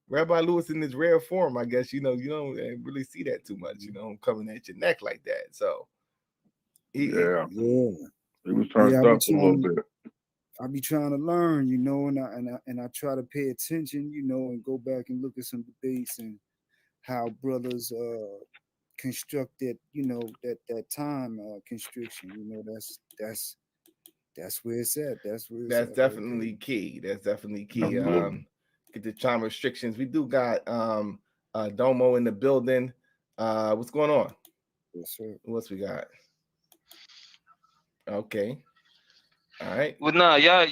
Rabbi Lewis in his rare form, I guess, you don't really see that too much, coming at your neck like that. So yeah, yeah, he was turned up a little bit. I be trying to learn, and I try to pay attention, and go back and look at some debates and how brothers construct that, that time constriction. That's where it's at. That's where it's that's at. definitely key. That's definitely key. Get the time restrictions. We do got Domo in the building. What's going on? Yes, sir. What's we got? Okay. All right. Well, nah, y'all.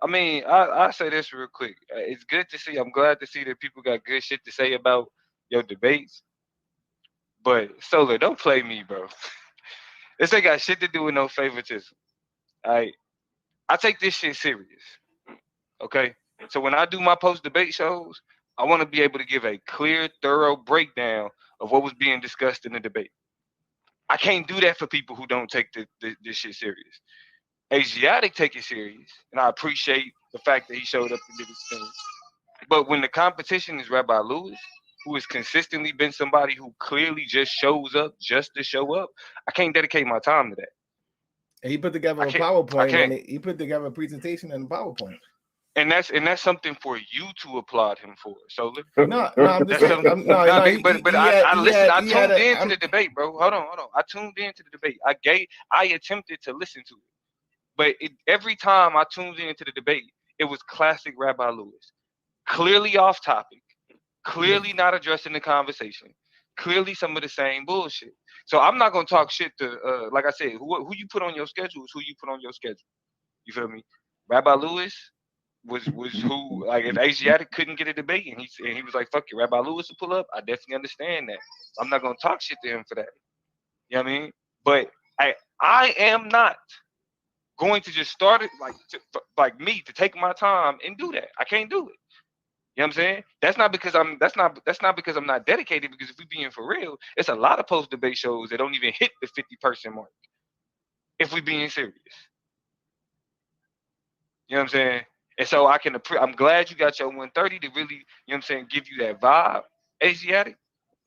I mean, I say this real quick. It's good to see. I'm glad to see that people got good shit to say about your debates. But Solar, don't play me, bro. This ain't got shit to do with no favoritism. I take this shit serious. Okay. So when I do my post debate shows, I want to be able to give a clear, thorough breakdown of what was being discussed in the debate. I can't do that for people who don't take this shit serious. Asiatic take it serious, and I appreciate the fact that he showed up and did his thing. But when the competition is Rabbi Lewis, who has consistently been somebody who clearly just shows up just to show up, I can't dedicate my time to that. And he put together a PowerPoint, and he put together a presentation and a PowerPoint. And that's something for you to applaud him for. So no, I'm just saying, I listened. I tuned into the debate, bro. Hold on. I tuned into the debate. I attempted to listen to it, but every time I tuned into the debate, it was classic Rabbi Lewis, clearly off topic, clearly not addressing the conversation, clearly some of the same bullshit. So I'm not gonna talk shit to like I said, who you put on your schedule is who you put on your schedule. You feel me? Rabbi Lewis was who, like, if Asiatic couldn't get a debate and he was like, fuck it, Rabbi Lewis will pull up, I definitely understand that. I'm not gonna talk shit to him for that. You know what I mean? But I am not going to just start it like me to take my time and do that. I can't do it. You know what I'm saying? That's not because I'm not dedicated, because if we being for real, it's a lot of post debate shows that don't even hit the 50-person mark. If we being serious. You know what I'm saying? And so I'm glad you got your 130 to really, you know what I'm saying, give you that vibe, Asiatic.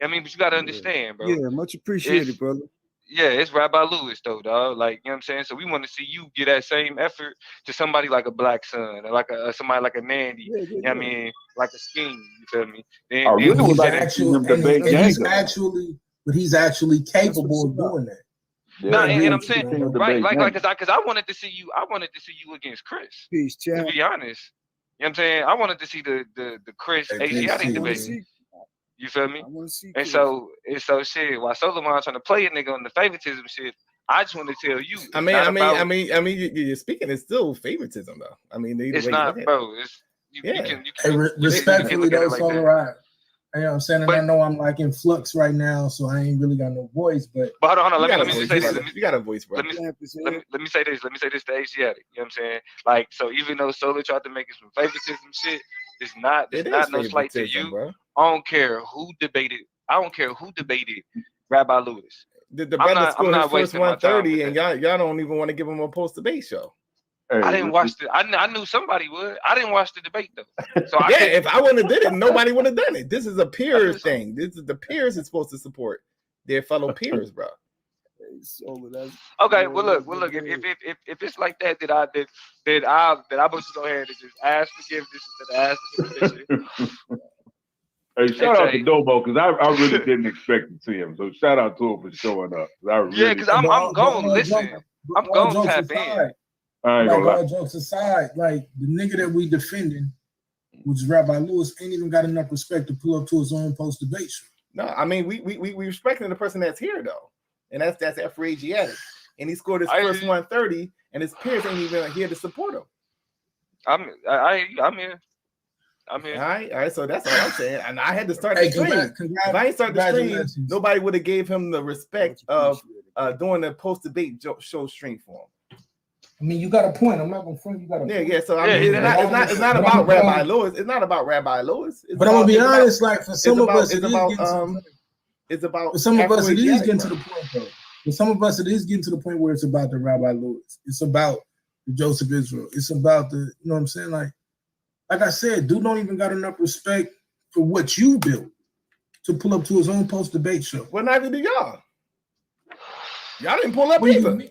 I mean, but you gotta understand, bro. Yeah, much appreciated, brother. Yeah, it's Rabbi Lewis though, dog. Like, you know what I'm saying? So we want to see you get that same effort to somebody like a Black Sun, or like somebody like a Nandy. You know what I mean? Like a Scheme, you feel me? I really would like to see him debate he's actually capable of doing that. No, and I'm saying, right, because I wanted to see you against Chris. Peace, to be honest. You know what I'm saying? I wanted to see the Chris Asiatic debate. You feel me? And so shit, while Solomon trying to play a nigga on the favoritism shit, I just want to tell you. I mean, you're speaking, it's still favoritism though. I mean, it's not, bro. It's you can respectfully, that's all right. You know what I'm saying? And I know I'm like in flux right now, so I ain't really got no voice. But hold on. Let me just say this. You got a voice, bro. Let me say this. Let me say this to Asiatic. You know what I'm saying? Like, so even though Solar tried to make it some favoritism shit, it's not no slight to you. Bro. I don't care who debated Rabbi Lewis. The brother scored his first 130, and y'all don't even want to give him a post debate show. I didn't watch the. I knew somebody would. I didn't watch the debate though. So if I wouldn't have did it, nobody would have done it. This is a peers thing. This is the peers is supposed to support their fellow peers, bro. Okay, well look. If it's like that, I must just go ahead and just ask forgiveness instead of asking permission. Hey, shout out to Domo, because I really didn't expect to see him. So shout out to him for showing up. Because I'm going to listen. I'm going to tap in. All jokes aside, like the nigga that we defending, which is Rabbi Lewis, ain't even got enough respect to pull up to his own post debate show. No, I mean we respecting the person that's here though, and that's Asiatic, and he scored his first 130, and his peers ain't even here to support him. I'm here. All right. So that's all I'm saying. And I had to start the stream. If I ain't started the stream, nobody would have gave him the respect of doing the post debate show stream for him. I mean, you got a point. I'm not gonna front. You got a point. Yeah. So I mean, it's not about Rabbi Lewis. It's not about Rabbi Lewis. But I'm gonna be honest. Like for some of us, it's about. For some of us, it is getting to the point though. For some of us, it is getting to the point where it's about the Rabbi Lewis. It's about the Joseph Israel. It's about the. You know what I'm saying? Like like I said, dude don't even got enough respect for what you built to pull up to his own post-debate show. Well, neither do y'all. Y'all didn't pull up either.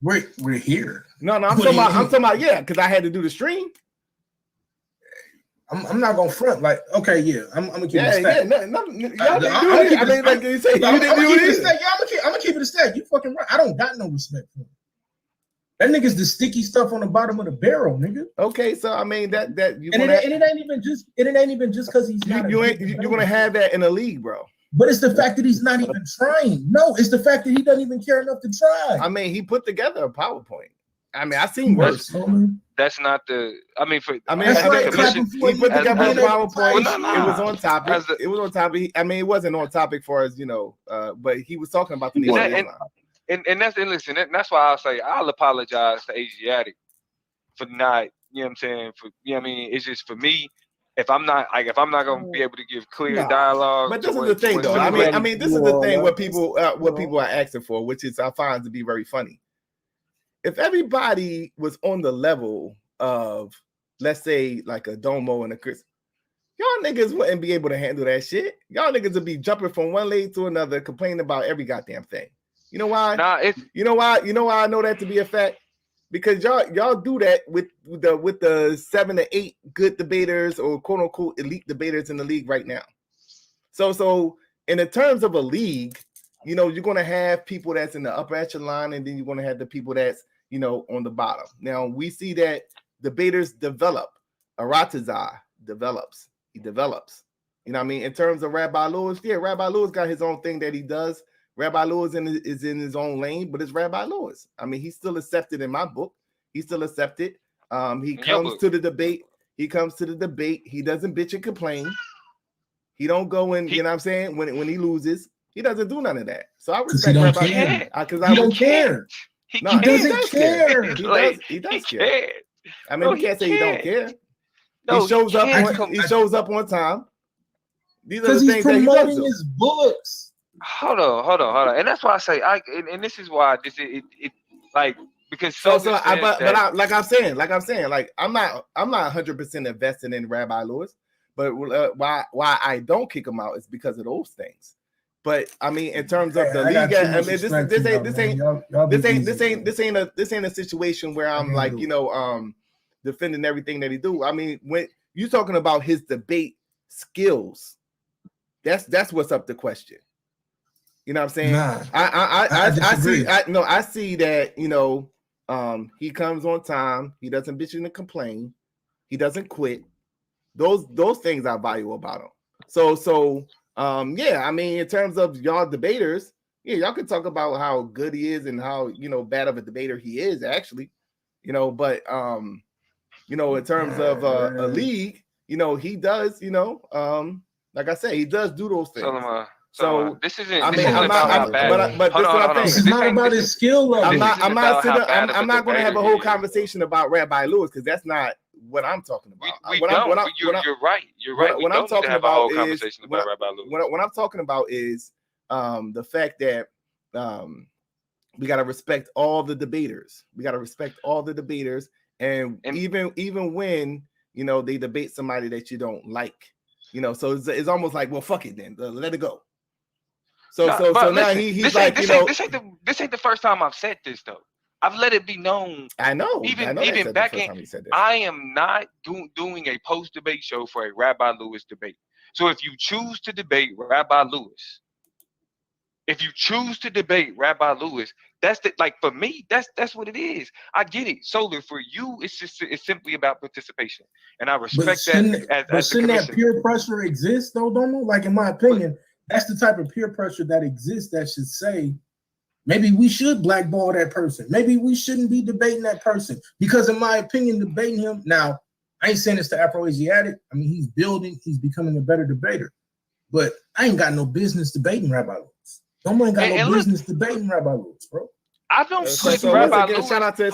We're here. No, I'm talking about, yeah, because I had to do the stream. I'm not gonna front like, okay, yeah, I'm gonna keep it a stack. I'm gonna keep it a stack. You fucking right. I don't got no respect for him. That nigga's the sticky stuff on the bottom of the barrel, nigga. Okay, so I mean that it ain't even just because he's not. You're gonna have that in the league, bro. But it's the fact that he's not even trying. No, it's the fact that he doesn't even care enough to try. I mean, he put together a PowerPoint. I mean, I've seen worse. That's not the. He put together a PowerPoint. It was on topic. It was on topic. I mean, it wasn't on topic for us, but he was talking about the nation. Listen, that's why I'll say I'll apologize to Asiatic for not, you know what I'm saying? For it's just for me. If I'm not gonna be able to give clear dialogue. But this is the thing, though. I mean, this is the thing. What people are asking for, which is I find to be very funny. If everybody was on the level of, let's say, like a Domo and a Chris, y'all niggas wouldn't be able to handle that shit. Y'all niggas would be jumping from one lane to another, complaining about every goddamn thing. You know why? You know why I know that to be a fact? Because y'all do that with the 7 to 8 good debaters or quote unquote elite debaters in the league right now. So in the terms of a league, you're gonna have people that's in the upper echelon, and then you're gonna have the people that's on the bottom. Now we see that debaters develop. Aratazar develops. He develops. You know what I mean? In terms of Rabbi Lewis, yeah, Rabbi Lewis got his own thing that he does. Rabbi Lewis is in his own lane, but it's Rabbi Lewis. I mean, he's still accepted in my book. He's still accepted. He comes to the debate. He doesn't bitch and complain. He don't go in, you know what I'm saying? When he loses, he doesn't do none of that. So I respect Rabbi because I don't care. He doesn't care. He does care. I mean, we can't say he don't care. He shows up on time. These are the things that he does. His books. Hold on, and that's why I say and this is why because like I'm saying, like I'm not 100% invested in Rabbi Lewis, but why I don't kick him out is because of those things. But I mean, in terms of the league, I mean, this ain't a situation where I'm like defending everything that he do. I mean, when you're talking about his debate skills, that's what's up to question. You know what I'm saying? Nah, I see that, he comes on time, he doesn't bitch and complain, he doesn't quit. Those things I value about him. So yeah, I mean, in terms of y'all debaters, yeah, y'all can talk about how good he is and how bad of a debater he is actually, but in terms of a league, he does, like I said, he does do those things. So this isn't. I mean, I'm not. But this is what I think. It's not about his skill level. I'm not going to have a whole conversation about Rabbi Lewis because that's not what I'm talking about. You're right. You're right. What I'm talking about is what I'm talking about is the fact that we got to respect all the debaters. And even when they debate somebody that you don't like, so it's almost like, well, fuck it then, let it go. So now he's like, this ain't the first time I've said this though. I've let it be known. I know. Even back in, I am not doing a post debate show for a Rabbi Lewis debate. So if you choose to debate Rabbi Lewis, that's for me. That's what it is. I get it. Solar for you, it's simply about participation, and I respect that. But shouldn't that peer pressure exist though? Don't know. Like in my opinion, that's the type of peer pressure that exists that should say maybe we should blackball that person. Maybe we shouldn't be debating that person because, in my opinion, debating him now. I ain't saying this to Afro-Asiatic. I mean, he's becoming a better debater, but I ain't got no business debating Rabbi Lewis. Someone got no business debating Rabbi Lewis, bro. I don't put Rabbi Lewis. Shout out to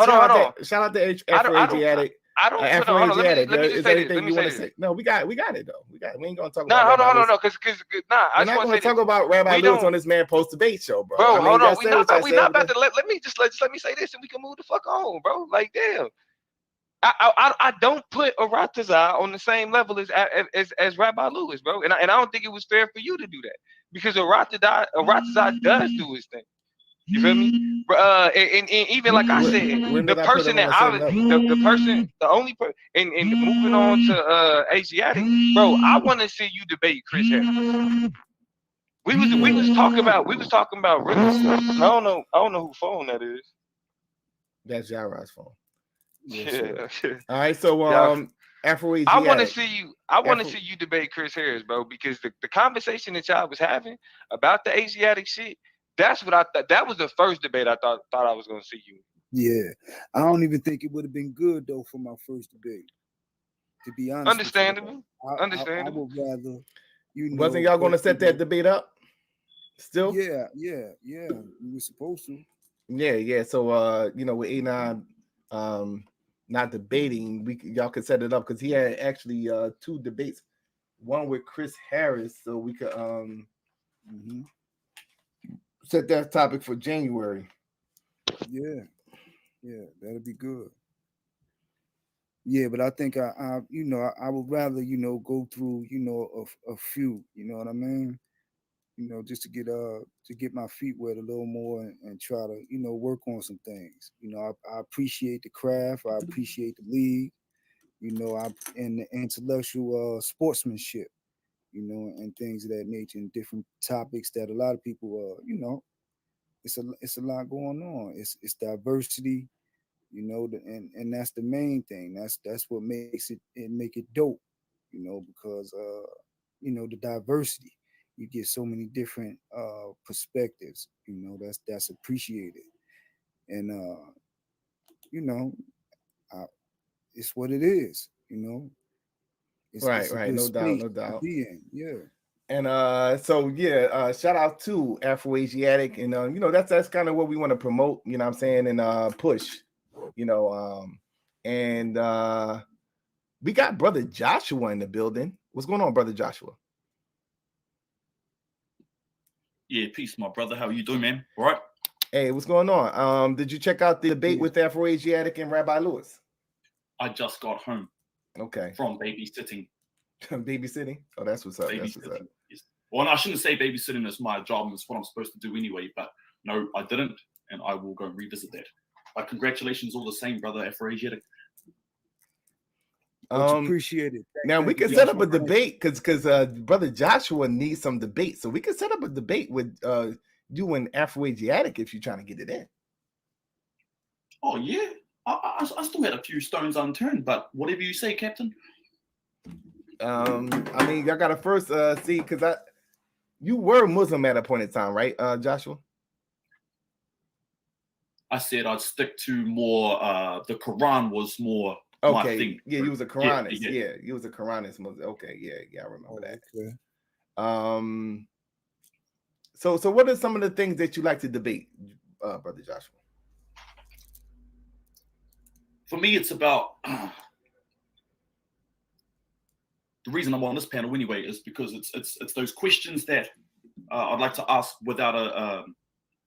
Afro-Asiatic. Let me say this. No, we got it though. We ain't gonna talk about. Hold on, because I just want to talk about Rabbi Lewis on this man post debate show, bro. Bro, hold on. We not about to let me say this and we can move the fuck on, bro. Like damn. I don't put Aratazar on the same level as Rabbi Lewis, bro. And I don't think it was fair for you to do that because Aratazar does do his thing. You feel me? And even like I said, the person that the only person, and moving on to Asiatic, bro, I want to see you debate Chris Harris. We was talking about really. I don't know who phone that is. That's Jair's phone. Yeah. All right, so Afro-Asiatic. I want to see you debate Chris Harris, bro, because the conversation that y'all was having about the Asiatic shit, that's what I thought. That was the first debate I thought I was gonna see you. Yeah, I don't even think it would have been good though for my first debate. To be honest, understandable. I would rather, wasn't y'all gonna set that debate up? Still? Yeah. We were supposed to. Yeah. So with A9 not debating, y'all could set it up because he had actually 2 debates, one with Chris Harris, so we could set that topic for January. Yeah, that'd be good. Yeah, but I think I would rather go through a few, you know what I mean, just to get my feet wet a little more and try to work on some things. I appreciate the craft, I appreciate the league, and the intellectual sportsmanship, and things of that nature, and different topics that a lot of people it's a lot going on. It's diversity, and that's the main thing. That's what makes it dope, because the diversity. You get so many different perspectives, that's appreciated. And it's what it is, It's right. No doubt. Yeah. And shout out to Afro-Asiatic, and that's kind of what we want to promote, you know what I'm saying, and push, and we got Brother Joshua in the building. What's going on, Brother Joshua? Yeah, peace, my brother. How you doing, man? All right. Hey, what's going on? Did you check out the debate with Afro-Asiatic and Rabbi Lewis? I just got home. Okay. From babysitting. Babysitting? Oh, that's what's up. Yes. Well, I shouldn't say babysitting is my job. It's what I'm supposed to do anyway. But no, I didn't, and I will go and revisit that. But congratulations, all the same, brother Afro-Asiatic. Appreciate it. Now we can set up a debate because Brother Joshua needs some debate, so we can set up a debate with you and Afro-Asiatic if you're trying to get it in. Oh yeah, I still had a few stones unturned, but whatever you say, Captain. I mean, y'all gotta first see, because you were Muslim at a point in time, right, Joshua? I said I'd stick to more. The Quran was more. Okay, yeah, you was a Quranist. Yeah, you was a Quranist Muslim. Okay, yeah, I remember that. Okay. So what are some of the things that you like to debate, Brother Joshua? For me, it's about the reason I'm on this panel anyway is because it's those questions that I'd like to ask without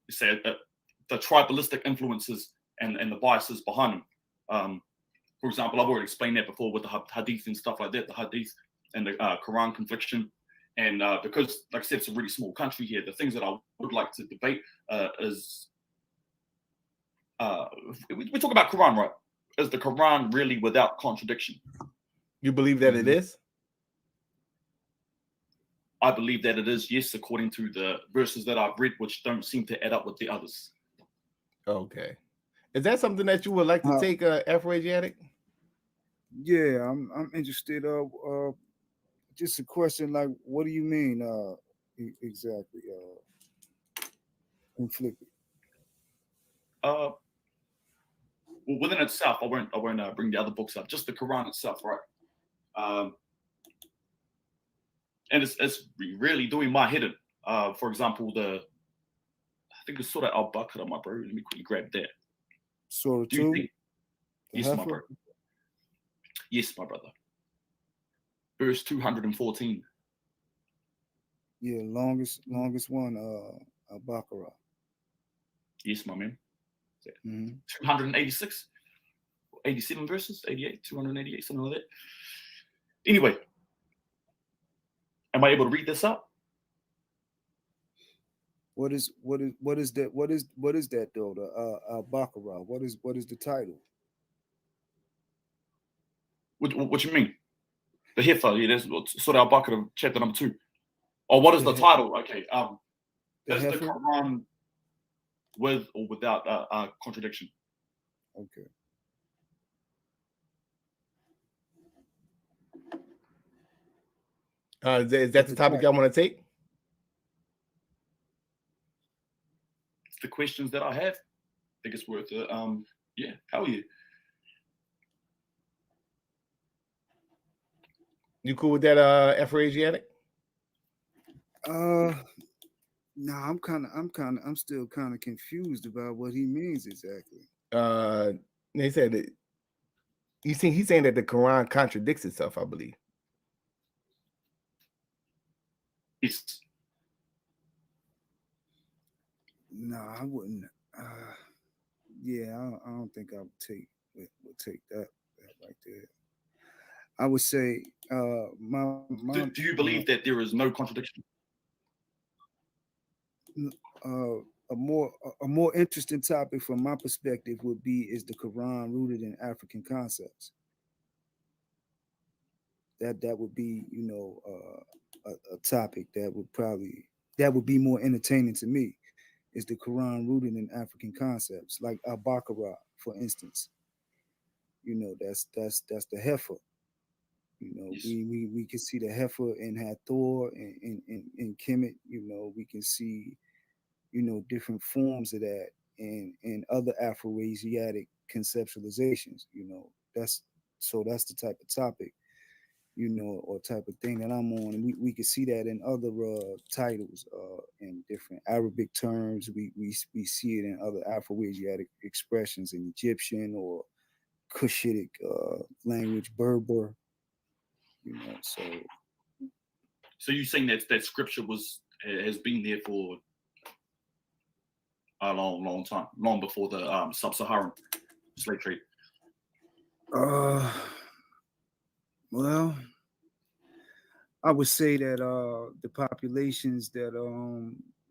the tribalistic influences and the biases behind them. For example, I've already explained that before with the hadith and stuff like that, the hadith and the Quran confliction. And because, like I said, it's a really small country here, the things that I would like to debate is, we talk about Quran, right? Is the Quran really without contradiction? You believe that it is? I believe that it is, yes, according to the verses that I've read, which don't seem to add up with the others. Okay. Is that something that you would like to take, Afro-Asiatic? Yeah, I'm interested. Just a question, like, what do you mean exactly? Inflicted. Well, within itself, I won't bring the other books up. Just the Quran itself, right? And it's really doing my head in. For example, I think it's Surah Al-Baqarah, my bro. Let me quickly grab that. Surah 2? Yes, my bro. Yes, my brother. Verse 214. Yeah, longest one, Al-Baqarah. Yes, my man. Mm-hmm. 286. 87 verses, 88, 288, something like that. Anyway, am I able to read this up? What is that though? The Al-Baqarah. What is the title? What you mean? The Heifer, yeah, that's Surah Al-Baqarah, chapter number 2. Or what is the title? Okay, is the Quran with or without contradiction? Okay. Is that the topic y'all want to take? It's the questions that I have. I think it's worth it. Yeah, hell yeah. You cool with that, Afroasiatic? Nah, I'm still kind of confused about what he means exactly. They said that he's saying that the Quran contradicts itself, I believe. Yes. No, I wouldn't. Yeah, I don't think I would take that right there. I would say, do you believe that there is no contradiction? A more interesting topic from my perspective would be, is the Quran rooted in African concepts? That would be, a topic that would be more entertaining to me. Is the Quran rooted in African concepts, like Al-Baqarah, for instance? That's the heifer. Yes. We can see the heifer in Hathor and in Kemet. We can see, different forms of that in other Afro-Asiatic conceptualizations. That's the type of topic, or type of thing that I'm on. And we can see that in other titles, in different Arabic terms. We see it in other Afro-Asiatic expressions, in Egyptian or Cushitic language, Berber. So you're saying that scripture has been there for a long time, long before the sub-Saharan slave trade? Well, I would say that the populations that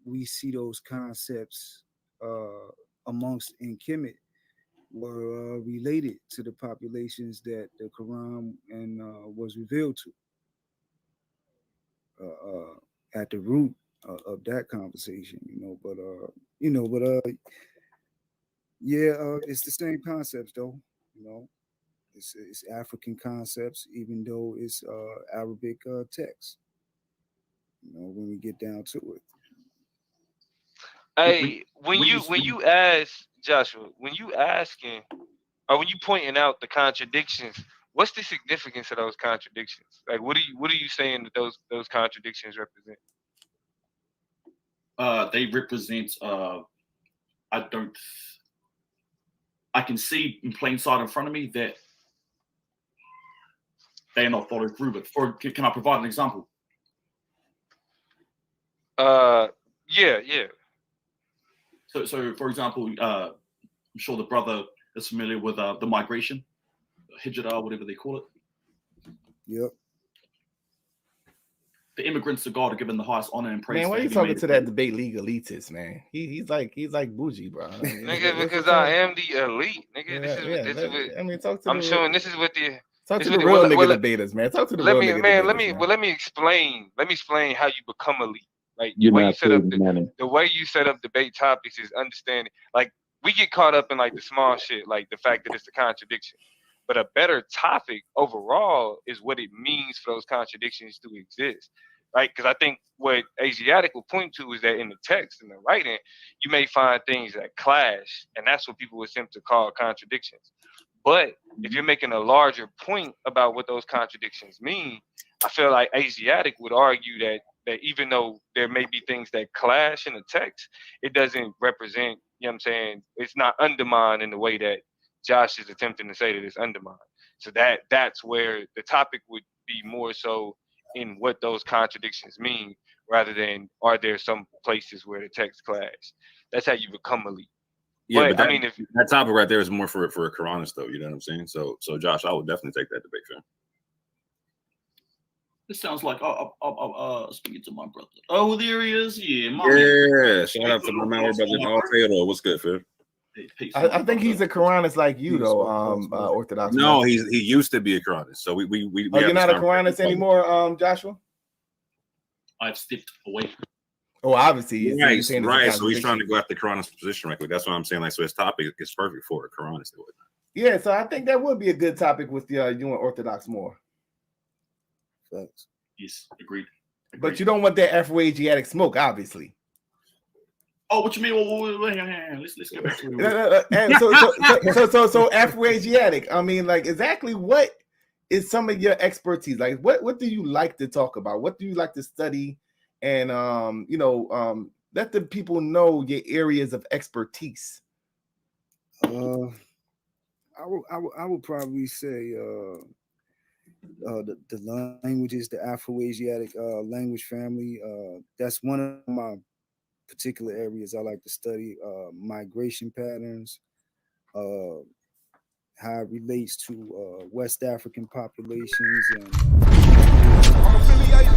we see those concepts amongst in Kemet were related to the populations that the Quran was revealed to. At the root of that conversation, it's the same concepts though. It's African concepts, even though it's Arabic text. When we get down to it. Hey, when you ask Joshua, when you asking or when you pointing out the contradictions, what's the significance of those contradictions? Like, what are you saying that those contradictions represent? They represent. I can see in plain sight in front of me that they are not followed through. But can I provide an example? Yeah. So for example, I'm sure the brother is familiar with the migration, Hijrah, whatever they call it. Yep. The immigrants to God are given the highest honor and praise. Man, why are you talking to that debate league elitist, man? He's like bougie, bro. Nigga, because I am the elite, nigga. I'm showing this is what the talk to the real nigga debaters, man. Talk to the real nigga debaters. Let me explain how you become elite. Like the way you set up debate topics is understanding. Like, we get caught up in like the small shit, like the fact that it's a contradiction. But a better topic overall is what it means for those contradictions to exist, right? Because I think what Asiatic will point to is that in the text, in the writing, you may find things that clash, and that's what people would attempt to call contradictions. But if you're making a larger point about what those contradictions mean, I feel like Asiatic would argue that even though there may be things that clash in the text, it doesn't represent, it's not undermined in the way that Josh is attempting to say that it's undermined. So that's where the topic would be more so in what those contradictions mean, rather than are there some places where the text clash. That's how you become elite. Yeah, but that, I mean, if that topic right there is more for a Quranist, though. You know what I'm saying? So Josh, I would definitely take that debate, fam. This sounds like speaking to my brother. Oh, there he is. Yeah, Shout out to my man, brother Theodore. What's good, fam? I think he's a Quranist like you, though. Orthodox. No, he used to be a Quranist. So we oh, you're not a Quranist anymore, Joshua? I've stepped away. Oh, obviously, right. So he's trying to go after the Quranist position right quick. That's what I'm saying. Like, so his topic is perfect for a Quranist. Yeah, so I think that would be a good topic with you and Orthodox more. Thanks. Yes, agreed. But you don't want that Afro-Asiatic smoke, obviously. Oh, what you mean? Well, let's get back to it. So Afro-Asiatic. I mean, like, exactly what is some of your expertise? Like, what do you like to talk about? What do you like to study? And let the people know your areas of expertise. I would probably say the languages, the Afro-Asiatic language family. That's one of my particular areas I like to study. Migration patterns, how it relates to West African populations, and I'm affiliated.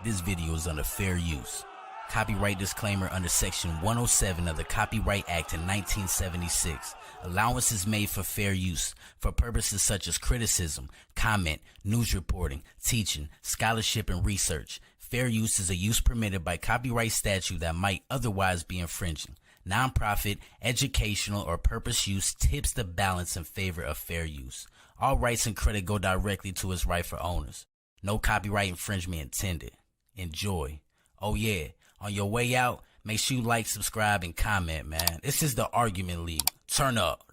This video is under fair use. Copyright disclaimer under Section 107 of the Copyright Act in 1976. Allowance is made for fair use for purposes such as criticism, comment, news reporting, teaching, scholarship, and research. Fair use is a use permitted by copyright statute that might otherwise be infringing. Nonprofit, educational, or purpose use tips the balance in favor of fair use. All rights and credit go directly to its rightful owners. No copyright infringement intended. Enjoy. Oh yeah, on your way out, make sure you like, subscribe, and comment, man. This is the Argument League. Turn up.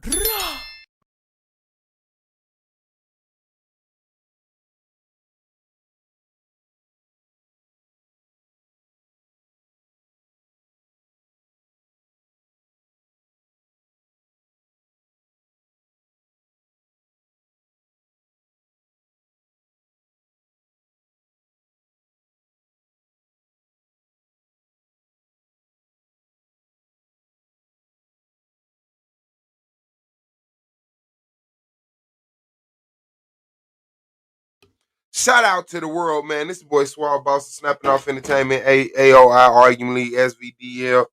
Shout out to the world, man. This is boy Swall Boss, Snapping Off Entertainment, AOI, Argument League, SVDL.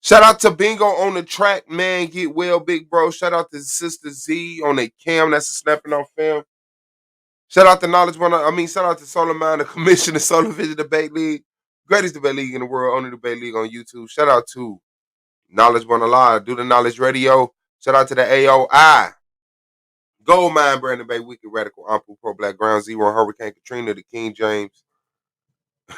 Shout out to Bingo on the track, man. Get well, big bro. Shout out to Sister Z on the cam. That's a Snapping Off film. Shout out to shout out to Solar Mind, the Commissioner, Solar Vision Debate League. Greatest debate league in the world, only debate league on YouTube. Shout out to Knowledge One Alive, Do the Knowledge Radio. Shout out to the AOI. Gold Mine, Brandon Bay, Wicked Radical, Ample, Pro Black, Ground Zero, Hurricane Katrina, the King James.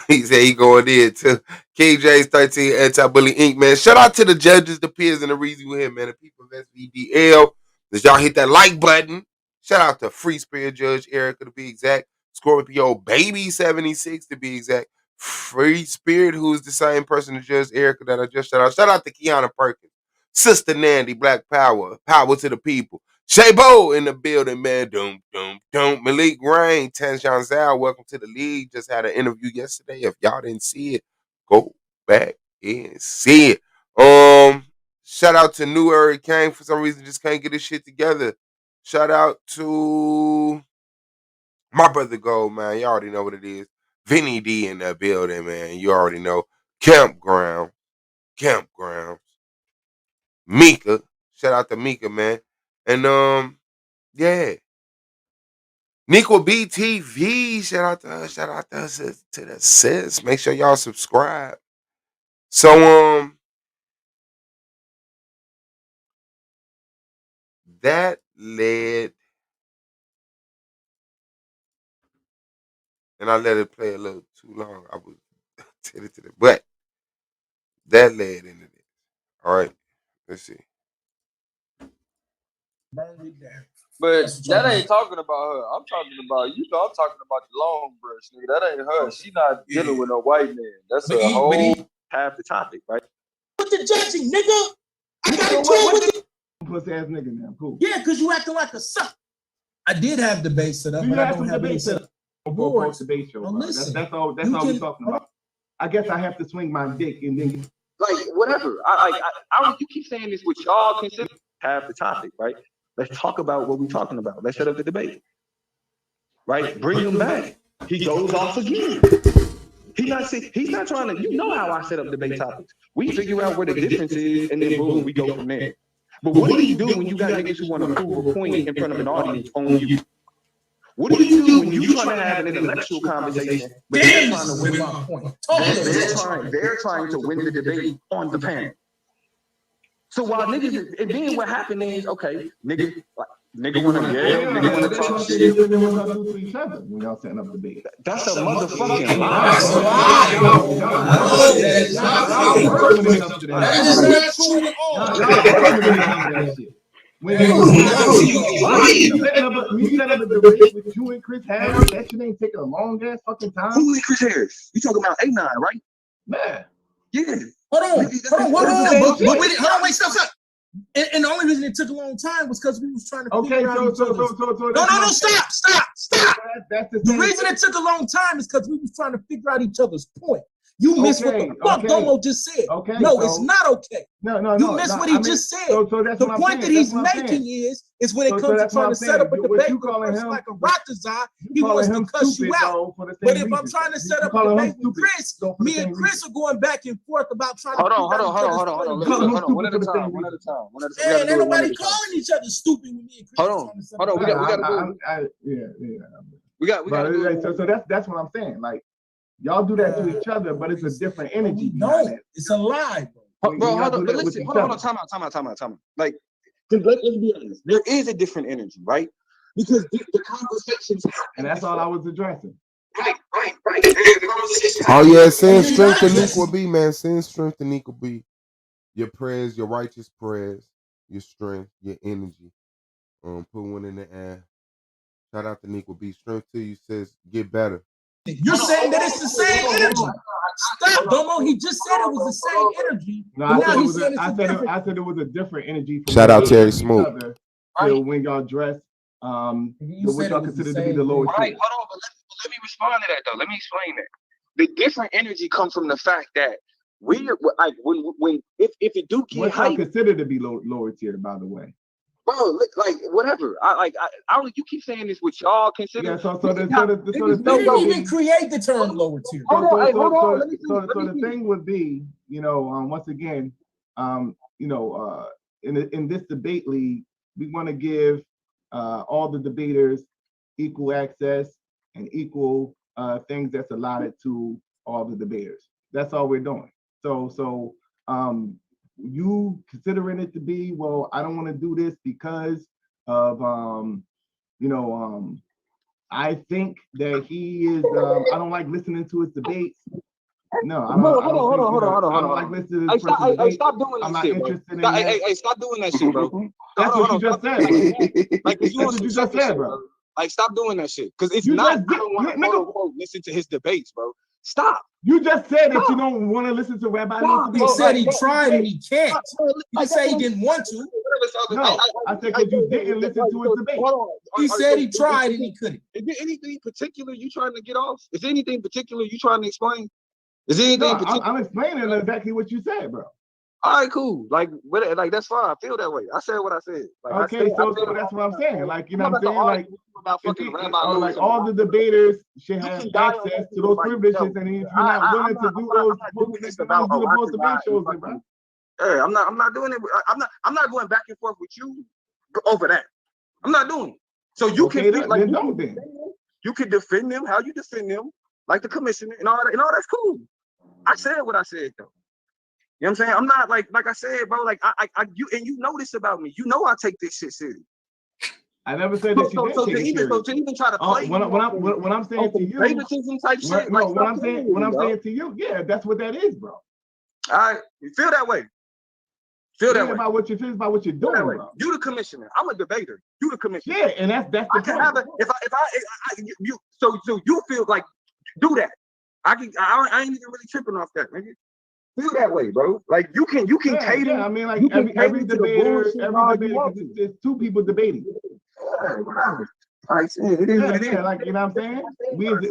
He said he going in to King James 13, Anti-Bully Inc., man. Shout out to the judges, the peers, and the reason we're here, man. The people of SVDL. As y'all hit that like button. Shout out to Free Spirit Judge Erica to be exact. Scorpio Baby 76 to be exact. Free Spirit, who is the same person as Judge Erica that I just shout out. Shout out to Kiana Perkins. Sister Nandy, Black Power. Power to the people. Shabo in the building, man. Doom. Malik Rain, Tanshan Zal, welcome to the league. Just had an interview yesterday. If y'all didn't see it, go back and see it. Shout out to New Hurricane. For some reason, just can't get his shit together. Shout out to my brother Gold, man. You already know what it is. Vinny D in the building, man. You already know. Campgrounds. Mika. Shout out to Mika, man. And yeah. Nico BTV. Shout out to us. Shout out to us to the sis. Make sure y'all subscribe. So that led, and I let it play a little too long. I was tended to it, but that led into this. All right, let's see. But that ain't talking about her. I'm talking about I'm talking about the long brush, nigga. That ain't her. She not dealing with no white man. That's a whole half the topic, right? What the judging, nigga? I gotta tell what pussy ass nigga now. Cool. Yeah, because you acting like a suck. I did have debate set up, but I don't have debate set up. For debate show, bro. That's all we're talking about. I guess I have to swing my dick and then like whatever. You keep saying this, which y'all consider half the topic, right? Let's talk about what we're talking about. Let's set up the debate. Right? Bring him back. He goes off again. He's not trying to, you know how I set up debate topics. We figure out where the difference is and then boom, we go from there. But what do you do when you got niggas who want to prove a point in front of an audience on you? What do you do when you're trying to have an intellectual conversation, but they're trying to win my point? They're trying to win the debate on the panel. So while niggas, and then what happened is, okay, nigga want to yell, nigga want to talk shit. When y'all setting up the debate. That's a motherfucking lie. That is not true at all. When you set up a debate with you and Chris Harris, that shit ain't taking a long ass fucking time. Who is Chris Harris? You talking about A9, right? Man. Yeah. Hold on, wait, stop. And the only reason it took a long time was because we was trying to figure out each other's... Stop. The reason it took a long time is because we was trying to figure out each other's point. You missed what the fuck Domo just said. Okay, no, it's not okay. No. You missed what he just said. The point that he's making is when it comes to trying to set up a debate with a person like a Ratazar, he wants to cuss you out. But if I'm trying to set up a debate with Chris, me and Chris are going back and forth about trying to... Hold on. One at a time. And ain't nobody calling each other stupid with me and Chris. Hold on. We got to move. So that's what I'm saying. Like, y'all do that to each other, but it's a different energy. No, it's a lie, bro. Bro, hold on. Time out. Like, let's be honest. There is a different energy, right? Because the conversations happen. And that's all I was addressing. Right. Oh yeah, send strength and equal B, man. Send strength and equal B. Your prayers, your righteous prayers, your strength, your energy. Put one in the air. Shout out to Nico B. Strength to you says get better. You're saying that it's the same energy. Stop, Domo. He just said it was the same energy. No, I said it was a different energy. Shout out Terry Smoke. When y'all dress, what y'all consider to be the lowest. Right, hold on, but let me respond to that though. Let me explain that. The different energy comes from the fact that we like if it do get what y'all consider to be lower tier, by the way. Bro, like whatever. I you keep saying this, what y'all consider. Yeah, so the didn't even create the term lower tier. Hold on. So the thing would be, once again, in this debate league, we want to give all the debaters equal access and equal things that's allotted to all the debaters. That's all we're doing. So you considering it to be, well, I don't want to do this because of I think that he is I don't like listening to his debates. No, hold on. I don't like listening to his debates. Stop doing that shit, bro. Stop doing that shit, bro. That's what you just said. Like that's what you just said, bro. Like, stop doing that shit. Because if not, I don't want to listen to his debates, bro. Stop. You just said that you don't want to listen to Rabbi. He said he tried and he can't. He said he didn't want to. No, I said because you didn't listen to his debate. He said he tried and he couldn't. Is there anything particular you trying to get off? Is there anything particular you trying to explain? Is there anything particular? I'm explaining exactly what you said, bro. All right, cool. Like that's fine. I feel that way. I said what I said. Like, so that's what I'm saying. Like, you know what I'm saying? Like, like all the debaters should have access to those privileges, and if you're not willing to do those debate shows, bro. Hey, I'm not doing it. I'm not going back and forth with you over that. I'm not doing it. So you can you can defend them how you defend them, like the commissioner and all that. And all that's cool. I said what I said though. You know what I'm saying? I'm not like I said, bro. Like you and you know this about me. You know I take this shit serious. I never said that you didn't take it serious. To even try to play when I'm saying to you, favoritism type shit. When I'm saying to you, yeah, that's what that is, bro. All right, you feel that way. Feel that way about what you feel about what you're doing, bro. You the commissioner. I'm a debater. You the commissioner. Yeah, and that's the I can have it if you so you feel like do that. I ain't even really tripping off that, nigga. feel that way, bro. Like you can cater. Yeah, I mean, like every debater, there's two people debating. Like, it is what it is. Like, you know what I'm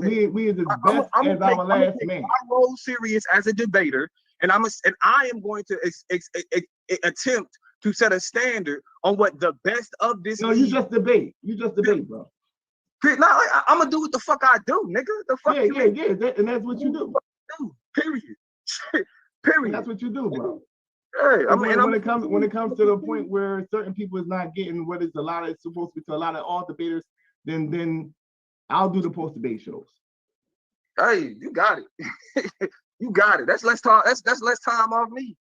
saying? We is as best as our last man. I roll serious as a debater, and I am going to attempt to set a standard on what the best of this. No, you just debate. You just debate, bro. No, I'm gonna do what the fuck I do, nigga. The fuck. Yeah. And that's what you do. Period. Period. That's what you do, bro. Hey, when it comes to the point where certain people is not getting what is supposed to be to a lot of all debaters, then I'll do the post debate shows. Hey, you got it. You got it. That's less time. That's less time off me.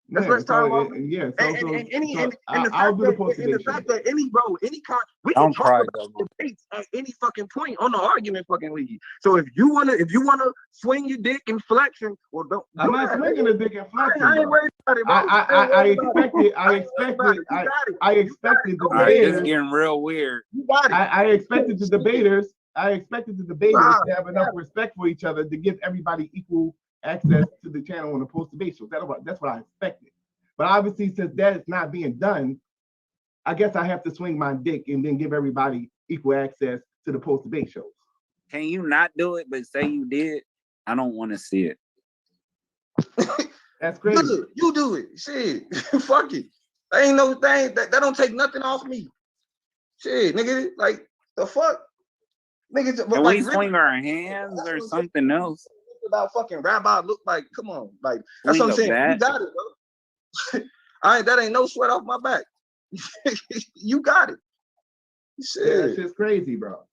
That's less time off me. Yeah. I'll do the post debate. And the fact that we can talk about debates at any fucking point on the argument fucking league. So if you wanna swing your dick and flexion, well, don't. I'm not swinging the dick and flexing. I ain't worried about it, bro. I expected the debaters. It's getting real weird. You got it. I expected the debaters to have enough respect for each other to give everybody equal access to the channel on the post debate show. That's what I expected. But obviously, since that is not being done, I guess I have to swing my dick and then give everybody equal access to the post debate shows. Can you not do it, but say you did? I don't want to see it. That's crazy. You do it. Shit. Fuck it. That ain't no thing. That don't take nothing off me. Shit, nigga. Like, the fuck? Niggas, Can we swing our hands or something else? About fucking rabbi look like, come on, like that's what I'm saying. You got it, bro. That ain't no sweat off my back. You got it. Shit. Yeah, that's just crazy, bro.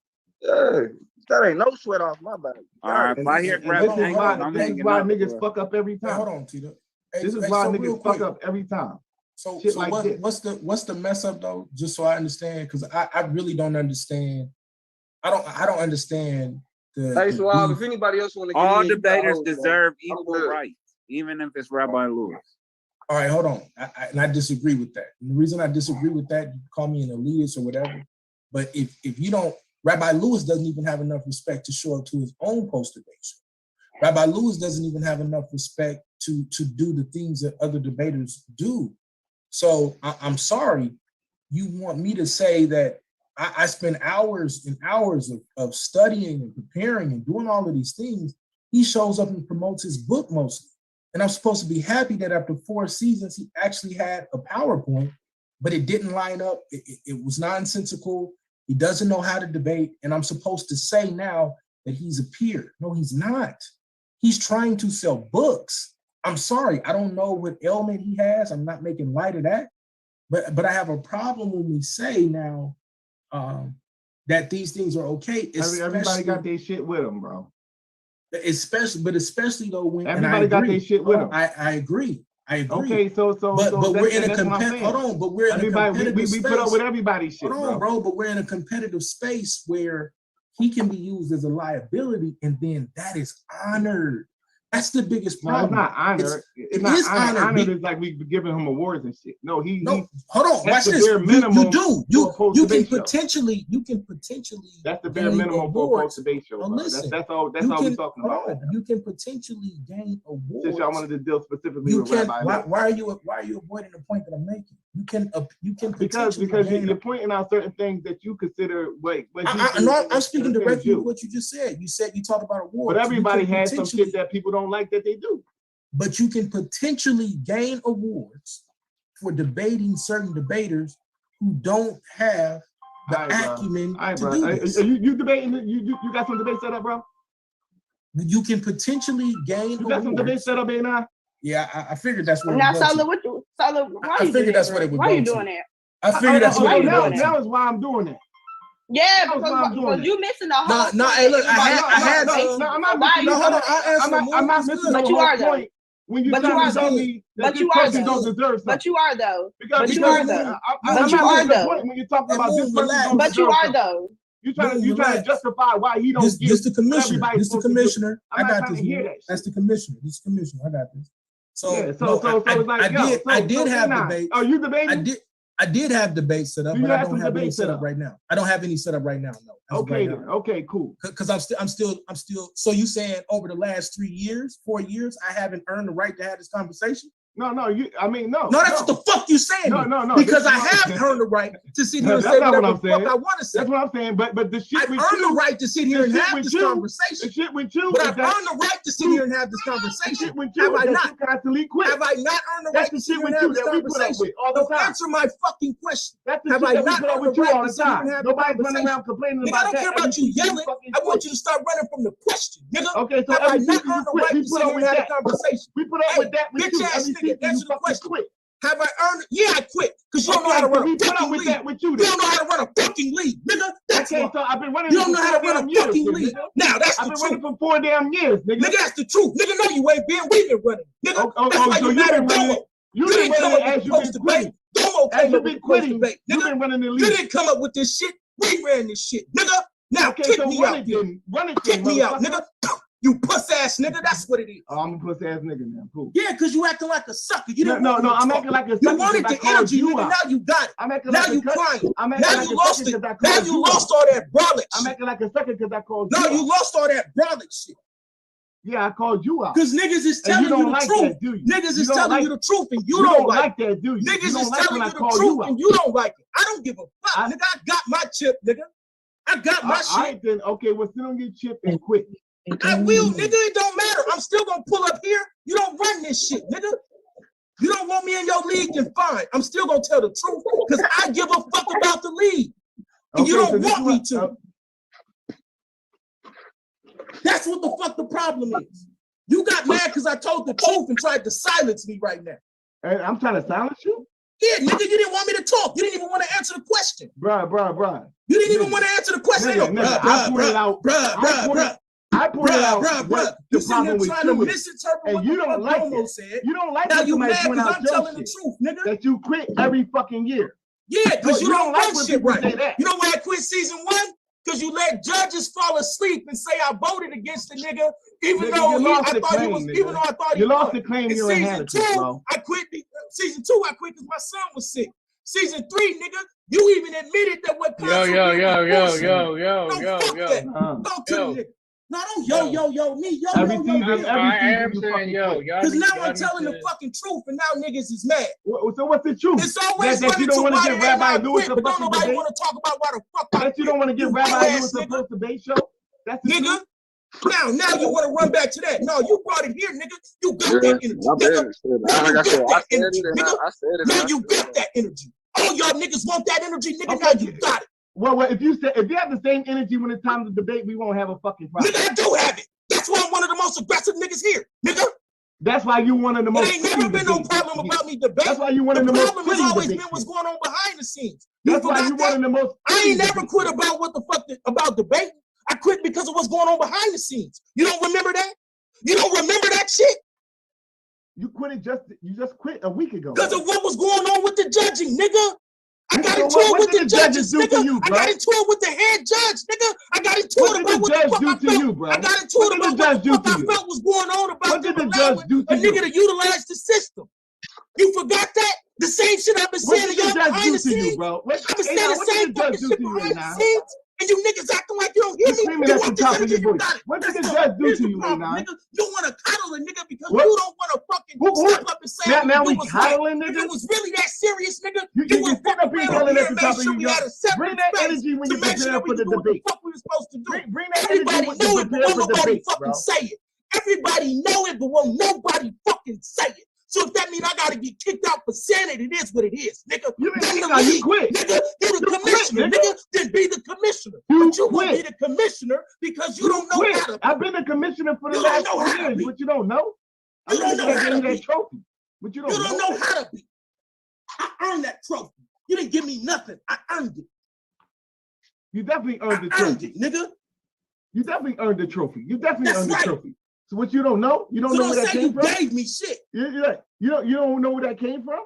Yeah, that ain't no sweat off my back. All right, if I hear crap, this is why niggas fuck up every time. Hold on, Tito. This is why niggas fuck up every time. So what's the mess up though? Just so I understand, because I really don't understand. I don't understand. So if anybody else want to, all debaters deserve equal rights, even if it's Rabbi Lewis. All right, hold on. I disagree with that. And the reason I disagree with that, you call me an elitist or whatever, but if you don't, Rabbi Lewis doesn't even have enough respect to show up to his own post debate show. Rabbi Lewis doesn't even have enough respect to do the things that other debaters do. So I'm sorry, you want me to say that I spend hours and hours of studying and preparing and doing all of these things. He shows up and promotes his book mostly. And I'm supposed to be happy that after 4 seasons, he actually had a PowerPoint, but it didn't line up. It was nonsensical. He doesn't know how to debate. And I'm supposed to say now that he's a peer. No, he's not. He's trying to sell books. I'm sorry. I don't know what ailment he has. I'm not making light of that. But I have a problem when we say now, that these things are okay. Everybody got their shit with them, bro. Especially though when everybody got their shit with them. I agree. Okay, but we're in a competitive. Hold on, but we're in a competitive space. We put up with everybody's shit. Hold on, bro. But we're in a competitive space where he can be used as a liability, and then that is honored. That's the biggest problem. No, it's not honor. It's not honor. Honor is like we giving him awards and shit. No, hold on. Watch this. You do. You can potentially. That's the bare minimum for a post debate show. Listen, that's all we're talking about. You can potentially gain awards. Since y'all wanted to deal specifically with Rabbi. Why are you avoiding the point that I'm making? You can because you're pointing out certain things that you consider. I'm speaking directly to what you just said. You said you talked about awards. But everybody has some shit that people don't like that they do. But you can potentially gain awards for debating certain debaters who don't have the acumen to do this. You debating? You got some debate set up, bro? You can potentially gain. You got some debate set up, ain't I? Yeah, I figured that's what. Now, Solid, why are you doing that? I figured that's what it was. That was why I'm doing it. Yeah, because you missing the whole. No, hey, look, I had to. No, I'm not missing. No, hold on. I'm not missing. But you are though. When you tell me that this person don't deserve something. But you are though. But you are though. When you're talking about this person don't deserve something. But you are though. You trying to justify why he don't get just the commissioner. Just the commissioner. I got this. That's the commissioner. This commissioner. I got this. So I did have debate. Oh, you debating? I did have debates set up, but I don't have any set up right now. I don't have any set up right now. No. Okay, right now. Okay, cool. Because I'm still. So you saying over the last 4 years, I haven't earned the right to have this conversation? No. No, that's what the fuck you saying. No. Because I have earned the right to sit here and say whatever the fuck I want to say. That's what I'm saying. But the shit I've earned the right to sit here and have this conversation. The shit with you. But I've earned the right to sit here and have this conversation. Have I not? Constantly quit. Have I not earned the right to sit here and have this conversation? Don't answer my fucking question. Have I not earned the right to sit here and have this conversation? Nobody's running around complaining about that. I don't care about you yelling. I want you to start running from the question, nigga. Okay, so have I not earned the right to sit here and have a conversation? We put up with that. Bitch ass nigga, answer the question. Have I earned it? Yeah, I quit. Because you don't know how to run a fucking league. You don't know how to run a fucking league, nigga. That's why. So I've been running. You don't know how to run a fucking league. Now that's the truth. I've been running for 4 damn years, nigga. Nigga, that's the truth. Nigga, no, you ain't been. We've been running. Nigga, that's why you mad at Domo. You didn't come up with post debate. Domo came up with post debate. You been running the league. You didn't come up with this shit. We ran this shit, nigga. Now kick me out. Kick me out, nigga. You puss ass nigga, that's what it is. Oh, I'm a puss ass nigga now. Cool. Yeah, because you acting like a sucker. You didn't no, I'm acting like a sucker. You wanted the energy, nigga. Now you got it. Now you crying. Now you lost it. Now you lost all that brolic. I'm acting like a sucker because I called you. No, you lost all that brolic shit. Yeah, I called you out. Because niggas is telling you the truth. Niggas is telling you the truth and you don't like that, do you? Niggas is telling you the truth and you don't like it. I don't give a fuck, nigga. I got my chip, nigga. I got my shit. All right, then. Okay, well, sit on your chip and quit. I will, nigga. It don't matter. I'm still gonna pull up here. You don't run this shit, nigga. You don't want me in your league, then fine. I'm still gonna tell the truth because I give a fuck about the league. And you don't want me to. That's what the fuck the problem is. You got mad because I told the truth and tried to silence me right now. And I'm trying to silence you? Yeah, nigga, you didn't want me to talk. You didn't even want to answer the question. Bruh. You didn't even want to answer the question. I pointed out. I pointed out what the problem with you is, and you don't like it. You don't like it. You mad because I'm telling the truth, nigga. That you quit every fucking year. Yeah, because you don't like shit right. You know why I quit season 1? Because you let judges fall asleep and say I voted against the nigga, even though I thought he was. Even though I thought you lost the claim. You season 2, I quit. Season 2, I quit because my son was sick. Season 3, nigga, you even admitted that what. Yo. No, don't yo me. Every season, yo. Because now I'm telling the fucking truth, and now niggas is mad. So what's the truth? It's always that you don't want to get Rabbi Lewis a but don't fucking nobody debate. want to talk about why the fuck I That you don't want to get Rabbi Lewis a first debate show. That's the nigga. truth? Now you want to run back to that? No, you brought it here, nigga. You got that energy, nigga. Now you got that energy. All y'all niggas want that energy, nigga. Now you got it. Well, if you have the same energy when it's time to debate, we won't have a fucking problem. Nigga, I do have it. That's why I'm one of the most aggressive niggas here, nigga. That's why you one of the most. There ain't never been no problem about me debating. That's why you one of the most. The problem has always been what's going on behind the scenes. That's why you one of the most. I ain't never quit about what the fuck about debating. I quit because of what's going on behind the scenes. You don't remember that? You don't remember that shit? You just quit a week ago. Because of what was going on with the judging, nigga. I got into it with the judges, nigga. I got into it with the head judge, nigga. I got into it about what the fuck I felt. I got into it about what the fuck I felt was going on about them allowing a nigga to utilize the system. You forgot that? The same shit I've been saying to y'all behind the scenes. I've been saying the same fucking shit behind the scenes. And you niggas acting like you don't hear me. You want this energy, you got it. What did the judge do to you, nigga? You want to cuddle a nigga because you don't want to fucking step up and say now we cuddling, nigga? If it was really that serious, nigga, you would sit up here yelling at the top of your Bring that energy when you prepare for the debate. What we were supposed to do. Bring that energy when you prepare for the debate, fucking say it. Everybody know it, but won't nobody fucking say it. So if that means I gotta get kicked out for saying it, it is what it is, nigga. You quit. Nigga, you're the commissioner, nigga. Then be the commissioner. But you won't be the commissioner because you don't know how to. I've been the commissioner for the last 4 years, but you don't know. You don't know how to be. That trophy, but you don't know how to be. I earned that trophy. You didn't give me nothing. I earned it. You definitely earned the trophy, earned it, nigga. You definitely earned the trophy. You definitely earned the trophy. So what you don't know? You don't know where that came from? You gave me shit. You don't know where that came from?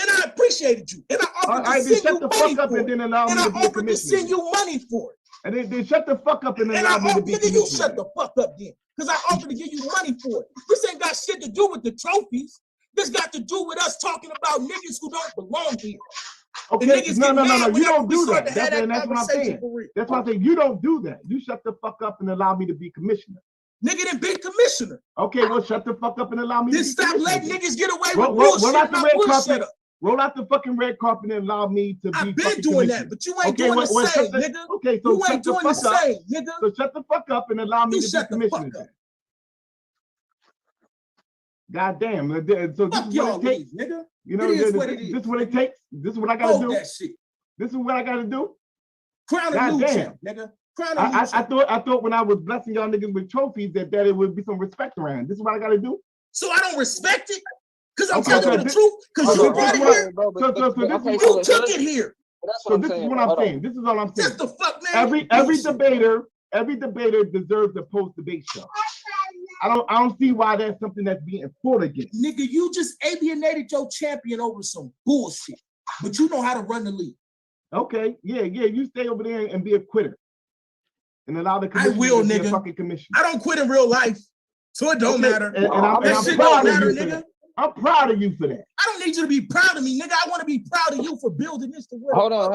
And I appreciated you. And I offered to send you money for it. And I offered to send you money for it. And then shut the fuck up and allow me to be commissioner. You shut the fuck up then. Because I offered to give you money for it. This ain't got shit to do with the trophies. This got to do with us talking about niggas who don't belong here. Okay, no. You don't do that. That's what I'm saying. That's why I say you don't do that. You shut the fuck up and allow me to be commissioner. Nigga didn't be commissioner. Okay, well, shut the fuck up and allow me to be stop letting niggas get away with bullshit. Roll out the fucking red carpet and allow me to be. I've been doing that, but you ain't doing the same, nigga. Okay, so you ain't doing the same, nigga. So shut the fuck up and allow me to be commissioner. God damn. So this is what it takes, nigga. You know, this is what it takes. This is what I gotta do. This is what I gotta do. Crown a new champ, nigga. I thought when I was blessing y'all niggas with trophies that it would be some respect around. This is what I gotta do. So I don't respect it? Because I'm telling you the truth? Because you brought it here? You took it here. So this is what I'm saying. This is all I'm saying. Just the fuck, man. Every debater deserves a post-debate show. I don't see why that's something that's being fought against. Nigga, you just alienated your champion over some bullshit. But you know how to run the league. Okay, yeah, you stay over there and be a quitter. And allow the commissioner to be a fucking commissioner. I don't quit in real life, so it don't matter. And I'm proud of you, nigga. I'm proud of you for that. I don't need you to be proud of me, nigga. I want to be proud of you for building this to work. Hold on.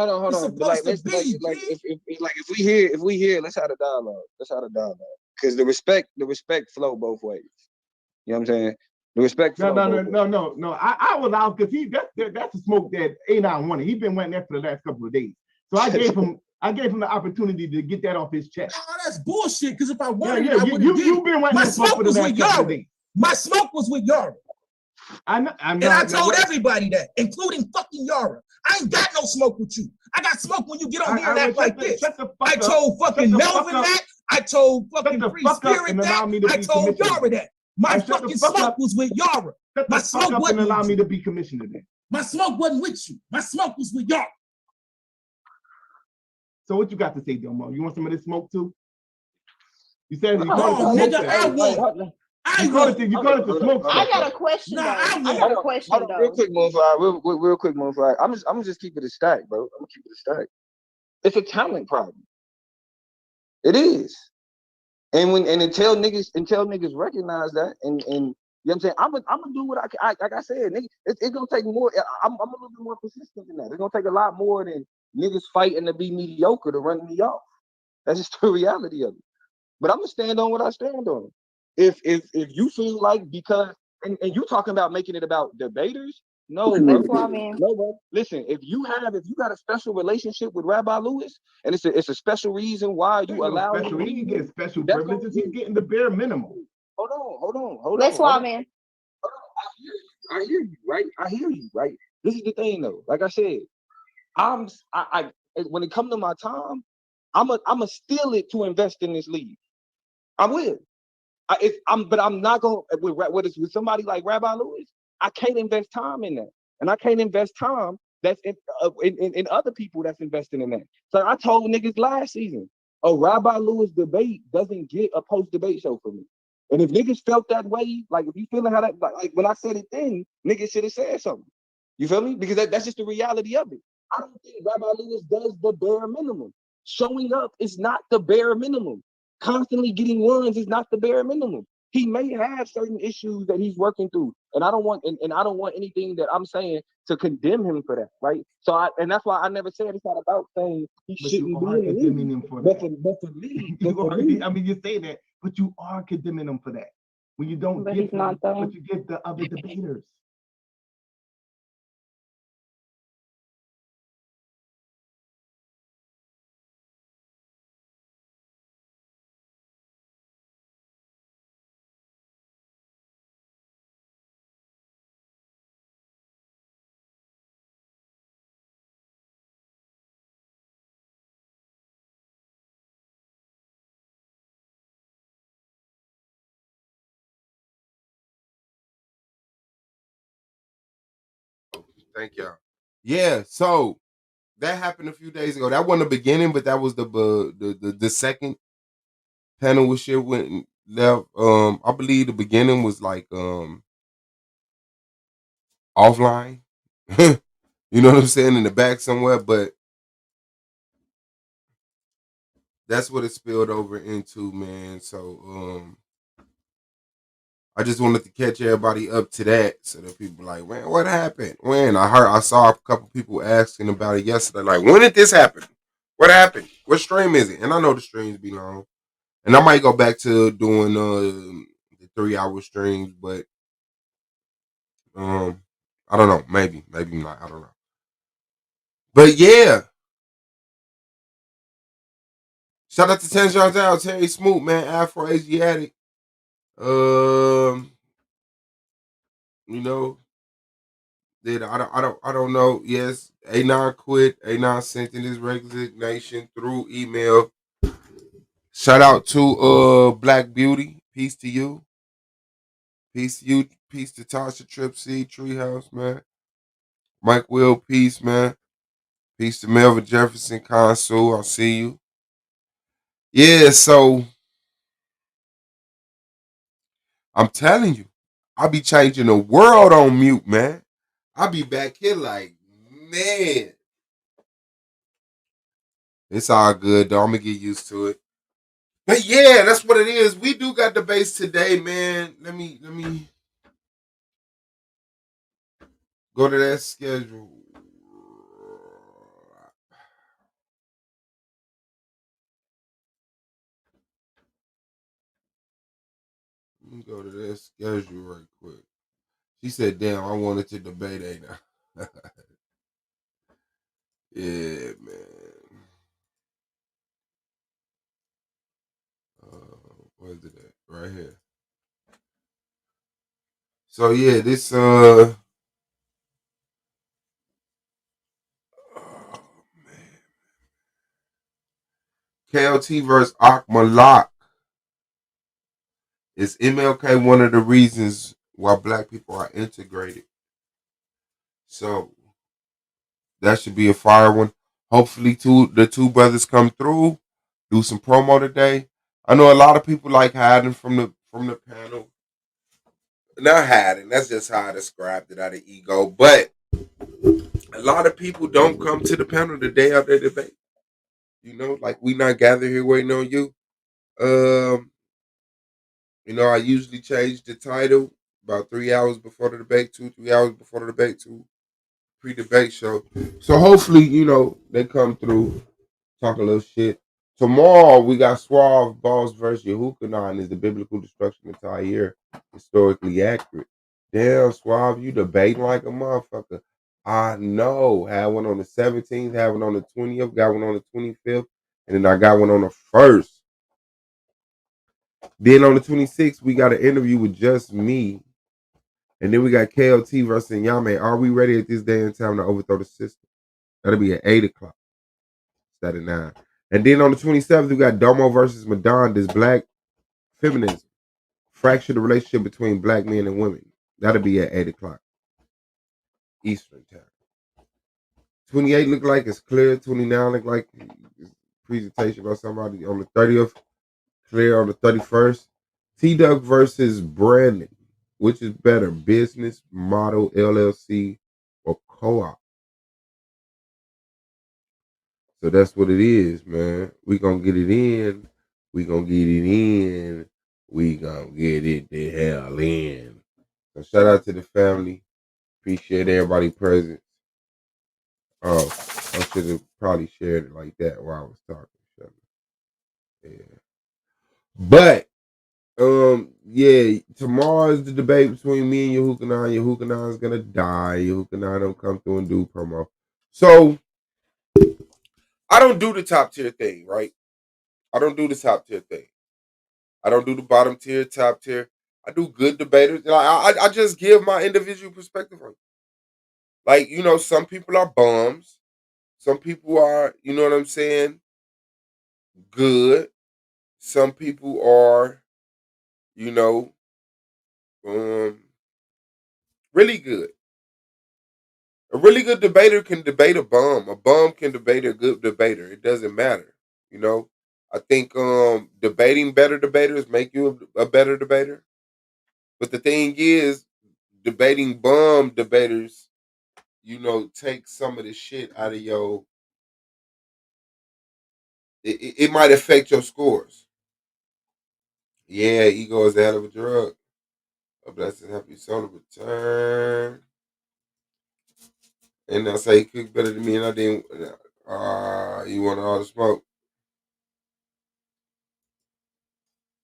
If we hear, let's have a dialogue. Because the respect flow both ways. You know what I'm saying? The respect flow. No. I was out because that's a smoke that A9 wanted. He's been wanting that for the last couple of days. So I gave him the opportunity to get that off his chest. Oh, that's bullshit. Because if I wanted, I would have. You've been wanting my smoke was with Yara. My smoke was with Yara. I told everybody that, including fucking Yara. I ain't got no smoke with you. I got smoke when you get on here and act like this. I told fucking Melvin that. I told fucking Free Spirit that. I told Yara that. My fucking smoke was with Yara. My smoke wasn't allow me to be commissioner then. My smoke wasn't with you. My smoke was with Yara. So what you got to say, Domo? You want some of this smoke too? You said you nigga, I want. You call it the smoke. I got a question. I got a question though. Real quick, Moonfly. I'm gonna just keep it a stack, bro. I'm gonna keep it a stack. It's a talent problem. It is. And until niggas recognize that, and you know what I'm saying, I'm gonna do what I can. Like I said, nigga, it's gonna take more. I'm a little bit more persistent than that. It's gonna take a lot more than niggas fighting to be mediocre to run me off. That's just the reality of it. But I'm gonna stand on what I stand on. If you feel like because and you talking about making it about debaters, no, bro. Listen, if you got a special relationship with Rabbi Lewis, and it's a special reason why you allow him. He can get special privileges. He's getting the bare minimum. Hold on. Let's swap, man. I hear you, right? I hear you, right? This is the thing, though. Like I said, I when it comes to my time, I'ma steal it to invest in this league. I will. But I'm not gonna with somebody like Rabbi Lewis. I can't invest time in that, and I can't invest time that's in other people that's investing in that. So I told niggas last season, a Rabbi Lewis debate doesn't get a post debate show for me. And if niggas felt that way, like if you feeling how that, like when I said it then, niggas should have said something. You feel me? Because that's just the reality of it. I don't think Rabbi Lewis does the bare minimum. Showing up is not the bare minimum. Constantly getting ones is not the bare minimum. He may have certain issues that he's working through, and I don't want anything that I'm saying to condemn him for that, right? So that's why I never said it's not about saying he shouldn't be condemning him for that. But for me, I mean, you say that, but you are condemning him for that when you don't get them, but you get the other debaters. Thank y'all. Yeah, so that happened a few days ago. That wasn't the beginning, but that was the second panel with shit went left. I believe the beginning was like offline. You know what I'm saying, in the back somewhere, but that's what it spilled over into, man. So I just wanted to catch everybody up to that so that people like, man, what happened? When I saw a couple people asking about it yesterday, like, when did this happen? What happened? What stream is it? And I know the streams be long. And I might go back to doing the 3-hour streams, but I don't know. Maybe not. I don't know. But yeah. Shout out to 10 Shots Out, Terry Smoot, man, Afro Asiatic. You know, that I don't know. Yes, A9 quit. A9 sent in his resignation through email. Shout out to Black Beauty. Peace to you. Peace to you. Peace to Tasha Trip C, Treehouse, man. Mike Will, peace, man. Peace to Melvin Jefferson, Consul. I'll see you. Yeah, so I'm telling you, I'll be changing the world on mute, man. I'll be back here like, man. It's all good, though. I'm going to get used to it. But yeah, that's what it is. We do got debates today, man. Let me go to that schedule. Let me go to that schedule right quick. She said, damn, I wanted to debate, ain't I? Yeah, man. Where's it at? Right here. So yeah, this KLT versus Ak Malak. Is MLK one of the reasons why black people are integrated? So that should be a fire one. Hopefully the two brothers come through, do some promo today. I know a lot of people like hiding from the panel. Not hiding, that's just how I described it out of ego. But a lot of people don't come to the panel the day of the debate. You know, like we not gathered here waiting on you. You know, I usually change the title about 3 hours before the debate, 2-3 hours before the debate, to pre-debate show. So hopefully, you know, they come through, talk a little shit. Tomorrow we got Suave Balls versus Yehukanan. Is the biblical destruction of Tyre historically accurate? Damn, Suave, you debating like a motherfucker. I know. Had one on the 17th, had one on the 20th, got one on the 25th, and then I got one on the 1st. Then on the 26th, we got an interview with just me. And then we got KLT versus Yame. Are we ready at this day and time to overthrow the system? That'll be at 8 o'clock. Instead of 9. And then on the 27th, we got Domo versus Madon. Does black feminism fracture the relationship between black men and women? That'll be at 8 o'clock Eastern time. 28 look like it's clear. 29 look like presentation by somebody on the 30th. Clear on the 31st. T-Duck versus Brandon. Which is better, business, model, LLC, or co-op? So that's what it is, man. We gonna get it in. We gonna get it in. We gonna get it the hell in. So shout out to the family. Appreciate everybody present. Oh, I should have probably shared it like that while I was talking. Yeah. But yeah, tomorrow is the debate between me and Yehukanan. Yehukanan is gonna die. Yehukanan don't come through and do promo. So I don't do the top tier thing, right? I don't do the top tier thing. I don't do the bottom tier, top tier. I do good debaters. I just give my individual perspective on it. Like, you know, some people are bums. Some people are, you know what I'm saying, good. Some people are, you know, really good. A really good debater can debate a bum. A bum can debate a good debater. It doesn't matter. You know, I think debating better debaters make you a better debater. But the thing is, debating bum debaters, you know, take some of the shit out of your. It might affect your scores. Yeah, ego is a hell of a drug. A blessed happy solar return. And I say he cooked better than me, and I didn't. You want all the smoke?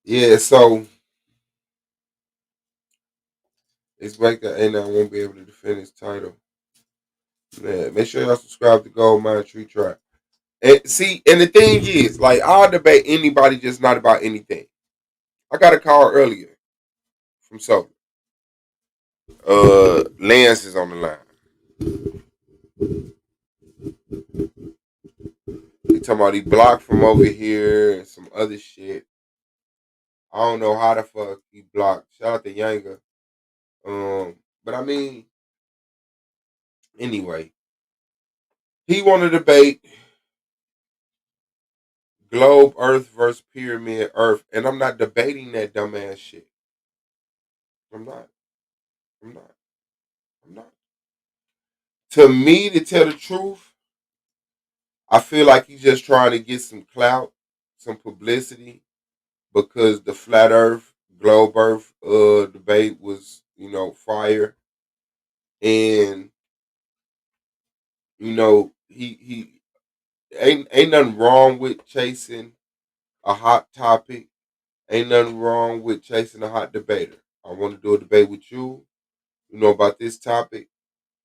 Yeah, so expect that A9 won't be able to defend his title. Man, make sure y'all subscribe to Gold Mine Tree Tribe. And see, and the thing is, like, I'll debate anybody, just not about anything. I got a call earlier from Southern. Lance is on the line. He talking about he blocked from over here and some other shit. I don't know how the fuck he blocked. Shout out to Yanga. But I mean, anyway, he wanted to debate Globe Earth versus Pyramid Earth, and I'm not debating that dumbass shit. I'm not. To me, to tell the truth, I feel like he's just trying to get some clout, some publicity, because the Flat Earth, Globe Earth debate was, fire. And, he ain't nothing wrong with chasing a hot topic. Ain't nothing wrong with chasing a hot debater. I want to do a debate with you, about this topic.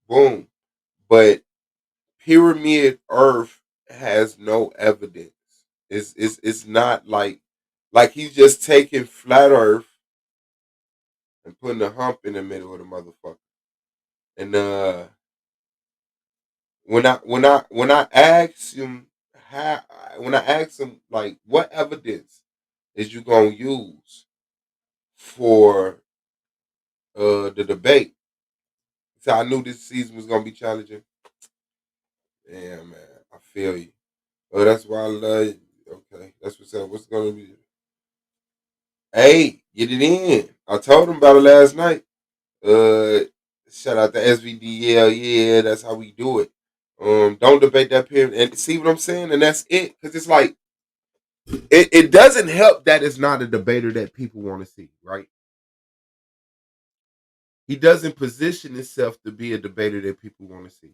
Boom. But Pyramid Earth has no evidence. It's not like he's just taking Flat Earth and putting a hump in the middle of the motherfucker. And when I ask him like, what evidence is you gonna use for the debate? So I knew this season was gonna be challenging. Yeah, man, I feel you. Oh, that's why I love you. Okay, that's what's up. What's gonna be? Hey, get it in. I told him about it last night. Shout out to SVDL. Yeah, that's how we do it. Don't debate that pyramid. And see what I'm saying? And that's it. Because it's like, it doesn't help that it's not a debater that people want to see, right? He doesn't position himself to be a debater that people want to see.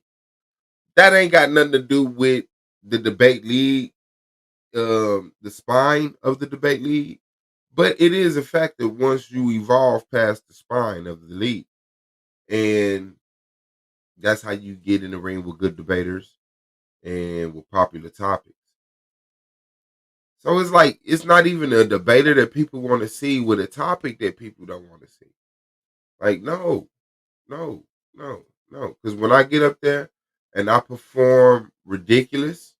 That ain't got nothing to do with the debate league, the spine of the debate league. But it is a fact that once you evolve past the spine of the league, and that's how you get in the ring with good debaters and with popular topics. So it's like, it's not even a debater that people want to see with a topic that people don't want to see. Like, no. Because when I get up there and I perform ridiculous,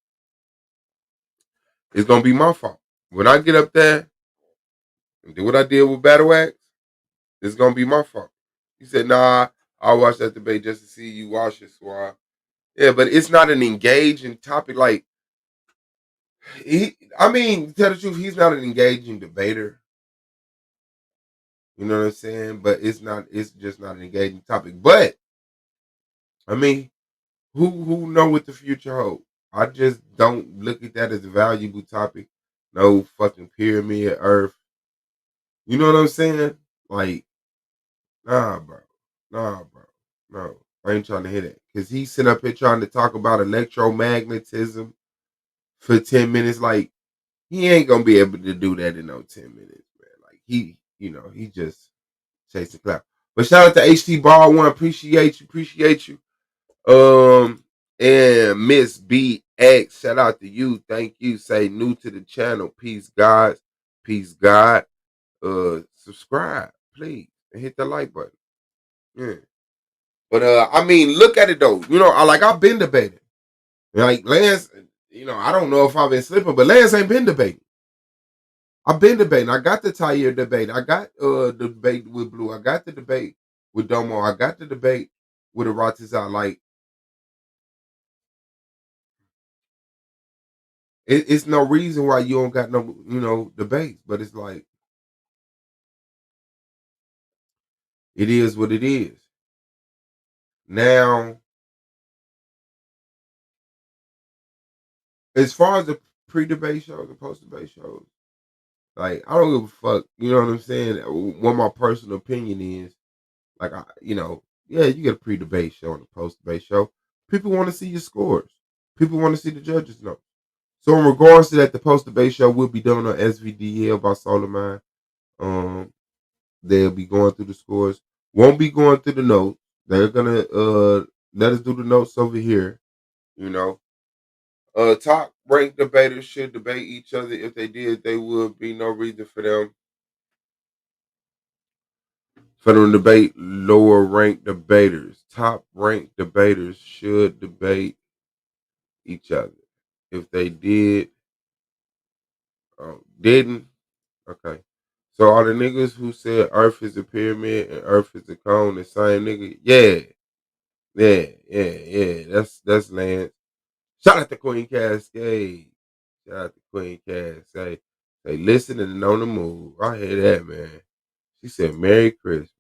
it's going to be my fault. When I get up there and do what I did with Battle Axe, it's going to be my fault. He said, nah, I'll watch that debate just to see you watch it, Swab. Yeah, but it's not an engaging topic. Like, to tell the truth, he's not an engaging debater. You know what I'm saying? But it's just not an engaging topic. But who know what the future holds? I just don't look at that as a valuable topic. No fucking pyramid Earth. You know what I'm saying? Like, nah, bro. No. I ain't trying to hear that. Because he's sitting up here trying to talk about electromagnetism for 10 minutes. Like, he ain't gonna be able to do that in no 10 minutes, man. Like, he just chasing clout. But shout out to HT Ball One. Appreciate you. And Miss BX, shout out to you. Thank you. Say new to the channel. Peace, God. Subscribe, please, and hit the like button. Yeah. But look at it though. I've been debating. Like Lance, I don't know if I've been slipping, but Lance ain't been debating. I've been debating. I got the Tyre debate. I got the debate with Blue. I got the debate with Domo. I got the debate with the Ratizah. Like, it's no reason why you don't got no, debates. But it's like, it is what it is. Now, as far as the pre-debate shows and post-debate shows, Like, I don't give a fuck. You know what I'm saying? What my personal opinion is, like, yeah, you get a pre-debate show and a post-debate show. People want to see your scores. People want to see the judges' notes. So in regards to that, the post-debate show will be done on SVDL by Solar Mind. They'll be going through the scores. Won't be going through the notes. They're gonna let us do the notes over here. You know. Top ranked debaters should debate each other. If they did, there would be no reason for them to debate lower ranked debaters. Top ranked debaters should debate each other. If they didn't, okay. So all the niggas who said Earth is a pyramid and Earth is a cone, the same nigga, yeah. That's Lance. Shout out to Queen Cascade. Shout out to Queen Cascade. They listening and on the move. I hear that, man. She said, Merry Christmas.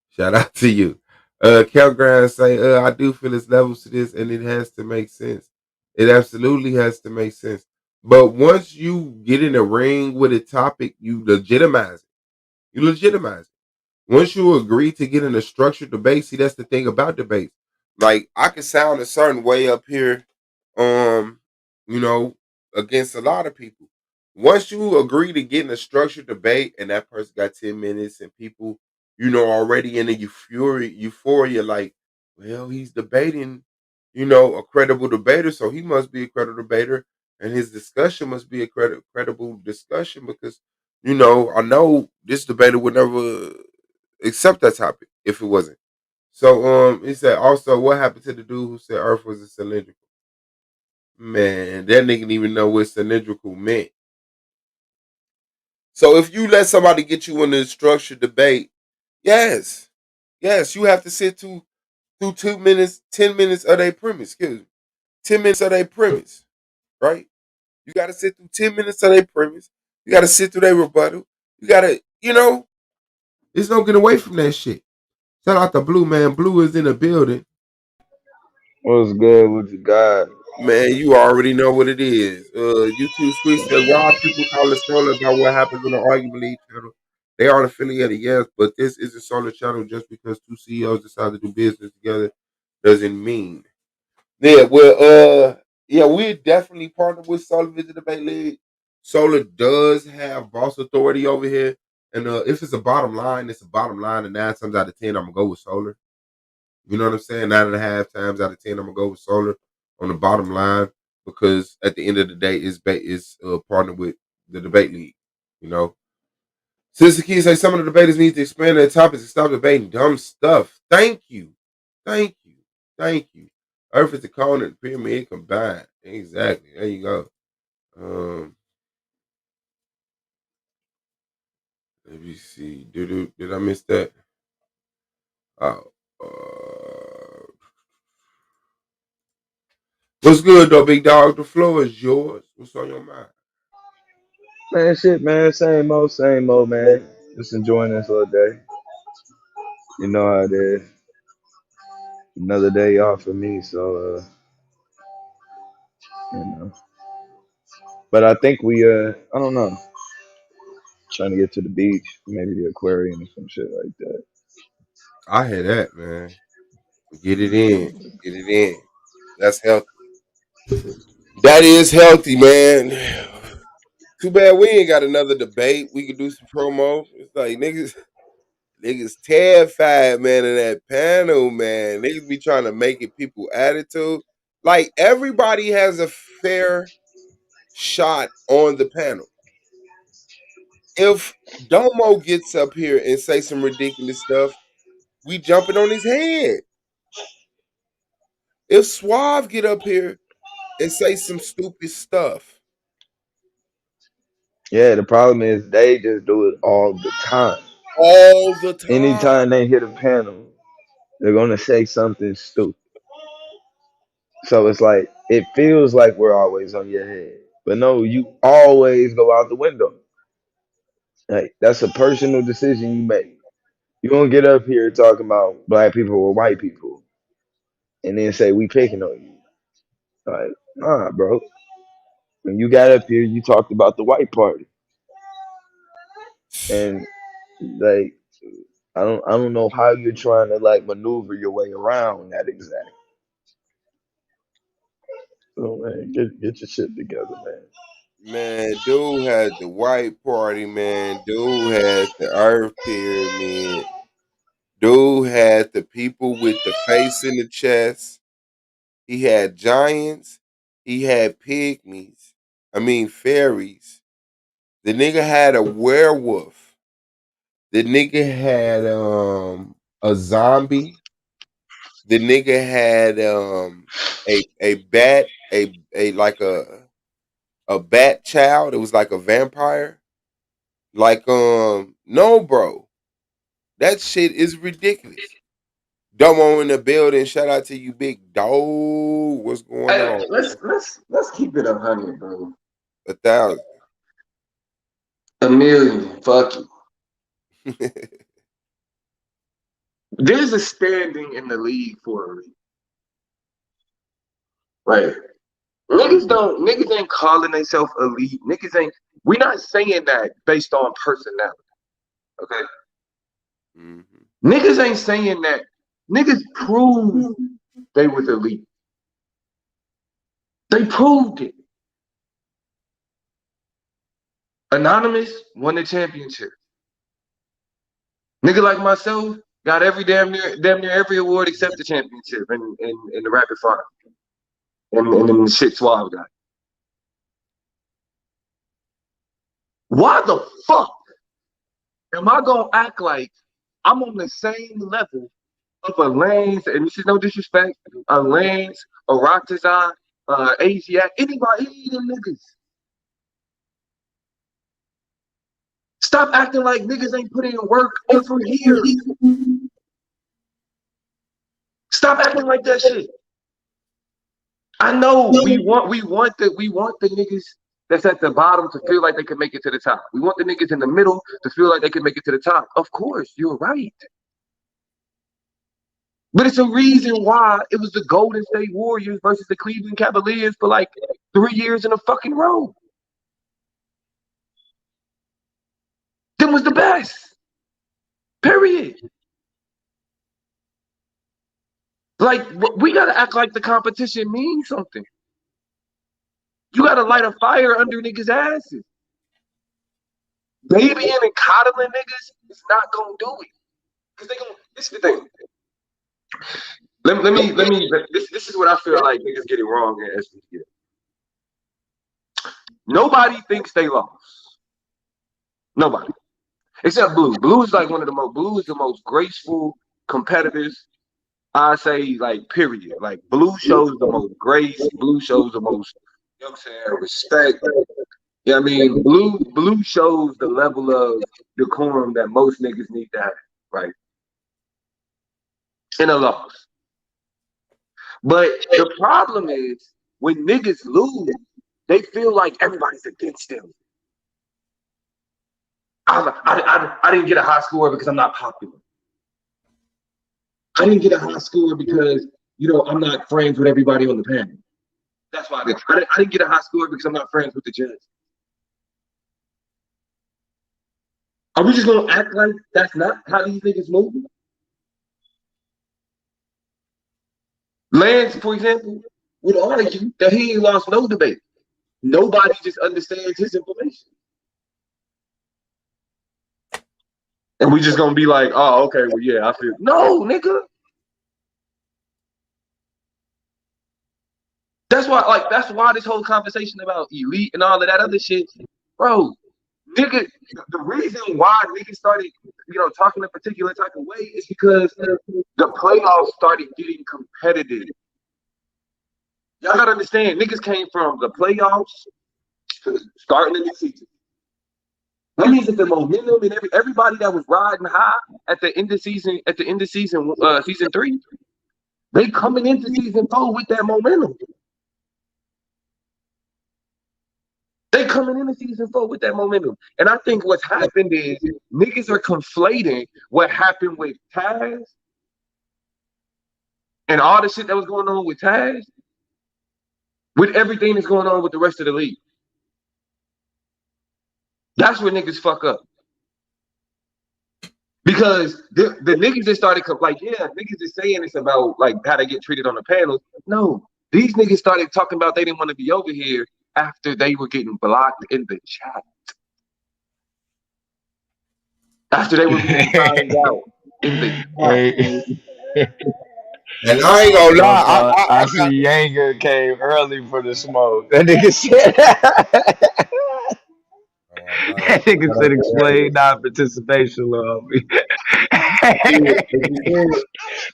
Shout out to you. Campground say, I do feel there's levels to this and it has to make sense. It absolutely has to make sense. But once you get in the ring with a topic, you legitimize it. Once you agree to get in a structured debate, see, that's the thing about debates. Like, I can sound a certain way up here, against a lot of people. Once you agree to get in a structured debate and that person got 10 minutes and people, already in a euphoria, like, well, he's debating, a credible debater, so he must be a credible debater and his discussion must be a credible discussion because, I know this debater would never accept that topic if it wasn't. So he said also, what happened to the dude who said Earth was a cylindrical? Man, that nigga didn't even know what cylindrical meant. So if you let somebody get you in a structured debate, yes, you have to sit through 2 minutes, 10 minutes of their premise. 10 minutes of their premise, right? You got to sit through 10 minutes of their premise. You got to sit through their rebuttal. You got to, there's no getting away from that shit. Shout out to Blue, man. Blue is in the building. What's good with you guys? Man, you already know what it is. YouTube Sweet said, why people call it Solar about what happens on the Argument League channel? They are affiliated, yes, but this is a Solar channel just because two CEOs decide to do business together doesn't mean. Yeah, well, we're definitely partnered with Solar Vision Debate League. Solar does have boss authority over here. And if it's a bottom line, it's a bottom line. And 9 times out of 10, I'm going to go with Solar. You know what I'm saying? 9.5 times out of 10, I'm going to go with Solar on the bottom line because at the end of the day, it's partnered with the debate league. Sister Key say some of the debaters need to expand their topics and stop debating dumb stuff. Thank you. Earth is the cone and the pyramid combined. Exactly. There you go. Let me see. Did I miss that? What's good though, big dog? The floor is yours. What's on your mind? Man, shit, man. Same old, man. Just enjoying this all day. You know how it is. Another day off for me, so But I think I don't know. Trying to get to the beach, maybe the aquarium or some shit like that. I hear that, man. Get it in. That's healthy. That is healthy, man. Too bad we ain't got another debate. We could do some promo. It's like niggas terrified, man, in that panel, man. Niggas be trying to make it people attitude. Like, everybody has a fair shot on the panel. If Domo gets up here and say some ridiculous stuff, we jumping on his head. If Suave get up here and say some stupid stuff. Yeah, the problem is they just do it all the time. All the time. Anytime they hit a panel, they're gonna say something stupid. So it's like it feels like we're always on your head, but no, you always go out the window. Like that's a personal decision you make. You don't get up here talking about black people or white people, and then say we picking on you. Like, nah, bro. When you got up here, you talked about the white party. And like I don't know how you're trying to like maneuver your way around that exact. So man, get your shit together, man. Man, dude had the white party, man. Dude had the Earth Pyramid. Dude had the people with the face in the chest. He had giants. He had pygmies. I mean fairies. The nigga had a werewolf. The nigga had a zombie. The nigga had a bat, a like a bat child. It was like a vampire. Like no, bro. That shit is ridiculous. Domo in the building. Shout out to you, big dog. What's going on? Let's keep it 100, bro. 1,000. 1,000,000. Fuck you. There's a standing in the league for a reason. Right. Niggas ain't calling themselves elite. We're not saying that based on personality. Okay. Mm-hmm. Niggas ain't saying that. Niggas proved they was elite. They proved it. Anonymous won the championship. Nigga like myself got damn near every award except the championship in the rapid fire. And then the shit Suave got. Why the fuck am I gonna act like I'm on the same level of a Lance, and this is no disrespect, a Lance, a Rockazai, Asiac, any of them niggas? Stop acting like niggas ain't putting in work over here. Stop acting like that shit. I know we want the niggas that's at the bottom to feel like they can make it to the top. We want the niggas in the middle to feel like they can make it to the top. Of course, you're right. But it's a reason why it was the Golden State Warriors versus the Cleveland Cavaliers for like 3 years in a fucking row. Them was the best. Period. Like, we gotta act like the competition means something. You gotta light a fire under niggas' asses. Babying and coddling niggas is not gonna do it. Cause this is the thing. Let me this is what I feel like niggas get it wrong at SBTL. Nobody thinks they lost. Nobody. Except Blue. Blue is like Blue is the most graceful competitors. I say, like, period. Like, Blue shows the most grace. Blue shows the most, you know what I'm saying, respect. You know what I mean? Blue shows the level of decorum that most niggas need to have, right? In a loss. But the problem is, when niggas lose, they feel like everybody's against them. I didn't get a high score because I'm not popular. I didn't get a high score because, I'm not friends with everybody on the panel. That's why I didn't get a high score because I'm not friends with the judge. Are we just going to act like that's not how these niggas move? Lance, for example, would argue that he ain't lost no debate. Nobody just understands his information. And we just gonna be like, oh, okay, well, yeah, I feel. No, nigga. That's why this whole conversation about elite and all of that other shit, bro. Nigga, the reason why niggas started, talking a particular type of way is because the playoffs started getting competitive. Y'all gotta understand, niggas came from the playoffs to starting the new season. That means that the momentum and everybody that was riding high at the end of season, season 3, they coming into season 4 with that momentum. They coming into season 4 with that momentum. And I think what's happened is niggas are conflating what happened with Taz and all the shit that was going on with Taz with everything that's going on with the rest of the league. That's where niggas fuck up. Because the niggas just started like, yeah, niggas is saying it's about like how they get treated on the panels. No, these niggas started talking about they didn't want to be over here after they were getting blocked in the chat. After they were being timed out in the chat. And I ain't gonna lie, I see Yanger came early for the smoke. That nigga said that nigga said explain non-participation law.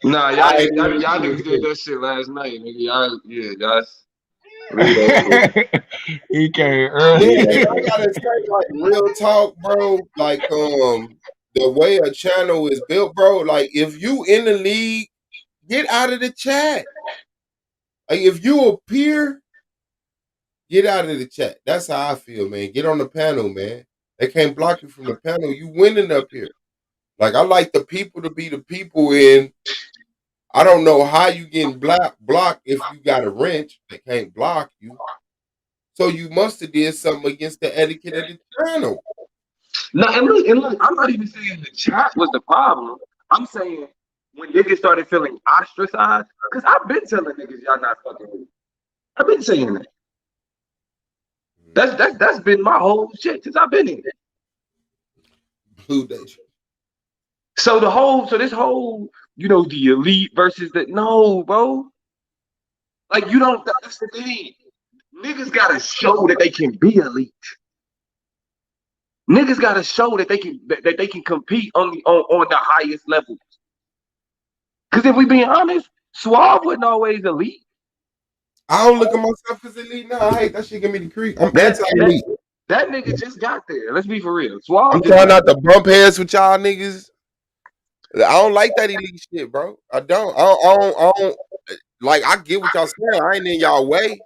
Nah, y'all niggas did that shit last night, nigga. He came early. Yeah, I gotta say, like, real talk, bro. Like, the way a channel is built, bro. Like, if you in the league, get out of the chat. Like, if you a peer, get out of the chat. That's how I feel, man. Get on the panel, man. They can't block you from the panel. You winning up here. Like, I like the people to be the people, and I don't know how you getting blocked if you got a wrench. They can't block you. So you must have did something against the etiquette of the channel. No, and look, I'm not even saying the chat was the problem. I'm saying when niggas started feeling ostracized, because I've been telling niggas y'all not fucking with me. I've been saying that. That's been my whole shit since I've been in it. Blue Day. So this whole, the elite versus no, bro. Like, you don't, that's the thing. Niggas gotta show that they can be elite. Niggas gotta show that they can compete on the highest levels. Cause if we being honest, Suave wasn't always elite. I don't look at myself as elite now. I hate that shit. Give me the creep. I'm anti-elite. That nigga just got there. Let's be for real. Suave. I'm trying not to bump heads with y'all niggas. I don't like that elite shit, bro. I don't. I don't. Like, I get what y'all saying. I ain't in y'all way,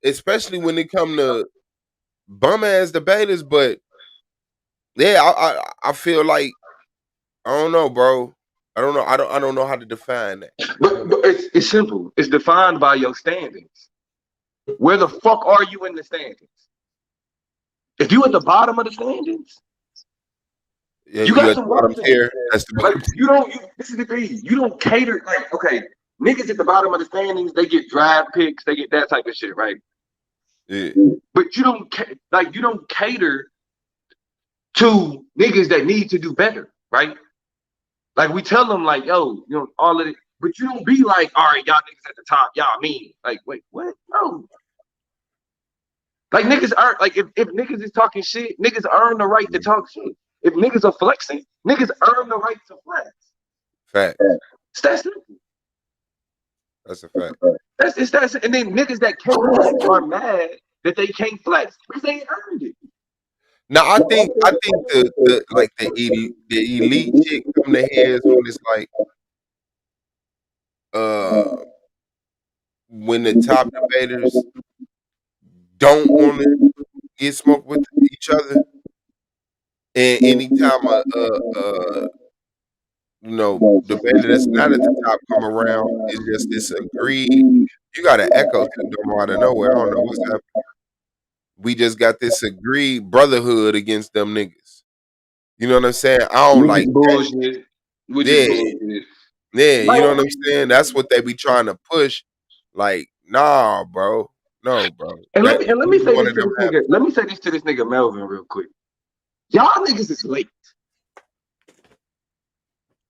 especially when it come to bum ass debaters. But yeah, I feel like I don't know, bro. I don't know. I don't know how to define that. But it's simple. It's defined by your standings. Where the fuck are you in the standings? If you at the bottom of the standings, yeah, you got some bottom tier. That's the like this is the thing. You don't cater like, okay, niggas at the bottom of the standings, they get draft picks, they get that type of shit, right? Yeah. But you don't cater to niggas that need to do better, right? Like, we tell them, like, yo, all of it, but you don't be like, all right, y'all niggas at the top, y'all mean. Like, wait, what? No. Like, niggas aren't, like, if niggas is talking shit, niggas earn the right to talk shit. If niggas are flexing, niggas earn the right to flex. Fact. It's that simple. That's a fact. That's and then niggas that can't flex are mad that they can't flex because they ain't earned it. Now I think the elite shit come to heads when it's like when the top debaters don't want to get smoked with each other, and anytime debater that's not at the top come around, it's just disagreed. You got an echo syndrome out of nowhere. I don't know what's happening. We just got this agreed brotherhood against them niggas. You know what I'm saying? I don't like bullshit. Yeah, you know what I'm saying? That's what they be trying to push. Like, nah, bro. No, bro. And let me say this to this nigga. Let me say this to this nigga Melvin real quick. Y'all niggas is late.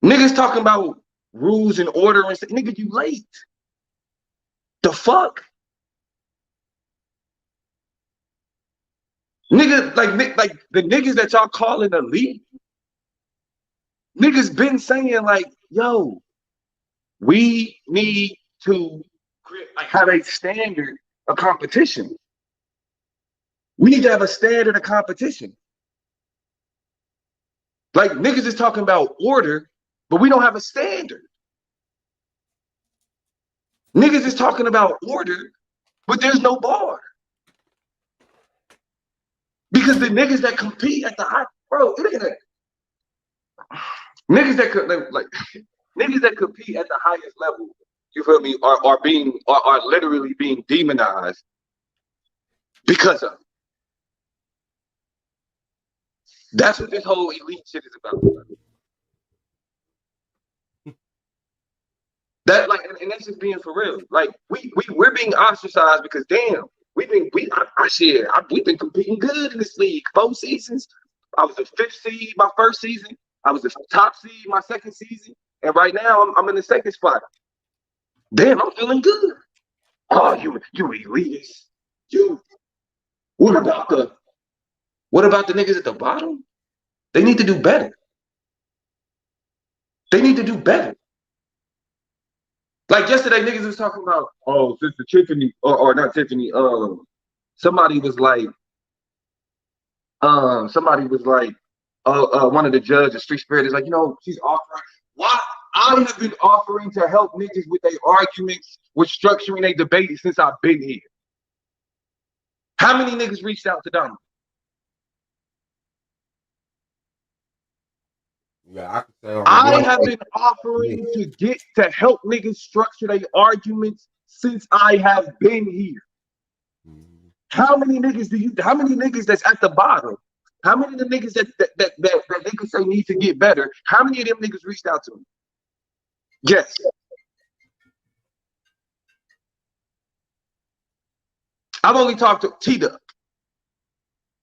Niggas talking about rules and order and stuff. Nigga, you late. The fuck? Nigga, like the niggas that y'all calling elite, niggas been saying like, yo, we need to have a standard of competition. We need to have a standard of competition. Like, niggas is talking about order, but we don't have a standard. Niggas is talking about order, but there's no bar. Because the niggas that compete at the high, bro, it ain't niggas that could niggas that compete at the highest level, you feel me, are literally being demonized because of. That's what this whole elite shit is about. That like, and that's just being for real. Like we're being ostracized because damn, we've been competing good in this league. 4 seasons. I was the 5th seed my first season. I was the top seed my second season, and right now I'm in the 2nd spot. Damn, I'm feeling good. Oh, you elitist. You. What about the niggas at the bottom? They need to do better. They need to do better. Like yesterday, niggas was talking about, oh, Sister Tiffany, or not Tiffany, somebody was like, one of the judges, Street Spirit, is like, you know, she's offering. Why? I have been offering to help niggas with their arguments, with structuring their debate since I've been here. How many niggas reached out to Donald? Yeah, I have been offering to help niggas structure their arguments since I have been here. How many niggas that's at the bottom? How many of the niggas that niggas say need to get better? How many of them niggas reached out to me? Yes. I've only talked to T-Duck.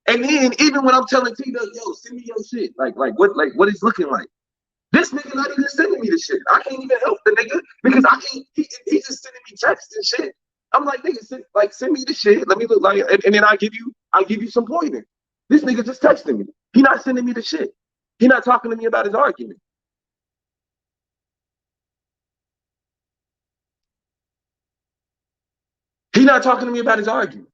And then even when I'm telling T-Duck, yo, send me your shit. Like what it's looking like. This nigga not even sending me the shit. I can't even help the nigga because I can't. He's just sending me texts and shit. I'm like, nigga, send me the shit. Let me look like, and then I give you some pointer. This nigga just texting me. He not sending me the shit. He not talking to me about his argument. He not talking to me about his argument.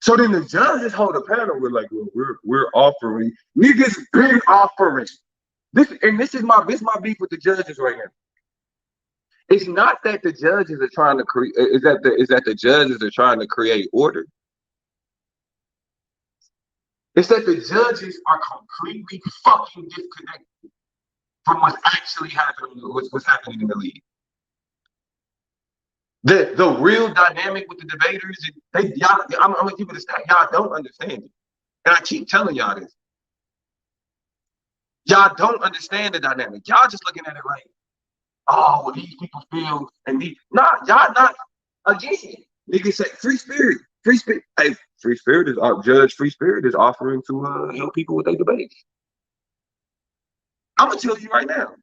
So then the judges hold a panel. We're like, well, we're offering. Niggas been offering. This is my beef with the judges right now. It's not that the judges are trying to create. Is that the judges are trying to create order. It's that the judges are completely fucking disconnected from what's actually happening. What's happening in the league. The real dynamic with the debaters, I'm gonna keep it a stack. Y'all don't understand it. And I keep telling y'all this. Y'all don't understand the dynamic. Y'all just looking at it like, oh, well, these people feel, and y'all not, again, niggas say free spirit. Hey, Free Spirit is our judge. Free Spirit is offering to help people with their debates. I'm gonna tell you right now,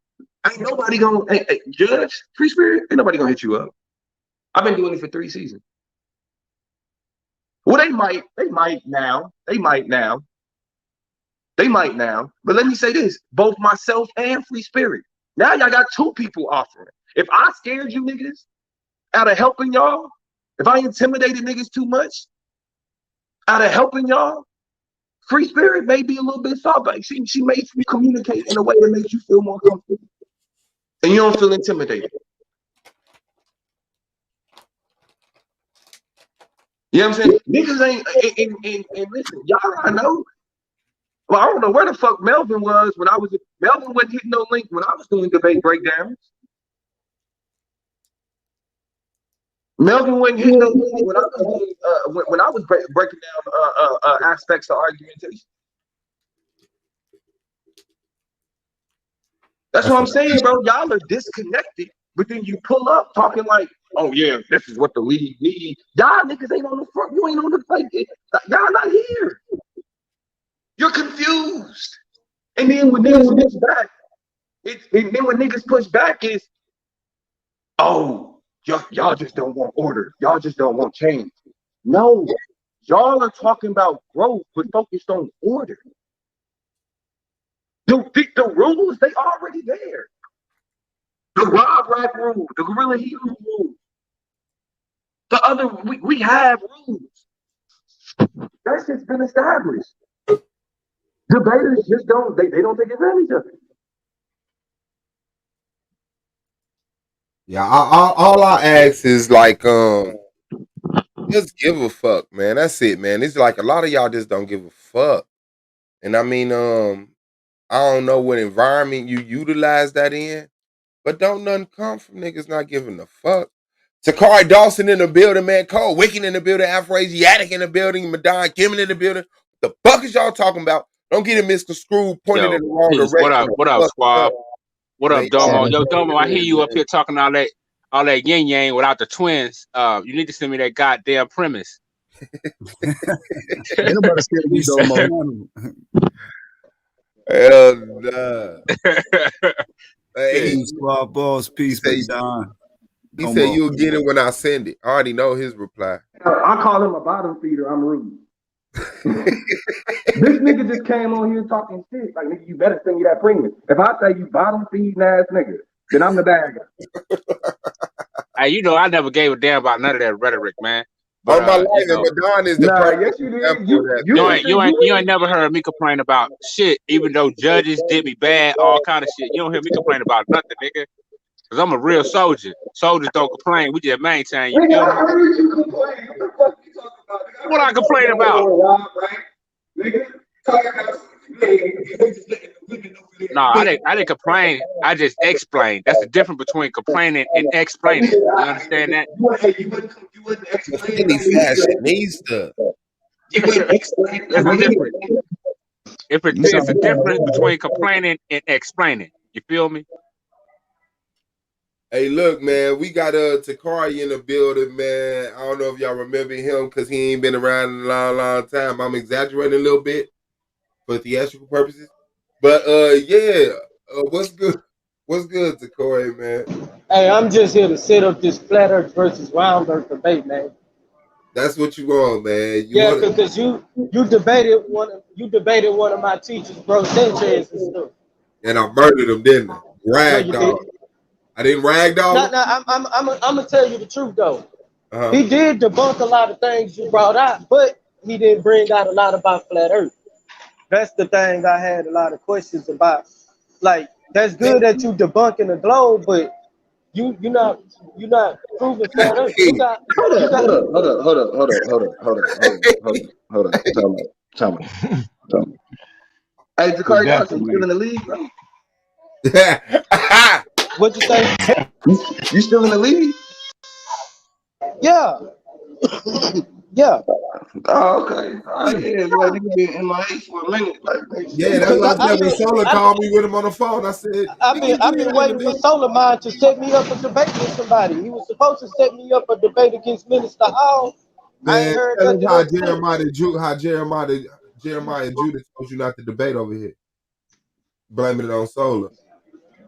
ain't nobody gonna, Judge Free Spirit, ain't nobody gonna hit you up. I've been doing it for 3 seasons. Well, they might now. But let me say this: both myself and Free Spirit. Now y'all got 2 people offering. If I scared you niggas out of helping y'all, if I intimidated niggas too much out of helping y'all, Free Spirit may be a little bit soft. Like she makes you communicate in a way that makes you feel more comfortable, and you don't feel intimidated. You know what I'm saying? Niggas ain't, and listen, y'all, I know. Well, I don't know where the fuck Melvin was when Melvin wasn't hitting no link when I was doing debate breakdowns. Melvin wasn't hitting no link when I was breaking down aspects of argumentation. That's what I'm saying, bro. Y'all are disconnected, but then you pull up talking like, oh yeah, this is what the league needs. Y'all niggas ain't on the front. You ain't on the plate. Y'all not here. You're confused. And then when niggas push back, is, oh, y'all just don't want order. Y'all just don't want change. No, y'all are talking about growth, but focused on order. The rules, they already there. The Rob Rack rule, the Gorilla Heat rule. The other, we have rules. That's just been established. Debaters just don't take advantage of it. Yeah, all I ask is like, just give a fuck, man. That's it, man. It's like a lot of y'all just don't give a fuck. And I mean, I don't know what environment you utilize that in, but don't nothing come from niggas not giving a fuck. Takari Dawson in the building, man. Cole Wicken in the building. Afro-Asiatic in the building. Madon Kimmon in the building. What the fuck is y'all talking about? Don't get it misconstrued, pointed in the wrong direction. What up, squad? What up, Domo? Yo, Domo, I hear you up here talking all that all that yin yang without the twins. You need to send me that goddamn premise. Ain't nobody scared of you no more. Hell nah. Hey, Squad Boss, peace, Don. He said you'll get it when I send it. I already know his reply. I call him a bottom feeder. I'm rude. This nigga just came on here talking shit. Like, nigga, you better send me that premium. If I say you bottom feeding ass nigga, then I'm the bad guy. Hey, you know I never gave a damn about none of that rhetoric, man. But, my life, Madonna is the yes, you did. You ain't never heard me complain about shit, even though judges did me bad, all kind of shit. You don't hear me complain about nothing, nigga. Cause I'm a real soldier. Soldiers don't complain. We just maintain. You feel me? I heard you complain. What the fuck you talking about? What I complain about? Nigga, talking about no, I didn't complain. I just explained. That's the difference between complaining and explaining. You understand that? You wouldn't explain needs to. You wouldn't explain. That's the difference. It's a difference between complaining and explaining. You feel me? Hey, look, man, we got Takari in the building, man. I don't know if y'all remember him because he ain't been around in a long, long time. I'm exaggerating a little bit for theatrical purposes. But yeah, what's good? What's good, Takari, man? Hey, I'm just here to set up this flat earth versus round earth debate, man. That's what you want, man. Because you debated one of my teachers, bro, Sanchez and stuff. And I murdered him, didn't I? Ragdoll. I didn't ragdoll. No, I'm gonna tell you the truth though. He did debunk a lot of things you brought out, but he didn't bring out a lot about flat earth. That's the thing I had a lot of questions about. Like, that's good that you debunking the globe, but you're not proving flat earth. Hold up. Time out. Hey, Takari Johnson, you still in the league, bro? What'd you say? You still in the league? Yeah. Yeah. Oh, okay. All right, yeah, like nigga been in my age for a minute. Like, yeah, that's what I said when Solar called me with him on the phone. I said, I've been waiting for Solar Mind to set me up a debate with somebody. He was supposed to set me up a debate against Minister Hall. Man, tell him how Jeremiah Judah told you not to debate over here. Blaming it on Solar.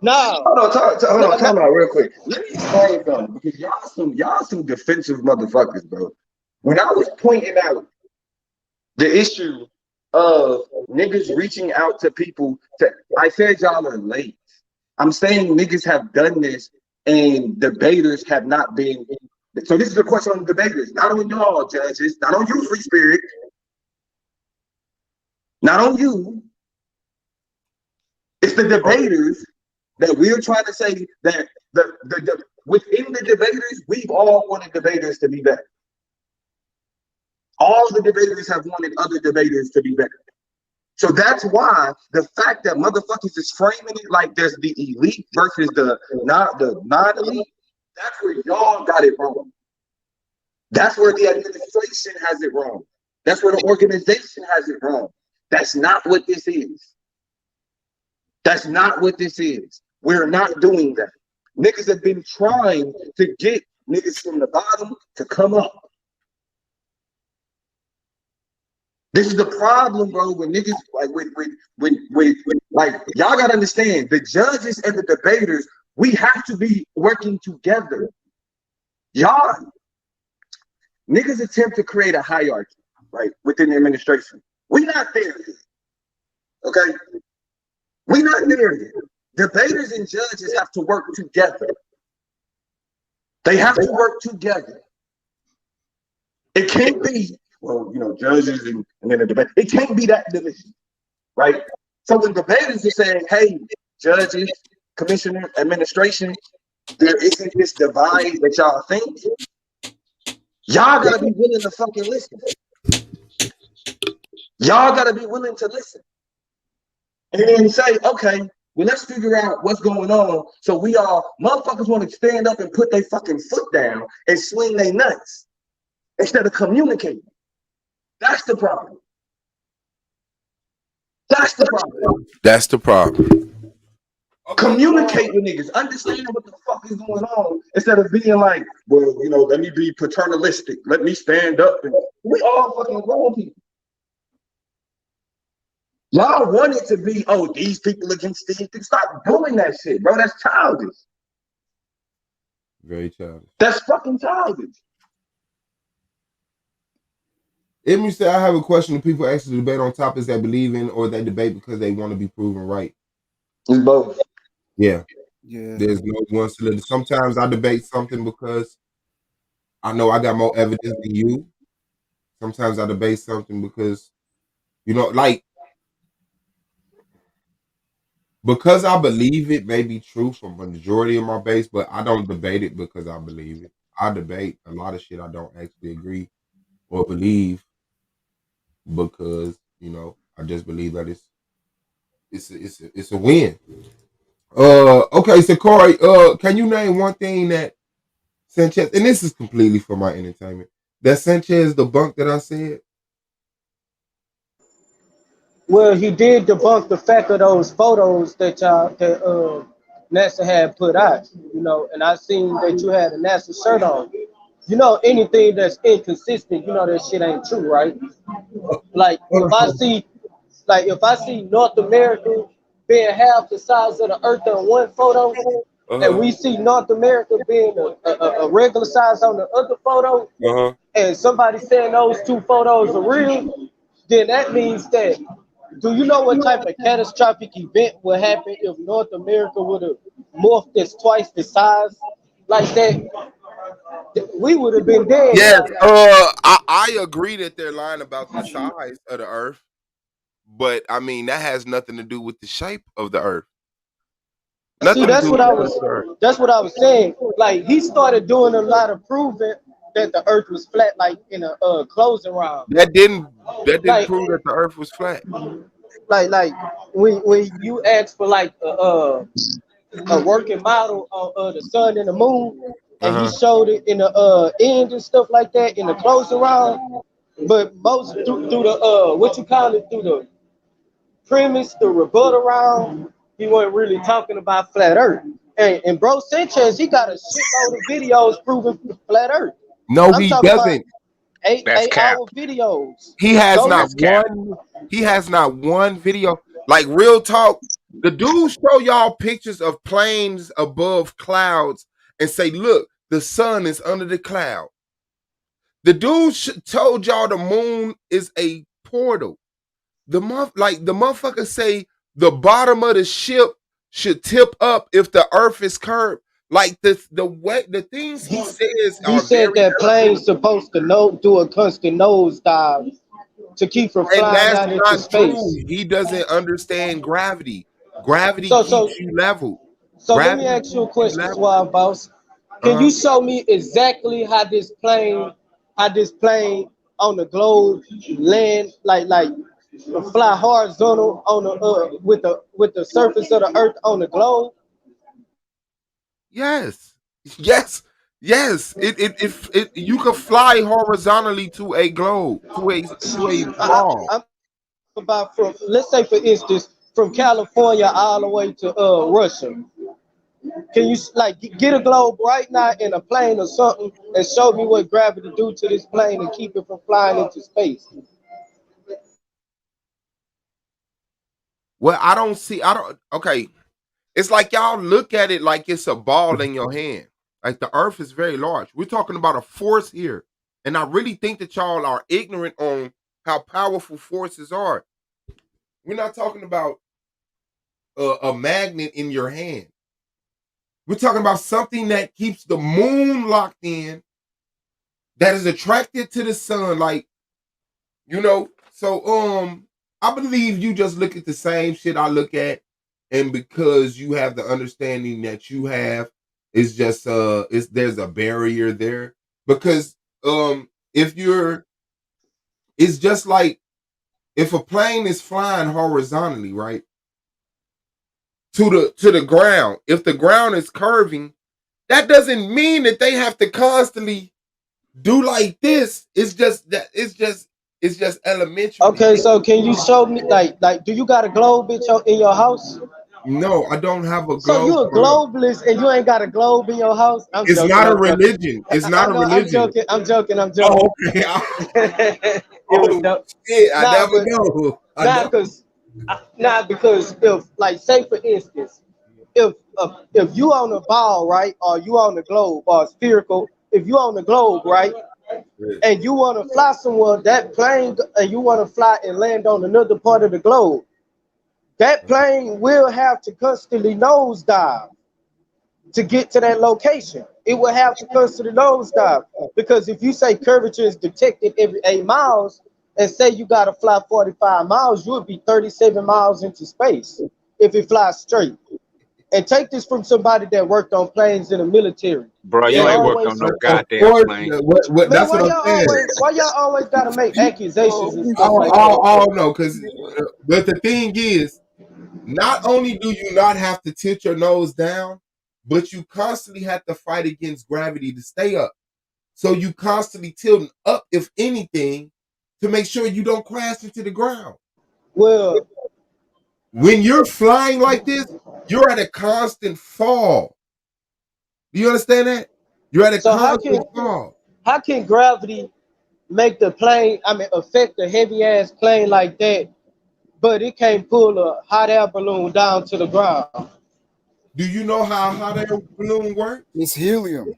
No. Hold on, time out real quick. Let me explain something, because y'all some defensive motherfuckers, bro. When I was pointing out the issue of niggas reaching out to people, I said y'all are late. I'm saying niggas have done this and debaters have not been. So this is a question on the debaters, not on y'all judges, not on you, Free Spirit, not on you. It's the debaters that we're trying to say that the within the debaters, we've all wanted debaters to be better. All the debaters have wanted other debaters to be better. So that's why the fact that motherfuckers is framing it like there's the elite versus the non-elite, that's where y'all got it wrong. That's where the administration has it wrong. That's where the organization has it wrong. That's not what this is. That's not what this is. We're not doing that. Niggas have been trying to get niggas from the bottom to come up. This is the problem, bro. When niggas like when like y'all gotta understand, the judges and the debaters, we have to be working together. Y'all niggas attempt to create a hierarchy, right, within the administration. We're not there yet. Okay? We're not there yet. Debaters and judges have to work together. They have to work together. It can't be, well, you know, judges and then the debate. It can't be that division, right? So when debaters are saying, hey, judges, commissioner, administration, there isn't this divide that y'all think, y'all gotta be willing to fucking listen. Y'all gotta be willing to listen. And then say, okay, well, let's figure out what's going on. So we all, motherfuckers want to stand up and put their fucking foot down and swing their nuts instead of communicating. That's the problem. That's the problem. That's the problem. Communicate with niggas, understand what the fuck is going on, instead of being like, well, you know, let me be paternalistic, let me stand up. And we all fucking grown people. Y'all want it to be, oh, these people against these things. Stop doing that shit, bro. That's childish. Very childish. That's fucking childish. Emmy said, I have a question. Do people actually debate on topics they believe in, or they debate because they want to be proven right? It's both. Yeah. Yeah. There's no one solidity. Sometimes I debate something because I know I got more evidence than you. Sometimes I debate something because, you know, like, because I believe it may be true for the majority of my base, but I don't debate it because I believe it. I debate a lot of shit I don't actually agree or believe because, you know, I just believe that it's a win. Okay, so Corey, can you name one thing that Sanchez, and this is completely for my entertainment, that Sanchez debunked that I said? Well, he did debunk the fact of those photos that NASA had put out, you know, and I seen that you had a NASA shirt on. You know, anything that's inconsistent, you know that shit ain't true, right? Like if I see North America being half the size of the Earth on one photo, and we see North America being a regular size on the other photo, and somebody saying those two photos are real, then that means that. Do you know what type of catastrophic event would happen if North America would have morphed this twice the size like that? We would have been dead. Yes, I agree that they're lying about the size of the Earth, but I mean that has nothing to do with the shape of the Earth. See, that's what I was saying. Like he started doing a lot of proving that the Earth was flat, like in a closing round. That didn't prove that the Earth was flat. Like when you ask for like a working model of the sun and the moon, and he showed it in the end and stuff like that in the closing round, but most through the through the premise, the rebuttal round, he wasn't really talking about flat Earth. And bro Sanchez, he got a shitload of videos proving flat Earth. No, he doesn't. 8-hour videos. He has not one video. Like real talk, the dude show y'all pictures of planes above clouds and say, look, the sun is under the cloud. The dude told y'all the moon is a portal. The motherfucker say the bottom of the ship should tip up if the Earth is curved. Like the things he says. He said that plane's supposed to do a constant nosedive to keep from flying out into space. True. He doesn't understand gravity. Gravity keeps you level. So let me ask you a question, Suave Boss. Can you show me exactly how this plane on the globe land like fly horizontal on the with the surface of the Earth on the globe? Yes. It you can fly horizontally to a globe, to a ball. I'm about from, let's say for instance, from California all the way to Russia. Can you like get a globe right now in a plane or something and show me what gravity do to this plane and keep it from flying into space? Well, okay. It's like y'all look at it like it's a ball in your hand. Like the Earth is very large. We're talking about a force here. And I really think that y'all are ignorant on how powerful forces are. We're not talking about a magnet in your hand. We're talking about something that keeps the moon locked in, that is attracted to the sun. Like, you know, so I believe you just look at the same shit I look at. And because you have the understanding that you have, it's just there's a barrier there. Because it's just like if a plane is flying horizontally, right, to the ground, if the ground is curving, that doesn't mean that they have to constantly do like this. It's just elementary. Okay, so can you show me like do you got a globe in your house? No, I don't have a globe. So you a globalist and you ain't got a globe in your house? It's joking, not a religion. It's not a religion. I'm joking. Oh, okay. Shit, I never know. Because if, like, say for instance, if you on a ball, right, or you on the globe or spherical, if you on the globe, right, and you want to fly somewhere, that plane, and you want to fly and land on another part of the globe, that plane will have to constantly nosedive to get to that location. It will have to constantly nosedive because if you say curvature is detected every 8 miles, and say you got to fly 45 miles, you would be 37 miles into space if it flies straight. And take this from somebody that worked on planes in the military. Bro, you ain't worked on no goddamn plane. That's what I'm saying. Why y'all always gotta make accusations and stuff like that? Oh no, because but the thing is, not only do you not have to tilt your nose down, but you constantly have to fight against gravity to stay up. So you constantly tilting up, if anything, to make sure you don't crash into the ground. Well, when you're flying like this, you're at a constant fall. Do you understand that? You're at a constant fall. How can gravity make the plane, affect a heavy ass plane like that, but it can't pull a hot air balloon down to the ground? Do you know how a hot air balloon works? It's helium.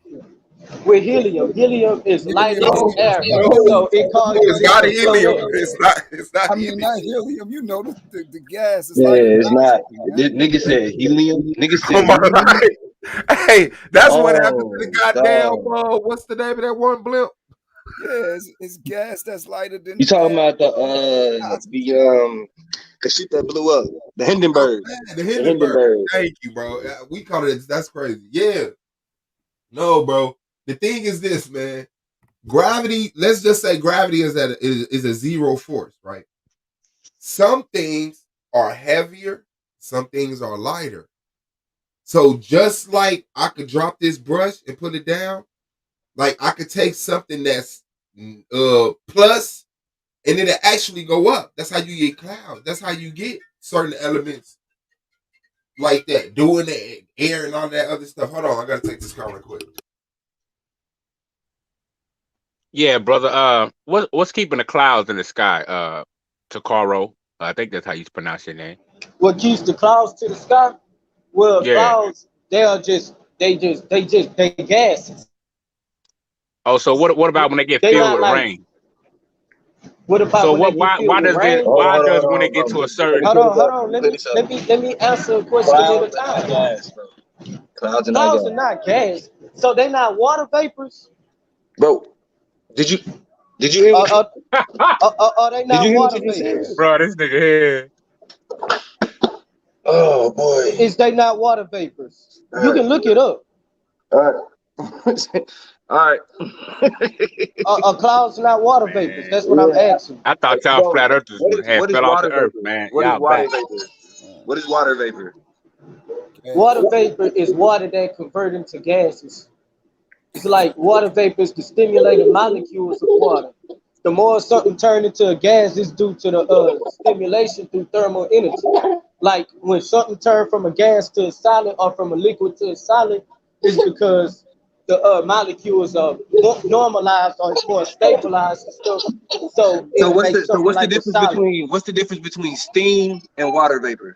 With helium is lighter than air, so it causes it's not helium. It's not. I mean, not helium. You know the gas. Yeah, it's not. This nigga said helium. Nigga said. Hey, that's what happened to the goddamn. What's the name of that one blimp? Yeah, it's gas that's lighter than. You talking about the shit that blew up, the Hindenburg. The Hindenburg. Thank you, bro. We call it. That's crazy. Yeah. No, bro. The thing is this, man. Gravity. Let's just say gravity is a zero force, right? Some things are heavier. Some things are lighter. So just like I could drop this brush and put it down, like I could take something that's plus, and it'll actually go up. That's how you get clouds. That's how you get certain elements like that, doing the air and all that other stuff. Hold on, I gotta take this call real quick. Yeah, brother. What's keeping the clouds in the sky? Takaro. I think that's how you pronounce your name. What keeps the clouds to the sky? Well, clouds, they gases. Oh, so what about when they get filled with rain? What about so when why does when it get to a certain hold on, let me answer a question at a time. Clouds are not gas. So they're not water vapors? Bro, did you hear are they not water vapors? Bro, this nigga here. Oh boy. Is they not water vapors? You can look it up. All right. All right. Are clouds not water vapors? That's what I'm asking. I thought y'all flat earthers had fell off the earth, man. What is water vapor? What is water vapor? Water vapor is water that convert into gases. It's like water vapor is the stimulated molecules of water. The more something turns into a gas, is due to the stimulation through thermal energy. Like when something turns from a gas to a solid or from a liquid to a solid, is because the molecules are normalized or more stabilized and stuff. So what's the difference between steam and water vapor?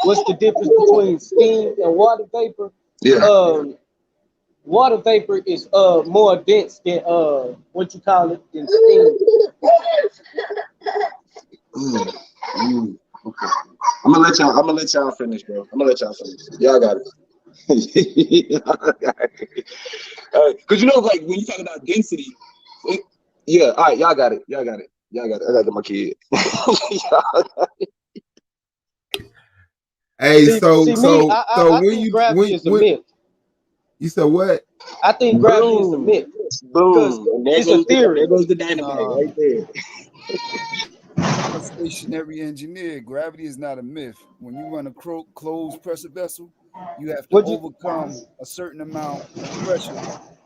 What's the difference between steam and water vapor? Yeah. Water vapor is more dense than what you call it, than steam. Okay. I'm gonna let y'all finish, bro. Y'all got it. Cause you know, like when you talk about density, all right, y'all got it. I gotta get my kid. Hey, so gravity is a myth. You said what? I think gravity is a myth. Boom. It's a theory. There goes the dynamite right there. I'm a stationary engineer. Gravity is not a myth. When you run a closed pressure vessel, you have to overcome a certain amount of pressure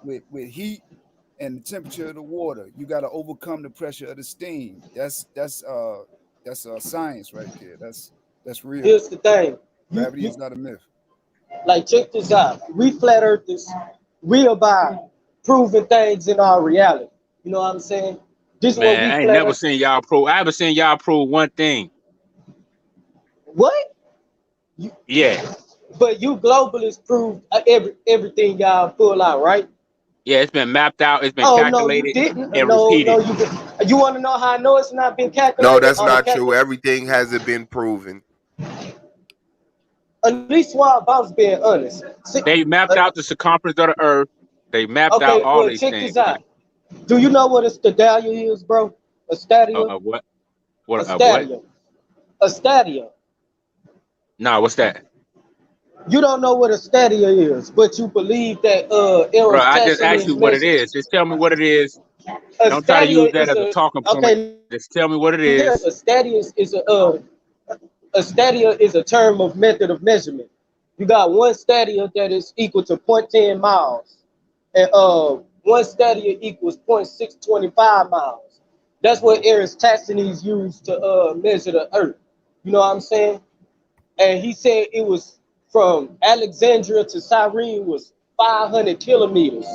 with heat and the temperature of the water. You got to overcome the pressure of the steam. That's science right there. That's real. Here's the thing. Gravity is not a myth. Like, check this out. We flat earthers, we about proving things in our reality. You know what I'm saying? This Man, what we I ain't flat never earth- seen y'all prove. I haven't seen y'all prove one thing. What? Yeah. But you globalists proved everything y'all pull out, right? Yeah, it's been mapped out. It's been Oh, no, calculated you didn't. and No, repeated. you didn't. You want to know how I know it's not been calculated? No, that's On the not true. Everything hasn't been proven. At least while Bob's being honest. They mapped out the circumference of the Earth. They mapped Okay, out all well, these check things. this out. Do you know what a stadia is, bro? A stadia? What? A What? stadia. A stadia. Nah, what's that? You don't know what a stadia is, but you believe that Bro, I just asked Eratosthenes you what it measure. is. Just tell me what it is. A Don't try to stadia use that is as a talking point. okay. Just tell me what it Yes, is. a stadia is a stadia is a term of method of measurement. You got one stadia that is equal to 0.10 miles, and one stadia equals 0.625 miles. That's what Eratosthenes used to measure the Earth. You know what I'm saying? And he said it was from Alexandria to Cyrene was 500 kilometers.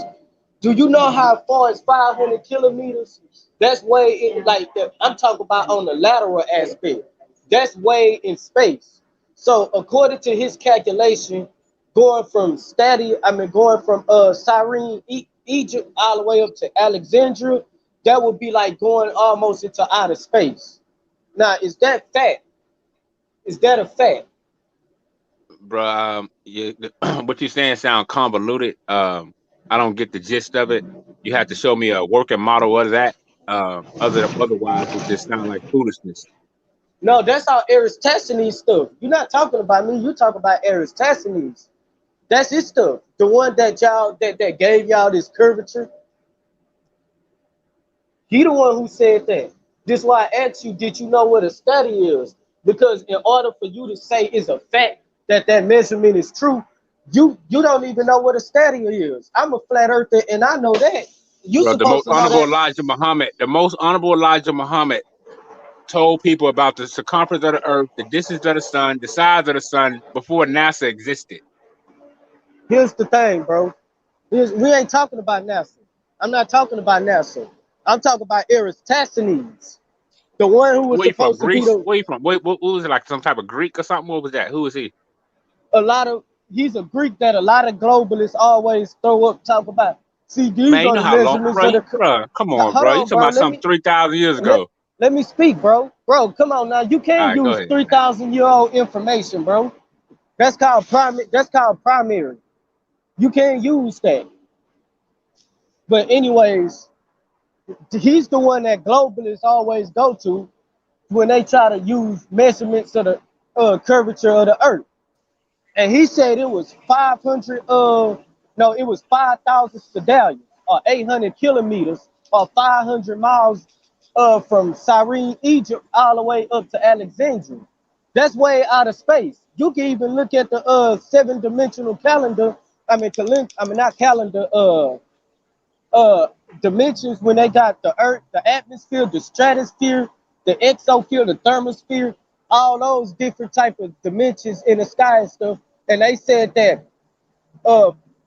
Do you know how far is 500 kilometers? That's way in, like I'm talking about on the lateral aspect. That's way in space. So according to his calculation, going from Cyrene, Egypt, all the way up to Alexandria, that would be like going almost into outer space. Now, is that fact? Is that a fact? Bro, what you're saying sound convoluted. I don't get the gist of it. You have to show me a working model of that. Otherwise, it just sounds like foolishness. No, that's how Eratosthenes stuff. You're not talking about me. You talking about Eratosthenes. That's his stuff. The one that y'all that gave y'all this curvature. He the one who said that. This is why I asked you, did you know what a study is? Because in order for you to say it's a fact that measurement is true, you don't even know what a study is. I'm a flat earther and I know that. You Bro, supposed to know that. The most honorable Elijah Muhammad told people about the circumference of the Earth, the distance of the sun, the size of the sun before NASA existed. Here's the thing, bro. We ain't talking about NASA. I'm not talking about NASA. I'm talking about Eratosthenes, the one who was Where you from? supposed to be Greece? the. Where you from? What was it, like some type of Greek or something? What was that? Who was he? He's a Greek that a lot of globalists always throw up, talk about. See, these Man, you are know the how long, measurements bro? of the. Bro, come on, Hold bro. You on, talking about something 3,000 years ago? Let me speak, bro. Bro, come on now. You All can't right, go use ahead. 3,000-year-old information, bro. That's called primary. You can't use that. But anyways, he's the one that globalists always go to when they try to use measurements of the curvature of the Earth. And he said it was 500, it was 5,000 stallions, or 800 kilometers, or 500 miles from Cyrene, Egypt, all the way up to Alexandria. That's way out of space. You can even look at the 7-dimensional calendar. Not calendar, dimensions when they got the Earth, the atmosphere, the stratosphere, the exosphere, the thermosphere, all those different type of dimensions in the sky and stuff. And they said that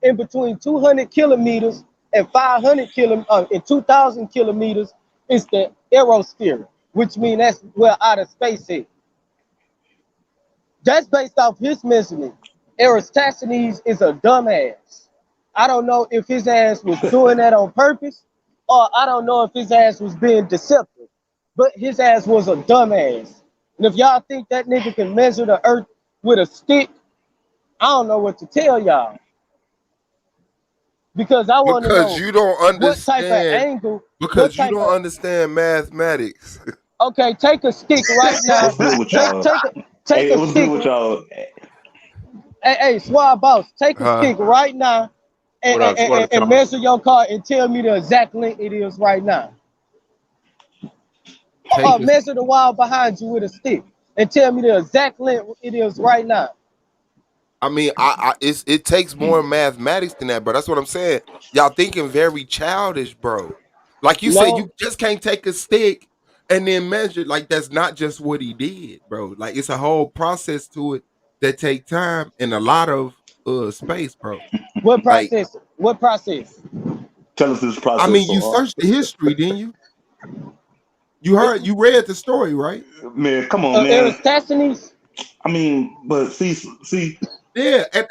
in between 200 kilometers and 2,000 kilometers is the aerosphere, which means that's where outer space is. That's based off his measurement. Eratosthenes is a dumbass. I don't know if his ass was doing that on purpose, or I don't know if his ass was being deceptive, but his ass was a dumbass. And if y'all think that nigga can measure the Earth with a stick, I don't know what to tell y'all. Because I want to know Because you don't understand. what type of angle. Because you don't understand mathematics. Okay, take a stick right now. What's good with y'all? Take a what's stick. good with y'all? Hey, Swab Boss, take a stick right now and measure your car and tell me the exact length it is right now. Or measure the wall behind you with a stick and tell me the exact length it is right now. I mean, it takes more mathematics than that, bro. That's what I'm saying. Y'all thinking very childish, bro. Like you said, you just can't take a stick and then measure. Like that's not just what he did, bro. Like it's a whole process to it that take time and a lot of space, bro. What process? What process? Tell us this process. I mean, you searched the history, didn't you? You read the story, right? Man, come on, man. Eratosthenes? I mean, but see. Yeah, and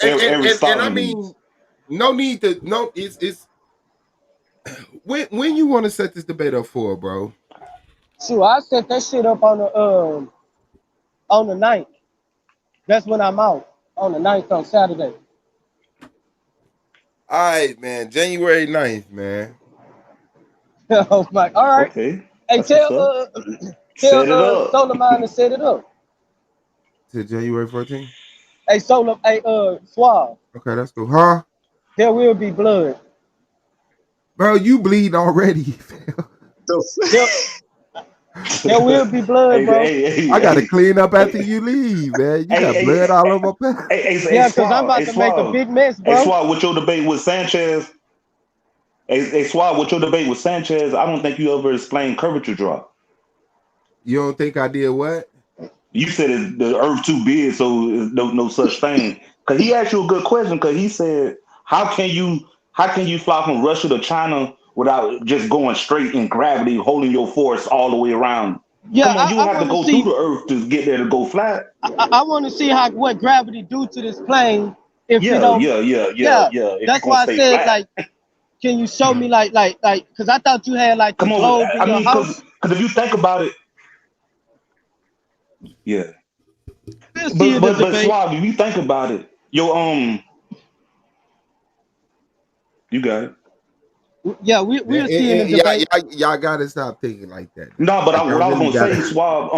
I mean, no need to. No, it's when you want to set this debate up for, bro. Sure, I set that shit up on the 9th. That's when I'm out on the 9th on Saturday. All right, man. January 9th, man. Oh my! All right. Okay. Hey, tell Solomon to set it up. To January 14th. Hey, Suave. Okay, that's cool. Huh? There will be blood. Bro, you bleed already. There will be blood, bro. I gotta clean up after you leave, man. You got blood all over my pants. Yeah, because I'm about to make a big mess, bro. Hey, Swab, with your debate with Sanchez. Hey, Swab, with your debate with Sanchez, I don't think you ever explained curvature drop. You don't think I did what? You said the Earth too big, so no such thing. Because he asked you a good question. Because he said, how can you fly from Russia to China without just going straight in gravity, holding your force all the way around? Yeah, come on, you have to go through the Earth to get there to go flat. I want to see what gravity do to this plane. If yeah, you don't, yeah. That's why I said flat. Can you show me like because I thought you had like the globe in your house. Because if you think about it, yeah. But Swab, if you think about it, you got it. Yeah, we'll see in the debate. Y'all gotta stop thinking like that. No, but what I was gonna say, Swab,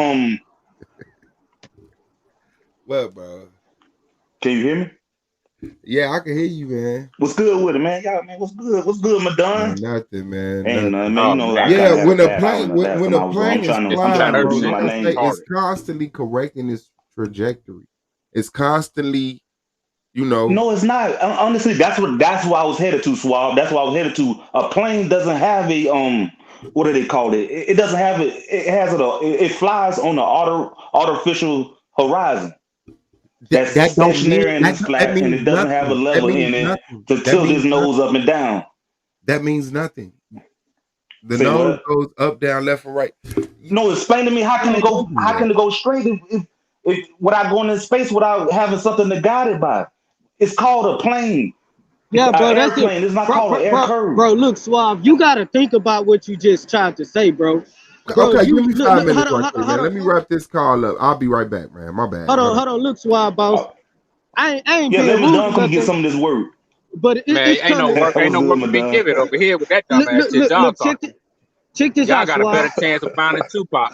what, bro? Can you hear me? Yeah, I can hear you, man. What's good with it, man? Y'all, man, what's good? What's good, Madonna? Nothing, man. Ain't nothing, man. You know, yeah, when a plane is flying, it's constantly correcting its trajectory. It's constantly, No, it's not. Honestly, that's why I was headed to, Swab. That's why I was headed to. A plane doesn't have a what do they call it? It doesn't have it. It flies on the artificial horizon. That's stationary and it's flat, and it doesn't have a level in it to tilt his nose up and down. That means nothing. The nose goes up, down, left, or right. No, explain to me how can it go? How can it go straight if without going in space without having something to guide it by? It's called a plane. Yeah, bro, that's plane. It's not called an air curve. Bro, look, Suave, you gotta think about what you just tried to say, bro. Okay, give me 5 minutes right there, man. Let me wrap this call up. I'll be right back, man. My bad. Hold on. Look, Suave, boss. I ain't being rude. Let me get some of this work. But ain't no work to be given over here with that dumbass shit y'all talking. Check this Y'all out, got a better chance of finding Tupac.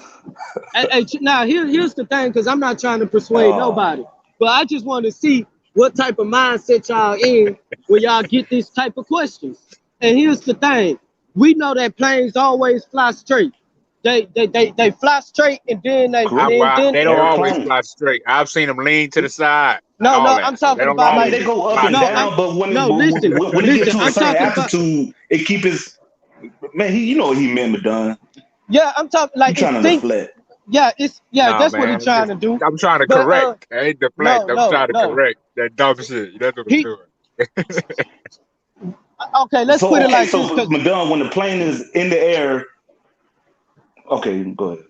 Now, here's the thing, because I'm not trying to persuade nobody, but I just want to see what type of mindset y'all in when y'all get this type of questions. And here's the thing. We know that planes always fly straight. They fly straight and then they don't always fly straight. I've seen them lean to the side. No, I'm talking about like they go up and down, but when they get to a certain altitude, it keeps his man. You know what he meant, Madonna. Yeah, I'm talking like trying to deflect. Yeah, that's what he's trying to do. I'm trying to correct. I ain't deflect. I'm trying to correct that dumb shit. That's what I'm doing. Okay, let's put it like this. So, Madonna, when the plane is in the air. Okay, go ahead.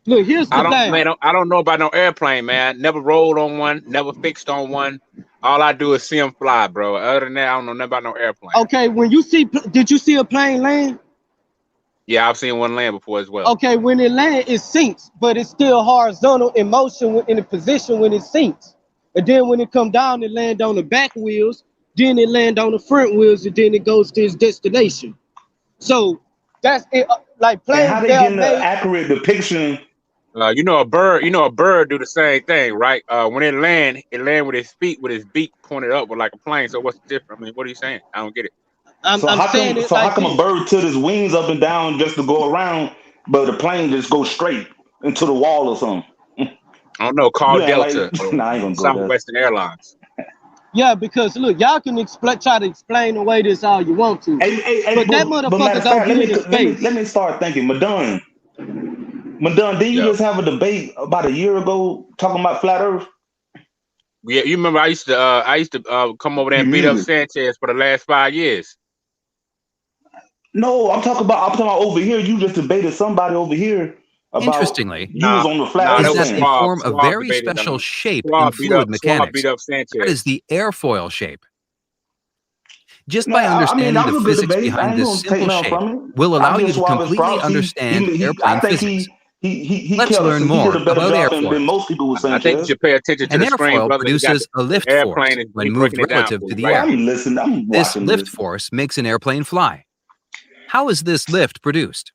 Look, here's the thing. Man, I don't know about no airplane, man. Never rolled on one, never fixed on one. All I do is see them fly, bro. Other than that, I don't know nothing about no airplane. Okay, did you see a plane land? Yeah, I've seen one land before as well. Okay, when it lands, it sinks, but it's still horizontal in motion in the position when it sinks. And then when it come down, it land on the back wheels, then it land on the front wheels, and then it goes to its destination. So that's it. Like planes, and how they get an accurate depiction? A bird do the same thing, right? When it land with his feet, with his beak pointed up, with like a plane. So what's the difference? I mean, what are you saying? I don't get it. How come a bird tilt his wings up and down just to go around, but the plane just goes straight into the wall or something? I don't know. Call Delta. I ain't gonna go Southwestern Airlines. Yeah, because look, y'all can try to explain away this all you want to. But that motherfucker don't get in space. Let me start thinking, Madonna, didn't you just have a debate about a year ago talking about flat Earth? Yeah, you remember I used to come over there and beat up Sanchez for the last 5 years. No, I'm talking about over here. You just debated somebody over here about Interestingly, you was on the flat is earth that thing. they form a very special shape in fluid mechanics. That is the airfoil shape. Just by understanding the physics behind this simple shape will allow you to completely understand airplane physics. Let's learn more about airfoils. I think you should pay attention to An the screen, airfoil brother. produces a lift force when moved relative to the air. This lift force makes an airplane fly. How is this lift produced?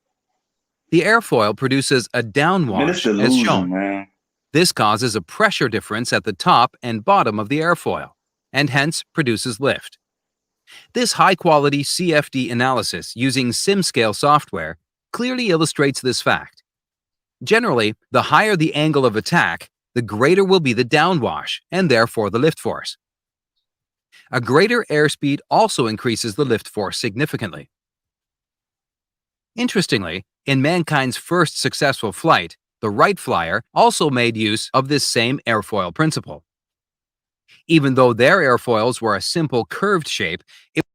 The airfoil produces a downwash, as shown. This causes a pressure difference at the top and bottom of the airfoil, and hence produces lift. This high-quality CFD analysis using SimScale software clearly illustrates this fact. Generally, the higher the angle of attack, the greater will be the downwash, and therefore the lift force. A greater airspeed also increases the lift force significantly. Interestingly, in mankind's first successful flight, the Wright Flyer also made use of this same airfoil principle. Even though their airfoils were a simple curved shape, it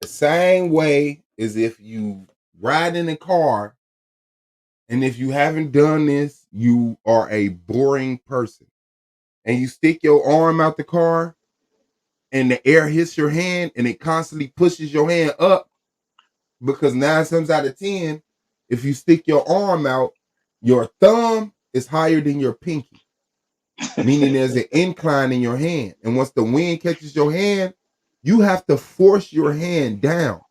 the same way as if you ride in a car, and if you haven't done this, you are a boring person. And you stick your arm out the car, and the air hits your hand, and it constantly pushes your hand up. Because 9 times out of 10, if you stick your arm out, your thumb is higher than your pinky, meaning there's an incline in your hand. And once the wind catches your hand, you have to force your hand down.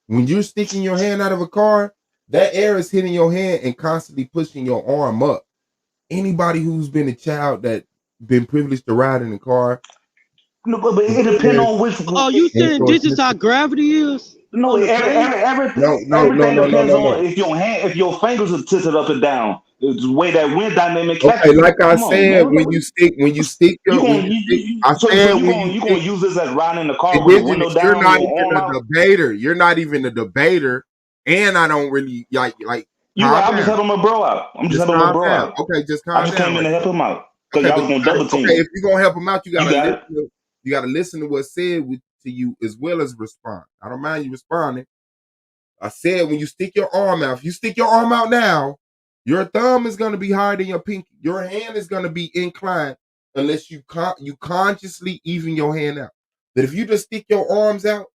When you're sticking your hand out of a car, that air is hitting your hand and constantly pushing your arm up. Anybody who's been a child that been privileged to ride in a car. No, but it depends on which. Oh, you saying this is how gravity is? No, everything depends on if your fingers are tilted up and down. It's the way that wind dynamic. Okay, like I said, when you stick your, you gonna use this as riding in the car with the window down. You're not even a debater. You're not even a debater, and I don't really like. I'm just helping my bro out. I'm just helping my bro out. Okay, just calm down. I just came in to help him out because y'all was gonna double team. Okay, if you're gonna help him out, you gotta listen to what's said to you as well as respond. I don't mind you responding. I said when you stick your arm out, if you stick your arm out now, your thumb is going to be higher than your pinky. Your hand is going to be inclined unless you consciously even your hand out. But if you just stick your arms out,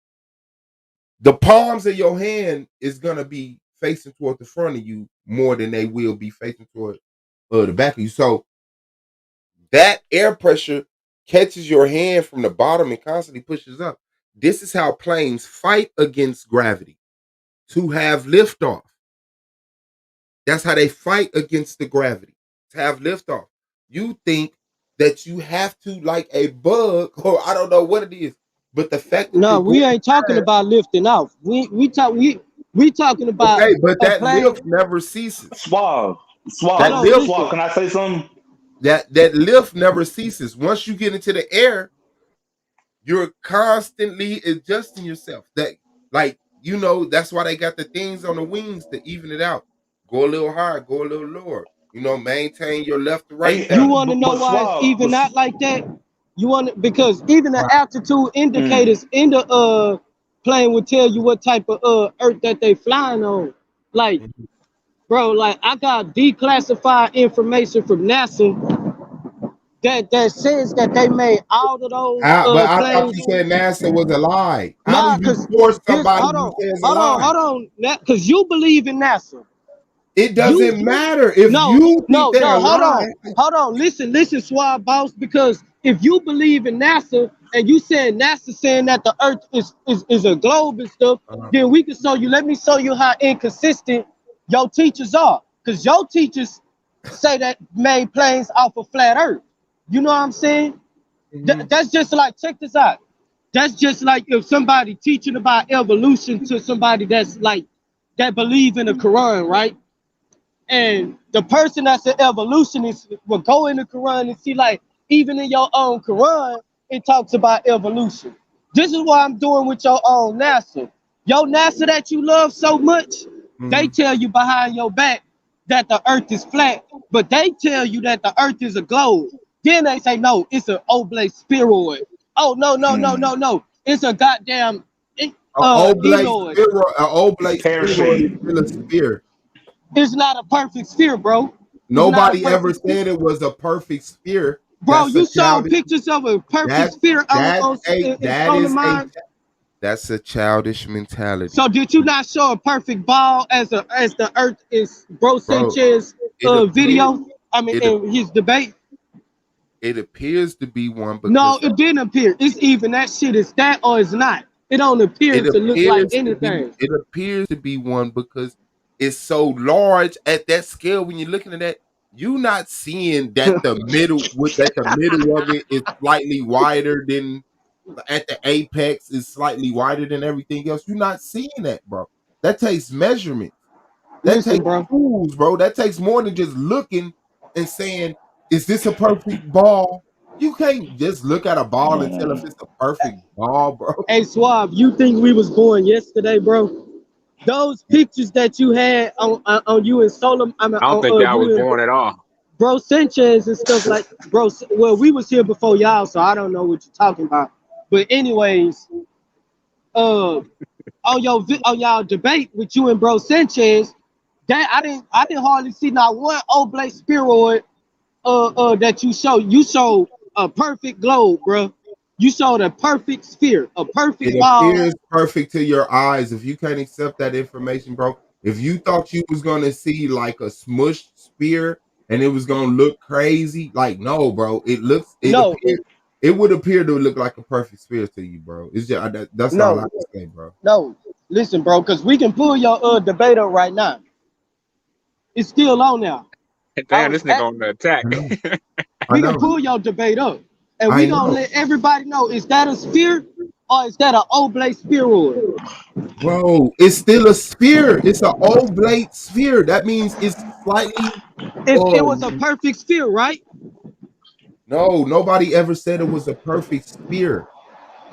the palms of your hand is going to be facing toward the front of you more than they will be facing toward the back of you. So that air pressure catches your hand from the bottom and constantly pushes up. This is how planes fight against gravity to have liftoff. That's how they fight against the gravity, to have liftoff. You think that you have to, like a bug, or I don't know what it is, but the fact that no, we ain't talking about lifting off. We talking about okay, but that lift never ceases. Suave. Can I say something? That lift never ceases. Once you get into the air, you're constantly adjusting yourself. That, like, you know, that's why they got the things on the wings to even it out. Go a little higher, go a little lower. You know, maintain your left to right. You want to know why it's even out like that? You want because even the altitude indicators in the plane will tell you what type of earth that they flying on. Like, bro, like I got declassified information from NASA that says that they made all of those. But I thought you said NASA was a lie. How do you force somebody who says a lie? Hold on, because you believe in NASA. It doesn't matter if hold on. Listen, Suave Boss, because if you believe in NASA and you saying NASA saying that the Earth is a globe and stuff, then we can show you. Let me show you how inconsistent your teachers are, because your teachers say that made planes off of flat Earth. You know what I'm saying? That's just like, check this out. That's just like if somebody teaching about evolution to somebody that's like that believe in the Quran, right? And the person that's an evolutionist will go in the Quran and see, like, even in your own Quran, it talks about evolution. This is what I'm doing with your own NASA. Your NASA that you love so much, they tell you behind your back that the Earth is flat, but they tell you that the Earth is a globe. Then they say, no, it's an oblate spheroid. Oh, no. It's a goddamn oblate enoid. Spheroid is still a sphere. It's not a perfect sphere, bro. Nobody ever said it was a perfect sphere. Bro, you saw pictures of a perfect sphere That's a childish mentality. So did you not show a perfect ball as the Earth is Bro Sanchez video? I mean, in his debate. It appears to be one, but no, it didn't appear. It's even that shit is that or it's not. It don't appear to look like anything. It appears to be one because it's so large at that scale. When you're looking at that, you're not seeing that the middle of it is slightly wider than at the apex is slightly wider than everything else. You're not seeing that, bro. That takes measurement. That takes tools, bro. That takes more than just looking and saying, is this a perfect ball? You can't just look at a ball and tell if it's a perfect ball, bro. Hey, Suave, you think we was born yesterday, bro? Those pictures that you had on you and Solomon, I don't think y'all was born at all. Bro Sanchez and stuff like, bro, well, we was here before y'all, so I don't know what you're talking about. But anyways, on y'all debate with you and Bro Sanchez, that I didn't hardly see not one oblate spheroid that you showed. You showed a perfect globe, bro. You showed a perfect sphere, a perfect ball. It appears perfect to your eyes. If you can't accept that information, bro, if you thought you was gonna see like a smushed sphere and it was gonna look crazy, like no, bro, it would appear to look like a perfect sphere to you, bro. It's just that's all I can say, bro. No, listen, bro, because we can pull your debate up right now. It's still on now. Damn, this nigga on the attack. We can pull your debate up. And we gonna let everybody know, is that a sphere or is that an oblate spheroid? Bro, it's still a sphere. It's an oblate sphere. That means it's slightly. It was a perfect sphere, right? No, nobody ever said it was a perfect sphere.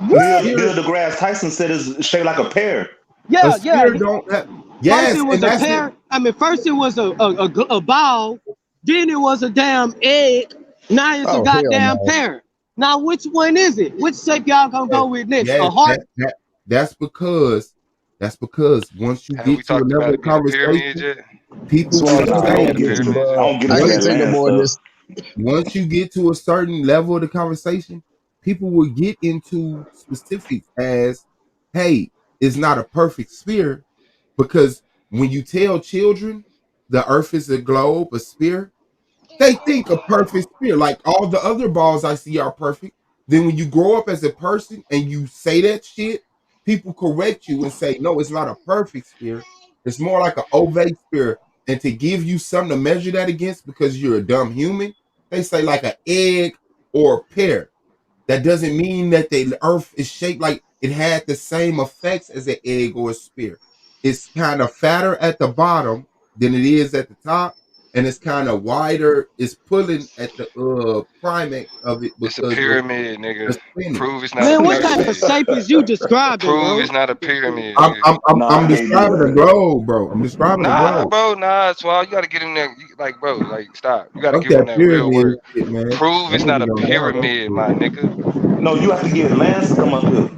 Neil deGrasse Tyson said it's shaped like a pear. Yeah. First it was a pear. I mean, first it was a ball, then it was a damn egg. Now it's a goddamn pear. Now, which one is it? Which shape y'all gonna go with next? A heart? That's because once you get to another conversation, people will say, once you get to a certain level of the conversation, people will get into specifics as, hey, it's not a perfect sphere, because when you tell children the earth is a globe, a sphere, they think a perfect sphere, like all the other balls I see are perfect. Then when you grow up as a person and you say that shit, people correct you and say, no, it's not a perfect sphere. It's more like an ovate sphere. And to give you something to measure that against because you're a dumb human, they say like an egg or a pear. That doesn't mean that the earth is shaped like it had the same effects as an egg or a sphere. It's kind of fatter at the bottom than it is at the top. And it's kind of wider. It's pulling at the primate of it. It's a pyramid, nigga. Prove it's not. Man, what type of shape is you describing, Prove bro? it's not a pyramid. I'm describing a globe, bro. I'm describing a globe. Bro, Swall. You gotta get in there. Like, bro, stop. You gotta give him that real word. Man. Prove it's not a pyramid, my nigga. No, you have to get Lance to come up here.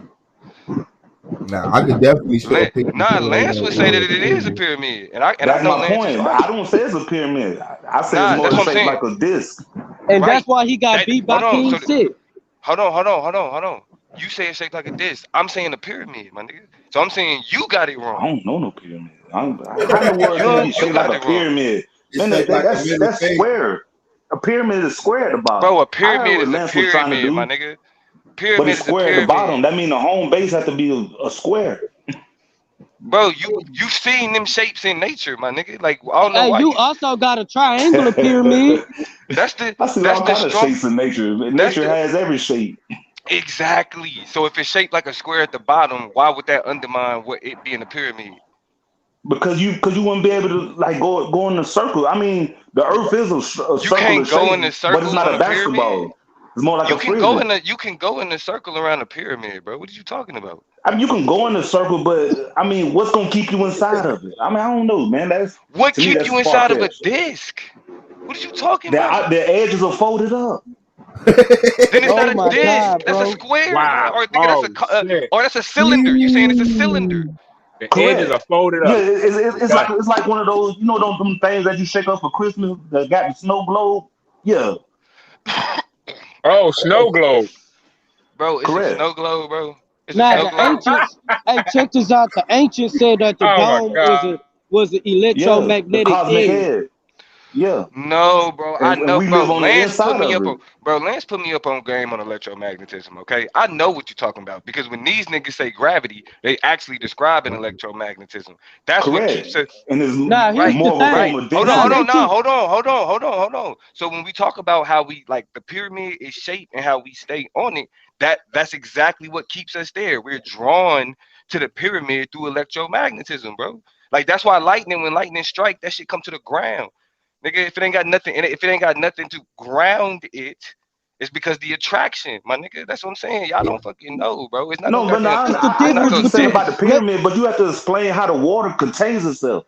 Nah, I could definitely show a picture. Lance would say that it is a pyramid, and I that's know my Lance point. right. I don't say it's a pyramid. I say it's more shaped like a disc. And that's why he got beat by King Sid. Hold on. You say it's shaped like a disc. I'm saying a pyramid, my nigga. So I'm saying you got it wrong. I don't know no pyramid. I know shaped like a pyramid. Man, that's square. A pyramid is square at the bottom. Bro, a pyramid is a pyramid, my nigga. Pyramid but it's square at the bottom. That means the home base has to be a square. Bro, you've seen them shapes in nature, my nigga. Like, I don't know hey, why you also got a triangular pyramid. I see all kinds of shapes in nature. Nature has every shape. Exactly. So if it's shaped like a square at the bottom, why would that undermine what it being a pyramid? Because you wouldn't be able to like go in a circle. I mean, the Earth is a circle. You can't go in a circle, but it's not a basketball. Pyramid. It's more like you a can go in a circle around a pyramid, bro. What are you talking about? I mean, you can go in a circle, but I mean, what's gonna keep you inside of it? I mean, I don't know, man. What keep you inside of a disc? What are you talking about? The edges are folded up. Then it's Oh not a my disc. God, That's a bro. square, Wow. or nigga, or that's a cylinder. You're saying it's a cylinder. The edges are folded Yeah, up. it's like one of those, you know, them things that you shake up for Christmas that got the snow globe. Yeah. Oh, snow globe. Bro, it's Correct. a snow globe, bro. It's a Now snow the globe. ancients, hey, check this out. The ancients said that the Oh my dome God. was an Yeah, the electromagnetic cosmic edge. head. Yeah. No, bro. I And know, we bro. live on the Lance put inside me of up it. on, bro. Lance put me up on game on electromagnetism. Okay, I know what you're talking about because when these niggas say gravity, they actually describe an electromagnetism. That's what keeps Correct. us And it's Now here's more the of a right. form of Hold density. on, now, hold on. So when we talk about how we like the pyramid is shaped and how we stay on it, that's exactly what keeps us there. We're drawn to the pyramid through electromagnetism, bro. Like that's why when lightning strike, that shit come to the ground. Nigga, if it ain't got nothing in it, if it ain't got nothing to ground it, it's because the attraction, my nigga. That's what I'm saying. Y'all don't fucking know, bro. It's not no No, but goddamn. What's the I know what difference you're saying about the between pyramid, but you have to explain how the water contains itself.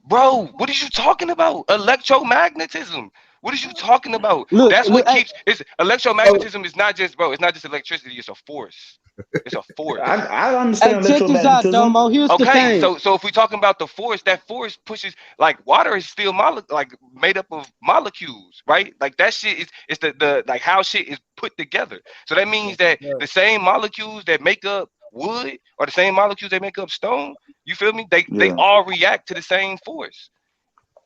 Bro, what are you talking about? Electromagnetism. What are you talking about? look, That's look, what keeps it's electromagnetism is not just, bro, it's not just electricity, it's a force. It's a force. I hey, understand check this out, electromagnetism. Domo. Here's the Okay, thing. so if we're talking about the force, that force pushes like water is still like made up of molecules, right? Like that shit is it's the like how shit is put together. So that means that the same molecules that make up wood or the same molecules that make up stone, you feel me? They Yeah. all react to the same force.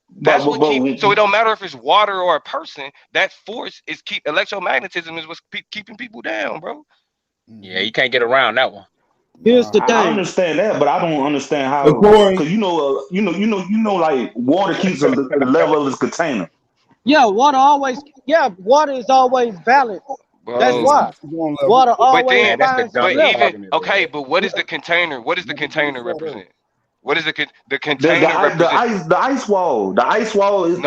But, That's what keeps. So it don't matter if it's water or a person. That force is electromagnetism is what's keeping people down, bro. Yeah, you can't get around that one. Here's the I thing. understand that, but I don't understand how. Corey. Because you know, like water keeps the level of its container. Yeah, water is always balanced. Bro. That's why water But always then, finds its level. even okay. But what is the container? What does the container represent? What is the container represent? The ice wall. The ice wall is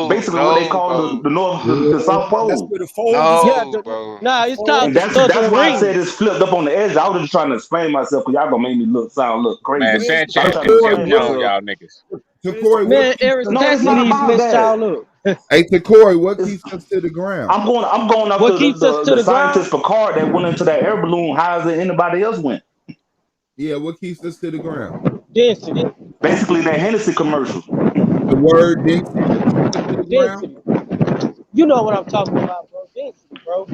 basically what they call the North, the South Pole. That's where the fold No, bro. Nah, it's called And the that's southern why ring. I said it's flipped up on the edge. I was just trying to explain myself because y'all gonna make me sound crazy. Man, Sanchez I'm can trying to tell on y'all niggas. Corey, Man, Aristoteles messed y'all up. Hey, to Corey, what keeps us to the ground? I'm going off the scientist Picard that went into that air balloon higher than anybody else went. Yeah, what keeps us to the ground? Density. Basically, that Hennessy commercial. The word density. You know what I'm talking about, bro. Density, bro.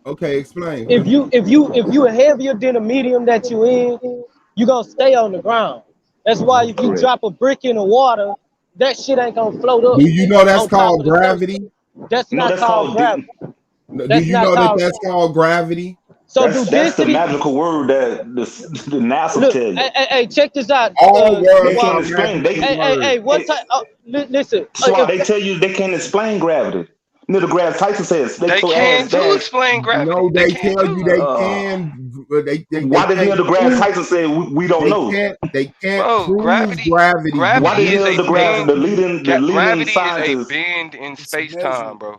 Okay, explain. If you are heavier than the medium that you in, you gonna stay on the ground. That's why if you drop a brick in the water, that shit ain't gonna float up. Do you know that's called gravity? That's not called gravity. Do you know that's called gravity? So that's the magical word that the NASA tell you. Hey, check this out. All words they can't explain. Hey, what type? Listen. That's why they tell you they can't explain gravity. Neil deGrasse Tyson says they can't explain gravity. No, they tell you they can. Why did Neil deGrasse Tyson say we don't know? They can't Bro, prove gravity. Why did Neil deGrasse, the leading gravity scientist, is a bend in space time, bro.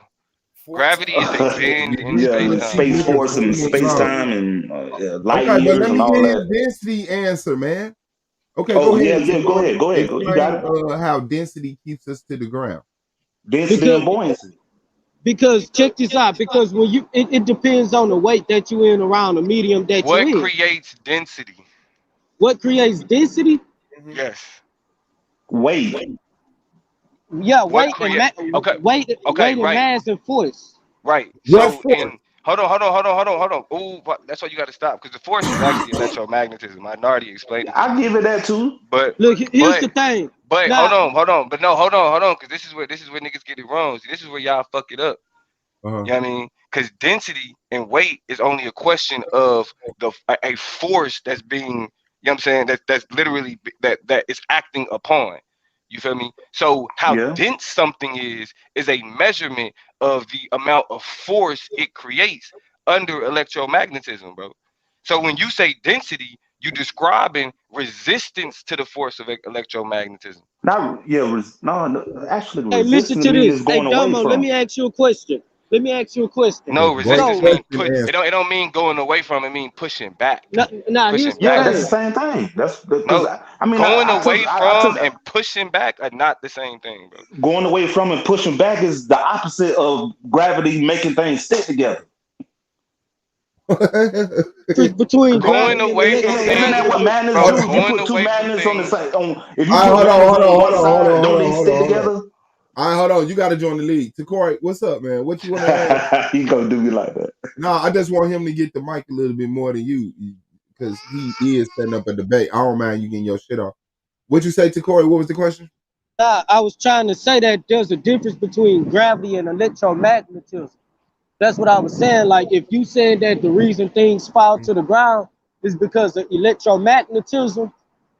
Gravity is a bend in space time. Space force and space time and light years and all that. Density answer, man. Okay, go ahead. Yeah, go ahead. Explain, you got it. How density keeps us to the ground. Density and buoyancy. Because check this out. Because when it depends on the weight that you in around the medium that you in. What creates density? What creates density? Yes. Weight. Yeah, weight and mass and force. Right. So hold on. Ooh, that's why you got to stop because the force is actually electromagnetism. I already explained it. I give it that too. But look, here's the thing. But hold on. But no, hold on. Because this is where niggas get it wrong. See, this is where y'all fuck it up. You know what I mean? Because density and weight is only a question of a force that's being, you know what I'm saying, that's literally that is acting upon. You feel me? So how dense something is a measurement of the amount of force it creates under electromagnetism, bro. So when you say density, you're describing resistance to the force of electromagnetism. No, actually, hey, listen to this. Hey, Domo, let me ask you a question. Let me ask you a question. No, resistance mean push. It don't mean going away from. It mean pushing back. No, yeah, that's the same thing. That's no. I mean, going away from and pushing back are not the same thing, bro. Going away from and pushing back is the opposite of gravity making things stick together. Between going away from, isn't that what magnets do? You put two magnets on the same. If you hold on, don't they stick together? All right, hold on. You got to join the league. Takori, what's up, man? What you want to add? He gonna do me like that. No, I just want him to get the mic a little bit more than you, because he is setting up a debate. I don't mind you getting your shit off. What'd you say, Takori? What was the question? I was trying to say that there's a difference between gravity and electromagnetism. That's what I was saying. Like, if you said that the reason things fall to the ground is because of electromagnetism,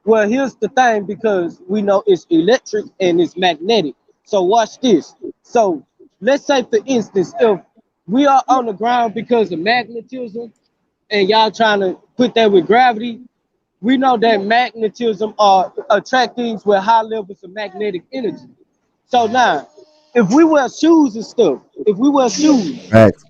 well, here's the thing, because we know it's electric and it's magnetic. So watch this. So let's say, for instance, if we are on the ground because of magnetism and y'all trying to put that with gravity, we know that magnetism attract things with high levels of magnetic energy. So now, if we wear shoes and stuff,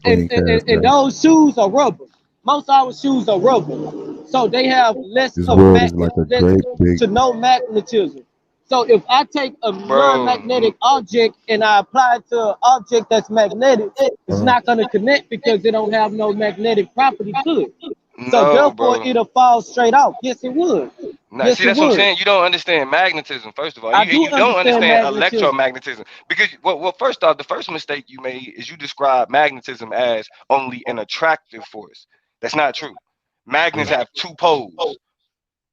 and those shoes are rubber, most of our shoes are rubber, so they have less of to no magnetism. So if I take a non-magnetic object and I apply it to an object that's magnetic, it's not going to connect because it don't have no magnetic property to it. So therefore, it'll fall straight off. Yes, it would. No, yes, see, that's what I'm saying. You don't understand magnetism, first of all. You don't understand electromagnetism. Because, well, first off, the first mistake you made is you described magnetism as only an attractive force. That's not true. Magnets have two poles.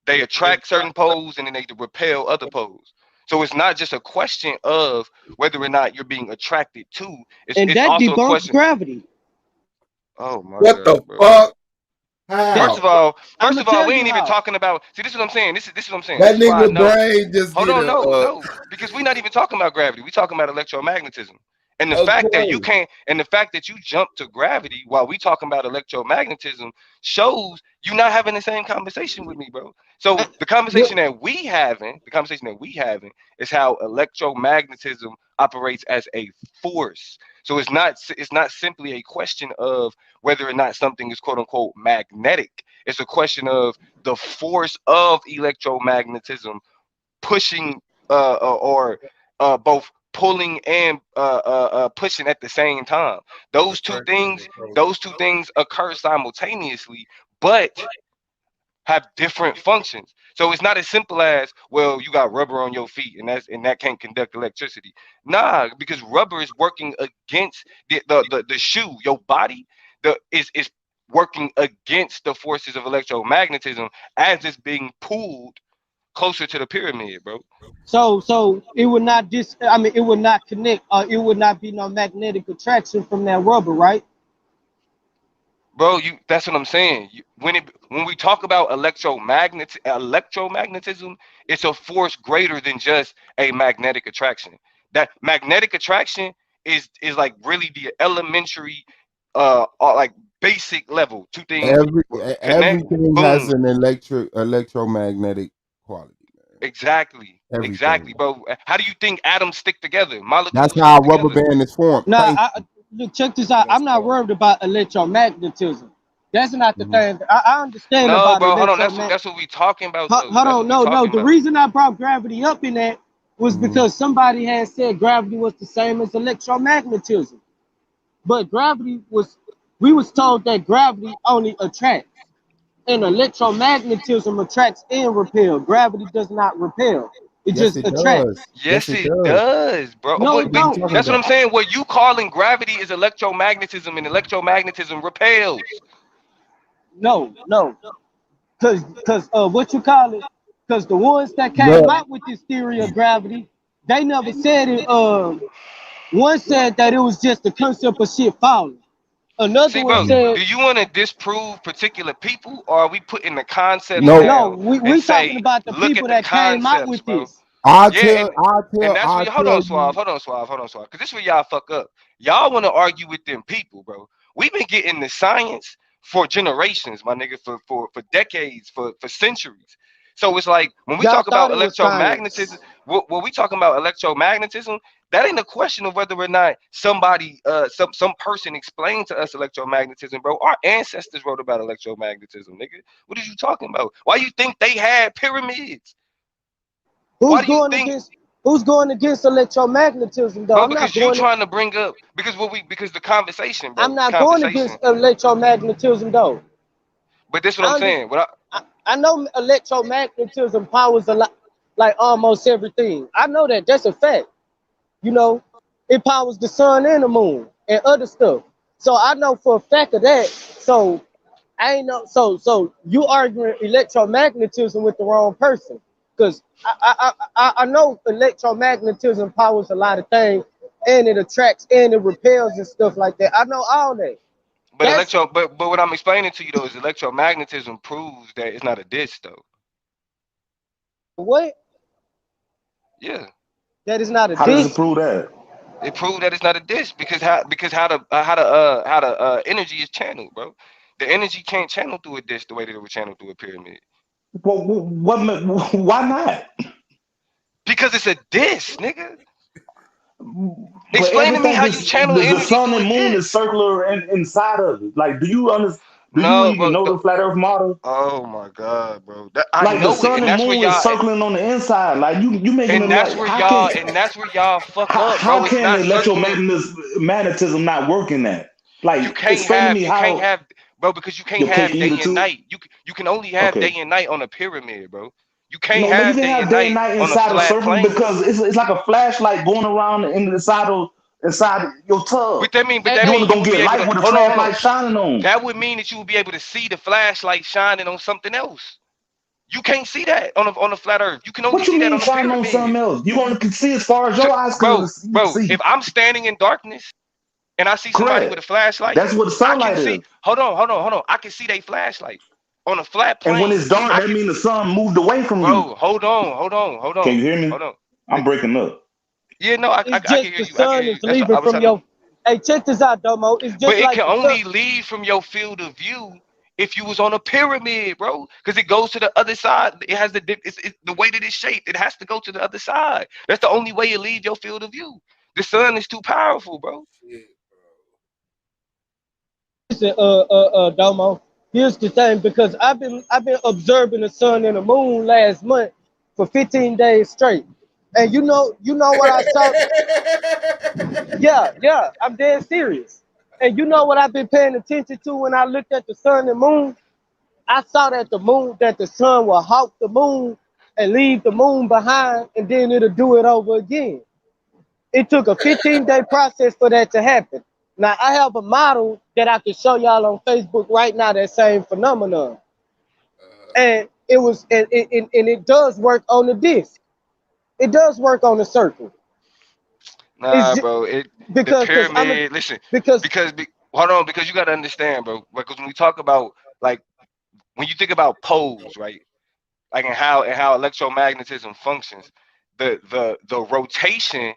They attract certain poles and then they repel other poles. So it's not just a question of whether or not you're being attracted to. It's that also debunks a question. Gravity. Oh my God. What the fuck? First of all, we ain't even talking about. See, this is what I'm saying. This is what I'm saying. That nigga brain just. Hold on, no, because we're not even talking about gravity. We're talking about electromagnetism. And the fact that you can't, and the fact that you jump to gravity while we talking about electromagnetism shows you not having the same conversation with me, bro. So the conversation that we having is how electromagnetism operates as a force. So it's not simply a question of whether or not something is quote unquote magnetic. It's a question of the force of electromagnetism pushing or both pulling and pushing at the same time. Those two things occur simultaneously, but have different functions. So it's not as simple as, well, you got rubber on your feet and that can't conduct electricity. Nah, because rubber is working against the shoe. Your body is working against the forces of electromagnetism as it's being pulled closer to the pyramid, bro. So it would not it would not connect, it would not be no magnetic attraction from that rubber, right? Bro, that's what I'm saying. When we talk about electromagnetism, it's a force greater than just a magnetic attraction. That magnetic attraction is like really the elementary like basic level. Two things. Everything has an electromagnetic quality. Exactly. Everything. Exactly, bro. How do you think atoms stick together? Molecules. That's how a rubber band is formed. Look, check this out. I'm not worried about electromagnetism. That's not the thing. I understand about bro, hold on. That's what we talking about. Hold on. No. The reason I brought gravity up in that was because somebody had said gravity was the same as electromagnetism. But we was told that gravity only attracts. And electromagnetism attracts and repels. Gravity does not repel. It just attracts. Yes, it does, bro. No, it don't. That's what I'm saying. What you calling gravity is electromagnetism, and electromagnetism repels. No. Because what you call it? Because the ones that came out with this theory of gravity, they never said it. One said that it was just the concept of shit falling. Another one said, do you want to disprove particular people, or are we putting the concept? No, we talking about the people that came out with this. I'll tell. Hold on, Suave. Because this is where y'all fuck up. Y'all want to argue with them people, bro. We've been getting the science for generations, my nigga, for decades, for centuries. So it's like when we talk about electromagnetism, what we talking about electromagnetism, That ain't a question of whether or not somebody, some person explained to us electromagnetism, bro. Our ancestors wrote about electromagnetism, nigga. What are you talking about? Why you think they had pyramids? Who's going against electromagnetism, though? Bro, because you trying to bring up because the conversation, bro. I'm not going against electromagnetism, though. But this is what I'm saying. I know electromagnetism powers a lot, like almost everything. I know that. That's a fact. You know, it powers the sun and the moon and other stuff. So I know for a fact of that. So I ain't know. So you arguing electromagnetism with the wrong person, because I know electromagnetism powers a lot of things, and it attracts and it repels and stuff like that. I know all that. But but what I'm explaining to you though is electromagnetism proves that it's not a disk though. What? Yeah. That is not a disk. How does it prove that? It proved that it's not a disk because how the energy is channeled, bro. The energy can't channel through a disk the way that it would channel through a pyramid. Well, why not? Because it's a disk, nigga. Explain to me how you channel energy. The sun and moon is circular inside of it. Like, do you understand? Do you even know the flat Earth model? Oh my God, bro! Like the sun and moon is circling on the inside. Like you making and that's where y'all fuck up, bro. How can electromagnetism not work in that? Like, you can't have, bro, because you can't have day and night. You can only have day and night on a pyramid, bro. You can't have day and night inside a circle because it's like a flashlight going around inside your tub. But that mean you gonna get light with a flashlight shining on. That would mean that you would be able to see the flashlight shining on something else. You can't see that on a flat Earth. You can only see that on a pyramid. On something else? You gonna see as far as your eyes can see. Bro, if I'm standing in darkness and I see somebody with a flashlight, that's what the sunlight is. Hold on. I can see their flashlight on a flat plane. And when it's dark, that means the sun moved away from you. Bro, hold on. Can you hear me? Hold on. I'm breaking up. Yeah, no, I can hear you. The sun is leaving from your. Hey, check this out, Domo. It's just but it like can only leave from your field of view if you was on a pyramid, bro, because it goes to the other side. It has the way that it's shaped. It has to go to the other side. That's the only way it leaves your field of view. The sun is too powerful, bro. Listen, Domo. Here's the thing, because I've been observing the sun and the moon last month for 15 days straight. And you know what I saw? Yeah, I'm dead serious. And you know what I've been paying attention to when I looked at the sun and moon? I saw that the sun will hawk the moon and leave the moon behind, and then it'll do it over again. It took a 15-day process for that to happen. Now, I have a model that I can show y'all on Facebook right now, that same phenomenon. And it does work on the disc. It does work on the circle. Nah, bro. The pyramid. Listen, because hold on, because you gotta understand, bro. Because when we talk about, like, when you think about poles, right? Like, and how electromagnetism functions, the rotation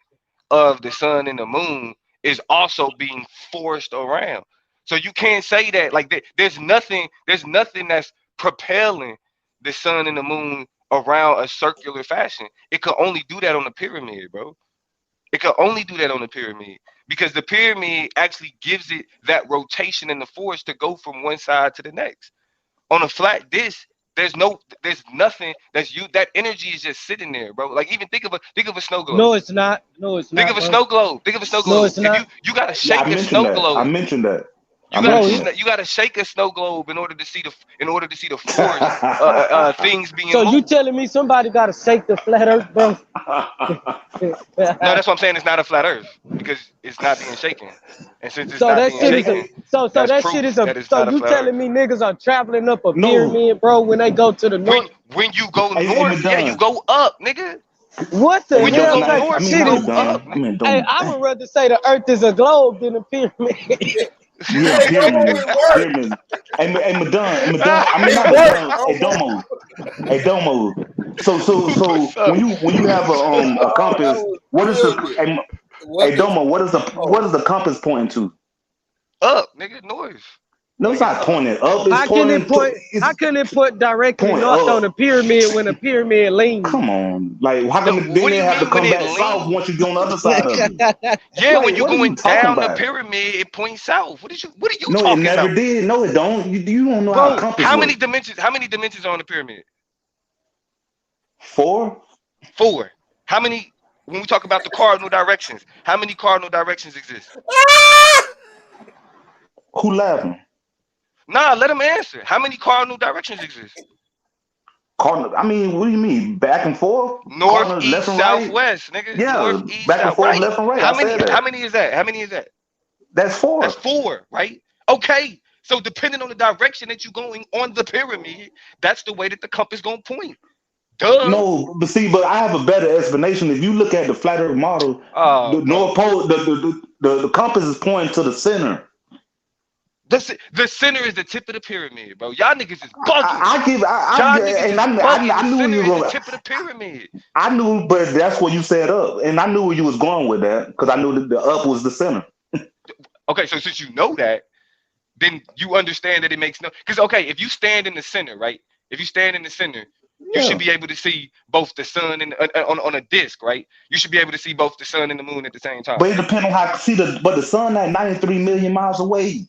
of the sun and the moon is also being forced around. So you can't say that, like, there's nothing that's propelling the sun and the moon around a circular fashion. It could only do that on the pyramid, bro. It could only do that on the pyramid because the pyramid actually gives it that rotation and the force to go from one side to the next. On a flat disc, there's nothing that energy is just sitting there, bro. Like, even think of a snow globe. No, it's not. Think of a snow globe. No, it's not. You gotta shake a snow globe. I mentioned that. You gotta shake a snow globe in order to see the force things being. So moved. You telling me somebody gotta shake the flat Earth, bro? No, that's what I'm saying. It's not a flat Earth because it's not being shaken, and since it's not being shaken, so that shit is a. So you telling me niggas are traveling up a pyramid, bro, when they go to the north? When you go north, you go up, nigga. What the when hell? You go north, you go up. Hey, I would rather say the Earth is a globe than a pyramid. Yeah, pyramid. Hey, Madonna. I mean, not Madonna. Hey, Domo. So when you have a compass, what is the Domo? What is the compass pointing to? Up, nigga, north. No, it's not pointing up. It's How can it put directly north on the pyramid when the pyramid leans? Come on, like how come then they have to come back south once you go on the other side of it? Yeah, Like, when you're what are going you talking down the about? pyramid, it points south. What are you No, it talking never about? did. No, it don't. You don't know how a compass How works. many dimensions? How many dimensions are on the pyramid? 4. How many? When we talk about the cardinal directions, how many cardinal directions exist? Who laughing? Nah, let them answer. How many cardinal directions exist? Cardinal. I mean, what do you mean? Back and forth? North, Cardinal, east, left and south, right? west, nigga. Yeah, North, east, back and south, forth, right. left and right. How I said that. How many is that? How many is that? That's 4. That's 4, right? Okay. So depending on the direction that you're going on the pyramid, that's the way that the compass gonna point. Duh. No, but I have a better explanation. If you look at the flat Earth model, the North Pole, the compass is pointing to the center. The center is the tip of the pyramid, bro. Y'all niggas is bugging. I knew you were going. The tip of the pyramid. I knew, but that's what you set up, and I knew where you was going with that because I knew that the up was the center. Okay, so since you know that, then you understand that it makes no. Because okay, if you stand in the center, right? If you stand in the center, you should be able to see both the sun and on a disc, right? You should be able to see both the sun and the moon at the same time. But it depends on how but the sun at 93 million miles away.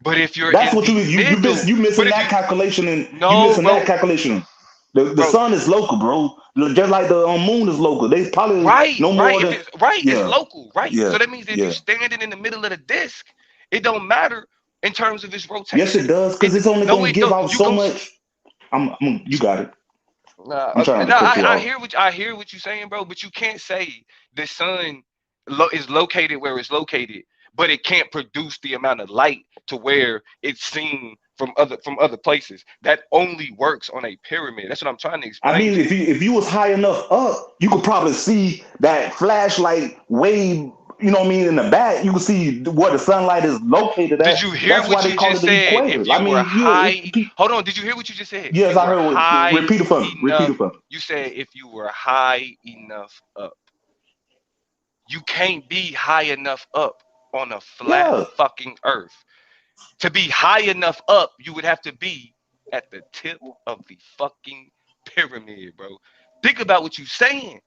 But if you're that's what you missing that calculation that calculation. The sun is local, bro. Just like the moon is local. They probably no more than it's local, right? So that means if you're standing in the middle of the disc, it don't matter in terms of its rotation. Yes, it does, because it's only going to give out so much. You got it. I hear what you're saying, bro. But you can't say the sun is located where it's located, but it can't produce the amount of light to where it's seen from other places. That only works on a pyramid. That's what I'm trying to explain. I mean, if you was high enough up, you could probably see that flashlight wave. You know what I mean? In the back, you can see where the sunlight is located at. Did you hear what you just said? If you were high, hold on. Did you hear what you just said? Yes, I heard. Repeat it for me. You said if you were high enough up. You can't be high enough up on a flat fucking earth. To be high enough up, you would have to be at the tip of the fucking pyramid, bro. Think about what you're saying.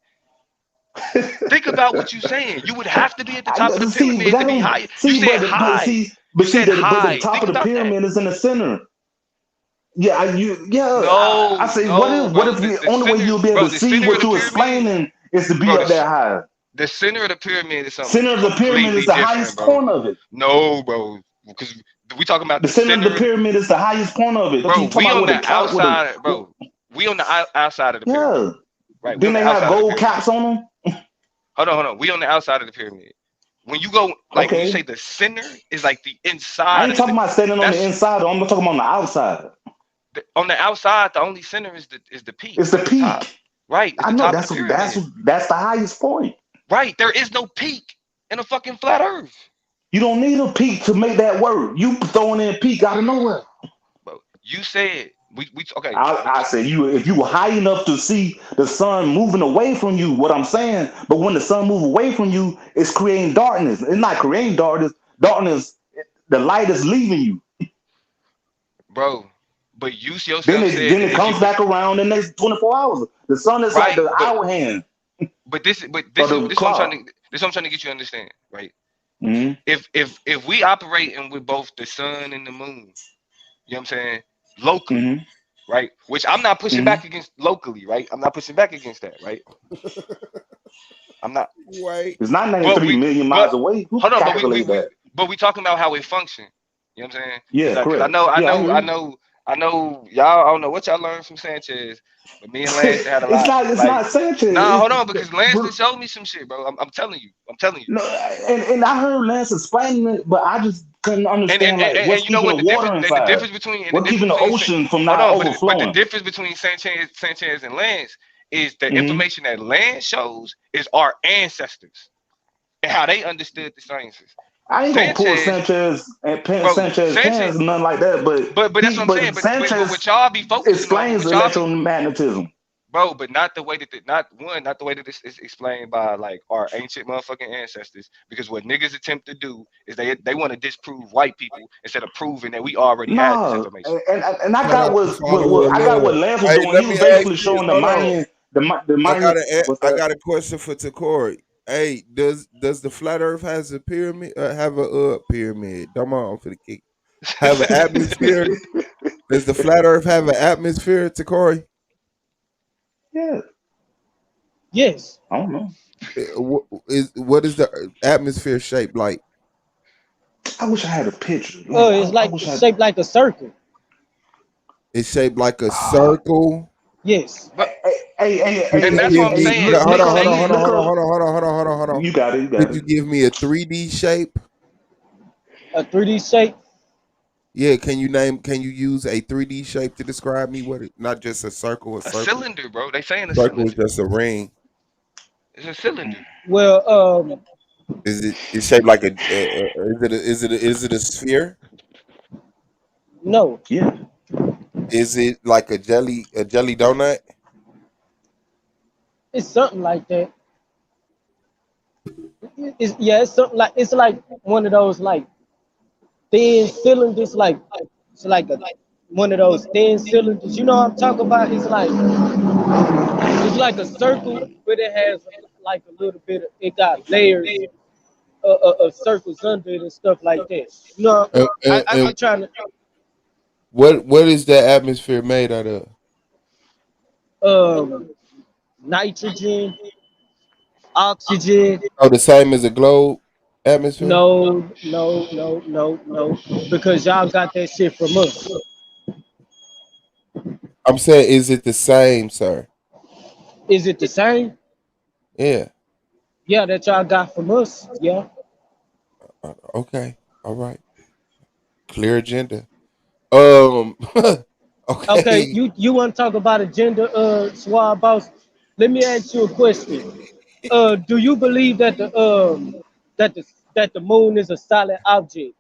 Think about what you're saying. You would have to be at the top of the pyramid to be high. You said high. But the top of the pyramid is in the center. Yeah, I say, what if the only way you'll be able to see what you're explaining is to be up that high? The center of the pyramid is something. Center of the pyramid is the highest point of it. No, bro, because we talking about the center of the pyramid is the highest point of it. Bro, we on the outside, bro. We on the outside of the pyramid. Right. Then they have gold caps on them. Hold on. We on the outside of the pyramid. When you go, when you say the center is like the inside. I ain't talking about standing on the inside. I'm talking about on the outside. On the outside, the only center is the peak. It's the peak. Right. I know that's the highest point. Right. There is no peak in a fucking flat earth. You don't need a peak to make that work. You throwing in a peak out of nowhere. Bro, you said we okay. I said if you were high enough to see the sun moving away from you, what I'm saying, but when the sun moves away from you, it's creating darkness. It's not creating darkness. Darkness, the light is leaving you. Bro, but you yourself then it comes back around in the next 24 hours. The sun is like the hour hand. But this is what I'm trying to get you to understand, right? Mm-hmm. If we operating with both the sun and the moon, you know what I'm saying, locally, right? Which I'm not pushing back against locally, right? I'm not pushing back against that, right? I'm not. Right. It's not 93 million miles away. Who hold on, but we talking about how it function. You know what I'm saying? Yeah, correct. I know y'all. I don't know what y'all learned from Sanchez, but me and Lance had a lot. It's not Sanchez. Nah, hold on, because Lance showed me some shit, bro. I'm telling you. No, and I heard Lance explaining it, but I just couldn't understand what's keeping the water inside. The difference between what's keeping the ocean from not overflowing. But the difference between Sanchez and Lance is the information that Lance shows is our ancestors and how they understood the sciences. I ain't gonna pull Sanchez and Sanchez pants, nothing like that. But that's what I'm saying. But what y'all be focusing explains on, electromagnetism. Bro, but not the way that not the way that this is explained by like our ancient motherfucking ancestors. Because what niggas attempt to do is they want to disprove white people instead of proving that we already had this information. And I got what Lance was doing. He was basically showing the Mayan. I got a question for Takori. Hey, does the flat Earth has a pyramid? Have a pyramid? Come on, for the kick. Have an atmosphere? Does the flat Earth have an atmosphere, Takori? Yeah. Yes. I don't know. What is the atmosphere shaped like? I wish I had a picture. Oh, it's shaped like a circle. It's shaped like a circle. Yes. Hey, and that's what I'm saying. Hold on. You got it. Could you give me a 3D shape? A 3D shape? Yeah, can you use a 3D shape to describe me what it, not just a circle, A cylinder, bro. They saying a circle cylinder. is just a ring. It's a cylinder. Well, is it shaped like is it a sphere? No. Yeah. Is it like a jelly donut? It's something like that. It's something like it's like one of those like thin cylinders, it's like one of those thin cylinders. You know what I'm talking about? It's like a circle, but it has like a little bit of, it got layers of circles under it and stuff like that. You know, I'm trying to. What is that atmosphere made out of? Nitrogen, oxygen. Oh, the same as a globe atmosphere? No. Because y'all got that shit from us. I'm saying, is it the same, sir? Is it the same? Yeah. Yeah, that y'all got from us. Yeah. Okay. All right. Clear agenda. Okay. Okay. You want to talk about agenda, Suave Boss? Let me ask you a question. Do you believe that the moon is a solid object?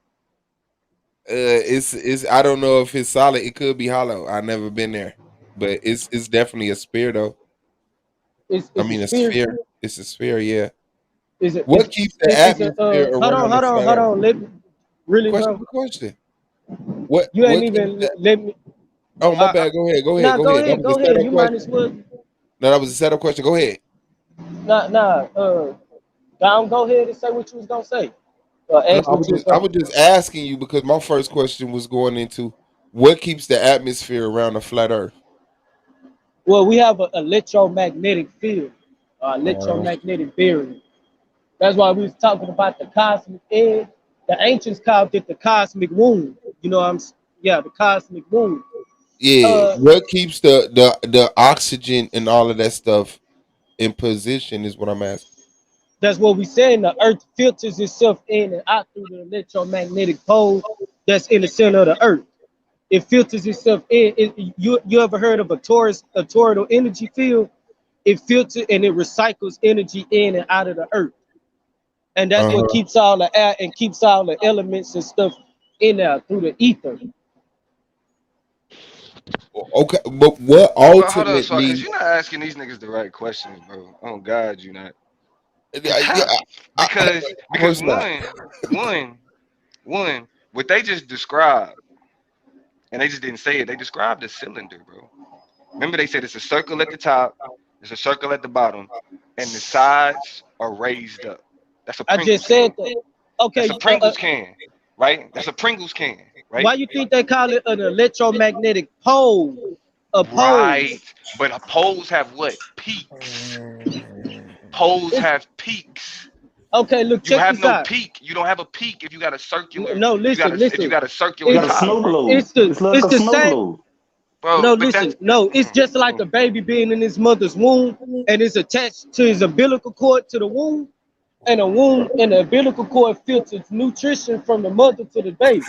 It's I don't know if it's solid. It could be hollow. I've never been there, but it's definitely a sphere though. It's a sphere. It's a sphere. Yeah. Is it? What keeps the atmosphere around? Hold on. Let me really. Question. What? You ain't even let me. Oh, my bad. Go ahead. Go ahead. Go ahead. You might as well. No, that was a setup question. Go ahead. Dom, go ahead and say what you was gonna say. I was just asking you because my first question was going into what keeps the atmosphere around the flat Earth. Well, we have an electromagnetic field, electromagnetic barrier. That's why we was talking about the cosmic edge. The ancients called it the cosmic wound. You know the cosmic wound. Yeah, what keeps the oxygen and all of that stuff in position is what I'm asking. That's what we saying. The Earth filters itself in and out through the electromagnetic pole that's in the center of the Earth. It filters itself in. You ever heard of a toroidal energy field? It filters and it recycles energy in and out of the Earth, and that's what keeps all the air and keeps all the elements and stuff in there through the ether. Okay, but what ultimately? Because you're not asking these niggas the right questions, bro. Oh God, you're not. Because one, what they just described, and they just didn't say it. They described a cylinder, bro. Remember, they said it's a circle at the top, it's a circle at the bottom, and the sides are raised up. That's a Pringles I just said that. Okay, that's a Pringles can, right? That's a Pringles can, right? Why you think they call it an electromagnetic pole? A pole. Right, but poles have what? Peaks. Poles have peaks. Okay, look, check you have this no out. peak. You don't have a peak if you got a circular. No, listen. If you got a circular, it's snow globe. It's the same. Bro, no, listen. No, it's just like a baby being in his mother's womb, and it's attached to his umbilical cord to the womb, and the womb and the umbilical cord filters nutrition from the mother to the baby.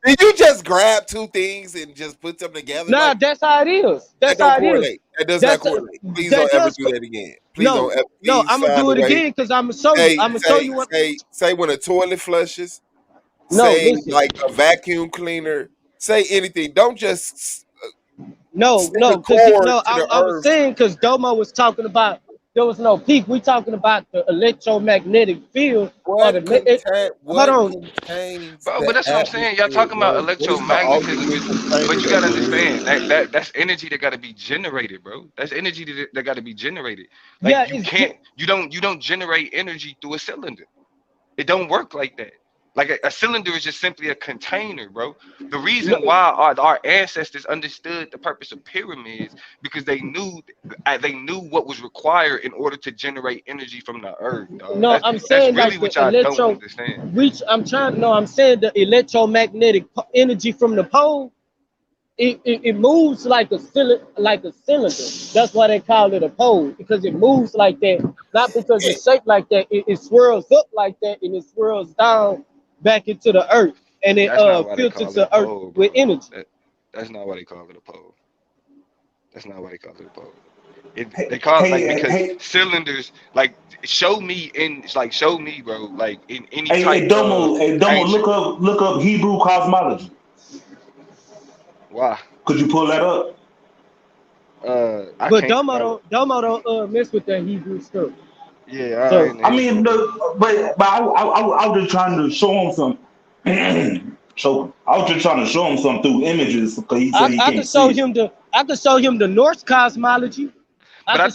Did you just grab two things and just put them together? Nah, that's how it is. That's how it is. That does not correlate. Please don't ever do that again. Please don't ever. No, I'm gonna do it again because I'm gonna show you. I'm gonna show you what. Say when a toilet flushes. No, say listen. like a vacuum cleaner. Say anything. Don't just No, I was saying because Domo was talking about there was no peak. We talking about the electromagnetic field. Hold on. But that's what I'm saying. Y'all talking about electromagnetism, but you gotta understand that's energy that gotta be generated, bro. That's energy that gotta be generated. Like you don't generate energy through a cylinder. It don't work like that. Like a cylinder is just simply a container, bro. The reason why our ancestors understood the purpose of pyramids because they knew what was required in order to generate energy from the earth. Dog. No, I'm saying that's really like what the y'all don't understand. I'm saying the electromagnetic energy from the pole. It moves like a cylinder. That's why they call it a pole, because it moves like that. Not because it's shaped like that. It swirls up like that and it swirls down back into the earth, and it filters the earth with energy. That's not why they call it a pole. That's not why they call it a pole. They call it because cylinders. Like show me, bro. Like in any type. Domo, look up Hebrew cosmology. Why? Could you pull that up? But Domo don't mess with that Hebrew stuff. Yeah, I mean, but I was just trying to show him some. So I was just trying to show him some through images because he said I could show him the Norse cosmology. I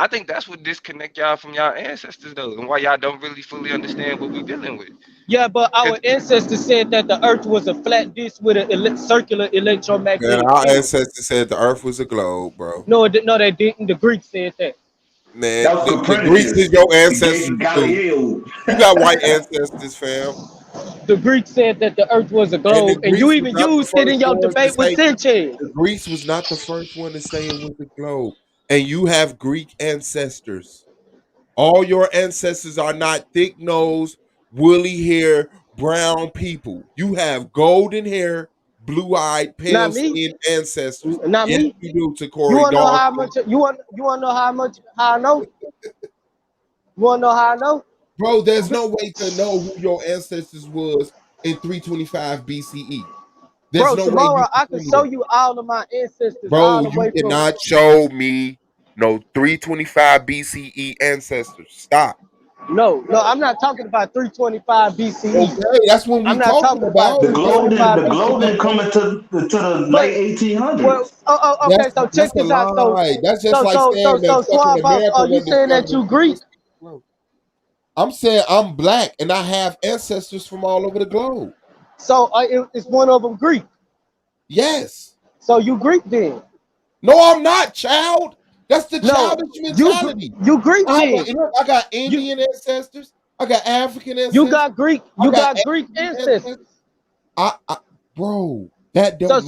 think that's what disconnect y'all from y'all ancestors though, and why y'all don't really fully understand what we're dealing with. Yeah, but our ancestors said that the Earth was a flat disc with a circular electromagnetic. Man, our ancestors said the Earth was a globe, bro. No, they didn't. The Greeks said that. Man, the Greeks is your ancestors too. You got white ancestors, fam. The Greeks said that the Earth was a globe, and you even used it in your debate with Sanchez. The Greeks was not the first one to say it was a globe, and you have Greek ancestors. All your ancestors are not thick-nosed, woolly hair, brown people. You have golden hair, blue-eyed, pale-skinned ancestors. Not me. You do to Corey. You want to know how much? You want to know how I know? You want to know how I know? Bro, there's no way to know who your ancestors was in 325 BCE. There's no tomorrow way I can show you all of my ancestors. Bro, you cannot show me no 325 BCE ancestors. Stop. No, I'm not talking about 325 BCE. Okay, that's when we're talking about. The globe didn't come into the late 1800s. Well, okay, so check this out. That's just like saying that fucking America. Are you saying that you Greek? I'm saying I'm black and I have ancestors from all over the globe. So is one of them Greek? Yes. So you Greek then? No, I'm not, child. That's the childish mentality. You Greek then? I got Indian ancestors. I got African ancestors. You got Greek. You got Greek ancestors. Bro, that don't.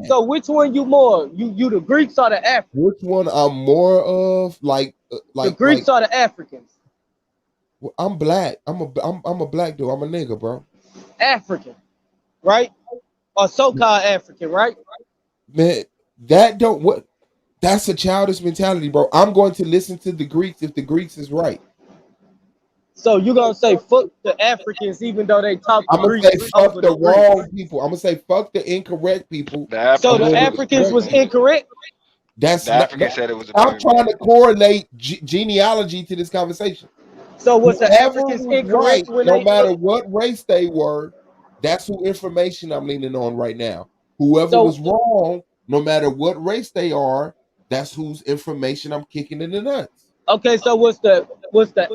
So which one you more? You the Greeks or the Africans? Which one I'm more of? Like the Greeks or the Africans? I'm black. I'm a black dude. I'm a nigga, bro. African, right? Or so-called African, right? Man, that's a childish mentality, bro. I'm going to listen to the Greeks if the Greeks is right. So you're gonna say fuck the Africans even though they talk I'm gonna say fuck the wrong people. I'm gonna say fuck the incorrect people. So the Africans was incorrect? That's the African said it was I'm trying to correlate genealogy to this conversation. So was the Africans incorrect when no matter what race they were? That's who information I'm leaning on right now. Whoever was wrong, no matter what race they are, that's whose information I'm kicking in the nuts. Okay, so was the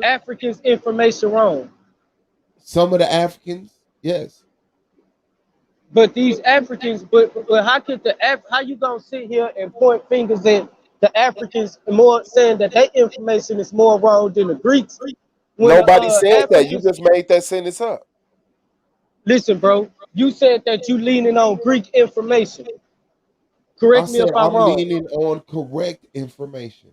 Africans' information wrong? Some of the Africans, yes. But these Africans, but how you gonna sit here and point fingers at the Africans more, saying that their information is more wrong than the Greeks? Nobody said that. You just made that sentence up. Listen, bro, you said that you leaning on Greek information. Correct me if I'm wrong. I'm leaning on correct information.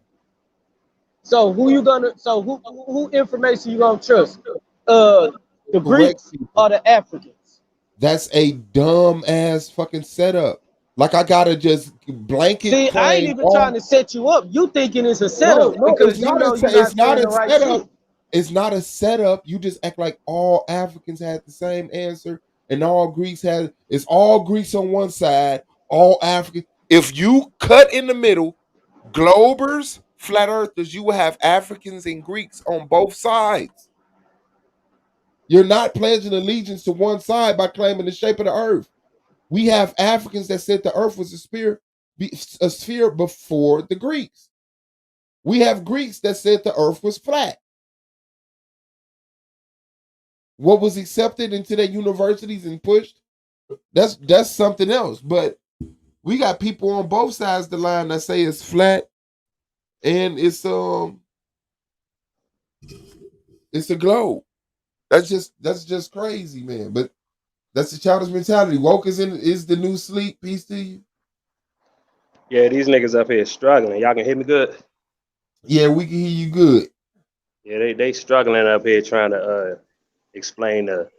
So who information you gonna trust? The Greeks or the Africans? That's a dumb ass fucking setup. Like I gotta just blanket. See, I ain't even trying to set you up. You thinking it's a setup because you know it's not a setup. It's not a setup. You just act like all Africans had the same answer and all Greeks had. It's all Greeks on one side, All African. If you cut in the middle, globers, flat earthers, you will have Africans and Greeks on both sides. You're not pledging allegiance to one side by claiming the shape of the earth. We have Africans that said the earth was a sphere before the Greeks. We have Greeks that said the earth was flat. What was accepted into their universities and pushed, that's something else. But we got people on both sides of the line that say it's flat and it's a globe. That's just crazy, man. But that's the childish mentality. Woke is the new sleep. Peace to you. Yeah, these niggas up here struggling. Y'all can hear me good? Yeah, we can hear you good. Yeah, they struggling up here trying to explain the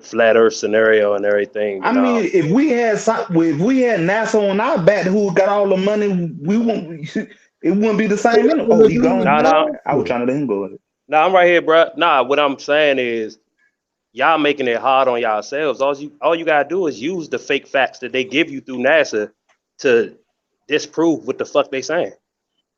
flat Earth scenario and everything. I mean, if we had NASA on our back, who got all the money, it wouldn't be the same. Oh, he gone. No. I was trying to let him go. No, I'm right here, bro. Nah, what I'm saying is, y'all making it hard on yourselves. All you gotta do is use the fake facts that they give you through NASA to disprove what the fuck they saying,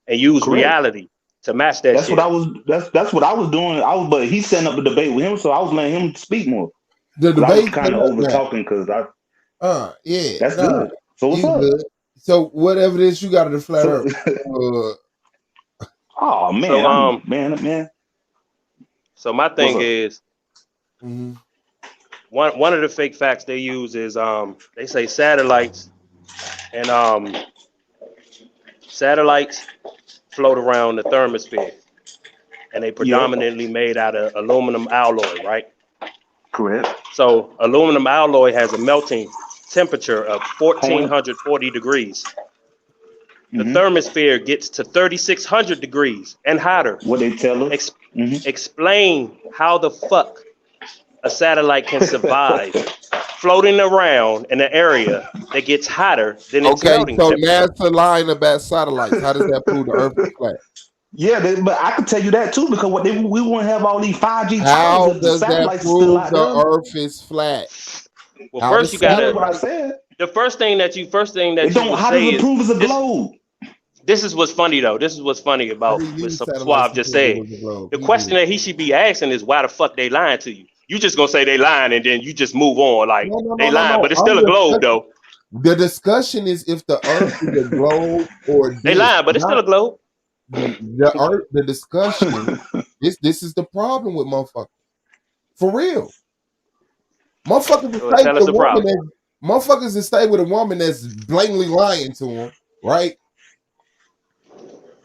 and use reality to match that. That's shit. what I was. That's what I was doing. But he's setting up a debate with him, so I was letting him speak more. The debate kind of over talking because yeah, that's good. So what's up? Good. So what evidence you got of the flat Earth? Oh man, man. So my thing is, one of the fake facts they use is they say satellites and satellites float around the thermosphere, and they predominantly made out of aluminum alloy, right? Correct. So aluminum alloy has a melting temperature of 1440 degrees. The thermosphere gets to 3600 degrees and hotter. What they tell us? Explain how the fuck a satellite can survive floating around in an area that gets hotter than its melting temperature. NASA lying about satellites. How does that prove the Earth is flat? Yeah, but I can tell you that too because we wouldn't have all these 5G. How does that prove the Earth is flat? Well, first you gotta. What I said. The first thing that you don't. How does it prove it's a globe? This is what's funny though. This is what's funny about what Suave just said. The question that he should be asking is why the fuck they lying to you? You just gonna say they lying and then you just move on like they lying, but it's still a globe though. The discussion is if the Earth is a globe or they lying, but it's still a globe. The discussion. This is the problem with motherfuckers. For real, motherfuckers to stay with a woman that's blatantly lying to them, right?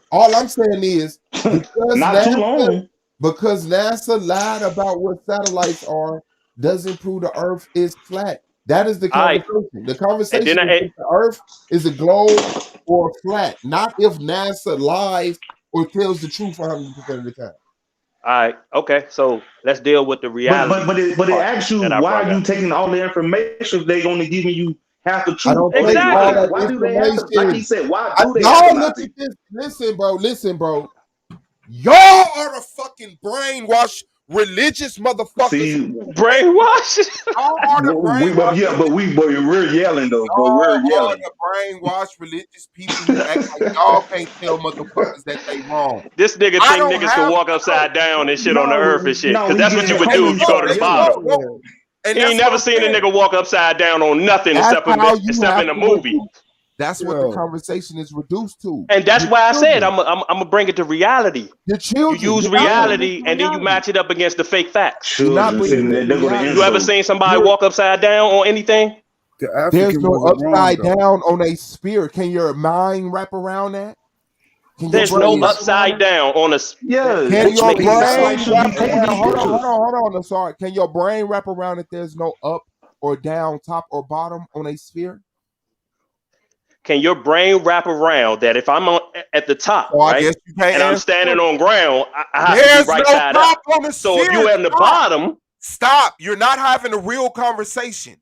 All I'm saying is because NASA lied about what satellites are doesn't prove the Earth is flat. That is the conversation. The conversation is if the Earth is a globe or flat, not if NASA lies or tells the truth 100% of the time. All right, okay. So let's deal with the reality. But it asks you why are you taking all the information if they're only giving you half the truth? I don't think all that why do they have to, like he said, why do they have to look at this? Listen, bro. Y'all are the fucking brainwashed religious motherfuckers. See, brainwashed? Y'all are the brainwashed. But we're yelling though. Y'all are the brainwashed religious people who act like y'all can't tell motherfuckers that they wrong. This nigga think niggas can walk upside down and shit on the earth and shit. Because that's what you would do if you go to the Bible. And you ain't never seen a nigga walk upside down on nothing except in a movie. That's what the conversation is reduced to. And that's why I said I'm gonna bring it to reality. You use reality and then you match it up against the fake facts. You ever seen somebody walk upside down on anything? There's no upside down on a sphere. Can your mind wrap around that? There's no upside down on a Can your brain hold on. I'm sorry. Can your brain wrap around that there's no up or down, top or bottom on a sphere? Can your brain wrap around that if I'm at the top, right, and I'm standing on ground, I have to be right side up. So if you're at the bottom, stop. You're not having a real conversation.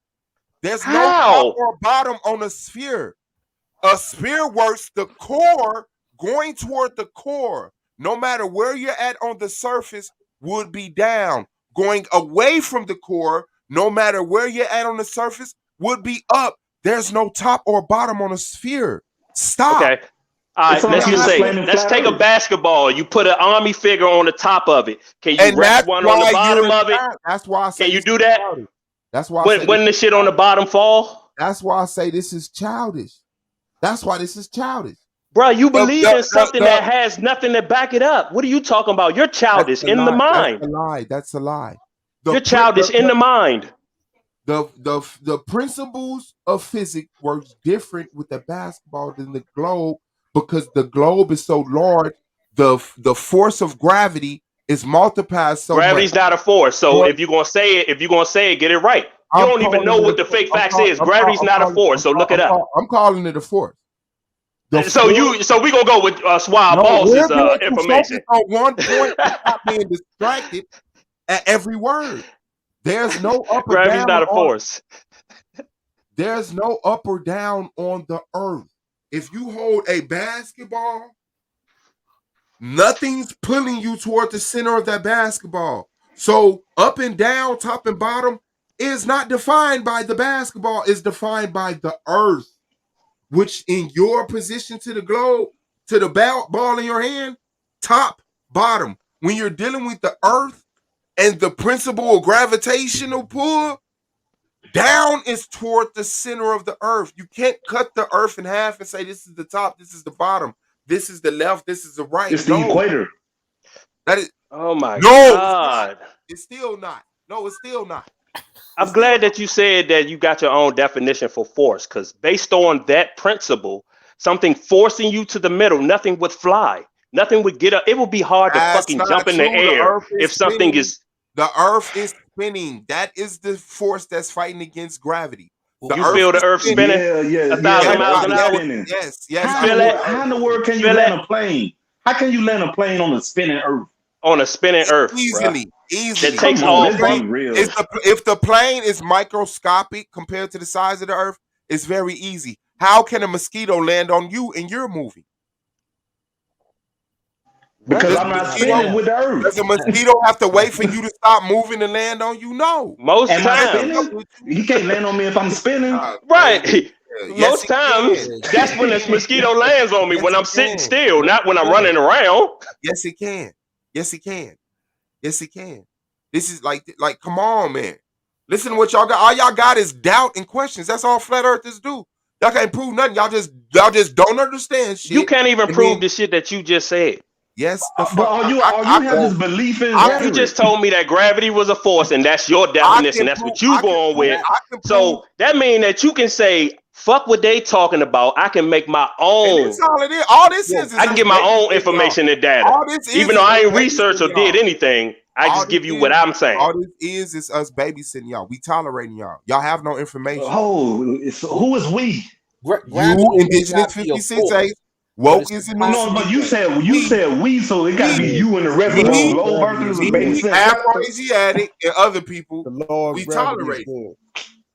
There's no top or bottom on a sphere. A sphere works the core going toward the core. No matter where you're at on the surface would be down. Going away from the core, no matter where you're at on the surface, would be up. There's no top or bottom on a sphere. Stop. Okay. All right, let's take a basketball. You put an army figure on the top of it. Can you rest one on the bottom of it? That's why I say can you do that? That's why when the shit on the bottom fall? That's why I say this is childish. That's why this is childish. Bro, you believe in something that has nothing to back it up. What are you talking about? You're childish in the mind. That's a lie. That's a lie. You're childish in the mind. The principles of physics works different with the basketball than the globe because the globe is so large. The force of gravity is multiplied so Gravity's much. not a force. So if you're gonna say it, get it right. You don't even know what the fake facts is. Gravity's not a force. So look it up. I'm calling it a force. So we gonna go with Swab Boss's information. On one point, not being distracted at every word. There's no up or Gravity's down. Not a force. There's no up or down on the earth. If you hold a basketball, nothing's pulling you toward the center of that basketball. So up and down, top and bottom is not defined by the basketball. It's defined by the earth. Which in your position to the globe, to the ball in your hand, top, bottom. When you're dealing with the earth and the principle of gravitational pull, down is toward the center of the earth. You can't cut the earth in half and say this is the top, this is the bottom, this is the left, this is the right. It's the equator. That is. Oh my God. It's still not. No, it's still not. I'm glad that you said that you got your own definition for force, because based on that principle, something forcing you to the middle, nothing would fly. Nothing would get up. It would be hard to fucking jump in the air if something is. The earth is spinning. That is the force that's fighting against gravity. You feel the earth spinning? 1,000 miles an hour? Yes. How in the world can you land a plane? How can you land a plane on a spinning earth? On a spinning earth. Easily. It takes all if the plane is microscopic compared to the size of the earth, it's very easy. How can a mosquito land on you and you're moving? Because I'm not spinning with the earth. Does a mosquito have to wait for you to stop moving and land on you? No. Most times. He can't land on me if I'm spinning. Right. Most times, that's when this mosquito lands on me, when I'm sitting still, not when I'm running around. Yes, he can. Yes, he can. Yes, he can. This is like, come on, man. Listen to what y'all got. All y'all got is doubt and questions. That's all flat earthers do. Y'all can't prove nothing. Y'all just don't understand shit. You can't even prove the shit that you just said. Yes, but are you have this belief in? You just told me that gravity was a force, and that's your definition. That's what you going with. So that means that you can say, "Fuck what they talking about." I can make my own. That's all it is. All this is I can get my own information and data. Even though I ain't researched or did anything, I just give you what I'm saying. All this is us babysitting y'all. We tolerating y'all. Y'all have no information. Oh, who is we? You, Indigenous 56 8. Woke is in no, but you said we, so it gotta be you and the rest of the low earthers and basic Afro-Asiatic and other people. The law of we gravity tolerate. Is good.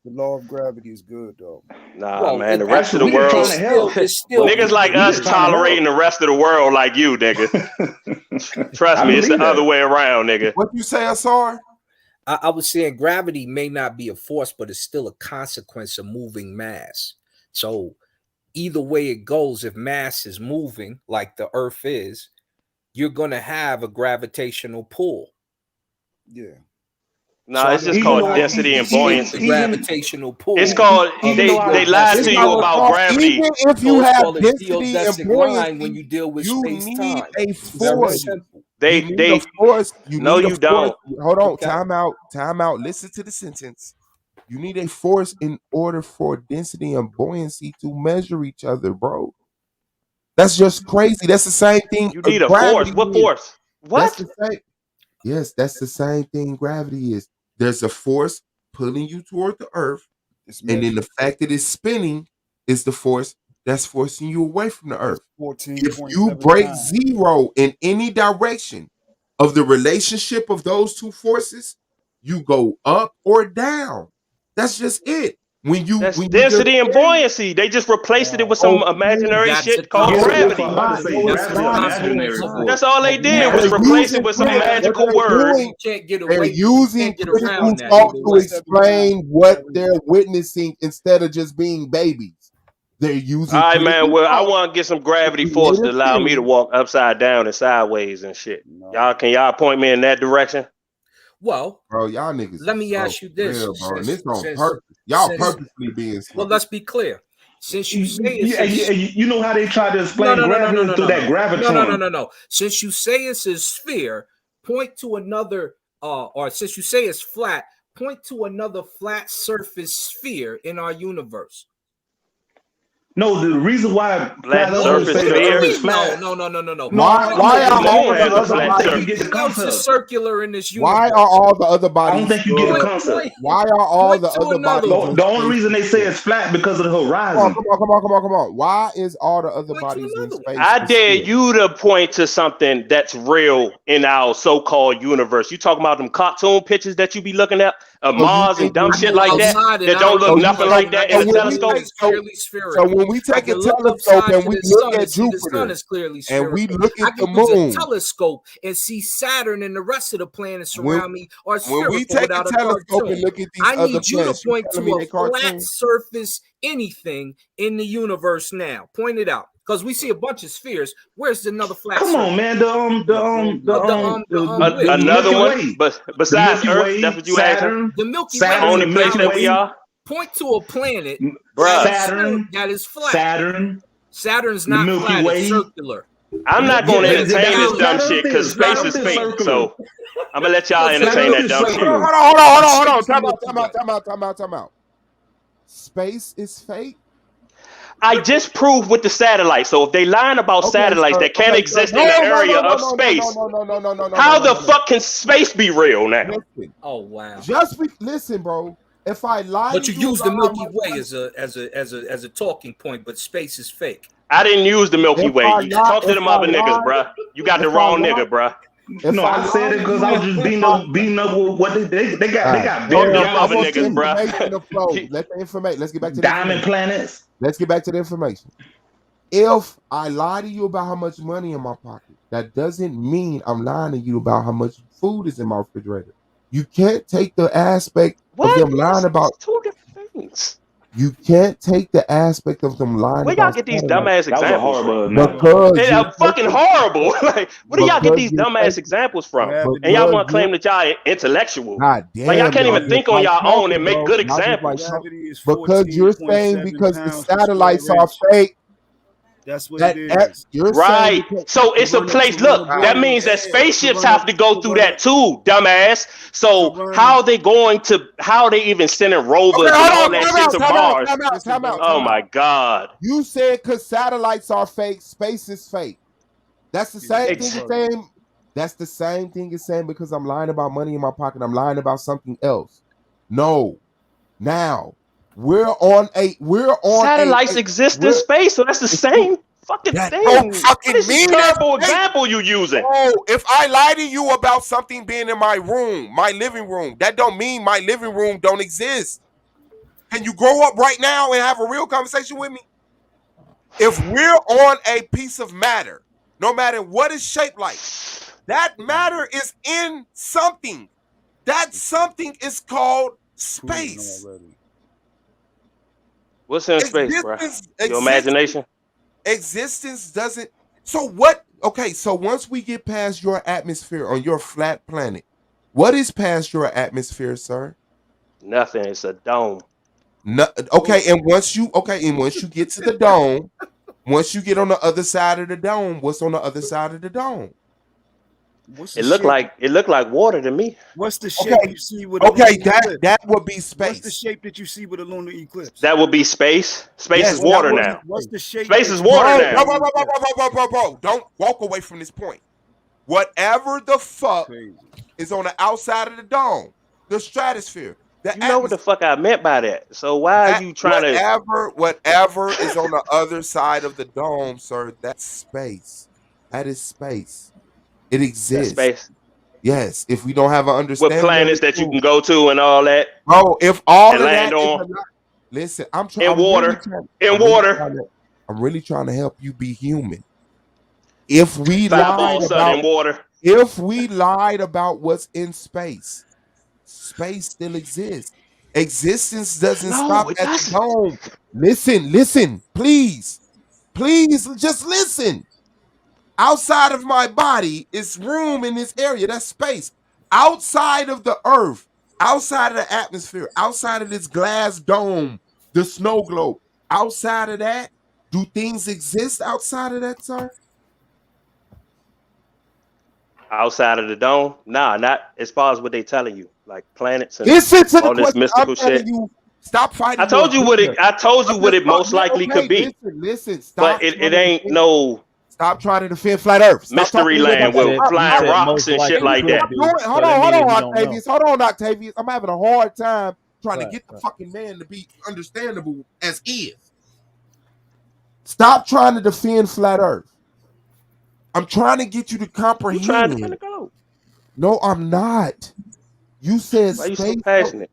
The law of gravity is good, though. Nah, man, the rest of the world, niggas like us tolerating the rest of the world like you, nigga. Trust me, it's the other way around, nigga. What you say, Asar? I was saying gravity may not be a force, but it's still a consequence of moving mass. So either way it goes, if mass is moving like the earth is, you're going to have a gravitational pull. Yeah. No, it's just called density and buoyancy. Gravitational pull. It's called, they lied to you about gravity. Even if you have density and buoyancy, when you deal with you space need time. a force. They force. No, you don't. Hold on, time out. Listen to the sentence. You need a force in order for density and buoyancy to measure each other, bro. That's just crazy. That's the same thing. You need a force. What force? What? Yes, that's the same thing gravity is. There's a force pulling you toward the earth, and then the fact that it's spinning is the force that's forcing you away from the earth. If you break zero in any direction of the relationship of those two forces, you go up or down. That's just it. That's density and buoyancy. They just replaced it with some imaginary shit called gravity. That's all they did was replace it with some magical word. They're using critical thought to explain what they're witnessing instead of just being babies. They're using. All right, man. Well, I want to get some gravity force to allow me to walk upside down and sideways and shit. Can y'all point me in that direction? Well, bro, y'all niggas. Let me ask you this, real, bro. This on purpose. Y'all purposely being slow. Well, let's be clear. Since you say you know how they try to explain gravity through that gravitron. No. Since you say it's a sphere, point to another. Or since you say it's flat, point to another flat surface sphere in our universe. No, the reason why flat surface sphere is flat. No. Why are all the other bodies circular in this universe? Why are all the other bodies? I don't think you get the concept. Why are all the other bodies? The only reason they say it's flat because of the horizon. Come on. Why is all the other bodies in space? I dare you to point to something that's real in our so-called universe. You talking about them cartoon pictures that you be looking at of Mars and dumb shit like that that don't look nothing like that in a telescope? So when we take a telescope and we look at Jupiter and we look at the moon, use a telescope and see Saturn and the rest of the planets around me are when spherical we take without a telescope and look at these I other need you to planets, point to a flat cartoon? surface anything in the universe now. Point it out. Because we see a bunch of spheres. Where's another flat surface? Come on, man. Another one, but besides Earth, that's what you asked. The Milky Way. Only place that we are. Point to a planet Saturn that is flat. Saturn's not Milky flat, Way. it's circular. I'm not going to entertain this dumb shit because space is fake. So I'm gonna let y'all entertain that dumb shit. Hold on. Time out. Space is fake. I just proved with the satellite. So if they lying about satellites that can't exist in the area of space, how the fuck can space be real now? Oh wow! Listen, bro. If I lie, but you use the Milky Way as a talking point, but space is fake. I didn't use the Milky Way. You talk to them other niggas, bruh. You got the wrong nigga, bruh. No, I said it because I was just beating up what they got. Talk to other niggas, bruh. Let the information. Let's get back to diamond planets. Let's get back to the information. If I lie to you about how much money in my pocket, that doesn't mean I'm lying to you about how much food is in my refrigerator. You can't take the aspect of them lying about two different things. You can't take the aspect of them lying. Where y'all get these dumbass examples from? Because they're fucking horrible. Like, where do y'all get these dumbass examples from? And y'all want to claim that y'all intellectual? Like y'all can't even think on y'all own and make good examples. Because you're saying because the satellites are fake. That's what it is. Right. So it's a place. Look, that means that spaceships have to go through that too, dumbass. So how they even sending rovers and all that shit to Mars? Oh my God. You said because satellites are fake, space is fake. That's the same thing as saying. That's the same thing as saying because I'm lying about money in my pocket, I'm lying about something else. No. Now. Satellites exist in space, so that's the same fucking thing. What is this terrible example you using? Oh, if I lie to you about something being in my room, my living room, that don't mean my living room don't exist. Can you grow up right now and have a real conversation with me? If we're on a piece of matter, no matter what it's shaped like, that matter is in something. That something is called space. What's in space, bro? Your imagination? Existence doesn't. So what? Okay, so once we get past your atmosphere on your flat planet, what is past your atmosphere, sir? Nothing. It's a dome. No. Okay, and once you get to the dome, once you get on the other side of the dome, what's on the other side of the dome? It looked like water to me. What's the shape you see with that would be space. What's the shape that you see with a lunar eclipse? That would be space. Space is water now. What's the shape? Space is water now. Bro. Don't walk away from this point. Whatever the fuck is on the outside of the dome, the stratosphere. You know what the fuck I meant by that. So why are you trying whatever is on the other side of the dome, sir, that's space. That is space. It exists. Space. Yes. If we don't have an understanding with planets that you can go to and all that. Bro, if all and of land that on. Listen, I'm trying. I'm really trying to help you be human. If we lied about what's in space, space still exists. Existence doesn't stop at the dome. Listen, please, just listen. Outside of my body is room in this area. That's space. Outside of the earth, outside of the atmosphere, outside of this glass dome, the snow globe, outside of that, do things exist outside of that, sir? Outside of the dome? Nah, not as far as what they telling you, like planets and listen to all the this question. mystical shit. You, stop fighting. I told you what it most likely could be. Listen, stop. But it ain't no. Stop trying to defend flat Earth. Mystery land with flying rocks and shit like that. Hold on, Octavius. Hold on, Octavius. I'm having a hard time trying to get the fucking man to be understandable as is. Stop trying to defend flat Earth. I'm trying to get you to comprehend. You're trying to defend the globe. No, I'm not. You said why you so passionate?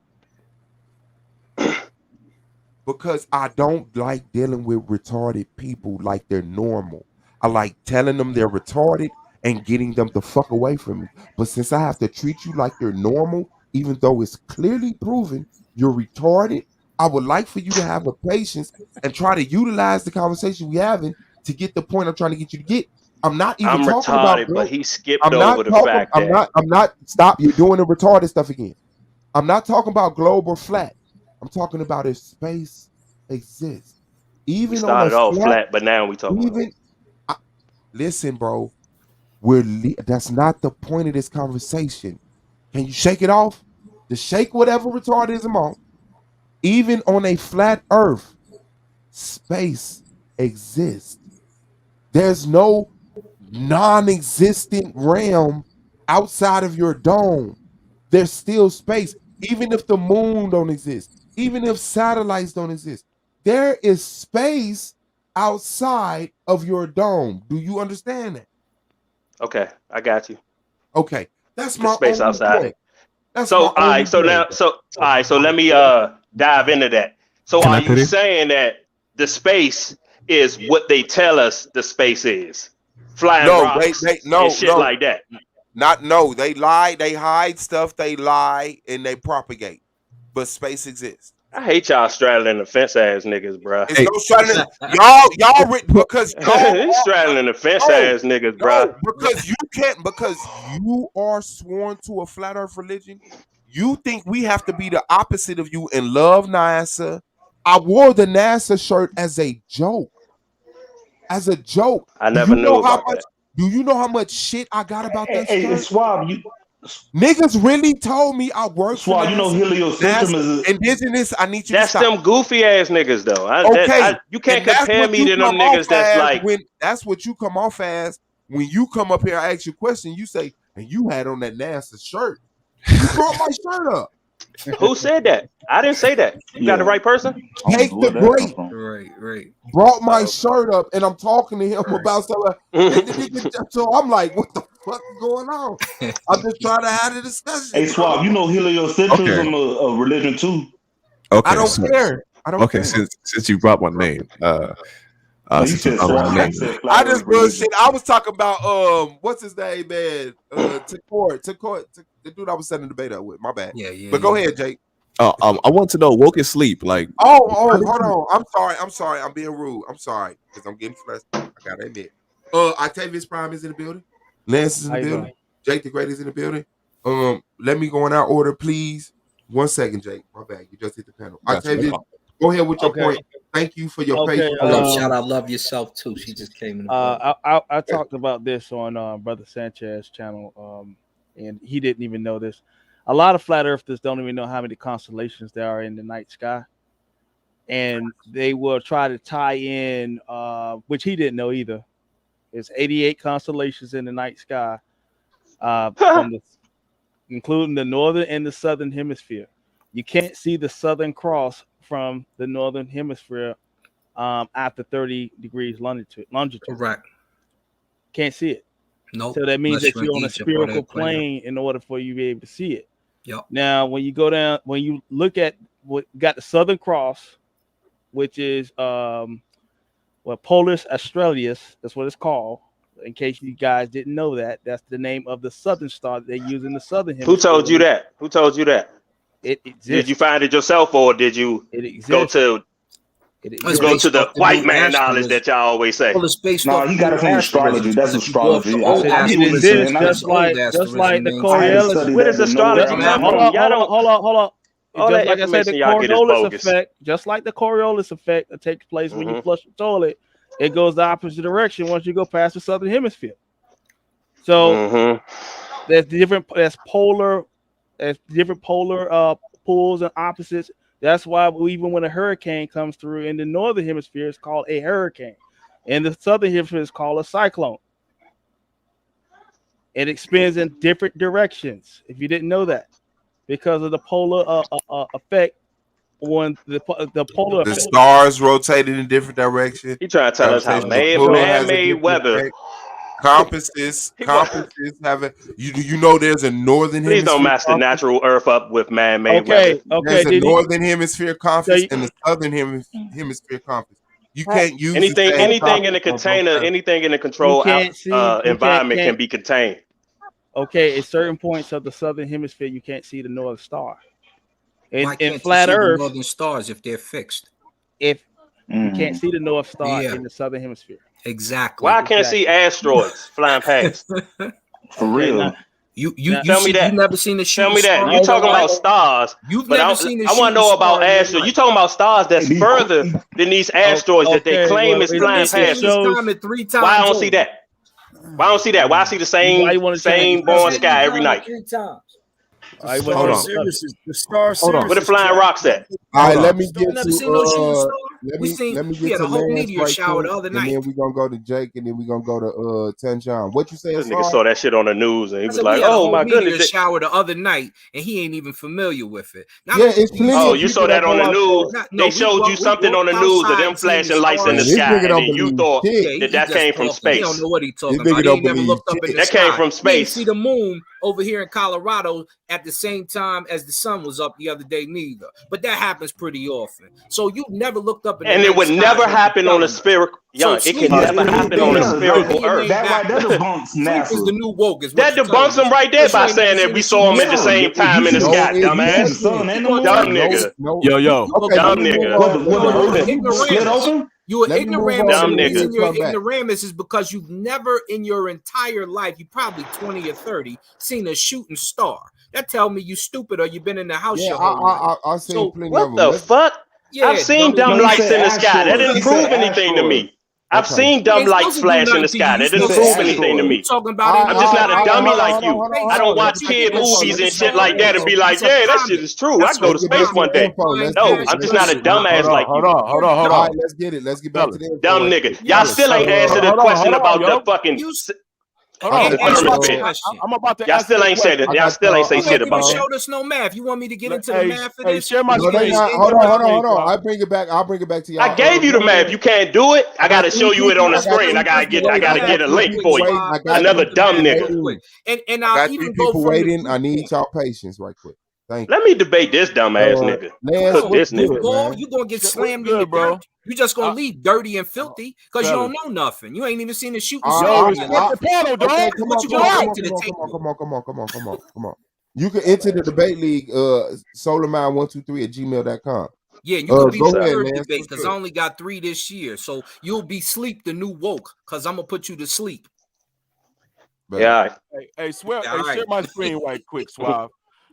Because I don't like dealing with retarded people like they're normal. I like telling them they're retarded and getting them the fuck away from me. But since I have to treat you like you're normal, even though it's clearly proven you're retarded, I would like for you to have the patience and try to utilize the conversation we're having to get the point I'm trying to get you to get. I'm not even talking retarded, about, but he skipped over the fact that I'm not. Stop! You're doing the retarded stuff again. I'm not talking about globe or flat. I'm talking about if space exists. Even we started off flat, but now we talking. Listen, bro. That's not the point of this conversation. Can you shake it off? Just shake whatever retardism off. Even on a flat Earth, space exists. There's no non-existent realm outside of your dome. There's still space. Even if the moon don't exist, even if satellites don't exist, there is space outside of your dome. Do you understand that? Okay, I got you. Okay, that's my space only outside. point. That's so all right, so now, so let me dive into that. So are you saying that the space is what they tell us the space is? Flying rocks and shit like that. They lie, they hide stuff, they lie, and they propagate. But space exists. I hate y'all straddling the fence ass niggas, bro. It's no straddling. Y'all because y'all straddling the fence ass niggas, bro. Because you are sworn to a flat earth religion. You think we have to be the opposite of you and love NASA. I wore the NASA shirt as a joke. As a joke. I never knew about that. Do you know how much shit I got about that shirt? Hey, Swab, niggas really told me I work for NASA. You know heliocentrum is indigenous. I need you that's to stop. Them goofy ass niggas though. You can't compare me to them niggas that's like that's what you come off as when you come up here. I ask you a question. You say, and you had on that NASA shirt. You brought my shirt up. Who said that? I didn't say that. You got the right person. Take the break. Right. Brought my shirt up, and I'm talking to him about something. So I'm like, what the fuck is going on? I'm just trying to have a discussion. Hey, Swab, you know heliocentrism a religion too. Okay, I don't care. Okay, since you brought my name, I just bullshit. I was talking about what's his name, man? Takor, the dude I was setting the debate up with. My bad. Yeah. But go ahead, Jake. I want to know woke and sleep. Like hold on. I'm sorry. I'm being rude. I'm sorry because I'm getting flushed. I gotta admit. Octavius Prime is in the building. Lance is in the building. Jake the Great is in the building. Let me go in our order, please. 1 second, Jake. My bad. You just hit the panel. Octavius, go ahead with your point. Thank you for your patience. Shout out, love yourself too. She just came in. I talked about this on Brother Sanchez channel, and he didn't even know this. A lot of flat earthers don't even know how many constellations there are in the night sky, and they will try to tie in, which he didn't know either. There's 88 constellations in the night sky, including the northern and the southern hemisphere. You can't see the Southern Cross from the northern hemisphere after 30 degrees longitude. Correct. Can't see it. Nope. So that means that you're on a spherical plane in order for you to be able to see it. Yep. Now, when you go down, when you look at what got the Southern Cross, which is Polus Australis. That's what it's called. In case you guys didn't know that, that's the name of the southern star that they use in the southern hemisphere. Who told you that? Who told you that? It exists. Did you find it yourself, or did you go to the white man knowledge that y'all always say? No, he got it from astrology. That's astrology. It exists just like the Coriolis. What is astrology? Hold on. All Just that like I said, the information y'all get is Coriolis bogus. effect, just like the Coriolis effect that takes place when you flush the toilet, it goes the opposite direction once you go past the southern hemisphere. So there's different polar poles and opposites. That's why even when a hurricane comes through in the northern hemisphere, it's called a hurricane. In the southern hemisphere, it's called a cyclone. It spins in different directions. If you didn't know that, because of the polar effect, when the polar the stars rotated in different directions. He trying to tell us how man-made weather. Compasses have it. You know there's a northern Please hemisphere. don't match the natural Earth up with man-made weather. There's a northern hemisphere compass and the southern hemisphere compass. You can't use anything in the container, anything in the control environment can be contained. Okay, at certain points of the southern hemisphere, you can't see the northern star. In you flat see the Earth, northern stars if they're fixed. If you can't see the north star in the southern hemisphere. Exactly. Why I can't see asteroids flying past? For real. You tell me that. You never seen the Tell me that. You talking about stars. You've never seen the I want to know about asteroids. You talking about stars that's further than these asteroids that they claim is flying past. Why I don't see that? Why I don't see that? Why I see the same born sky every night? 3 times. Hold on. The star Where the flying rocks at? All right, let me get to a whole meteor Lance shower right the other quick, night. and then we're gonna go to Jake, and then we're gonna go to Tanjan. What you saying? This nigga saw that shit on the news and he was like, we had a "Oh whole my meteor goodness!" shower the other night, and he ain't even familiar with it. Oh, you saw that on the news? They showed you something on the news of them flashing lights in the sky, and then you thought that came from space. He don't know what he talking about. He ain't never looked up in the That sky. came from He didn't space. see the moon over here in Colorado at the same time as the sun was up the other day, neither. But that happens pretty often. So you never looked up in the And it night would sky never and happen on a so spherical. Young, it can never happen on a spherical Earth. That debunks NASA. Sleep is the new woke. Is That debunks them right there by saying that we saw them at the same time in the sky, dumbass. Dumb nigga. Yo. Dumb nigga. You an ignoramus. Dumb The reason nigga. you're ignoramus is because you've never in your entire life, you probably 20 or 30, seen a shooting star. That tell me you stupid or you've been in the house your whole life. I've seen plenty of What them. the fuck? I've seen dumb lights in the sky. That didn't prove anything to me. I've seen dumb lights flash in the sky. That didn't prove anything to me. I'm just not a dummy like you. I don't watch kid movies and shit like that and be like, yeah, that shit is true. I go to space one day. No, I'm just not a dumbass like you. Hold on. All right, let's get it. Let's get back to the Dumb nigga. Y'all still ain't answered the question about the fucking. I'm about to. Y'all still ain't said it. Y'all still ain't say shit about that. Showed us no math. You want me to get into the math for this? Share my screen. Hold on. I'll bring it back to y'all. I gave you the map. You can't do it. I gotta show you it on the screen. I gotta get a link for you. Another dumb nigga. And I I'll got even people go from waiting. I need y'all patience right quick. Thank you. Let me debate this dumbass nigga. Cook this nigga. You gonna get slammed in the dirt. You just gonna leave dirty and filthy because you don't know nothing. You ain't even seen the shooting star. Come on. You can enter the debate league, solarmind123@gmail.com. Yeah, you can be go the ahead, third man. debate because I only got 3 this year. So you'll be sleep the new woke because I'm gonna put you to sleep. Yeah. Hey, share my screen right quick, Suave.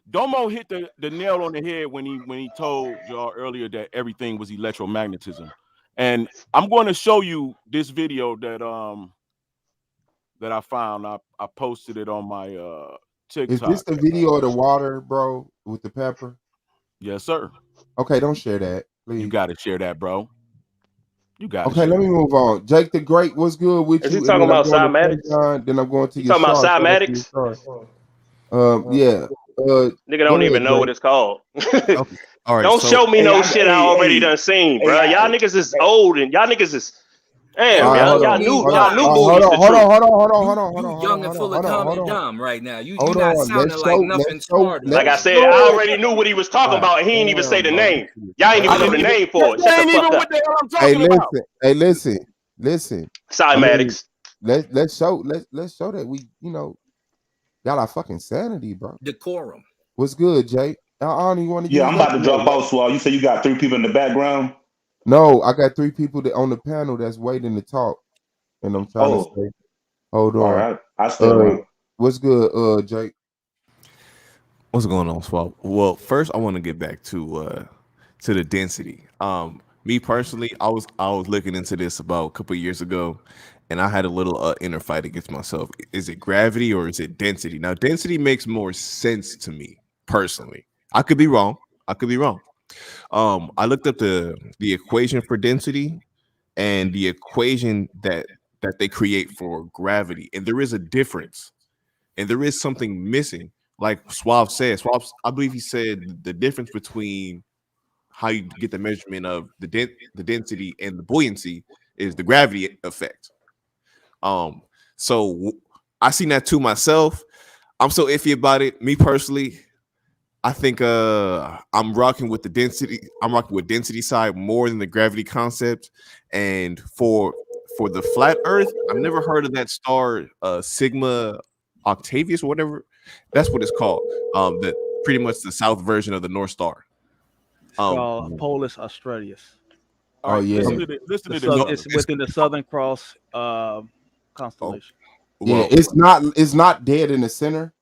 Domo hit the nail on the head when he told y'all earlier that everything was electromagnetism. And I'm going to show you this video that I found. I posted it on my TikTok. Is this the video of the water, bro, with the pepper? Yes, sir. Okay, don't share that, please. You got to share that, bro. You got. Okay, let me move on. Jake the Great, what's good with you? Is he talking about cymatics? Then I'm going to you talking about cymatics? Yeah. Nigga don't even know what it's called. Okay. All right, don't show me no shit I already done seen, bro. Y'all niggas is old and y'all niggas is Damn, y'all knew Hold on. Young and full of dumb and dumb right now. You Hold not on. sounding like nothing smart. Like I said, I already knew what he was talking about, and he didn't even say the name. Y'all ain't even know the name for it. Shut the fuck up. Hey, listen. Sorry, Maddox. Let's show that we, got our fucking sanity, bro. Decorum. What's good, Jay? I don't even want to. Yeah, I'm about to drop out, Swall. You say you got 3 people in the background? No, I got 3 people on the panel that's waiting to talk, and I'm trying to say, hold on. All right, I still. What's good, Jake? What's going on, Swap? Well, first I want to get back to the density. Me personally, I was looking into this about a couple of years ago, and I had a little inner fight against myself. Is it gravity or is it density? Now, density makes more sense to me personally. I could be wrong. I looked up the equation for density and the equation that they create for gravity, and there is a difference, and there is something missing. Like Suave said, I believe he said the difference between how you get the measurement of the density and the buoyancy is the gravity effect. So I seen that too myself. I'm so iffy about it. Me personally, I think I'm rocking with the density. I'm rocking with density side more than the gravity concept. And for the flat Earth, I've never heard of that star, Sigma Octavius or whatever. That's what it's called. That pretty much the south version of the North Star. Called Polus Australis. Oh yeah, listen to this. It's within the Southern Cross constellation. Yeah, it's not dead in the center.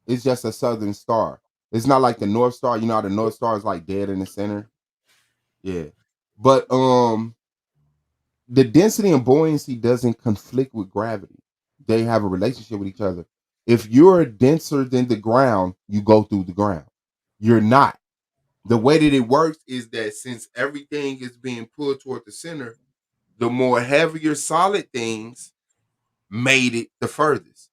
It's just a southern star. It's not like the North Star. You know how the North Star is like dead in the center. Yeah, but the density and buoyancy doesn't conflict with gravity. They have a relationship with each other. If you're denser than the ground, you go through the ground. You're not. The way that it works is that since everything is being pulled toward the center, the more heavier solid things made it the furthest.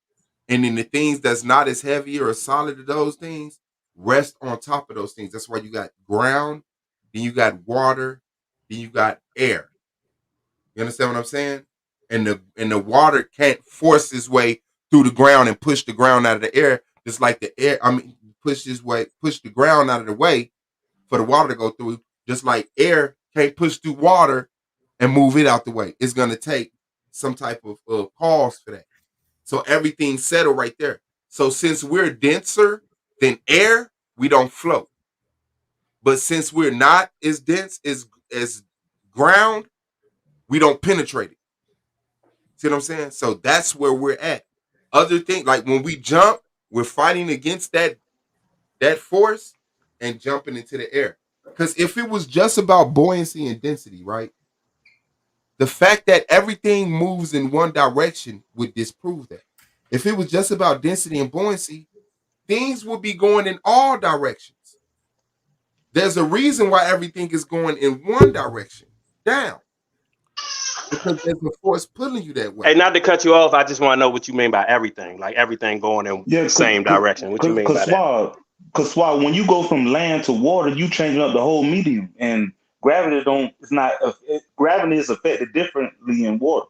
And then the things that's not as heavy or solid as those things rest on top of those things. That's why you got ground, then you got water, then you got air. You understand what I'm saying? And the water can't force its way through the ground and push the ground out of the air, just like the air. Push the ground out of the way for the water to go through. Just like air can't push through water and move it out the way. It's gonna take some type of cause for that. So everything's settled right there. So since we're denser than air, we don't float. But since we're not as dense as ground, we don't penetrate it. See what I'm saying? So that's where we're at. Other thing, like when we jump, we're fighting against that force and jumping into the air. Because if it was just about buoyancy and density, right? The fact that everything moves in one direction would disprove that. If it was just about density and buoyancy, things would be going in all directions. There's a reason why everything is going in one direction, down. Because there's a force pulling you that way. Hey, not to cut you off, I just want to know what you mean by everything. Like everything going in the same direction. What you mean by that? Because when you go from land to water, you changing up the whole medium, and gravity gravity is affected differently in water.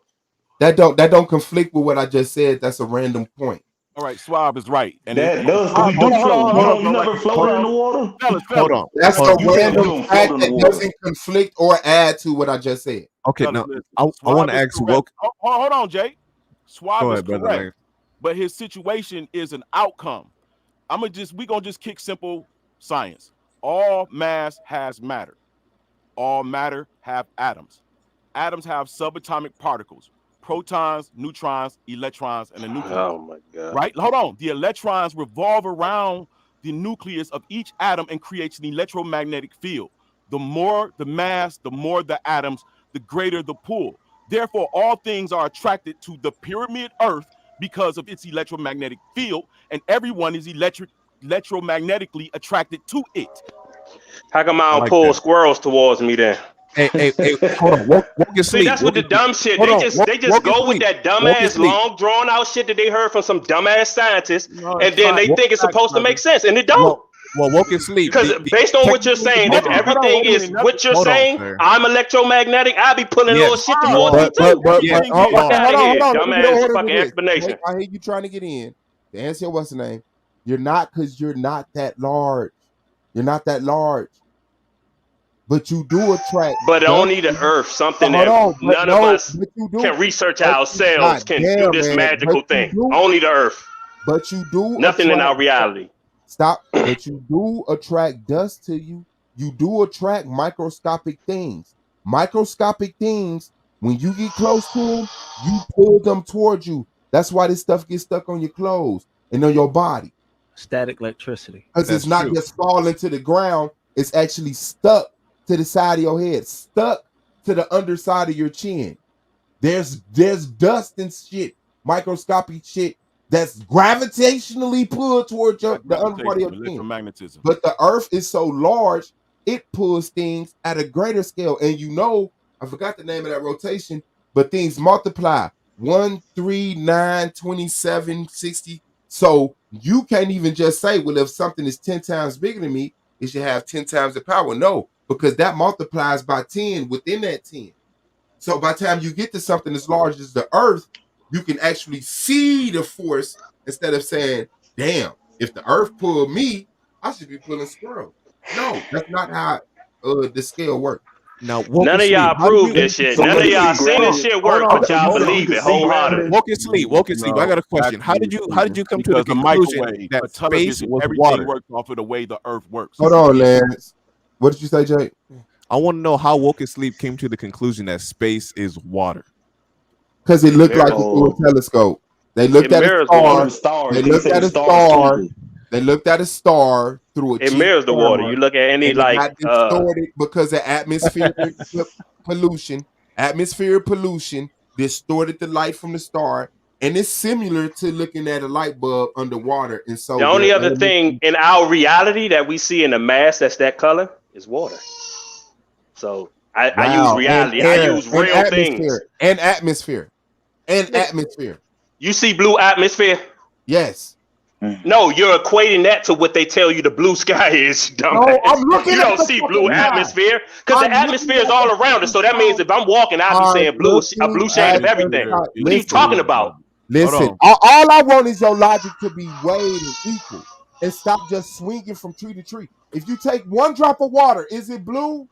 That don't conflict with what I just said. That's a random point. All right, Swab is right. And that does. We do float. You never floated in the water. Hold on. That's a random fact that doesn't conflict or add to what I just said. Okay, now I want to ask Woke. Hold on, Jay. Swab Go is ahead, brother. correct, but his situation is an outcome. We gonna just kick simple science. All mass has matter. All matter have atoms. Atoms have subatomic particles. Protons, neutrons, electrons, and a nucleus. Oh my God. Right? Hold on. The electrons revolve around the nucleus of each atom and creates an electromagnetic field. The more the mass, the more the atoms, the greater the pull. Therefore, all things are attracted to the pyramid Earth because of its electromagnetic field, and everyone is electromagnetically attracted to it. How come I don't pull squirrels towards me then? Hey, hold on. Woke your See, sleep. that's what the dumb shit. They just go with that dumbass, long drawn out shit that they heard from some dumbass scientists, and then they think it's supposed to make sense, and it don't. Well, woke and sleep. Because based on what you're saying, if everything is what you're saying, I'm electromagnetic. I'll be pulling little shit towards you too. Hold on. Dumbass fucking explanation. I hear you trying to get in. The answer, what's the name? You're not, because you're not that large. You're not that large. But you do attract. But only the earth, something that none of us can research ourselves, can do this magical thing. Only the earth. But you do nothing in our reality. Stop. But you do attract dust to you. You do attract microscopic things. Microscopic things, when you get close to them, you pull them towards you. That's why this stuff gets stuck on your clothes and on your body. Static electricity. Because it's not just falling to the ground, it's actually stuck to the side of your head, stuck to the underside of your chin. There's dust and shit, microscopic shit that's gravitationally pulled towards the underbody of your chin. But the earth is so large, it pulls things at a greater scale. And you know, I forgot the name of that rotation, but things multiply 1, 3, 9, 27, 60. So you can't even just say, well, if something is 10 times bigger than me, it should have 10 times the power. No, because that multiplies by 10 within that 10. So by the time you get to something as large as the earth, you can actually see the force instead of saying, damn, if the earth pulled me, I should be pulling squirrel. No, that's not how the scale works. Now, none of y'all prove this shit. None of y'all seen this shit work, but y'all believe it wholeheartedly. Woke and sleep. I got a question. How did you come to the conclusion that space was everything water? works off of the way the earth works? Hold on, Lance. What did you say, Jake? I want to know how woke and sleep came to the conclusion that space is water. Because it looked like it through a telescope. They looked at a star. They looked at a star. They looked at a star through a. It mirrors the water. You look at any like distorted because of atmospheric pollution. Atmospheric pollution distorted the light from the star, and it's similar to looking at a light bulb underwater. And so the only other thing in our reality that we see in the mass that's that color is water. So I use reality. I use real things. And atmosphere. Atmosphere. You see blue atmosphere? Yes. No, you're equating that to what they tell you the blue sky is. No, I'm looking. You don't see blue atmosphere because the atmosphere is all around us. So that means if I'm walking, I'll be saying blue, a blue shade of everything. What are you talking about? Listen, all I want is your logic to be weighed and equal, and stop just swinging from tree to tree. If you take one drop of water, is it blue?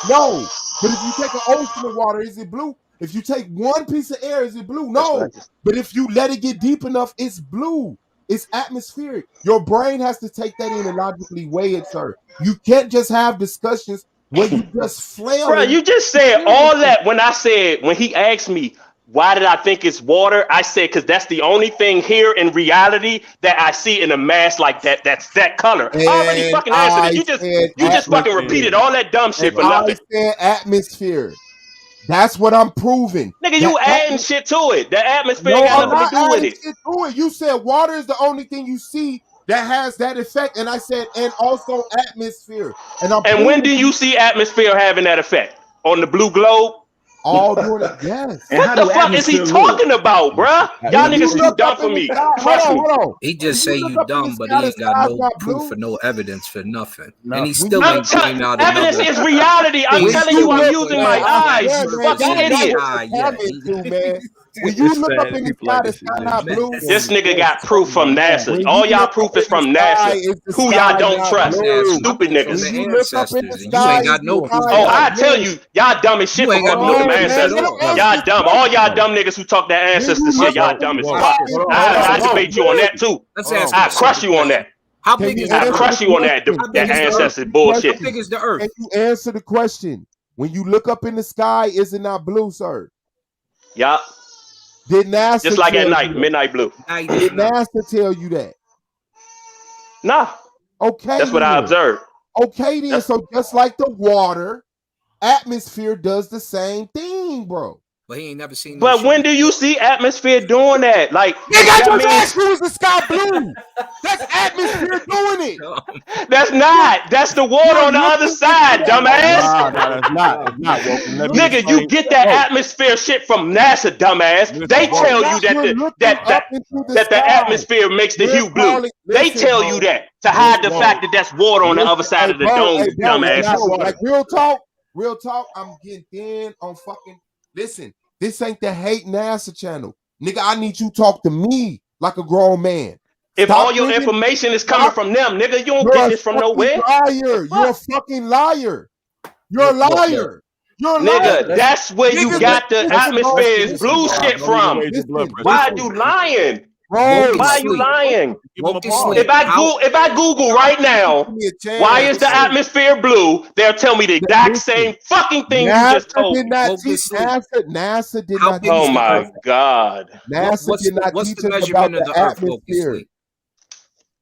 No. But if you take an ocean of water, is it blue? If you take one piece of air, is it blue? No. But if you let it get deep enough, it's blue. It's atmospheric. Your brain has to take that in and logically weigh it, sir. You can't just have discussions where you just flail. Bro, you just said all that when he asked me, why did I think it's water? I said, because that's the only thing here in reality that I see in a mass like that. That's that color. I already fucking answered it. You just fucking repeated all that dumb shit for nothing. I said atmosphere. That's what I'm proving. Nigga, you adding shit to it. The atmosphere got nothing to do with it. Shit to it. You said water is the only thing you see that has that effect. And I said, and also atmosphere. And when do you see atmosphere having that effect? On the blue globe? All doing it, yes. What the fuck is he talking about, bruh? Y'all niggas too dumb for me. Trust me. He just say you dumb, but he ain't got no proof or no evidence for nothing. And he still ain't came out. Evidence is reality. I'm telling you, I'm using my eyes. You fucking idiot. When you look up in the sky, the sky not blue. This nigga got proof from NASA. All y'all proof is from NASA. Who y'all don't trust? Stupid niggas. You ain't got no proof. Oh, I tell you, y'all dumb as shit for fucking with them ancestors. Y'all dumb. All y'all dumb niggas who talk that ancestor shit, y'all dumb as fuck. I debate you on that too. I crush you on that. How big is I crush you on that ancestor bullshit. How big is the earth? Can you answer the question? When you look up in the sky, is it not blue, sir? Yup. Did NASA just like at night, midnight blue? Did NASA tell you that? Nah. Okay. That's what I observed. Okay, then. So just like the water, atmosphere does the same thing, bro. But he ain't never seen. But when do you see atmosphere doing that? Like, nigga, I just asked you, is the sky blue? That's atmosphere doing it. That's not. That's the water on the other side, dumbass. Nah, that's not. It's not. Nigga, you get that atmosphere shit from NASA, dumbass. They tell you that the atmosphere makes the hue blue. They tell you that to hide the fact that that's water on the other side of the dome, dumbass. Like real talk. I'm getting thin on fucking. Listen, this ain't the hate NASA channel, nigga. I need you to talk to me like a grown man. If all your information is coming from them, nigga, you don't get this from nowhere. Liar. You're a fucking liar. You're a liar. You're a liar. Nigga, that's where you got the atmosphere is blue shit from. Why are you lying? Why are you lying? If I Google right now, why is the atmosphere blue? They'll tell me the exact same fucking thing you just told me. NASA did not. Oh my God. NASA did not teach us about the atmosphere.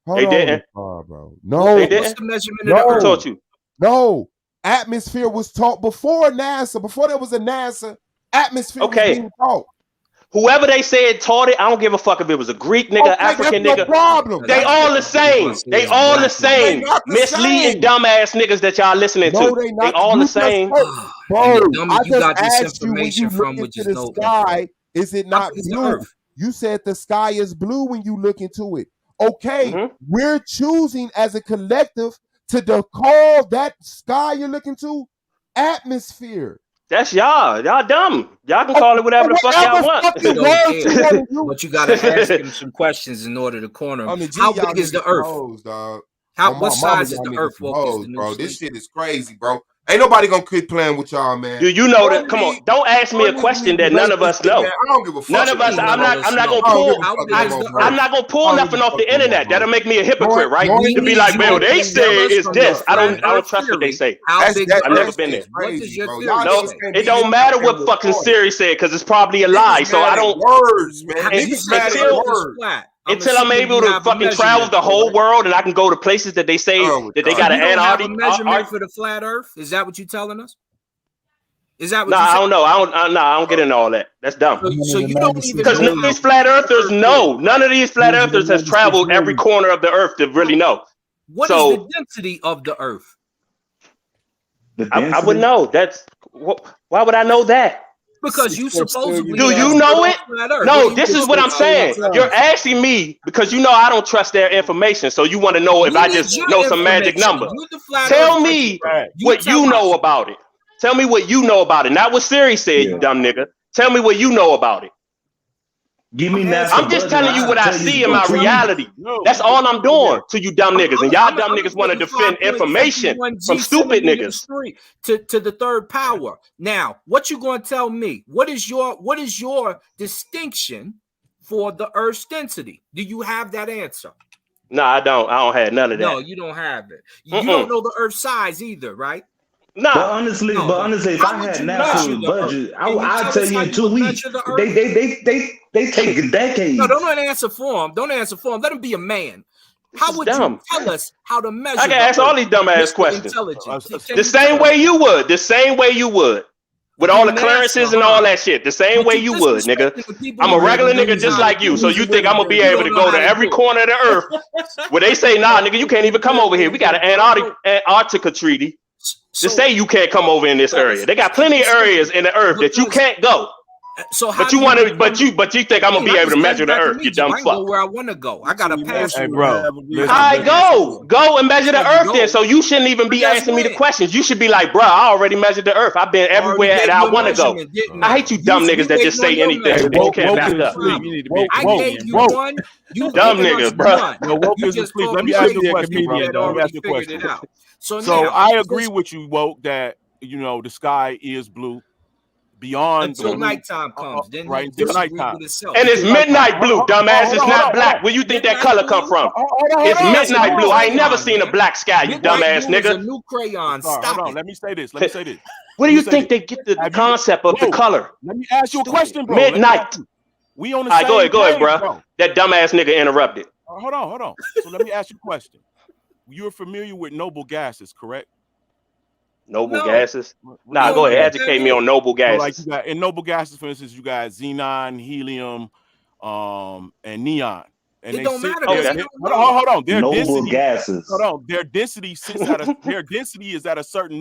They didn't. Bro. No. They didn't. What's the measurement of the Earth? Taught you. No. Atmosphere was taught before NASA. Before there was a NASA, atmosphere was being taught. Whoever they said taught it, I don't give a fuck if it was a Greek nigga, African nigga. Problem. They all the same. They all the same. Misleading dumbass niggas that y'all listening to. They all the same. Bro, I just asked you when you look into the sky, is it not blue? You said the sky is blue when you look into it. Okay, we're choosing as a collective to call that sky you're looking to atmosphere. That's y'all. Y'all dumb. Y'all can call it whatever the fuck y'all want. But you gotta ask him some questions in order to corner him. How big is the Earth? What size is the Earth? Bro, this shit is crazy, bro. Ain't nobody gonna quit playing with y'all, man. Do you know that? Come on, don't ask me a question that none of us know. I don't give a fuck. None of us. I'm not gonna pull. I'm not gonna pull nothing off the internet. That'll make me a hypocrite, right? To be like, well, they say it's this. I don't trust what they say. I've never been there. No, it don't matter what fucking Siri said because it's probably a lie. So I don't. Words, man. Until I'm able to fucking travel the whole world and I can go to places that they say that they got an Antarctic measurement for the flat Earth. Is that what you're telling us? Is that what? Nah, I don't know. I don't get into all that. That's dumb. So you don't even because none of these flat earthers know. None of these flat earthers has traveled every corner of the Earth to really know. What is the density of the Earth? I would know. That's why would I know that? Because you supposedly do you know it? No, this is what I'm saying. You're asking me because you know I don't trust their information. So you want to know if I just know some magic number. Tell me what you know about it. Tell me what you know about it. Not what Siri said, you dumb nigga. Tell me what you know about it. Give me that. I'm just telling you what I see in my reality. That's all I'm doing to you dumb niggas. And y'all dumb niggas want to defend information from stupid niggas. To the third power. Now, what you going to tell me? What is your distinction for the Earth's density? Do you have that answer? No, I don't. I don't have none of that. No, you don't have it. You don't know the Earth's size either, right? Nah. But honestly, if I had NASA's budget, I'd tell you in 2 weeks. They take decades. No, don't answer for him. Don't answer for him. Let him be a man. How would you tell us how to measure? I can ask all these dumbass questions. The same way you would. The same way you would. With all the clearances and all that shit. The same way you would, nigga. I'm a regular nigga just like you. So you think I'm gonna be able to go to every corner of the Earth where they say, nah, nigga, you can't even come over here. We got an Antarctica treaty to say you can't come over in this area. They got plenty of areas in the Earth that you can't go. So but you want to, but you think I'm gonna be able to measure the Earth? You dumb fuck. Go where I want to go. I got a passport. Hey, bro. Go and measure the Earth then. So you shouldn't even be asking me the questions. You should be like, bro, I already measured the Earth. I've been everywhere that I want to go. I hate you dumb niggas that just say anything. You can't back up. I gave you one. You dumb niggas, bro. Let me ask you a question, bro. Let me ask you a question. So I agree with you, Woke, that the sky is blue. Beyond until nighttime comes, then right? It's nighttime, and it's midnight blue, dumbass. It's not black. Where you think that color come from? It's midnight blue. I ain't never seen a black sky, you dumbass nigga. A new crayon. Stop it. Let me say this. Where do you think they get the concept of the color? Let me ask you a question, bro. Midnight. We on the same. All right, go ahead, bro. That dumbass nigga interrupted. Hold on. So let me ask you a question. You're familiar with noble gases, correct? Noble gases. Nah, go ahead. Educate me on noble gases. Like you got, in noble gases, for instance, you got xenon, helium, and neon. And it don't matter. Hold on. Their noble density, gases. Hold on. Their density sits at their density is at a certain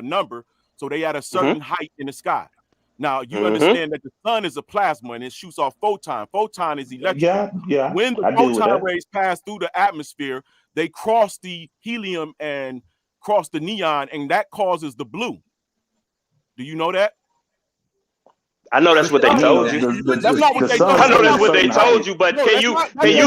number, so they at a certain height in the sky. Now you understand that the sun is a plasma and it shoots off photon. Photon is electron. Yeah. When the photon rays pass through the atmosphere, they cross the helium and cross the neon, and that causes the blue. Do you know that? I know that's what they told you. That's not what they told you. I know that's what they told you, but can you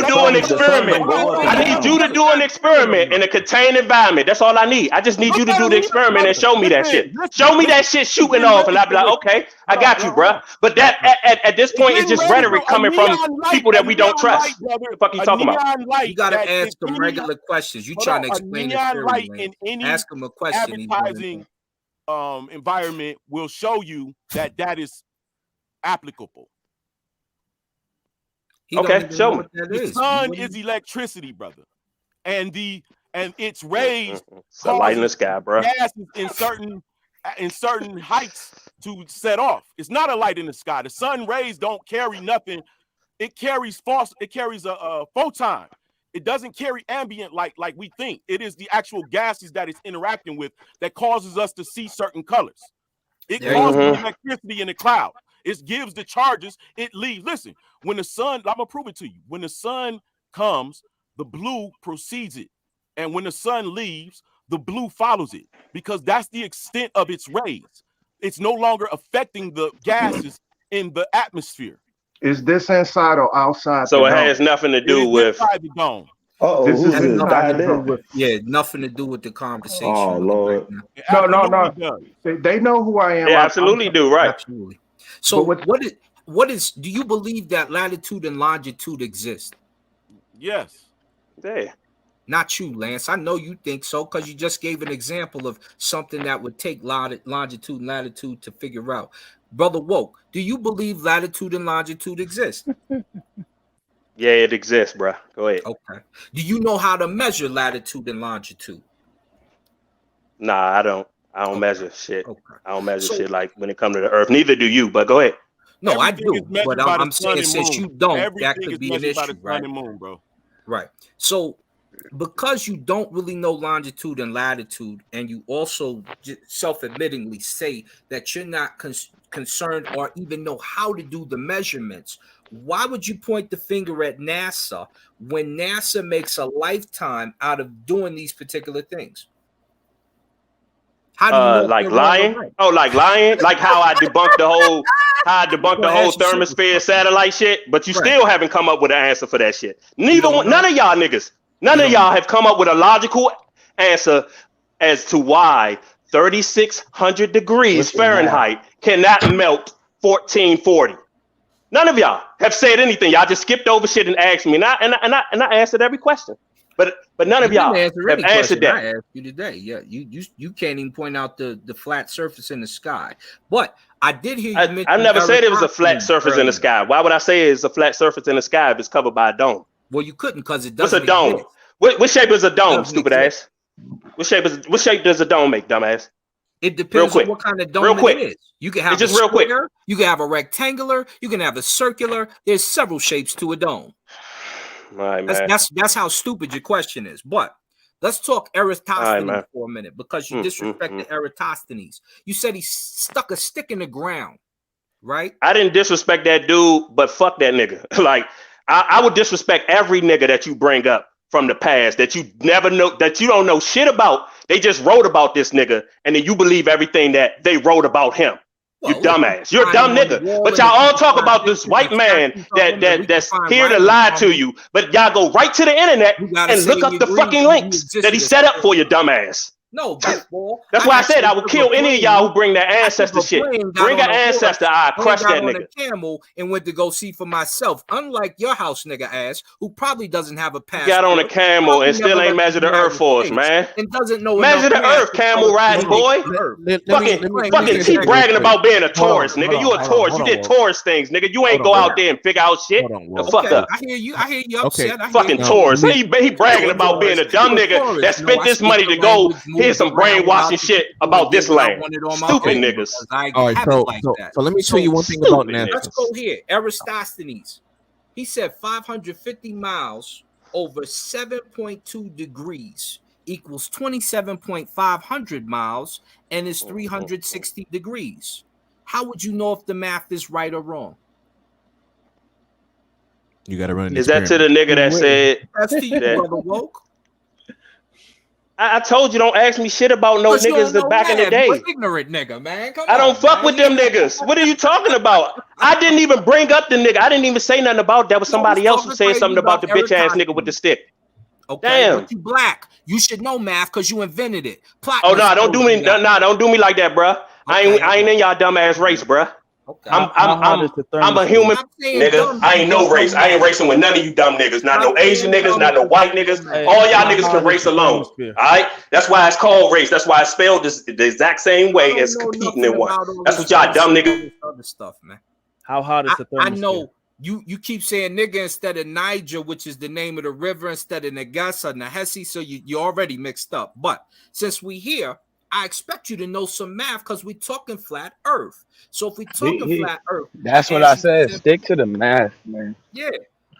do an experiment? I need you to do an experiment in a contained environment. That's all I need. I just need you to do the experiment and show me that shit. Show me that shit shooting off, and I'll be like, okay, I got you, bro. But that at this point is just rhetoric coming from people that we don't trust. What the fuck you talking about? You gotta ask them regular questions. You trying to explain it? Ask them a question. Advertising environment will show you that is applicable. Okay, show me. The sun is electricity, brother, and its rays it's a light in the sky, bro. Gases in certain heights to set off. It's not a light in the sky. The sun rays don't carry nothing. It carries a photon. It doesn't carry ambient light like we think. It is the actual gases that it's interacting with that causes us to see certain colors. It causes electricity in the cloud. It gives the charges, it leaves. Listen, when the sun, I'm gonna prove it to you. When the sun comes, the blue precedes it. And when the sun leaves, the blue follows it, because that's the extent of its rays. It's no longer affecting the gases in the atmosphere. Is this inside or outside? So it has nothing to do with the dome. This is nothing to do with the conversation. Oh Lord. No. They know who I am. They absolutely do, right? Absolutely. So what is do you believe that latitude and longitude exist? Yes. Yeah. Not you, Lance. I know you think so because you just gave an example of something that would take longitude and latitude to figure out. Brother Woke, do you believe latitude and longitude exist? Yeah, it exists, bro. Go ahead. Okay. Do you know how to measure latitude and longitude? Nah, I don't measure shit. Okay. I don't measure shit like when it comes to the earth. Neither do you, but go ahead. No, I do. But I'm saying since you don't, that could be an issue, right? Moon, bro. Right. So because you don't really know longitude and latitude, and you also self-admittingly say that you're not concerned or even know how to do the measurements, why would you point the finger at NASA when NASA makes a lifetime out of doing these particular things? How do you know like lying? Right? Oh, like lying? Like how I debunked the whole thermosphere satellite shit, but you still haven't come up with an answer for that shit. None of y'all niggas, none of y'all have come up with a logical answer as to why 3,600 degrees Fahrenheit cannot melt 1440. None of y'all have said anything. Y'all just skipped over shit and asked me, and I answered every question. But none of y'all have answered that. I asked you today. Yeah, you can't even point out the flat surface in the sky. But I did hear you mention. I never said it was a flat surface in the sky. Why would I say it's a flat surface in the sky if it's covered by a dome? Well, you couldn't because it doesn't. What's a dome? What shape is a dome, stupid ass? What shape does a dome make, dumbass? It depends on what kind of dome it is. You can have a square, you can have a rectangular, you can have a circular. There's several shapes to a dome. Right, that's how stupid your question is. But let's talk Eratosthenes for a minute, because you disrespected Eratosthenes. You said he stuck a stick in the ground, right? I didn't disrespect that dude, but fuck that nigga. Like I would disrespect every nigga that you bring up from the past that you never know, that you don't know shit about. They just wrote about this nigga, and then you believe everything that they wrote about him. You dumbass. You're a dumb nigga. But y'all all talk about this white man that's here to lie to you. But y'all go right to the internet and look up the fucking links that he set up for you, dumbass. No, that's why I said I would kill any of y'all who bring that ancestor shit. Bring an ancestor, I crush that nigga. Camel and went to go see for myself. Unlike your house nigga ass, who probably doesn't have a passport. Got on a camel and still ain't measure the earth for us, man. And doesn't know measure the earth, camel riding boy. Fucking keep bragging about being a tourist, nigga. You a tourist. You did tourist things, nigga. You ain't go out there and figure out shit. The fuck up. I hear you upset. Fucking tourist. He bragging about being a dumb nigga that spent this money to go hear some brainwashing shit about this land. Stupid niggas. All right, so let me tell you one thing about NASA. Let's go here. Eratosthenes. He said 550 miles over 7.2 degrees equals 27.500 miles and is 360 degrees. How would you know if the math is right or wrong? You got to run. Is that to the nigga that said? That's to you, brother woke. I told you don't ask me shit about no niggas that's back in the day. Ignorant nigga, man. I don't fuck with them niggas. What are you talking about? I didn't even bring up the nigga. I didn't even say nothing about that. Was somebody else who said something about the bitch ass nigga with the stick. Okay, damn. But you black. You should know math because you invented it. Oh no, don't do me. Don't do me like that, bruh. Okay. I ain't in y'all dumb ass race, bruh. Okay. I'm a human nigga. I ain't no race. I ain't racing with none of you dumb niggas. Not no Asian niggas, not no white niggas. All y'all niggas can race alone. All right? That's why it's called race. That's why it's spelled the exact same way as competing in one. That's what y'all dumb niggas. Other stuff, man. How hot is the thermosphere? I know you keep saying nigga instead of Niger, which is the name of the river, instead of Nagasa, Nahesi, so you already mixed up. But since we here, I expect you to know some math because we're talking flat Earth. So if we talking flat Earth, that's what I said. Stick to the math, man. Yeah,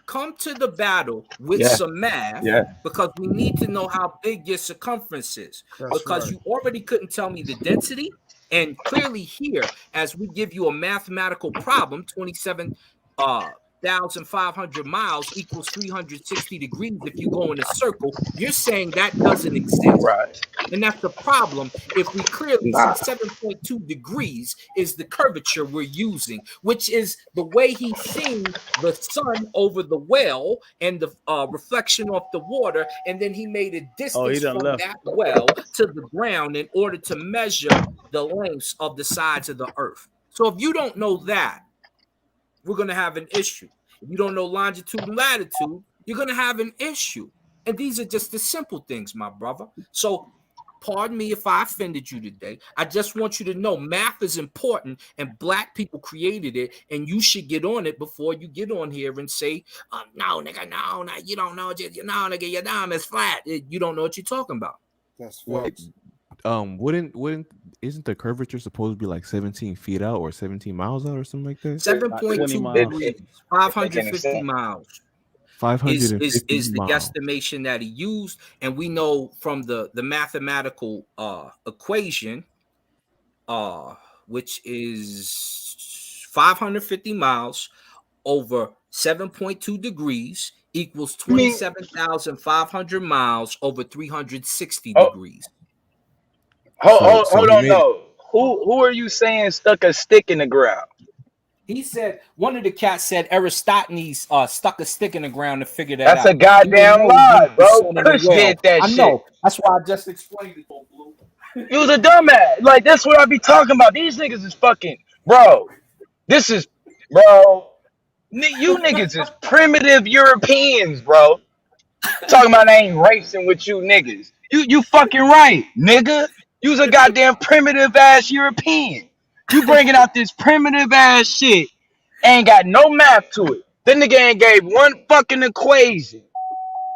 come to the battle with some math. Yeah, because we need to know how big your circumference is. That's because you already couldn't tell me the density, and clearly here, as we give you a mathematical problem, 27,500 miles equals 360 degrees. If you go in a circle, you're saying that doesn't exist, right? And that's the problem. If we clearly see 7.2 degrees is the curvature we're using, which is the way he's seeing the sun over the well and the reflection off the water, and then he made a distance from that well to the ground in order to measure the lengths of the sides of the earth. So if you don't know that, we're going to have an issue. If you don't know longitude and latitude, you're going to have an issue. And these are just the simple things, my brother. So pardon me if I offended you today. I just want you to know math is important and black people created it, and you should get on it before you get on here and say, no, nigga, no, you don't know. No, nigga, your dime is flat. You don't know what you're talking about. That's right. Isn't the curvature supposed to be like 17 feet out or 17 miles out or something like that? 7.2 degrees, 550 miles. 550 is the guesstimation that he used, and we know from the mathematical equation, which is 550 miles over 7.2 degrees equals 27,500 miles over 360 degrees. Hold on, no. Who are you saying stuck a stick in the ground? He said one of the cats said Eratosthenes stuck a stick in the ground to figure that out. That's a goddamn lie, bro. Kush did that shit. I know. That's why I just explained it, Blue. You was a dumbass. Like, that's what I be talking about. These niggas is fucking, bro. Bro. You niggas is primitive Europeans, bro. Talking about I ain't racing with you niggas. You fucking right, nigga. You's a goddamn primitive ass European. You bringing out this primitive ass shit, ain't got no math to it. Then nigga ain't gave one fucking equation.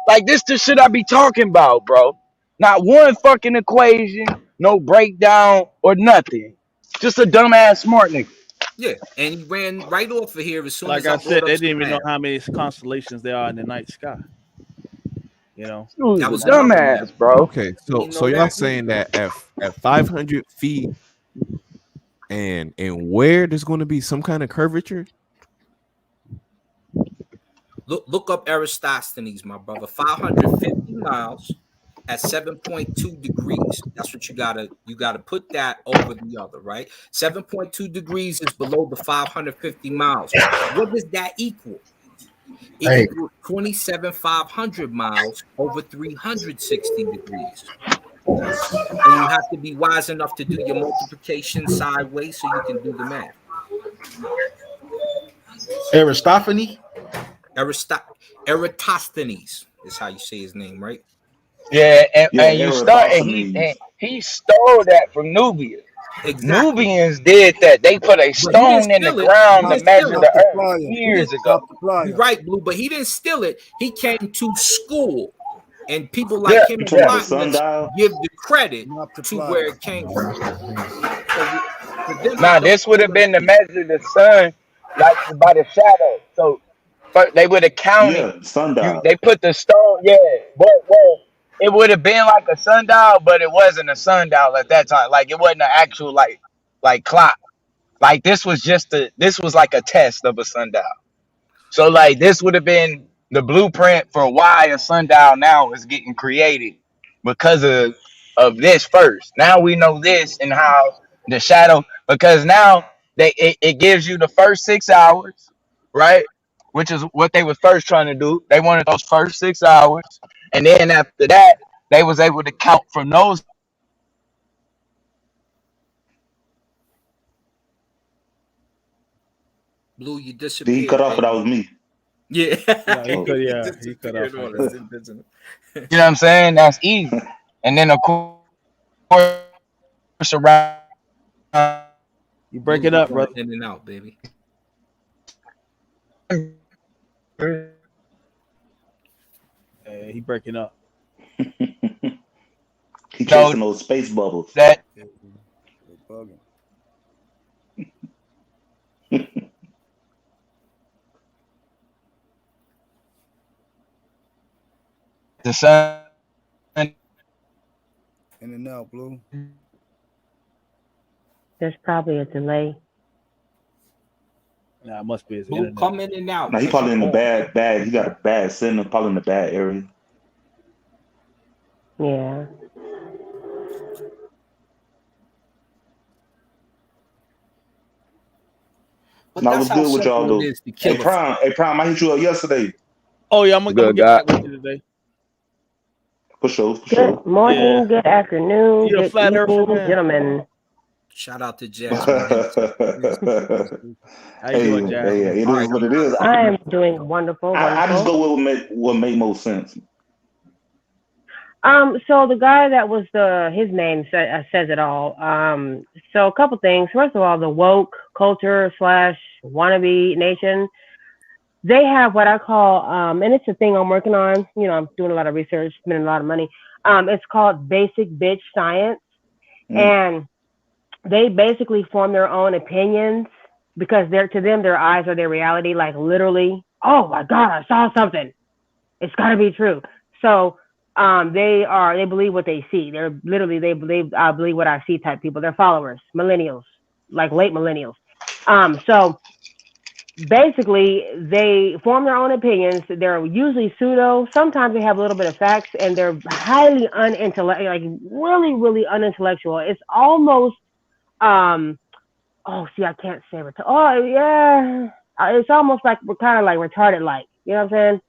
Like, this the shit I be talking about, bro. Not one fucking equation, no breakdown or nothing. Just a dumbass smart nigga. Yeah, and he ran right off of here as soon as I said, they didn't even know how many constellations there are in the night sky. You know, that was dumbass, bro. Okay, so y'all saying that at 500 feet and where there's going to be some kind of curvature? Look up Eratosthenes, my brother. 550 miles at 7.2 degrees. That's what you gotta put that over the other, right? 7.2 degrees is below the 550 miles. What does that equal? It equals 27,500 miles over 360 degrees. And you have to be wise enough to do your multiplication sideways so you can do the math. Eratosthenes? Eratosthenes is how you say his name, right? Yeah, and you start, and he stole that from Nubia. Exactly. Nubians did that. They put a stone in the ground to measure the earth years ago. You're right, Blue, but he didn't steal it. He came to school And people like him and Plotinus give the credit to where it came from. Nah, this would have been to measure the sun like by the shadow. So they would have counted. Sundial. They put the stone. Well, it would have been like a sundial, but it wasn't a sundial at that time. Like it wasn't an actual like clock. Like this was like a test of a sundial. So like this would have been the blueprint for why a sundial now is getting created because of this first. Now we know this and how the shadow, because now it gives you the first 6 hours, right? Which is what they was first trying to do. They wanted those first 6 hours, and then after that, they was able to count from those. Blue, you disappeared. He cut off, but that was me. Yeah. He cut off. You know what I'm saying? That's easy. And then of course around you break it up, bro. In and out, baby. He breaking up. He chasing those space bubbles. That the sun in and out, Blue. There's probably a delay. Nah, it must be his Blue internet. come in and out. Now he probably in the bad. He got a bad signal, probably in the bad area. Yeah. But No, that's what's how good with y'all simple though? it is to kill Hey Prime, I hit you up yesterday. Oh yeah, I'm gonna get back with you today. For sure. Good morning, good afternoon, You a good flat earther, evening, man? gentlemen. Shout out to Hey, Jasmine. How you doing, Jasmine? it is what it is. I am doing wonderful, I just wonderful. go with what make most sense. So the guy that was his name says it all. So a couple things. First of all, the woke culture / wannabe nation, they have what I call, and it's a thing I'm working on. You know, I'm doing a lot of research, spending a lot of money. It's called basic bitch science, and they basically form their own opinions because to them their eyes are their reality. Like literally, oh my God, I saw something. It's got to be true. So they believe what they see. They're literally they believe what I see type people. They're followers, millennials, like late millennials. So basically they form their own opinions. They're usually pseudo. Sometimes they have a little bit of facts, and they're highly unintellectual, like really, really unintellectual. It's almost I can't say it. Oh yeah, it's almost like we're kind of like retarded, like, you know what I'm saying?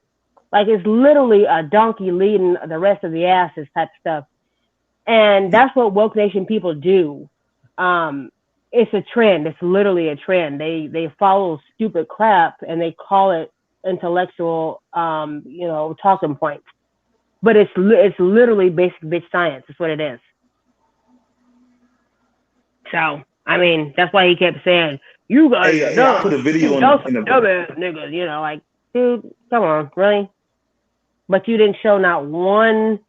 Like it's literally a donkey leading the rest of the asses type stuff. And that's what woke nation people do. It's a trend. It's literally a trend. They follow stupid crap and they call it intellectual, talking points. But it's literally basic bitch science. That's what it is. So, I mean, that's why he kept saying, you guys are dumb. I put a video in the dumbass niggas, you know, like, dude, come on, really? But you didn't show not one.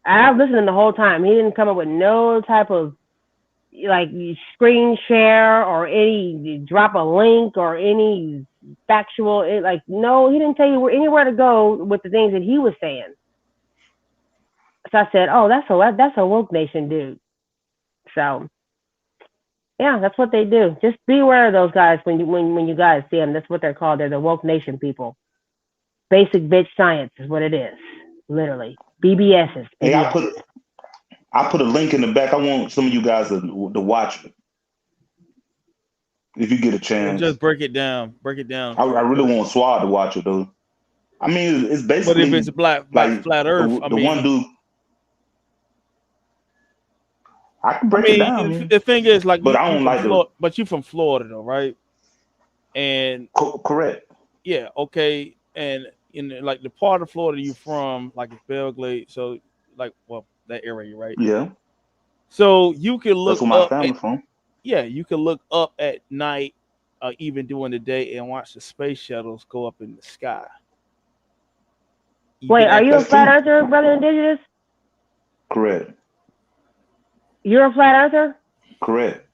I've listened the whole time. He didn't come up with no type of like screen share or any drop a link or any factual. No, he didn't tell you anywhere to go with the things that he was saying. So I said, oh, that's a woke nation dude. So yeah, that's what they do. Just be aware of those guys when you guys see them. That's what they're called. They're the woke nation people. Basic bitch science is what it is, literally. BBSs. Hey, I put a link in the back. I want some of you guys to watch it if you get a chance. Just break it down. Break it down. I really want Swab to watch it though. I mean, it's basically. But if it's black flat Earth, one dude. I can break it down. The thing is, like, but I don't like it. But you from Florida though, right? And correct. Yeah. Okay. And in like the part of Florida you from, like it's Belgrade, so like that area, right? Yeah. So you can look. That's where my family's from. Yeah, you can look up at night, even during the day, and watch the space shuttles go up in the sky. Wait, are you a flat earther, brother Indigenous? Correct. You're a flat earther? Correct.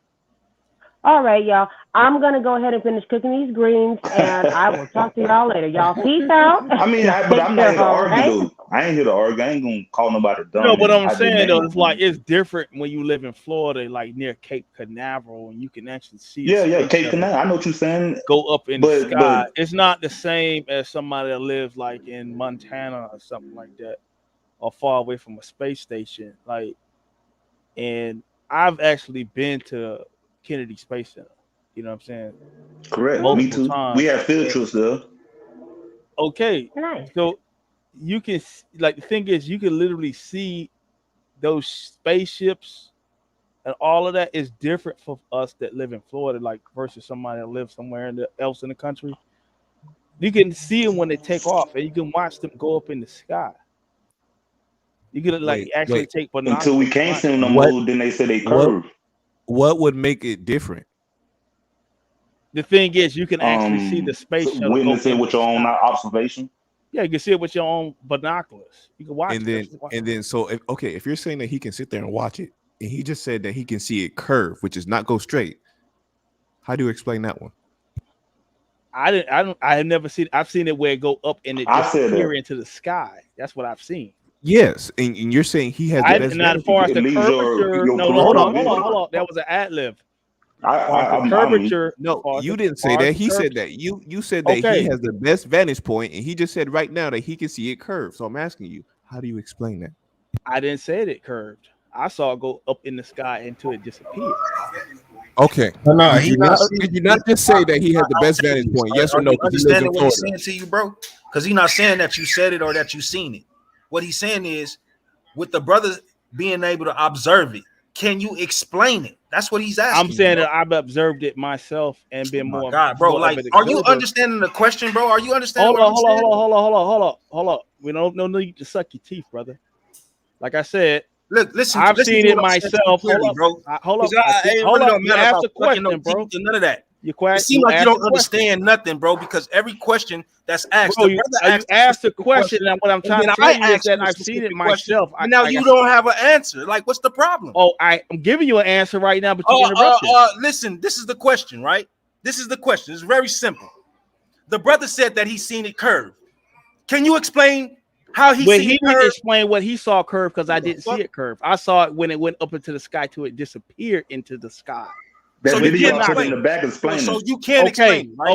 All right, y'all. I'm gonna go ahead and finish cooking these greens, and I will talk to y'all later. Y'all, peace out. I mean, but I'm not here to argue, though. I ain't here to argue. I ain't gonna call nobody dumb. No, but I'm saying though, it's like it's different when you live in Florida, like near Cape Canaveral, and you can actually see. Yeah, Cape Canaveral. I know what you're saying. Go up in the sky. It's not the same as somebody that lives like in Montana or something like that, or far away from a space station. Like, and I've actually been to Kennedy Space Center. You know what I'm saying? Correct. Me too. We have field trips there. Okay. Nice. So you can, like, the thing is, you can literally see those spaceships, and all of that is different for us that live in Florida, like versus somebody that lives somewhere else in the country. You can see them when they take off, and you can watch them go up in the sky. You can actually take binoculars. Until we can't see them no more, then they say they curve. What would make it different? The thing is, you can actually see the space shuttle. Witness it with your own observation. Yeah, you can see it with your own binoculars. You can watch it. So if you're saying that he can sit there and watch it, and he just said that he can see it curve, which is not go straight, how do you explain that one? I have never seen. I've seen it where it go up and it disappear into the sky. That's what I've seen. Yes, and you're saying he has. Not as far as the curvature. No, hold on. That was an ad lib. Curvature. No, you didn't say that. He said that. You said that he has the best vantage point, and he just said right now that he can see it curved. So I'm asking you, how do you explain that? I didn't say it curved. I saw it go up in the sky until it disappeared. Okay. No, did you not just say that he has the best vantage point? Yes or no? Understanding what he's saying to you, bro? Because he's not saying that you said it or that you seen it. What he's saying is, with the brother being able to observe it, can you explain it? That's what he's asking. I'm saying that I've observed it myself and been more. God, bro, like, are you understanding the question, bro? Are you understanding? Hold on. We don't need to suck your teeth, brother. Like I said, look, listen. I've seen it myself, clearly, bro. Hold up. You asked a question, bro. None of that. It seems like you don't understand nothing, bro, because every question that's asked, bro, you asked a question, and what I'm trying to tell you is that I've seen it myself. Now you don't have an answer. Like, what's the problem? Oh, I'm giving you an answer right now, but you interrupted. Listen, this is the question, right? This is the question. It's very simple. The brother said that he's seen it curve. Can you explain how he seen it curve? Didn't explain what he saw curve because I didn't see it curve. I saw it when it went up into the sky till it disappeared into the sky. So you can't explain in the back explain. So you can't explain. Right?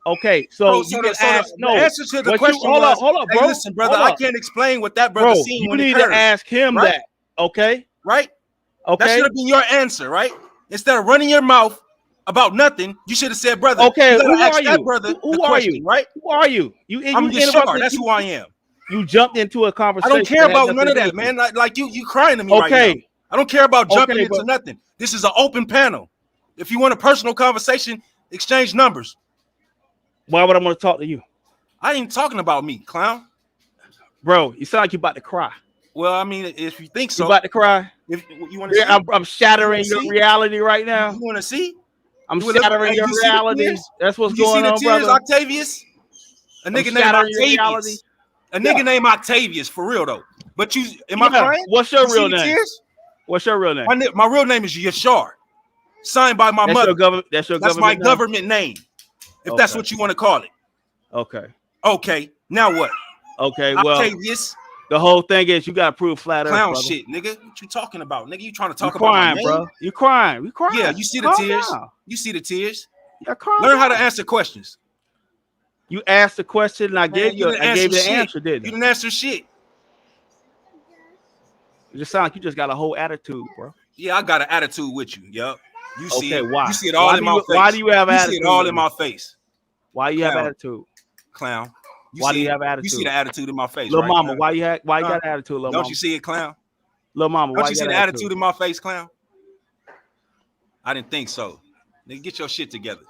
Okay. So you can ask. The answer to the question. Hold up, bro. Hey, listen, brother. I can't explain what that brother seen. You need to ask him that. Okay. Right. Okay. That should have been your answer, right? Instead of running your mouth about nothing, you should have said, brother. Okay. Who are you? Brother, who are you? Right. Who are you? I'm Yashar. That's who I am. You jumped into a conversation. I don't care about none of that, man. Like you crying to me right now. I don't care about jumping into nothing. This is an open panel. If you want a personal conversation, exchange numbers. Why would I want to talk to you? I ain't talking about me, clown. Bro, you sound like you about to cry. Well, I mean, if you think so. You about to cry? If you want to see? I'm shattering your reality right now. You want to see? I'm shattering your reality. That's what's going on, brother. Octavius? A nigga named Octavius. A nigga named Octavius, for real, though. But you, am I crying? What's your real name? What's your real name? My real name is Yashar. Signed by my mother. That's my government name. If that's what you want to call it. Okay. Now what? Okay. Well, Octavius. The whole thing is you gotta prove flat earth. Clown shit, nigga. What you talking about, nigga? You trying to talk about my name? Bro. You crying? We crying. Yeah. You see the tears. You see the tears. Yeah, crying. Learn how to answer questions. You asked the question, and I gave you the answer. Didn't you? Didn't answer shit. It just sounds like you just got a whole attitude, bro. Yeah, I got an attitude with you. Yup. You see it. Why? You see it all in my face. Why do you have attitude? You see it all in my face. Why you have attitude? Clown. Why do you have attitude? You see the attitude in my face, little right, mama. Clown? Why you got attitude, little mama? Don't you see it, clown? Little mama, don't you see the attitude in my face, clown? I didn't think so. Nigga, get your shit together.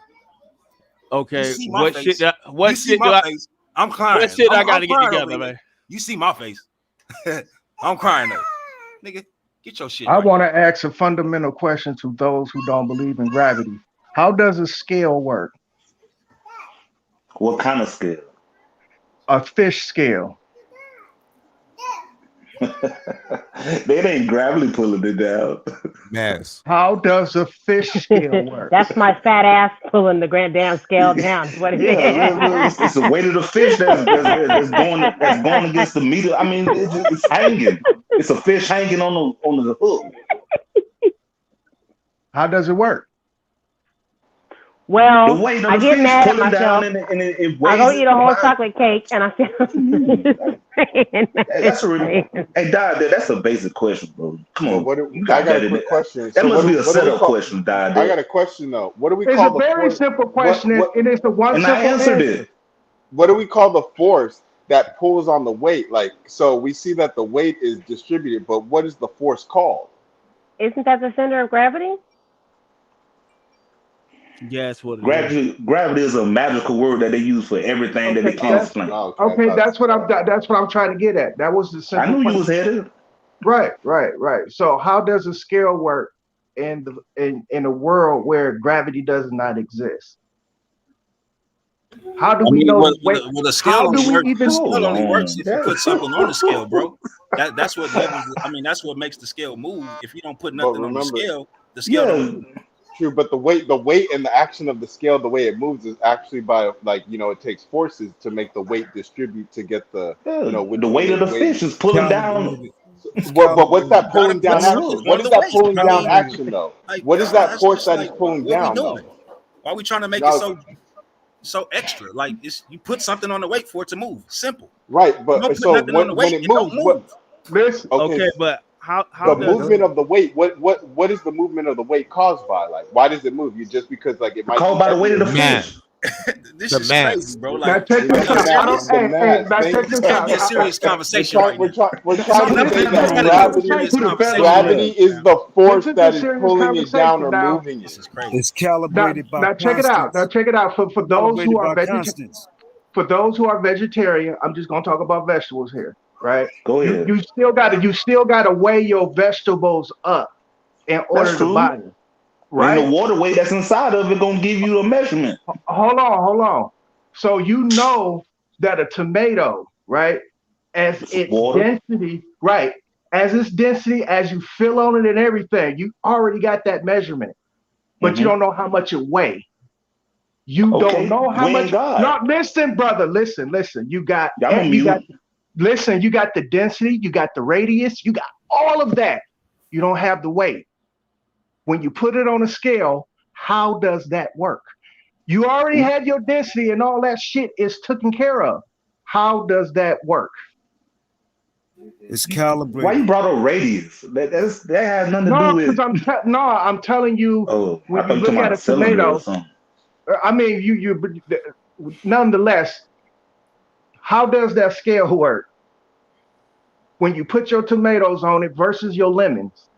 Okay. What shit? What shit do I? I'm crying. What shit I got to get together, man? You see my face. I'm crying though, nigga. Get your shit. I want to ask a fundamental question to those who don't believe in gravity. How does a scale work? What kind of scale? A fish scale. That ain't gravity pulling it down. Mass. How does a fish scale work? That's my fat ass pulling the damn scale down. Is what it is. It's the weight of the fish that's going against the meter. I mean, it's hanging. It's a fish hanging on the hook. How does it work? Well, the weight of I the get fish mad at pulling myself. down and it I go weighs eat a whole it. chocolate cake, and I That's a really, hey, Dad, that's a basic question, bro. Come on, you I got that a in quick it. question. That So must what be do a we setup call? question, Dad. I got a question though. What do we It's call a the very force? simple question. It is the one And I simple answered answer. it. What do we call the force that pulls on the weight? Like, so we see that the weight is distributed, but what is the force called? Isn't that the center of gravity? Yeah, that's what it is. Gravity is a magical word that they use for everything that they can't explain. Okay, that's what I'm trying to get at. That was the simple I knew you question. was headed. Right. So how does a scale work in a world where gravity does not exist? How do we know? The scale How do only we works. even? The scale only works if you put something on the scale, bro. That's what levels. I mean, that's what makes the scale move. If you don't put nothing on the scale don't move. True, but the weight and the action of the scale, the way it moves is actually by it takes forces to make the weight distribute to get the the weight of the fish is pulling down. But what's that pulling down action? something What on is the that weight. pulling I down mean, action though? like, What is that that's force just that like, is pulling what down we though? doing? Why are we trying to make it so extra? Like you put something on the weight for it to move. Simple. Right, You but don't put so nothing on the when weight, it moves, don't move. Okay, but how the does movement of the weight? What is the movement of the weight caused by? Like, why does it move? You just because like it might Called be by the weight of the heavier? fish. This The is mass. crazy, bro. Now Like, check this out. I don't. this can't be a serious conversation right now. We're trying to say that Conversation. gravity is the force This is that a is serious pulling it down conversation or now. moving it. This is crazy. It's calibrated by Now check it out. constants. For those who Calibrated are by vegetarian. constants. For those who are vegetarian, I'm just gonna talk about vegetables here, right? Go ahead. You still gotta weigh your vegetables up in order That's to true. buy them, Right? right? And the water weight that's inside of it gonna give you a measurement. Hold on. So you know that a tomato, right, as its density, right, as its density, as you fill on it and everything, you already got that measurement, but you don't know how much it weighs. You don't know how much. No, listen, brother. Listen. You got the density, you got the radius, you got all of that. You don't have the weight. When you put it on a scale, how does that work? You already have your density and all that shit is taken care of. How does that work? It's calibrated. Why you brought up radius? That has nothing to do with. I'm telling you. Oh, when I you thought you look talking at about a a cylinder tomato, or something. I mean, you nonetheless, how does that scale work? When you put your tomatoes on it versus your lemons,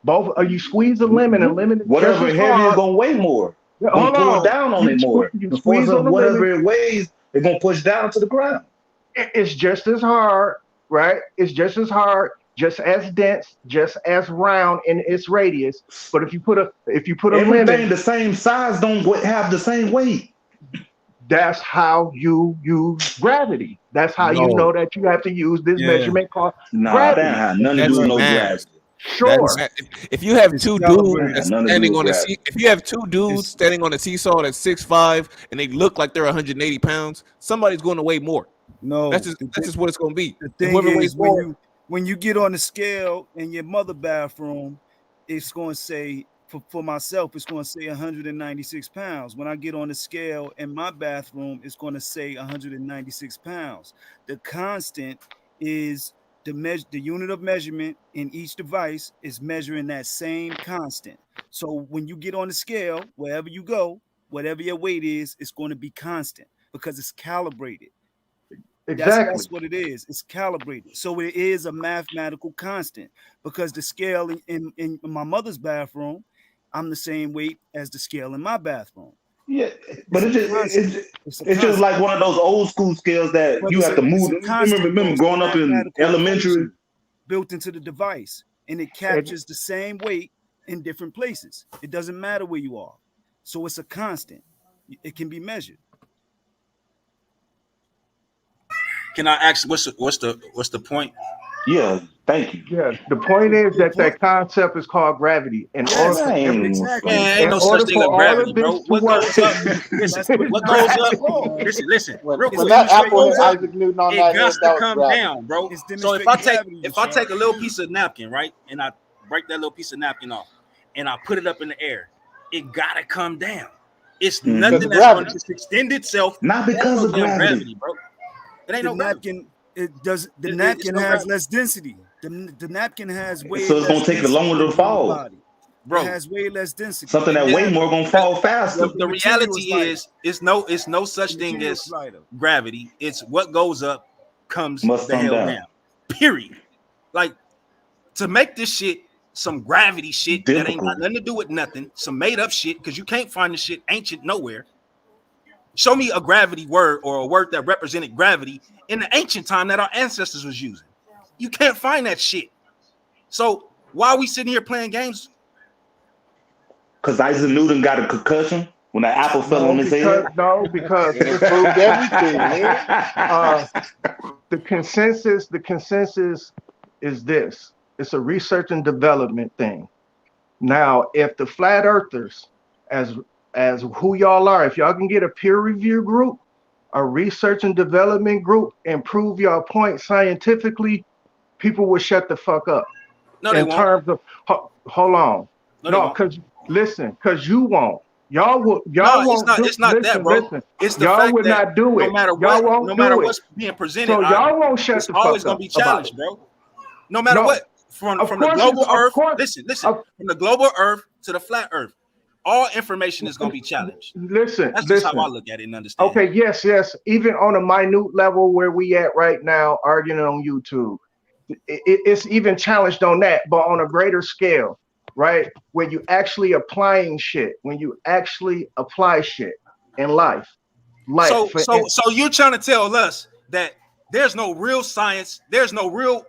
you squeeze a lemon and lemon is Whatever just as heavy is hard. gonna weigh more. Hold Pull on. down on it more. You The squeeze force on of the whatever lemon. it weighs, it's gonna push down to the ground. It's just as hard, right? It's just as hard, just as dense, just as round in its radius. But if you put a Everything lemon, the same size don't have the same weight. that's how you use gravity. That's how you know that you have to use this measurement called That gravity. ain't have nothing to do with no gravity. Sure. If you have two dudes standing on gravity. if you have two dudes standing on a seesaw that's 6'5" and they look like they're 180 pounds, somebody's going to weigh more. No, that's just what it's going to be. The thing Whoever is, weighs more, when you get on the scale in your mother bathroom, it's going to say for myself, it's going to say 196 pounds. When I get on the scale in my bathroom, it's going to say 196 pounds. The constant is the unit of measurement in each device is measuring that same constant. So when you get on the scale, wherever you go, whatever your weight is, it's going to be constant because it's calibrated. Exactly. That's what it is. It's calibrated. So it is a mathematical constant because the scale in my mother's bathroom, I'm the same weight as the scale in my bathroom. Yeah, but it's just like one of those old school scales that you have to move. Remember growing up in elementary? Built into the device, and it captures the same weight in different places. It doesn't matter where you are. So it's a constant. It can be measured. Can I ask what's the point? Yeah, thank you. Yeah, the point is that concept is called gravity. In order for ain't no such thing as gravity, bro. What goes up? Listen, what goes up? Listen. Real quick, that Apple hit Isaac Newton on that it got head, that to was come gravity. down, bro. So if I take a little piece of napkin, right, and I break that little piece of napkin off, and I put it up in the air, it gotta come down. It's nothing that's going to just extend itself. Not because of gravity, bro. It ain't no napkin. It does. The napkin has less density. The napkin has way. So it's gonna take it longer to fall, bro. It has way less density. Something that way more gonna fall faster. The reality is, it's no such thing as gravity. It's what goes up comes the hell down. Period. Like, to make this shit some gravity shit that ain't got nothing to do with nothing, some made up shit, because you can't find this shit ancient nowhere. Show me a gravity word or a word that represented gravity in the ancient time that our ancestors was using. You can't find that shit. So why are we sitting here playing games? Because Isaac Newton got a concussion when that apple fell on his head. No, because it proved everything, man. The consensus is this. It's a research and development thing. Now, if the flat earthers, as who y'all are, if y'all can get a peer review group, a research and development group, and prove your point scientifically, people will shut the fuck up. No, they in won't. terms of hold on. No, because you won't. Y'all will. Y'all won't. It's not that, bro. Listen. It's the y'all fact would that not do it. No matter y'all what, won't no matter do what's it. being presented, So y'all won't shut it's the fuck always up gonna be about challenged, it. bro. No matter what, from the global Earth. Listen. From the global Earth to the flat Earth, all information is gonna be challenged. Listen, That's just how I look at it and understand. Okay, yes. Even on a minute level where we at right now, arguing on YouTube, it's even challenged on that, but on a greater scale, right? Where you actually applying shit, when you actually apply shit in life. Like, so you're trying to tell us that there's no real science, there's no real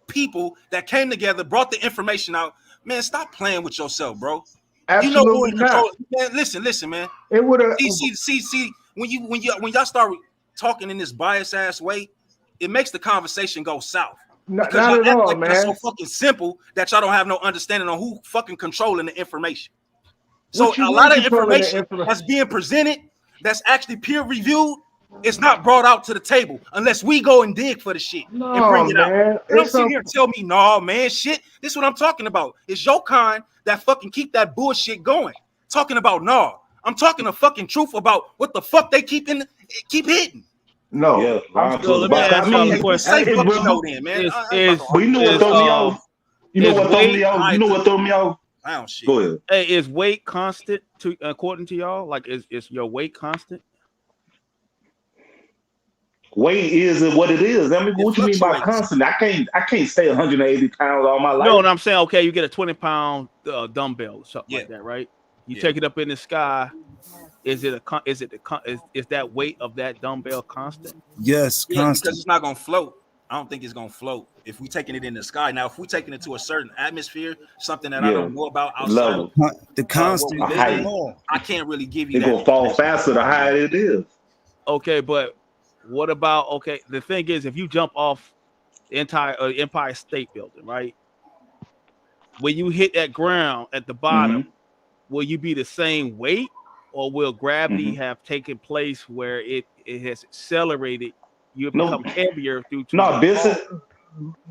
people that came together, brought the information out. Man, stop playing with yourself, bro. Absolutely you know who in control. not. Man, listen, man. It would have see when y'all start talking in this biased ass way, it makes the conversation go south. Not at all, man. That's so fucking simple that y'all don't have no understanding on who fucking controlling the information. So a lot of information that's being presented, that's actually peer reviewed, it's not brought out to the table unless we go and dig for the shit and bring it out. You don't sit here and tell me, no, man, shit. This is what I'm talking about. It's your kind that fucking keep that bullshit going. Talking about no. I'm talking the fucking truth about what the fuck they keep hitting. No. Yeah, let me ask y'all a question. You know what threw me off? You know what threw me off? You know what threw me off? I don't shit. Go ahead. Hey, is weight constant to according to y'all? Like, is your weight constant? Weight is what it is. I mean, what you mean by constant? I can't stay 180 pounds all my life. No, and I'm saying, okay, you get a 20-pound dumbbell or something like that, right? You take it up in the sky. Is that weight of that dumbbell constant? Yes, constant. Because it's not gonna float. I don't think it's gonna float if we're taking it in the sky. Now, if we're taking it to a certain atmosphere, something that I don't know about outside, the constant, I can't really give you. It's gonna fall faster the higher it is. Okay, but what about the thing is, if you jump off the entire Empire State Building, right? When you hit that ground at the bottom, will you be the same weight, or will gravity have taken place where it has accelerated? You become heavier due to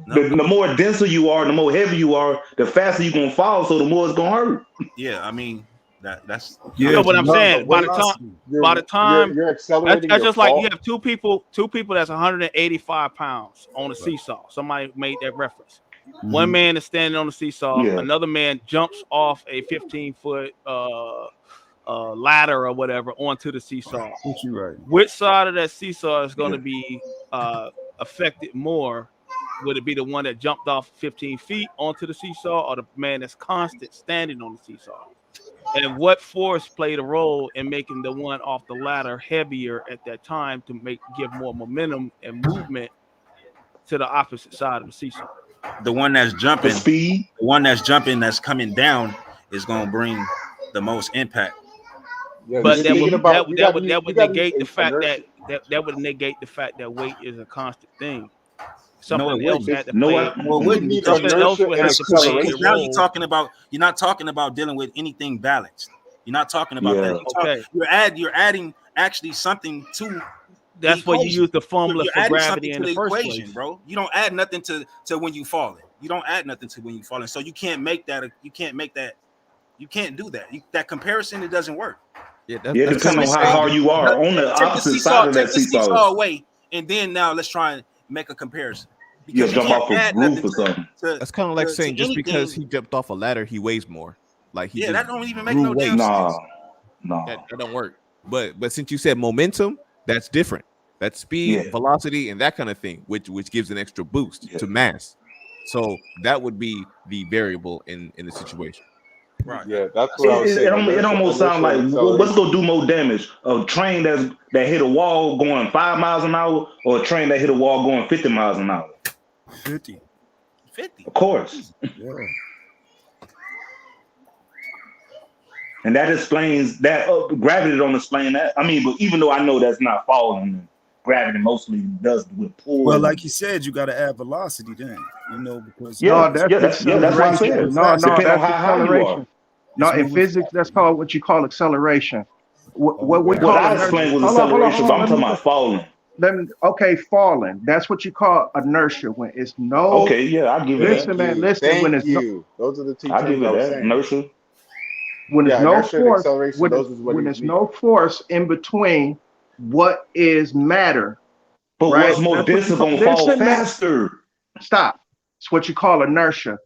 the more denser you are, the more heavy you are, the faster you're gonna fall, so the more it's gonna hurt. Yeah, I mean that's but I'm saying by the time you're accelerating. That's just like you have two people that's 185 pounds on a seesaw. Somebody made that reference. One man is standing on the seesaw, another man jumps off a 15-foot ladder or whatever onto the seesaw. Which side of that seesaw is going to be affected more? Would it be the one that jumped off 15 feet onto the seesaw, or the man that's constant standing on the seesaw? And what force played a role in making the one off the ladder heavier at that time to give more momentum and movement to the opposite side of the seesaw? The one that's jumping, the one that's jumping, that's coming down is going to bring the most impact. But that would negate the fact that that would negate the fact that weight is a constant thing. No, Something it else wouldn't. had to No, play. it Well, it wouldn't, because Something else would have to play a because now role. you're not talking about dealing with anything balanced. You're not talking about that. Yeah. You're adding actually something to. That's why you use the formula You're for adding gravity something in to the first equation, place. bro. You don't add nothing to when you falling. You don't add nothing to when you falling. So you can't make that. You can't do that. That comparison, it doesn't work. Yeah, Yeah, depending on how hard you are on the opposite side of that seesaw. Take the seesaw away, and then now let's try and make a comparison. You Because jump can't off a add roof nothing or something. That's kind of like to saying just anything. because he jumped off a ladder, he weighs more. Like he that just don't even make grew no weight. damn sense. No. That don't work. But since you said momentum, that's different. That's speed, velocity, and that kind of thing, which gives an extra boost to mass. So that would be the variable in the situation. Right. Yeah, that's what I was saying. It almost sounds like what's gonna do more damage? A train that hit a wall going 5 miles an hour, or a train that hit a wall going 50 miles an hour? 50. Of course. Yeah. And that explains that gravity don't explain that. I mean, but even though I know that's not falling, gravity mostly does with pull. Well, like you said, you got to add velocity then, because that's what I said. No, Depending that's on how high you acceleration. are. No, in physics, that's called what you call acceleration. What we call I explained was acceleration, but I'm talking about falling. Okay, falling. That's what you call inertia when it's no. Okay, yeah, I'll give it that. Listen, man, listen. When it's no, those are the two I'll terms give it I was that. saying. Inertia. when there's no inertia and force, acceleration, when those is what when he there's means. no force in between, what is matter? But right? what's more That's what dense you is call- gonna fall listen, man. faster. Stop. It's what you call inertia.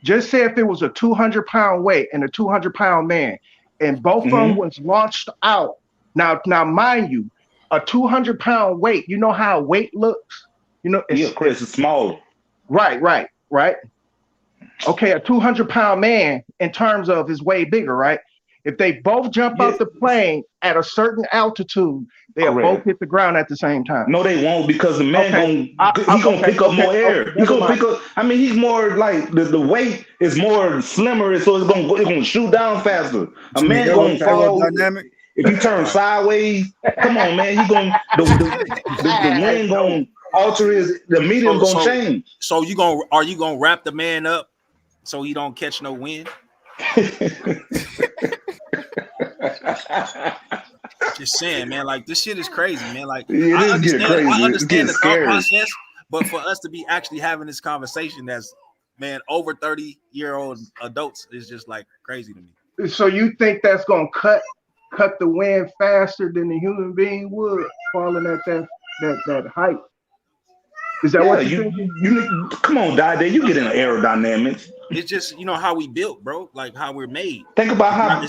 Just say if it was a 200-pound weight and a 200-pound man, and both of them was launched out. Now, mind you, a 200-pound weight. You know how weight looks. You know, Chris, it's smaller. Right. Okay, a 200-pound man in terms of is way bigger, right? If they both jump out the plane at a certain altitude, they'll both hit the ground at the same time. No, they won't, because the man gonna pick up more air. He gonna pick up. I mean, he's more like the weight is more slimmer, so it's gonna shoot down faster. A man gonna fall. If you turn sideways, come on, man, he gonna the wind gonna alter the medium gonna change. So are you gonna wrap the man up so he don't catch no wind? Just saying, man. Like, this shit is crazy, man. Like, I understand the thought process, but for us to be actually having this conversation as, man, over 30-year-old adults is just like crazy to me. So you think that's gonna cut the wind faster than the human being would falling at that height? Is that what you think? You come on, Dade, you get in aerodynamics. It's just, how we built, bro. Like how we're made. Think about how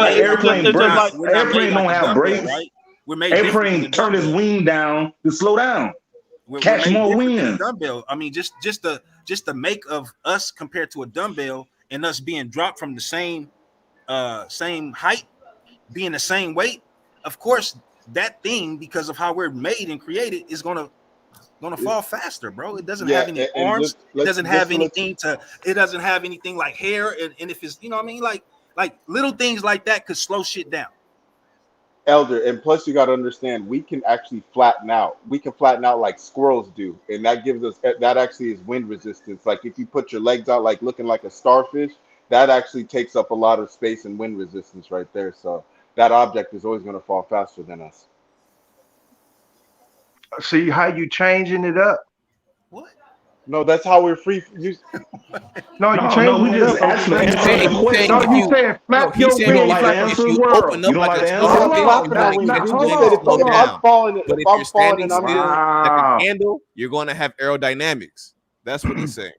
airplane brakes. Airplane don't have brakes. Right? We're made. Airplane turn his wing down to slow down. Catch more wind. Dumbbell. I mean, just the make of us compared to a dumbbell and us being dropped from the same height, being the same weight. Of course, that thing, because of how we're made and created, is gonna fall faster, bro. It doesn't have any arms. It doesn't have anything it doesn't have anything like hair. And if it's, like little things like that could slow shit down. Elder, and plus you got to understand, we can actually flatten out. We can flatten out like squirrels do, and that gives us, that actually is wind resistance. Like if you put your legs out like looking like a starfish, that actually takes up a lot of space and wind resistance right there. So that object is always going to fall faster than us. See how you changing it up? No, that's how we're free. You changing it up. You saying flap your wings like a world. Open up like I'm falling. But if you're standing still like a candle, you're going to have aerodynamics. That's what he's saying.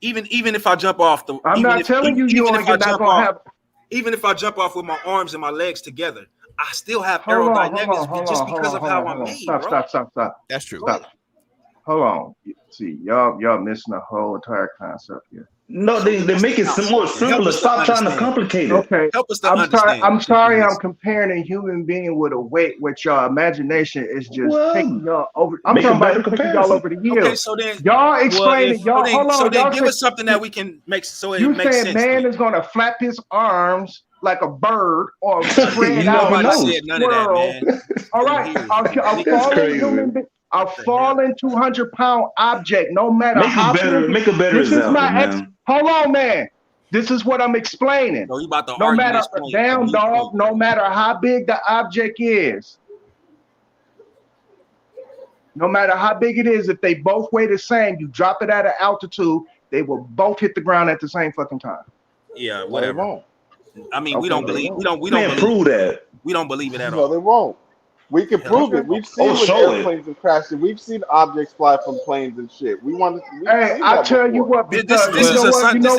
Even if I jump off the, I'm not telling you you're not gonna have. Even if I jump off with my arms and my legs together, I still have aerodynamics just because of how I'm made. Stop. That's true. Stop. Hold on. See, y'all missing the whole entire concept here. No, they make it more simple. Stop trying to complicate it. Okay. Help us to understand. I'm sorry. I'm comparing a human being with a weight, which your imagination is just taking y'all over. I'm talking about taking y'all over the years. Okay, so then y'all explain it. Hold on. So then give us something that we can make so it makes sense. You saying man is going to flap his arms like a bird or spread out like a squirrel. All right, a falling 200-pound object, no matter how big. Make a better example, Hold on, man. This is what I'm explaining. No, you about to no argue matter this point. damn dog, no matter how big the object is. No matter how big it is, if they both weigh the same, you drop it at an altitude, they will both hit the ground at the same fucking time. Yeah, whatever. I mean, we don't believe prove that. We don't believe it at all. No, they won't. We can prove it. We've seen when airplanes have crashed, and we've seen objects fly from planes and shit. Hey, I tell you what, this is a Sunday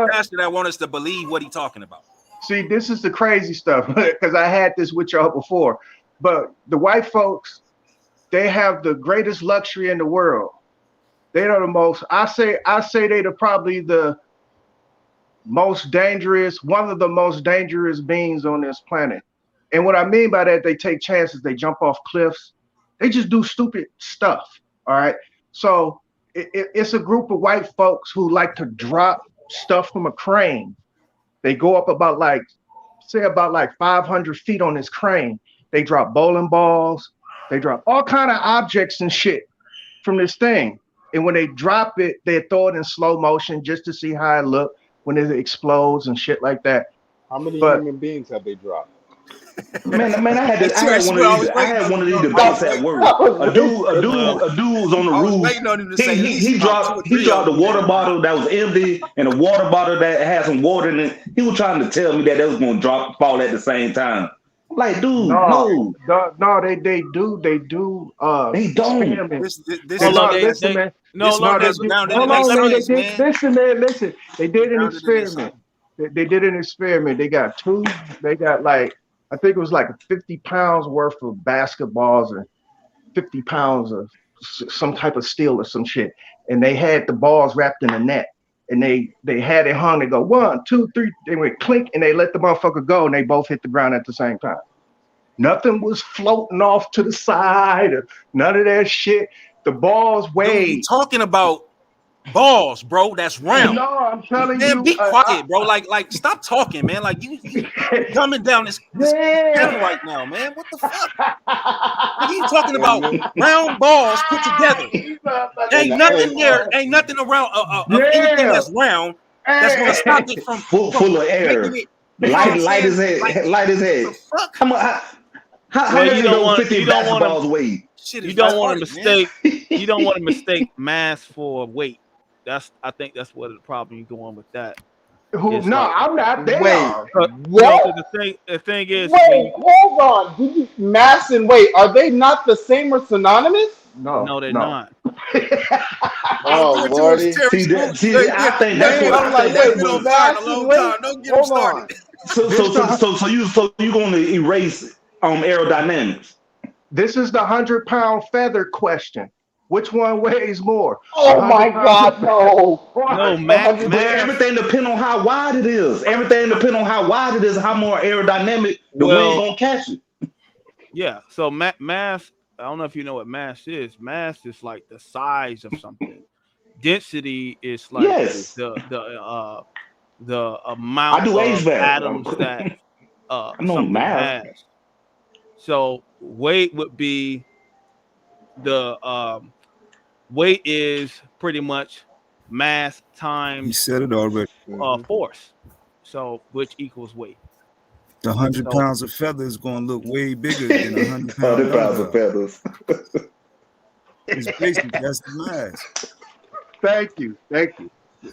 pastor that want us to believe what he's talking about. See, this is the crazy stuff because I had this with y'all before. But the white folks, they have the greatest luxury in the world. They are the most. I say they're probably the most dangerous, one of the most dangerous beings on this planet. And what I mean by that, they take chances, they jump off cliffs, they just do stupid stuff. All right. So it's a group of white folks who like to drop stuff from a crane. They go up about 500 feet on this crane. They drop bowling balls, they drop all kind of objects and shit from this thing. And when they drop it, they throw it in slow motion just to see how it looks when it explodes and shit like that. How many human beings have they dropped? Man, I had one of these debates at work. A dude was on the roof. He dropped the water bottle that was empty and a water bottle that had some water in it. He was trying to tell me that they was gonna fall at the same time. Like, dude, no, they do. They don't. Listen. They did an experiment. They did an experiment. They got I think it was like 50 pounds worth of basketballs and 50 pounds of some type of steel or some shit. And they had the balls wrapped in a net. And they had it hung. They go 1, 2, 3. They went clink and they let the motherfucker go. And they both hit the ground at the same time. Nothing was floating off to the side or none of that shit. The balls weighed. Talking about balls, bro. That's round. No, I'm telling you. Man, be quiet, bro. Like, stop talking, man. Like, you coming down this panel right now, man. What the fuck? You talking about round balls put together? Ain't nothing there. Ain't nothing around anything that's round that's gonna stop it from full of air. Light as head. Come on. How many of those 50 basketballs weigh? You don't want to mistake mass for weight. I think that's what the problem you're going with that. I'm not. They are. What? The thing is. Wait, hold on. Mass and weight, are they not the same or synonymous? No, they're not. Oh, Lordy. See, I think that's what I think. Don't get them started. So you're going to erase aerodynamics. This is the 100-pound feather question. Which one weighs more? Oh my God, no. No, Matt. Everything depends on how wide it is. How more aerodynamic the wind gonna catch it. Yeah. So mass. I don't know if you know what mass is. Mass is like the size of something. Density is like the amount of atoms that something has. So weight would be the weight is pretty much mass times you said it already. Force. So which equals weight. The 100 pounds of feathers is going to look way bigger than 100 pounds of feathers. It's basically that's the mass. Thank you.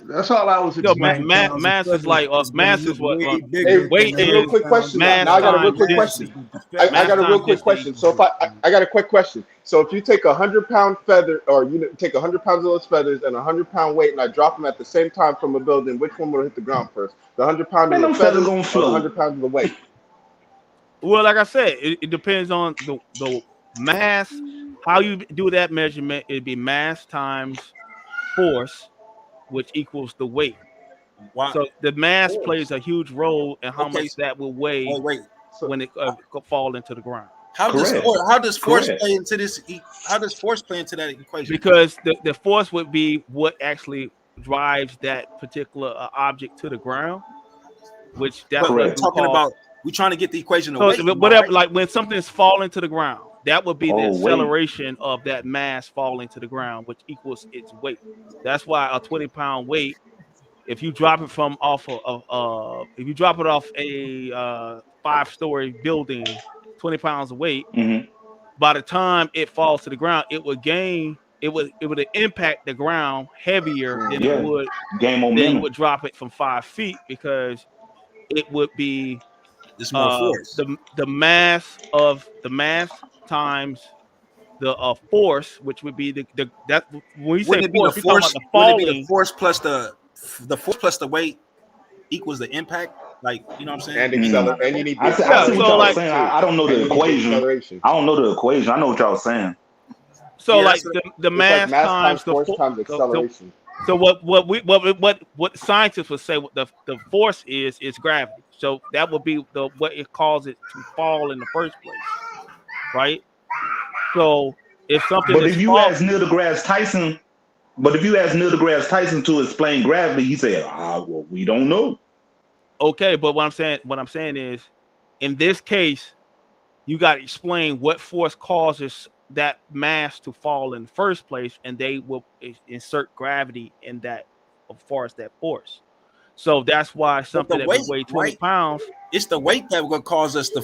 That's all I was explaining. Mass is like mass is what weight is. Real quick question. Now I got a real quick question. I got a real quick question. So if I got a quick question. So if you take 100-pound feather, or you take 100 pounds of those feathers and 100-pound weight, and I drop them at the same time from a building, which one will hit the ground first? The 100-pound of the feathers or the 100 pounds of the weight? Well, like I said, it depends on the mass. How you do that measurement? It'd be mass times force, which equals the weight. Wow. So the mass plays a huge role in how much that will weigh when it fall into the ground. How does force play into this? How does force play into that equation? Because the force would be what actually drives that particular object to the ground. which that's but what we're talking about. We're trying to get the equation so away. whatever, like when something is falling to the ground, that would be the weight. acceleration of that mass falling to the ground, which equals its weight. That's why a 20-pound weight, if you drop it from off of if you drop it off a 5-story building, 20 pounds of weight, by the time it falls to the ground, it would impact the ground heavier than it would gain then you would drop it from 5 feet, because it would be more force. The mass times the force, which would be that when you say force, we're talking about the falling. Wouldn't it be the force plus the force plus the weight equals the impact? Like, you know what I'm saying? And accelerate. And you need. I see what y'all saying. I don't know the equation. I don't know the equation. I know what y'all saying. So like the mass times the force times acceleration. So what scientists would say the force is gravity. So that would be what it causes it to fall in the first place, right? So if something, but if you ask Neil deGrasse Tyson, to explain gravity, he said, well, we don't know. Okay, but what I'm saying is, in this case, you got to explain what force causes that mass to fall in the first place, and they will insert gravity in that as far as that force. So that's why something that would weigh 20 pounds. It's the weight that will cause us to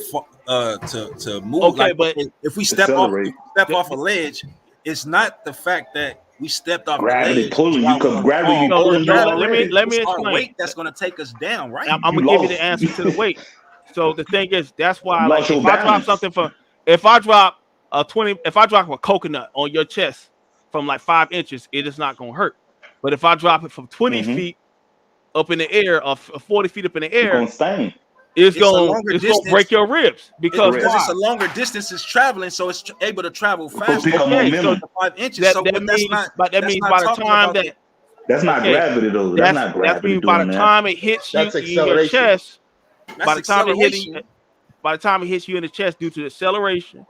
move. Okay, like, but if we step off a ledge, it's not the fact that we stepped off gravity the ledge. Pulling you, because gravity pulling you. Let me explain. Weight that's going to take us down, right? I'm gonna give you the answer to the weight. So the thing is, that's why if I drop a coconut on your chest from like 5 inches, it is not gonna hurt. But if I drop it from 20 feet up in the air, or 40 feet up in the air, it's gonna break your ribs because it's a longer distance it's traveling, so it's able to travel faster. Okay, so 5 inches. That means by the time that's not gravity though. That's not gravity. That means by the time it hits you in your chest, by the time it hits you in the chest due to the acceleration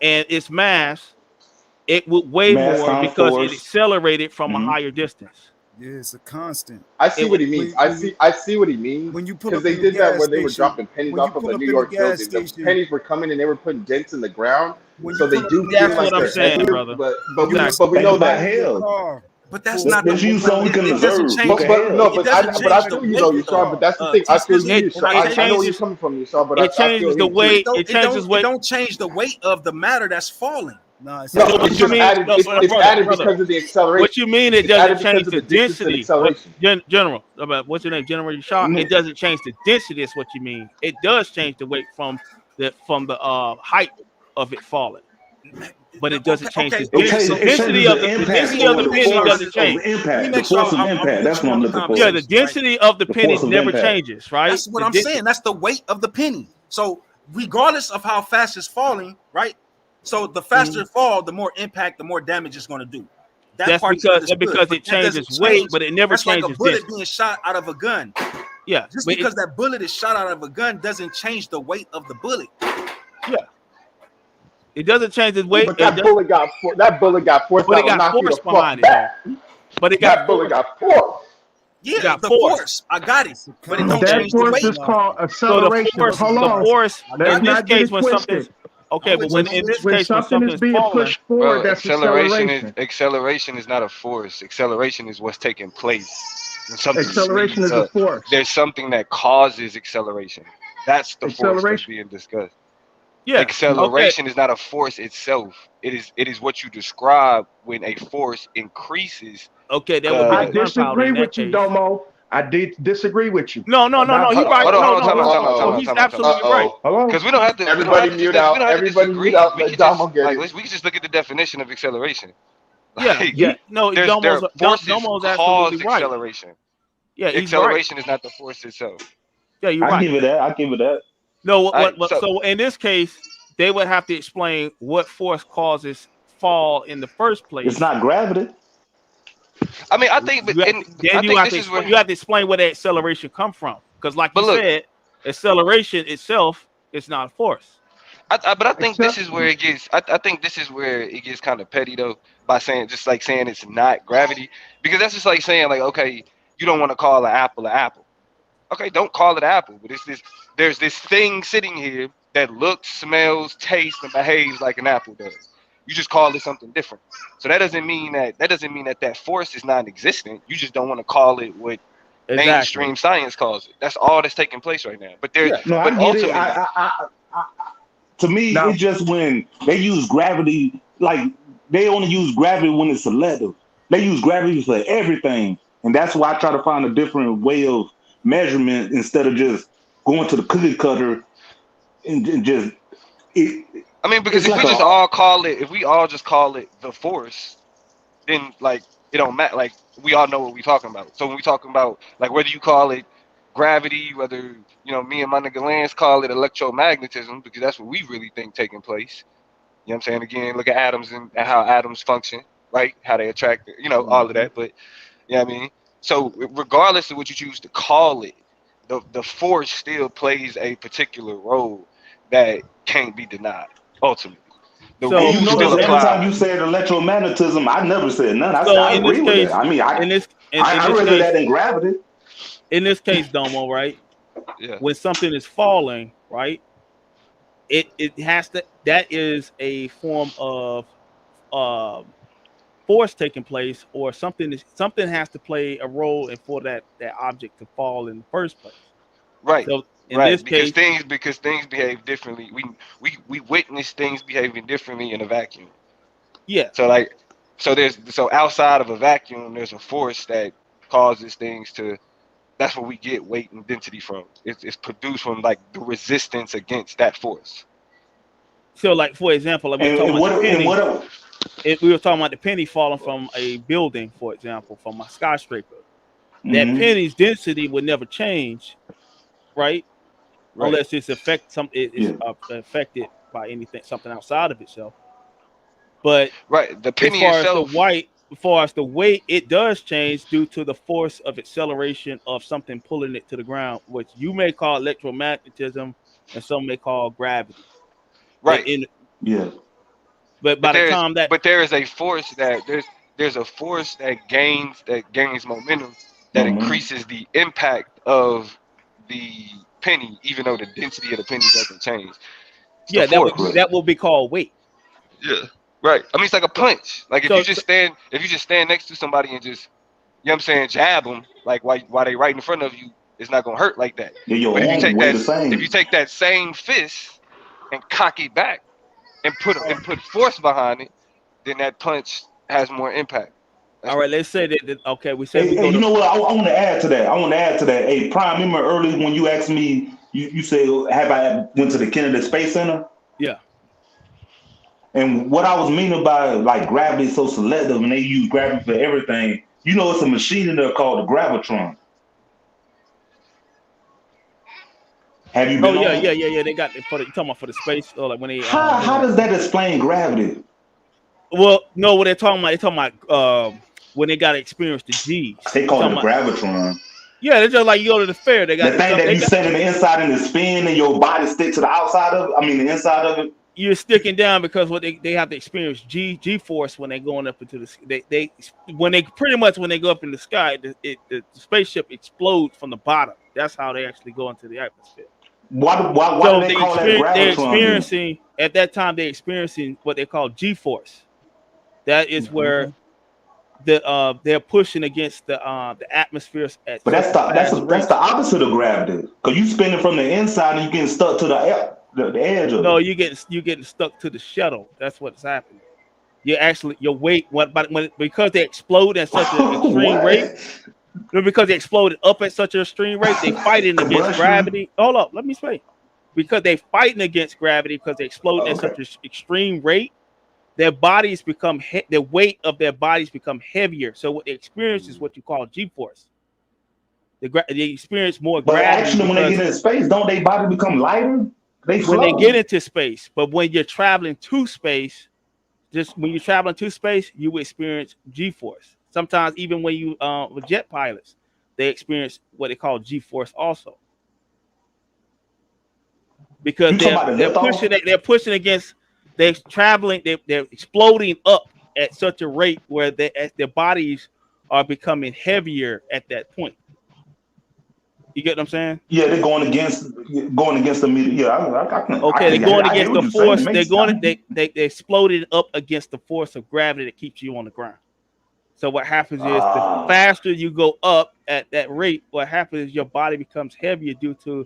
and its mass, it would weigh more because it accelerated from a higher distance. Yeah, it's a constant. I see what he means. I see what he means. When you put because they did that when they were dropping pennies off of the New York building. The pennies were coming and they were putting dents in the ground. So they do. That's what I'm saying, brother. But we know that hell. But that's not the you so we can observe. But I feel you though, Yashar. But that's the thing. I feel you, Yashar. I know where you're coming from, Yashar. But it changes the weight. It changes weight. It don't change the weight of the matter that's falling. No, it's just added. It's added because of the acceleration. What you mean? It doesn't change the density. General, what's your name? General Yashar. It doesn't change the density. Is what you mean? It does change the weight from the height of it falling, but it doesn't change the density of the penny. Doesn't change. The force of impact. That's what I'm looking for. Yeah, the density of the penny never changes. Right. That's what I'm saying. That's the weight of the penny. So regardless of how fast it's falling, right? So the faster it falls, the more impact, the more damage it's going to do. That's because it changes weight, but it never changes. Like a bullet being shot out of a gun. Yeah, just because that bullet is shot out of a gun doesn't change the weight of the bullet. Yeah, it doesn't change the weight. But that bullet got force. But it got force behind it. But that bullet got force. Yeah, the force. I got it. But it don't change the weight. That force is called acceleration. The force in this case when something. Okay, but when in this case when something is being pushed forward, that's acceleration is not a force. Acceleration is what's taking place. Acceleration is a force. There's something that causes acceleration. That's the force that's being discussed. Yeah, acceleration is not a force itself. It is what you describe when a force increases. Okay, that would be I disagree with you, Domo. I did disagree with you. No. He's right. No. He's absolutely right. Because we don't have to. Everybody mute out. Everybody mute out. Let Domo get it. We can just look at the definition of acceleration. Yeah. No, Domo's absolutely right. Acceleration. Yeah, acceleration is not the force itself. Yeah, you're right. I give it that. No, so in this case, they would have to explain what force causes fall in the first place. It's not gravity. I mean, I think, but you have to explain where that acceleration come from, because, like you said, acceleration itself is not a force. But I think this is where it gets. I think this is where it gets kind of petty though, by saying it's not gravity, because that's just like saying like, okay, you don't want to call an apple an apple. Okay, don't call it apple, but there's this thing sitting here that looks, smells, tastes, and behaves like an apple does. You just call it something different. So that doesn't mean that force is non-existent. You just don't want to call it what mainstream science calls it. That's all that's taking place right now. But I get it. To me, it's just when they use gravity, like they only use gravity when it's selective. They use gravity for everything, and that's why I try to find a different way of measurement instead of just going to the cookie cutter and just. I mean, because if we all just call it the force, then like it don't matter. Like we all know what we're talking about. So when we talking about like whether you call it gravity, whether me and my nigga Lance call it electromagnetism, because that's what we really think taking place. You know what I'm saying? Again, look at atoms and how atoms function, right? How they attract, all of that. But you know what I mean? So regardless of what you choose to call it, the force still plays a particular role that can't be denied. Ultimately, every time you said electromagnetism, I never said none. I agree with that. I mean, I read that in gravity. In this case, Domo, right? Yeah. When something is falling, right? It has to. That is a form of force taking place, or something has to play a role in for that object to fall in the first place. Right. So in this case, because things behave differently. We witness things behaving differently in a vacuum. Yeah. So outside of a vacuum, there's a force that causes things to. That's where we get weight and density from. It's produced from like the resistance against that force. So, like for example, like we were talking about the penny falling from a building, for example, from a skyscraper. Mm-hmm. That penny's density would never change, right? Unless it's affected by something outside of itself. But the penny itself, as far as the weight, it does change due to the force of acceleration of something pulling it to the ground, which you may call electromagnetism, and some may call gravity. Right. But by the time but there is a force that there's a force that gains momentum that increases the impact of the penny, even though the density of the penny doesn't change. That will be called weight. Yeah. Right. I mean, it's like a punch. Like if you just stand next to somebody and just, jab them, like while they right in front of you, it's not gonna hurt like that. But if you take that same fist and cock it back and put force behind it, then that punch has more impact. All right, let's say that. Okay, we said. You know what? I want to add to that. Hey, Prime, remember earlier when you asked me, you said, "Have I went to the Kennedy Space Center?" Yeah. And what I was meaning by like gravity is so selective, and they use gravity for everything. It's a machine in there called the gravitron. Have you been? Yeah. They got it for you talking about for the space, or like when they. How does that explain gravity? Well, no, what they're talking about when they got to experience the G's. They call it a gravitron. Yeah, they're just like you go to the fair. They got the thing that you set in the inside and the spin, and your body sticks to the outside of it. I mean, the inside of it. You're sticking down because what they have to experience G force when they're going up into the when they go up in the sky, the spaceship explodes from the bottom. That's how they actually go into the atmosphere. Why do they call that gravitron? They're experiencing at that time. They're experiencing what they call G force. That is where they're pushing against the atmosphere. But that's the opposite of gravity, because you spinning from the inside and you getting stuck to the edge of it. No, you getting stuck to the shuttle. That's what's happening. Your weight because they explode at such an extreme rate. Because they exploded up at such an extreme rate, they fighting against gravity. Hold up, let me explain. Because they fighting against gravity because they explode at such an extreme rate, their bodies become the weight of their bodies become heavier. So what they experience is what you call G-force. They experience more gravity. But actually, when they get into space, don't their body become lighter? When they get into space, but when you're traveling to space, you will experience G-force. Sometimes even when you with jet pilots, they experience what they call G-force also. Because they're pushing against, they're traveling, they're exploding up at such a rate where their bodies are becoming heavier at that point. You get what I'm saying? Yeah, they're going against the media. Yeah, I can. Okay, they're going against the force. They're going. They exploded up against the force of gravity that keeps you on the ground. So what happens is the faster you go up at that rate, what happens is your body becomes heavier due to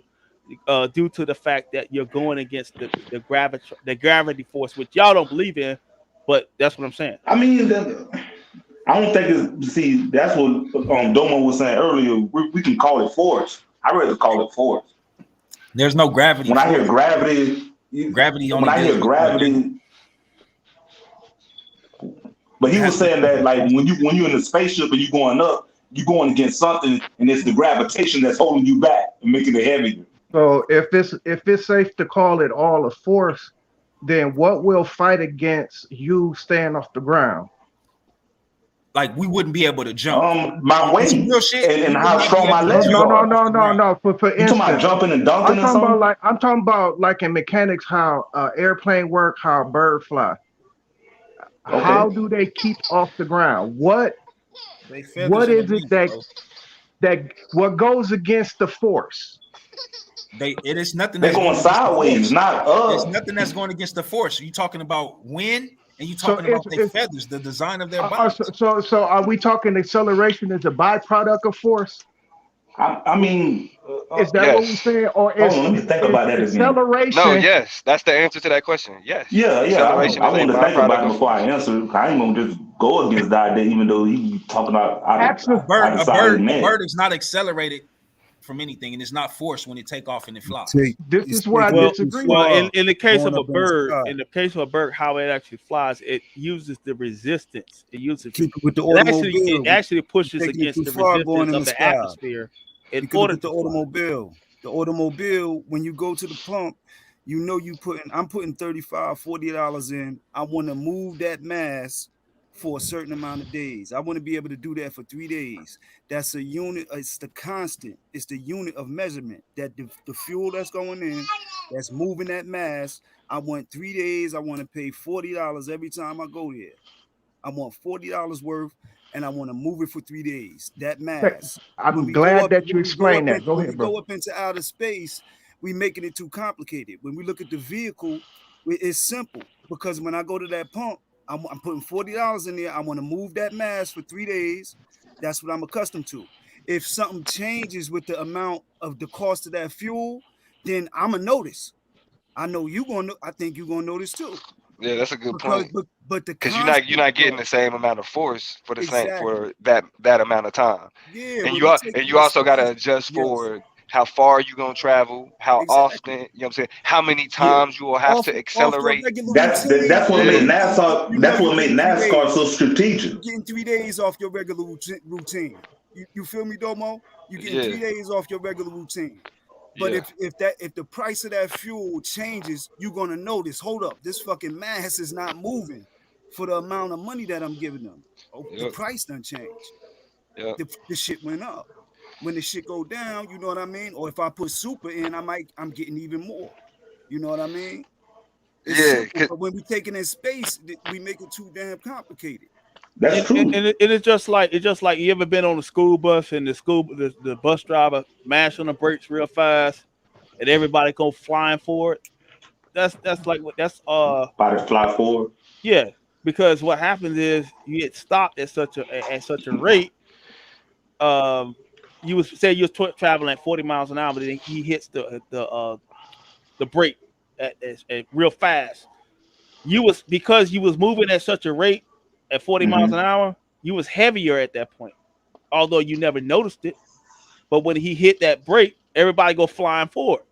the fact that you're going against the gravity force, which y'all don't believe in, but that's what I'm saying. I mean, I don't think it's. See, that's what Domo was saying earlier. We can call it force. I rather call it force. There's no gravity. When I hear gravity, When I hear gravity. But he was saying that like when you're in a spaceship and you're going up, you're going against something, and it's the gravitation that's holding you back and making it heavier. So if it's safe to call it all a force, then what will fight against you staying off the ground? Like we wouldn't be able to jump. My weight real shit, and how strong my legs are. No. For you talking about jumping and dunking or something? I'm talking about like in mechanics, how airplane work, how a bird fly. Okay. How do they keep off the ground? What is it that what goes against the force? It is nothing. They're going sideways, not up. There's nothing that's going against the force. You're talking about wind, and you're talking about their feathers, the design of their body. So are we talking acceleration is a byproduct of force? I mean, is that what we're saying? Or let me think about that again. Acceleration? No, yes, that's the answer to that question. Yes. Yeah. I want to think about it before I answer. I ain't gonna just go against that, even though he talking about a bird is not accelerated from anything, and it's not forced when it take off and it flies. This is where I disagree. Well, in the case of a bird, how it actually flies, it uses the resistance. It uses it actually pushes against the resistance of the atmosphere. In order to the automobile, when you go to the pump, you know I'm putting $35-$40 in. I want to move that mass for a certain amount of days. I want to be able to do that for 3 days. That's a unit. It's the constant. It's the unit of measurement that the fuel that's going in, that's moving that mass. I want 3 days. I want to pay $40 every time I go there. I want $40 worth, and I want to move it for 3 days. That mass. I'm glad that you explained that. Go ahead, bro. When we go up into outer space, we making it too complicated. When we look at the vehicle, it's simple, because when I go to that pump, I'm putting $40 in there. I want to move that mass for 3 days. That's what I'm accustomed to. If something changes with the amount of the cost of that fuel, then I'm gonna notice. I know you gonna. I think you're gonna notice too. Yeah, that's a good point. But because you're not getting the same amount of force for the same for that amount of time. Yeah, and you also got to adjust for how far you gonna travel, how often, you know what I'm saying, how many times you will have to accelerate. That's what made NASCAR. That's what made NASCAR so strategic. You're getting 3 days off your regular routine. You feel me, Domo? You're getting 3 days off your regular routine. But if the price of that fuel changes, you're gonna notice. Hold up, this fucking mass is not moving for the amount of money that I'm giving them. The price done changed. The shit went up. When the shit go down, you know what I mean? Or if I put super in, I'm getting even more. You know what I mean? But when we take it in space, we make it too damn complicated. That's true. And it's just like you ever been on a school bus and the bus driver mash on the brakes real fast and everybody go flying for it. That's bodies fly forward. Yeah, because what happens is you get stopped at such a rate. You was traveling at 40 miles an hour, but then he hits the brake at real fast. Because you was moving at such a rate at 40 miles an hour, you was heavier at that point, although you never noticed it. But when he hit that brake, everybody go flying forward.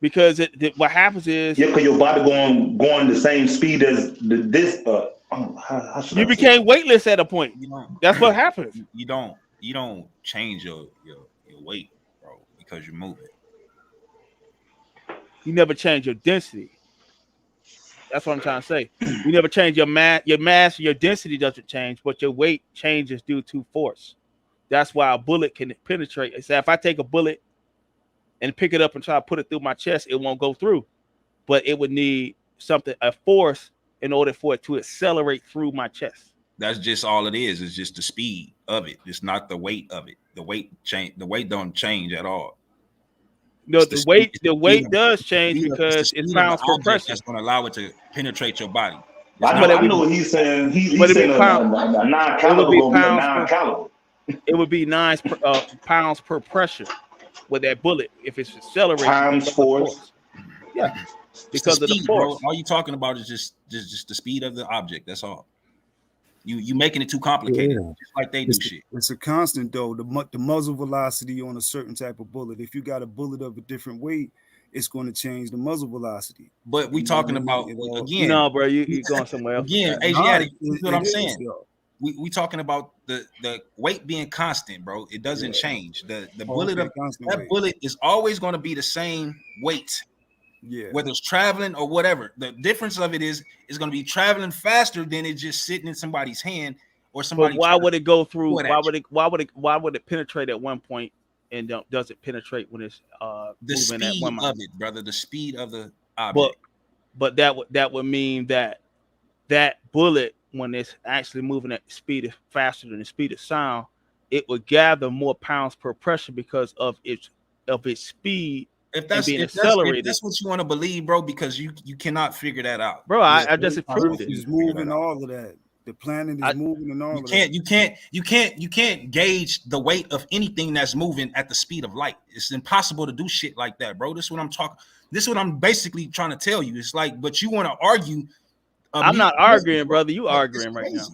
Because what happens is because your body going the same speed as this. You became weightless at a point. That's what happens. You don't change your weight, bro, because you move it. You never change your density. That's what I'm trying to say. You never change your mass. Your density doesn't change, but your weight changes due to force. That's why a bullet can penetrate. So if I take a bullet and pick it up and try to put it through my chest, it won't go through. But it would need a force in order for it to accelerate through my chest. That's just all it is. It's just the speed of it. It's not the weight of it. The weight change. The weight don't change at all. No, the weight does change because it's pounds per pressure. That's going to allow it to penetrate your body. I know what he's saying. He's saying a non-caliber will be a non-caliber. It would be 9 pounds per pressure with that bullet if it's accelerated. Times force. Yeah, because of the force. All you're talking about is just the speed of the object. That's all. You making it too complicated, just like they do shit. It's a constant though. The muzzle velocity on a certain type of bullet. If you got a bullet of a different weight, it's going to change the muzzle velocity. But we talking about again. No, bro, you going somewhere else. Again, Asiatic. That's what I'm saying. We talking about the weight being constant, bro. It doesn't change. The bullet of that bullet is always going to be the same weight. Yeah, whether it's traveling or whatever. The difference of it is going to be traveling faster than it just sitting in somebody's hand or somebody. But why would it go through? Why would it penetrate at one point and does it penetrate when it's the moving speed at one mile? of it, brother? The speed of the object. But that would mean that bullet, when it's actually moving at the speed faster than the speed of sound, it would gather more pounds per pressure because of its speed. If that's what you want to believe, bro, because you cannot figure that out, bro. I just proved it. It's moving all of that. The planet is moving and all of that. You can't gauge the weight of anything that's moving at the speed of light. It's impossible to do shit like that, bro. This is what I'm talking. This is what I'm basically trying to tell you. It's like, but you want to argue. I'm not arguing, brother. You arguing right now.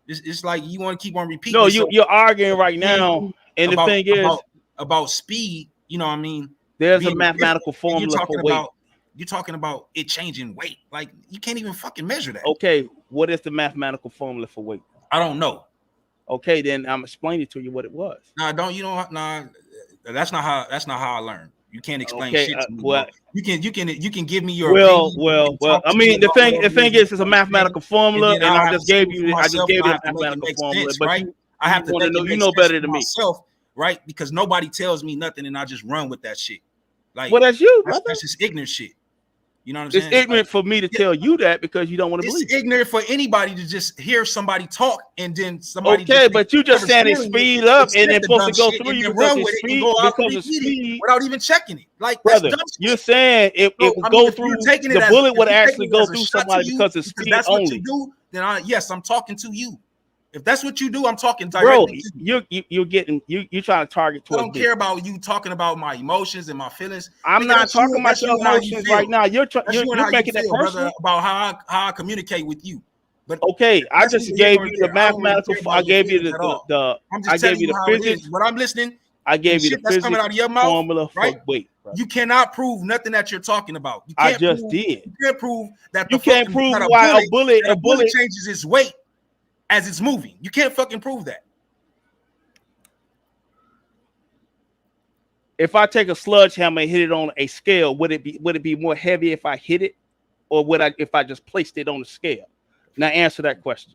It's like you want to keep on repeating. No, you're arguing right now, and the thing is about speed. You know what I mean? There's a mathematical formula for weight. You're talking about it changing weight. Like you can't even fucking measure that. Okay, what is the mathematical formula for weight? I don't know. Okay, then I'm explaining to you what it was. Nah, that's not how I learned. You can't explain shit to me. Well, you can give me your well. I mean, the thing is, it's a mathematical formula, and I just gave you the mathematical formula. But right? I have to know, you know better than me. Right? Because nobody tells me nothing and I just run with that shit. Like, well, that's you. That's just ignorant shit. You know what I'm saying? It's ignorant for me to tell you that because you don't want to believe. It's ignorant for anybody to just hear somebody talk and then somebody. Okay, but you just saying it speed up and then supposed to go through you because it's speed, because of speed without even checking it. Like, brother, you're saying it would go through the bullet would actually go through somebody because of speed only. What you do, then yes, I'm talking to you. If that's what you do, I'm talking directly. Bro, you're trying to target towards I don't care about you talking about my emotions and my feelings. I'm not talking about your emotions right now. You're making that personal about how I communicate with you. But okay, I just gave you the mathematical. I gave you the I gave you the physics. But I'm listening. I gave you the physics coming out of your mouth, formula for weight. You cannot prove nothing that you're talking about. I just did. You can't prove that. You can't prove why a bullet changes its weight as it's moving. You can't fucking prove that. If I take a sludge hammer and hit it on a scale, would it be more heavy if I hit it, or if I just placed it on the scale? Now answer that question.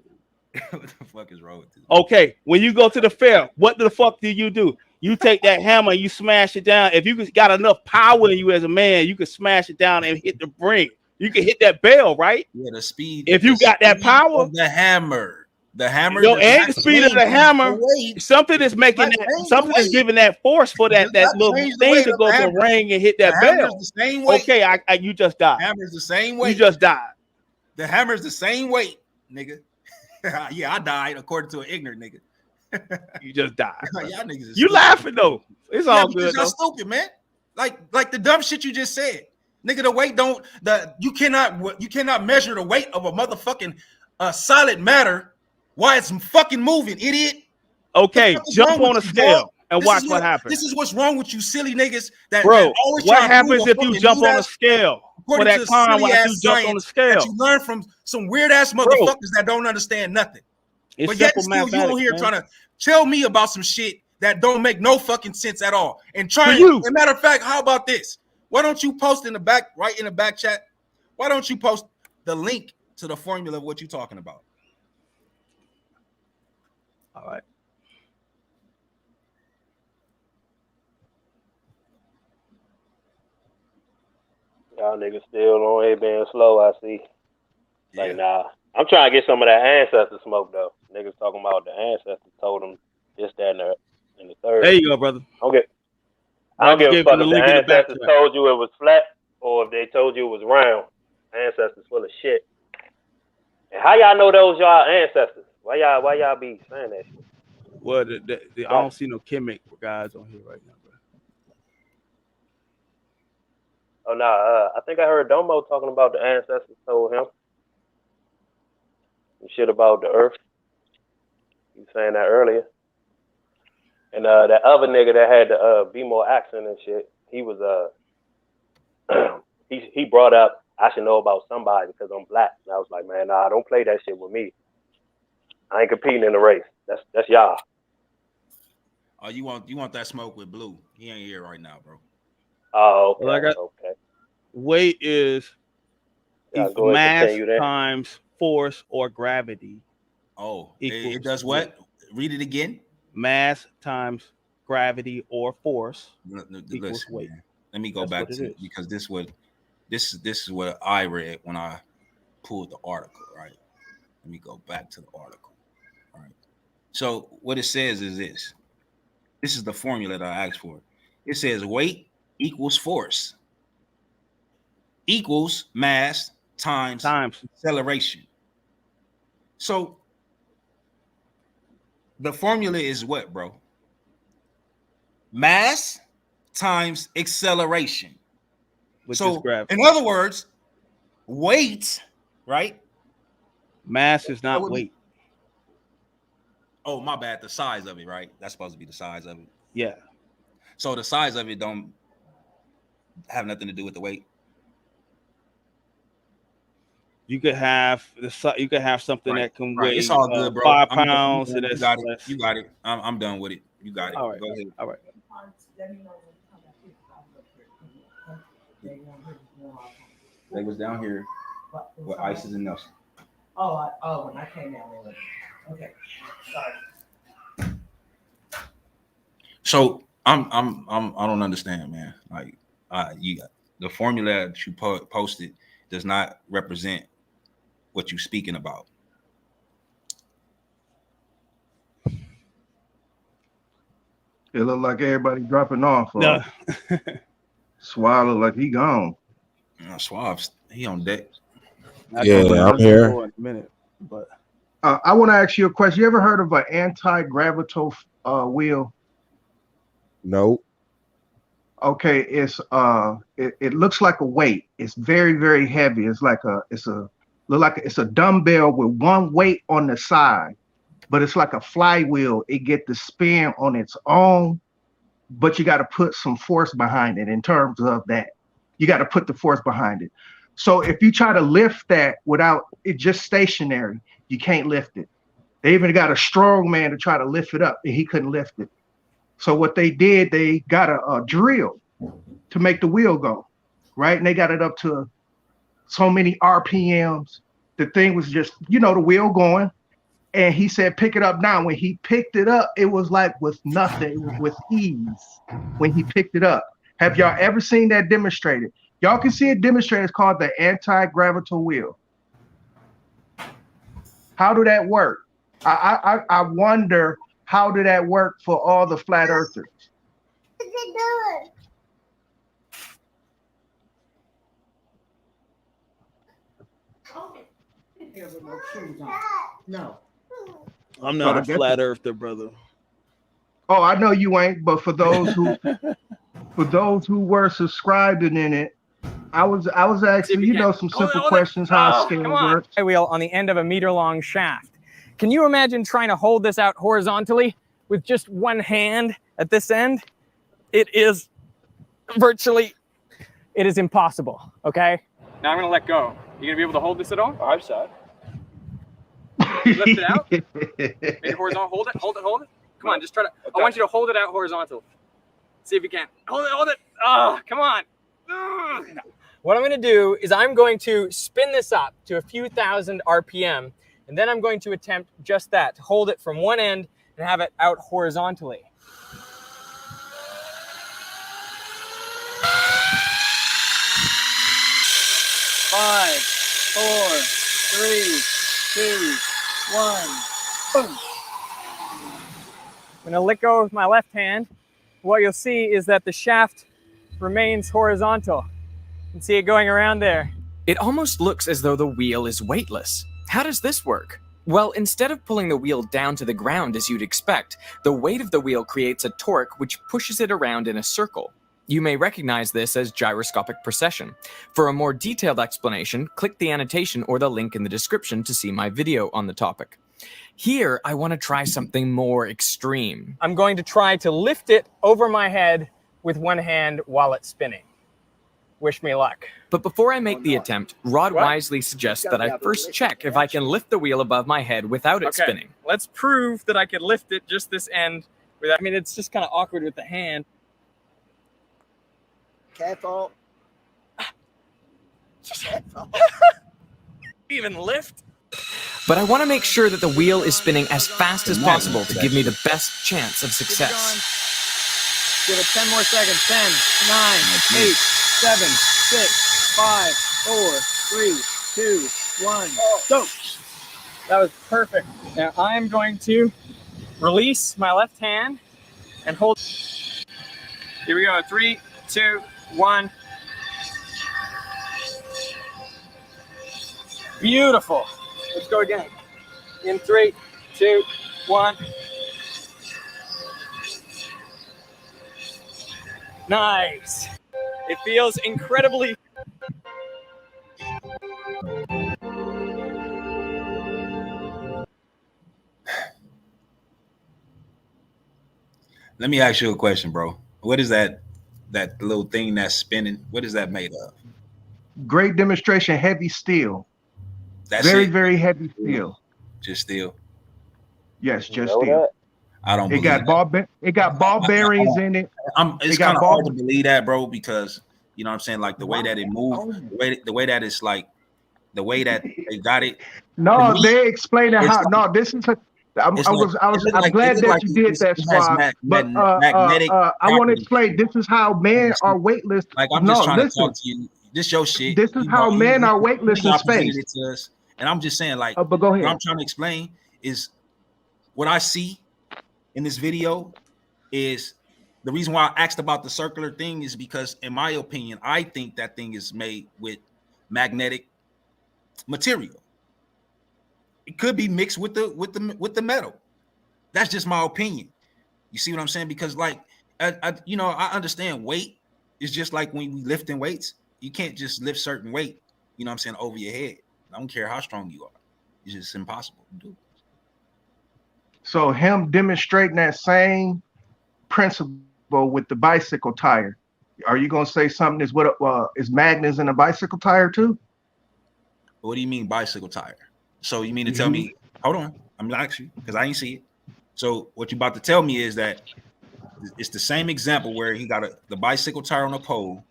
What the fuck is wrong with this? Okay, when you go to the fair, what the fuck do? You take that hammer and you smash it down. If you got enough power in you as a man, you can smash it down and hit the ring. You can hit that bell, right? Yeah, the speed. If you got that power, the hammer. The hammer, and the speed of the hammer, something is making that, something is giving that force for that little thing to go to the ring and hit that bell. The same weight. Okay, you just died. Hammer's the same weight. You just died. The hammer's the same weight, nigga. Yeah, I died according to an ignorant nigga. You just died. Y'all niggas you laughing though? It's all good. Y'all stupid, man. Like the dumb shit you just said, nigga. The weight you cannot measure the weight of a motherfucking solid matter. Why it's fucking moving, idiot? Okay, jump on a scale and watch what happens. This is what's wrong with you silly niggas. Bro, what happens if you jump on a scale? For that time, why you jump on the scale? You learn from some weird ass motherfuckers that don't understand nothing. But yet still you on here trying to tell me about some shit that don't make no fucking sense at all. And as a matter of fact, how about this? Why don't you post in the back chat? Why don't you post the link to the formula of what you're talking about? All right. Y'all niggas still on A being slow, I see. Like, nah, I'm trying to get some of that ancestor smoke though. Niggas talking about the ancestors told them this, that, and the third. There you go, brother. I don't give a fuck if the ancestors told you it was flat or if they told you it was round. Ancestors full of shit. And how y'all know those y'all ancestors? Why y'all be saying that shit? Well, I don't see no Kemet guys on here right now, bro. Oh no, I think I heard Domo talking about the ancestors told him some shit about the earth. You saying that earlier. And that other nigga that had the B-more accent and shit, he was he brought up I should know about somebody because I'm black. And I was like, man, nah, don't play that shit with me. I ain't competing in the race. That's y'all. Oh, you want that smoke with Blue? He ain't here right now, bro. Oh, okay. Well, Okay. Weight is mass times force or gravity. Oh, it does what? Read it again. Mass times gravity or force equals Listen, weight. man. Let me go back to it because this is what I read when I pulled the article. Right. Let me go back to the article. All right. So what it says is this. This is the formula that I asked for. It says weight equals force equals mass times acceleration. So the formula is what, bro? Mass times acceleration. So in other words, weight, right? Mass is not weight. Oh, my bad. The size of it, right? That's supposed to be the size of it. Yeah. So the size of it don't have nothing to do with the weight. You could have something that can weigh it's all good, bro. 5 pounds. You got it. You got it. I'm done with it. You got it. All right. Go ahead. All right. They was down here with Isis and Nelson. When I came down there. Okay. Sorry. So I don't understand, man. Like you got the formula that you posted does not represent what you're speaking about. It look like everybody dropping off. No. Swallow like he gone. Suave, he on deck. Yeah, I'm here. In a minute, but I want to ask you a question. You ever heard of an anti-gravito wheel? No. Okay, it's it looks like a weight. It's very, very heavy. It's a dumbbell with one weight on the side, but it's like a flywheel. It get to spin on its own, but you got to put some force behind it. In terms of that, you got to put the force behind it. So if you try to lift that without it just stationary, you can't lift it. They even got a strong man to try to lift it up, and he couldn't lift it. So what they did, they got a drill to make the wheel go, right? And they got it up to so many RPMs. The thing was just, the wheel going. And he said, pick it up now. When he picked it up, it was like with nothing, it was with ease when he picked it up. Have y'all ever seen that demonstrated? Y'all can see it demonstrated. It's called the anti-gravito wheel. How do that work? I wonder, how did that work for all the flat earthers? No. I'm not a flat earther, brother. Oh, I know you ain't, but for those who were subscribing in it, I was asking, some simple questions, how scale works. Wheel on the end of a meter-long shaft. Can you imagine trying to hold this out horizontally with just one hand at this end? It is impossible, okay? Now I'm gonna let go. You gonna be able to hold this at all? I've shot. Lift it out. Make it horizontal. Hold it. Come on, just try to. Okay. I want you to hold it out horizontal. See if you can. Hold it. Oh, come on. What I'm gonna do is I'm going to spin this up to a few thousand RPM, and then I'm going to attempt just that, to hold it from one end and have it out horizontally. Five, 4, 3, 2, 1, boom. I'm gonna let go with my left hand. What you'll see is that the shaft remains horizontal. You can see it going around there. It almost looks as though the wheel is weightless. How does this work? Well, instead of pulling the wheel down to the ground as you'd expect, the weight of the wheel creates a torque which pushes it around in a circle. You may recognize this as gyroscopic precession. For a more detailed explanation, click the annotation or the link in the description to see my video on the topic. Here, I want to try something more extreme. I'm going to try to lift it over my head with one hand while it's spinning. Wish me luck. But before I make the attempt, Rod wisely suggests that I first check if I can lift the wheel above my head without it spinning. Let's prove that I could lift it just this end. I mean, it's just kind of awkward with the hand. Careful. Even lift? But I want to make sure that the wheel is spinning as fast as possible to give me the best chance of success. Give it 10 more seconds. 10, 9, 8, 7, 6, 5, 4, 3, 2, 1, go. That was perfect. Now I'm going to release my left hand and hold. Here we go. 3, 2, 1. Beautiful. Let's go again. In 3, 2, 1. Nice. It feels incredibly. Let me ask you a question, bro. What is that little thing that's spinning? What is that made of? Great demonstration, heavy steel. That's very, it? very heavy steel. Just steel. Yes, just steel. I don't. It got ball bearings in it. It's kind of hard to believe that, bro, because you know what I'm saying, like the way that it moved, the way that it's like, the way that they got it. No, me, they explained it how. like, No, this is. I'm glad that you did that, Swab. But I want to explain. This is how men are weightless. Like I'm just trying to talk to you. This your shit. This is how men are weightless in space. And I'm just saying, like, but go ahead. What I'm trying to explain is what I see in this video is the reason why I asked about the circular thing is because, in my opinion, I think that thing is made with magnetic material. It could be mixed with the metal. That's just my opinion. You see what I'm saying? Because, like, I understand weight is just like when we lifting weights. You can't just lift certain weight, you know what I'm saying, over your head. I don't care how strong you are. It's just impossible to do. So him demonstrating that same principle with the bicycle tire. Are you gonna say something is what is magnets in a bicycle tire too? What do you mean bicycle tire? So you mean to tell me? Hold on, I'm gonna ask you because I ain't see it. So what you about to tell me is that it's the same example where he got the bicycle tire on a pole,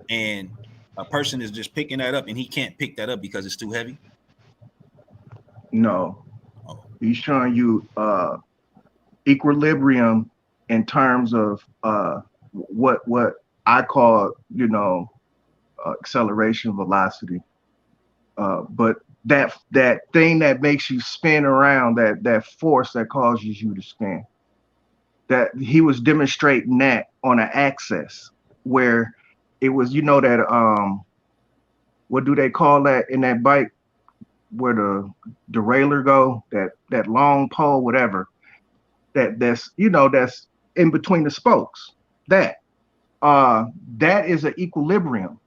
and a person is just picking that up, and he can't pick that up because it's too heavy. No, he's showing you equilibrium in terms of what I call, acceleration velocity. But that thing that makes you spin around, that force that causes you to spin, that he was demonstrating that on an axis where it was, that what do they call that in that bike where the derailleur go, that long pole, whatever, that's in between the spokes, that is an equilibrium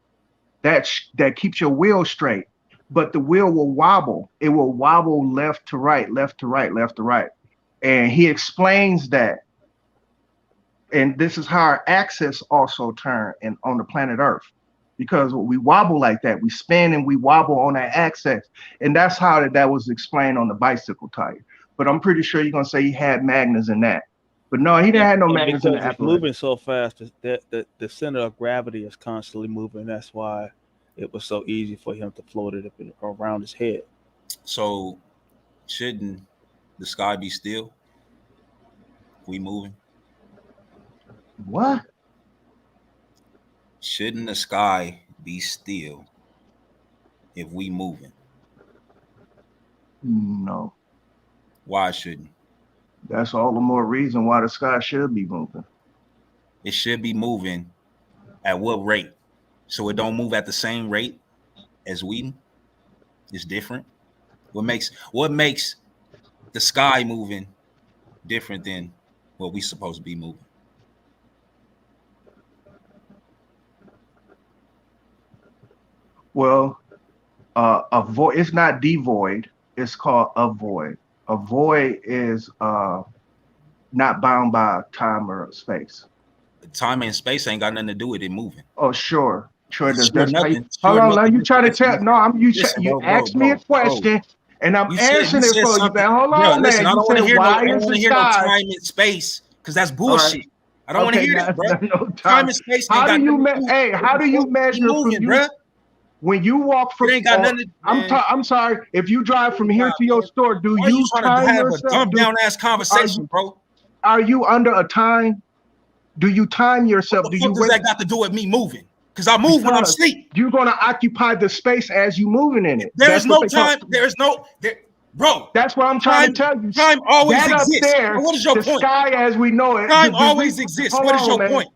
that keeps your wheel straight, but the wheel will wobble. It will wobble left to right, left to right, left to right. And he explains that. And this is how our axis also turn on the planet Earth, because we wobble like that. We spin and we wobble on that axis. And that's how that was explained on the bicycle tire. But I'm pretty sure you're going to say he had magnets in that. But no, he didn't have no magnets in the apparatus. It's moving so fast that the center of gravity is constantly moving. That's why it was so easy for him to float it up around his head. So shouldn't the sky be still? We moving? What? Shouldn't the sky be still if we moving? No. Why shouldn't? That's all the more reason why the sky should be moving. It should be moving at what rate? So it don't move at the same rate as we. It's different. What makes the sky moving different than what we supposed to be moving? Well, a void. It's not devoid. It's called a void. A void is not bound by time or space. Time and space ain't got nothing to do with it moving. Oh, sure. Sure does. Sure nothing. Hold Sure on, now nothing. you try to tell. No, you Listen, asked me a question, and I'm answering it for you. Man, hold on, man. Listen, I don't want to hear no sky? time and space because that's bullshit. Right. I don't want to hear that, bro. No time and space. How do you how do you measure moving, bro? When you walk from, ain't got nothing to, I'm sorry. If you drive from here to your store, do you trying to time have yourself? a dumb down ass conversation, bro? Are you under a time? Do you time yourself? What the fuck does that got to do with me moving? Because I move when I'm asleep. You're gonna occupy the space as you moving in it. There's no time. There's no, bro. That's what I'm trying to tell you. Time always That up exists. there, What is your the point? sky as we know it. Time always exists. What is your point?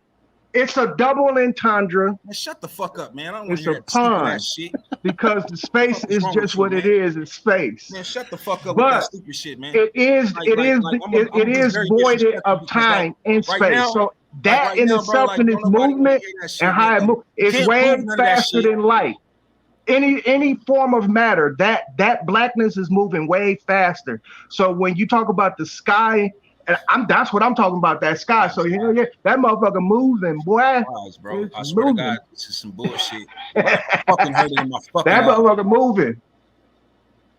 It's a double entendre. Man, shut the fuck up, man. I don't want It's to hear a that stupid pun ass shit. because the space is just what it is. It's space. Man, shut the fuck up with that But stupid shit, man. it is I'm is very voided disrespectful of because, time in right space. now- So that right in now, itself bro, in like, its don't nobody movement hear that shit, and how man. it moves, it's Can't way prove none of that faster shit. than light. Any form of matter, that blackness is moving way faster. So when you talk about the sky, and that's what I'm talking about, that sky. So yeah, that motherfucker moving, boy. Bro, It's I swear moving. to God, this is some bullshit. I fucking heard it in my fucking That mouth. motherfucker moving.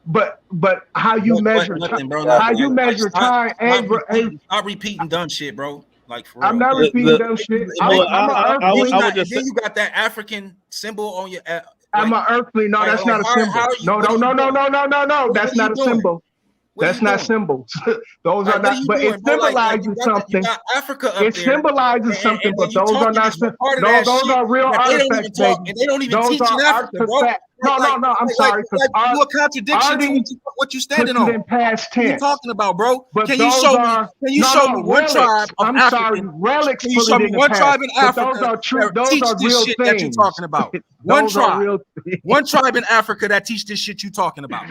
But how you measure nothing, bro. how you measure time? Stop repeating dumb shit, bro. Like for real. I'm not repeating dumb shit. Then you I'm got that African symbol on your. an earthly. No, that's not a symbol. No. That's not a symbol. That's not symbols. Those are not. But it symbolizes something. It symbolizes something, but those are not. Those are real artifacts, baby. And they don't even Those teach are in Africa, bro. artifacts. No, I'm sorry. You a contradiction to what you standing on. In past tense. What you talking about, bro? But Can you show me? Can you show me one relics. tribe of I'm African? sorry, relics. Can you show me one tribe in But Africa? those are true. that Those teach are this real shit things. that you're talking about. One Those are tribe. real things. One tribe in Africa that teach this shit you talking about.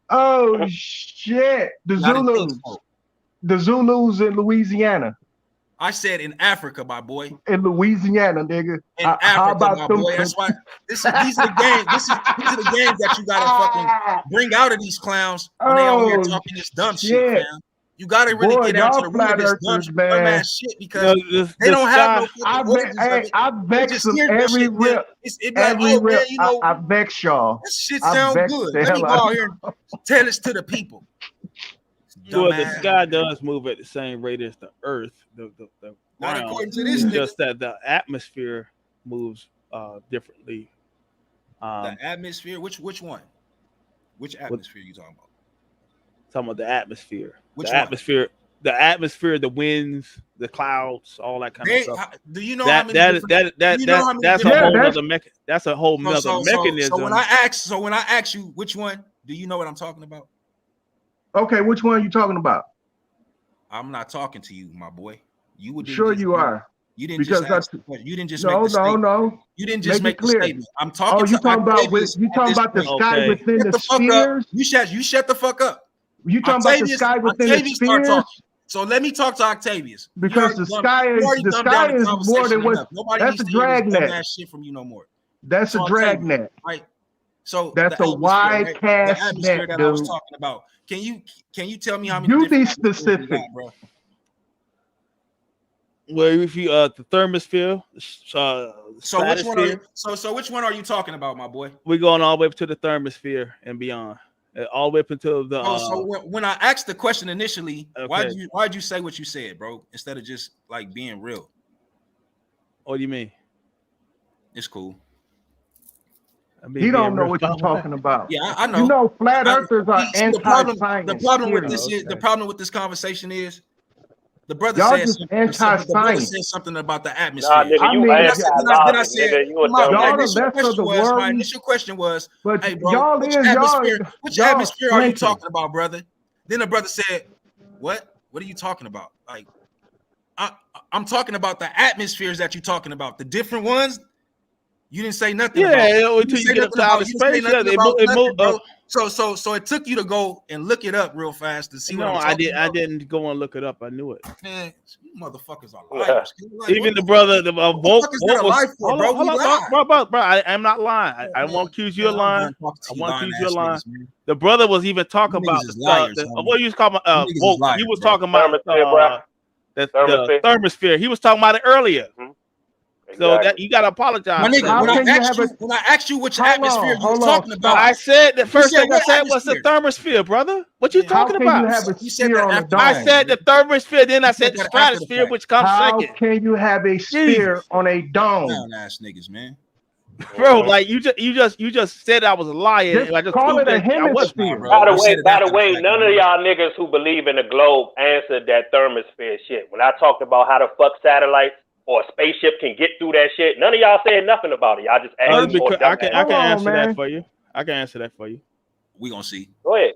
Oh shit! The Zulus in Louisiana. I said in Africa, my boy. In Louisiana, nigga. In Africa, my boy. That's why these are the games. These are the games that you gotta fucking bring out of these clowns when they out here talking this dumb shit, man. You gotta really get down to the root of this dumb ass shit because they don't have no. I vex them every rip. Every rip. I vex y'all. This shit sound good. Let me go out here and tell this to the people. Well, the sky does move at the same rate as the Earth. The Not ground. according to this It's nigga. just that the atmosphere moves differently. The atmosphere. Which one? Which atmosphere you talking about? Talking about the atmosphere. Which the one? atmosphere. The atmosphere, the winds, the clouds, all that kind of stuff. Do you know that, how many that, different- that, do you know how that, many that's a different- whole other that's a whole other mechanism. So when I ask you which one, do you know what I'm talking about? Okay, which one are you talking about? I'm not talking to you, my boy. You would Sure you are. You didn't Because just ask, you didn't just make the statement. No. You didn't just Make make it the clear. statement. I'm talking. Oh, you to talking about Octavius you at talking this about the point. sky within Shut the fuck up. spheres? You shut the fuck up. You talking about the sky within the Octavius start spheres? talking. So let me talk to Octavius. Because the sky is more than what. Nobody That's needs a to hear this dragnet. dumbass shit from you no more. That's a dragnet. Right. So That's the a atmosphere, wide right? cast The atmosphere net, that I was dude. talking about. Can you tell me how many? You be different atmospheres we specific. got, bro? Well, if you the thermosphere, So which one are you, so which one are you talking about, my boy? we're going all the way up to the thermosphere and beyond, all the way up until the. So when I asked the question initially, Okay. why'd you say what you said, bro? Instead of just like being real. What do you mean? It's cool. He don't know what you're talking about. Yeah, I know. You know, flat earthers are See, the problem anti-science. with this period. is the problem with this conversation is The brother Y'all said just something. The brother anti-science. said something about the atmosphere. Nah, nigga, you mean, Then I said, nigga, you a my y'all the initial best of question the was, world. my initial question was, But hey, bro, y'all which is y'all atmosphere are you splinter. talking about, brother? Then the brother said, what? What are you talking about? Like, I'm talking about the atmospheres that you're talking about, the different ones. You didn't say nothing about. Until you get up to outer space, bro. So it took you to go and look it up real fast to see what I'm talking about. I didn't go and look it up. I knew it. Man, you motherfuckers are liars. Like, Even the brother, the what is that a lie for, bro? We lie. bro. I'm not lying. I won't accuse you of lying. I won't accuse you of lying. The brother was even talking about what you was talking about. He was talking about the thermosphere. He was talking about it earlier. So that you gotta apologize. My nigga, when I asked you which atmosphere you were talking about, I said the first thing I said was the thermosphere, brother. What you talking about? You said that I said the thermosphere, then I said the stratosphere, which comes How second. can you have a sphere on a dome? Clown ass niggas, man. Bro, like you just said I was lying. Just call it a hemisphere. By the way, none of y'all niggas who believe in the globe answered that thermosphere shit. When I talked about how the fuck satellites or a spaceship can get through that shit, none of y'all said nothing about it. Y'all just asked I can answer that for you. I can answer that for you. We gonna see. Go ahead.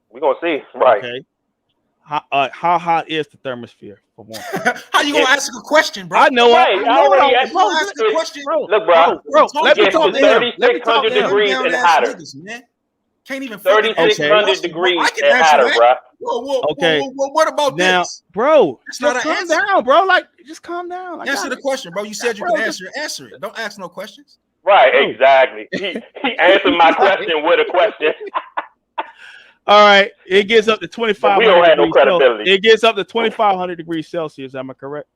We gonna see. Right. Okay. How hot is the thermosphere? For one. How you gonna ask a question, bro? I know. Right, I already asked a question. Look, bro. Let me talk to him. 3,600 degrees and hotter. Man. Can't even 3,600 degrees and hotter, bro. Whoa, what about now, this? Bro, It's not an calm answer. down, bro. Like, just calm down. Answer the question, bro. You said you could answer it. Don't ask no questions. Right, exactly. He answered my question with a question. All right, it gets up to 2,500. We don't have no credibility. It gets up to 2,500 degrees Celsius. Am I correct?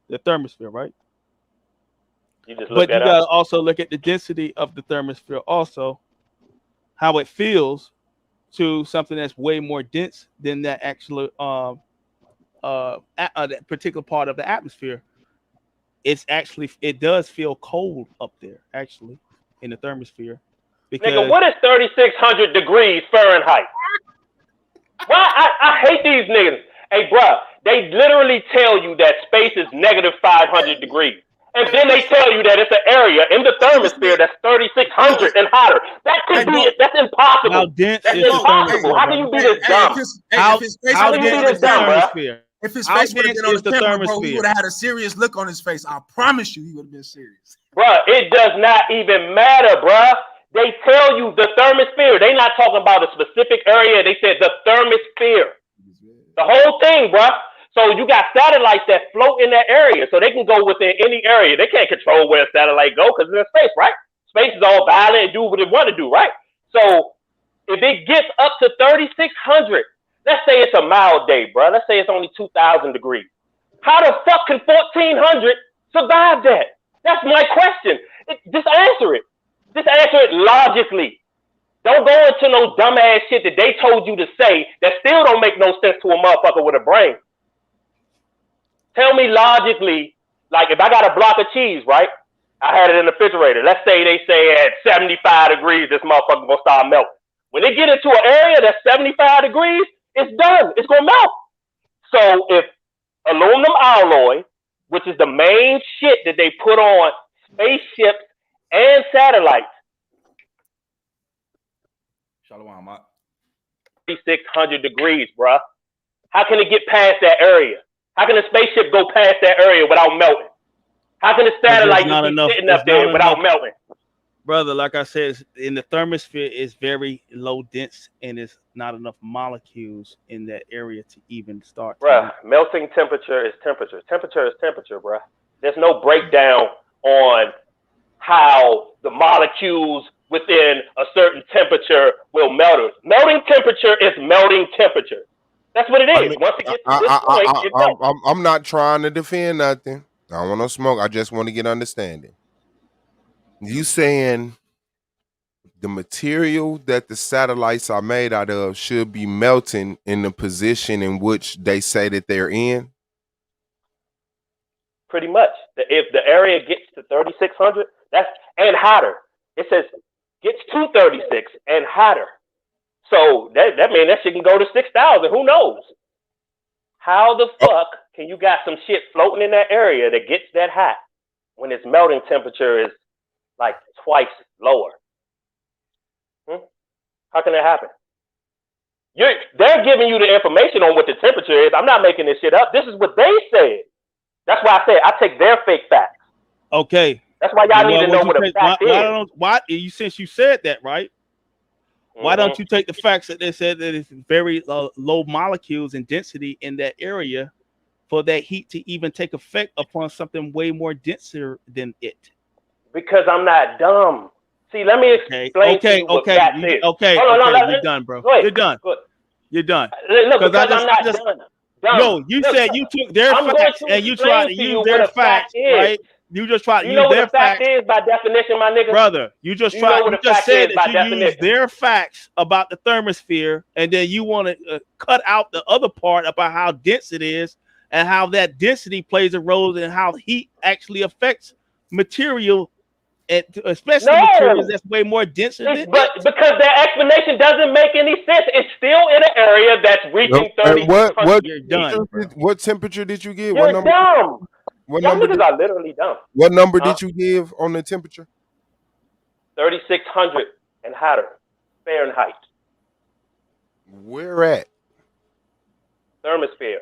The thermosphere, right? You just but you gotta also look at the density of the thermosphere, also how it feels to something that's way more dense than that actual that particular part of the atmosphere. It does feel cold up there, actually, in the thermosphere. Because nigga, what is 3,600 degrees Fahrenheit? Why? I hate these niggas. Hey, bro, they literally tell you that space is negative 500 degrees. And then they tell you that it's an area in the thermosphere that's 3,600 and hotter. That could be it. That's impossible. How dense that's is the impossible. How can you be this dumb? How can you be this dumb, bro? If his face would have been on the camera, bro, he would have had a serious look on his face. I promise you, he would have been serious. Bruh, it does not even matter, bruh. They tell you the thermosphere. They not talking about a specific area. They said the thermosphere. The whole thing, bruh. So you got satellites that float in that area, so they can go within any area. They can't control where a satellite go because it's in space, right? Space is all violent and do what it want to do, right? So if it gets up to 3,600, let's say it's a mild day, bro. Let's say it's only 2,000 degrees. How the fuck can 1,400 survive that? That's my question. Just answer it. Just answer it logically. Don't go into no dumbass shit that they told you to say that still don't make no sense to a motherfucker with a brain. Tell me logically, like if I got a block of cheese, right? I had it in the refrigerator. Let's say they say at 75 degrees, this motherfucker gonna start melting. When they get into an area that's 75 degrees, it's done. It's gonna melt. So if aluminum alloy, which is the main shit that they put on spaceships and satellites, 3,600 degrees, bruh. How can it get past that area? How can a spaceship go past that area without melting? How can a satellite just be sitting up there without melting? Brother, like I said, in the thermosphere is very low dense and it's not enough molecules in that area to even start. Bruh, melting temperature is temperature. Temperature is temperature, bruh. There's no breakdown on how the molecules within a certain temperature will melt. Melting temperature is melting temperature. That's what it is. I mean, once it gets to this point, it melts. I'm not trying to defend nothing. I don't want no smoke. I just want to get understanding. You saying the material that the satellites are made out of should be melting in the position in which they say that they're in? Pretty much. If the area gets to 3,600, that's and hotter. It says gets to 36 and hotter. So that means that shit can go to 6,000. Who knows? How the fuck can you got some shit floating in that area that gets that hot when its melting temperature is like twice lower? How can that happen? They're giving you the information on what the temperature is. I'm not making this shit up. This is what they said. That's why I said I take their fake facts. Okay. That's why y'all need to know what a fact is. Since you said that, right? Why don't you take the facts that they said that it's very low molecules and density in that area for that heat to even take effect upon something way more denser than it? Because I'm not dumb. See, let me explain to you what fact is. You're done, bro. You're done. You're done. Look, because I'm not done. No, you said you took their facts and you tried to use their facts, right? You just tried to use their facts. You know what a fact is by definition, my nigga? Brother, you just tried. You just said that you used their facts about the thermosphere, and then you want to cut out the other part about how dense it is and how that density plays a role in how heat actually affects material, and especially materials that's way more denser than it. But because that explanation doesn't make any sense, it's still in an area that's reaching 30. You're done. What temperature did you give? You're What number? dumb. What Y'all number? niggas are literally dumb. What number did you give on the temperature? 3,600 and hotter Fahrenheit. Where at? Thermosphere.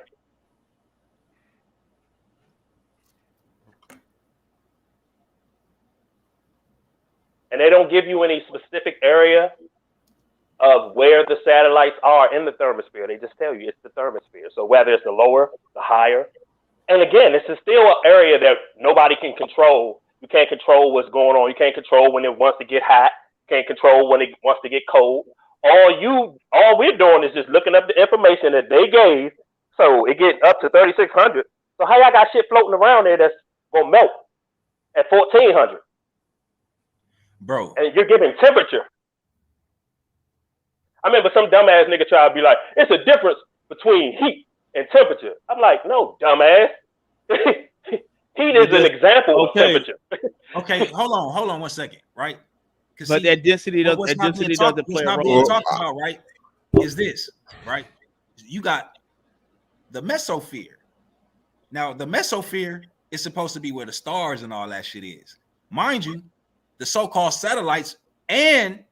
And they don't give you any specific area of where the satellites are in the thermosphere. They just tell you it's the thermosphere. So whether it's the lower, the higher. And again, this is still an area that nobody can control. You can't control what's going on. You can't control when it wants to get hot. You can't control when it wants to get cold. All we're doing is just looking up the information that they gave. So it gets up to 3,600. So how y'all got shit floating around there that's gonna melt at 1,400? Bro. And you're giving temperature. I remember some dumbass nigga try to be like, it's a difference between heat and temperature. I'm like, no, dumbass. Heat is an example of temperature. Okay, hold on 1 second, right? But that density doesn't play a role. What's not being talked about, right, is this, right? You got the mesosphere. Now, the mesosphere is supposed to be where the stars and all that shit is. Mind you, the so-called satellites and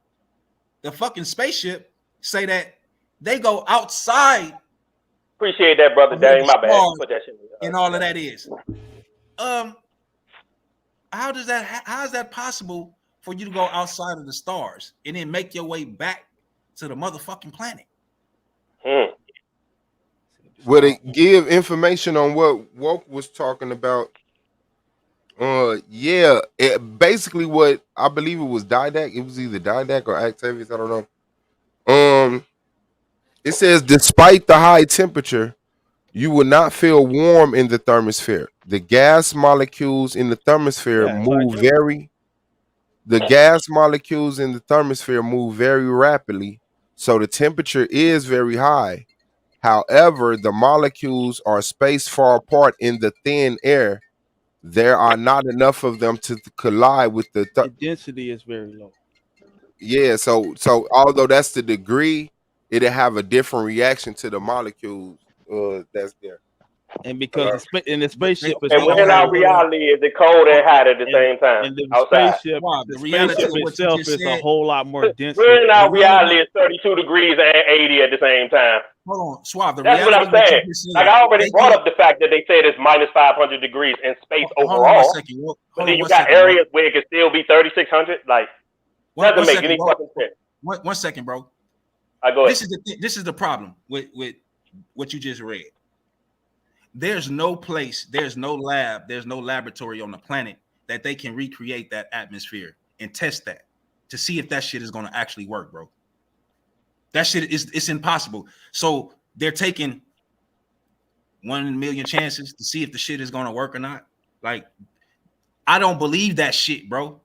the fucking spaceship say that they go outside. Appreciate that, brother. Dang, my bad. Put that shit in. And all of that is. How is that possible for you to go outside of the stars and then make your way back to the motherfucking planet? Would it give information on what Woke was talking about? Yeah, basically what I believe it was Didac. It was either Didac or Octavius. I don't know. It says despite the high temperature, you will not feel warm in the thermosphere. The gas molecules in the thermosphere move very. The gas molecules in the thermosphere move very rapidly, so the temperature is very high. However, the molecules are spaced far apart in the thin air. There are not enough of them to collide with the density is very low. Yeah, so although that's the degree, it'll have a different reaction to the molecules that's there. And because in the spaceship is and within our reality, is it cold and hot at the same time? And the outside. spaceship itself is a whole lot more dense. Within our reality, it's 32 degrees and 80 at the same time. Hold on, Suave. That's what I'm saying. Like I already brought up the fact that they said it's minus 500 degrees in space overall. But then you got areas where it can still be 3,600. Like doesn't make any fucking sense. 1 second, bro. Go ahead. This is the problem with what you just read. There's no place, there's no lab, there's no laboratory on the planet that they can recreate that atmosphere and test that to see if that shit is going to actually work, bro. That shit it's impossible. So they're taking 1 in a million chances to see if the shit is going to work or not. Like, I don't believe that shit, bro.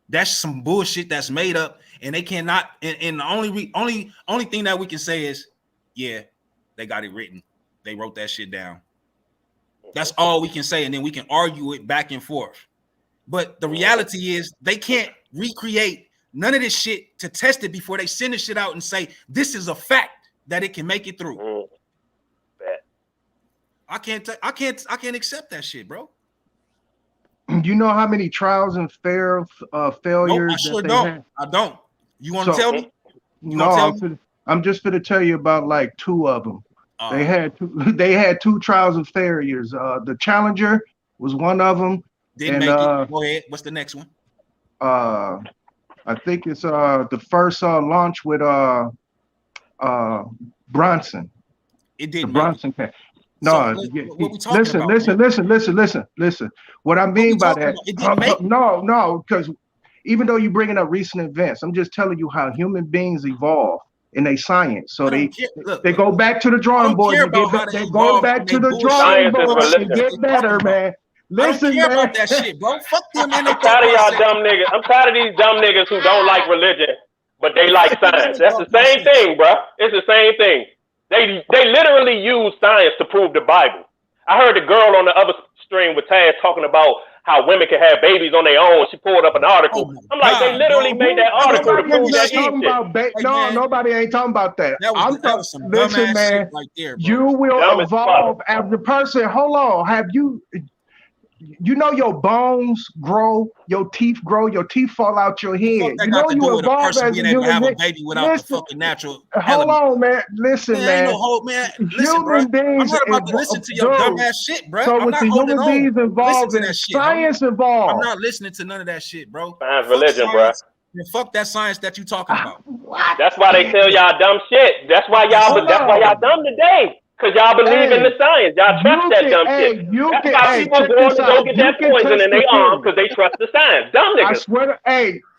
That's some bullshit that's made up, and they cannot. And the only thing that we can say is, yeah, they got it written. They wrote that shit down. That's all we can say, and then we can argue it back and forth. But the reality is they can't recreate none of this shit to test it before they send the shit out and say this is a fact that it can make it through. I can't accept that shit, bro. You know how many trials and failures Nope, I sure that they don't. had? I don't. You want to tell me? I'm just gonna tell you about like two of them. They had two trials and failures. The Challenger was one of them. Didn't make it. Go ahead. What's the next one? I think it's the first launch with Bronson. It didn't. The Bronson case. No, what we talking listen. What I mean by that, no, because even though you're bringing up recent events, I'm just telling you how human beings evolve in their science. So they go back to the drawing board. They go back to the drawing board and get better, man. Listen, I don't care about that shit, bro. Fuck them, man. I'm tired of y'all dumb niggas. I'm tired of these dumb niggas who don't like religion, but they like science. That's the same thing, bro. It's the same thing. They literally use science to prove the Bible. I heard the girl on the other stream with Taz talking about how women can have babies on their own. She pulled up an article. I'm like, they literally made that article to prove that No, nobody ain't talking about that. Listen, man, right there, you will evolve as a person. Hold on, have you? You know your bones grow, your teeth grow, your teeth fall out your head. You know you evolve as a human have a being. baby without the fucking natural. Hold on, man. Listen, man. Ain't no hope, man. Listen, bro. I'm not about to listen to your dumb ass shit, bro. So I'm with not the holding human beings on. involved Listen to and that shit, science involved. I'm not listening to none of that shit, bro. Science, religion, bro. Fuck that science that you talking about. That's why they tell y'all dumb shit. That's why y'all dumb today. Cause y'all believe in the science. Y'all trust that dumb shit. That's why people going to go get that poison in their arm because they trust the science. Dumb niggas. I swear to,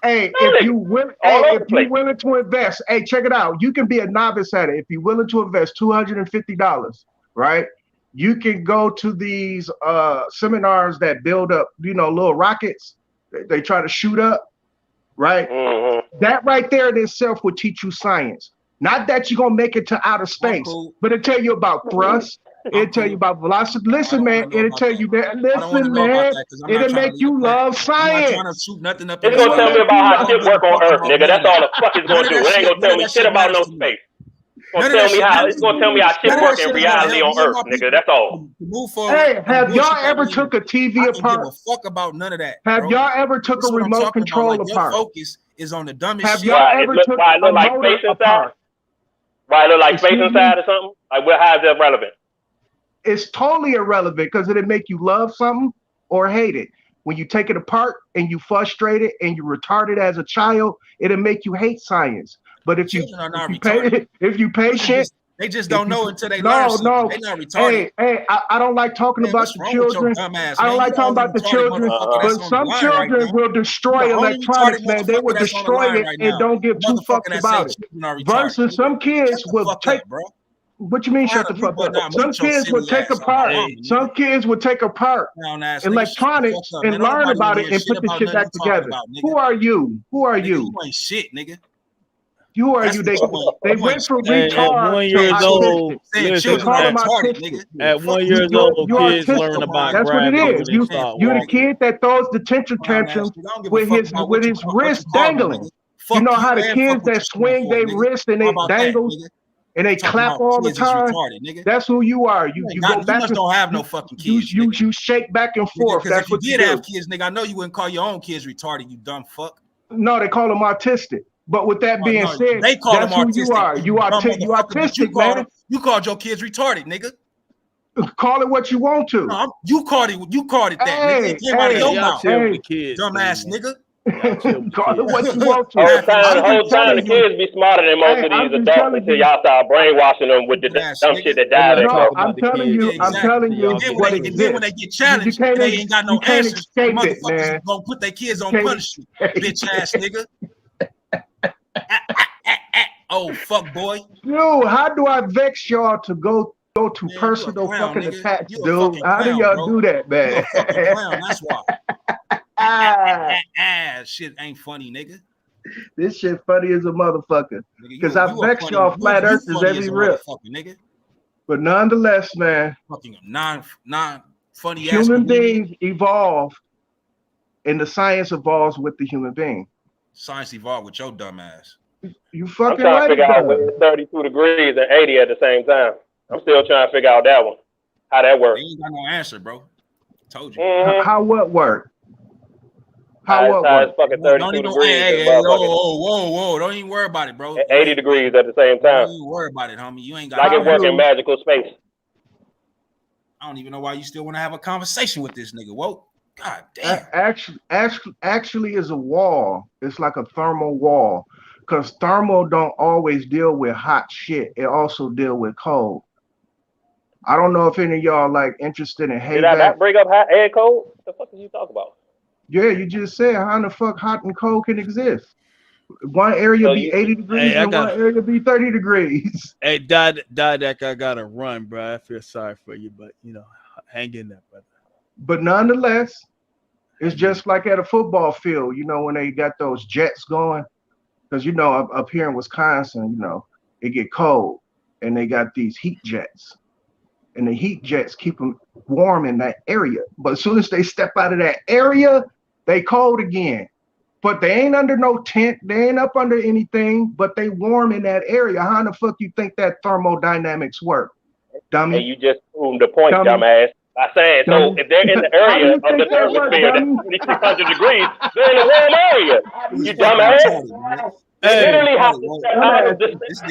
if you willing to invest, check it out. You can be a novice at it. If you're willing to invest $250, right? You can go to these seminars that build up, little rockets. They try to shoot up, right? Mm-hmm. That right there in itself will teach you science. Not that you're gonna make it to outer space, but it'll tell you about thrust. It'll tell you about velocity. Listen, man. It'll tell you that. Listen, man. It'll make you love science. It's gonna tell me about how shit work on Earth, nigga. That's all the fuck it's gonna do. It ain't gonna tell me shit about no space. It's gonna tell me how shit work in reality on Earth, nigga. That's all. Hey, have y'all ever took a TV apart? I don't give a fuck about none of that. Have y'all ever took a remote control apart? Your focus is on the dumbest have shit. Y'all ever took a motor apart? Why it look like space inside or something? Like, how is that relevant? It's totally irrelevant because it'll make you love something or hate it. When you take it apart and you frustrate it and you retarded as a child, it'll make you hate science. But if you patient, they just don't know until they learn something. No. They're not retarded. Hey, I don't like talking about the children. I don't like talking about the children, but some children will destroy electronics, man. They will destroy it and don't give two fucks about it. Versus some kids will take. What you mean? Shut the fuck up. Some kids will take apart. Some kids will take apart electronics and learn about it and put the shit back together. Who are you? Who are you? You ain't shit, nigga. Who are you? They went from retard 1 year old. At 1 year old, kids learn about. That's what it is. You the kid that throws the tantrum with his wrist dangling. You know how the kids that swing their wrist and they dangle and they clap all the time. That's who you are. You go back. You don't have no fucking kids. You shake back and forth. That's if you did have kids, nigga. I know you wouldn't call your own kids retarded. You dumb fuck. No, they call them autistic. But with that being said, they call that's them who you are. You autistic, man. You called your kids retarded, nigga. Call it what you want to. No, you called it that. Hey, nigga. Came out of your mouth. Dumbass nigga. Call it what you want to. The whole time the kids be smarter than most of these adults until y'all start brainwashing them with the dumb shit that died. No, I'm telling you what exists. And then when they get challenged, they ain't got no answers. Motherfuckers gonna put their kids on punishment. Bitch ass nigga. Oh fuck boy. Dude, how do I vex y'all to go to personal fucking attacks, dude? How do y'all do that, man? You a fucking clown, that's why. Shit ain't funny, nigga. This shit funny as a motherfucker. Because I vex y'all flat earthers every rip. Nigga. But nonetheless, man, fucking non funny human beings evolve and the science evolves with the human being. Science evolved with your dumb ass. You fucking I'm trying to figure out when it's 32 degrees and 80 at the same time. I'm still trying to figure out that one. How that works? You ain't got no answer, bro. Told you. How what work? How what work? Fucking 32 degrees. Hey, whoa. Don't even worry about it, bro. 80 degrees at the same time. Don't even worry about it, homie. You ain't got like it work in magical space. I don't even know why you still want to have a conversation with this nigga. Whoa. God damn. Actually is a wall. It's like a thermal wall. Because thermal don't always deal with hot shit. It also deal with cold. I don't know if any of y'all like interested in Did I not bring up hot and cold? What the fuck did you talk about? Yeah, you just said how in the fuck hot and cold can exist. One area be 80 degrees and one area be 30 degrees. Hey, Didac, I gotta run, bro. I feel sorry for you, but you know, hang in there, brother. But nonetheless, it's just like at a football field, you know, when they got those jets going. Because you know, up here in Wisconsin, you know, it get cold and they got these heat jets. And the heat jets keep them warm in that area. But as soon as they step out of that area, they cold again. But they ain't under no tent. They ain't up under anything, but they warm in that area. How in the fuck you think that thermodynamics work, dummy? And you just proved the point, dumbass. By saying, so if they're in the area of the thermosphere that's 2600 degrees, they're in a warm area. You dumbass. Literally have to step out of the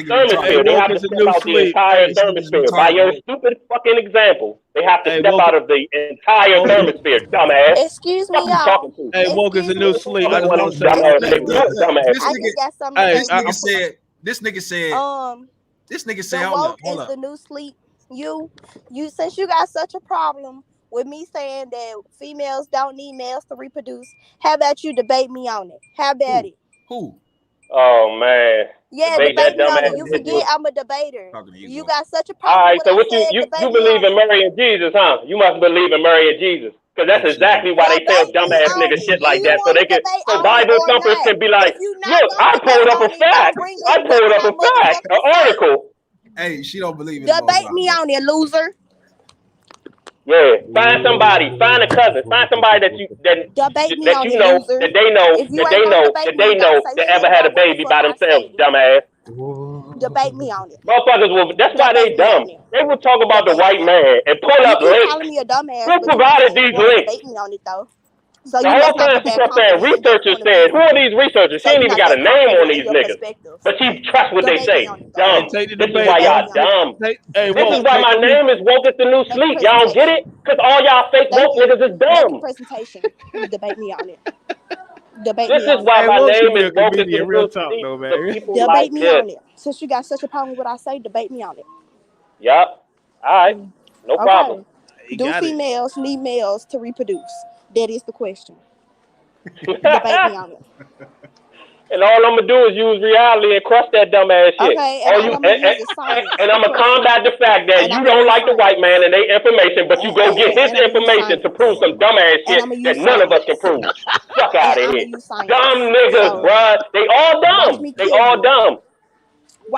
thermosphere. They have to step out the entire thermosphere. By your stupid fucking example, they have to step out of the entire thermosphere, dumbass. Excuse me, y'all. Hey, woke is a new sleep. I just want to say this nigga said, hold up. The new sleep. You since you got such a problem with me saying that females don't need males to reproduce, how about you debate me on it? How about it? Who? Oh man. Yeah, debate me on it. You forget I'm a debater. You got such a problem. All right, so what you believe in marrying Jesus, huh? You must believe in marrying Jesus. Because that's exactly why they tell dumbass niggas shit like that. So they can, so Bible thumpers can be like, look, I pulled up a fact. An article. Hey, she don't believe in debate me on it, loser. Yeah, find somebody, find a cousin, find somebody that you know that ever had a baby by themselves, dumbass. Debate me on it. Motherfuckers will. That's why they dumb. They will talk about the white man and pull up links. Calling me a dumbass. Who provided these links? Debate me on it though. So the whole time she kept saying researchers said, who are these researchers? She ain't even got a name on these niggas. But she trusts what they say. Dumb. This is why y'all dumb. This is why my name is Woke is the New Sleep. Y'all don't get it? Because all y'all fake woke niggas is dumb. Presentation. Debate me on it. This is why my name is Woke is the New Sleep. Debate me on it. Since you got such a problem with what I say, debate me on it. Yup. All right. No problem. Do females need males to reproduce? That is the question. Debate me on it. And all I'm gonna do is use reality and crush that dumbass shit. Okay, and I'm gonna combat the fact that you don't like the white man and their information, but you go get his information to prove some dumbass shit that none of us can prove. Fuck out of here, dumb niggas, bruh. They all dumb. They all dumb.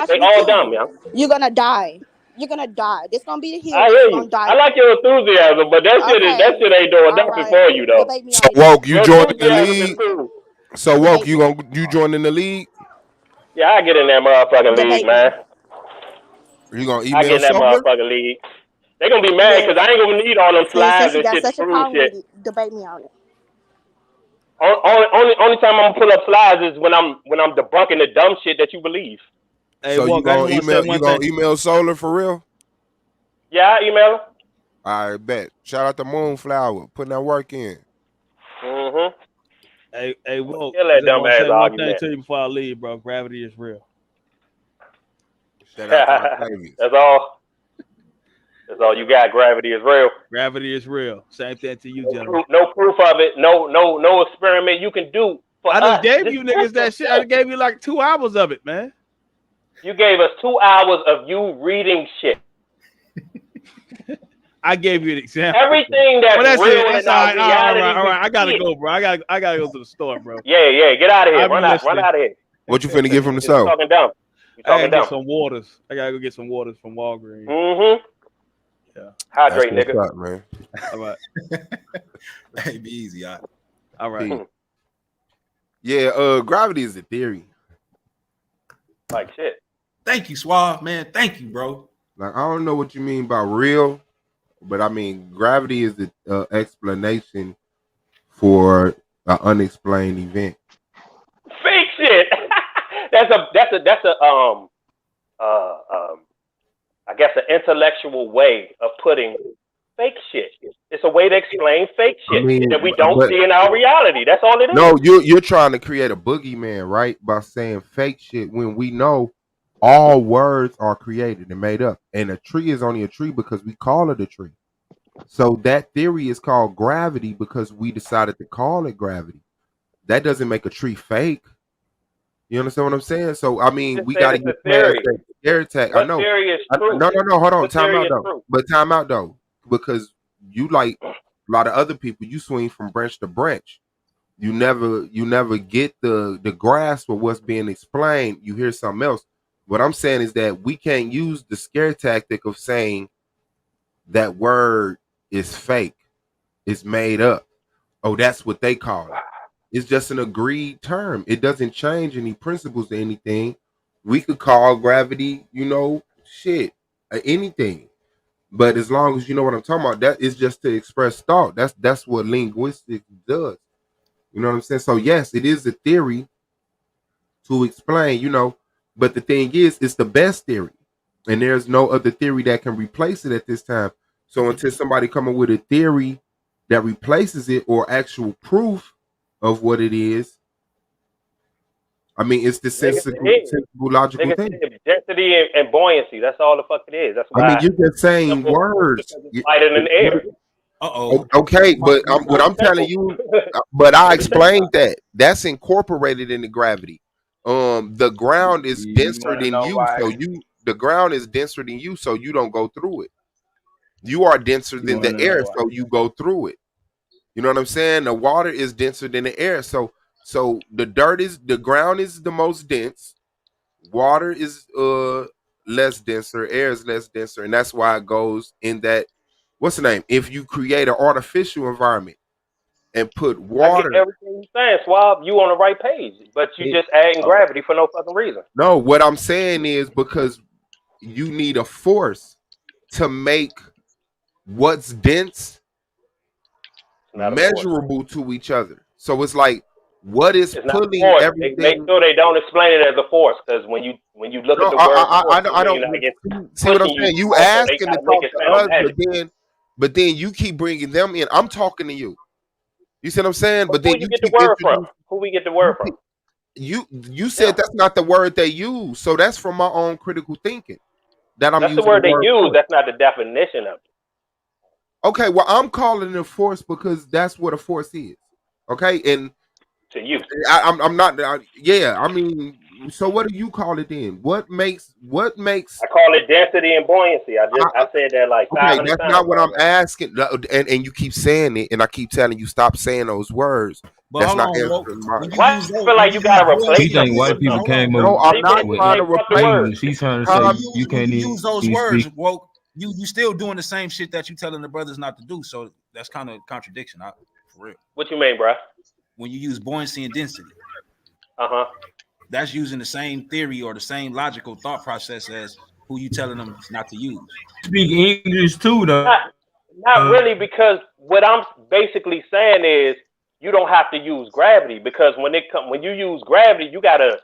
They all dumb, yo. You're gonna die. You're gonna die. This gonna be the hill. I hear you. I like your enthusiasm, but that shit ain't doing nothing for you though. So Woke, you joining the league? So Woke, you joining the league? Yeah, I get in that motherfucking league, man. You gonna email I get in that motherfucking league. They gonna be mad because I ain't gonna need all them slides and shit to prove shit. Debate me on it. Only time I'm gonna pull up slides is when I'm debunking the dumb shit that you believe. Hey, so you gonna email Solar for real? Yeah, I email him. All right, bet. Shout out to Moonflower, putting that work in. Mm-hmm. Hey, Woke. Kill that dumbass one argument. thing to you before I leave, bro. Gravity is real. That's all. That's all you got. Gravity is real. Gravity is real. Same thing to you, gentlemen. No proof of it. No experiment you can do. I just gave you niggas that shit. I gave you like 2 hours of it, man. You gave us 2 hours of you reading shit. I gave you an example. Everything that's real all right. I gotta go, bro. I gotta go to the store, bro. Yeah. Get out of here. Run out of here. What you finna get from the store? Talking dumb. I gotta get some waters. I gotta go get some waters from Walgreens. Mm-hmm. Yeah. Hydrate, nigga. Up, man. All right. Hey, be easy, all right. Yeah. Gravity is a theory. Like shit. Thank you, Suave, man. Thank you, bro. Like, I don't know what you mean by real, But I mean, gravity is the explanation for an unexplained event. Fake shit. that's a I guess an intellectual way of putting fake shit. It's a way to explain fake shit that we don't see in our reality. That's all it is. No, you're trying to create a boogeyman, right? By saying fake shit when we know all words are created and made up. And a tree is only a tree because we call it a tree. So that theory is called gravity because we decided to call it gravity. That doesn't make a tree fake. You understand what I'm saying? So I mean, we got to get past that scare tag. I know. Theory is true. No. Hold on. Time out though. True. But time out though, because you like a lot of other people, you swing from branch to branch. You never get the grasp of what's being explained. You hear something else. What I'm saying is that we can't use the scare tactic of saying that word is fake. It's made up. Oh, that's what they call it. It's just an agreed term. It doesn't change any principles or anything. We could call gravity, anything. But as long as you know what I'm talking about, that is just to express thought. That's what linguistics does. You know what I'm saying? So yes, it is a theory to explain, but the thing is, it's the best theory. And there's no other theory that can replace it at this time. So until somebody come up with a theory that replaces it or actual proof of what it is, I mean, it's the sensible logical thing. Density and buoyancy. That's all the fuck it is. That's why. I mean, you're just saying words. Lighter in the air. Okay, but what I'm telling you, but I explained that. That's incorporated into gravity. The ground is denser than you, so the ground is denser than you, so you don't go through it. You are denser than the air, so you go through it. You know what I'm saying? The water is denser than the air, so the ground is the most dense. Water is less denser, air is less denser, and that's why it goes in that. What's the name? If you create an artificial environment and put water, I get everything you're saying, Swab, you on the right page, but you just adding gravity for no fucking reason. No, what I'm saying is because you need a force to make what's dense measurable to each other. So it's like what is pulling everything. Make sure they don't explain it as a force, because when you look at the word, I don't see what I'm saying. You asking to talk to us, but then you keep bringing them in. I'm talking to you. You see what I'm saying? But then you get the word from. Who we get the word from? You said that's not the word they use, so that's from my own critical thinking. That's the word they use. That's not the definition of it. Okay, well, I'm calling it a force because that's what a force is. Okay, and to you, I'm not. I mean, so what do you call it then? What makes? I call it density and buoyancy. I said that like 500 times. That's not what I'm asking, and you keep saying it, and I keep telling you stop saying those words. But that's not answering mine. Why I feel like you gotta replace? She think white people came up. No, I'm not trying to replace. She's trying to say you can't use those words. Woke. You still doing the same shit that you telling the brothers not to do. So that's kind of contradiction, for real. What you mean, bro? When you use buoyancy and density, that's using the same theory or the same logical thought process as who you telling them not to use. Speak English too, though. Not really, because what I'm basically saying is you don't have to use gravity, because when you use gravity, you gotta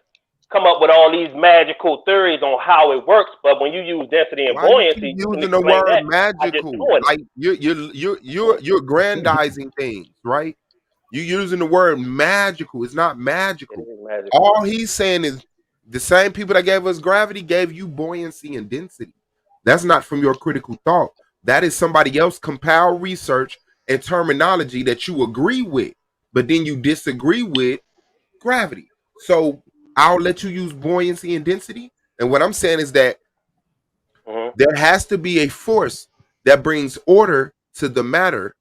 come up with all these magical theories on how it works. But when you use density and buoyancy, you using the word magical, like you're grandizing things, right? You're using the word magical. It's not magical. All he's saying is the same people that gave us gravity gave you buoyancy and density. That's not from your critical thought. That is somebody else compiled research and terminology that you agree with, but then you disagree with gravity. So I'll let you use buoyancy and density. And what I'm saying is that there has to be a force that brings order to the matter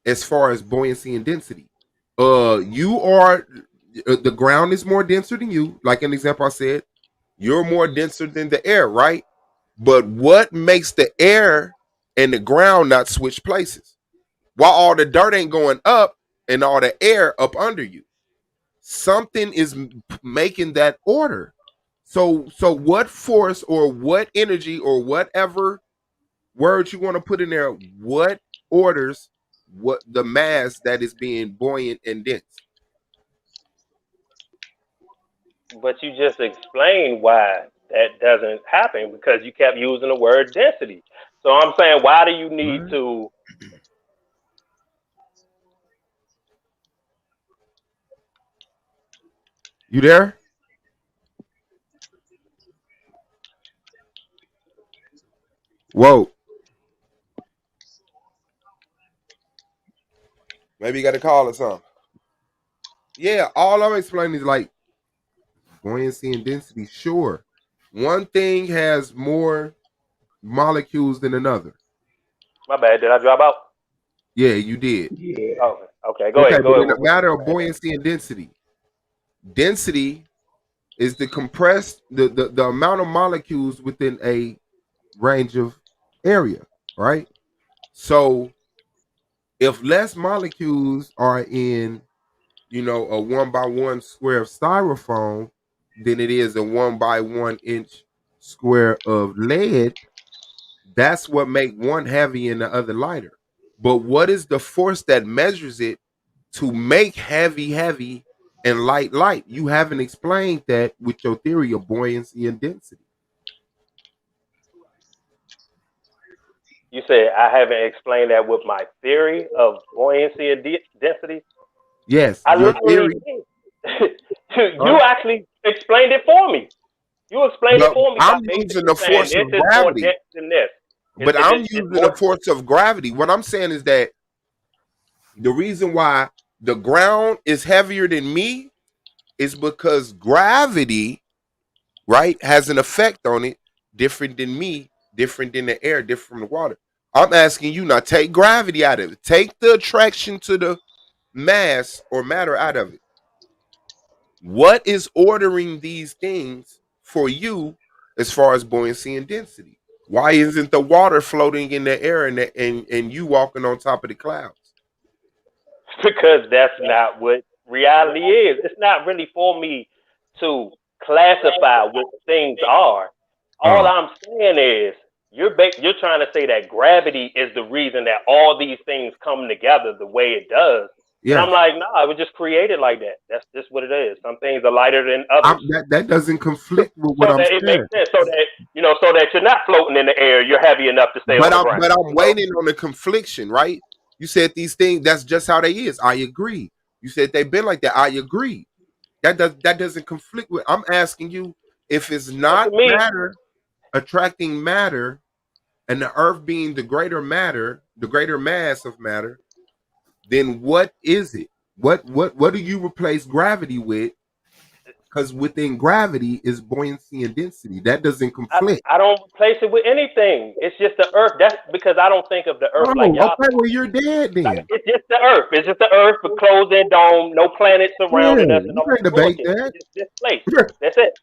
as far as buoyancy and density. You are the ground is more denser than you. Like an example I said, you're more denser than the air, right? But what makes the air and the ground not switch places? While all the dirt ain't going up and all the air up under you. Something is making that order. So what force or what energy or whatever words you want to put in there, what orders what the mass that is being buoyant and dense? But you just explained why that doesn't happen, because you kept using the word density. So I'm saying, why do you need to? You there? Whoa. Maybe you got to call or something. Yeah, all I'm explaining is like buoyancy and density. Sure. One thing has more molecules than another. My bad. Did I drop out? Yeah, you did. Yeah. Okay. Go ahead. In the matter of buoyancy and density, density is the compressed the amount of molecules within a range of area, right? So if less molecules are in, a 1x1 square of styrofoam than it is a 1x1 inch square of lead, that's what make one heavy and the other lighter. But what is the force that measures it to make heavy and light? You haven't explained that with your theory of buoyancy and density. You said I haven't explained that with my theory of buoyancy and density? Yes. I literally did. You actually explained it for me. You explained it for me. I'm using the force of gravity. But I'm using the force of gravity. What I'm saying is that the reason why the ground is heavier than me is because gravity, right, has an effect on it different than me, different than the air, different from the water. I'm asking you now, take gravity out of it. Take the attraction to the mass or matter out of it. What is ordering these things for you as far as buoyancy and density? Why isn't the water floating in the air and you walking on top of the clouds? Because that's not what reality is. It's not really for me to classify what things are. All I'm saying is you're trying to say that gravity is the reason that all these things come together the way it does. Yeah. And I'm like, no, it was just created like that. That's just what it is. Some things are lighter than others. That doesn't conflict with what I'm saying. It makes sense. So that you're not floating in the air. You're heavy enough to stay on the ground. But I'm waiting on the confliction, right? You said these things, that's just how they is. I agree. You said they've been like that. I agree. That doesn't conflict with. I'm asking you, if it's not matter attracting matter, and the earth being the greater matter, the greater mass of matter, then what is it? What do you replace gravity with? Because within gravity is buoyancy and density. That doesn't conflict. I don't replace it with anything. It's just the earth. That's because I don't think of the earth like y'all. Okay, well, you're dead then. Like, it's just the earth. It's just the earth, a closed-in dome, no planets surrounding us. You can't debate that. It's just this place. That's it.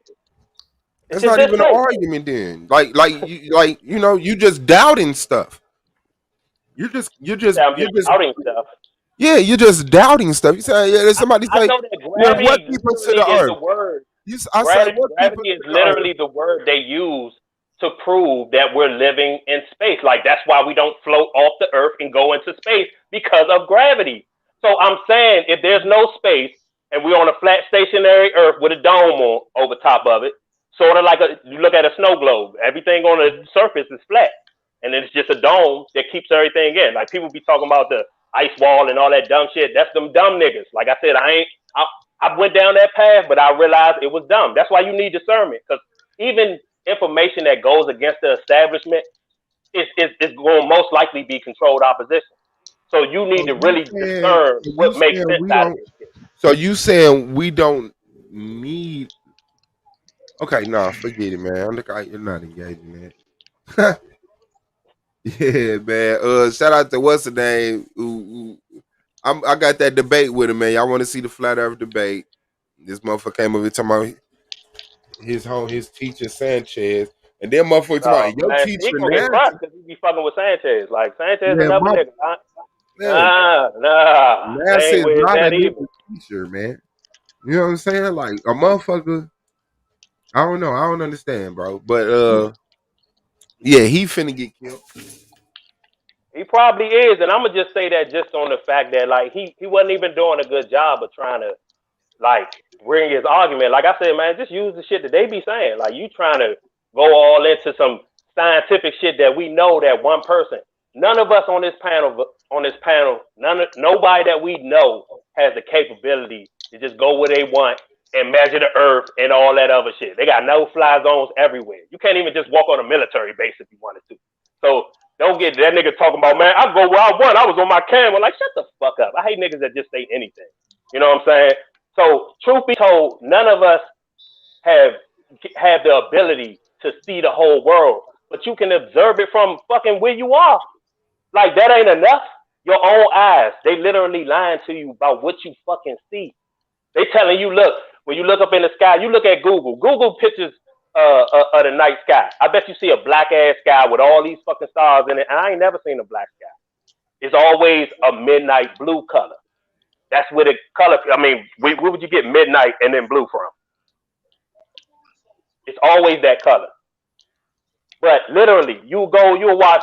That's not even an argument then. You just doubting stuff. You're just doubting stuff. Yeah, you're just doubting stuff. You say somebody say, what people to the earth? Gravity is literally the word they use to prove that we're living in space. Like, that's why we don't float off the earth and go into space, because of gravity. So I'm saying, if there's no space and we're on a flat stationary earth with a dome over top of it, sort of like you look at a snow globe, everything on the surface is flat, and then it's just a dome that keeps everything in. Like, people be talking about the ice wall and all that dumb shit. That's them dumb niggas. Like I said, I went down that path, but I realized it was dumb. That's why you need discernment, because even information that goes against the establishment is going to most likely be controlled opposition. So you need to really discern what makes sense out of it. So you saying we don't need? Okay, no, forget it, man. You're not engaging, man. Yeah, man. Shout out to what's the name? I got that debate with him, man. Y'all want to see the flat earth debate? This motherfucker came over here talking about his teacher Sanchez, and then motherfucker talking about your teacher now. Because he be fucking with Sanchez. Like, Sanchez is another nigga. Nah. That's not a teacher, man. You know what I'm saying? Like, a motherfucker. I don't know. I don't understand, bro. But yeah, he finna get killed. He probably is, and I'm gonna just say that just on the fact that like he wasn't even doing a good job of trying to like bring his argument. Like I said, man, just use the shit that they be saying. Like you trying to go all into some scientific shit that we know that one person. None of us on this panel, nobody that we know has the capability to just go where they want and measure the earth and all that other shit. They got no fly zones everywhere. You can't even just walk on a military base if you wanted to. So don't get that nigga talking about, man, I go where I want. I was on my camera. Like, shut the fuck up. I hate niggas that just say anything. You know what I'm saying? So truth be told, none of us have the ability to see the whole world, but you can observe it from fucking where you are. Like, that ain't enough. Your own eyes, they literally lying to you about what you fucking see. They telling you, look, when you look up in the sky, you look at Google. Google pictures of the night sky. I bet you see a black ass sky with all these fucking stars in it, and I ain't never seen a black sky. It's always a midnight blue color. That's where the color. I mean, where would you get midnight and then blue from? It's always that color. But literally, you'll watch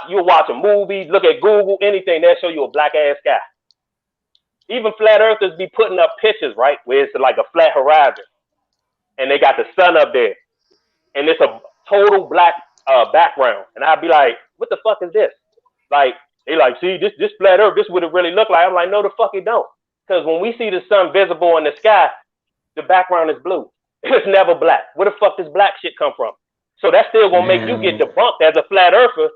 a movie, look at Google, anything, they'll show you a black ass sky. Even flat earthers be putting up pictures, right, where it's like a flat horizon, and they got the sun up there, and it's a total black background, and I'd be like, what the fuck is this? Like, they like, see, this flat earth, this would it really look like? I'm like, no, the fuck it don't. Because when we see the sun visible in the sky, the background is blue. It's never black. Where the fuck does black shit come from? So that's still gonna make you get debunked as a flat earther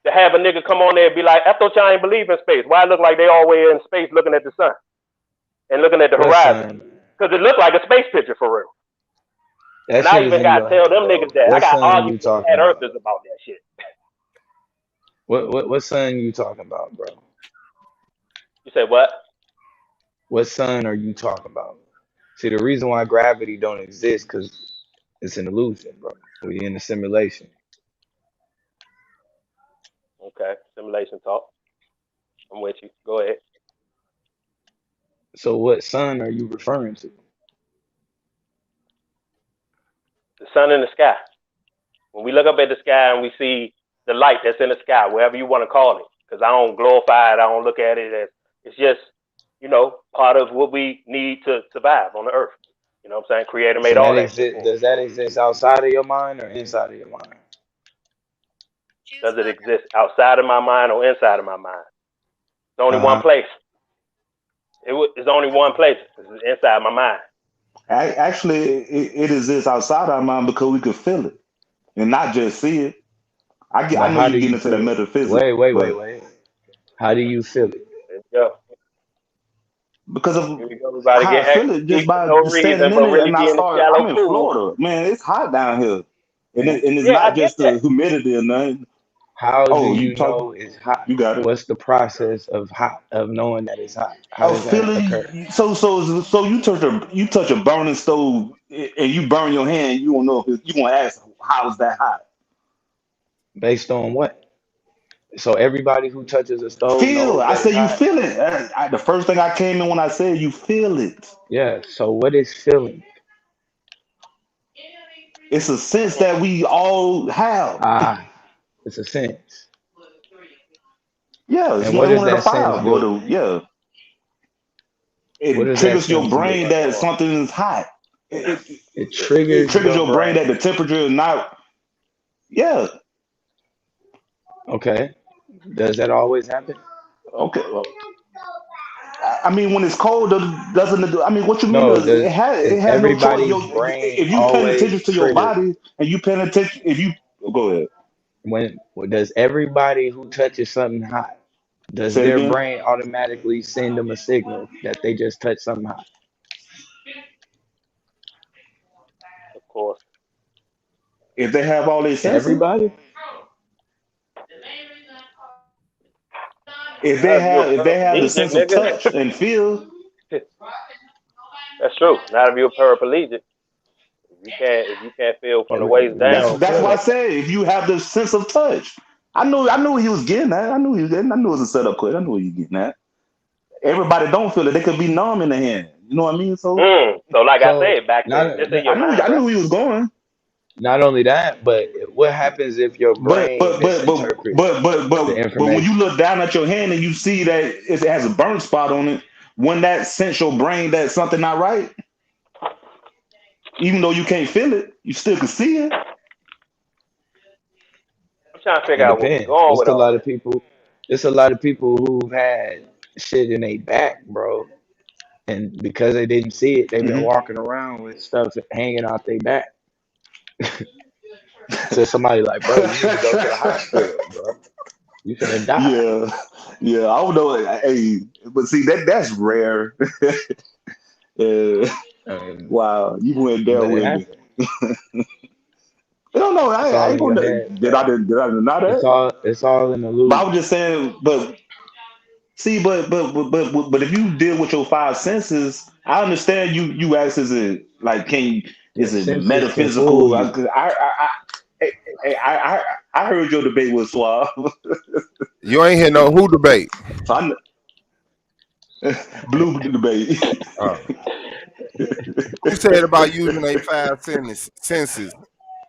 to have a nigga come on there and be like, I thought y'all ain't believe in space. Why it look like they always in space looking at the sun and looking at the horizon? Because it looked like a space picture for real. And I even gotta tell them niggas that. I got argued with flat earthers about that shit. What sun you talking about, bro? You said what? What sun are you talking about? See, the reason why gravity don't exist because it's an illusion, bro. We in a simulation. Okay, simulation talk. I'm with you. Go ahead. So what sun are you referring to? The sun in the sky. When we look up at the sky and we see the light that's in the sky, wherever you want to call it, because I don't glorify it, I don't look at it as, it's just, you know, part of what we need to survive on the earth. You know what I'm saying? Creator made all that. Does that exist outside of your mind or inside of your mind? Does it exist outside of my mind or inside of my mind? It's only one place. It's only one place. It's inside my mind. Actually, it exists outside our mind because we can feel it and not just see it. I know you get into that metaphysics. Wait. How do you feel it? Yeah. Because of how I feel it just by standing in it, and I'm in Florida, man. It's hot down here, and it's not just the humidity or nothing. How do you know it's hot? You got it. What's the process of knowing that it's hot? How does that occur? So you touch a burning stove and you burn your hand. You don't know if you want to ask how's that hot? Based on what? So everybody who touches a stove feel. I said you feel it. The first thing I came in when I said you feel it. Yeah. So what is feeling? It's a sense that we all have. It's a sense. Yeah. It's and what is that sense do? Yeah. It triggers your brain that something is hot. It triggers your brain that the temperature is not. Yeah. Okay. Does that always happen? Okay. Well, I mean, when it's cold, doesn't it? I mean, what you mean? No, it has no choice. If you pay attention to your body and you pay attention, go ahead. Does everybody who touches something hot, does their brain automatically send them a signal that they just touched something hot? Of course. If they have all these senses, everybody. If they have the sense of touch and feel, that's true. Not if you're paraplegic. If you can't feel from the waist down. That's why I said if you have the sense of touch. I knew what he was getting at. I knew it was a setup quick. I knew what he was getting at. Everybody don't feel it. They could be numb in the hand. You know what I mean? So like I said back then, I knew he was going. Not only that, but what happens if your brain misinterprets the but when you information? look down at your hand and you see that it has a burn spot on it, when that sense your brain that something not right, even though you can't feel it, you still can see it. I'm trying to figure It out where we're depends. going It's with a all lot this. of people. It's a lot of people who've had shit in their back, bro, and because they didn't see it, they've been walking around with stuff hanging out their back. So somebody like, bro, you need to go to the hospital, bro. You finna die. Yeah. I don't know. Hey, but see that's rare. Wow, you went there But it with me. happens. I don't know. It's I all ain't in your gonna. head, Did I bro. deny that? It's all in the But I loop. was just saying. But see, but if you deal with your five senses, I understand you ask, is it like Your is it senses can fool metaphysical? you. I heard your debate with Suave. You ain't hear no who debate. So Blue debate. Who said about using a five senses?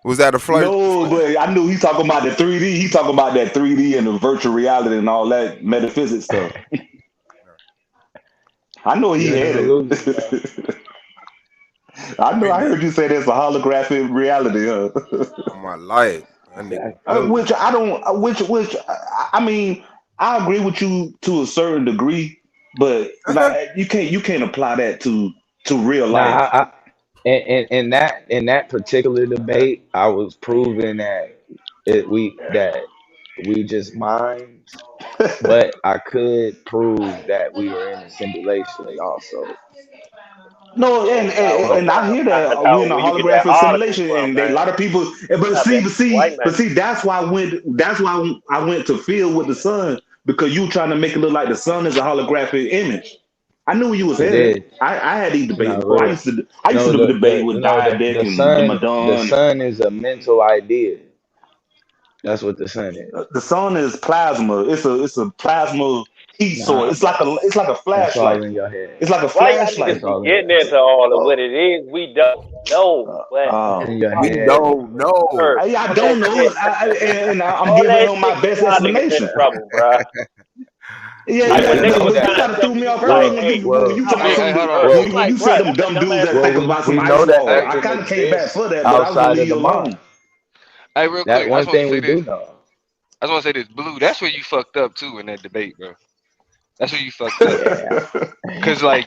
Was that a flirt? No, but I knew he talking about the 3D. He talking about that 3D and the virtual reality and all that metaphysics stuff. I know he You're in had the it. loop, bro. I know. I heard you say that's a holographic reality, huh? On my life, Which I don't. Which I mean, I agree with you to a certain degree, but like you can't apply that to real life. Nah, in that particular debate, I was proving that we just minds, but I could prove that we were in a simulation also. No, and I hear that we're in a Where you get that holographic article simulation, from, and a man? lot of people. But I bet white man. see, that's why I went to field with the sun, because you trying to make it look like the sun is a holographic image. I knew you was It headed. is. I had these debates No, before. I look. used to No, debate with Diadetic the and the sun Madon. is a mental idea. That's what the sun is. The sun is plasma. It's a plasma heat source. Nah, It's like bro. a That's all flashlight. in your head. It's like a Why y'all flashlight. niggas be getting into all of what it is? We don't know. It's in your we head. don't know. I don't know. And I'm all giving that him my shit best get y'all niggas in explanation. trouble, bro. Like when niggas was You trying to gotta tell throw me me, off like, guard hey, when you talk about when you said them dumb dudes that think about some we ice know that wall. I nothing kind of came back exists for that, but I was gonna outside leave of the you alone. mind. Hey, real That quick, I one just want to thing say we this. do know. I just want to say this, Blue. That's where you fucked up too in that debate, bro. That's where you fucked up. Yeah. Cause like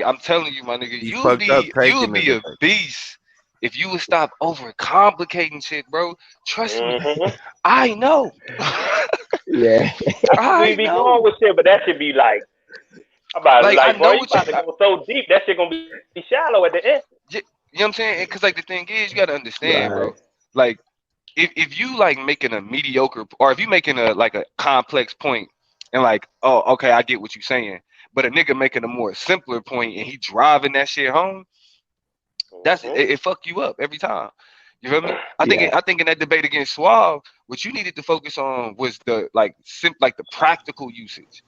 I'm telling you, my nigga, He you'll fucked up be taking the a debate. beast if you would stop overcomplicating shit, bro. Trust me, mm-hmm. I know. Yeah. We be going with shit, but that should be like, Like I boy, know you what about to go so deep, that shit gonna be shallow at the end. you know what I'm saying? Cause like the thing is, you gotta understand, Right. bro. Like if you like making a mediocre, or if you making a complex point, and like, oh, okay, I get what you're saying, but a nigga making a more simpler point and he driving that shit home, it fuck you up every time. You feel me? I think in that debate against Suave, what you needed to focus on was the the practical usage.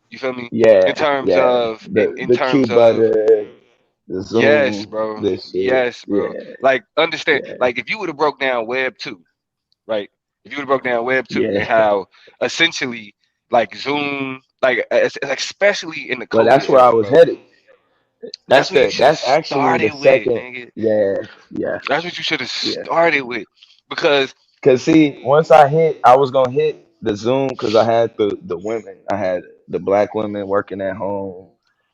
You feel me? Yeah. In terms Yeah. of The Q butter, the yes, Zoom, bro. this shit. Yes, bro. Yeah. Like understand, Yeah. like if you would have broke down Web 2, right? If you would have broke down Web 2 and Yeah. how essentially like Zoom, like especially in the Well, COVID that's where I era, was bro. headed. That's what you should have That's actually the started with, second. nigga. Yeah. Yeah. That's what you should have Yeah. started with, because Cause see, once I was gonna hit the Zoom because I had the women, I had the black women working at home.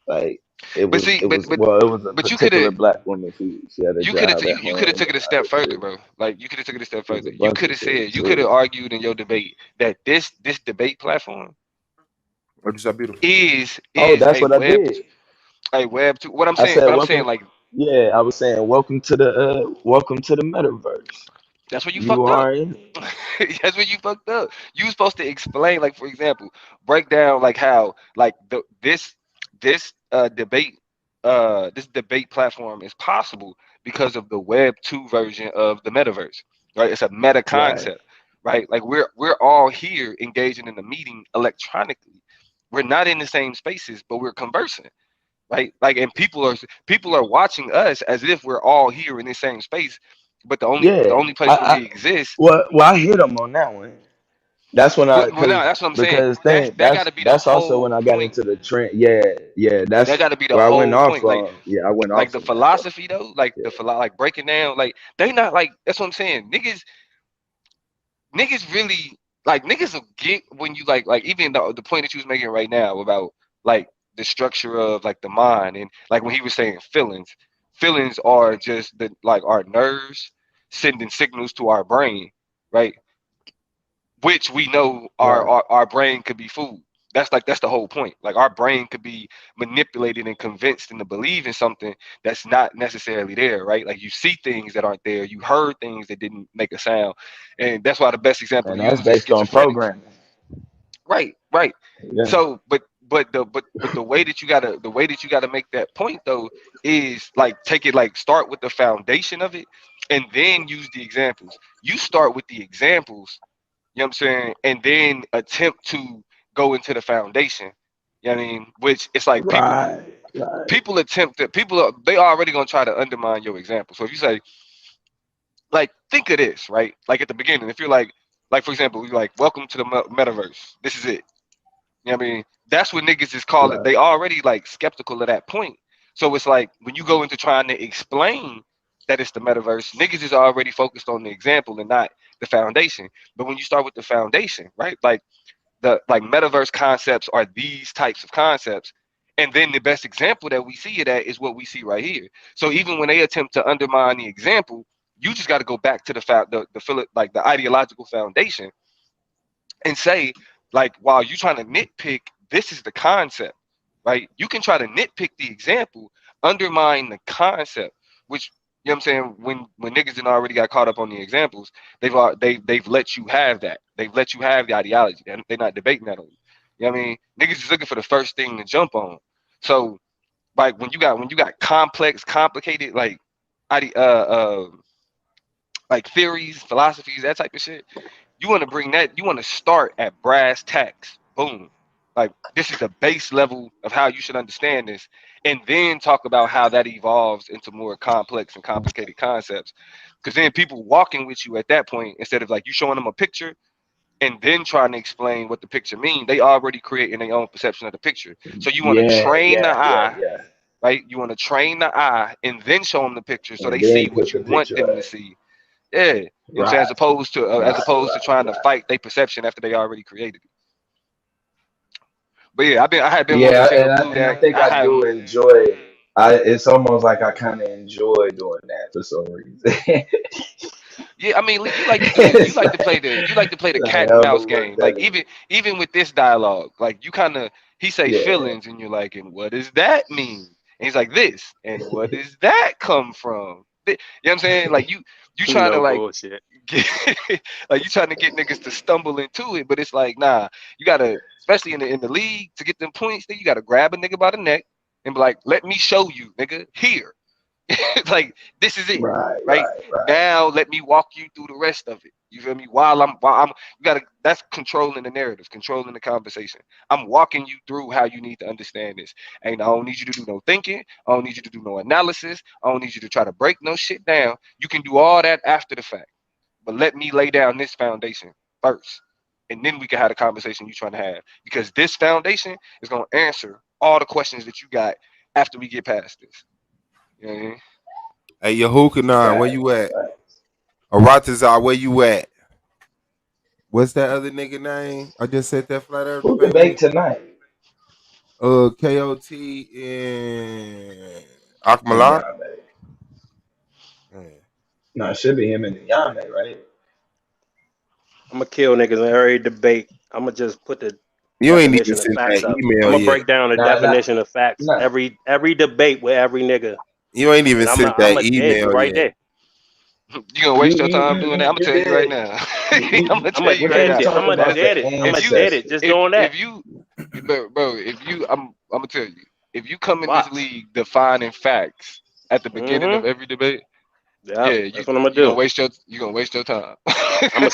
Like it but was see, it but was but well, it was a but you could particular have black woman. She had a job at you could have home took it and a all step this further, shit. bro. Like you could have took it a step There's a further. You bunch could of have shit said, you to could have it. argued in your debate that this debate platform What is that beautiful? is Oh, that's a what I web did. a web 2. What I'm I saying, said but I'm saying welcome. like Yeah, I was saying welcome to the metaverse. that's where you You fucked up. are in it. That's where you fucked up. You was supposed to explain, like for example, break down like how like this debate this debate platform is possible because of the Web 2 version of the metaverse. Right? It's a meta Right. concept, right? Like we're all here engaging in a meeting electronically. We're not in the same spaces, but we're conversing. Right? Like and people are watching us as if we're all here in the same space, But the only place where we exist. Well, I hit him on that one. That's when Well, no, that's what I'm saying. That got to be the that's also when whole I got point. into the trend. Yeah, that's That got to be the where I went whole off point. Like, on. Yeah, I went like off the on that. philosophy though, like like breaking down, like they not like that's what I'm saying. Niggas really like niggas will get when you like even the point that you was making right now about like the structure of like the mind and like when he was saying feelings are just the like our nerves sending signals to our brain, right? Which we know our brain could be fooled. That's the whole point. Like our brain could be manipulated and convinced into believing something that's not necessarily there, right? Like you see things that aren't there, you heard things that didn't make a sound, and that's why the best example And to use that's is based on schizophrenics. programming. Right. Yeah. So, but the way that you gotta make that point though is like take it like start with the foundation of it, and then use the examples. You start with the examples. You know what I'm saying? And then attempt to go into the foundation. You know what I mean? Which it's like people attempt to they already gonna try to undermine your example. So if you say, like, think of this, right? Like at the beginning, if you're like for example, you're like, welcome to the metaverse. This is it. You know what I mean? That's what niggas is calling. They already like skeptical of that point. So it's like when you go into trying to explain that it's the metaverse, niggas is already focused on the example and not the foundation. But when you start with the foundation, right? Like the metaverse concepts are these types of concepts. And then the best example that we see it at is what we see right here. So even when they attempt to undermine the example, you just got to go back to the ideological foundation and say, like, while you trying to nitpick, this is the concept, right? You can try to nitpick the example, undermine the concept, which, you know what I'm saying, when niggas didn't already got caught up on the examples, they've let you have that. They've let you have the ideology. They're not debating that on you. You know what I mean? Niggas is looking for the first thing to jump on. So like when you got complicated like like theories, philosophies, that type of shit, you want to start at brass tacks. Boom. Like this is the base level of how you should understand this, and then talk about how that evolves into more complex and complicated concepts. Because then people walking with you at that point, instead of like you showing them a picture and then trying to explain what the picture means, they already creating their own perception of the picture. So you want to train the eye, right? You want to train the eye and then show them the picture so they see what you want them to see. Yeah, you know what I'm saying? As opposed to trying to fight their perception after they already created it. But yeah, I had been wanting to say and I think I do enjoy. It's almost like I kind of enjoy doing that for some reason. Yeah, I mean, you like to play the cat and mouse game. Like even with this dialogue, like he say feelings, and you're like, and what does that mean? And he's like this, and what does that come from? You know what I'm saying? Like you trying to like like you trying to get niggas to stumble into it, but it's like, nah, you gotta, especially in the league, to get them points, then you gotta grab a nigga by the neck and be like, let me show you, nigga, here. Like this is it, right? Now let me walk you through the rest of it. You feel me? That's controlling the narrative, controlling the conversation. I'm walking you through how you need to understand this. And I don't need you to do no thinking. I don't need you to do no analysis. I don't need you to try to break no shit down. You can do all that after the fact. But let me lay down this foundation first. And then we can have the conversation you're trying to have. Because this foundation is gonna answer all the questions that you got after we get past this. You know what I mean? Hey, Yahukanan, where you at? Aratazar, where you at? What's that other nigga name? I just said that flat earth. Who debate tonight? KOT and Akmallah. No, it should be him and Yame, right? I'm gonna kill niggas in every debate. I'm gonna just put the you ain't even sent that email. I'm gonna break down the definition of facts. Every debate with every nigga. You ain't even sent that email right there. You gonna waste your time doing that? I'm gonna tell you right now. I'm gonna tell you right now. I'm gonna dead it. Just doing that. I'm gonna tell you. If you come in this league defining facts at the beginning of every debate, that's what I'm gonna do. You gonna waste your time. I'm gonna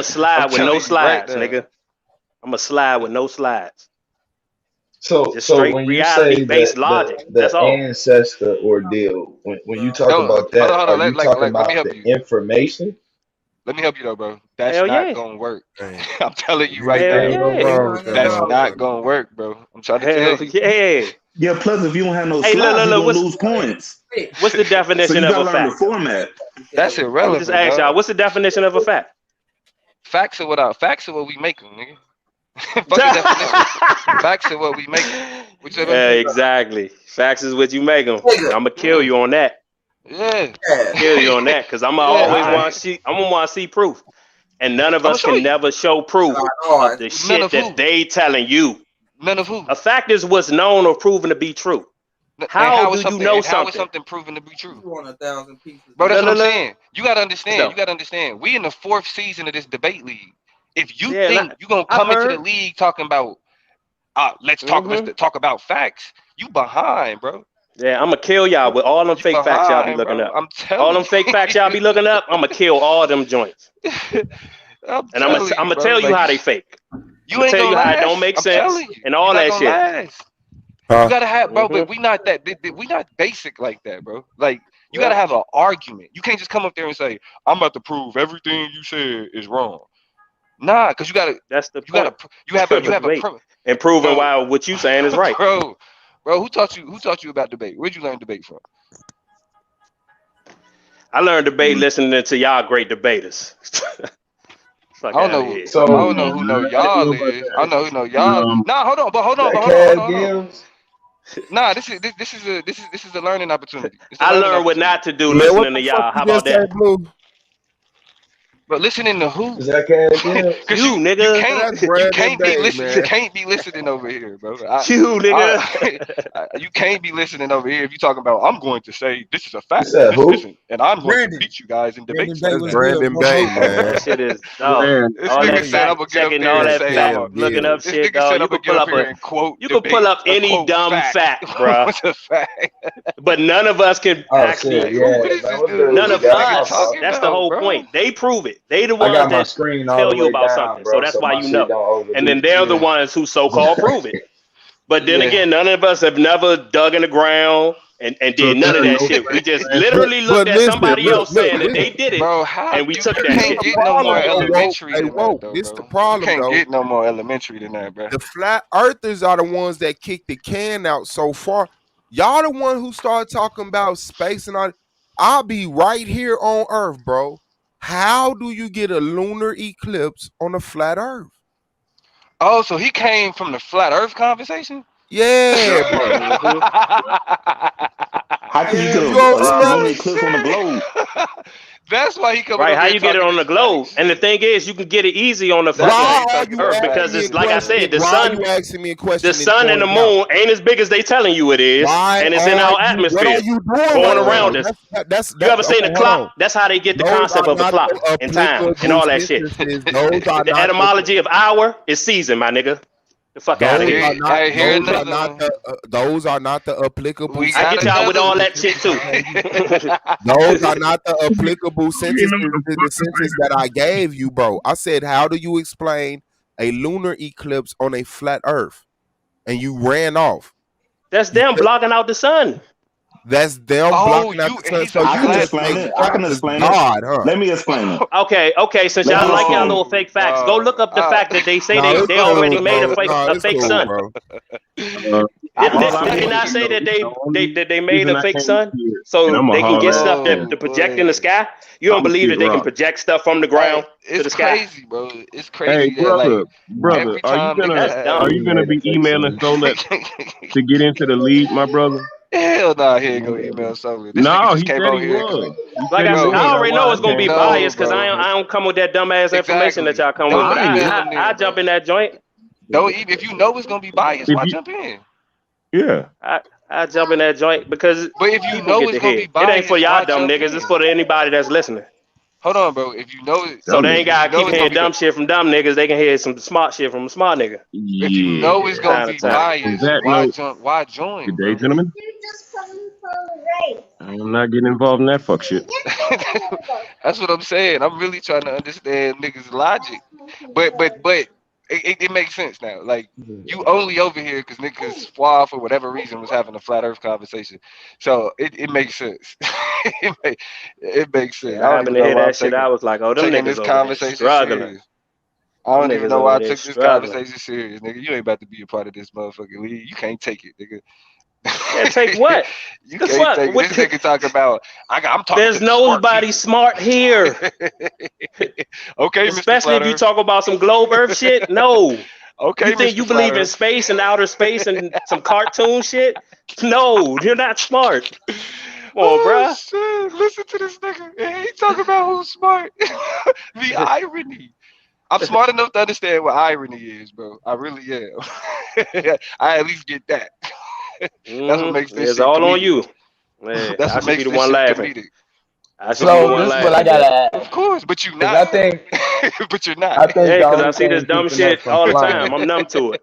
slide with no slides, nigga. I'm gonna slide with no slides. So when you say based logic, the that's all. ancestor ordeal, when you talk about that, hold on. are you talking Let me about help the you. information? Let me help you though, bro. That's Hell not yeah. gonna work. I'm telling you right Hell now. yeah. That's not gonna work, bro. I'm trying to tell Hell you. yeah. Yeah, plus if you don't have no Hey, slides, you're look, gonna lose points. what's the So definition you of gotta a learn the fact? format. That's I'm irrelevant, just asking y'all, dog. what's the definition of a fact? Facts are what we make them, nigga. Fuck the definition. Facts are what we make them. What you say, Yeah, bro? exactly. Facts is what you make them. I'm gonna kill you on that. Yeah. Kill you on that, cause I'm gonna always want to see. I'm gonna want to see proof, and none of us can never show proof of the shit that they telling you. None of who? A fact is what's known or proven to be true. How do you know How is something? something proven to be true? You want 1,000 pieces. Bro, that's what I'm Look. saying. You gotta understand. So- You gotta understand. We in the 4th season of this debate league. If you Yeah, think like, you're gonna I've come into the heard. league talking about let's talk about facts, you behind, bro. Yeah, I'm gonna kill y'all with all them fake facts y'all be behind, looking bro. up. I'm telling All them you. fake facts y'all be looking up, I'm gonna kill all them joints. I'm And I'm gonna tell you how they fake. You I'm ain't gonna tell gonna you how last. it don't make I'm sense telling you. and all You're that not shit. gonna last. You gotta have, bro, but we not that. We not basic like that, bro. Like you gotta have an argument. You can't just come up there and say, "I'm about to prove everything you said is wrong." Nah, because you gotta. That's the You gotta. point. You have a Wait. premise. And proving Bro. why what you saying is right. Bro, who taught you about debate? Where'd you learn debate from? I learned debate listening to y'all great debaters. I don't know. Here. I don't know who know y'all is. I know who know y'all. Nah, hold on. Nah, this is a learning opportunity. It's a I learning learned what opportunity. not to do listening to y'all. How about that? But listening to who? Is that Cad Cause you nigga. You can't be listening. You can't be listening over here, bro. You nigga. You can't be listening over here if you talking about. I'm going to say this is a fact, and I'm going to beat you guys in debate. That's Brandon Bay, man. That shit is dog. This All nigga that said I'm fact gonna get up checking, there all and that say, fact looking up this shit, nigga said dog. I'm gonna get up here and quote. You can pull up any dumb fact, bro. What's a fact? But none of us can actually prove it. None of us. That's the whole point. They prove it. They the ones that tell you about something. So that's why you know. And then they're the ones who so-called prove it. But then again, none of us have never dug in the ground and did none of that shit. We just literally looked at somebody else saying that they did it, and we took that shit. Get no more elementary than that, though, This bro. the problem, You can't though. get no more elementary than that, bro. The flat earthers are the ones that kicked the can out so far. Y'all the one who started talking about space and all. I'll be right here on Earth, bro. How do you get a lunar eclipse on a flat Earth? Oh, so he came from the flat Earth conversation? Yeah, bro. How can you get a lunar eclipse on the globe? That's why he come Right, how you get it on the globe? And the thing is, you can get it easy on the fucking Earth because it's like I said, the sun, the sun and the moon ain't as big as they telling you it is, and it's in our atmosphere, going around us. You ever seen a clock? That's how they get the concept of a clock and time and all that shit. The etymology of hour is season, my nigga. The fuck out of here. Those are not the applicable. I get y'all with all that shit too. Those are not the applicable sentences to the sentence that I gave you, bro. I said, how do you explain a lunar eclipse on a flat Earth? And you ran off. That's them blocking out the sun. That's them blocking out the sun. So I can explain it. I can explain it. Huh? Let me explain it. Okay. Since y'all like y'all little fake facts, go look up the fact that they say they already made a fake sun. Did they not say that they made a fake sun so they can get stuff to project in the sky? You don't believe that they can project stuff from the ground to the sky? It's crazy, bro. It's crazy. Hey, brother, are you gonna be emailing Solek to get into the league, my brother? Hell nah, he ain't gonna email something. No, he said he would. Like I already know it's gonna be biased because I don't come with that dumbass information that y'all come with. But I jump in that joint. Don't even if you know it's gonna be biased, why jump in? Yeah. I jump in that joint because but if you know it's gonna be biased, it ain't for y'all dumb niggas, it's for anybody that's listening. Hold on, bro. If you know it, so they ain't gotta keep hearing dumb shit from dumb niggas. They can hear some smart shit from a smart nigga. If you know it's gonna be biased, why join? Good day, gentlemen. I'm not getting involved in that fuck shit. That's what I'm saying. I'm really trying to understand niggas' logic. But it makes sense now. Like you only over here because niggas Suave for whatever reason was having a flat Earth conversation. So it makes sense. it makes sense. Yeah, I happened to hear that shit. I was like, oh, them niggas this over conversation struggling. serious. I don't even know why I took this struggling. conversation serious, nigga. You ain't about to be a part of this motherfucking league. You can't take it, nigga. Yeah, take what? You can't take it. This nigga talking about I'm talking. There's nobody smart here. Okay, especially if you talk about some globe Earth shit. No. Okay, you think Mr. you believe Flat in Earth. space and outer space and some cartoon shit? No, you're not smart. Come on, bruh. Shit. Listen to this nigga. He talking about who's smart. The irony. I'm smart enough to understand what irony is, bro. I really am. I at least get that. That's what makes this It's shit all comedic. on you. Man, That's I what should be makes the this one shit laughing. comedic. I should be the one this is laughing. what I gotta Of course, but you 'cause not. I think But you're not. I think Yeah, the because I only see this thing dumb keeping us shit from all the flying time. I'm numb to it.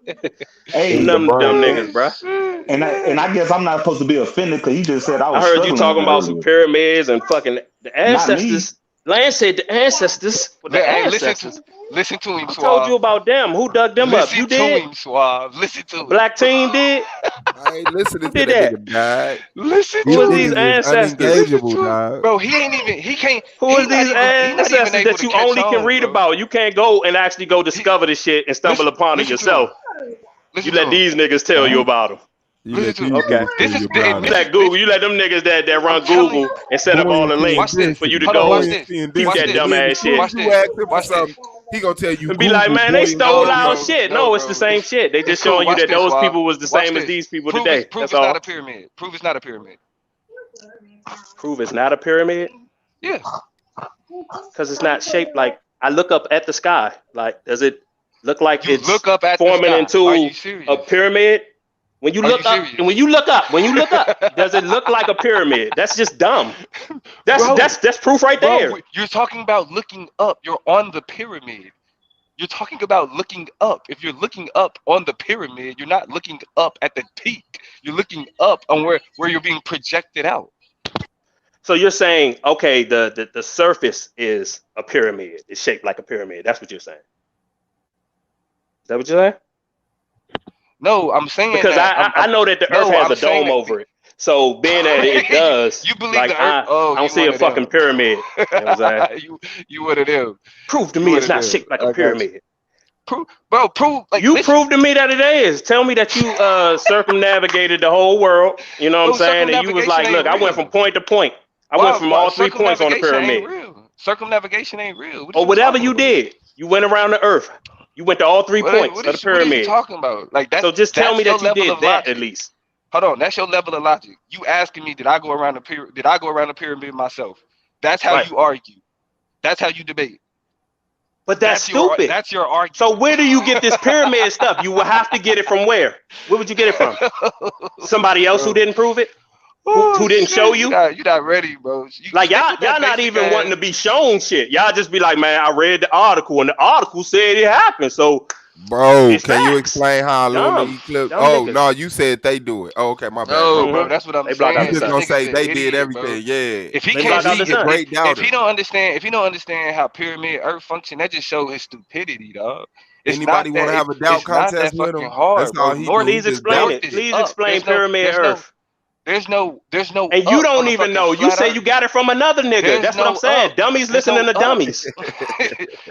Hey, I'm numb to dumb niggas, bruh. and I guess I'm not supposed to be offended because he just said I I was heard you struggling talking about some earlier. pyramids and fucking the Not me. ancestors. Lance said the ancestors. Well, the Hey, ancestors. listen to him, Who Suave. told you about them? Who dug them up? Listen You to did? him, Suave. Listen to The him. black team did? I ain't listening Who to did that that? nigga, dog. Listen Who to is him. these ancestors? Unengageable, dog. Bro, he ain't even. He can't. Who is He not these even. He not even ancestors able that to you catch only can on, read bro. about? You can't go and actually go discover the shit and stumble upon it listen to yourself. Listen You to let him. these niggas tell you about them. You Listen let to these him. Okay. niggas This tell is you the- about You it. let Google. You let them niggas that run I'm telling Google and set up all the Buoyancy and links Watch this. for you to density. Hold on, go watch this. keep Buoyancy and that Watch density. this. dumb Then ass as soon shit. as Watch you this. ask him for Watch this. something, he gonna tell you And be like, Google, man, they stole buoyancy, our and shit. No, No, it's the bro. same shit. They just It's cool. showing you Watch that this, those Suave. people was the Watch same as this. these people Prove today. Prove That's it's not all. a pyramid. Prove it's not a pyramid. Prove it's not a pyramid Yeah. because it's not shaped like. I look up at the sky. Like, does it look like You it's look up at the forming sky. Are into you a serious? pyramid? When you Are you look up, serious? and when you look up, does it look like a pyramid? That's just dumb. Bro, That's proof right there. bro, you're talking about looking up. You're on the pyramid. You're talking about looking up. If you're looking up on the pyramid, you're not looking up at the peak. You're looking up on where you're being projected out. So you're saying, okay, the surface is a pyramid. It's shaped like a pyramid. That's what you're saying. Is that what you're saying? No, I'm saying Because that. I know that the Earth has a dome over it. So being that it does, You believe like the Earth? Oh, I don't you see one a of them. fucking pyramid. You know what I'm saying? you one of them. Prove to You me one it's of not them. shaped like I a got you. pyramid. Prove like You listen. prove to me that it is. Tell me that you circumnavigated the whole world. You know what I'm Bro, saying? And you was like, circumnavigation look, I ain't went real. from point to point. I went from all 3 points on the Circumnavigation ain't pyramid. real. Circumnavigation ain't real. What are Or you whatever talking you about? did. You went around the Earth. You went to all 3 points of the What are you pyramid. talking about? Like So just tell me your that you level did of that logic. at least. Hold on, that's your level of logic. You asking me, did I go around the pyramid? Did I go around the pyramid myself? That's how Right. you argue. That's how you debate. But that's stupid. That's your argument. So where do you get this pyramid stuff? You will have to get it from where? Where would you get it from? Somebody else who didn't prove it? Who didn't show you? You're not ready, bro. Like y'all not even wanting to be shown shit. Y'all just be like, man, I read the article and the article said it happened. So Bro, it's can you facts. explain how Dumb. Illuminati clip? Dumb Oh niggas. no, you said they do it. Oh, okay, my bad. No, my bro, bad. that's what I'm They block saying. out You the just sun. gonna say Nigga's they an did idiot, everything. bro. Yeah. If he They can't block out see, the sun. Great doubter. if he don't understand how pyramid Earth function, that just shows his stupidity, dog. It's Anybody not want to that. have a doubt It's not that contest with fucking him? hard, That's bro. all he North, do. He Please just explain doubt. it. is Please up. explain pyramid Earth. There's no And you up on don't the even fucking know. You flat say Earth. you got it from another nigga. There's That's what I'm no saying. up. Dummies There's listening no to up. dummies.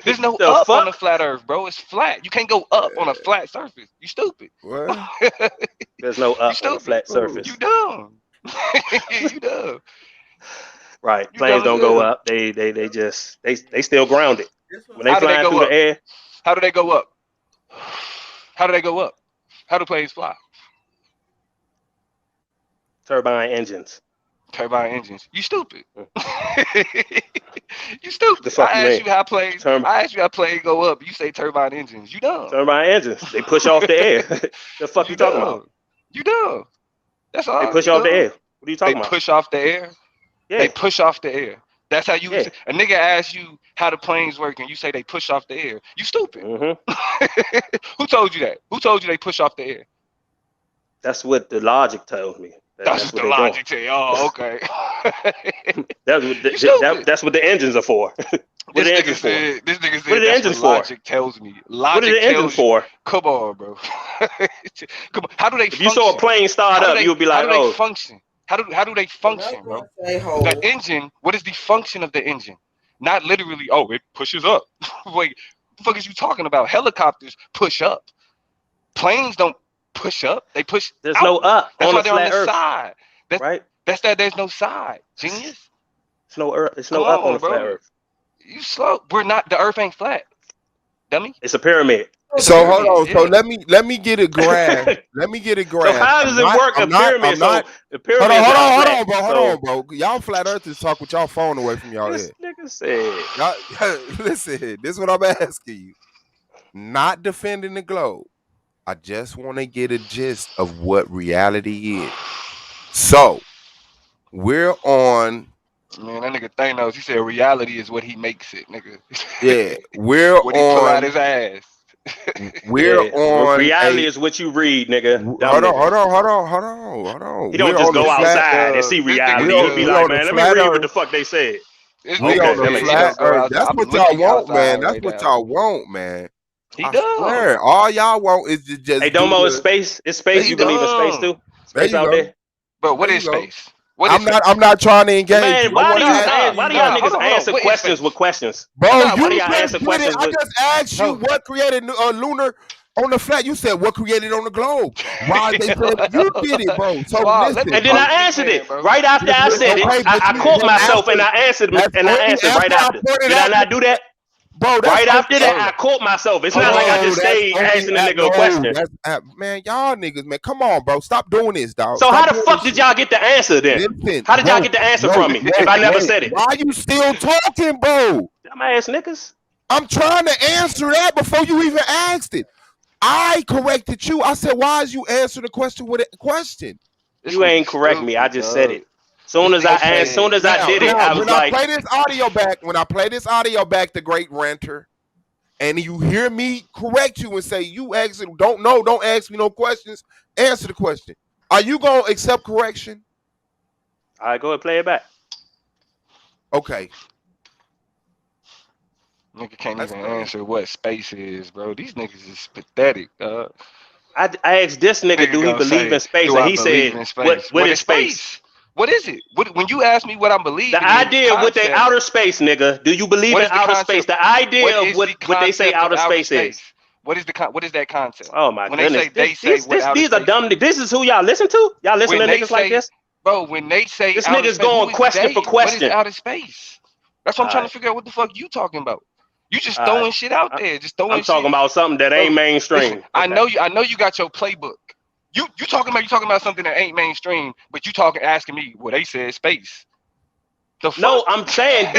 There's no The up on fuck? the flat Earth, bro. It's flat. You can't go up on a flat surface. You stupid. What? There's no You up on a stupid. flat surface. You dumb. You dumb. Right. You Planes dumb don't as go hell. up. They just they still grounded. When they How do they flying go through up? the air, How do they go up? How do they go up? How do planes fly? turbine engines. Turbine engines. You stupid. You stupid. The fuck I you asked mean? you how planes. I asked you how planes go up. You say turbine engines. You dumb. Turbine engines. They push off the air. The fuck you talking about? You dumb. That's all. They push You off the dumb. air. What are you talking They about? push off the air. Yeah. They push off the air. That's how you. Yeah. A nigga asks you how the planes work, and you say they push off the air. You stupid. Who told you that? Who told you they push off the air? That's what the logic tells me. That's what the they logic tell you. Oh, okay. That's what the engines are for. What This are the nigga engines for? said. This nigga What are said the that's engines what for? logic tells me. What are Logic the engines tells you. for? Come on, bro. Come on. How do they If you saw a function? plane start How do up, they? you would be How like, do they "Oh, function? How do they function, bro? The engine. What is the function of the engine? Not literally. Oh, it pushes up. Wait, what the fuck is you talking about? Helicopters push up. Planes don't push up. They push there's out. no up That's on why a they're on the flat Earth, side. right? That's that. There's no side. Genius. It's no Earth. It's Come no up on on, a flat bro. Earth. You slow. We're not. The Earth ain't flat. Dummy. It's a pyramid. It's a So hold pyramid. on. So Yeah. let me get a grasp. Let me get a So grasp. how does it work? A pyramid. So the pyramid is not Hold flat. on, bro. So Hold on, bro. Y'all flat earthers talk with y'all phone away from y'all this head. nigga said. Y'all, listen, this is what I'm asking you. Not defending the globe. I just want to get a gist of what reality is. So we're on. Man, that nigga Thanos, he said reality is what he makes it, nigga. Yeah, we're what he pull out on. his ass. We're on. Reality is what you read, nigga. Hold on. He don't We're just on the go flat. outside and see reality. He'd be We're like, on the man, let me flat read what earth. the fuck they said. This We nigga on the said he flat don't go earth. outside. That's I'm what y'all looking want, man. outside That's right what now. y'all want, man. He I dumb. swear, all y'all want is to just Hey, do Domo, is the. space? Is space? He You believe in space dumb. too? There Space you out go. there? Bro, what There is you go. space? What is space? I'm not trying to engage Man, you. why do you ask why do y'all hold niggas on. answer What is questions space? with questions? Bro, Nah, you Why do y'all just answer did it. questions I with? just asked you what created lunar on the flat. You said what created on the globe. Why they said you did it, bro. So Swab, let listen, me And then bro. coach I this answered man, it bro. right after I said it. Okay, but I you caught then myself after and I answered that's and I only answered right after I after. pointed Did I out not do that? bro, that's Right after only that, I caught myself. It's not Hold like I on. just that's stayed only asking the at nigga a question. man, y'all niggas, man. Come on, bro. Stop doing this, dog. So how Stop the doing fuck this did shit. y'all get the answer then? Listen, How did y'all get the answer from me if I never said it? Why you still talking, bro? Dumbass niggas. I'm trying to answer that before you even asked it. I corrected you. I said, why is you answering the question with a question? You ain't correct me. I just said it. Soon as I asked, soon as I did it, I was when like, I play this audio back, the great ranter, and you hear me correct you and say, you ask, don't ask me no questions, answer the question. Are you gonna accept correction? all right, go ahead, play it back. Okay. Nigga can't even answer what space is, bro. These niggas is pathetic, dog. I asked this nigga, do he believe in space? And he said, what is space? What is it? When you ask me what I'm believing The idea with the outer space, nigga. Do you believe in outer space? The idea of what they say outer space is. What is that concept? Oh my when goodness. These are space dumb. This is who y'all listen to? Y'all listen to niggas like this? Bro, when they say this outer nigga's space, going question for question. What is outer space? That's what I'm trying to figure out. What the fuck you talking about? You just throwing shit out there. Just throwing I'm talking about something that ain't mainstream. Listen, I know you got your playbook. You talking about something that ain't mainstream, but you asking me what they said space. No, I'm saying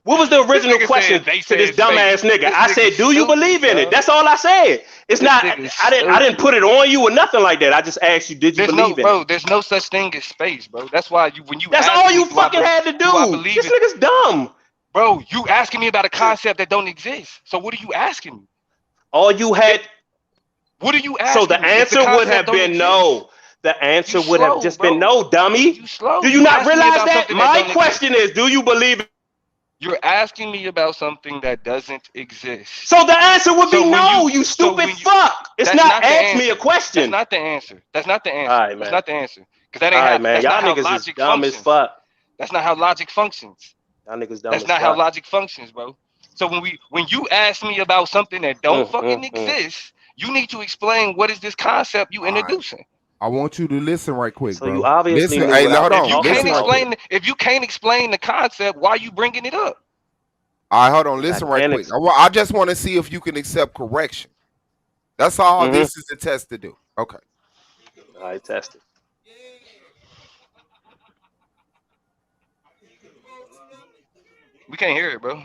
what was the original question to this dumbass nigga? I said, do you believe in it? That's all I said. It's not I didn't put it on you or nothing like that. I just asked you, did you believe in it? Bro, there's no such thing as space, bro. That's why that's all you fucking had to do. This nigga's dumb. Bro, you asking me about a concept that don't exist. So what are you asking me? All you had. What are you asking? So the answer would have been no. The answer would have just been no, dummy. Do you not realize that? My question is, do you believe it? You're asking me about something that doesn't exist. So the answer would be no, you stupid fuck. It's not ask me a question. That's not the answer. That's not the answer. All right, man. That's not the answer. Because that ain't how, man. that's Y'all not how niggas logic is dumb functions. as fuck. That's not how logic functions. Y'all niggas dumb That's as not how fuck. logic functions, bro. So when you ask me about something that don't fucking exist, you need to explain what is this concept you introducing. I want you to listen right quick, so bro. You obviously listen. Hey, hold on. If you can't explain the concept, why are you bringing it up? All right, hold on. Listen right quick. I just want to see if you can accept correction. That's all this is a test to do. Okay. All right, test it. We can't hear it, bro.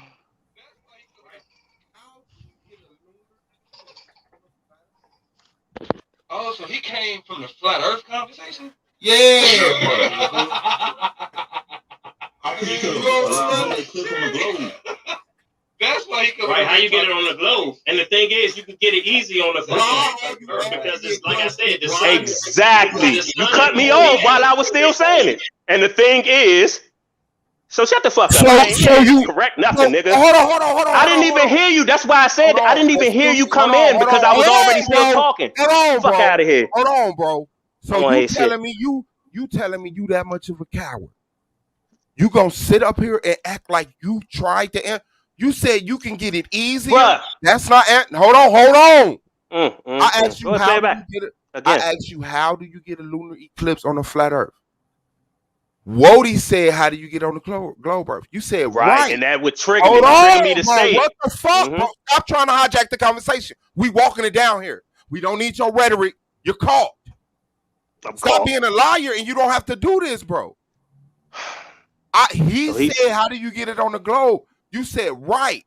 Oh, so he came from the flat Earth conversation? Yeah, bro. How can you allow him to click on the globe? That's why he could. Right, how you get it on the globe? And the thing is, you can get it easy on the Earth because it's like I said, the sun. Exactly. You cut me off while I was still saying it. And the thing is, So shut the fuck up. So you correct nothing, nigga. Hold on. I didn't even hear you. That's why I said I didn't even hear you come in because I was already still talking. Fuck out of here. Hold on, bro. So you telling me you that much of a coward? You gonna sit up here and act like you tried to answer? You said you can get it easier. Bruh. That's not. Hold on. I asked you Go how say it do back. you get it. Again. I asked you how do you get a lunar eclipse on a flat Earth? Wody said, "How do you get on the globe Earth?" You said right, and that would trigger Hold me, on, me to bro. say What it. the fuck, bro? Stop trying to hijack the conversation. We walking it down here. We don't need your rhetoric. You're caught. Stop being a liar, and you don't have to do this, bro. He said, "How do you get it on the globe?" You said right.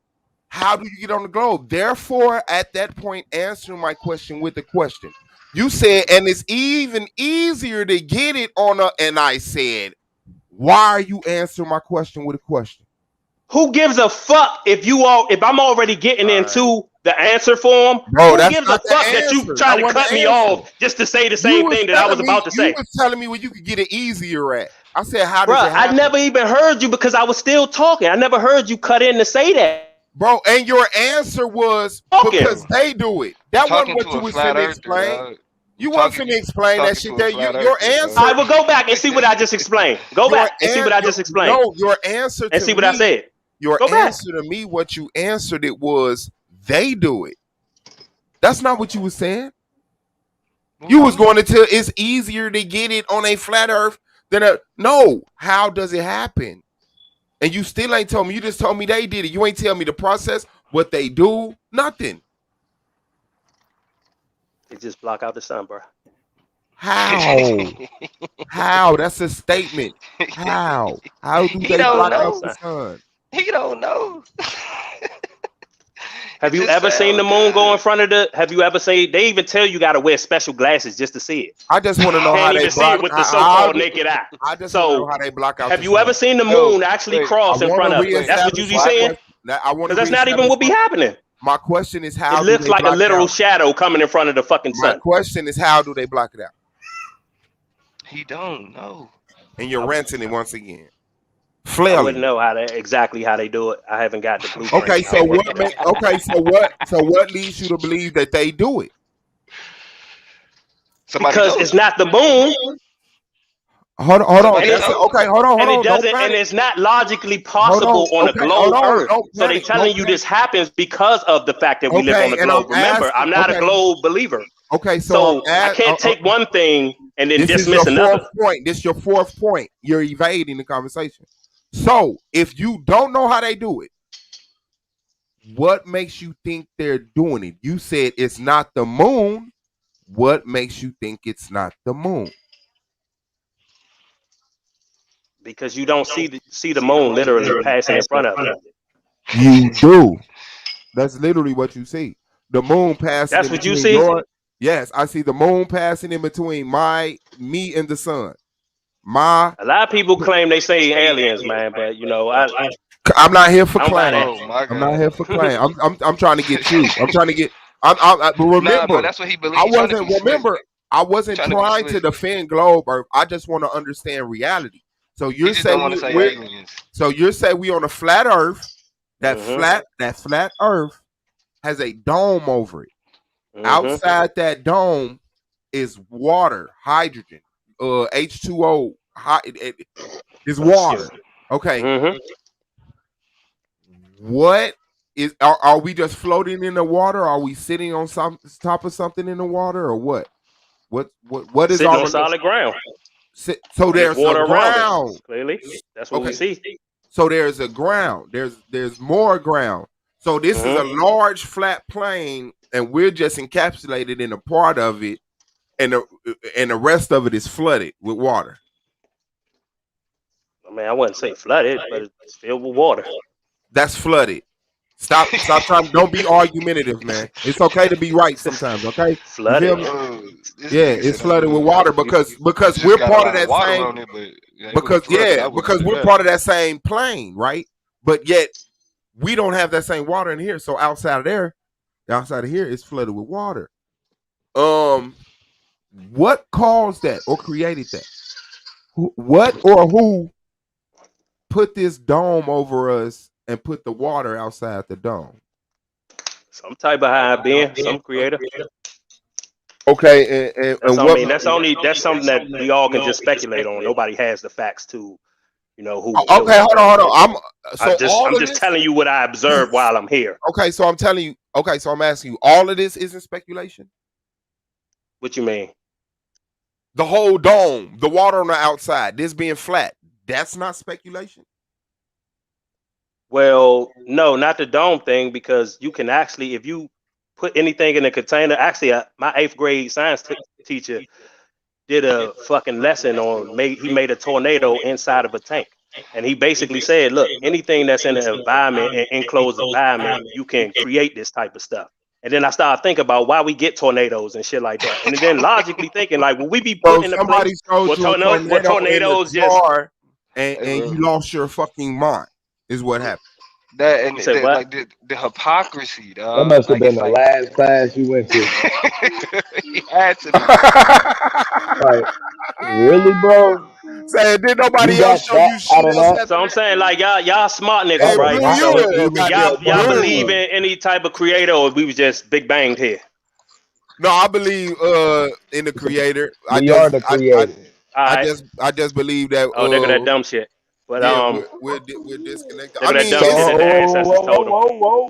How do you get on the globe? Therefore, at that point, answer my question with a question. You said, and it's even easier to get it on a. And I said, why are you answering my question with a question? Who gives a fuck if I'm already getting into the answer form? Bro, who that's gives a not fuck the that you answer. trying That to cut wasn't me the answer. off just to say the same thing that I was about to say? You was telling me where you could get it easier at. I said, how does Bruh, it happen? I never even heard you because I was still talking. I never heard you cut in to say that. Bro, and your answer was because they do it. That wasn't what you was finna explain. You wasn't finna explain that shit there. Your answer. I will go back and see what I just explained. Go back and see what I just explained. No, your answer and to see what me, I said. Your Go back. answer to me, what you answered it was they do it. That's not what you was saying. You was going to tell it's easier to get it on a flat earth than a no. How does it happen? And you still ain't told me. You just told me they did it. You ain't tell me the process, what they do, nothing. They just block out the sun, bro. How? How? That's a statement. How? How do they block out the sun? He don't know. Have you ever seen the moon go in front of the? Have you ever seen? They even tell you got to wear special glasses just to see it. I just want to know how Can't they even see block it with the so-called naked eye. I just want to know how they block out. Have the you sun. ever seen the moon actually cross in front of it? That's what you be saying. Because that's not even what be happening. My question is how it looks like a literal shadow coming in front of the fucking sun. My question is how do they block it out? He don't know. And you're ranting it once again. I wouldn't know exactly how they do it. I haven't got the blueprint. Okay, so what leads you to believe that they do it? Because it's not the moon. Hold on. And it doesn't, and it's not logically possible on a globe Earth. So they telling you this happens because of the fact that we live on the globe. Remember, I'm not a globe believer. Okay, so I can't take one thing and then dismiss another. This is your fourth point. You're evading the conversation. So if you don't know how they do it, what makes you think they're doing it? You said it's not the moon. What makes you think it's not the moon? Because you don't see the moon literally passing in front of it. You do. That's literally what you see. The moon passing. That's what you see? Yes, I see the moon passing in between me and the sun. A lot of people claim they say aliens, man, but you know, I'm not here for claim. I'm not here for claim. I'm trying to get you. I'm trying to get. But remember, bro, that's what he believes. I wasn't trying to defend globe Earth. I just want to understand reality. So you're saying we on a flat Earth. That flat Earth has a dome over it. Outside that dome is water, hydrogen, H2O. Is water. Okay. What is? Are we just floating in the water? Are we sitting on top of something in the water, or what? What is sitting on solid ground? So there's water a ground. Clearly, that's what we see. So there's a ground. There's more ground. So this is a large flat plane, and we're just encapsulated in a part of it, and the rest of it is flooded with water. I mean, I wouldn't say flooded, but it's filled with water. That's flooded. Stop trying. Don't be argumentative, man. It's okay to be right sometimes. Okay. Flooded. Yeah, it's flooded with water because we're part of that same. Because we're part of that same plane, right? But yet we don't have that same water in here. So outside of here, it's flooded with water. What caused that or created that? What or who put this dome over us and put the water outside the dome? Some type of high being, some creator. Okay, and That's what? that's something that we all can just speculate on. Nobody has the facts to, who. Okay, hold on. I'm just telling you what I observed while I'm here. Okay, so I'm telling you. Okay, so I'm asking you. All of this isn't speculation. What you mean? The whole dome, the water on the outside, this being flat, that's not speculation. Well, no, not the dome thing, because you can actually, if you put anything in a container. Actually, my 8th grade science teacher did a fucking lesson on. He made a tornado inside of a tank, and he basically said, "Look, anything that's in an environment, an enclosed environment, you can create this type of stuff." And then I started thinking about why we get tornadoes and shit like that, and then logically thinking, like, will we be put in a place where tornadoes just and you lost your fucking mind? Is what happened. That and the hypocrisy, dog. That must have been the last class you went to. He had to be. Like, really, bro? Saying did nobody else show you shit? So I'm saying, like, y'all smart niggas, right? So y'all believe in any type of creator, or we was just Big Banged here? No, I believe in the creator. We are the creator. I just believe that. Oh, nigga, that dumb shit. But we're disconnected. I mean, dumb shit that the ancestors told them.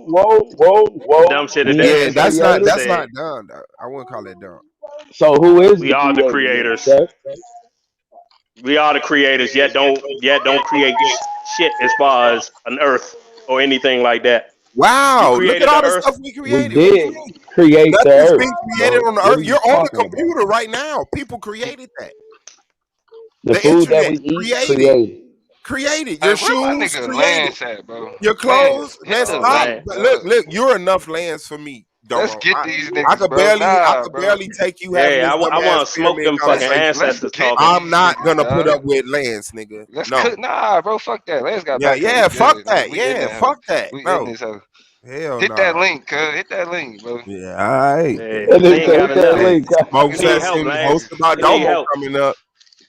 Whoa. Dumb shit that the that's ancestors not dumb. I wouldn't call it dumb. So who is? We are the creators. We are the creators. Yet don't create shit as far as an Earth or anything like that. Wow! Look at all the stuff we created. We did create the Earth. Nothing's being created on the Earth. You're on the computer right now. People created that. The food that we eat created. Your shoes created. At, bro. Your clothes. Let's stop. Look. You're enough lands for me. Let's get these niggas. I could barely take you. Hey, I want to smoke them fucking ancestors talking. I'm not gonna put up with Lance, nigga. Nah, bro. Fuck that. Lance got. Fuck that. Fuck that. No. Hell hit that link, cuz. Hit that link, bro. Yeah, all right. Hit that link. Most about Domo coming up.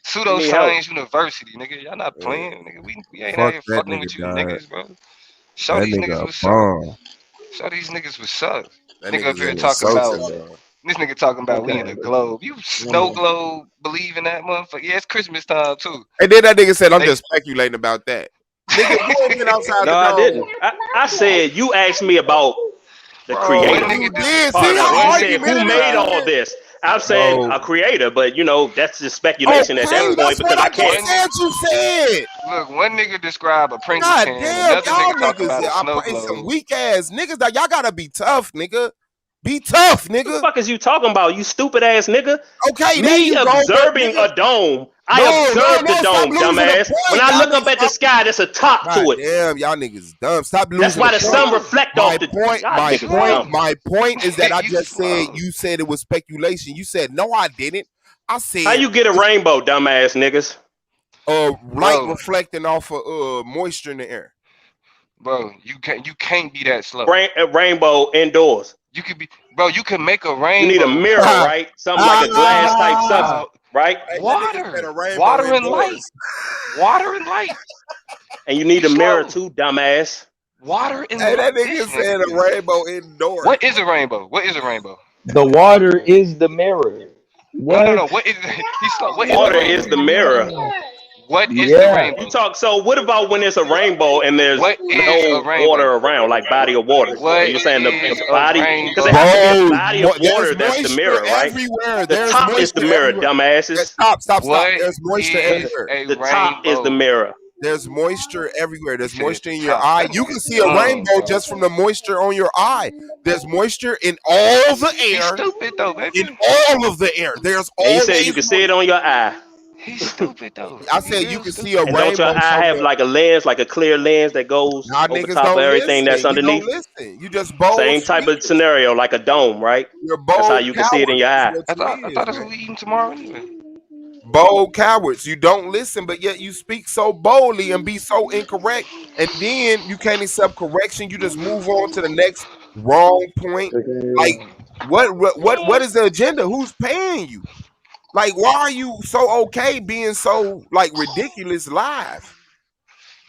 Pseudoscience University, nigga. Y'all not playing, nigga. We ain't out here fucking with you niggas, bro. Show these niggas what's up. Show these niggas what's up. Nigga up here talking about this nigga talking about we in the globe. You snow globe believe in that motherfucker? Yeah, it's Christmas time too. And then that nigga said, I'm just speculating about that. Nigga, you ain't been outside no, I didn't. I said you asked me about the creator. Who made all this? I'm saying a creator, but that's just speculation at that point because I can't. You said. Look, one nigga describe a Prince God can, damn, another y'all nigga talking about a snow niggas, globe. some weak ass niggas. That y'all gotta be tough, nigga. Be tough, nigga. What the fuck is you talking about, you stupid ass nigga? Okay, me observing a dome. I observed the dome, dumbass. When I look up at the sky, there's a top to it. Damn, y'all niggas dumb. Stop losing. That's why the sun reflect off the point. My point is that I just said you said it was speculation. You said no, I didn't. I said how you get a rainbow, dumbass niggas? Light reflecting off of moisture in the air. Bro, you can't be that slow. Rainbow indoors. You could be, bro. You can make a rainbow. You need a mirror, right? Something like a glass type substance, right? Water and light. Water and light. And you need a mirror too, dumbass. Water and light. That nigga said a rainbow indoors. What is a rainbow? What is a rainbow? The water is the mirror. No. What is? Water is the mirror. What is the rainbow? You talk. So what about when it's a rainbow and there's no water around, like body of water? You're saying the body, because it has to be a body of water that's the mirror, right? The top is the mirror, dumbasses. Stop. There's moisture everywhere. The top is the mirror. There's moisture everywhere. There's moisture in your eye. You can see a rainbow just from the moisture on your eye. There's moisture in all the air. Stupid though, baby. In all of the air. There's all. You said you can see it on your eye. He's stupid though. I said you can see a rainbow. Don't your eye have like a lens, like a clear lens that goes over top of everything that's underneath? You don't listen. You just bold. Same type of scenario, like a dome, right? That's how you can see it in your eye. I thought that's what we eating tomorrow anyway. Bold cowards. You don't listen, but yet you speak so boldly and be so incorrect, and then you can't accept correction. You just move on to the next wrong point. Like what is the agenda? Who's paying you? Like, why are you so okay being so like ridiculous live?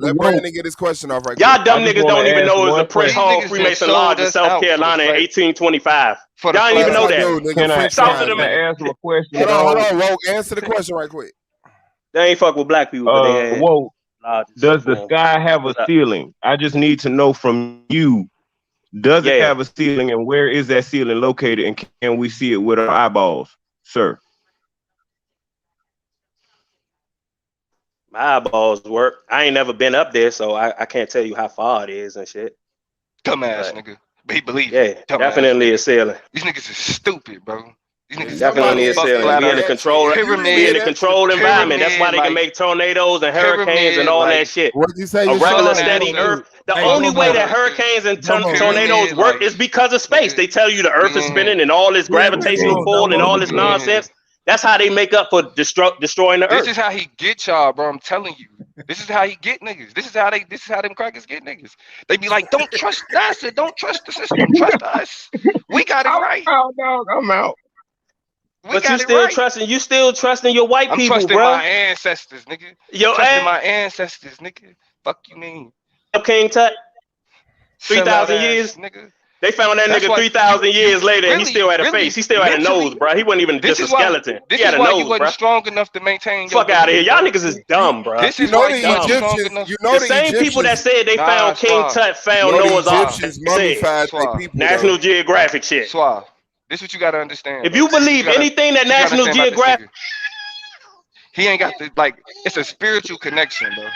Let Brandon get his question off right Y'all dumb niggas don't even know it was a Prince Hall Freemason Lodge in South Carolina in 1825. Y'all don't even know that. Can I ask him a question? Hold on, Woke. Answer the question right quick. They ain't fuck with black people. But they had Woke, does the sky have a ceiling? I just need to know from you. Does it have a ceiling, and where is that ceiling located, and can we see it with our eyeballs, sir? My eyeballs work. I ain't never been up there, so I can't tell you how far it is and shit. Dumbass nigga. But he believe it. Yeah, definitely a ceiling. These niggas is stupid, bro. These niggas Definitely is fuck ceiling. flat We in a earth. control. We in a controlled environment. That's why they can like make tornadoes and hurricanes and all that shit. What you say? A You regular saw? steady Earth. The Hey, only way Momo. that hurricanes and Momo. tornadoes work like is because of space. They tell you the Earth is spinning and all this gravitational pull and all this nonsense. That's how they make up for destroying the This Earth. is how he get y'all, bro. I'm telling you. This is how he get niggas. This is how them crackers get niggas. They be like, don't trust NASA, don't trust the system, trust us. We got it right. I'm out. But you still trusting your white I'm people, trusting bro. my ancestors, nigga. Your trusting my ancestors, nigga. Fuck you mean? King Tut. Sell 3,000 out years. ass, nigga. They found that That's nigga why 3,000 years later, and he still had a really, face. He still had a nose, bro. He wasn't even just a skeleton. This He had is a why you nose, wasn't bro. strong enough to maintain. Fuck out of here. Y'all niggas is dumb, bro. This is You know why the you wasn't strong Egyptians. enough. You know The the same people that Egyptians. said they found King Suave. Tut found You know Noah's the Ark. Egyptians Said mummified their Suave. people. National though. Geographic shit. Suave. This is what you gotta understand. If bro. you believe gotta- anything that you gotta National understand about this Geographic, nigga. He ain't got the it's a spiritual connection, bro.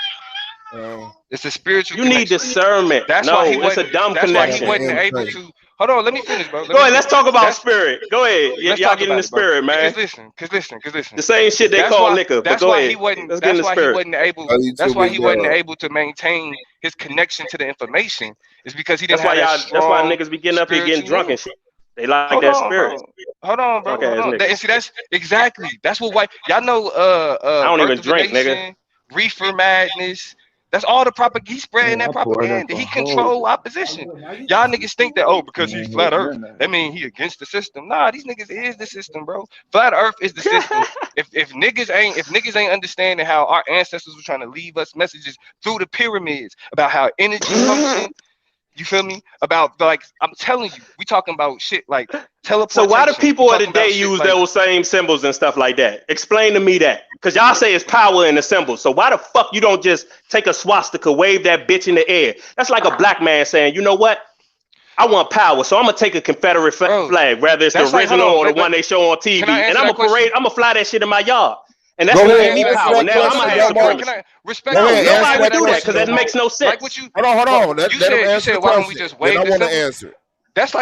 It's a spiritual you need connection. discernment. That's No, why he it's a wasn't. dumb That's why he connection. wasn't able to. Hold on, let me finish, bro. Go ahead, let's talk about spirit. Go ahead. Let's Y'all talk get in about the it, bro. spirit, man. Cause listen. The same shit they That's call why- liquor, but That's go why ahead. he wasn't. Let's get in That's the why he spirit. wasn't able. Oh, you That's too why big, he wasn't dog. able to maintain his connection to the information. Is because he didn't That's why have y'all. that That's why strong niggas be getting up here getting spiritual drunk and link. shit. They like Hold that on, spirit. bro. Hold on, bro. Fuck ass Hold on. niggas. And see, that's exactly. That's what white. Y'all know. I don't Birth even of a drink, nigga. Nation, Reefer Madness. That's all the propaganda. He's spreading Man, that I poured up propaganda. a He whole. control opposition. Y'all niggas think that because he's flat Earth, that mean he against the system. Nah, these niggas is the system, bro. Flat Earth is the system. if niggas ain't understanding how our ancestors were trying to leave us messages through the pyramids about how energy function. You feel me? About like I'm telling you, we talking about shit like teleportation. So why do people We of the talking about day shit use like- those same symbols and stuff like that? Explain to me that. Because y'all say it's power in the symbols. So why the fuck you don't just take a swastika, wave that bitch in the air? That's like a black man saying, you know what? I want power, so I'm gonna take a Confederate flag, whether it's the that's like- hold original on, or the one they show on TV, can I answer and I'm that gonna question? I'm gonna fly that shit in my yard. And that's Go gonna ahead, give me answer power. that Now I'm question, gonna have Yomo. supremacy. Can I respect? Go No, ahead, nobody answer would that do that because question, that makes no sense. Like what you? Hold on. You Let him said answer the why don't we question. just Then wave I the want to symbol? answer. That's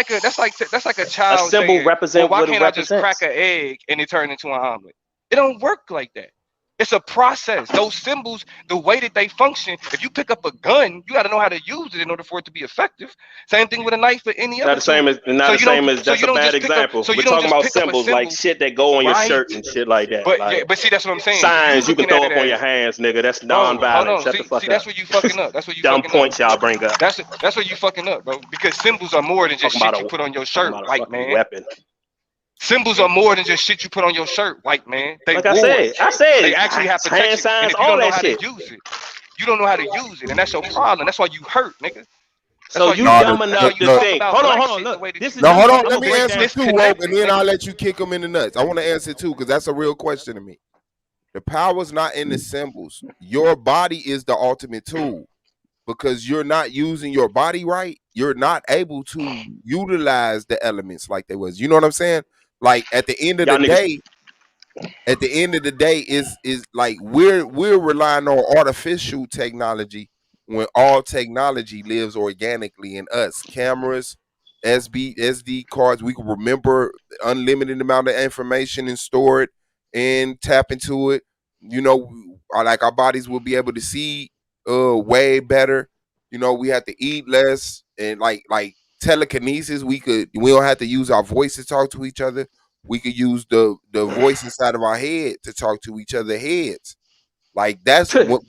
like a child A symbol saying, represent well, why what it can't I just represents. crack an egg and it turn into an omelet? It don't work like that. It's a process. Those symbols, the way that they function, if you pick up a gun, you got to know how to use it in order for it to be effective. Same thing with a knife or any other Not the same tool. as not So the you don't- same as so that's you a don't bad just pick up- example. so you We're don't talking just about pick up a symbols like symbol. shit that go on your Right. shirt and shit like that. But like, yeah, but see, that's what I'm saying. signs you can looking throw at up it on your as- hands, nigga. That's Bro, hold non-violent. on. Shut See, the fuck that's up. where you fucking up. That's where you Dumb fucking points up. y'all bring up. That's where you fucking up, bro. Because symbols are more than just Talking shit about you a- put on your talking shirt, about a white fucking man. weapon. Symbols are more than just shit you put on your shirt, white man. They Like I said they actually have hand protection. signs, And if you all don't know that how shit. to use it, you don't know how to use it, and that's your problem. That's why you hurt, nigga. So why you No, dumb the- enough the- to think. Hold on. Look, this is No, hold on. I'm Let gonna me break answer down- it too, Woke, and then I'll let you kick them in the nuts. I want to answer it too, because that's a real question to me. The power's not in the symbols. Your body is the ultimate tool. Because you're not using your body right, you're not able to utilize the elements like they was. You know what I'm saying? Like at the end of Y'all the niggas- day, is like we're relying on artificial technology when all technology lives organically in us. Cameras, SD cards, we can remember unlimited amount of information and store it and tap into it. You know, like our bodies will be able to see way better. You know, we have to eat less, and like telekinesis, we don't have to use our voice to talk to each other. We could use the voice inside of our head to talk to each other heads. Like that's what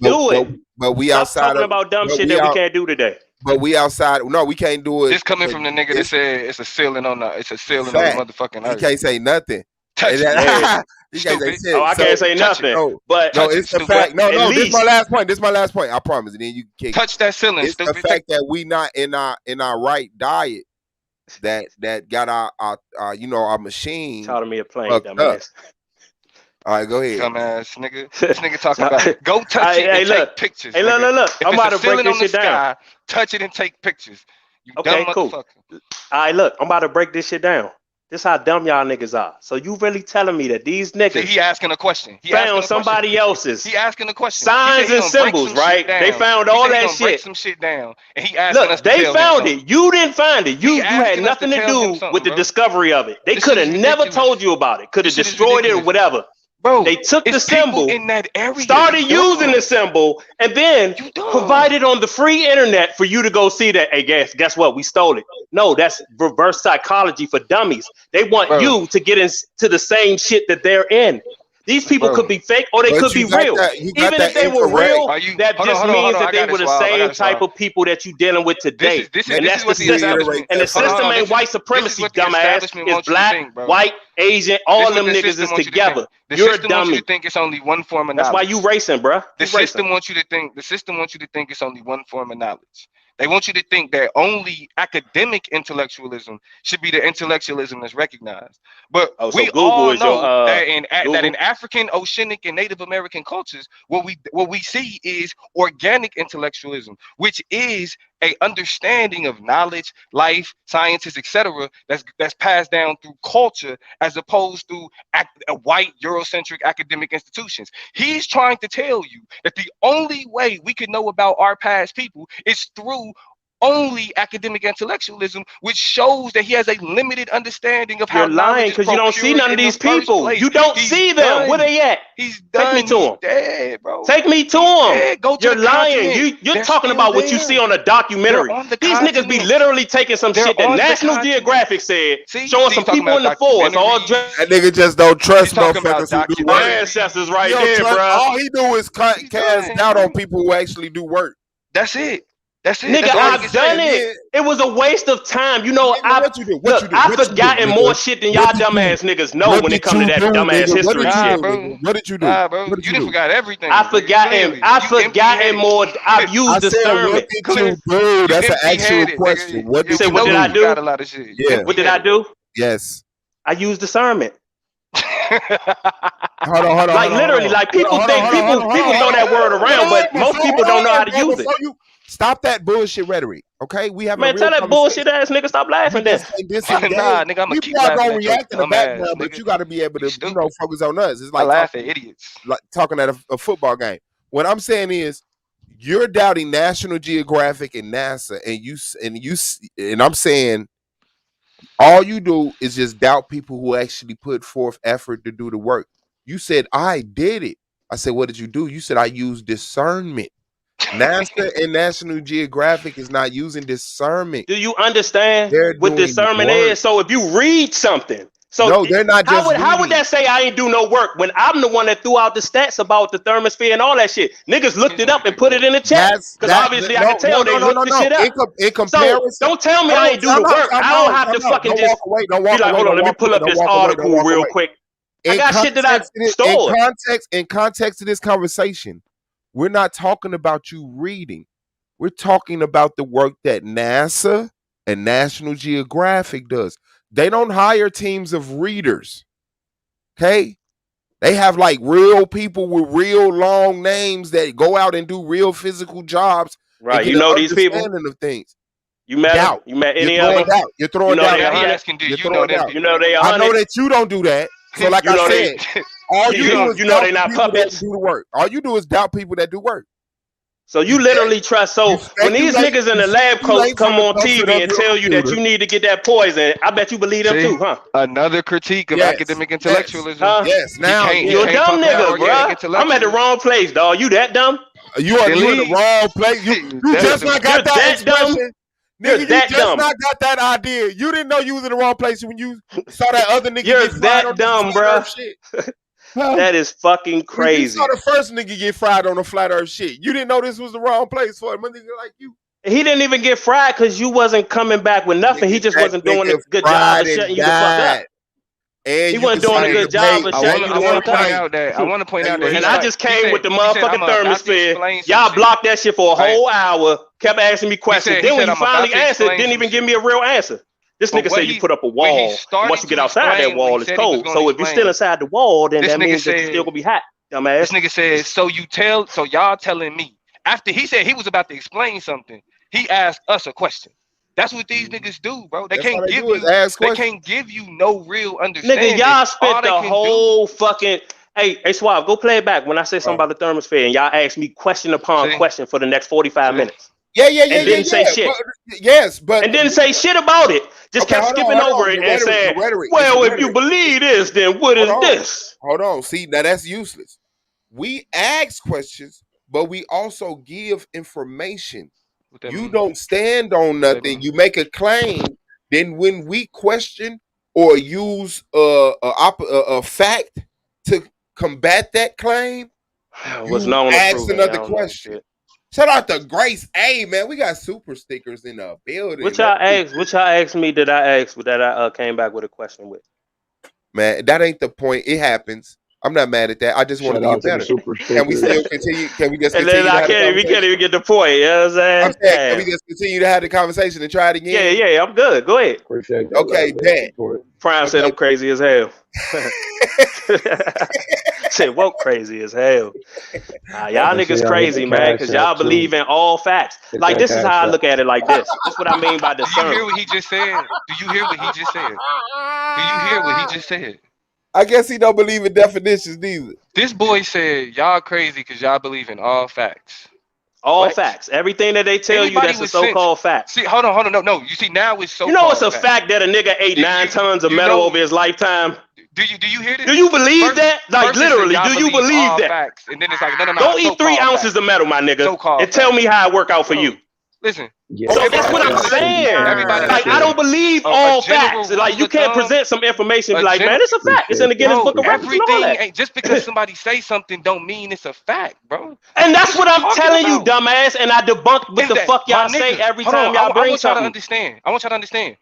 but we Stop outside talking of about dumb but shit we that we out- can't do today. But we outside. No, we can't do it. This coming from the nigga that said it's a ceiling on the motherfucking He earth. can't say nothing. Touch And it. that- he can't say Stupid. shit. Oh, I can't say touch it. nothing. But No, touch it's it, the stupid. fact. No, At this is my least- last point. This is my last point. I promise. And then you can kick. Touch that ceiling, It's the stupid. fact that we not in our right diet that got our you know our machine. Taught me a plane, fucked up. dumbass. All right, go ahead. Dumbass nigga. This nigga talking about go touch it and take pictures. Hey, look. nigga. If I'm it's about a to break ceiling this on the shit down. sky, touch it and take pictures. You Okay, dumb cool. motherfucker. All right, look, I'm about to break this shit down. This how dumb y'all niggas are. So you really telling me that these niggas See, he asking a question. He found asking a somebody question. else's He asking a question. signs He and said he gonna break symbols, some shit right? They down. found He all said he that gonna break shit. some shit down, and he asking us Look, to they tell him found something. it. You didn't find it. You had asking us nothing to to tell him do something, with the bro. discovery of it. They This could shit have is never ridiculous. told you about it. Could have This shit is destroyed it or ridiculous. whatever. Bro, They took the it's people symbol, in that area. started You using dumb. the symbol, and then provided on the free internet for you to go see that. Hey, guess what? We stole it. No, that's reverse psychology for dummies. They want Bro. you to get into the same shit that they're in. These people Bro. could be fake or they But could be you got real. that. You got Even that if they were incorrect. real, Are you? that Hold on, just hold on, hold means on. that I they got it, were the Swab. I got same it, Swab. type of people that you dealing with today. This And is that's what the the system. establishment. And the Hold on, system hold on. ain't white This is supremacy, what the dumbass. establishment It's wants you to black, think, bro. white, Asian, This all is what them the niggas system is wants you to together. think. The You're a system wants you dummy. to think it's only one form of That's why knowledge. you racing, bruh. The You racing. system wants you to think. The system wants you to think it's only one form of knowledge. They want you to think that only academic intellectualism should be the intellectualism that's recognized. But Oh, so we Google all is your know that in Google? African, Oceanic, and Native American cultures, what we see is organic intellectualism, which is a understanding of knowledge, life, sciences, etc. That's passed down through culture as opposed to white Eurocentric academic institutions. He's trying to tell you that the only way we can know about our past people is through only academic intellectualism, which shows that he has a limited understanding of how You're lying knowledge is because you don't see procured none of in the these first people. place. You don't He's see them. Where done. they at? He's Take done. me to He's them. dead, bro. Take me to He's them. dead. Go to You're the lying. continent. You're They're talking still about what you see there. on a documentary. They're on the These niggas be continent. literally taking some They're shit that on the National continent. Geographic said, See, showing see, some you talking people in the about forest all documentaries. dressed. That nigga just don't trust You talking about motherfuckers who do work. Ancestors right He don't there, trust. bruh. All he do is cast done, doubt bro. on people who actually do work. That's it. That's it. Nigga, That's all you can I've done say. it. It was a waste of time. You know, What you do? What you look, do? I've What you do, forgotten nigga? more shit than y'all What did you- dumbass niggas know what when it did come to you that do, dumbass nigga? What history did you shit. do, bro. nigga? What did you do? Nah, bro. What did You you done do? forgot everything. I've bro. forgotten. Clearly. I've You forgotten empty-headed. more. I've I used said, what discernment. did Clear. you do? That's an actual empty-headed, question. nigga. What You did Say, you what do? did I forgot a do? lot of shit. Yeah. What did I do? Yes. I used discernment. Hold on. Like literally, like people think people throw that word around, but most people don't know how to use it. Stop that bullshit rhetoric, okay? We have Man, a real tell that bullshit ass nigga stop laughing then. Nah, nigga, I'ma keep People are laughing gonna at your react in the dumb background, ass, but nigga. you got to be able to, focus on us. It's I like laugh at idiots. like talking at a football game. What I'm saying is, you're doubting National Geographic and NASA, and I'm saying all you do is just doubt people who actually put forth effort to do the work. You said I did it. I said, what did you do? You said I used discernment. NASA and National Geographic is not using discernment. Do you understand They're what doing discernment work. is? So if you read something, so No, they're not how just would reading. that say I ain't do no work when I'm the one that threw out the stats about the thermosphere and all that shit? Niggas looked it up and put it in the chat because obviously I can tell they looked the shit up. In comparison, So don't tell me I ain't do the work. I don't have to fucking just be like, hold on, let me pull up this article real quick. I got shit that I stored. In context of this conversation, we're not talking about you reading. We're talking about the work that NASA and National Geographic does. They don't hire teams of readers. Okay? They have like real people with real long names that go out and do real physical jobs. Right. You know these people? Of things. You met them? Doubt. You met any You're of throwing them? doubt. You're throwing You know doubt. they He 100? asking, do You're you throwing know them doubt. You know they I know 100? that you don't do that. So like You I know said, they- all you do is you know doubt they not people that puppets. do the work. All you do is doubt people that do work. So you literally trust. So when these niggas in the lab coats come on TV and tell you that you need to get that poison, I bet you believe them See? too, huh? Another critique of academic intellectualism. Huh? Yes. Now You a dumb nigga, bro. I'm at the wrong place, dog. You that dumb? You are in the wrong place. You just not got that expression. You're Nigga, you that just dumb. not got that idea. You didn't know you was in the wrong place when you saw that other nigga You're get fried on that dumb, the flat bro. earth shit. That is fucking When you crazy. saw the first nigga get fried on the flat earth shit, you didn't know this was the wrong place for a nigga like you. He didn't even get fried because you wasn't coming back with nothing. He just wasn't doing a good job of shutting you the fuck up. And he wasn't doing a good job of shutting you the fuck up. I want to point out that And I just came with the motherfucking thermosphere. Y'all blocked that shit for a whole hour, kept asking me questions. said- Then he when said, you "I'm about finally to answered, explain didn't some even give me a real answer. This But nigga what said he- you put up a when he wall. And started once you get to outside that explain wall, what he it's said he was cold. gonna So if you're explain, still inside the wall, then this that nigga means that you're said- still gonna be hot, dumbass. This nigga says, so y'all telling me, after he said he was about to explain something, he asked us a question. That's what these niggas do, bro. They That's all can't they give do is you. ask They questions. can't give you no real understanding. Nigga, y'all All spent they the can whole fucking. Hey, Suave, go play it back when I said something about the thermosphere and y'all asked me question upon question for the next 45 minutes. Yeah. And didn't say shit. But and didn't say shit about it. Just kept skipping over it and saying, well, if you believe this, then what is this? Hold on. See, now that's useless. We ask questions, but we also give information. You don't stand on nothing. You make a claim. Then when we question or use a fact to combat that claim, Was you known to ask prove it. I another don't know question. shit. Shout out to Grace. Hey man, we got super stickers in the building. Which y'all asked me that I came back with a question with. Man, that ain't the point. It happens. I'm not mad at that. I just want to get better. Can we still continue? Can we just And continue? then we can't even get the point. You know what I'm saying? I'm saying, can we just continue to have the conversation and try it again? Yeah, I'm good. Go ahead. Okay, bet. Prime said I'm crazy as hell. Said woke crazy as hell. Y'all niggas crazy, man, because y'all believe in all facts. Like, this is how I look at it like this. That's what I mean by Do you discernment. hear what he just said? Do you hear what he just said? Do you hear what he just said? I guess he don't believe in definitions neither. This boy said y'all crazy because y'all believe in all facts. All facts. Everything that they tell you that's a so-called fact. See, hold on. No. You see, now it's so. You know it's a fact that a nigga ate 9 tons of metal over his lifetime? Do you hear this? Do you believe that? Like, literally, do you believe all that? Facts, and then it's like, no. Don't eat 3 ounces of metal, my nigga, and tell me how it work out for you. Listen. So that's what I'm saying. Like, I don't believe all facts. Like, you can't present some information and be like, man, it's a fact. It's in the Guinness Book of Records and all that. Ain't just because somebody say something don't mean it's a fact, bro. And that's what I'm telling you, dumbass. And I debunk what the fuck y'all say every time y'all bring something. I want y'all to understand.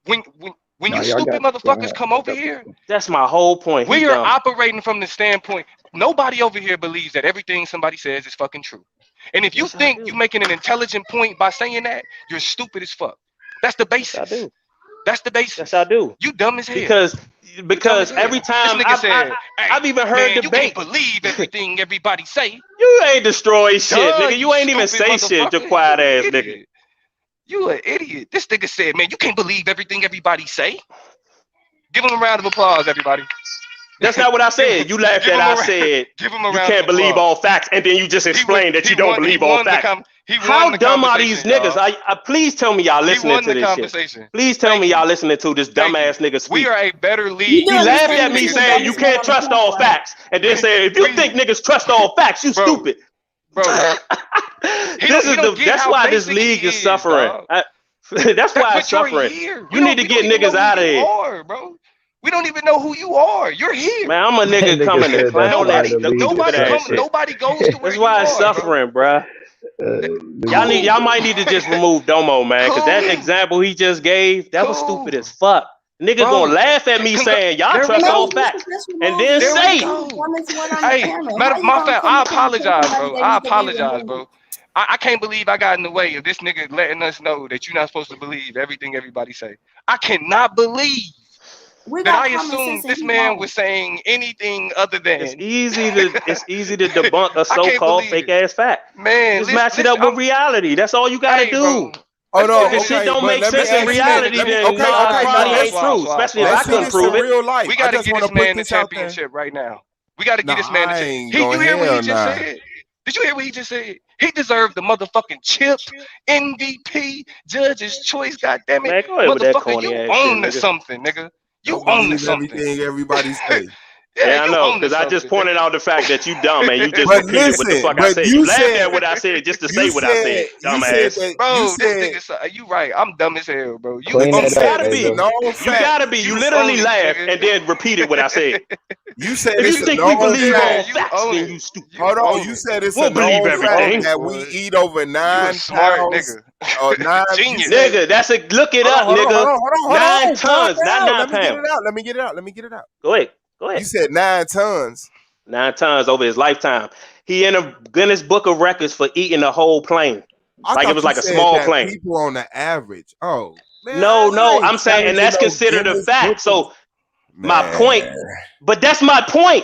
When you stupid motherfuckers come over here, that's my whole point. We are operating from the standpoint, nobody over here believes that everything somebody says is fucking true. And if you think you're making an intelligent point by saying that, you're stupid as fuck. That's the basis. That's the basis. Yes, I do. You dumb as hell. Because every time I've even heard you debate. can't believe everything everybody say. You ain't destroy shit, nigga. You ain't even say shit, you quiet ass nigga. You an idiot. This nigga said, man, you can't believe everything everybody say. Give him a round of applause, everybody. That's not what I said. You laughed at I said you can't believe all facts, and then you just explained that you don't believe all facts. How dumb are these niggas? Please tell me y'all listening to this shit. Please tell me y'all listening to this dumbass nigga speak. We are a better league. He laughed at me saying you can't trust all facts, and then saying if you think niggas trust all facts, you stupid. Bro, that's why this league is suffering. That's why it's suffering. You need to get niggas out of here. Bro. We don't even know who you are. You're here. Man, I'm a nigga coming to clown that shit. Nobody goes to where That's why it's suffering, bro. Y'all might need to just remove Domo, man, because that example he just gave, that was stupid as fuck. Niggas gonna laugh at me saying y'all trust all facts, and then say, "Hey, my fact. I apologize, bro. I can't believe I got in the way of this nigga letting us know that you're not supposed to believe everything everybody say. I cannot believe that I assumed this man was saying anything other than it's easy to debunk a so-called fake ass fact. Man, just match it up with reality. That's all you gotta do. Oh no, if shit don't make sense in reality, then probably ain't true. Especially if I couldn't prove it. Real life. We gotta get this man the championship right now. We gotta get this man the championship. You hear what he just said? Did you hear what he just said? He deserved the motherfucking chip, MVP, Judge's Choice. Goddamn it, motherfucker, you own to something, nigga. You own to something. Everything everybody say. Yeah, I know, because I just pointed out the fact that you dumb and you just repeated what the fuck I said. You laughed at what I said just to say what I said, dumbass. Bro, this nigga, you right. I'm dumb as hell, bro. You gotta be. You gotta be. You literally laughed and then repeated what I said. You said if you think we believe all facts, then you stupid. Hold on, you said it's we'll believe everything that we eat over 9 smart pounds. Nigga. Genius. Nigga, that's a look it up, nigga. 9 tons, not 9 pounds. Let me get it out. Go ahead. You said 9 tons. 9 tons over his lifetime. He in a Guinness Book of Records for eating a whole plane. Like it was like a small plane. People on the average. Oh, man, no. I'm saying, and that's considered a fact. So my point, but that's my point.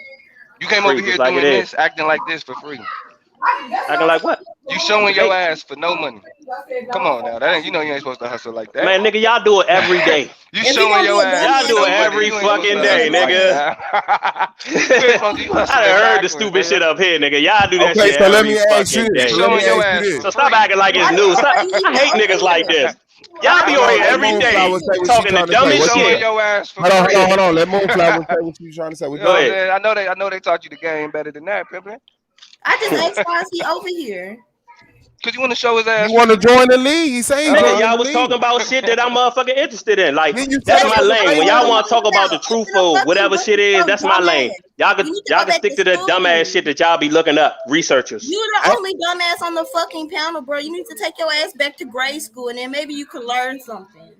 You came Free, over here just like doing it is. this, acting like this for free. Acting like what? You showing your ass for no money. Come on now, that ain't, you know you ain't supposed to hustle like that. Man, nigga, y'all do it every day. You showing your ass. Y'all do it every fucking day, nigga. I done heard the stupid shit up here, nigga. Y'all do that shit every fucking day. Showing your ass. So stop acting like it's new. Stop. I hate niggas like this. Y'all be on here every day talking the dumbest shit. Your ass for hold on. Let Moonflower say what you trying to say. Go ahead. I know they taught you the game better than that, Pimpin. I just asked why is he over here? Cause you want to show his ass. You want to join the league? He saying y'all was talking about shit that I'm motherfucking interested in. Like that's my lane. When y'all want to talk about the truth or whatever shit is, that's my lane. Y'all can stick to that dumbass shit that y'all be looking up, researchers. You're the only dumbass on the fucking panel, bro. You need to take your ass back to grade school, and then maybe you could learn something.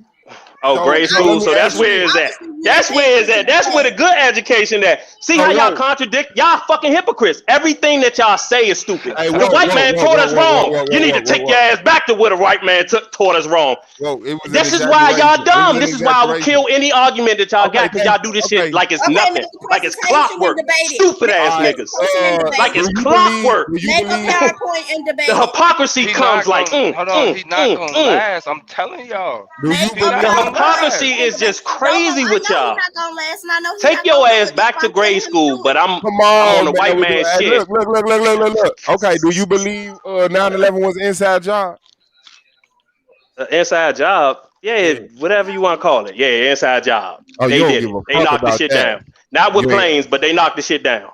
Oh, grade school. So that's where it's at. That's where it's at. That's where the good education at. See how y'all contradict? Y'all fucking hypocrites. Everything that y'all say is stupid. The white man taught us wrong. You need to take your ass back to where the white man taught us wrong. This is why y'all dumb. This is why I would kill any argument that y'all got, because y'all do this shit like it's nothing, like it's clockwork. Stupid ass niggas. Like it's clockwork. Make a PowerPoint and debate. The hypocrisy comes like. Hold on, he's not gonna last. I'm telling y'all. The hypocrisy is just crazy with y'all. Take your ass back to grade school, but I'm on the white man shit. Look. Okay, do you believe 9/11 was an inside job? Inside job? Yeah, whatever you want to call it. Yeah, inside job. Oh, they did it. They knocked the shit down. Not with planes, but they knocked the shit down.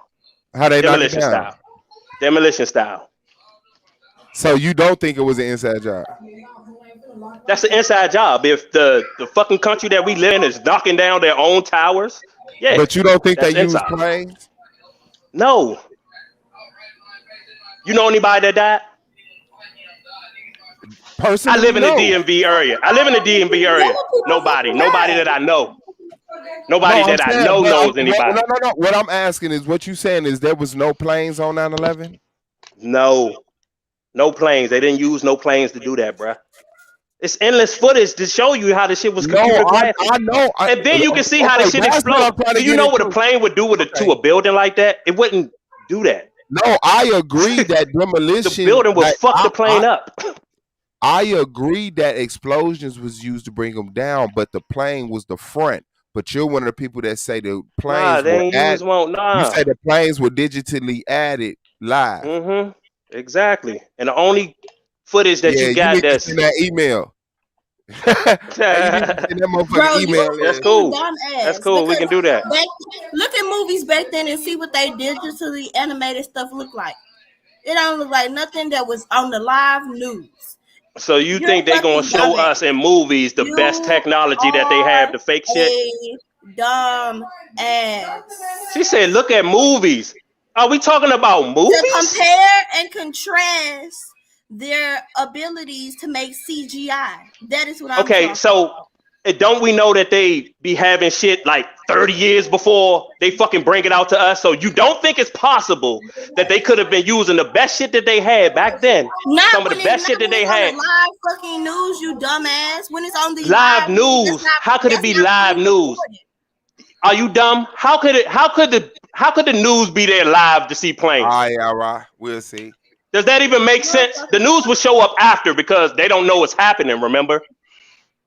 How they knocked it Demolition down? style. Demolition style. So you don't think it was an inside job? That's an inside job. If the fucking country that we live in is knocking down their own towers, yeah. But you don't think they that's use inside. planes? No. You know anybody that died? Personally, I live in no. the DMV area. Nobody that I know. Nobody that I know knows anybody. No. What I'm asking is, what you saying is there was no planes on 9/11? No planes. They didn't use no planes to do that, bruh. It's endless footage to show you how the shit was computer graphic. I know. And then you can see how the shit exploded. Do you know what a plane would do to a building like that? It wouldn't do that. No, I agree that demolition. The building would fuck the plane up. I agree that explosions was used to bring them down, but the plane was the front. But you're one of the people that say the planes You say the planes were digitally added live. Mm-hmm. Exactly. And the only footage that you got that's in that email. That's cool. That's cool. We can do that. Look at movies back then and see what they digitally animated stuff look like. It don't look like nothing that was on the live news. So you think they're gonna show us in movies the best technology that they have to fake shit? Dumb ass. She said, "Look at movies." Are we talking about movies? To compare and contrast their abilities to make CGI. That is what I'm okay, so don't we know that they be having shit like 30 years before they fucking bring it out to us? So you don't think it's possible that they could have been using the best shit that they had back then? Some of the best shit that they had. Live fucking news, you dumbass. When it's on the live news, how could it be live news? Are you dumb? How could the news be there live to see planes? All right, we'll see. Does that even make sense? The news will show up after because they don't know what's happening, remember?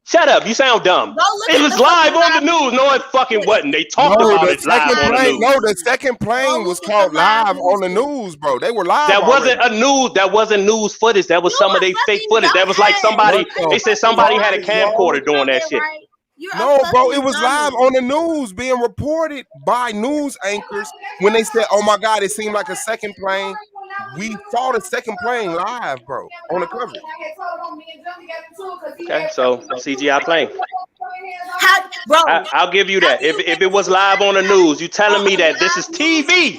Shut up, you sound dumb. It was live on the news. No, it fucking wasn't. They talked about it live on the news. No, the second plane was called live on the news, bro. They were live. That wasn't a news. That wasn't news footage. That was some of their fake footage. That was like somebody. They said somebody had a camcorder doing that shit. No, bro, it was live on the news being reported by news anchors when they said, "Oh my God, it seemed like a second plane." We saw the second plane live, bro, on the cover. Okay, so CGI plane. I'll give you that. If it was live on the news, you telling me that this is TV?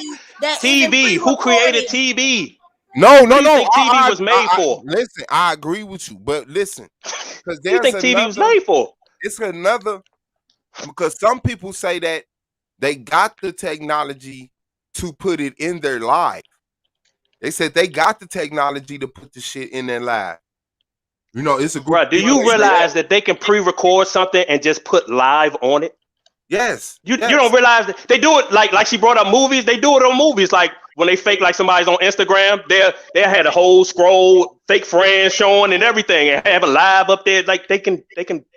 TV. Who created TV? No. TV was made for. Listen, I agree with you, but listen, because you think TV was made for? It's another, because some people say that they got the technology to put it in their live. They said they got the technology to put the shit in their live. You know, it's a group. Right. Do you realize that they can pre-record something and just put live on it? Yes. You don't realize that they do it like she brought up movies. They do it on movies. Like when they fake like somebody's on Instagram, they had a whole scroll, fake friends showing and everything, and have a live up there. Like they can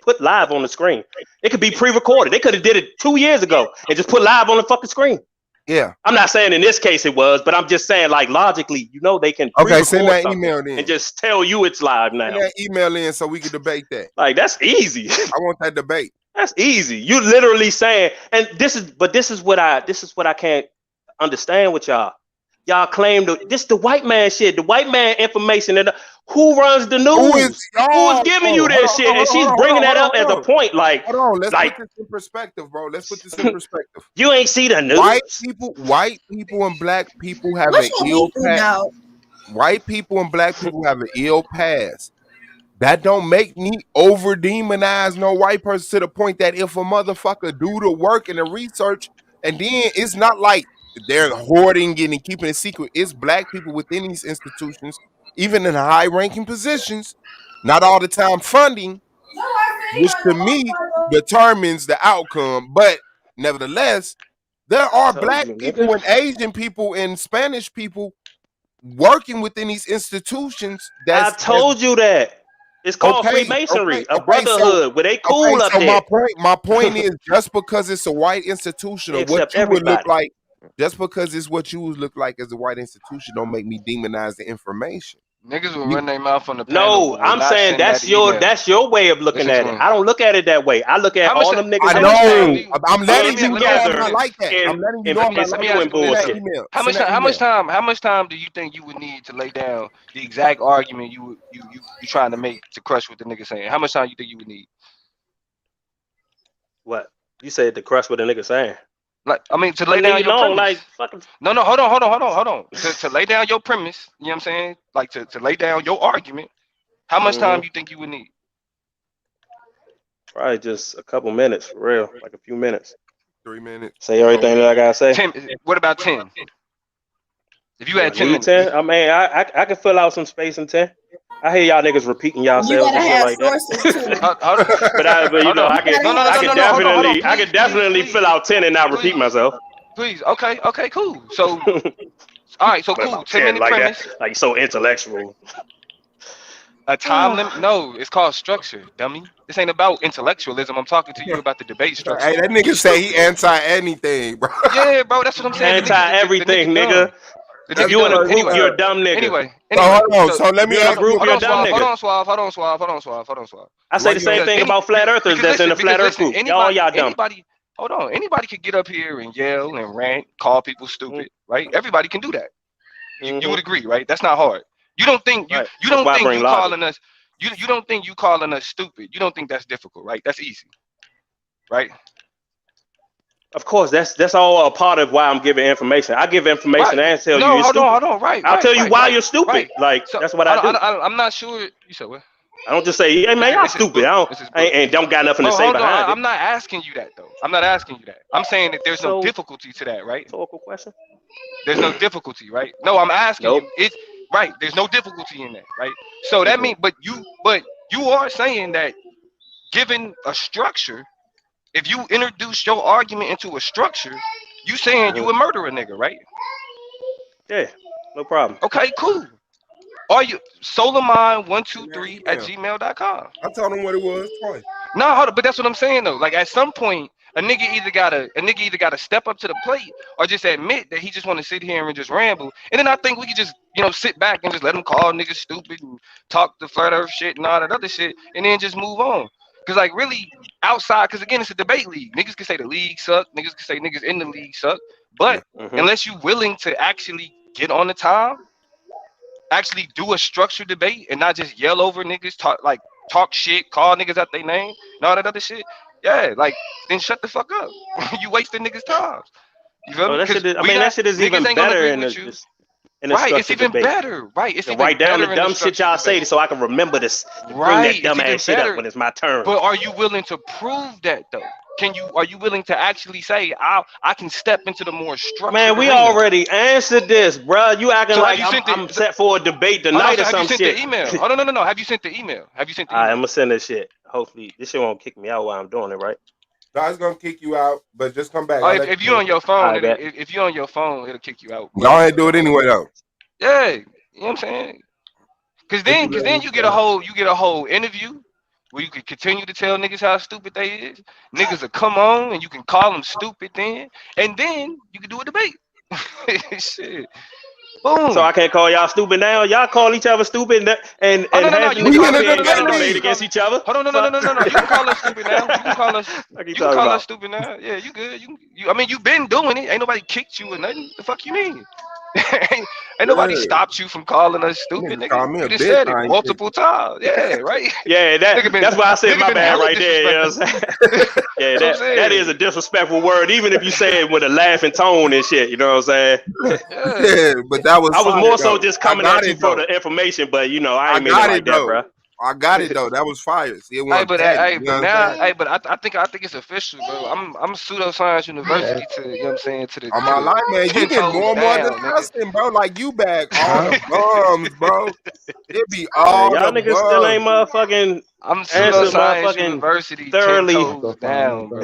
put live on the screen. It could be pre-recorded. They could have did it 2 years ago and just put live on the fucking screen. Yeah. I'm not saying in this case it was, but I'm just saying like logically, you know, they can send that email in and just tell you it's live now. Send that email in so we can debate that. Like that's easy. I want that debate. That's easy. You literally saying, and this is what I can't understand with y'all. Y'all claim this the white man shit, the white man information, and who runs the news? Who is giving you this shit? And she's bringing that up as a point. Like, hold on, let's put this in perspective, bro. Let's put this in perspective. You ain't see the news. White people and black people have an ill past. White people and black people have an ill past. That don't make me over demonize no white person to the point that if a motherfucker do the work and the research, and then it's not like they're hoarding it and keeping it secret. It's black people within these institutions, even in high-ranking positions, not all the time funding, which to me determines the outcome. But nevertheless, there are black people and Asian people and Spanish people working within these institutions. I told you that. It's called Freemasonry, a brotherhood where they cool up there. My point is, just because it's a white institution or what you would look like, just because it's what you would look like as a white institution, don't make me demonize the information. Niggas will run their mouth on the panel. No, I'm saying that's your way of looking at it. I don't look at it that way. I look at all them niggas. I know. I'm letting you know I'm not like that. I'm letting you know I'm not doing bullshit. How much time do you think you would need to lay down the exact argument you trying to make to crush what the nigga saying? How much time you think you would need? What you said to crush what the nigga saying? Like, I mean, to lay down your premise. Like, fucking... No, hold on. To lay down your premise, you know what I'm saying? Like, to lay down your argument, how much time you think you would need? Probably just a couple minutes, for real. Like a few minutes. 3 minutes. Say everything that I gotta say. 10, what about 10? If you had 10 minutes. 10? I mean, I can fill out some space in 10. I hear y'all niggas repeating yourselves and shit like that. but you know, I can definitely fill out 10 and not repeat myself. Please, okay, cool. So, all right, so cool. 10-minute like premise. That, like so intellectual. A time limit? No, it's called structure, dummy. This ain't about intellectualism. I'm talking to you about the debate structure. Hey, that nigga say he anti anything, bro. Yeah, bro, that's what I'm saying. Anti everything, nigga. If you in a group, you're a dumb nigga. Anyway, hold on. So let me ask you. Hold on, Suave. I say the same thing about flat earthers that's in the flat earth group. Y'all dumb. Anybody can get up here and yell and rant, call people stupid, right? Everybody can do that. You would agree, right? That's not hard. You don't think you don't think you calling us you don't think you calling us stupid. You don't think that's difficult, right? That's easy, right? Of course, that's all a part of why I'm giving information. I give information and tell you you're stupid. Hold on. I'll tell you why you're stupid. Right. Like so, that's what I do. I'm not sure. You said what? I don't just say, hey man, y'all stupid. I don't got nothing to say behind it. I'm not asking you that though. I'm not asking you that. I'm saying that there's no difficulty to that, right? Rhetorical question. There's no difficulty, right? No, I'm asking you. It's right. There's no difficulty in that, right? So that means, but you are saying that given a structure. If you introduce your argument into a structure, you saying you would murder a nigga, right? Yeah, no problem. Okay, cool. Are you solarmind123@gmail.com? I told him what it was twice. No, hold on, but that's what I'm saying though. Like at some point, a nigga either gotta step up to the plate or just admit that he just want to sit here and just ramble. And then I think we could just sit back and just let him call niggas stupid and talk the flat earth shit and all that other shit, and then just move on. Cause like really outside, cause again it's a debate league. Niggas can say the league suck. Niggas can say niggas in the league suck. But unless you willing to actually get on the time, actually do a structured debate and not just yell over niggas, talk shit, call niggas out their name, and all that other shit. Yeah, like then shut the fuck up. You wasting niggas' time. You feel me? That shit is even better in right, it's even better. Right, it's even write down better the dumb shit y'all say so I can remember this. Bring that dumb ass shit up when it's my turn. But are you willing to prove that though? Are you willing to actually say I can step into the more structured? Man, we already answered this, bro. You acting like I'm set for a debate tonight or some shit. Have you sent the email? Oh no. Have you sent the email? I'm gonna send this shit. Hopefully this shit won't kick me out while I'm doing it, right? God's gonna kick you out, but just come back. If you're on your phone, if you're on your phone, it'll kick you out. Go ahead and do it anyway though. Yeah, you know what I'm saying? Cause then you get a whole interview where you can continue to tell niggas how stupid they is. Niggas will come on and you can call them stupid then, and then you can do a debate. Shit. Boom. So I can't call y'all stupid now. Y'all call each other stupid and have debate against each other. Hold on, no. You can call us stupid now. You can call us stupid now. Yeah, you good. I mean, you been doing it. Ain't nobody kicked you or nothing. The fuck you mean? Ain't nobody stopped you from calling us stupid, nigga. You just said it multiple times. Yeah, right. Yeah, that's why I said my bad right there. You know what I'm saying? Yeah, that is a disrespectful word, even if you say it with a laughing tone and shit. You know what I'm saying? Yeah, but that was. I was more so just coming at you for the information, but you know, I ain't mean it like that, bro. I got it though. That was fire. But I think it's official, bro. I'm Pseudoscience University to, you know what I'm saying, to the. On my life, man, you get more and more disgusting, bro. Like you back all the bums, bro. It be all y'all the niggas bums. still ain't motherfucking. I'm Pseudoscience University thoroughly down, bro.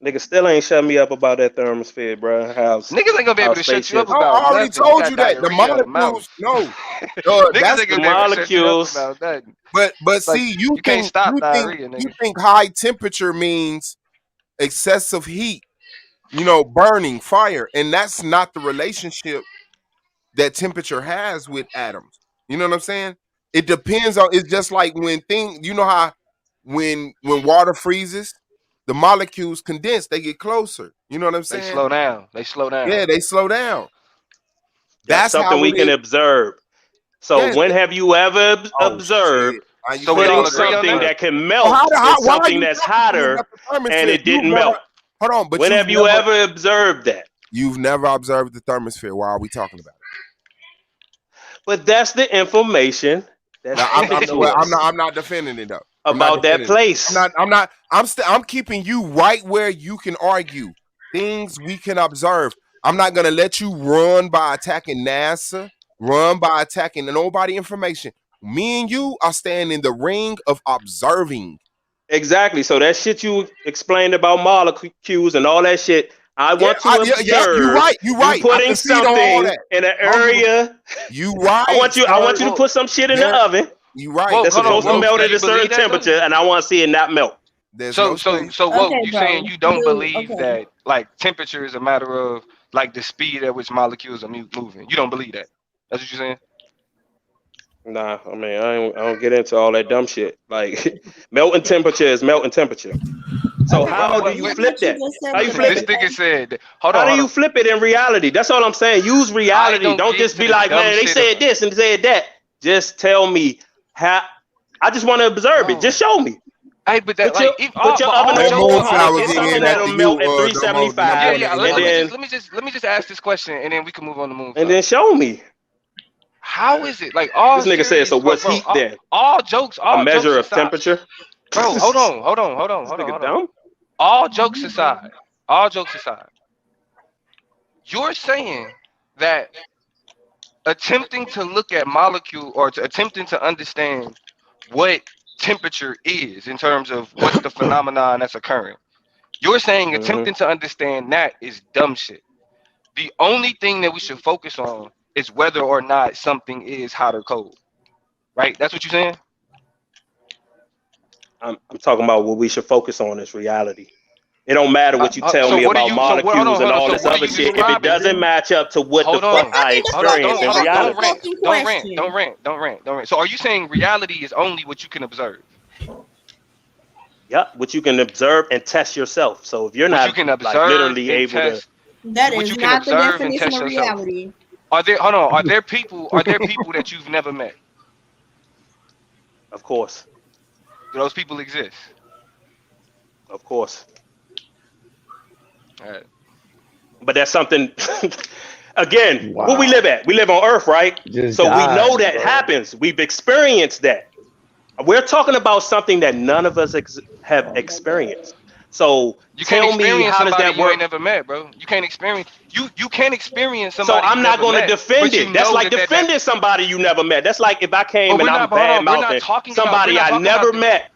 Niggas still ain't shut me up about that thermosphere, bro. Niggas ain't gonna be able to shut you up about. I already told you that the molecules. No, that's the molecules. But see, you can't stop diarrhea, nigga. You think high temperature means excessive heat, you know, burning, fire, and that's not the relationship that temperature has with atoms. You know what I'm saying? It depends on. It's just like when you know how when water freezes, the molecules condense, they get closer. You know what I'm saying? They slow down. Yeah, they slow down. That's something we can observe. So when have you ever observed putting something that can melt in something that's hotter and it didn't melt? Hold on, but when have you ever observed that? You've never observed the thermosphere. Why are we talking about it? But that's the information. I'm not defending it though. About that place. I'm keeping you right where you can argue things we can observe. I'm not gonna let you run by attacking NASA, run by attacking nobody information. Me and you are staying in the ring of observing. Exactly. So that shit you explained about molecules and all that shit. I want to observe. You're right. You putting something in an area. You right. I want you to put some shit in the oven. You right. That's supposed to melt at a certain temperature, and I want to see it not melt. So you saying you don't believe that like temperature is a matter of like the speed at which molecules are moving? You don't believe that? That's what you're saying? Nah, I mean I don't get into all that dumb shit. Like melting temperature is melting temperature. So how do you flip that? How you flip this it? nigga said, how do you flip it in reality? That's all I'm saying. Use reality. Don't just be like, man, they said this and said that. Just tell me how. I just want to observe it. Just show me. Hey, but that put your oven on something that'll melt at 375. Yeah. Let me just ask this question, and then we can move on to moon. And then show me. How is it like all? This nigga said so. What's heat then? All jokes. A measure of temperature. Bro, hold on. All jokes aside, you're saying that attempting to look at molecule or attempting to understand what temperature is in terms of what's the phenomenon that's occurring. You're saying attempting to understand that is dumb shit. The only thing that we should focus on is whether or not something is hot or cold. Right? That's what you're saying? I'm talking about what we should focus on is reality. It don't matter what you tell me about molecules and all this other shit if it doesn't match up to what the fuck I experience in reality. Don't rant. So are you saying reality is only what you can observe? Yeah, what you can observe and test yourself. So if you're not literally able to, that is not the definition of reality. Are there people that you've never met? Of course. Do those people exist? Of course. All right. But that's something. Again, where we live at? We live on Earth, right? We know that happens. We've experienced that. We're talking about something that none of us have experienced. So you can't tell me how does that work? You ain't never met, bro. You can't experience. You can't experience somebody. So I'm not going to defend it. That's like defending somebody you never met. That's like if I came and I'm bad mouthing somebody I never met,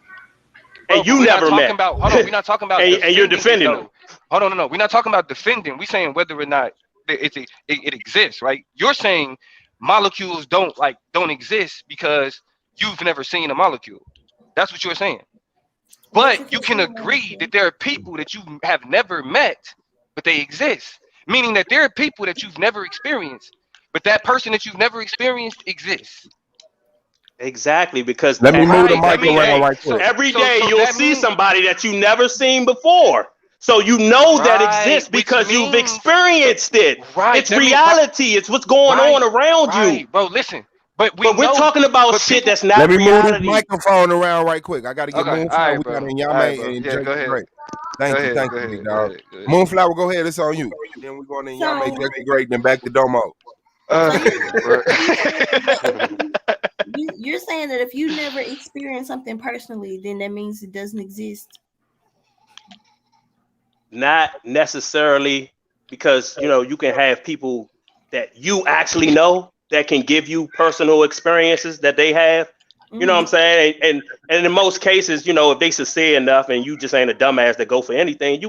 and you never met. We're not talking about. And you're defending them. Hold on, no. We're not talking about defending. We're saying whether or not it exists, right? You're saying molecules don't exist because you've never seen a molecule. That's what you're saying. But you can agree that there are people that you have never met, but they exist. Meaning that there are people that you've never experienced, but that person that you've never experienced exists. Exactly, because let me move the mic around right quick. Every day you'll see somebody that you never seen before. So you know that exists because you've experienced it. Right. It's reality. It's what's going on around you. Bro, listen. But we're talking about shit that's not Let me reality. move this microphone around right quick. I got to get Moonflower. Right, We got bro. in All right, Yame bro. and Yeah, Jake go ahead. Great. Thank you, big dog. Moonflower, go ahead. It's on you. Then we're going in Yame, Jake Great, then back to Domo. You're saying that if you never experience something personally, then that means it doesn't exist. Not necessarily, because you can have people that you actually know that can give you personal experiences that they have. You know what I'm saying? And in most cases, if they sincere enough and you just ain't a dumbass that go for anything,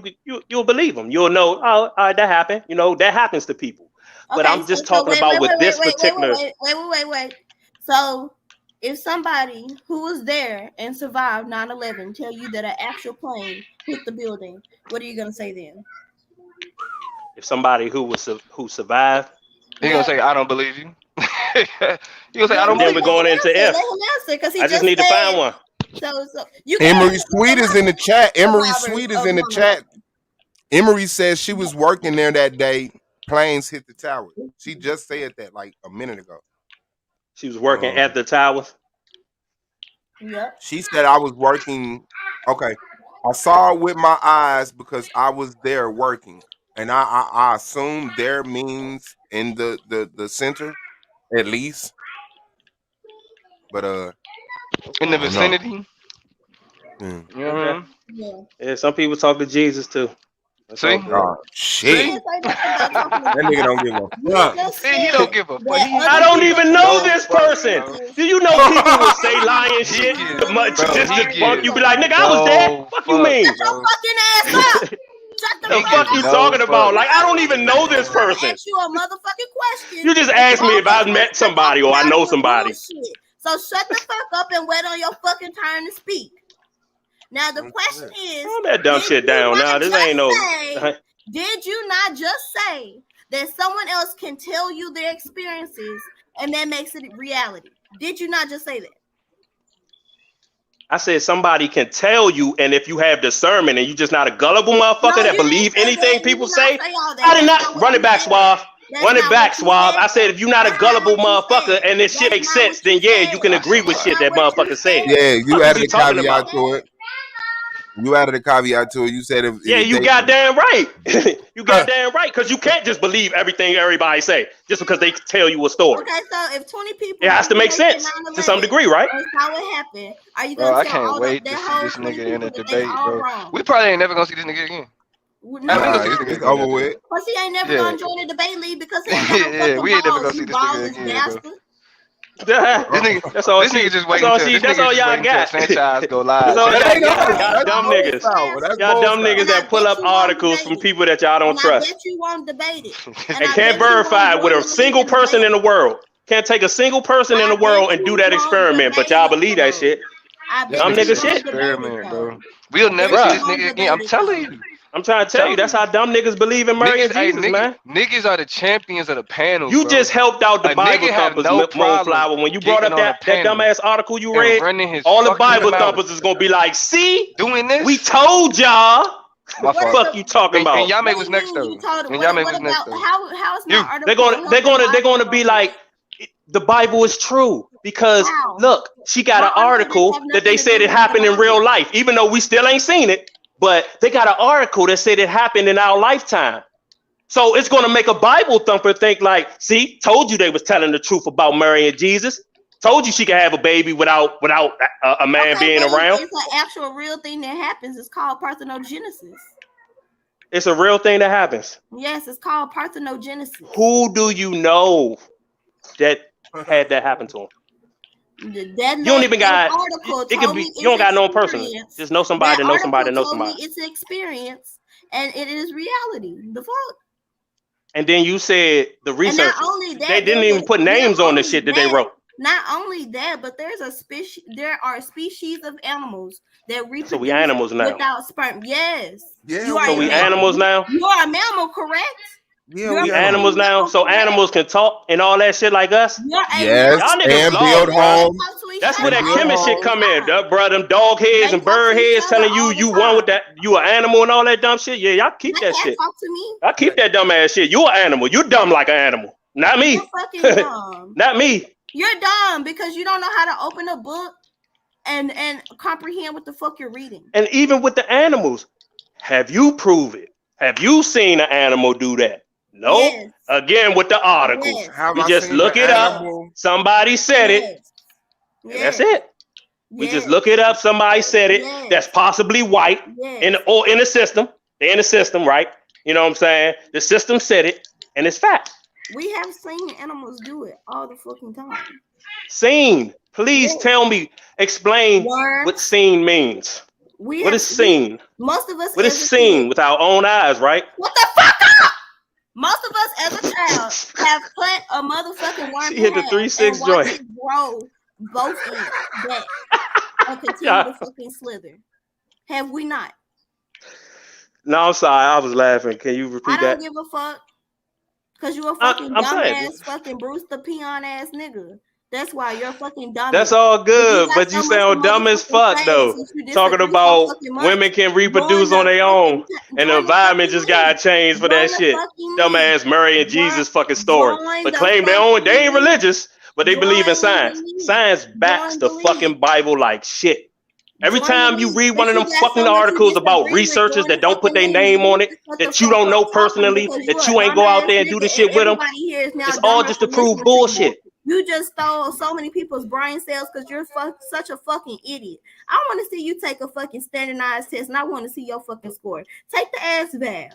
you'll believe them. You'll know, oh, all right, that happened. That happens to people. But I'm just talking about with this particular. Wait. So if somebody who was there and survived 9/11 tell you that an actual plane hit the building, what are you gonna say then? If somebody who survived, you're gonna say, I don't believe you. You're gonna say, I don't believe you. Then we're going into F. I just need to find one. So Emery Sweet is in the chat. Emery Sweet is in the chat. Emery says she was working there that day. Planes hit the tower. She just said that like a minute ago. She was working at the towers. Yep. She said I was working. Okay. I saw it with my eyes because I was there working. And I assume there means in the center, at least. But in the vicinity. Yeah, some people talk to Jesus too. See? Oh, shit. That nigga don't give a fuck. See, he don't give a fuck. I don't even know this person. Do you know people will say lying shit just to fuck you? Be like, nigga, I was there. Fuck you mean? Shut your fucking ass up. The fuck you talking about? Like, I don't even know this person. Ask you a motherfucking question. You just asked me if I met somebody or I know somebody. So shut the fuck up and wait on your fucking turn to speak. Now the question is, Calm that dumb shit down. Now this ain't no. Did you not just say that someone else can tell you their experiences and that makes it reality? Did you not just say that? I said somebody can tell you, and if you have discernment and you just not a gullible motherfucker that believe anything people say, I did not run it back, Suave. Run it back, Suave. I said if you're not a gullible motherfucker and this shit makes sense, then yeah, you can agree with shit that motherfucker said. Yeah, you added a caveat to it. You added a caveat to it. You said if you goddamn right. You goddamn right, because you can't just believe everything everybody say just because they tell you a story. Okay, so if 20 people, it has to make sense to some degree, right? That's how it happened. Are you gonna? I can't wait to see this nigga in a debate, bro. We probably ain't never gonna see this nigga again. It's over with. Plus, he ain't never gonna join the debate league because he ain't got we ain't never gonna see this nigga again, bro. That's all. This nigga just waiting. That's all y'all got. Franchise go live. Y'all dumb niggas. Y'all dumb niggas that pull up articles from people that y'all don't trust. I bet you won't debate it. And can't verify it with a single person in the world. Can't take a single person in the world and do that experiment, but y'all believe that shit. Dumb nigga shit. Experiment, bro. We'll never see this nigga again. I'm telling you. I'm trying to tell you, that's how dumb niggas believe in Mary and Jesus, man. Niggas are the champions of the panel. You just helped out the Bible thumpers, Moonflower. When you brought up that dumbass article you read, all the Bible thumpers is gonna be like, see, doing this. We told y'all. What the fuck you talking about? And Yame was next though. And Yame was next though. How is my article? They're gonna be like, the Bible is true because look, she got an article that they said it happened in real life, even though we still ain't seen it. But they got an article that said it happened in our lifetime. So it's going to make a Bible thumper think like, see, told you they was telling the truth about Mary and Jesus. Told you she could have a baby without a man being around. It's an actual real thing that happens. It's called parthenogenesis. It's a real thing that happens. Yes, it's called parthenogenesis. Who do you know that had that happen to him? You don't even got it. Could be you don't got no person. Just know somebody that knows somebody that knows somebody. It's an experience and it is reality. The fuck. And then you said the research. They didn't even put names on the shit that they wrote. Not only that, but there are species of animals that reproduce. So we animals now without sperm. Yes. Yeah. So we animals now. You are a mammal, correct? Yeah, we animals now, so animals can talk and all that shit like us. Yes, Y'all niggas and lost, build bro. homes. That's where that chemist shit come in, bro. Them dog heads and bird heads telling you one with that, you an animal and all that dumb shit. Yeah, y'all keep that shit. Talk to me. I keep that dumb ass shit. You an animal. You dumb like an animal. Not me. You're fucking dumb. Not me. You're dumb because you don't know how to open a book and comprehend what the fuck you're reading. And even with the animals, have you proved it? Have you seen an animal do that? No. Yes. Again with the articles. Yes. Have We I just seen look an it up. animal? Somebody said it. Yes. And Yes. that's it. We just look it up. Somebody said it. Yes. That's possibly white Yes. in the system. They're in the system, right? You know what I'm saying? The system said it, and it's fact. We have seen animals do it all the fucking time. Seen. Please Yes. tell me. Explain what seen means. What is seen? Most of us. What is as a seen kid- with our own eyes, right? What the fuck up? Most of us as a child have put a motherfucking worm She hit the in 3-6 and watched joint. it grow both ends back and continue Yeah. to fucking slither. Have we not? No, I'm sorry. I was laughing. Can you I repeat don't that? give a fuck. Cause you a fucking I'm saying. dumbass fucking Bruce the peon ass nigga. That's why you're fucking dumb. That's all good, got but so you much sound dumb as motherfucking fuck say though. since you Talking disagree so about fucking much. women can reproduce Join on the their own, fucking- and the join the environment fucking just got changed for that Join the shit. fucking Dumbass Murray and Jesus fucking story. join But the claim they own. They ain't fucking religious, but they believe in Join the science. league. Science backs Join the the fucking Bible like shit. Every Join the time you league. read one Since of you them got fucking so much you articles about disagree with, researchers join the that don't put fucking their league. name on it, You shut the that you fuck don't up know talking personally, because that you you a ain't go out dumbass there and do nigga this and shit with them. everybody here is now It's all dumber just to for prove listening to you. bullshit. You just stole so many people's brain cells because you're such a fucking idiot. I want to see you take a fucking standardized test, and I want to see your fucking score. Take the ass valve.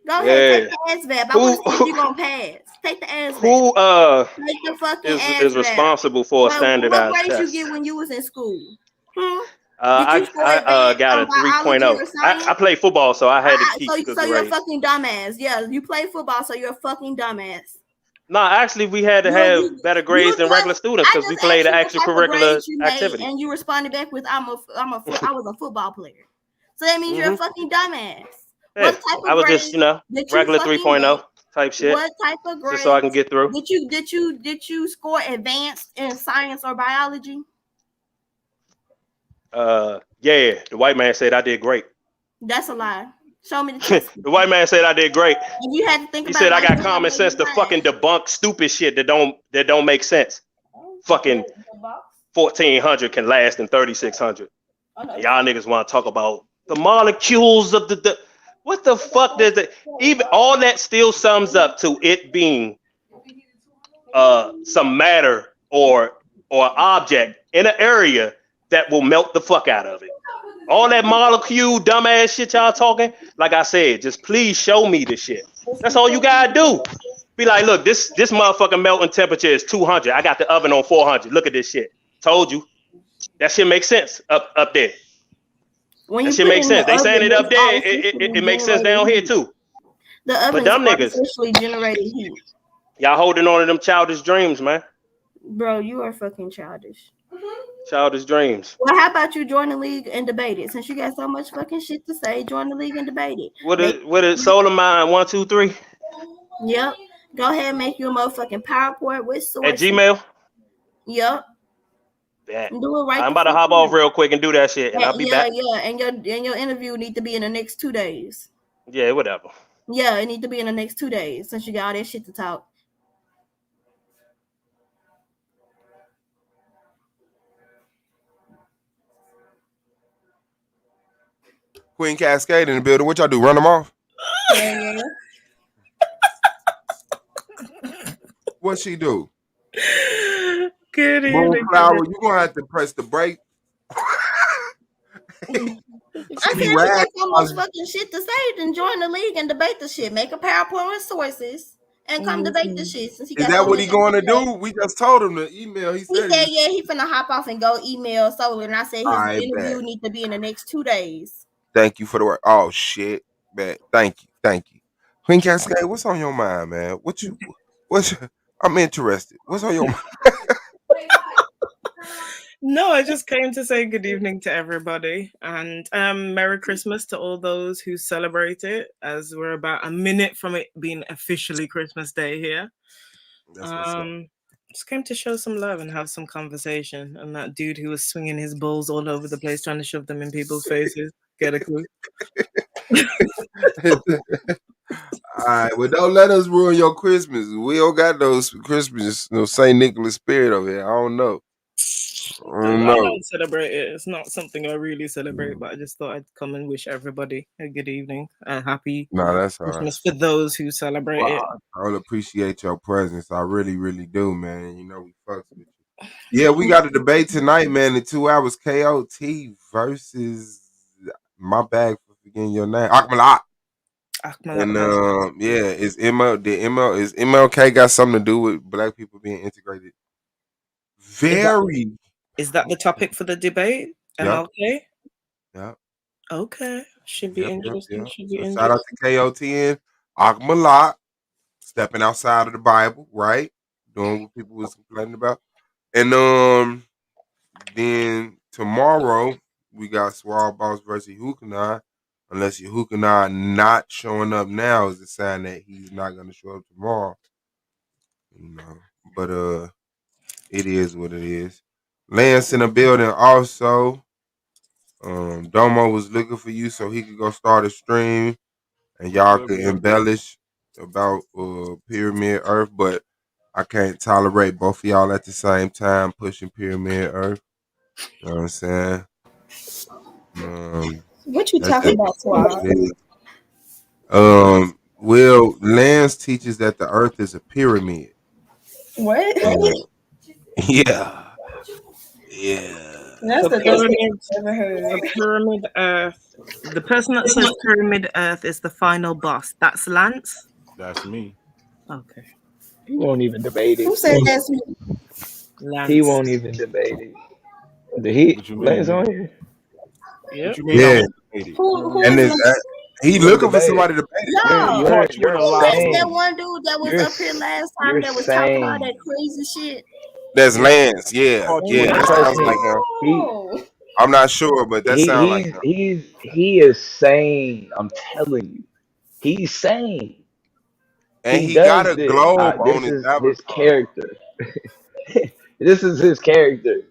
Go ahead, take the ass valve. I want to see if you're gonna pass. Take the ass valve. Who Take the fucking ass is valve. responsible for a What standardized grades test? you get when you was in school? Did I you score advanced got a on biology 3.0. or science? I played football, so I had to keep So good you're a grades. fucking dumbass. Yeah, you play football, so you're a fucking dumbass. No, actually, we had to have better grades than regular students because we played the extracurricular activity. And you responded back with I was a football player. So that means you're a fucking dumbass. Yeah, What type of I was grade just, did you regular fucking 3.0 type shit. What type of grade Just so I can get through. Did you score advanced in science or biology? Yeah, the white man said I did great. That's a lie. Show me the test. The white man said I did great. And you had to think He about said I like, got common sense to fucking debunk stupid shit that don't make sense. Fucking 1400 can last in 3600. Y'all niggas want to talk about the molecules of the what the fuck does it even all that still sums up to it being some matter or object in an area that will melt the fuck out of it. All that molecule dumbass shit y'all talking, like I said, just please show me the shit. That's all you gotta do. Be like, look, this motherfucking melting temperature is 200. I got the oven on 400. Look at this shit. Told you. That shit makes sense up there. That shit makes sense. They saying it up there. It makes sense down here too. The oven But them is niggas, artificially generated heat. y'all holding on to them childish dreams, man. Bro, you are fucking childish. Childish dreams. Well, how about you join the league and debate it? Since you got so much fucking shit to say, join the league and debate it. What is Solar Mind 123 Yep. Go ahead and make you a motherfucking PowerPoint with sources. at Gmail? Yep. Yeah. Do it right. I'm about to hop off real quick and do that shit, and I'll be back. Yeah, and your interview need to be in the next 2 days. Yeah, whatever. Yeah, it need to be in the next 2 days since you got all that shit to talk. Queen Cascade in the building. What y'all do? Run them off? Yeah. What she do? Good Moonflower, you gonna have to press the brake. I said you got so much fucking shit to say, then join the league and debate the shit. Make a PowerPoint with sources and come debate the shit. Since he Is got that so what much he going to shit say. do? We just told him the email. He said Yeah, he finna hop off and go email Solar, and I said his I interview bet. need to be in the next 2 days. Thank you for the work. Oh shit, man. Thank you. Queen Cascade, what's on your mind, man? I'm interested. What's on your mind? No, I just came to say good evening to everybody and Merry Christmas to all those who celebrate it, as we're about a minute from it being officially Christmas Day here. That's what's up. Just came to show some love and have some conversation. And that dude who was swinging his balls all over the place trying to shove them in people's faces, get a clue. All right, well, don't let us ruin your Christmas. We don't got those Christmas, no St. Nicholas spirit over here. I don't know. I don't celebrate it. It's not something I really celebrate, but I just thought I'd come and wish everybody a good evening, a happy that's all Christmas for those who celebrate it. I would appreciate your presence. I really, really do, man. You know, we fucks with you. Yeah, we got a debate tonight, man. In 2 hours, KOT versus my bag for forgetting your name, Akmalat. And is MLK got something to do with black people being integrated? Is that the topic for the debate? Yep. MLK? Yeah. Okay. Should be interesting. Should be Shout out to KOT and Akmalat stepping outside of the Bible, right? Doing what people was complaining about. And then tomorrow we got Swab Boss versus Hukanai. Unless Hukanai not showing up now is a sign that he's not gonna show up tomorrow. You know. But it is what it is. Lance in the building also. Domo was looking for you so he could go start a stream and y'all could embellish about Pyramid Earth, but I can't tolerate both of y'all at the same time pushing Pyramid Earth. You know what I'm saying? What you talking about, Swab? Will Lance teaches that the Earth is a pyramid. What? Yeah. That's the best I've ever heard. Pyramid Earth. The person that says Pyramid Earth is the final boss. That's Lance? That's me. Okay. He won't even debate it. Who said that's me? Lance. He won't even debate it. Did he? Lance on here? Yeah. Yeah. Who And is he looking for somebody to debate it. No, You're that's that one dude that was You're up here last time that was talking about that crazy shit. That's Lance. Yeah. That sounds like him. Oh. I'm not sure, but that sounds like him. He is sane. I'm telling you, he's sane. And he got a globe on his avatar. His character. This is his character.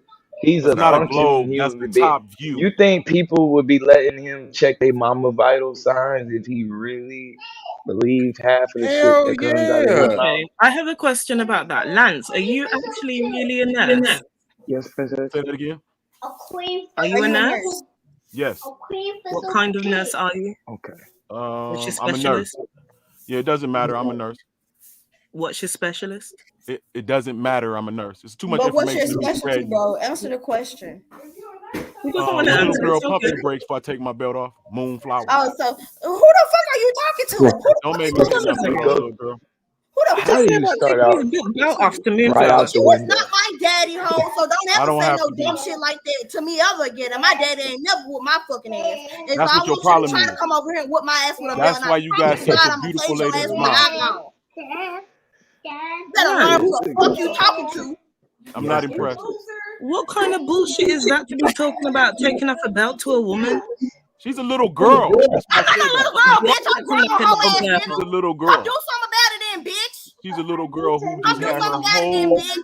He's It's a not a functioning globe. That's human the being. top view. You think people would be letting him check their mama vital signs if he really believed half of the shit that comes out of his mouth? Okay. I have a question about that. Lance, are you actually really a nurse? Yes, Princess. Say that again. Are you a nurse? Yes. What kind of nurse are you? Okay. What's your I'm a nurse. specialist? Yeah, it doesn't matter. I'm a nurse. What's your specialist? It doesn't matter. I'm a nurse. It's too much But what's your information to be specialty, spread. bro? Answer the question. Little girl puppy breaks if I take my belt off. Moonflower. Oh, so who the fuck are you talking to? Don't make me say nothing about little girl. Who the How do you start out right out the It was window? not my daddy, ho. So don't I ever don't say have no to be. dumb shit like that to me ever again. And my daddy ain't never whooped my fucking ass. And That's so what I your want problem you to try is. to come over here and whoop my ass with a That's belt. why you got such a beautiful lady's mom. Better learn who the fuck you talking to. I'm not impressed. What kind of bullshit is that to be talking about taking off a belt to a woman? She's a little girl. That's why I said that. Girl, bitch, I'm grown, hoe ass She's nigga. a little Do girl. something about it then, bitch. She's a little girl who I'm just doing had something about it then, bitch.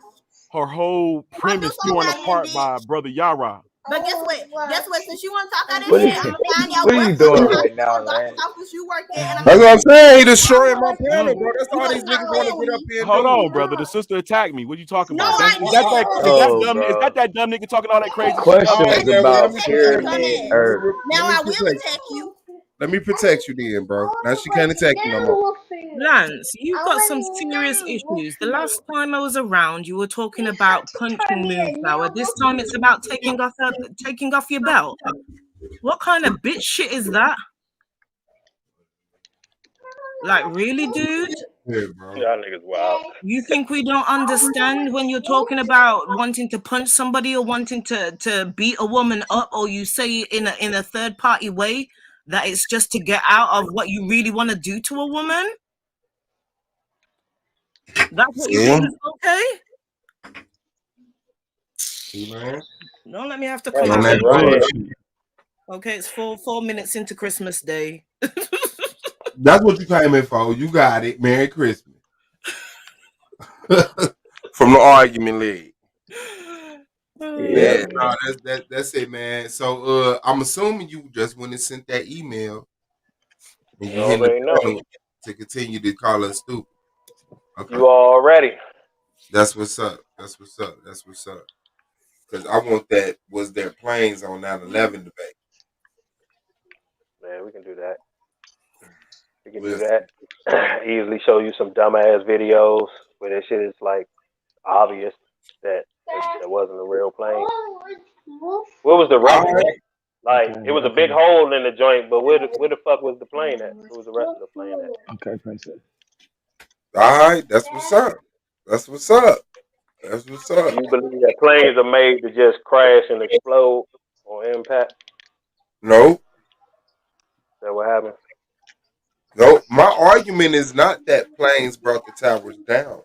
her whole premise torn apart by Brother Yara. But guess what? Guess what? Since you want to talk about What this is- shit, I'm gonna find out what are you doing right now, man? office you work at. That's what I'm saying. He destroying my panel, bro. That's all these niggas want to get up here and Hold do. on, brother. The sister attacked me. What you talking about? I Is that dumb nigga talking all that crazy Question shit? is about Pyramid Earth. Now I will attack you. Let me protect you then, bro. Now she can't attack you no more. Lance, you've got some serious issues. The last time I was around, you were talking about punching Moonflower. This time it's about taking off your belt. What kind of bitch shit is that? Like, really, dude? Yeah, bro. Y'all niggas wild. You think we don't understand when you're talking about wanting to punch somebody or wanting to beat a woman up, or you say it in a third party way that it's just to get out of what you really want to do to a woman? That's what you think is okay? See, man. Don't let me have to come On out. that bullshit. Okay, it's 4 minutes into Christmas Day. That's what you came in for. You got it. Merry Christmas. From the argument league. Yeah, no, that's it, man. So I'm assuming you just went and sent that email and you hit already know. the to continue to call us stupid. Okay. You already. That's what's up. That's what's up. That's what's up. Because I want that. Was there planes on 9/11 debate? Man, we can do that. We can do that. Easily show you some dumbass videos where that shit is like obvious that wasn't a real plane. What was the rest of it? Like it was a big hole in the joint, but where the fuck was the plane at? Where was the rest of the plane at? Okay, Princess. All right, that's what's up. That's what's up. That's what's up. You believe that planes are made to just crash and explode on impact? No. Is that what happened? No, my argument is not that planes brought the towers down.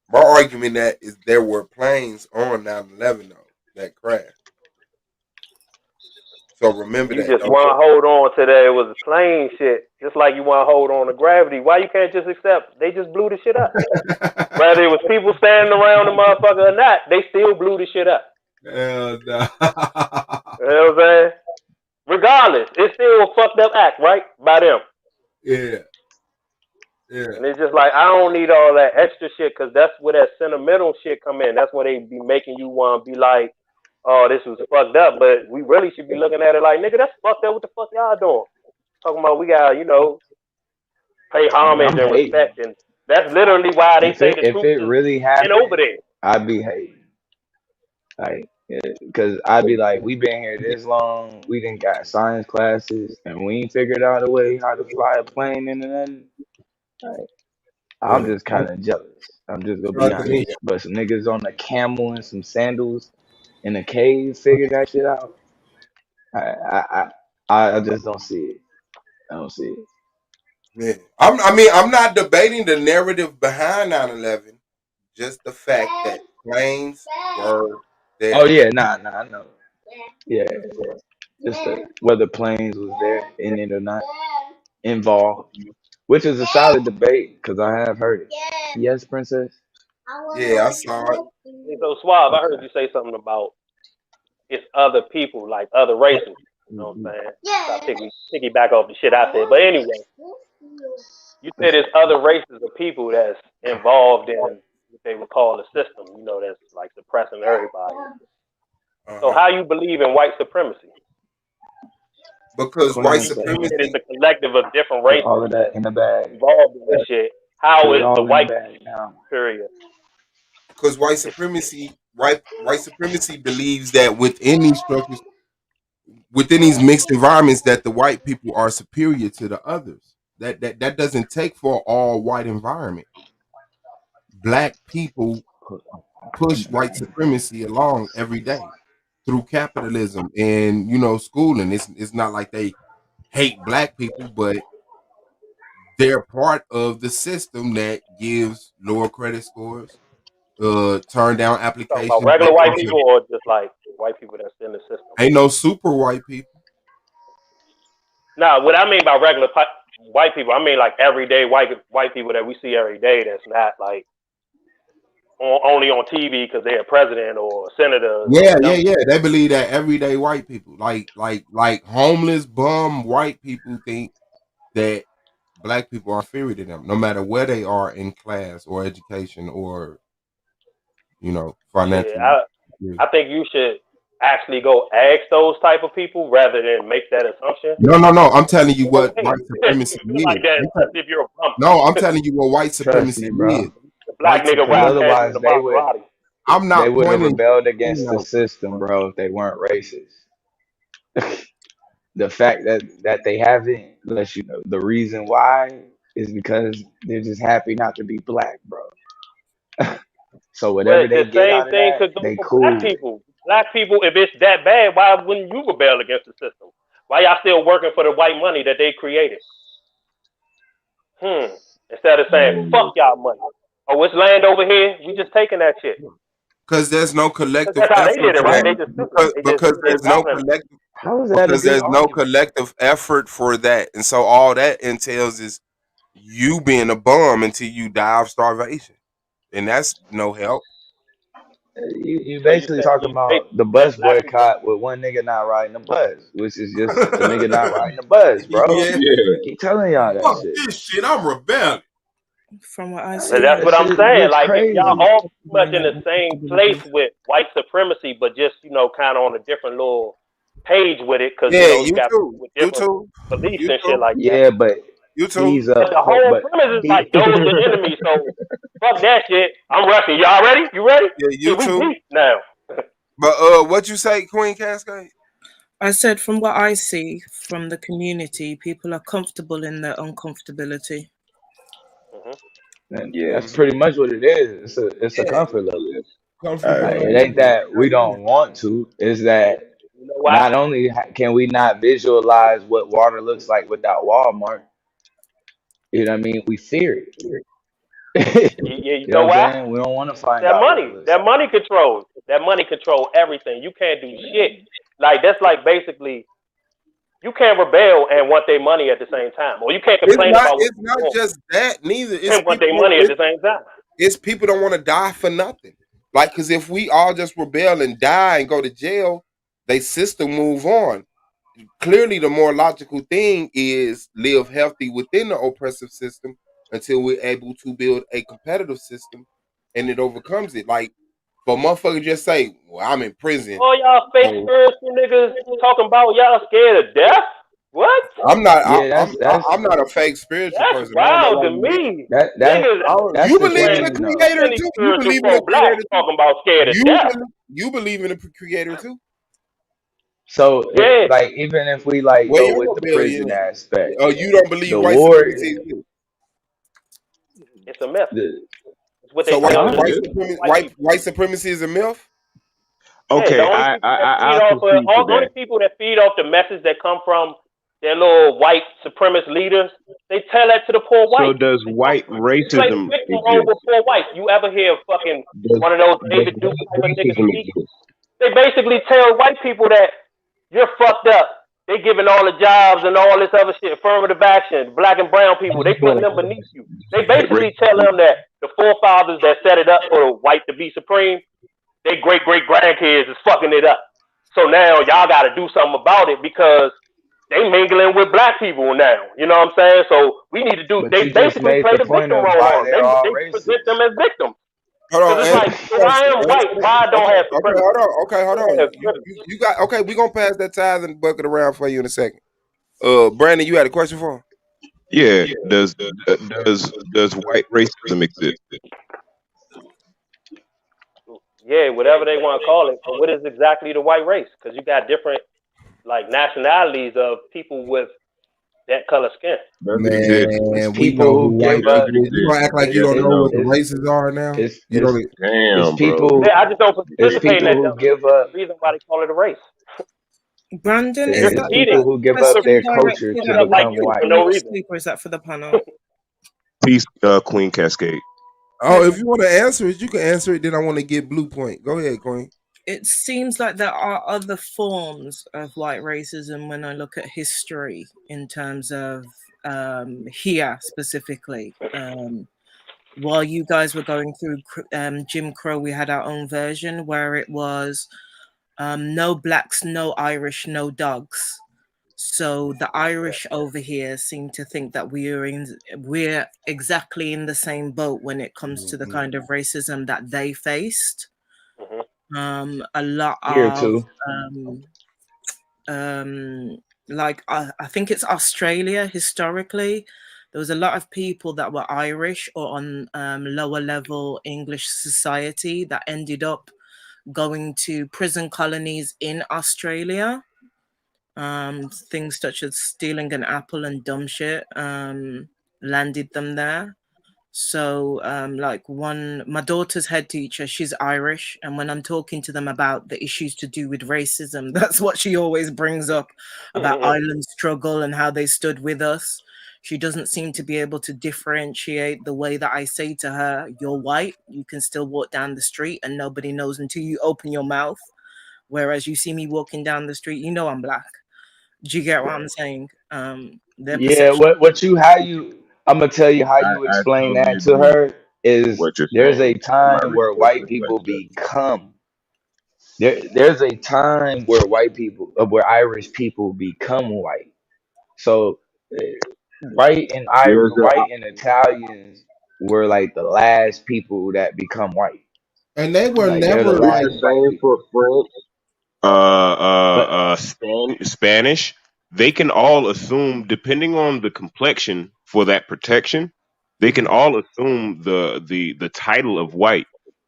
My argument that is there were planes on 9/11 though that crashed. So remember You that. just want to hold on to that it was a plane shit, just like you want to hold on to gravity. Why you can't just accept they just blew the shit up? Whether it was people standing around the motherfucker or not, they still blew the shit up. Hell no. You know what I'm saying? Regardless, it's still a fucked up act, right? By them. Yeah. Yeah. And it's just like, I don't need all that extra shit because that's where that sentimental shit come in. That's where they be making you want to be like, oh, this was fucked up. But we really should be looking at it like, nigga, that's fucked up. What the fuck y'all doing? Talking about we got, pay homage and respect. And that's literally why they say the if truth it really is happened, over there. I'd be hating. Like, because I'd be like, we been here this long, we done got science classes, and we ain't figured out a way how to fly a plane into nothing. Like, I'm just kind of jealous. I'm just gonna be honest. But some niggas on a camel and some sandals in a cave figured that shit out. I just don't see it. I don't see it. Yeah. I'm not debating the narrative behind 9/11. Just the fact that planes were there. Oh yeah, nah, I know. Yeah. Just whether planes was there in it or not involved, which is a solid debate because I have heard it. Yes, Princess. Yeah, I saw it. So Suave, I heard you say something about it's other people, like other races. You know what I'm saying? So piggyback off the shit I said. But anyway, you said there's other races of people that's involved in what they would call the system, that's like suppressing everybody. So how you believe in white supremacy? Because white supremacy is a collective of different races all of that in the bag involved in this shit. How is the white superior? Because white supremacy believes that within these structures, within these mixed environments, that the white people are superior to the others. That doesn't take for all white environment. Black people push white supremacy along every day through capitalism and schooling. It's not like they hate black people, but they're part of the system that gives lower credit scores, turn down applications. About regular white people or just like white people that's in the system? Ain't no super white people. Nah, what I mean by regular white people, I mean like everyday white people that we see every day. That's not like only on TV because they're a president or a senator. Yeah. They believe that everyday white people, like homeless bum white people, think that black people are inferior to them, no matter where they are in class or education or financial. Yeah, I think you should actually go ask those type of people rather than make that assumption. No. I'm telling you what white supremacy is. Like that, if you're a bum. No, I'm telling you what white supremacy is. Black nigga, otherwise they would. I'm not. They would have rebelled against the system, bro, if they weren't racist. The fact that they haven't lets you know the reason why is because they're just happy not to be black, bro. So whatever they get out of that, they cool. Black people, if it's that bad, why wouldn't you rebel against the system? Why y'all still working for the white money that they created? Instead of saying, fuck y'all money. Oh, it's land over here, we just taking that shit. Because there's no collective That's how they effort did it, for right? that. They just Because there's no collective. How is that a Because good there's no argument? collective effort for that, and so all that entails is you being a bum until you die of starvation, and that's no help. You So you basically saying talking about the bus boycott with one nigga not riding the bus, which is just a nigga not riding the bus, bro. Yeah. Keep telling y'all that Fuck shit. this shit. I'm rebelling. From what I So see, that's what I'm saying. Looks Like, if y'all crazy. all pretty much in the same place with white supremacy, but just, you know, kind of on a different little page with it, because, Yeah, you you got too. people with You different too. beliefs You and shit too. like that. Yeah, but You too. he's But the whole premise is like, those the enemy, so fuck that shit. I'm rushing. Y'all ready? You ready? Yeah, you We too. deep now. But what you say, Queen Cascade? I said from what I see from the community, people are comfortable in their uncomfortability. And yeah, that's pretty much what it is. It's a comfort level. Comfort Like, level. it ain't that we don't want to. It's that You know what? not only can we not visualize what water looks like without Walmart, you know what I mean? We fear it. You You know know what I'm why? saying? We don't want to find That out what money. it looks That money controls. That money control everything. You can't do shit. Like, that's like basically, you can't rebel and want their money at the same time, or you can't complain about what It's not just that neither. It's and want their people, money at the same time. it's people don't want to die for nothing. Like, because if we all just rebel and die and go to jail, they system move on. Clearly, the more logical thing is live healthy within the oppressive system until we're able to build a competitive system and it overcomes it. Like, for motherfucker just say, well, I'm in prison. All y'all fake spiritual niggas talking about y'all scared of death? What? I'm not. Yeah, I'm not a fake spiritual That's person. I don't know wild why to you- me. That's Niggas, you believe in the thing, though. creator too. You believe in the creator too. talking about scared of death. You believe in the creator too. So, Yeah. like, even if we like Where go your with the rebellion prison at? aspect, Oh, you don't believe the white war, supremacy exists? It's a myth. the, It's what So they tell you. white supremacy is a myth? Okay, the only only people that feed off the message that come from their little white supremacist leaders, they tell that to the poor white. So does white Play racism victim role exist? with poor whites. You ever hear fucking Does one of those white David Duke type of niggas racism speak? exist? They basically tell white people that you're fucked up. They giving all the jobs and all this other shit, affirmative action, black and brown people. They putting them beneath you. They basically tell them that the forefathers that set it up for white to be supreme, they great grandkids is fucking it up. So now y'all got to do something about it because they mingling with black people now. You know what I'm saying? So we need to do. But They you just basically made play the the point victim of role why on. they're all They racist. present them as victims. Hold on. It's like, if I am white, why I don't have supremacy? Hold on. You got okay. We gonna pass that tithe and bucket around for you in a second. Brandon, you had a question for him? Yeah. Does white racism exist? Yeah, whatever they want to call it. But what is exactly the white race? Because you got different like nationalities of people with that color skin. Man, we people know who who give white up. people. You gonna act like you don't know what the races are now? You don't. It's people. Yeah, I just don't It's participate in people that. who give up. Reason why they call it a race. Brandon, It's is that people who give up their culture to become white. for no reason. Or is that for the panel? Peace, Queen Cascade. Oh, if you want to answer it, you can answer it. Then I want to get Blue Point. Go ahead, Queen. It seems like there are other forms of white racism when I look at history in terms of here specifically. While you guys were going through Jim Crow, we had our own version where it was no blacks, no Irish, no dogs. So the Irish over here seem to think that we're exactly in the same boat when it comes to the kind of racism that they faced. A lot Here of too. like I think it's Australia historically. There was a lot of people that were Irish or on lower level English society that ended up going to prison colonies in Australia. Things such as stealing an apple and dumb shit landed them there. So like my daughter's head teacher, she's Irish, and when I'm talking to them about the issues to do with racism, that's what she always brings up about island struggle and how they stood with us. She doesn't seem to be able to differentiate the way that I say to her, "You're white, you can still walk down the street and nobody knows until you open your mouth." Whereas you see me walking down the street, you know I'm black. Do you get what I'm saying? Their Yeah, perception. I'm gonna tell you how you I explain totally that to agree her is what you're there's a saying. And I time where respect white the people question. become there's a time where where Irish people become white. So There's a white and Italians were like the last people that become white. And they were Like they're the never it's like the last white same people. for French, But Spanish. They can all assume, depending on the complexion for that protection, they can all assume the title of white,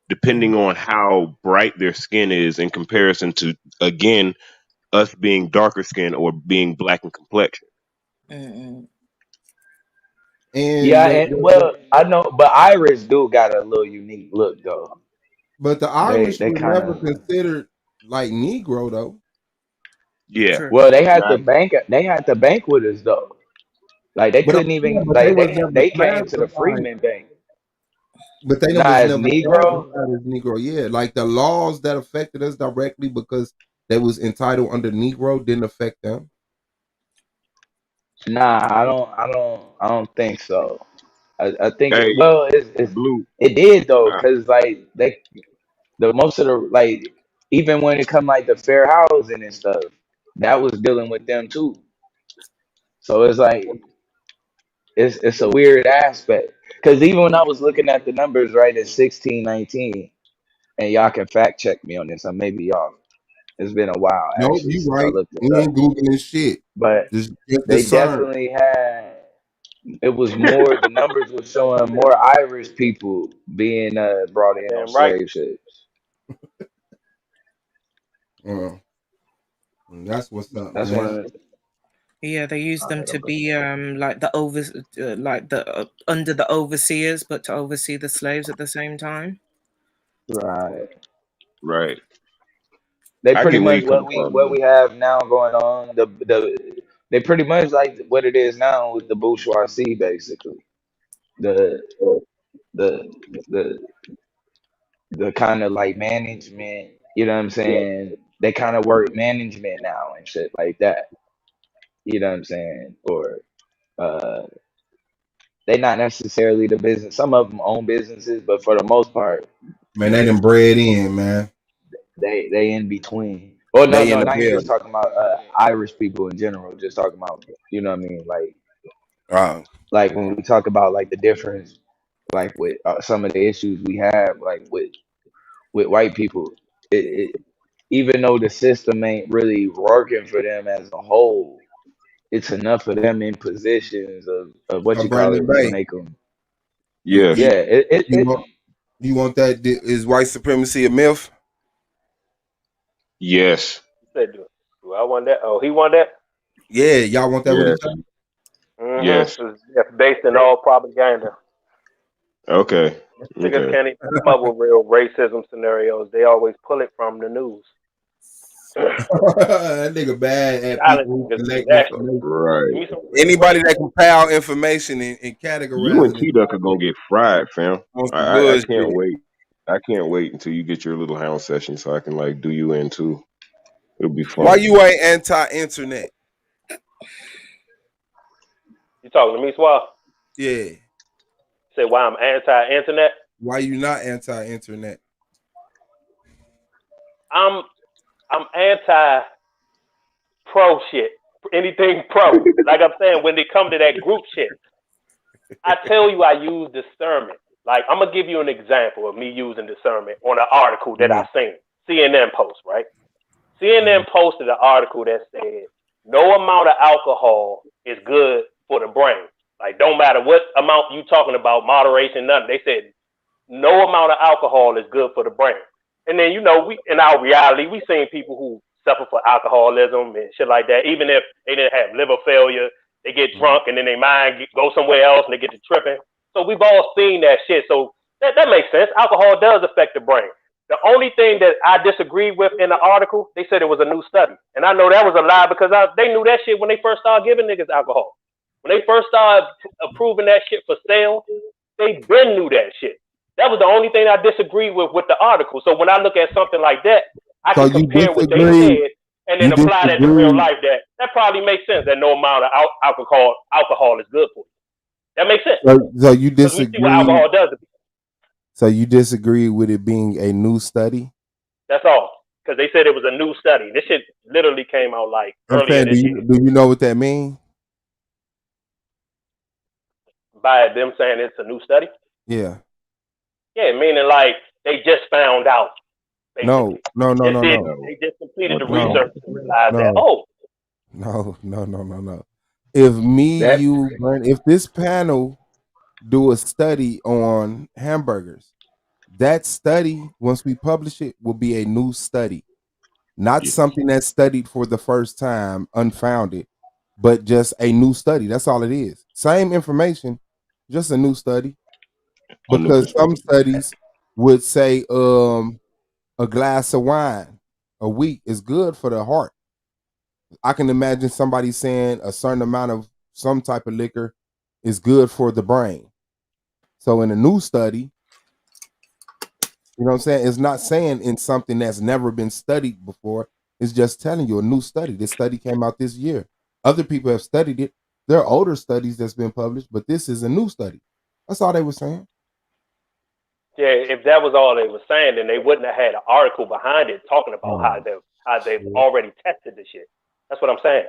depending on how bright their skin is in comparison to, again, us being darker skin or being black in complexion. Mm-mm. and yeah, and well, I know, but Irish do got a little unique look though. but the They Irish they was kind never of considered like Negro though. Yeah. True. well, Now, they had to bank with us though. Like they But I'm couldn't saying, even but they like was never they came to the classified. Freeman Bank. But they Not was as never Negro. classified as Negro. Yeah, like the laws that affected us directly because they was entitled under Negro didn't affect them. Nah, I don't think so. I think hey, well, Blue. it did though, cause like the most of the like even when it come like the fair housing and stuff, that was dealing with them too. So it's like it's a weird aspect. Cause even when I was looking at the numbers right at 1619, and y'all can fact check me on this, I may be off. It's been a while Nope, actually you since I right. looked it We up, ain't googling shit. but Just they discern. definitely had. It was more. The numbers were showing more Irish people being brought in on Damn right. slave ships. That's what's up, That's one man. of the. Yeah, they use them to be like under the overseers, but to oversee the slaves at the same time. Right. Right. They I pretty get where much you come from, what man. we have now going on. They pretty much like what it is now with the bourgeoisie, basically. The the the the kind of like management. You know what I'm saying? They kind of work management now and shit like that. You know what I'm saying? Or uh, they not necessarily the business. Some of them own businesses, but for the most part, Man, they done bred in, man. they in between. Well, They in no, the not even just building. talking about Irish people in general. Just talking about, you know what I mean? Like when we talk about like the difference, like with some of the issues we have, like with white people, even though the system ain't really working for them as a whole, it's enough of them in positions of what I'm you call Brandon it to Bay. make them. Yes. Yeah, You want that? Is white supremacy a myth? Yes. Said, do I want that? Oh, he want that? Yeah, y'all want that with Yes. each other? Yes. It's based in all propaganda. Okay. Niggas Okay. can't even come up with real racism scenarios. They always pull it from the news. That nigga bad at people who collect information. Right. Anybody that compile information and You and categorize it T Duck are gonna get fried, fam. on some I can't bullshit. wait. I can't wait until you get your little hound session so I can like do you in too. It'll be fun. Why you ain't anti-internet? You talking to me, Swab? Yeah. Say why I'm anti-internet? Why you not anti-internet? I'm anti pro shit. Anything pro. Like I'm saying, when they come to that group shit, I tell you I use discernment. Like I'm gonna give you an example of me using discernment on an article that I seen. CNN post, right? CNN posted an article that said no amount of alcohol is good for the brain. Like don't matter what amount you talking about, moderation, nothing. They said no amount of alcohol is good for the brain. And then, you know, we in our reality, we seen people who suffer for alcoholism and shit like that. Even if they didn't have liver failure, they get drunk and then their mind go somewhere else and they get to tripping. So we've all seen that shit. So that makes sense. Alcohol does affect the brain. The only thing that I disagreed with in the article, they said it was a new study. And I know that was a lie because they knew that shit when they first started giving niggas alcohol. When they first started approving that shit for sale, they been knew that shit. That was the only thing I disagreed with the article. So when I look at something like that, I can compare what they said and then apply that to real life. That probably makes sense. That no amount of alcohol is good for you. That makes sense. So you 'Cause we see what disagree? alcohol does to people. So you disagree with it being a new study? That's all. Because they said it was a new study. This shit literally came out like I'm earlier saying, this year. do you know what that means? By them saying it's a new study. Yeah. Yeah, meaning like they just found out. No. They just completed the research and realized that, No. If if this panel do a study on hamburgers, that study, once we publish it, will be a new study. Not something that's studied for the first time, unfounded, but just a new study. That's all it is. Same information, just a new study. Because some studies would say a glass of wine a week is good for the heart. I can imagine somebody saying a certain amount of some type of liquor is good for the brain. So in a new study, you know what I'm saying? It's not saying in something that's never been studied before. It's just telling you a new study. This study came out this year. Other people have studied it. There are older studies that's been published, but this is a new study. That's all they were saying. yeah, if that was all they were saying, then they wouldn't have had an article behind it talking about how they've already tested the shit. That's what I'm saying.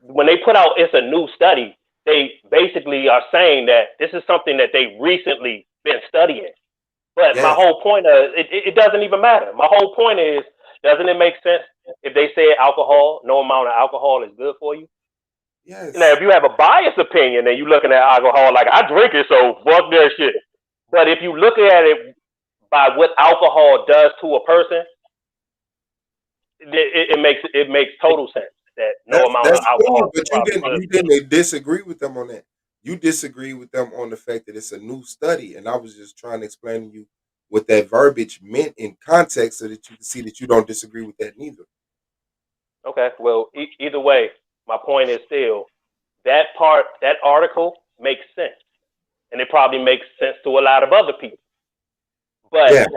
When they put out it's a new study, they basically are saying that this is something that they recently been studying. But my whole point is, it doesn't even matter. My whole point is, doesn't it make sense if they say alcohol, no amount of alcohol is good for you? Yes. Now, if you have a biased opinion and you're looking at alcohol like I drink it, so fuck that shit. But if you look at it by what alcohol does to a person, it makes total sense that no amount of alcohol. Cool, but you didn't disagree with them on that. You disagree with them on the fact that it's a new study, and I was just trying to explain to you what that verbiage meant in context, so that you can see that you don't disagree with that neither. Okay, well, either way, my point is still that article makes sense, and it probably makes sense to a lot of other people. But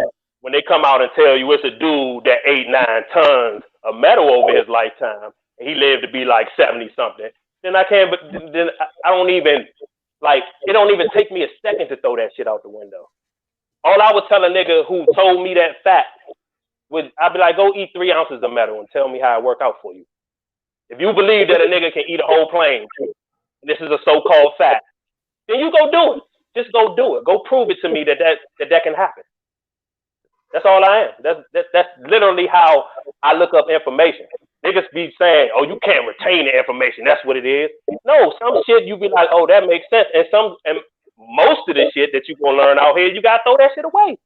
when they come out and tell you it's a dude that ate 9 tons of metal over his lifetime, and he lived to be like 70 something, then I can't. But then I don't even like. It don't even take me a second to throw that shit out the window. All I would tell a nigga who told me that fact would, I'd be like, go eat 3 ounces of metal and tell me how it worked out for you. If you believe that a nigga can eat a whole plane, and this is a so-called fact, then you go do it. Just go do it. Go prove it to me that can happen. That's all I am. That's literally how I look up information. Niggas be saying, oh, you can't retain the information. That's what it is. No, some shit you be like, oh, that makes sense. And most of the shit that you gonna learn out here, you gotta throw that shit away.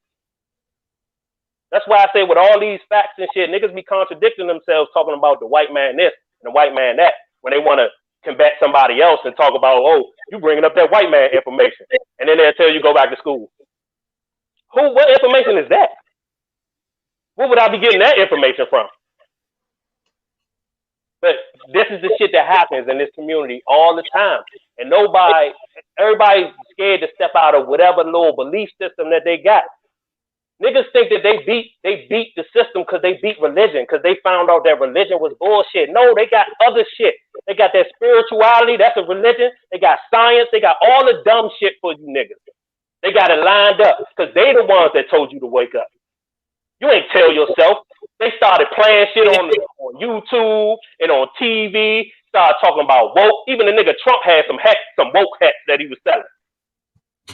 That's why I say with all these facts and shit, niggas be contradicting themselves talking about the white man this and the white man that when they want to combat somebody else and talk about, oh, you bringing up that white man information. And then they'll tell you go back to school. What information is that? Where would I be getting that information from? But this is the shit that happens in this community all the time. And everybody's scared to step out of whatever little belief system that they got. Niggas think that they beat the system because they beat religion, because they found out that religion was bullshit. No, they got other shit. They got that spirituality, that's a religion. They got science, they got all the dumb shit for you niggas. They got it lined up because they the ones that told you to wake up. You ain't tell yourself. They started playing shit on YouTube and on TV, started talking about woke. Even the nigga Trump had some woke hats that he was selling.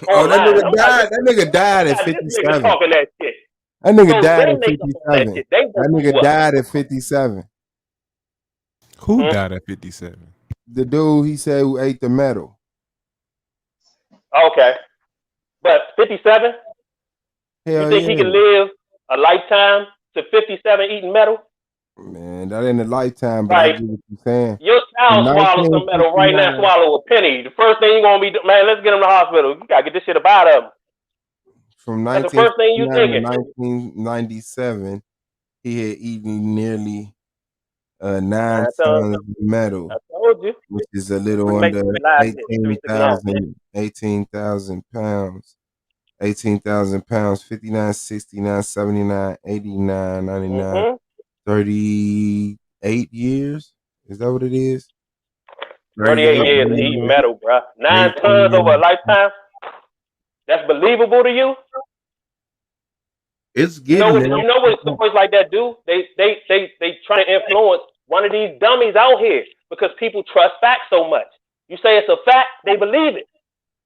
Oh, that nigga died. That nigga died at 57. Nigga talking that shit. That nigga died at 57. That nigga died at 57. Who died at 57? The dude he said who ate the metal. Okay. But 57? Hell you think he can live a lifetime to 57 eating metal? Man, that ain't a lifetime, but right. I get what you're saying. Your child swallows some metal right now, swallow a penny. The first thing you're going to be, man, let's get him to the hospital. You got to get this shit up out of him. From That's the first thing you thinking. 1997, he had eaten nearly 9 tons of metal. told you. which is a little We make under the last hit, 18,000 pounds. 18,000 pounds, 59, 69, 79, 89, 99, 38 years. Is that what it is? 38 years of eating metal, bro. 9 tons over a lifetime. That's believable to you? It's You know getting what? there. You know what stories like that do? They try to influence one of these dummies out here because people trust facts so much. You say it's a fact, they believe it.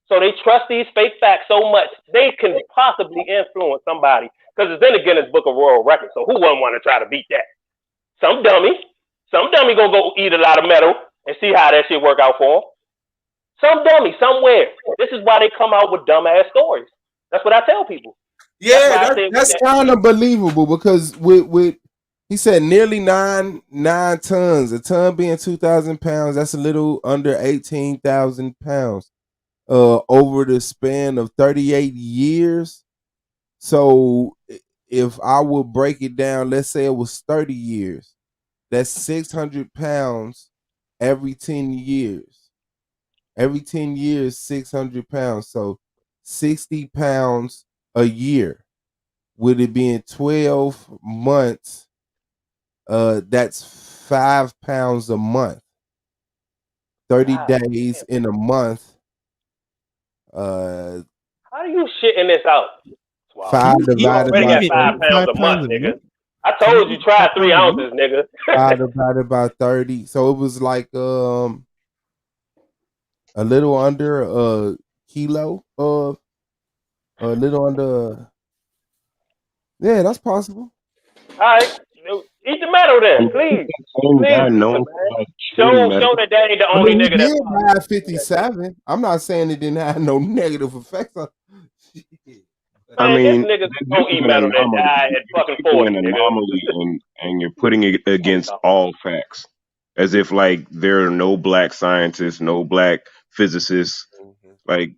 So they trust these fake facts so much they can possibly influence somebody because it's in the Guinness Book of World Records. So who wouldn't want to try to beat that? Some dummy gonna go eat a lot of metal and see how that shit work out for him. Some dummy somewhere. This is why they come out with dumbass stories. That's what I tell people. Yeah, that's kind of believable because with he said nearly nine tons. A ton being 2,000 pounds. That's a little under 18,000 pounds. Over the span of 38 years. So if I would break it down, let's say it was 30 years. That's 600 pounds every 10 years. Every 10 years, 600 pounds. So 60 pounds a year. With it being 12 months, that's 5 pounds a month. 30 days in a month. How do you shitting this out? 5 divided already by got 5 pounds a month, nigga. I told you try 3 ounces, nigga. 5 divided by 30. So it was like a little under a kilo of a little under. Yeah, that's possible. All right, eat the metal then, please. Show that ain't the only nigga that's that's 57. I'm not saying it didn't have no negative effects. I mean, this niggas don't eat metal that died at fucking 40, an nigga. anomaly, and you're putting it against all facts, as if like there are no black scientists, no black physicists. Like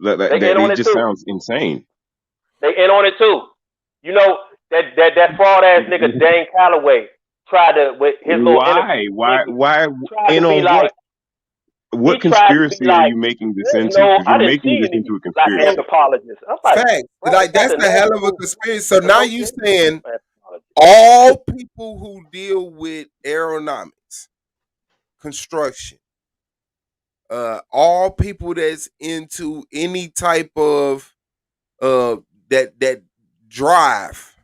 it just sounds insane. They in on it too. You know that fraud ass nigga Dane Calloway tried to with his little Why in to on be like, what? What conspiracy are you making this into? Because you're making this into a conspiracy. Anthropologist. I'm Fact. Like that's the hell of a conspiracy. So now you saying all people who deal with aeronautics, construction, all people that's into any type of that drive,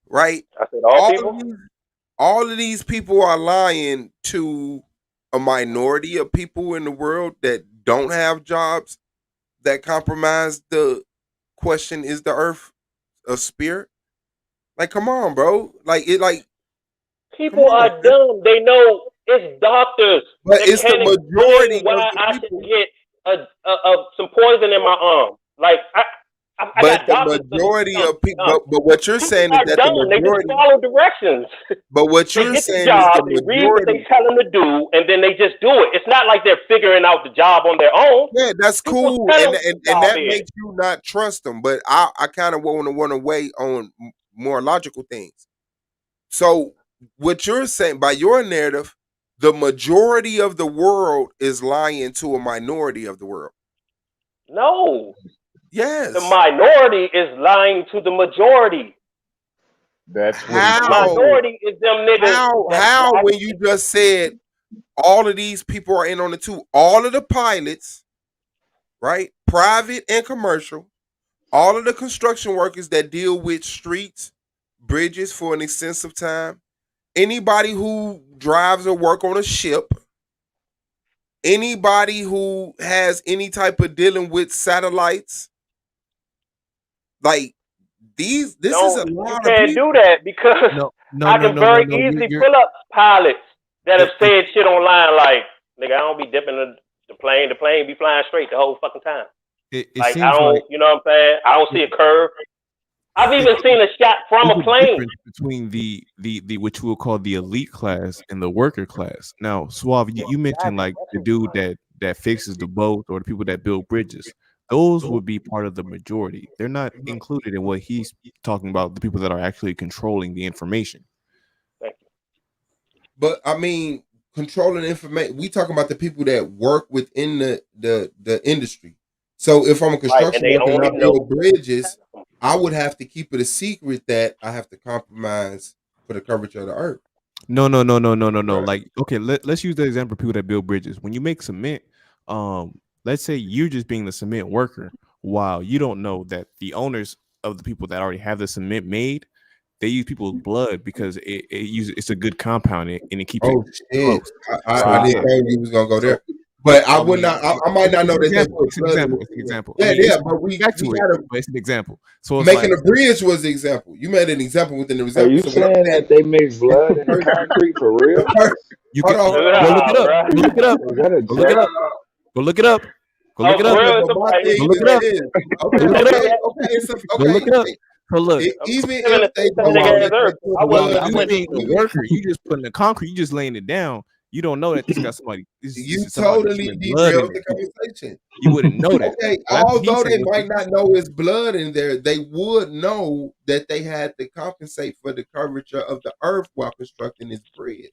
right? I said all people. All of these people are lying to a minority of people in the world that don't have jobs that compromise the question, is the earth a spirit? Like, come on, bro. People are dumb. They know it's doctors. But it's the majority why I should get some poison in my arm. Like I but got the majority of people, but what you're saying is that dumb. the They majority just follow directions. But what They you're get saying the job, is they the read what majority. they tell them to do, and then they just do it. It's not like they're figuring out the job on their own. Yeah, that's cool, tell and them and, the and job that is. makes you not trust them. But I kind of want to away on more logical things. So what you're saying by your narrative, the majority of the world is lying to a minority of the world. No. Yes. The minority is lying to the majority. That's The minority is them niggas. How when you just said all of these people are in on it too? All of the pilots, right? Private and commercial, all of the construction workers that deal with streets, bridges for an extensive time, anybody who drives or work on a ship, anybody who has any type of dealing with satellites, like this is a lot You of can't people. do that because I can very easily pull up pilots that have said shit online like, nigga, I don't be dipping the plane. The plane be flying straight the whole fucking time. It Like seems I don't, like you know what I'm saying? I don't see a curve. I've even seen a shot from there's a plane. difference between the what you will call the elite class and the worker class. Now, Suave, you mentioned like the dude that fixes the boat or the people that build bridges. Those would be part of the majority. They're not included in what he's talking about, the people that are actually controlling the information. But I mean, controlling information. We talking about the people that work within the industry. So if I'm a construction worker and I build bridges, I would have to keep it a secret that I have to compromise for the coverage of the earth. No. Like, okay, let's use the example of people that build bridges. When you make cement, let's say you're just being the cement worker, while you don't know that the owners of the people that already have the cement made, they use people's blood because it's a good compound and it keeps it close. I didn't know you was gonna go there. But I would not. I might not know that. It's an example. Yeah, but we back to we it. gotta, But it's an example. So it's making like, a bridge was the example. You made an example within the Are example. you So saying that they mix blood in the concrete for real? you can go look it up. Go look it up. Is that a Go look it up. Go look it up. Go look it up. Go look it up. Okay, Go look it up. So look, even if they the worker, you just putting the concrete, you just laying it down. You don't know that this got somebody. You totally derailed the conversation. You wouldn't know that. Okay, although they might not know it's blood in there, they would know that they had to compensate for the curvature of the earth while constructing this bridge.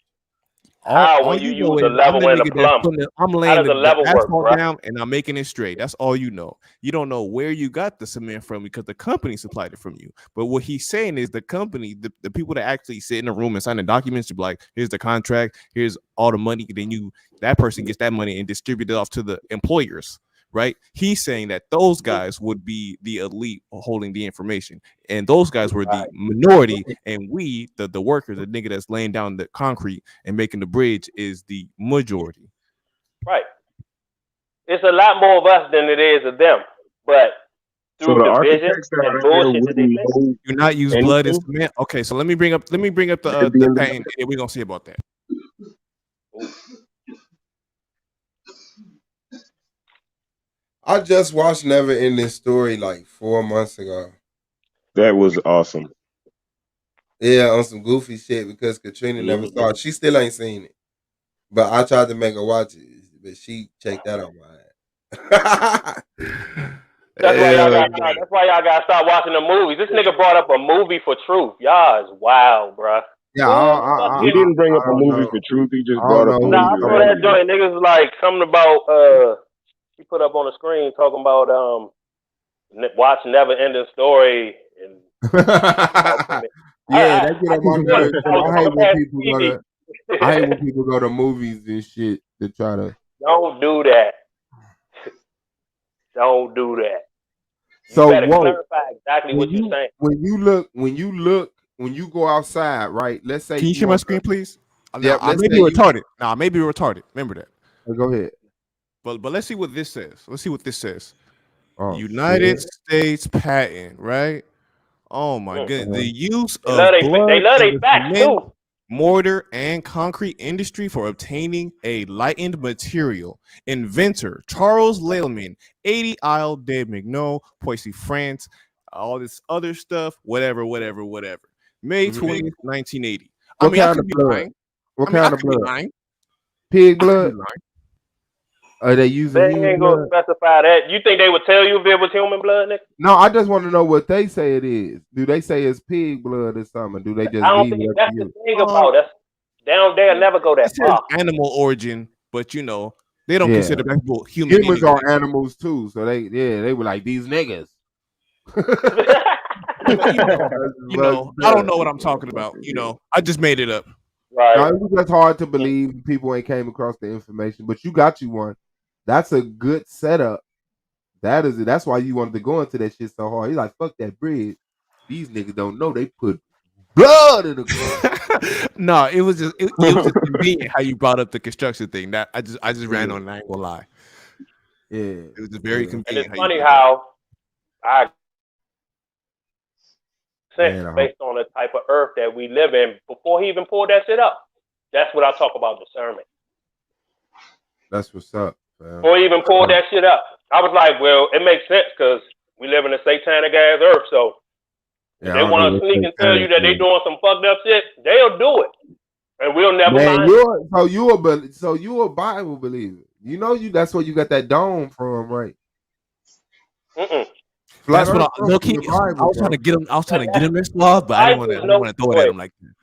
When you use a level and a plumb? I'm laying the asphalt down and I'm making it straight. That's all you know. You don't know where you got the cement from because the company supplied it from you. But what he's saying is the company, the people that actually sit in the room and sign the documents to be like, here's the contract, here's all the money. Then that person gets that money and distribute it off to the employers. Right? He's saying that those guys would be the elite holding the information, and those guys were the minority, and we, the workers, the nigga that's laying down the concrete and making the bridge, is the majority. Right. It's a lot more of us than it is of them, but through division and bullshit that they think. Do not use blood and cement. Okay, so let me bring up the patent, and we're gonna see about that. I just watched Never Ending Story like 4 months ago. That was awesome. Yeah, on some goofy shit because Katrina never saw it. She still ain't seen it. But I tried to make her watch it, but she checked that on my ass. That's why y'all gotta start watching the movies. This nigga brought up a movie for truth. Y'all is wild, bruh. Yeah, he didn't bring up a movie for truth. He just brought up a movie. I saw that joint. Niggas like something about he put up on the screen talking about watch Never Ending Story and yeah, that get on my nerves. I hate when people go to movies and shit to try to. Don't do that. Don't do that. So you clarify exactly what you're saying. When you go outside, right? Let's say. Can you share my screen, please? Yeah, I may be retarded. Nah, maybe retarded. Remember that. Go ahead. But let's see what this says. Let's see what this says. Oh, United States patent, right? Oh my goodness. The use of they love their facts too. Mortar and concrete industry for obtaining a lightened material. Inventor Charles Lehman, 80 Isle de Mignon, Poissy, France. All this other stuff, whatever. May 20th, 1980. What kind of blood? What kind of blood? Pig blood? Are they using? They ain't gonna specify that. You think they would tell you if it was human blood, Nick? No, I just want to know what they say it is. Do they say it's pig blood or something? Do they just? I don't think that's the thing about us. They'll never go that far. Animal origin, but they don't consider people human. Humans are animals too, so they were like these niggas. I don't know what I'm talking about. I just made it up. Right. No, it was just hard to believe people ain't came across the information, but you got you one. That's a good setup. That's why you wanted to go into that shit so hard. He's like, fuck that bridge. These niggas don't know they put blood in the ground. No, it was just convenient how you brought up the construction thing. That I just ran on it. I ain't gonna lie. Yeah, it was just very convenient. And it's funny how I based on the type of earth that we live in before he even pulled that shit up. That's what I talk about discernment. That's what's up. Man. Before he even pulled that shit up, I was like, well, it makes sense because we live in a satanic ass earth. So if they want to sneak and tell you that they doing some fucked up shit, they'll do it, and we'll never mind. So you a Bible believer? That's where you got that dome from, right? That's what I was trying to get him. I was trying to get him this law, but I didn't want to throw it at him like that.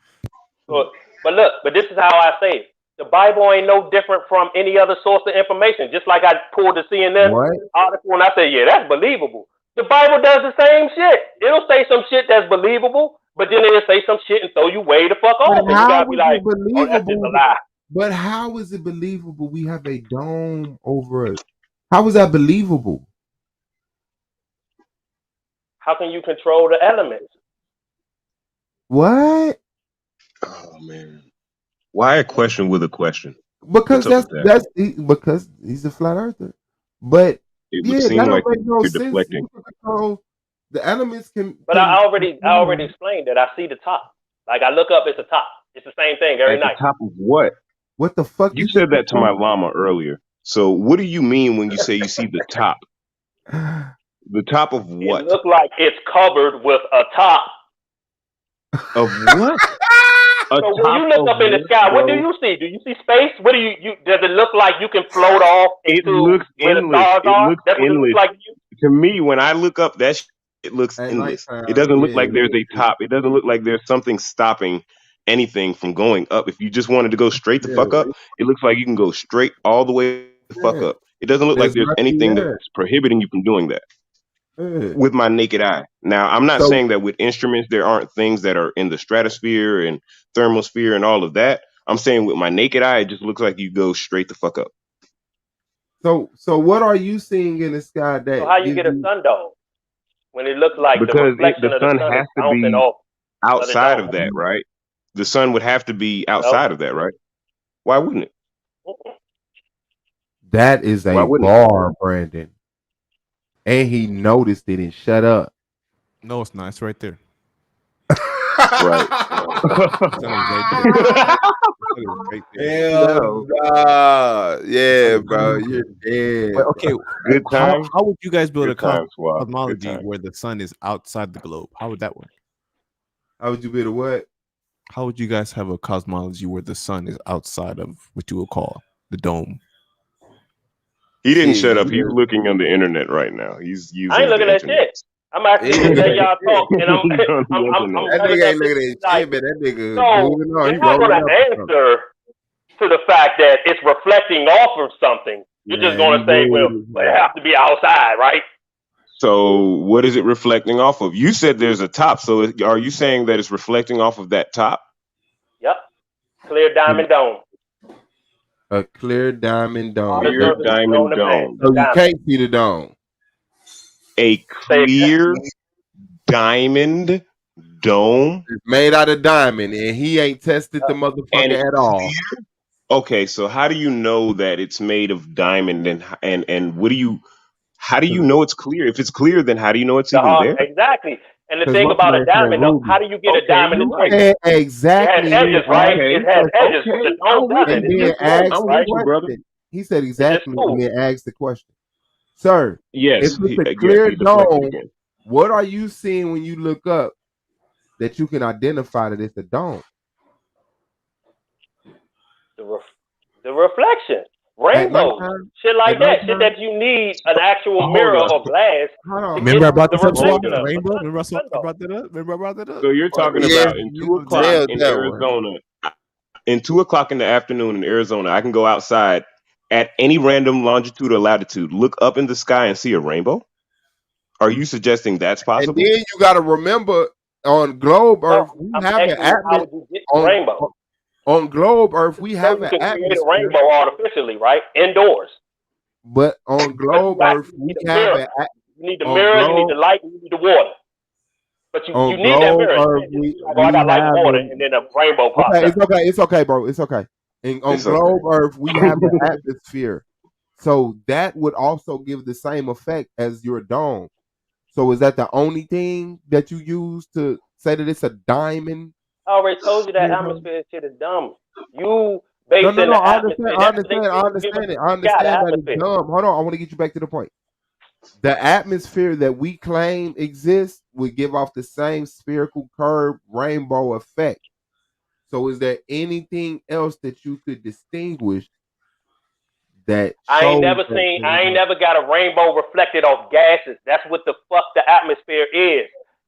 But look, this is how I say it. The Bible ain't no different from any other source of information. Just like I pulled the CNN article and I said, yeah, that's believable. The Bible does the same shit. It'll say some shit that's believable, but then it'll say some shit and throw you way the fuck off. And you gotta be like, oh, that's just a lie. But how is it believable? We have a dome over it. How is that believable? How can you control the elements? What? Oh man. Why a question with a question? Because because he's a flat earther. But it would seem like you're deflecting. The elements can. But I already explained that. I see the top. Like I look up, it's the top. It's the same thing every night. The top of what? What the fuck? You said that to my llama earlier. So what do you mean when you say you see the top? The top of what? It looks like it's covered with a top. Of what? So when you look up in the sky, what do you see? Do you see space? What do you does it look like you can float off into where the stars are? That's what it looks like to you? To me, when I look up, it looks endless. It doesn't look like there's a top. It doesn't look like there's something stopping anything from going up. If you just wanted to go straight the fuck up, it looks like you can go straight all the way the fuck up. It doesn't look like there's anything that's prohibiting you from doing that. With my naked eye. Now, I'm not saying that with instruments there aren't things that are in the stratosphere and thermosphere and all of that. I'm saying with my naked eye, it just looks like you go straight the fuck up. So what are you seeing in the sky that? So how you get a sun dome when it looks like because the reflection the of the sun sun has to be outside of that, right? The sun would have to be outside of that, right? Why wouldn't it? That is a bar, Brandon. And he noticed it and shut up. No, it's not. It's right there. Right. Hell nah. Yeah, bro. You're dead. Wait, okay. Good time. How would you guys build a time, cosmology where the sun is outside the globe? How would that work? How would you build a what? How would you guys have a cosmology where the sun is outside of what you would call the dome? He didn't shut up. He's looking on the internet right now. He's using. I ain't looking at shit. I'm actually just letting y'all talk, and I'm that nigga ain't looking at shit, man. That nigga moving on. You're not gonna answer to the fact that it's reflecting off of something. You're just gonna say, well, it has to be outside, right? So what is it reflecting off of? You said there's a top. So are you saying that it's reflecting off of that top? Yep. Clear diamond dome. A clear diamond dome. Clear diamond dome. So you can't see the dome. A clear diamond dome. It's made out of diamond, and he ain't tested the motherfucker at all. Okay, so how do you know that it's made of diamond, and what do you? How do you know it's clear? If it's clear, then how do you know it's even there? Exactly. And the thing about a diamond, how do you get a diamond in place? Exactly. It has edges, right? It has edges. The dome doesn't. He said exactly when he asked the question. Sir, yes, if it's a clear dome, what are you seeing when you look up that you can identify that it's a dome? The reflection. Rainbows, shit like that, shit that you need an actual mirror or glass. Remember I brought this up? Rainbow. Remember I brought that up? So you're talking about in 2 o'clock in Arizona. In 2 o'clock in the afternoon in Arizona, I can go outside at any random longitude or latitude, look up in the sky and see a rainbow. Are you suggesting that's possible? And then you got to remember on globe Earth, we have an atmosphere. On globe Earth, we have an atmosphere. Create a rainbow artificially, right? Indoors. But on globe Earth, we have an you need the mirror, you need the light, you need the water. But you need that mirror. I got light, water, and then a rainbow pops up. It's okay, bro. It's okay. And on globe Earth, we have an atmosphere. So that would also give the same effect as your dome. So is that the only thing that you use to say that it's a diamond? I already told you that atmosphere shit is dumb. You based in the atmosphere. I understand it. I understand that it's dumb. Hold on, I want to get you back to the point. The atmosphere that we claim exists would give off the same spherical curve rainbow effect. So is there anything else that you could distinguish that I ain't never got a rainbow reflected off gases. That's what the fuck the atmosphere is.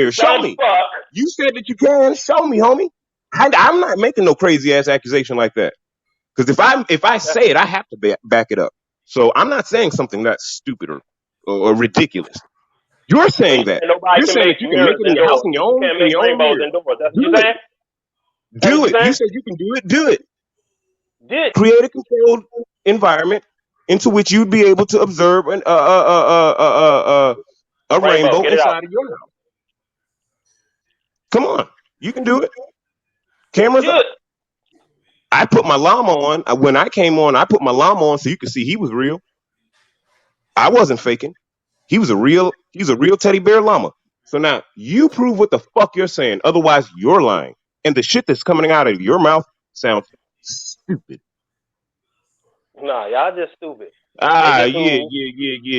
here. Show me. You said that you can. Show me, homie. I'm not making no crazy ass accusation like that. Because if I say it, I have to back it up. So I'm not saying something that's stupid or ridiculous. You're saying that. Nobody You're can saying make that you can make mirrors it in your house indoors. in your You own can't make rainbows mirror. indoors. That's what Do you it. saying? Do it. You saying? said you can do it. Do it. Did Create a controlled environment into which you'd be able to observe a rainbow get it out. inside of your house. Come on, you can do it. Cameras up. I put my llama on when I came on. I put my llama on so you could see he was real. I wasn't faking. He's a real teddy bear llama. So now you prove what the fuck you're saying. Otherwise, you're lying, and the shit that's coming out of your mouth sounds stupid. Nah, y'all just stupid. Yeah. I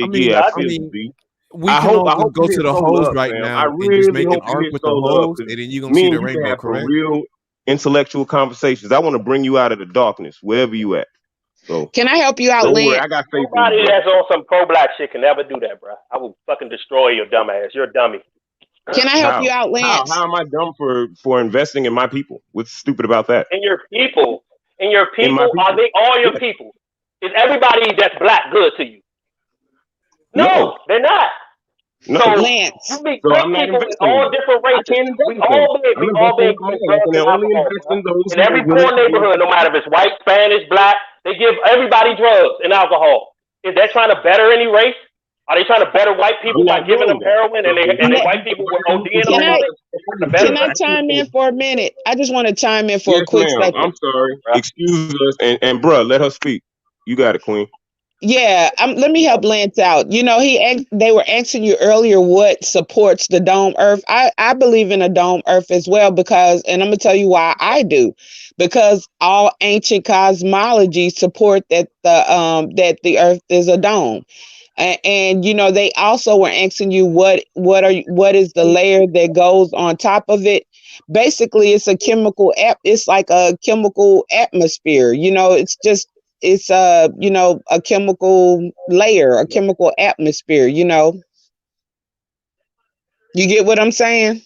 mean, I feel you, B. we I can hope all you go to hit the Solar hose up, right fam. now I and just really make an hope you arc hit with the Solar up, hose, 'cause and then you're gonna me see and the you can rainbow, have some correct? real intellectual conversations. I want to bring you out of the darkness, wherever you at. So Can I help you out, don't worry, Lance? I got faith in you, Nobody bro. that's on some pro-black shit can never do that, bro. I will fucking destroy your dumb ass. You're a dummy. Can I help you out, Lance? How am I dumb for investing in my people? What's stupid about that? And your people, In my are they all your Yes. people? Is everybody that's black good to you? No, they're not. No. So Lance. you meet So good I'm not people in investing all in them. different I races. can't invest We in them. all been I'm investing in drugs myself, and and I only alcohol, invest bro. in those In who every are willing poor to give neighborhood, no back. matter if it's white, Spanish, black, they give everybody drugs and alcohol. Is that trying to better any race? Are they trying to better white people by giving them heroin and they white people were ODing Can off I of it? can I chime in for a minute? I just want to chime in for a Yes, quick ma'am. second. I'm sorry. Excuse us, and bruh, let her speak. You got it, Queen. Yeah, let me help Lance out. You know, they were asking you earlier what supports the dome earth. I believe in a dome earth as well because, and I'm gonna tell you why I do, because all ancient cosmology support that the earth is a dome. And you know, they also were asking you what is the layer that goes on top of it. Basically, it's it's like a chemical atmosphere. You know, it's you know, a chemical layer, a chemical atmosphere, you know. You get what I'm saying?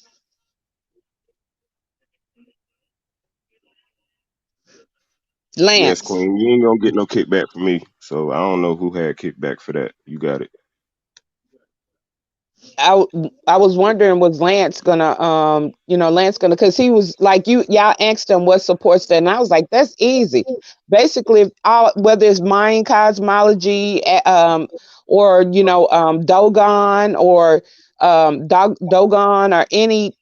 Lance. Yes, Queen. You ain't gonna get no kickback from me. So I don't know who had kickback for that. You got it. I was wondering, was Lance gonna you know, Lance gonna, because he was like, y'all asked him what supports that, and I was like, that's easy. Basically, whether it's Mayan cosmology, or you know, Dogon or Dogon or any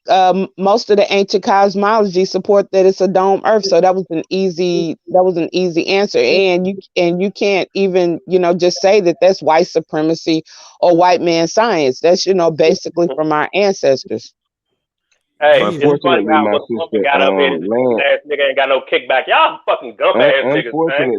most of the ancient cosmology support that it's a dome earth. So that was an easy answer, and you can't even, you know, just say that that's white supremacy or white man science. That's, you know, basically from our ancestors. Hey, it's funny Unfortunately, how my when woman sister, got up here, this Lance. ass nigga ain't got no kickback. Y'all fucking gump ass niggas, man.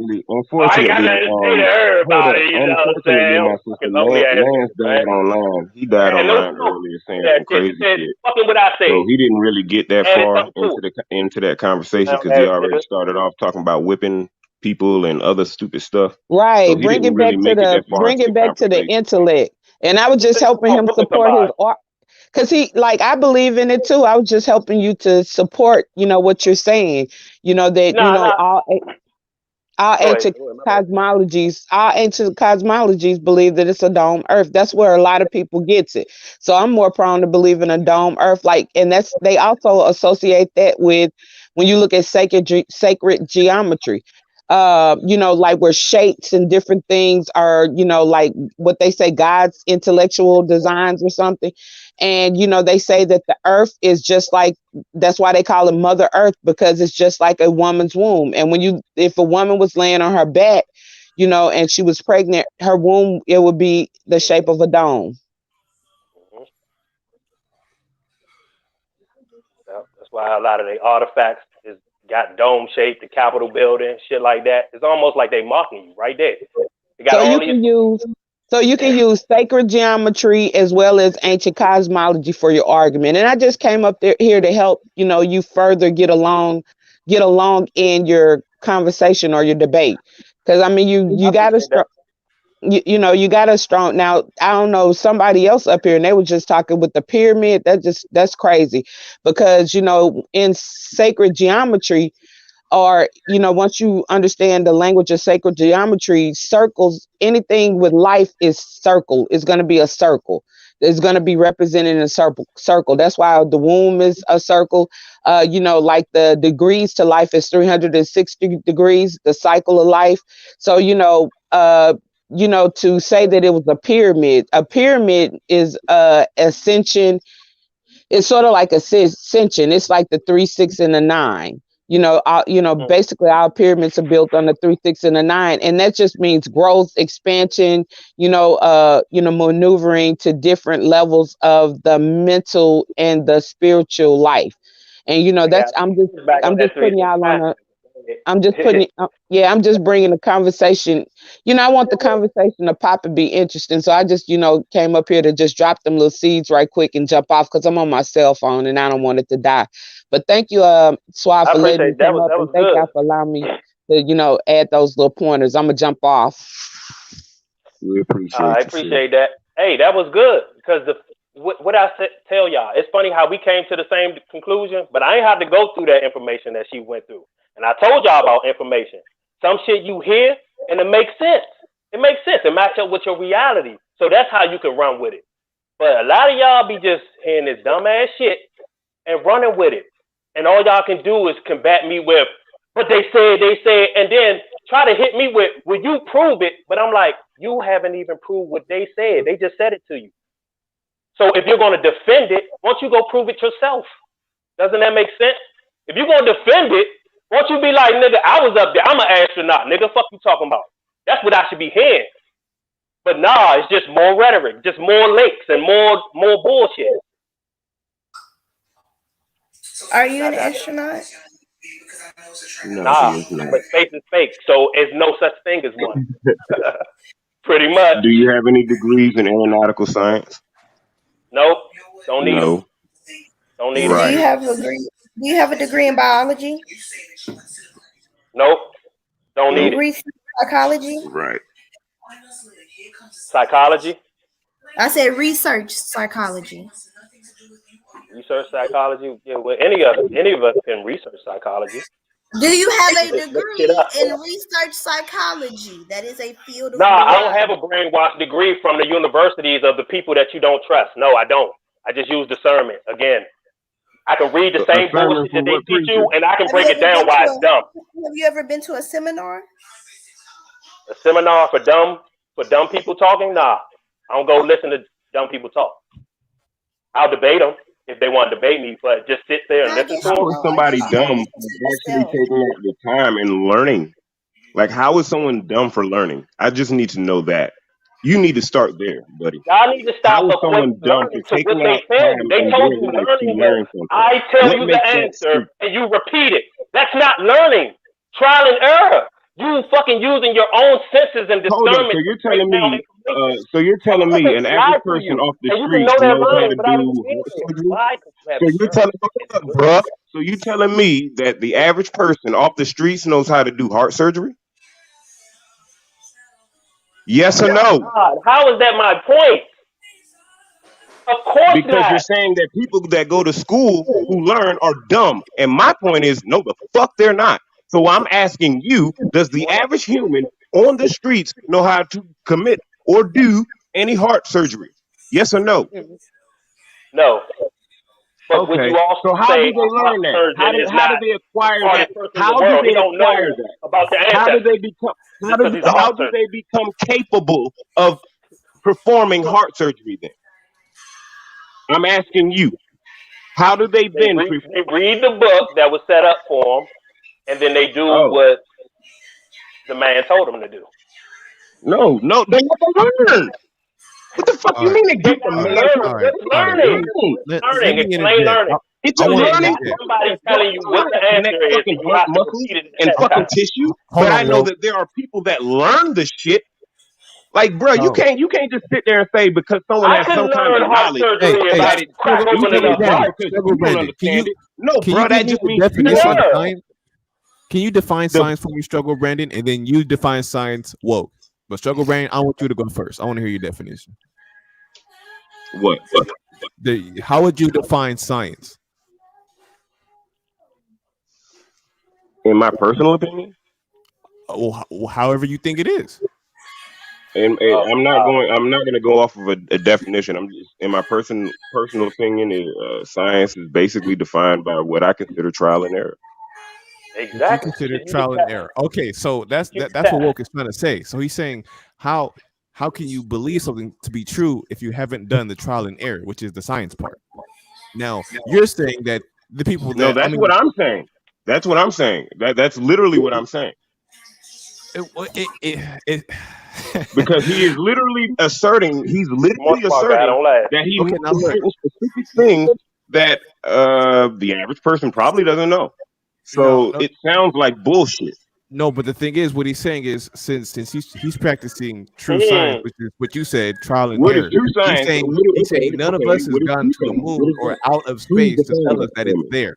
I ain't got nothing to say to her about it, you know what I'm saying? my I'm sister, fucking lonely ass Lance niggas, man. died online. He died Man, no online smoke. earlier saying That some shit. crazy Said, shit. fucking what I say. So he didn't really get that Added far something to into that conversation it. because he Ass already nigga. started off talking about whipping people and other stupid stuff. Right. So he Bring didn't it really back to make it that far into the conversation. intellect. And I was just helping him support his art. Because he, like, I believe in it too. I was just helping you to support, you know, what you're saying. You know, that, you know, all ancient cosmologies believe that it's a dome earth. That's where a lot of people gets it. So I'm more prone to believe in a dome earth. Like, and they also associate that with, when you look at sacred geometry, you know, like where shapes and different things are, you know, like what they say, God's intellectual designs or something. And, you know, they say that the earth is just like, that's why they call it Mother Earth, because it's just like a woman's womb. And if a woman was laying on her back, you know, and she was pregnant, her womb, it would be the shape of a dome. Yep, that's why a lot of the artifacts is got dome shaped, the Capitol building, shit like that. It's almost like they mocking you right there. They got So all you these. can use sacred geometry as well as ancient cosmology for your argument. And I just came up here to help, you know, you further get along in your conversation or your debate. Because I mean, you got to you know, you got a strong. Now, I don't know, somebody else up here and they were just talking with the pyramid. That's crazy, because, you know, in sacred geometry, or, you know, once you understand the language of sacred geometry, circles, anything with life is going to be a circle. is going to be represented in a circle. That's why the womb is a circle. You know, like the degrees to life is 360 degrees, the cycle of life. So, you know, to say that it was a pyramid is ascension. It's sort of like ascension. It's like the 3, 6, and the 9. Basically our pyramids are built on the 3, 6, and the 9, and that just means growth, expansion, maneuvering to different levels of the mental and the spiritual life. And that's I'm just putting y'all on a I'm just bringing the conversation. I want the conversation to pop and be interesting. So I just, came up here to just drop them little seeds right quick and jump off because I'm on my cell phone and I don't want it to die. But thank you, Swab, for letting me come up, and thank y'all for allowing me to, add those little pointers. I'm gonna jump off. We appreciate I appreciate that. Hey, that was good because what I tell y'all, it's funny how we came to the same conclusion, but I ain't have to go through that information that she went through. And I told y'all about information. Some shit you hear and it makes sense. It makes sense. It matches up with your reality. So that's how you can run with it. But a lot of y'all be just hearing this dumbass shit and running with it. And all y'all can do is combat me with, but they said, and then try to hit me with, will you prove it? But I'm like, you haven't even proved what they said. They just said it to you. So if you're going to defend it, why don't you go prove it yourself? Doesn't that make sense? If you're going to defend it, why don't you be like, nigga, I was up there. I'm an astronaut. Nigga, fuck you talking about? That's what I should be hearing. But nah, it's just more rhetoric, just more links and more bullshit. Are you an astronaut? Nah, but space is fake, so there's no such thing as one. Pretty much. Do you have any degrees in aeronautical science? Nope. Don't need them. Don't need them. Do you have a degree? Do you have a degree in biology? Nope. Don't need it. Research psychology? Right. Psychology? I said research psychology. Research psychology? Yeah, well, any of us can research psychology. Do you have a degree in research psychology? That is a field of I don't have a brainwash degree from the universities of the people that you don't trust. No, I don't. I just use discernment. Again, I can read the same bullshit that they teach you, and I can break it down why it's dumb. Have you ever been to a seminar? A seminar for dumb people talking? Nah, I don't go listen to dumb people talk. I'll debate them if they want to debate me, but just sit there and listen to them. How is somebody dumb for actually taking out the time and learning? Like, how is someone dumb for learning? I just need to know that. You need to start there, buddy. Y'all need to stop How is someone dumb for taking out time they and told doing you life to learning learn is, something? I tell What you makes the that answer stupid? and you repeat it. That's not learning. Trial and error. You fucking using your own senses and Hold up, discernment. so you're telling me, an average person off the street knows how to do heart surgery? So you're telling me, bruh, so you telling me that the average person off the streets knows how to do heart surgery? Yes or no? God, how is that my point? Of course Because not. you're saying that people that go to school who learn are dumb. And my point is, no, the fuck they're not. So I'm asking you, does the average human on the streets know how to commit or do any heart surgery? Yes or no? No. But would Okay. you also So how say do they learn that? How do they acquire that? How do they acquire that? About the How do ancestors? they become? How do they become capable of performing heart surgery then? I'm asking you. How do they then? They read the book that was set up for them, and then they do what the man told them to do. No, they never learn. What the fuck you mean they get the man? Learning. Explain learning. It's a learning. Somebody telling you what the answer is, and you have to repeat it and fucking tissue. But I know that there are people that learn the shit. Like, bro, you can't just sit there and say because someone has some kind of knowledge about it. You don't understand it. No, bro, that just means Can you define science for me, Struggle Brandon, and then you define science woke? But Struggle Brandon, I want you to go first. I want to hear your definition. What? How would you define science? In my personal opinion? However you think it is. And I'm not going to go off of a definition. I'm just, in my personal opinion, science is basically defined by what I consider trial and error. Exactly. You consider trial and error. Okay, so that's what Woke is trying to say. So he's saying how can you believe something to be true if you haven't done the trial and error, which is the science part. Now you're saying that the people that that's what I'm saying. That's what I'm saying. That's literally what I'm saying. Because he is literally asserting that he knows certain specific things that the average person probably doesn't know. So it sounds like bullshit. No, but the thing is, what he's saying is, since he's practicing true science, which is what you said, trial and error. He's saying none of us has gone to the moon or out of space to tell us that it's there.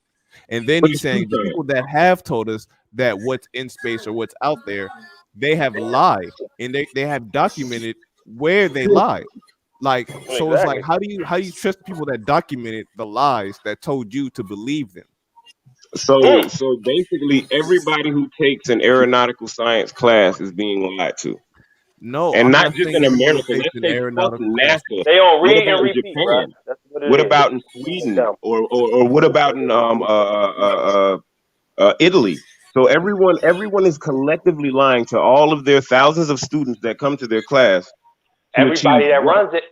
And then he's saying the people that have told us that what's in space or what's out there, they have lied, and they have documented where they lied. Like, so it's like, how do you trust people that documented the lies that told you to believe them? So basically, everybody who takes an aeronautical science class is being lied to. No, and not just in America. Let's take NASA. They don't read and repeat, bro. That's what about in Sweden, or what about in Italy? So everyone is collectively lying to all of their thousands of students that come to their class. Everybody that runs it.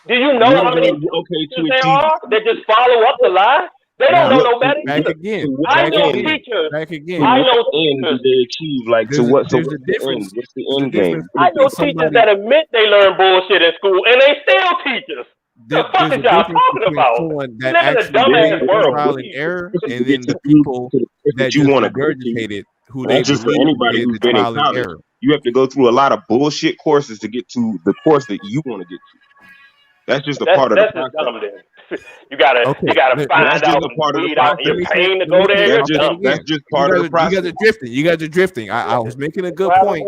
Do you know how many teachers there are that just follow up the lie? They don't know no better. Back again. I know teachers. Back again. I know teachers. They achieve like to what? So what's the end game? I know teachers that admit they learn bullshit in school and they still teachers. The fuck is y'all talking about? That live in a dumbass world. Trial and error, and then the people that you want to regurgitated who they just for anybody who's been in college. You have to go through a lot of bullshit courses to get to the course that you want to get to. That's just a part of the process. You gotta find out and weed out your pain to go there. That's just part of the process. You guys are drifting. I was making a good point.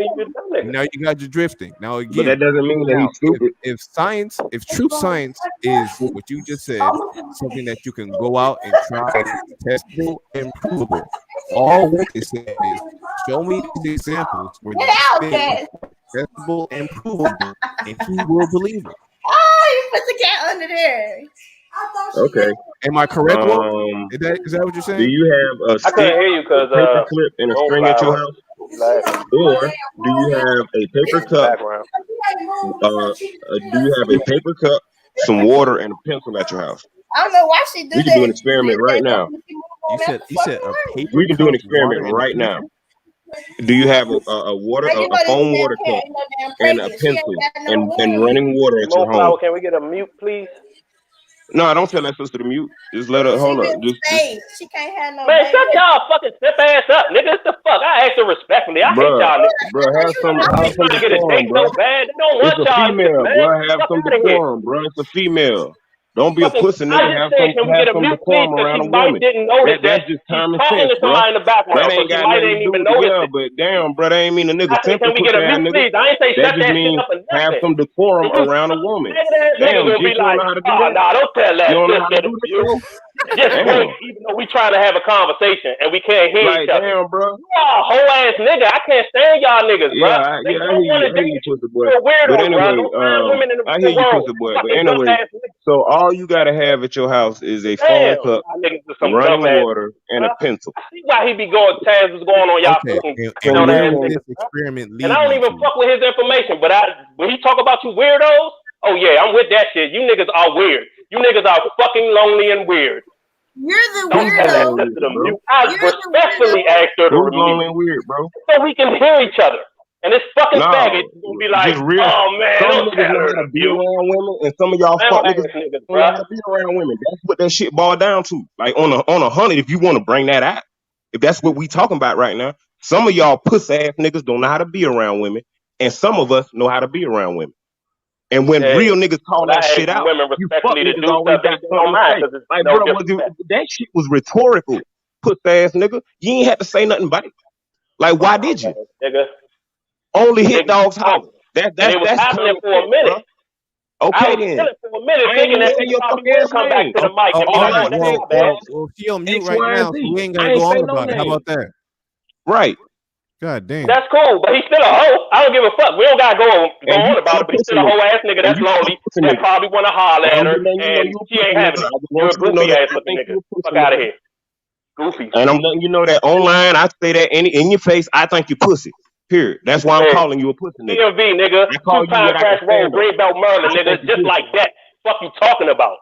Now you guys are drifting. Now again, but that doesn't mean that he's stupid. If true science is what you just said, something that you can go out and try, testable and provable. All we can say is, show me the examples where it's testable and provable, and he will believe it. Oh, you put the cat under there. Okay. Am I correct? Is that what you're saying? Do you have a stick, paper clip, and a string at your house? Or do you have a paper cup? Do you have a paper cup, some water, and a pencil at your house? I don't know why she do that. We can do an experiment right now. You said a paper. We can do an experiment right now. Do you have a foam water cup and a pencil and running water at your home? Can we get a mute, please? No, don't tell that sister to mute. Just let her hold up. She can't have no. Man, shut y'all fucking step ass up, nigga. What the fuck? I asked her respectfully. I hate y'all niggas. Bro, have some decorum, bro. So bad. They don't want it's a y'all female, niggas, bro. Have some decorum, bro. It's a female. Don't be a pussy, nigga. Have some decorum around a woman. That's just common sense, bro. That ain't got nothing to do with it. But damn, bro, that ain't mean a nigga temper pussy ass nigga. That just means have some decorum around a woman. Damn, you don't know how to do that? Nah, don't tell that. You don't know how to do that? Just wait, even though we trying to have a conversation and we can't hear each other. Damn, bro. You are a whole ass nigga. I can't stand y'all niggas, bro. I hear you, pussy boy. But anyway, I hear you, pussy boy. But anyway, so all you gotta have at your house is a phone cup, running water, and a pencil. I see why he be going, Taz was going on y'all fucking experiment. And I don't even fuck with his information, but when he talk about you weirdos, oh yeah, I'm with that shit. You niggas are weird. You niggas are fucking lonely and weird. You're the weirdo. I respectfully asked her to Who's lonely and weird, bro? so we can hear each other. And this fucking faggot will be like, oh man, some don't niggas tell know her how to be around women, and some of y'all fuck niggas don't know how to be around women. That's what that shit boiled down to. Like on a 100, if you want to bring that out, if that's what we talking about right now, some of y'all puss ass niggas don't know how to be around women, and some of us know how to be around women. And when real niggas call that shit out, you fuck niggas always got something to say. Like, bro, that shit was rhetorical, puss ass nigga. You ain't had to say nothing about it. Like, why did you? Only hit dogs holler. That's happening for a minute. Okay then. For a minute, thinking that you come back to the mic. Well, she on mute right now, so we ain't gonna go on about it. How about that? Right. God damn. That's cool, but he's still a hoe. I don't give a fuck. We don't gotta go on about it, but he's still a hoe ass nigga that's lonely that probably wanna holler at her and she ain't having it. You're a goofy ass looking nigga. Fuck out of here. Goofy. And I'm letting you know that online, I say that in your face, I think you pussy. Period. That's why I'm calling you a pussy nigga. DMV nigga, 2-time crash roll, green belt murder, nigga, just like that. Fuck you talking about?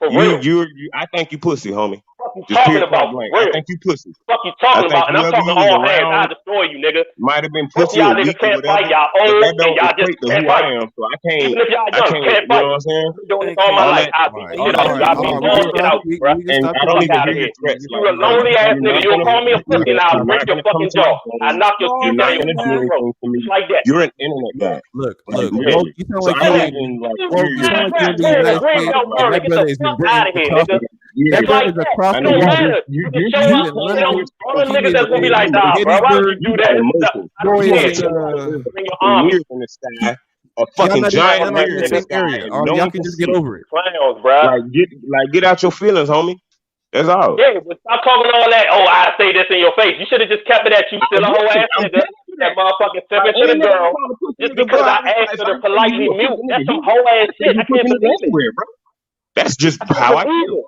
For real. You, I think you pussy, homie. Fuck you Just talking period, about? point For blank. real. I think you pussy. Fuck you talking I think about? And I'm whoever talking you was all hands. around I'll destroy you, nigga. might have been Most of pussy or y'all niggas weak or can't whatever. fight y'all But own, that and don't y'all just equate to can't who I fight. am. So I can't. Even if y'all I young, can't. can't You know fight. what I'm saying? I'm doing this all my All life. that. I beat the shit out of you. I beat all shit out, bro. And I don't even hear your threats. You a lonely ass nigga. You'll call me a pussy and I'll break your fucking jaw. I knock your You're teeth not down your gonna do fucking throat. anything for me. Just like that. You're an internet guy. Look, Like, Woke, literally. you sound So like I you don't in even like Woke, hear you your sound like you in the Man, United green States, belt and murder. that Get brother the is in fuck Britain out of here, across nigga. the, Yeah, that Just brother like is that. across It the don't water. matter. You can show He's up. in You know, London. all them He niggas is that's gonna be in like, nah, bro, why would you Gettysburg. do that? emotions. I don't Boy care. is in Bring your army. Years in the sky, a y'all fucking not giant in the mirror in the same sky, area. and Or no y'all one can can just see get it. over it. Clowns, bro. Get out your feelings, homie. That's all. Yeah, but stop talking all that. Oh, I say this in your face. You should have just kept it at you still a whole ass nigga. That motherfucking stepping to the girl just because I asked her to politely mute. That's some whole ass shit. I can't believe it. Bro. That's just how I feel.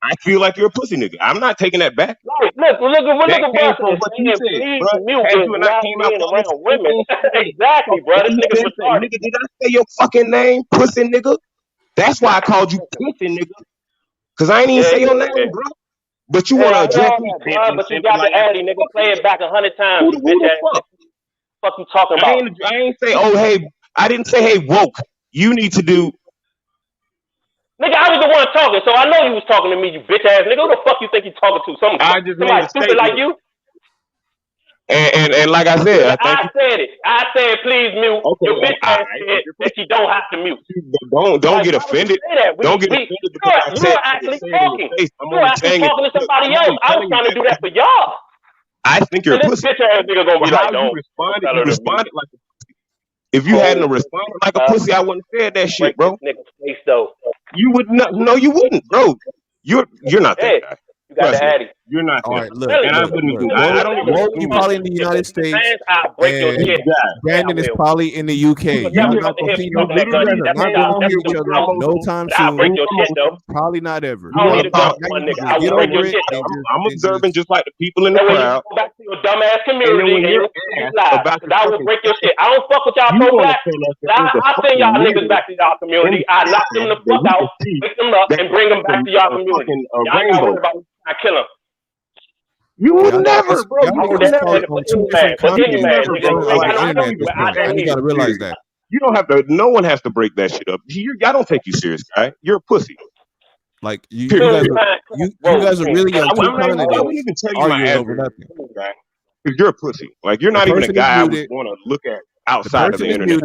I feel like you're a pussy nigga. I'm not taking that back. Right, look, That came bro. from what you said, Please bro. mute Had is you and I not came out being on this around women. thing, Exactly, bro. This nigga's retarded. nigga, did I say your fucking name, pussy nigga? That's why I called you pussy nigga. Cause I ain't even say your name, bro. But you Yeah, wanna I address know me, that, bro, but you got the addy, nigga. Play it back 100 times, you bitch ass nigga. Fuck you talking about? I ain't say, oh hey, I didn't say hey woke. You need to do. Nigga, I was the one talking, so I know you was talking to me, you bitch ass nigga. Who the fuck you think you talking to? Somebody stupid like you? And like I said, I said it. I said please mute. Your bitch ass said that you don't have to mute. Don't get offended. Don't get offended because I said actually talking. I'm You're actually saying talking to somebody else. I was trying to do that for y'all. I think you're a pussy. This bitch ass nigga gonna be like, you responded like a pussy. If you hadn't responded like a pussy, I wouldn't have said that shit, bro. Nigga face though. You would not. No, you wouldn't, bro. You're not that guy. You got the addy. You're not. All right, look. And I wouldn't do. I don't even. Woke, you probably in the United States. And Brandon is probably in the UK. Y'all not gonna see no good together. Not gonna hear each other no time soon. I'll break your shit though. Probably not ever. I don't need a gun for one nigga. I will break your shit though. I'm observing just like the people in the crowd. Go back to your dumbass community and you lie. I will break your shit. I don't fuck with y'all pro-black. I send y'all niggas back to y'all community. I knock them the fuck out, pick them up, and bring them back to y'all community. Y'all not worried about I kill them. You would never, bro. You gotta realize that. You don't have to. No one has to break that shit up. I don't take you serious, guy. You're a pussy. Like you guys are really on two continents. I wouldn't even tell you my over address, nothing. guy. Because you're a pussy. Like you're not even a guy I would want to look at outside of the internet.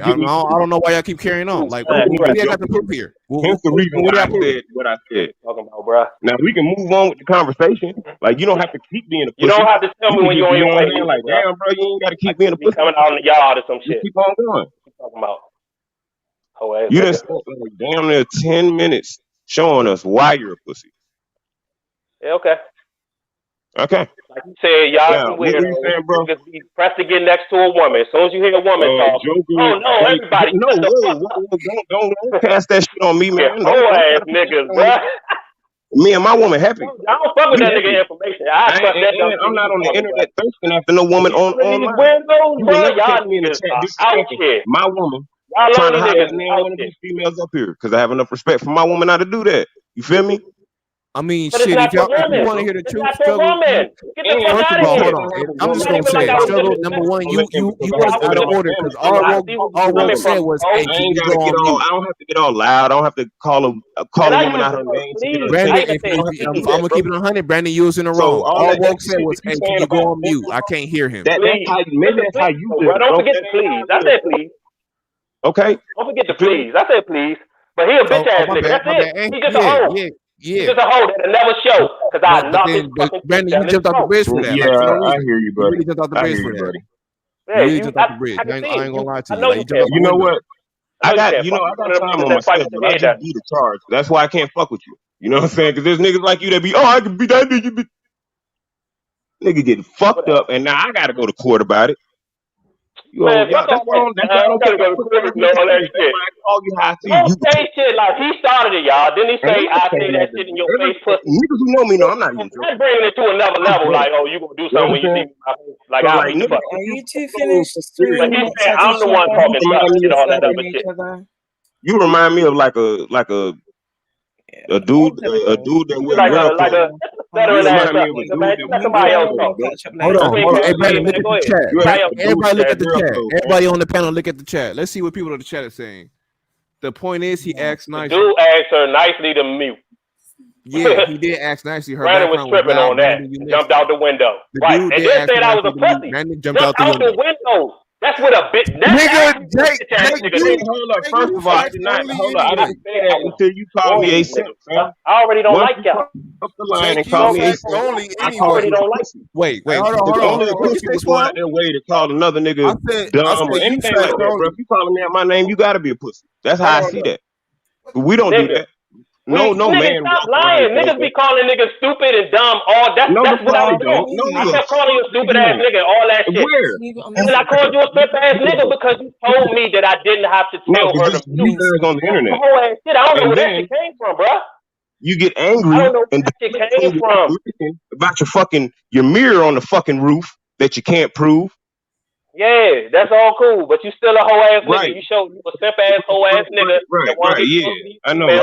I don't know why y'all keep carrying on. Like, what do y'all got to prove here? Hence the reason why I said what I said. Talking about, bro. Now we can move on with the conversation. Like you don't have to keep being a pussy. You don't have to tell me when you're on your way. Like, damn, bro, you ain't got to keep being a pussy. Coming out in the yard or some shit. Keep on going. Talking about. You done spent like damn near 10 minutes showing us why you're a pussy. Yeah, okay. Okay. Like you said, y'all some weirdos. Niggas be pressed to get next to a woman. As soon as you hear a woman talk, everybody. No, don't cast that shit on me, man. Yeah, whole ass niggas, bro. Me and my woman happy. I don't fuck with that nigga information. I'm not on the internet thirsting after no woman online. These weirdos, bro. Y'all niggas out here. My woman. Y'all trying to lonely hire niggas one of these females up here because I have enough respect for my woman not to do that. You feel me? I mean, But shit. it's If not you for want to women. hear the It's truth, not for struggle. women. Get the fuck First out of all, of here. hold on. I'm just gonna say, struggle. Number one, you was out of order because all Woke said was, "Hey, can you go on mute?" I don't have to get all loud. I don't have to call a woman out her name. Brandon, I'm gonna keep it 100. Brandon, you was in the wrong. All Woke said was, "Hey, can you go on mute?" I can't hear him. That's how you don't forget the please. I said please. Okay. Don't forget the please. I said please. But he a bitch ass nigga. That's it. He just a hoe. He's just a hoe that'll never show. Cause I knocked his fucking Brandon, you jumped off the bridge for that. Yeah, I hear you, buddy. You really jumped off the bridge for that. Yeah, you really jumped off the bridge. I ain't gonna lie to you. You know what? I got time on my schedule. I just do the charge. That's why I can't fuck with you. You know what I'm saying? Because there's niggas like you that be, I can be that nigga. Nigga getting fucked up, and now I gotta go to court about it. Man, fuck all that. I gotta go to court and all that shit. Don't say shit like he started it, y'all. Then he say, I say that shit in your face, pussy. Niggas who know me know I'm not even I'm bringing it to another level. Like, oh, you gonna do something when you see me? Like, I'll be fucking. Are you two finished? But he said, I'm the one talking stuff and all that other shit. You remind me of like a dude that would like a veteran ass man. Let somebody else talk. Hold on. Everybody look at the chat. Everybody look at the chat. Everybody on the panel look at the chat. Let's see what people in the chat are saying. The point is, he asked nicely. Dude asked her nicely to mute. Yeah, he did ask nicely. Her Brandon was tripping on that. Jumped out the window. Right. And then said I was a pussy. Jumped out the window. That's what a bitch. Nigga, Jake, hold up. First of all, I did not. Hold up. I didn't say that until you called me a simp, man. I already don't like y'all. Up the line and call me a simp. I already don't like you. Wait. Hold on. Pussy was going out their way to call another nigga dumb or anything like that, bro. If you calling me out my name, you gotta be a pussy. That's how I see that. But we don't do that. No man. Stop lying. Niggas be calling niggas stupid and dumb. That's what I was doing. I kept calling you a stupid ass nigga and all that shit. Where? And I called you a simp ass nigga because you told me that I didn't have to tell her to do it on the internet. Whole ass shit. I don't know where that shit came from, bro. You get angry I don't know where that shit came from. About your mirror on the fucking roof that you can't prove. Yeah, that's all cool, but you still a hoe ass nigga. You showed you a simp ass hoe ass nigga. Right, yeah. I know. Hey,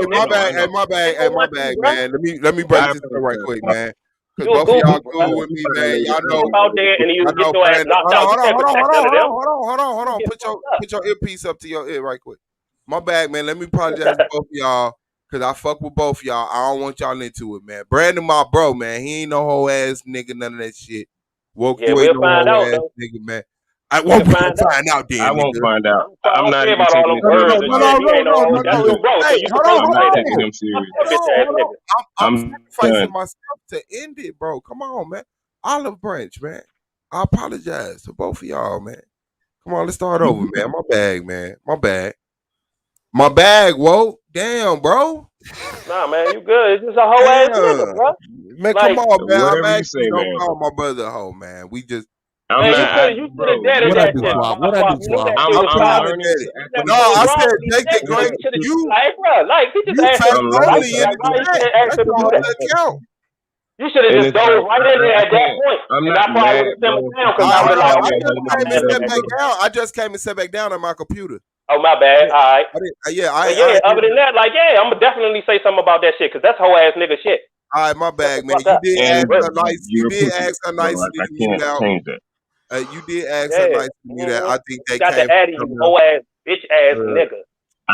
my bad, man. Let me break this down right quick, man. Because both of y'all cool with me, man. Y'all know. Out there and you get your ass knocked out. Hold on. Put your earpiece up to your ear right quick. My bad, man. Let me apologize to both of y'all. Because I fuck with both of y'all. I don't want y'all into it, man. Brandon, my bro, man. He ain't no hoe ass nigga, none of that shit. We'll find out, though. Nigga, man. I won't find out, then. I won't find out. I'm not even about all them words. I'm sacrificing myself to end it, bro. Come on, man. Olive Branch, man. I apologize to both of y'all, man. Come on, let's start over, man. My bag, man. My bag, whoa. Damn, bro. Nah, man, you good. It's just a whole ass nigga, bro. Man, come on, man. I'm actually don't call my brother a hoe, man. We just. You should have dead in that shit. What I do, Swab? I'm learning. No, I said take the great. You fast only in the chat. You should have just dove right in there at that point. And I probably would have simmered down because I was I just came and sat back down on my computer. Oh, my bad. All right. Other than that, like, I'm going to definitely say something about that shit because that's whole ass nigga shit. All right, my bag, man. You did ask her nicely to mute out. You did ask her nicely to mute out. I think they got the Addy, you whole ass, bitch ass nigga.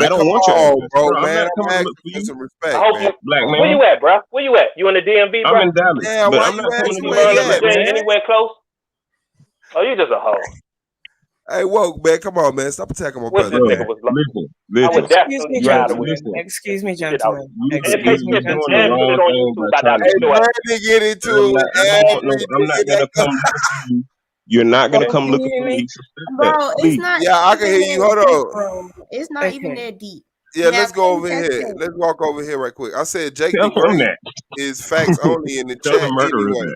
I don't want you, bro, man. I'm asking for some respect, man. Black man. Where you at, bro? Where you at? You in the DMV, bro? I'm in Dallas. Yeah, but why I'm you not asking coming where to you at, man? Anywhere close? Oh, you just a hoe. Hey, woke, man. Come on, man. Stop attacking my brother. Excuse me, gentlemen. Excuse me, gentlemen. Get into it. You're not gonna come looking for me. Bro, it's not. Yeah, I can hear you. Hold on. It's not even that deep. Yeah, let's go over here. Let's walk over here right quick. I said Jake the Great is facts only in the chat. Anyway.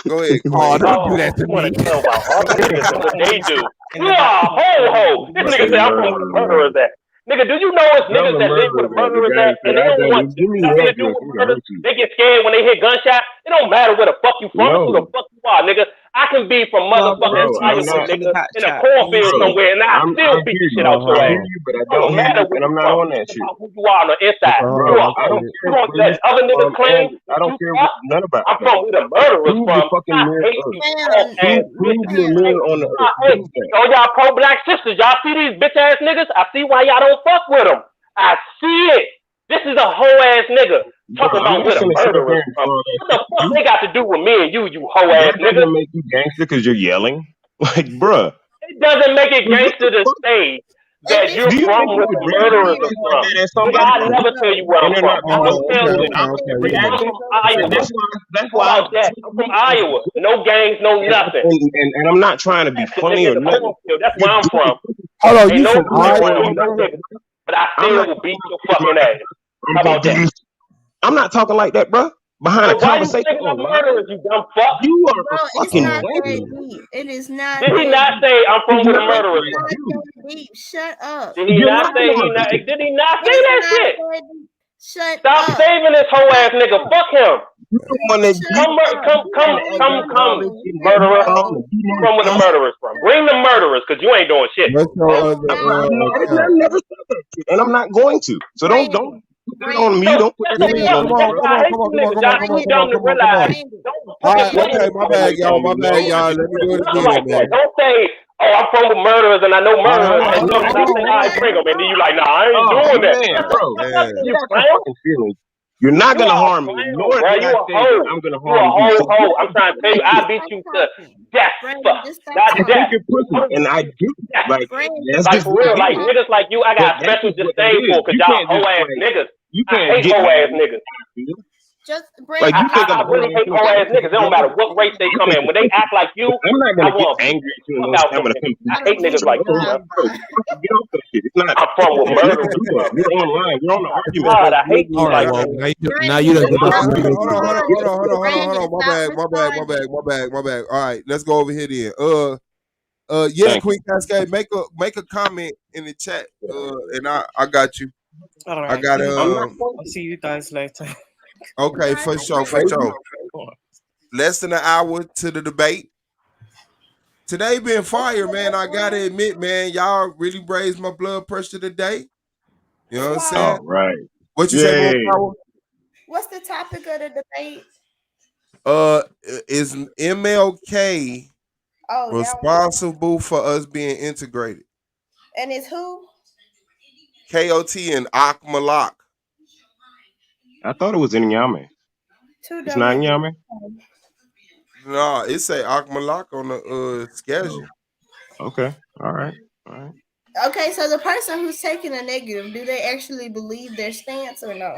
Go ahead. Don't do that to me. What they do. Yeah, ho. This nigga say I'm from where the murderers at. Nigga, do you know it's niggas that live where the murderers at and they don't want nothing to do with murders? They get scared when they hear gunshots. It don't matter where the fuck you from, who the fuck you are, nigga. I can be from motherfucking Iowa, nigga, in a cornfield somewhere, and I still beat the shit out your ass. It don't matter where I'm not on that shit. Who you are on the inside. You want that other niggas claim? I don't care none about I'm from where the murderers from. Oh, y'all pro-black sisters, y'all see these bitch-ass niggas? I see why y'all don't fuck with them. I see it. This is a hoe-ass nigga talking about where the murderers from. What the fuck they got to do with me and you hoe-ass nigga? That doesn't make you gangster because you're yelling. Like, bruh. It doesn't make it gangster to say that you're from where the murderers are from. I never tell you where I'm from. I'm from Iowa. That's why I'm from Iowa. No gangs, no nothing. And I'm not trying to be funny or nothing. That's where I'm from. Hold on, you from Iowa? But I still will beat your fucking ass. How about that? I'm not talking like that, bro. behind a Why you conversation thinking of online. murderers, you dumb fuck? You are Bro, it's fucking not very lame. deep. It is not. Did he very not deep. say I'm from where the It's murderers not from? very deep. Shut up. Did he You're not say lying. Did he not say It's that not shit? very deep. Shut Stop up. saving this whole ass nigga. Fuck him. You don't want to Come, murderer. From where the murderers from. Bring the murderers, cause you ain't doing shit. What's your other I never said that shit, and I'm not going to. So don't put that on me. Don't put that shit on me, bro. I hate you niggas. Y'all too dumb to realize. All right, okay, my bad, y'all. My bad, y'all. Let me do it again, man. Don't say, oh, I'm from with murderers and I know murderers. And then stop saying, I bring them. And then you like, nah, I ain't doing that. Man, bro, you got your fucking feelings. You're not gonna harm me. Nor did I say that I'm gonna harm you. Hoe. I'm trying to tell you, I beat you to death. Not You death. think you're pussy, and I do. Like, that's Like just for real, like niggas like you, I got special disdain for, cause y'all hoe ass niggas. You I can't hate get hoe ass niggas. Just Like you think I really hate hoe ass niggas. It don't matter what race they come in. When they act like you, I'm not I gonna want get angry at you fuck unless out I'm them gonna come. niggas. I hate niggas like you, man. Get off that shit. It's not. I'm from with murder. We're online. We're on the argument. God, I hate you All right, like well, that. now you done go back to Okay, hold on. My bad. All right, let's go over here then. Yeah, Thank Queen Cascade, make a comment in the chat. And I got you. All right. I got I'll see you guys later. Okay, for sure. Less than an hour to the debate. Today been fire, man. I gotta admit, man, y'all really raised my blood pressure today. You know what I'm saying? All right. What you say, Yay. Power? What's the topic of the debate? Is MLK Oh, that one. responsible for us being integrated? And it's who? KOT and Ak Malak. I thought it was in Nyame. It's not in Nyame. No, it say Ak Malak on the schedule. Okay. All right. Okay, so the person who's taking a negative, do they actually believe their stance or no?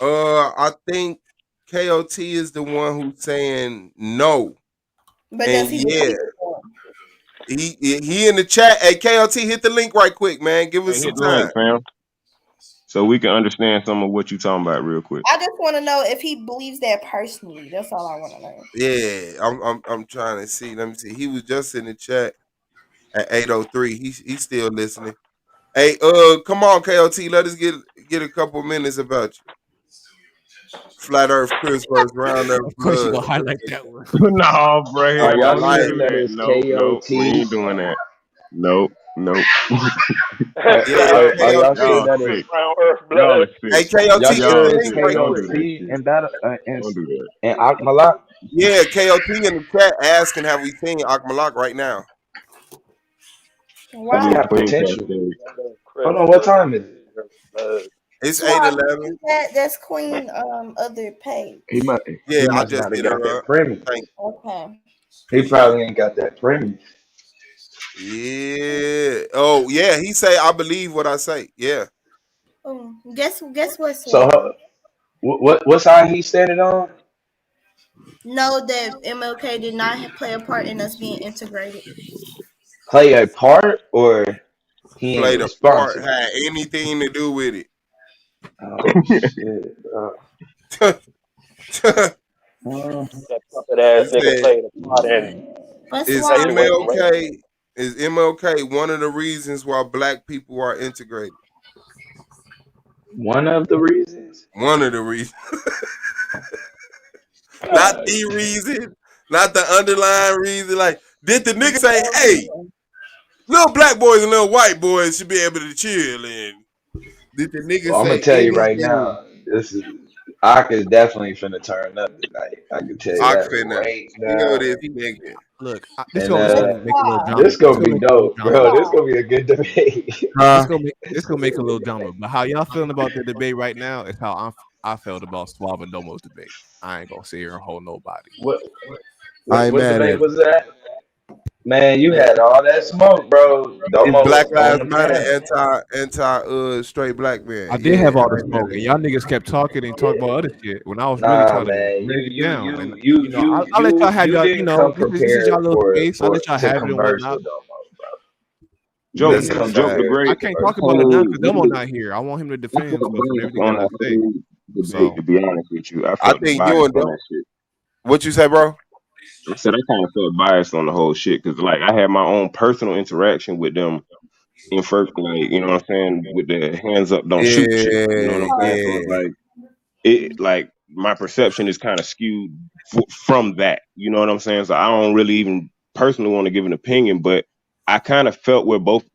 I think KOT is the one who's saying no. But and does he? he in the chat. Hey, KOT, hit the link right quick, man. Give us some time. Fam. So we can understand some of what you're talking about real quick. I just want to know if he believes that personally. That's all I want to know. Yeah, I'm trying to see. Let me see. He was just in the chat at 8:03. He's still listening. Hey, come on, KOT. Let us get a couple minutes about you. Flat Earth Chris versus Round Earth Of course, you Blood. gonna highlight that one. No, bro. Are y'all saying that No, it's nope, KOT? we ain't doing that. Nope. Are y'all saying that it's Hey, KOT, y'all sure it's link right quick. KOT and battle Don't do that. and Ak Malak? Yeah, KOT in the chat asking, have we seen Ak Malak right now? That's got potential. Hold on, what time is it? It's 8:11. That's Queen other page. He must I just not hit have got her that up. premise. Okay. He probably ain't got that premise. Yeah. Oh, yeah. He say, I believe what I say. Yeah. Guess what? So what side he standing on? Know that MLK did not play a part in us being integrated. Play a part or he Played ain't a part, responsible? had anything to do with it. Oh shit, bro. That puppet ass nigga played a part in. Is MLK one of the reasons why black people are integrated? One of the reasons? One of the reasons. Not the reason, not the underlying reason. Like, did the nigga say, hey, little black boys and little white boys should be able to chill? And did the nigga Well, I'm say gonna tell you right anything? now, Ak is definitely finna turn up tonight. I can tell you Ak that finna. right You now. know this nigga. Look, This gonna be dope, bro. This gonna be a good debate. This gonna make a little drama. But how y'all feeling about the debate right now is how I felt about Suave and Domo's debate. I ain't gonna sit here and hold nobody. What mad debate at was that? Man, you had all that smoke, bro. Domo Black was on Lives the Matter, panel. anti straight black man. I did have all the smoke, and y'all niggas kept talking and talking about other shit when I was really trying to break it down. And I'll let y'all have y'all. didn't come This is prepared y'all little space. I'll let y'all to have it and converse whatnot. with Domo, bro. Joke I can't talk about it now because Domo not here. I want him to defend himself and everything that I say. debate, So to be honest with you. I I felt think biased you and on them. that shit. What you say, bro? I said I kind of felt biased on the whole shit because, like, I had my own personal interaction with them in first, like, you know what I'm saying, with the hands up, don't shoot shit. You know what Yeah, I'm saying? So it's like like my perception is kind of skewed from that. You know what I'm saying? So I don't really even personally want to give an opinion, but I kind of felt where both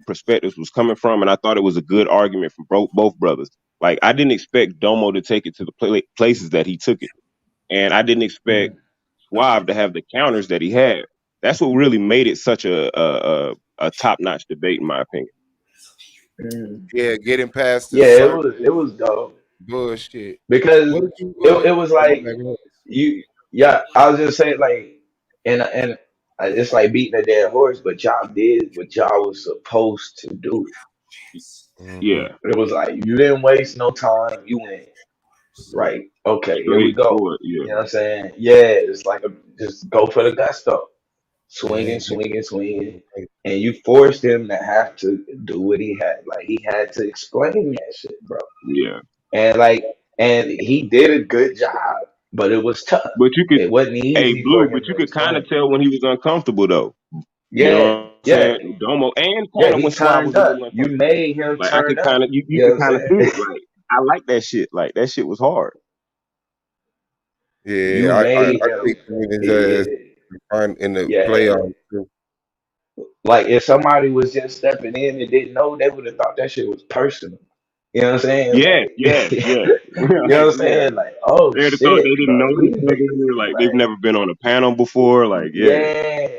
perspectives was coming from, and I thought it was a good argument from both brothers. Like, I didn't expect Domo to take it to the places that he took it, and I didn't expect Suave to have the counters that he had. That's what really made it such a top notch debate, in my opinion. Yeah, getting past the Yeah, surface it was dope bullshit. because What did you? it was like I was just saying like, and it's like beating a dead horse, but y'all did what y'all was supposed to do. Yeah, It was like you didn't waste no time. You went right. Okay, here we straight go. forward. You Yeah, know what I'm saying? Yeah, it's like just go for the gusto, Man, swinging, and you forced him to have to do what he had. Like he had to explain that shit, bro. yeah. And he did a good job, but it was tough. But you could, It wasn't hey, easy Blue, for but him you to could kind of explain. tell when he was uncomfortable, though. You know Yeah, what I'm yeah, saying? Domo, and yeah. kind of He when Suave was turned a up. little You uncomfortable. made him Like, I turn could up. kind of, you You know could what I'm kind of feel saying? it. Like, I like that shit. Like, that shit was hard. You yeah, I made him. think his ass Yeah, in the yeah. playoffs too. Like if somebody was just stepping in and didn't know, they would have thought that shit was personal. You know what I'm saying? Yeah, Like, yeah, yeah. you know what I'm Yeah. saying? Like, oh They'd have thought they shit, didn't bro, know these each other. niggas Like, they've like, never been on a panel before. Like, yeah, yeah.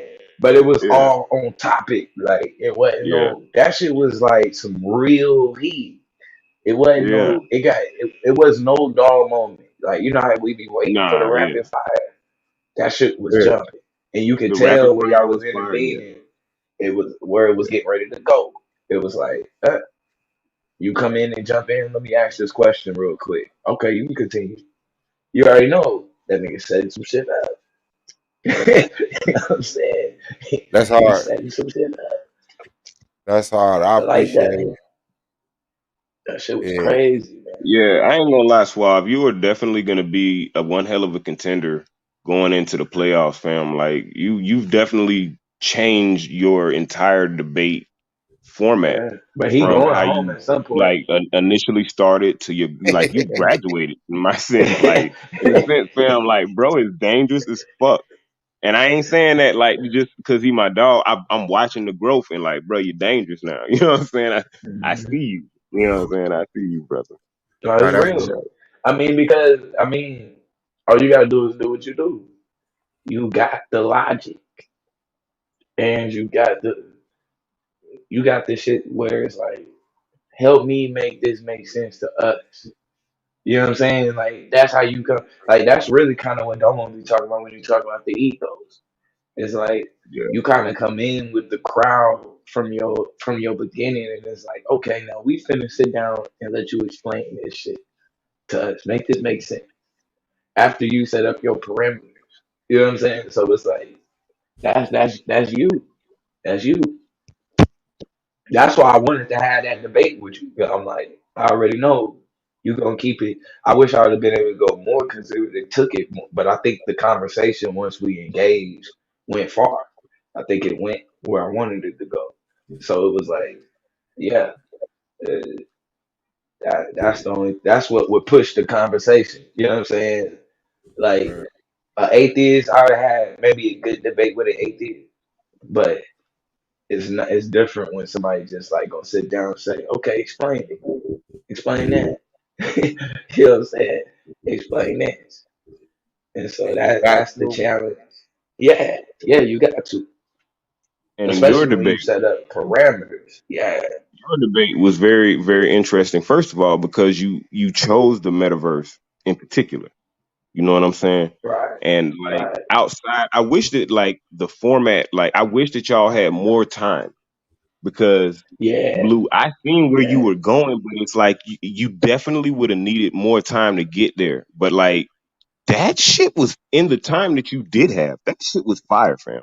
But it was yeah, all on topic. Like, it wasn't yeah, no. That shit was like some real heat. It wasn't yeah. no. It was no dull moment. Like you know how we be waiting for the Nah, yeah. rapid fire. That shit was Yeah, jumping, and you could The rapid tell where fire y'all was was fire, yeah. intervening. It was where it was getting ready to go. It was like, you come in and jump in. Let me ask this question real quick. Okay, you can continue. You already know that nigga setting some shit up. You know what I'm saying? that's He's hard. setting some shit up. That's hard. I I like appreciate that. it. That shit was Yeah, crazy, man. Yeah, I ain't gonna lie, Suave. You are definitely gonna be a one hell of a contender going into the playoffs, fam. Like you've definitely changed your entire debate format Yeah. But he from going how home you at some point. like initially started to your like you graduated in my sense. Like in a sense, fam, like bro is dangerous as fuck. And I ain't saying that like just because he my dog. I'm watching the growth and like, bro, you're dangerous now. You know what I'm saying? I see you. You know what I'm saying? I see you, brother. No, nah, it's that's real. I mean, all you gotta do is do what you do. You got the logic, and you got the shit where it's like, help me make this make sense to us. You know what I'm saying? Like that's how you come. Like that's really kind of what Domo be talking about when you talk about the ethos. It's like Yeah. you kind of come in with the crowd from your beginning, and it's like, okay, now we finna sit down and let you explain this shit to us. Make this make sense after you set up your perimeters. You know what I'm saying? So it's like that's you. That's you. That's why I wanted to have that debate with you. I'm like, I already know you're gonna keep it. I wish I would have been able to go more because it took it more. But I think the conversation once we engaged went far. I think it went where I wanted it to go. So it was like, yeah, uh, that's what would push the conversation. You know what I'm saying? Like an atheist, I would have had maybe a good debate with an atheist, but it's not. It's different when somebody just like gonna sit down and say, "Okay, explain that." You know what I'm saying? Explain that. And so got that's the to. challenge. Yeah, yeah, you got to, And in your especially when you debate, set up parameters. Yeah, your debate was very, very interesting. First of all, because you chose the metaverse in particular. You know what I'm saying? right, And like right. outside, I wish that like the format, like I wish that y'all had more time because Yeah, Blue, I seen where you yeah, were going, but it's like you definitely would have needed more time to get there. But like that shit was in the time that you did have. That shit was fire, fam.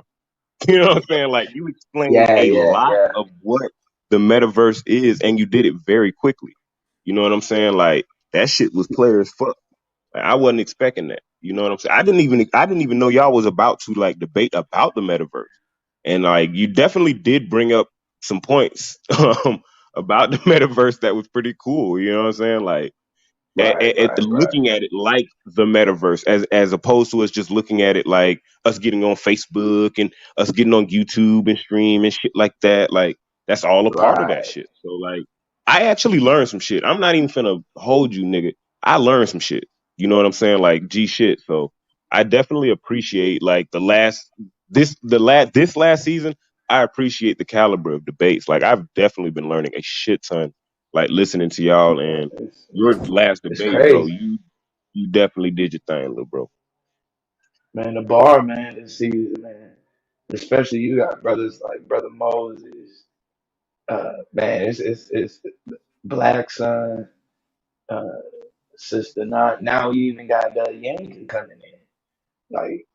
You know what I'm saying? Like you explained yeah, a yeah, lot yeah. of what the metaverse is, and you did it very quickly. You know what I'm saying? Like that shit was player as fuck. Like, I wasn't expecting that. You know what I'm saying? I didn't even know y'all was about to like debate about the metaverse. And like you definitely did bring up some points about the metaverse that was pretty cool. You know what I'm saying? Like looking at it like the metaverse as opposed to us just looking at it like us getting on Facebook and us getting on YouTube and stream and shit like that. Like that's all a part of that shit. So like I actually learned some shit. I'm not even finna hold you, nigga. I learned some shit. You know what I'm saying? Like G shit. So I definitely appreciate like this last season. I appreciate the caliber of debates. Like I've definitely been learning a shit ton. Like listening to y'all and your last It's debate, bro. crazy. You definitely did your thing, little bro. Man, the bar, man, this season, man. Especially you got brothers like Brother Moses. Man, it's Black Son, uh, Sister Not. Now you even got the Yankee coming in. Like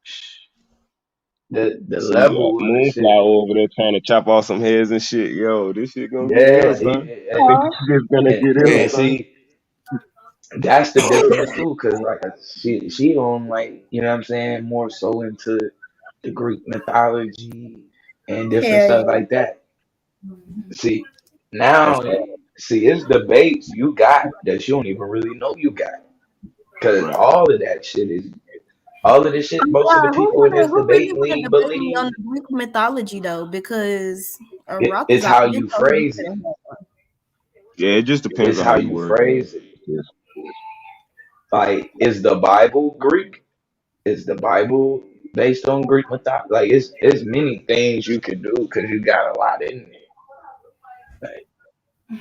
the So you got level of the shit. Moonflower over there trying to chop off some heads and shit. Yo, this shit gonna get Yeah, real, son. It's gonna get ill, and son. see, that's the difference too, cause like she on like you know what I'm saying more so into the Greek mythology and different Hell stuff yeah. like that. See, now That's right. it's debates you got that you don't even really know you got, cause all of that shit is all of this shit. Most of the people in this Who really debate want to league debate me believe on the Greek mythology though? Because Rock is it's out how here you told me phrase it. Yeah, it just depends It's on how how you you word it. phrase it. Like, is the Bible Greek? Is the Bible based on Greek mythology? Like, it's many things you can do because you got a lot in it. Like,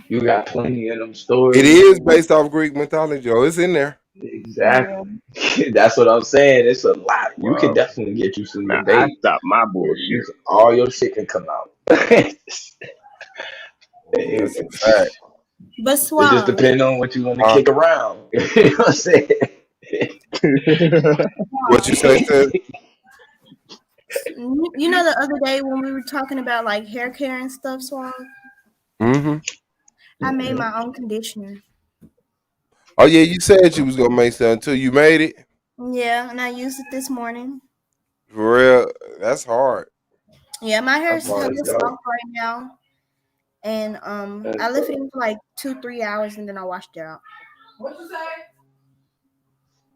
you got plenty of them stories. It is based off Greek mythology. Oh, it's in there. Exactly. That's what I'm saying. It's a lot. You can Well, definitely get you some now I debate. stop my You bullshit. all your shit can come out. That's a fact. But It just Suave, depends on what you want to kick around. You know what I'm saying? What you say, sis? you know the other day when we were talking about like hair care and stuff, Suave, Mm-hmm. I made my own conditioner. Oh yeah, you said you was gonna make something too. You made it? Yeah, and I used it this morning. For real? That's hard. Yeah, my hair is That's hella dope. soft right now. And I left it in for like 2-3 hours and then I washed it out. What you say?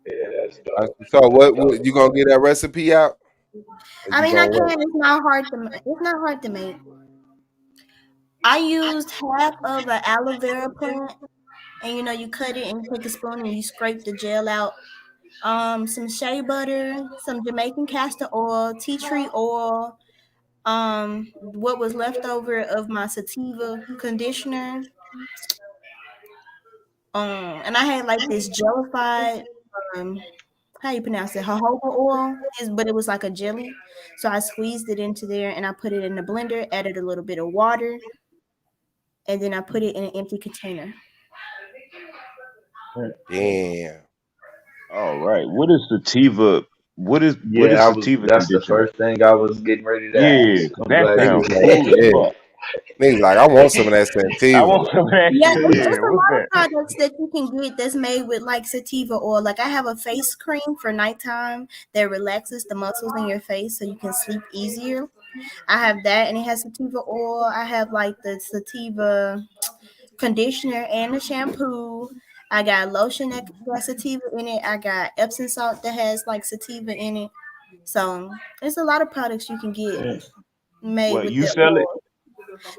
Yeah, that's dope. So what you gonna get that recipe out? I mean, I can. It's not hard to make. I used half of an aloe vera plant, and you cut it and you take a spoon and you scrape the gel out. Some shea butter, some Jamaican castor oil, tea tree oil. What was left over of my sativa conditioner. And I had like this jellified. How you pronounce it? Jojoba oil, but it was like a jelly. So I squeezed it into there and I put it in the blender, added a little bit of water, and then I put it in an empty container. Damn. All right. What is sativa? What is Yeah, sativa that's the conditioner? first thing I was getting ready to Yeah, ask. I'm that glad sounds you cool as fuck. Niggas like, I want some of that sativa. I want some of that Yeah, shit. it's Yeah, a what's lot that? of products that you can get that's made with like sativa oil. Like I have a face cream for nighttime that relaxes the muscles in your face so you can sleep easier. I have that and it has sativa oil. I have like the sativa conditioner and the shampoo. I got lotion that got sativa in it. I got Epsom salt that has like sativa in it. So it's a lot of products you can get made What, with you that sell it? oil.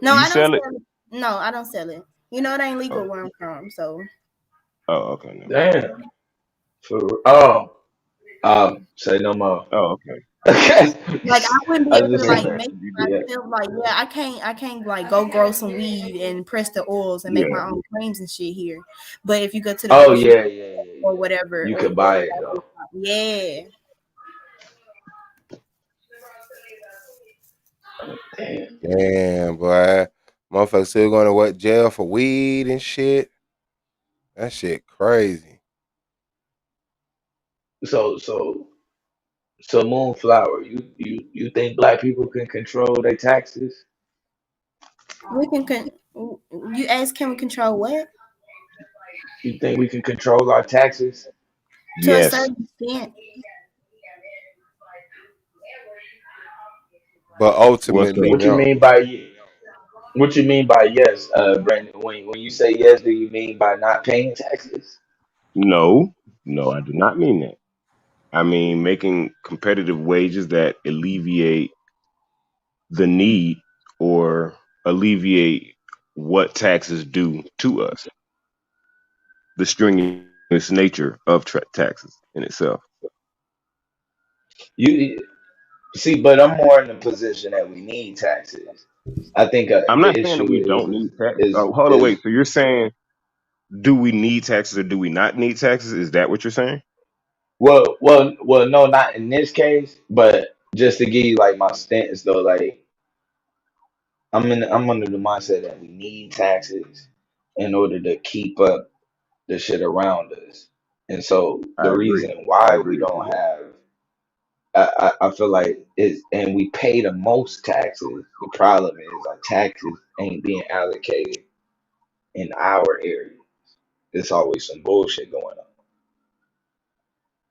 No, You I don't sell it? sell it. No, I don't sell it. It ain't legal where I'm from. So Oh, okay. Damn. Say no more. Oh, okay. like I wouldn't be I able was to just like saying. make You do that. myself like I can't like go grow some weed and press the oils and make Yeah. my own creams and shit here. But if you go to the Oh grocery yeah. or whatever, You or could buy it though. yeah. Damn, boy. Motherfuckers still going to jail for weed and shit. That shit crazy. So Moonflower, you think black people can control their taxes? We can you ask, can we control what? You think we can control our taxes? To a Yes. certain extent. But What's ultimately, up? What you mean by what you mean by yes, Brandon? When you say yes, do you mean by not paying taxes? No, no, I do not mean that. I mean making competitive wages that alleviate the need or alleviate what taxes do to us, the strenuous nature of taxes in itself. You see, but I'm more in the position that we need taxes. I think I'm the not saying that issue we don't need taxes. is Oh, hold on, is wait. So you're saying, do we need taxes or do we not need taxes? Is that what you're saying? well, no, not in this case, but just to give you like my stance though, like I'm under the mindset that we need taxes in order to keep up the shit around us. And so the I agree. reason I why we agree with you don't there. have I feel like is and we pay the most taxes. The problem is our taxes ain't being allocated in our area. There's always some bullshit going on.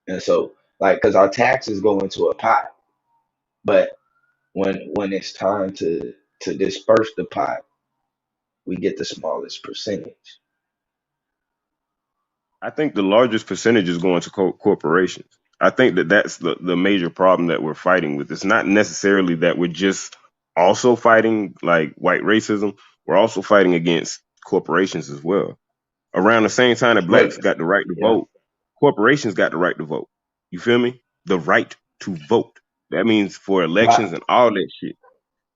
And so like cause our taxes go into a pot, but when it's time to disperse the pot, we get the smallest percentage. I think the largest percentage is going to corporations. I think that that's the major problem that we're fighting with. It's not necessarily that we're just also fighting like white racism. We're also fighting against corporations as well. Around the same time that But blacks got the right to yeah, vote, corporations got the right to vote. You feel me? The right to vote. That means for elections but and all that shit.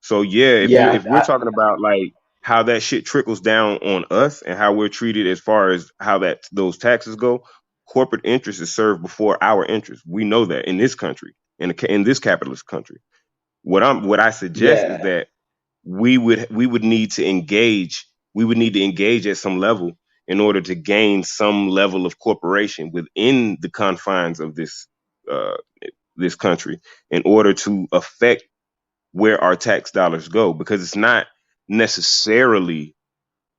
So yeah, yeah, if we're talking about like how that shit trickles down on us and how we're treated as far as how that those taxes go, corporate interest is served before our interest. We know that in this country, in this capitalist country. What I suggest is yeah, that we would need to engage. We would need to engage at some level in order to gain some level of corporation within the confines of uh, this country in order to affect where our tax dollars go, because it's not necessarily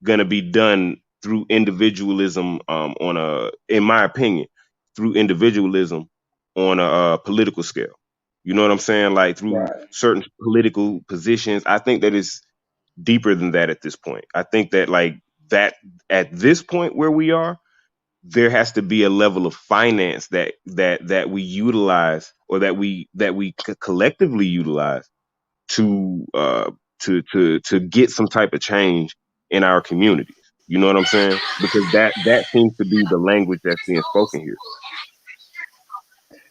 going to be done through individualism, on a in my opinion, through individualism on a political scale. You know what I'm saying? Like through right. certain political positions. I think that is deeper than that at this point. I think that like that at this point where we are, there has to be a level of finance that we utilize, or that we collectively utilize to to get some type of change in our communities. You know what I'm saying? Because that seems to be the language that's being spoken here.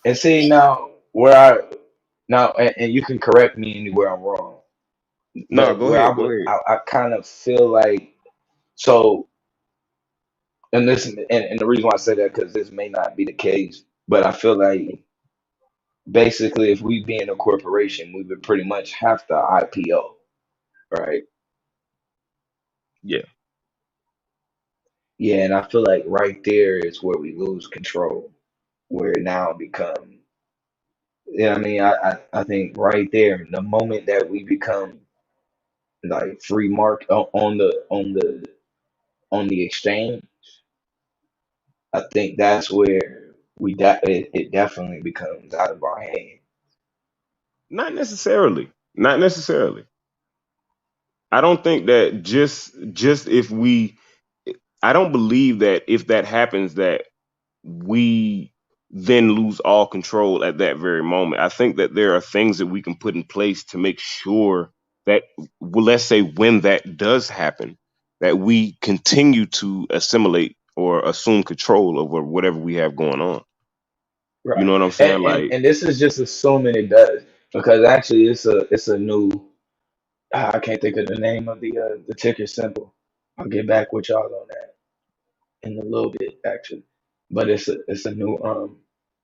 And see now where I now and you can correct me anywhere I'm wrong, No, but go where I ahead, go would ahead. I kind of feel like so and this and the reason why I say that because this may not be the case, but I feel like basically if we be in a corporation, we would pretty much have to IPO, right? Yeah. Yeah, and I feel like right there is where we lose control, where it now become, yeah, I mean, I think right there, the moment that we become like free market on the exchange, I think that's where it definitely becomes out of our hand. Not necessarily. Not necessarily. I don't think that just if we I don't believe that if that happens that we then lose all control at that very moment. I think that there are things that we can put in place to make sure that, well, let's say when that does happen, that we continue to assimilate or assume control over whatever we have going on. You Right. know what I'm And, saying? and Like, and this is just assuming it does because actually it's a new I can't think of the name of the ticker symbol. I'll get back with y'all on that in a little bit actually. But it's a new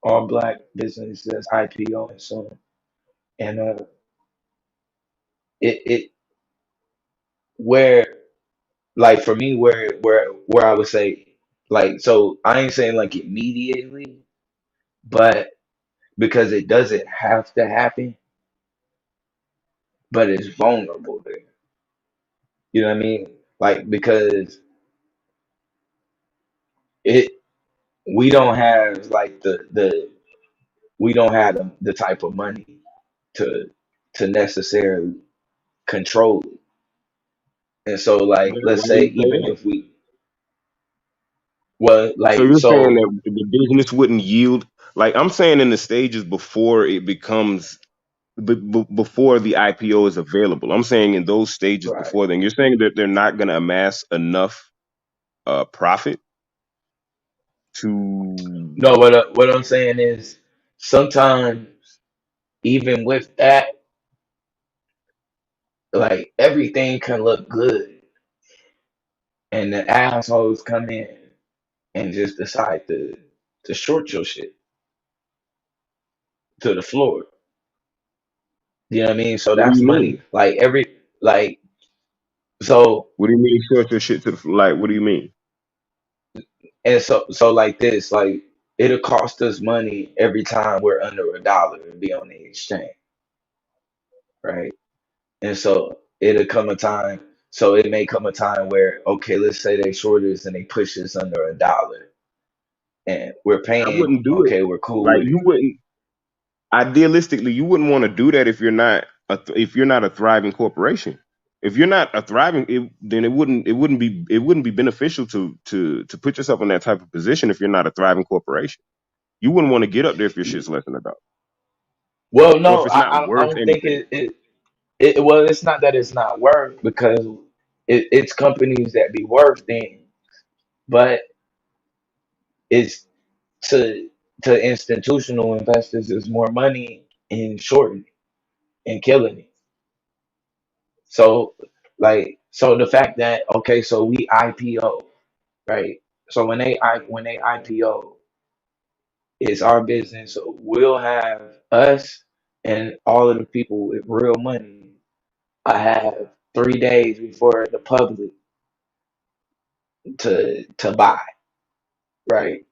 all black business that's IPO soon. And it where like for me where I would say like so I ain't saying like immediately, but because it doesn't have to happen, but it's vulnerable there. You know what I mean? Like because we don't have like we don't have the type of money to necessarily control it. And so like let's Why do say you say even that? if we well So like you're saying so that the business wouldn't yield? Like I'm saying, in the stages before it becomes, before the IPO is available. I'm saying in those stages right. before then. You're saying that they're not going to amass enough profit to. No, what I'm saying is sometimes even with that, like everything can look good and the assholes come in and just decide to short your shit to the floor. You know what I mean? So What do that's you money. mean? Like so What do you mean short your shit to the like? What do you mean? and so like this, like it'll cost us money every time we're under $1 and be on the exchange, right? And so it'll come a time, so it may come a time where, okay, let's say they short us and they push us under $1 and we're I paying, wouldn't do it. okay, we're cool Like with you it. wouldn't. Idealistically, you wouldn't want to do that if you're not if you're not a thriving corporation. If you're not a thriving, then it wouldn't be beneficial to put yourself in that type of position if you're not a thriving corporation. You wouldn't want to get up there if your shit's less than $1, Well, or if no, it's not I worth don't think anything. well, it's not that it's not worth because it's companies that be worth things, but it's to institutional investors is more money in shorting and killing it. So so the fact that okay, so we IPO, right? So when they IPO, it's our business. So we'll have us and all of the people with real money. I have 3 days before the public to buy, right?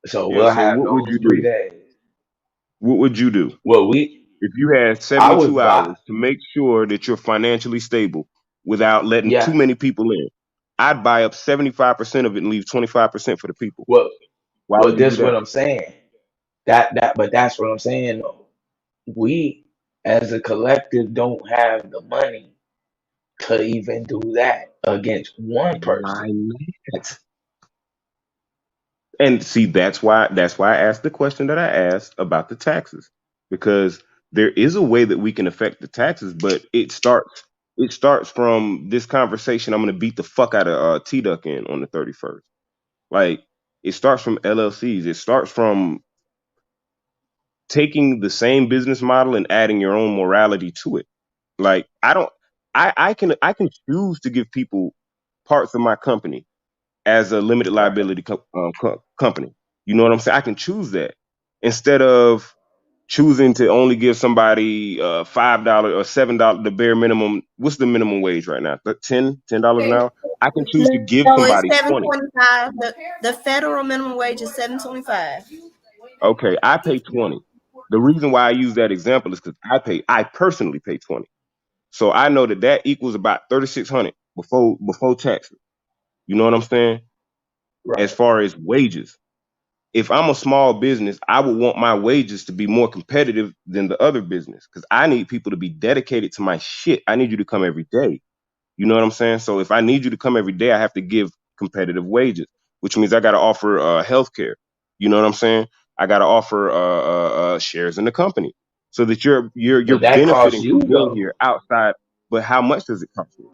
So Yeah. we'll So have what would those you three do? days. What would you do Well, if you had I would 72 buy. hours to make sure that you're financially stable without letting too Yeah. many people in? I'd buy up 75% of it and leave 25% for the people. Well, Why well, would you do this what that? I'm saying. But that's what I'm saying. Though. We, as a collective, don't have the money to even do that against one Why person. not? And see, that's why I asked the question that I asked about the taxes, because there is a way that we can affect the taxes, but it starts from this conversation. I'm going to beat the fuck out of T Duck in on the 31st. Like it starts from LLCs. It starts from taking the same business model and adding your own morality to it. Like I can choose to give people parts of my company as a limited Right. liability company. You know what I'm saying? I can choose that instead of choosing to only give somebody $5 or $7, the bare minimum. What's the minimum wage right now? $10 an hour. I can choose to give No, it's somebody 20. $7.25. The federal minimum wage is $7.25. Okay, I pay 20. The reason why I use that example is because I personally pay 20. So I know that equals about 3,600 before taxes. You know what I'm saying? As Right. far as wages. If I'm a small business, I would want my wages to be more competitive than the other business because I need people to be dedicated to my shit. I need you to come every day. You know what I'm saying? So if I need you to come every day, I have to give competitive wages, which means I got to offer healthcare. You know what I'm saying? I got to offer shares in the company so that you're But that costs benefiting you from being though. here outside. But how much does it cost me?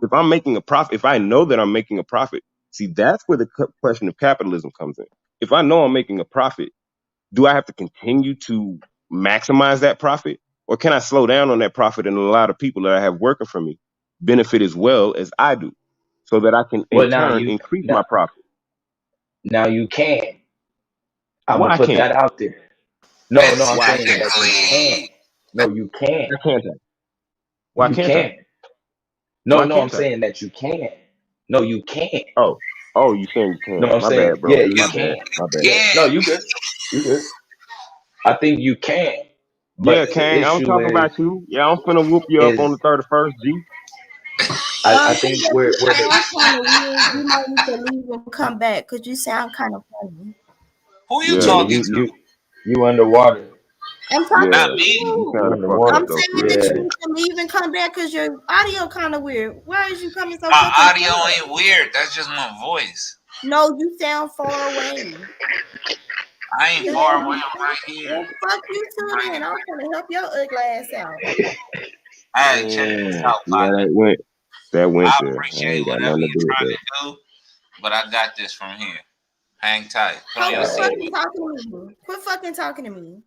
If I'm making a profit, if I know that I'm making a profit, see, that's where the question of capitalism comes in. If I know I'm making a profit, do I have to continue to maximize that profit? Or can I slow down on that profit and allow the people that I have working for me benefit as well as I do so that I can in Well, turn increase my now profit? now you can. I'm Why gonna I put can't? that out there. No, I'm Why I saying can't? that you can. No, you can. Why can't I? Why You can't I? can. Why No, I'm can't I? saying that you can. No, you can. Oh, you saying you No, can. I'm My saying bad, bro. yeah, you My can. bad. My bad. Yeah. No, you good. You good. I think you can. Yeah, But the Kang, I'm issue talking about you. Yeah, I'm finna whoop you up on is the 31st, G. I think we're You sound kind of weird. You might need to leave and come back because you sound kind of funny. Who you yeah, talking to? you underwater. I'm talking Not to me. you. You underwater. I'm saying that Yeah. you need to leave and come back because your audio kind of weird. Why is you coming so My fucking audio far? ain't weird. That's just my voice. No, you sound far away. I ain't far away. I'm right here. Well, fuck you too then. I'm gonna help your ugly ass out. Hey, check this out, Yeah, partner. that went I there. I appreciate ain't got whatever nothing to you're do with trying that. to do, but I got this from here. Hang tight. Put on Quit your fucking seatbelt. talking to me. Quit fucking talking to me.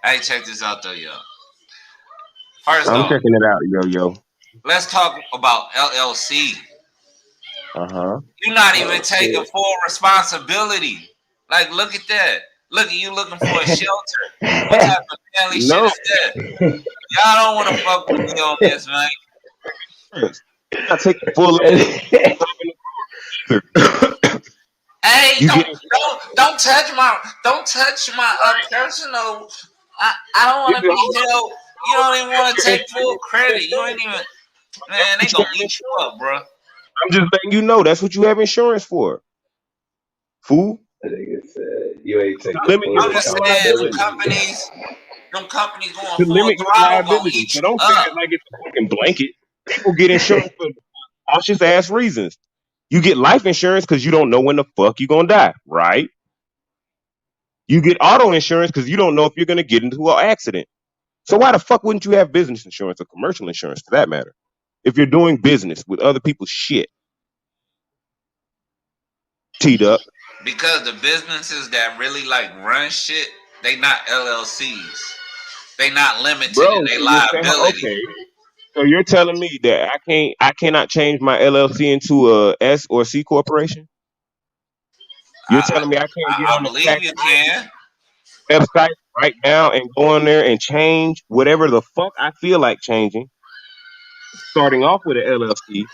Hey, check this out though, yo. First I'm off, checking it out, yo. let's talk about LLC. Uh-huh. You're not even taking full responsibility. Like, look at that. Look at you looking for a shelter. What type of family shit No. is that? Y'all don't want to fuck with me on this, man. I take full. Hey, don't touch my personal. I don't want to be held. You don't even want to take full credit. You ain't even. Man, they gonna eat you up, bro. I'm just letting you know that's what you have insurance for. Fool. I think it's you ain't taking I'm just saying, them companies going To full limit your throttle gonna liability. eat So you don't say up. it like it's a fucking blanket. People get insurance for cautious ass reasons. You get life insurance because you don't know when the fuck you're gonna die, right? You get auto insurance because you don't know if you're gonna get into an accident. So why the fuck wouldn't you have business insurance or commercial insurance for that matter? If you're doing business with other people's shit. Teed up. Because the businesses that really like run shit, they not LLCs. They not limited in their liability. Okay. So you're telling me that I cannot change my LLC into a S or C corporation? You're telling me I can't get I on the believe tax you can. website right now and go on there and change whatever the fuck I feel like changing, starting off with an LLC,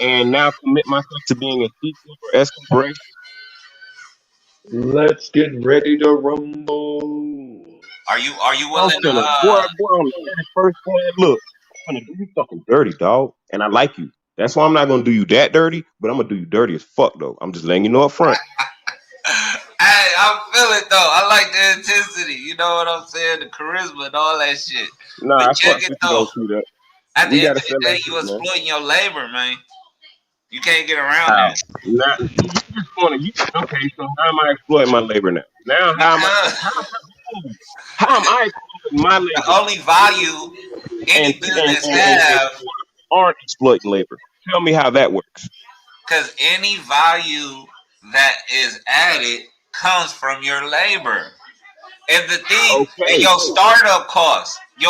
and now commit myself to being a C corp or S corporation? Let's get ready to rumble. Are you I'm willing finna, to boy, on the first one, look, I'm gonna do you fucking dirty, dog, and I like you. That's why I'm not gonna do you that dirty, but I'm gonna do you dirty as fuck, though. I'm just letting you know up front. Hey, I feel it though. I like the intensity. You know what I'm saying? The charisma and all that shit. Nah, But I check fuck it with you though. though, too. At We the end gotta of the sell day, that you shit, man. exploiting your labor, man. You can't get around How? that. Nah, you just wanna, okay, so how am I exploiting my labor now? Now, how am I exploiting my labor? The only value any business have, aren't exploiting labor. Tell me how that works. because any value that is added comes from your labor. And the thing, and your startup costs, you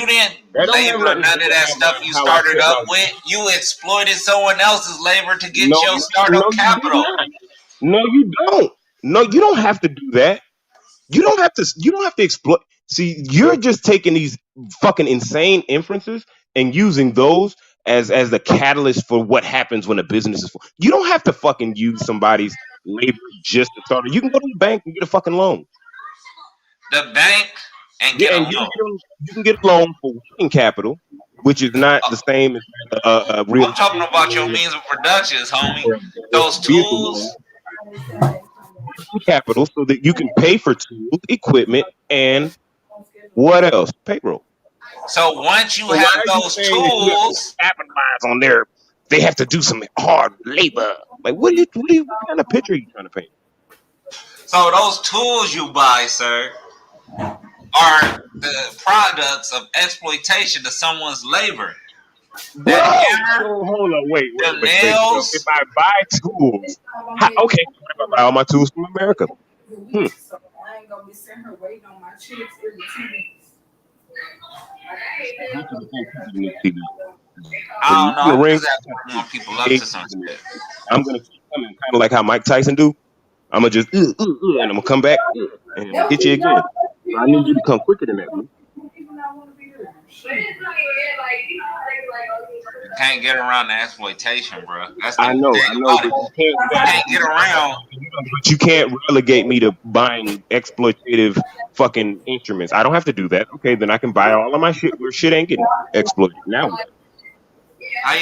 didn't labor none of that stuff you started up with. You exploited someone else's labor to get your startup capital. No, you don't. No, you don't have to do that. You don't have to exploit. See, you're just taking these fucking insane inferences and using those as the catalyst for what happens when a business is. You don't have to fucking use somebody's labor just to start it. You can go to the bank and get a fucking loan. The bank and get a loan. You can get a loan for working capital, which is not the same as real. I'm talking about your means of productions, homie. Those tools. Capital, so that you can pay for tools, equipment, and what else? Payroll. So once you have those tools, capitalize on their, they have to do some hard labor. Like, what kind of picture are you trying to paint? So those tools you buy, sir, are the products of exploitation of someone's labor. Hold on, wait. Nails. So if I buy tools, okay, what if I buy all my tools from America? I ain't gonna be sitting her waiting on my chicks every 2 weeks. I don't know. I'm just asking more people up to some shit. I'm gonna keep coming, kind of like how Mike Tyson do. I'm gonna just and I'm gonna come back and hit you again. I need you to come quicker than that, man. Can't get around the exploitation, bro. That's the I know, but you can't get around. But you can't relegate me to buying exploitative fucking instruments. I don't have to do that. Okay, then I can buy all of my shit where shit ain't getting exploited. Now what?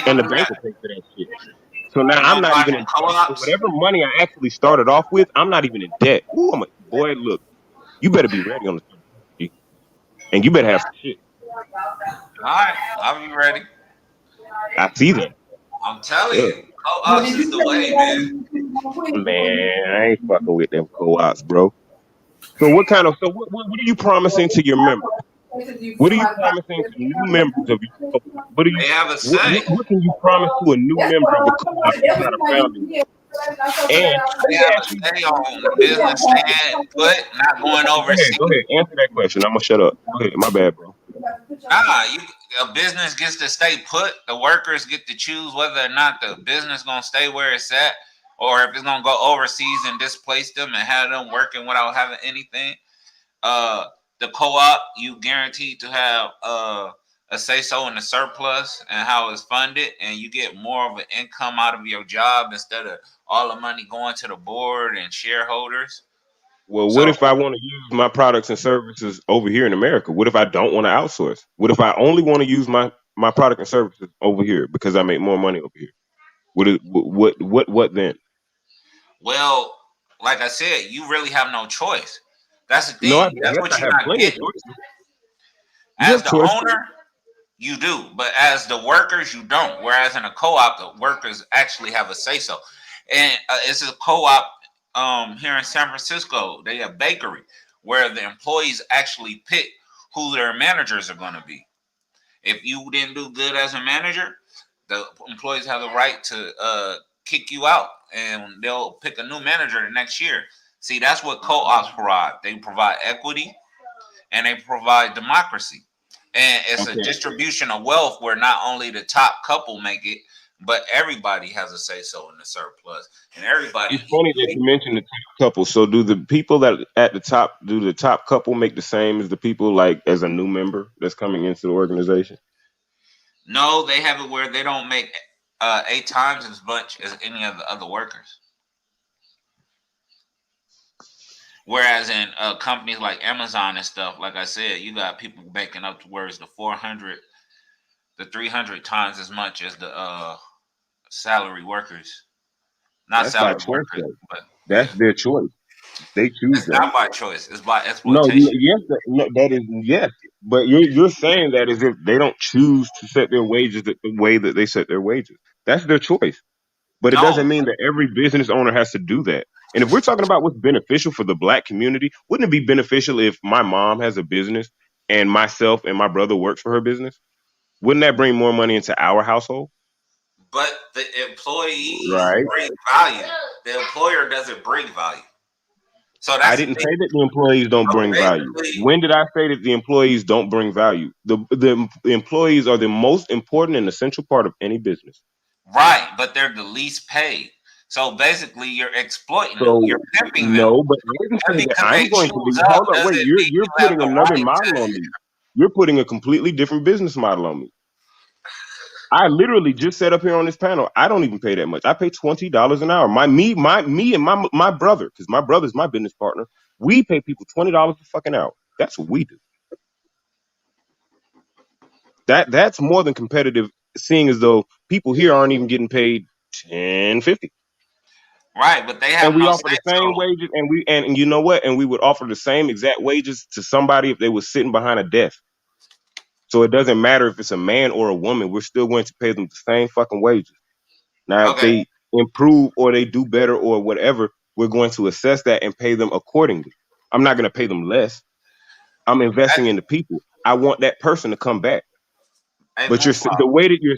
and the bank will pay for that shit. So now I'm not even in debt. So whatever money I actually started off with, I'm not even in debt. Ooh, boy, look, you better be ready on the and you better have some shit. All right, I'll be ready. I see that. I'm telling you, co-ops is the way, man. Man, I ain't fucking with them co-ops, bro. So what are you promising to your members? What are you promising to new members of your co-op? What can you promise to a new member of a co-op that's not a founding? And they have a say on the business stand put, not going overseas. Go ahead, answer that question. I'm gonna shut up. Go ahead, my bad, bro. A business gets to stay put. The workers get to choose whether or not the business gonna stay where it's at, or if it's gonna go overseas and displace them and have them working without having anything. The co-op, you guaranteed to have a say-so in the surplus and how it's funded, and you get more of an income out of your job instead of all the money going to the board and shareholders. Well, what if I want to use my products and services over here in America? What if I don't want to outsource? What if I only want to use my product and services over here because I make more money over here? What then? Well, like I said, you really have no choice. That's the thing. No, That's what you're not getting. As the owner, you do, but as the workers, you don't. Whereas in a co-op, the workers actually have a say-so. And it's a co-op here in San Francisco. They have a bakery where the employees actually pick who their managers are going to be. If you didn't do good as a manager, the employees have the right to kick you out, and they'll pick a new manager the next year. See, that's what co-ops provide. They provide equity, and they provide democracy. And it's a distribution of wealth where not only the top couple make it, but everybody has a say-so in the surplus. And everybody. It's funny that you mentioned the top couple. So do the people that at the top, do the top couple make the same as the people like as a new member that's coming into the organization? No, they have it where they don't make 8 times as much as any of the other workers. Whereas in companies like Amazon and stuff, like I said, you got people making up towards the 400, the 300 times as much as the salary workers. Not salary workers, but that's their choice. They choose. It's not by choice. It's by exploitation. That is yes. But you're saying that as if they don't choose to set their wages the way that they set their wages. That's their choice. But it doesn't mean that every business owner has to do that. And if we're talking about what's beneficial for the Black community, wouldn't it be beneficial if my mom has a business and myself and my brother works for her business? Wouldn't that bring more money into our household? But the employee brings value. The employer doesn't bring value. So that's I didn't say that the employees don't bring value. When did I say that the employees don't bring value? The employees are the most important and essential part of any business. Right, but they're the least paid. So basically, you're exploiting them. You're pimping them. No, but I'm going to be. Hold on, wait. You're putting another model on me. You're putting a completely different business model on me. I literally just said up here on this panel, I don't even pay that much. I pay $20 an hour. Me and my brother, because my brother's my business partner, we pay people $20 a fucking hour. That's what we do. That's more than competitive, seeing as though people here aren't even getting paid $10.50. Right, but they have. And we offer the same wages, and you know what? And we would offer the same exact wages to somebody if they were sitting behind a desk. So it doesn't matter if it's a man or a woman, we're still going to pay them the same fucking wages. Now, if they improve or they do better or whatever, we're going to assess that and pay them accordingly. I'm not going to pay them less. I'm investing in the people. I want that person to come back. But the way that you're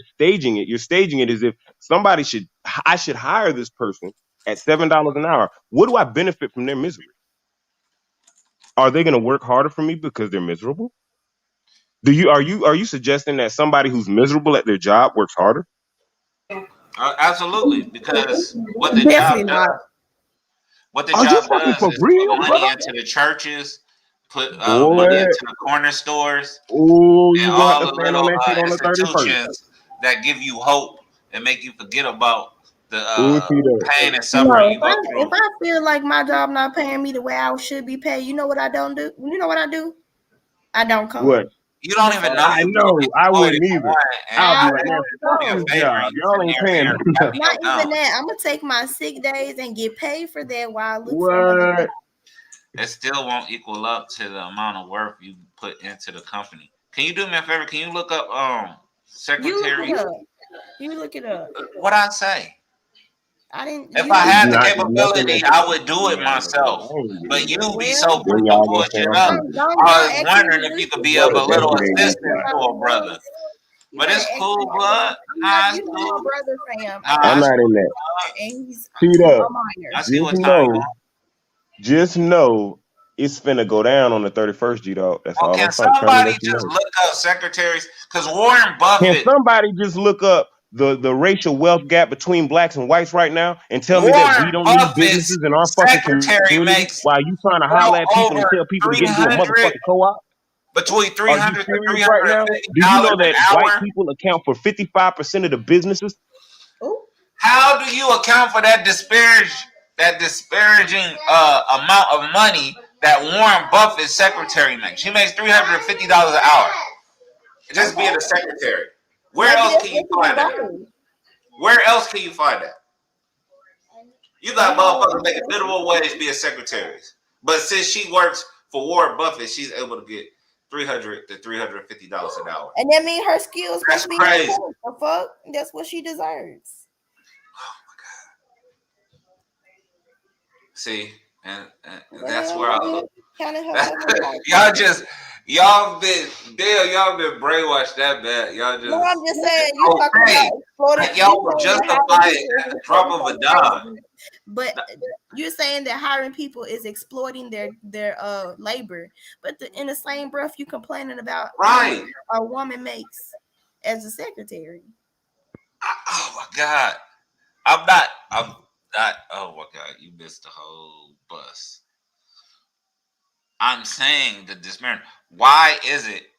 staging it as if I should hire this person at $7 an hour. What do I benefit from their misery? Are they going to work harder for me because they're miserable? Are you suggesting that somebody who's miserable at their job works harder? Absolutely, because what the job does is put money into the churches, put money into the corner stores, and all the little institutions that give you hope and make you forget about the pain and suffering you go through. If I feel like my job not paying me the way I should be paid, you know what I don't do? You know what I do? I don't come. What? You don't even know. I know. I wouldn't either. I'll be like, man, fuck this job. Y'all ain't paying me. Not even that. I'm gonna take my sick days and get paid for that while I look for What? It still won't equal up to the amount of work you put into the company. Can you do me a favor? Can you look up secretary? You look it up. What I say? I didn't. If I had the capability, I would do it myself. But you be so quick to bullshit up. I was wondering if you could be of a little assistance to a brother. But it's cool, blood. Nah, it's cool. Brother fam. I'm not in that. And he's Cheat up. I see what's going on. Just know it's finna go down on the 31st, G-Dog. That's all I'm Can trying to somebody let you just know. look up secretaries? Because Warren Buffett. Can somebody just look up the racial wealth gap between blacks and whites right now and tell me that we don't need businesses in our fucking community while you trying to holler at people and tell people to get into a motherfucking co-op? Between 300 to right now? Do you know that white people account for 55% of the businesses? How do you account for that disparaging amount of money that Warren Buffett's secretary makes? She makes $350 an hour. Just being a secretary. Where else can you find that? Where else can you find that? You got motherfuckers making minimum wage being secretaries. But since she works for Warren Buffett, she's able to get $300 to $350 an hour. And that means her skills That's must be crazy. the fuck. That's what she deserves. See, and that's where I look. Y'all been brainwashed that bad. Y'all just. No, I'm just saying. You talking about like y'all will justify it at the drop of a dime. But you're saying that hiring people is exploiting their labor. But in the same breath, you complaining about right a woman makes as a secretary. Oh my God, I'm not. Oh my God, you missed the whole bus. I'm saying the disparity. Why is it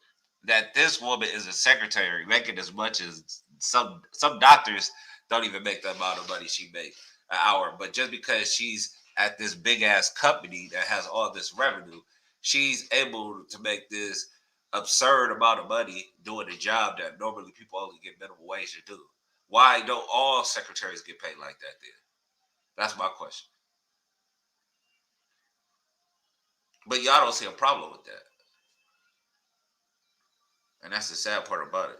that this woman is a secretary making as much as some doctors don't even make the amount of money she makes an hour? But just because she's at this big ass company that has all this revenue, she's able to make this absurd amount of money doing a job that normally people only get minimum wage to do. Why don't all secretaries get paid like that then? That's my question. But y'all don't see a problem with that. And that's the sad part about it.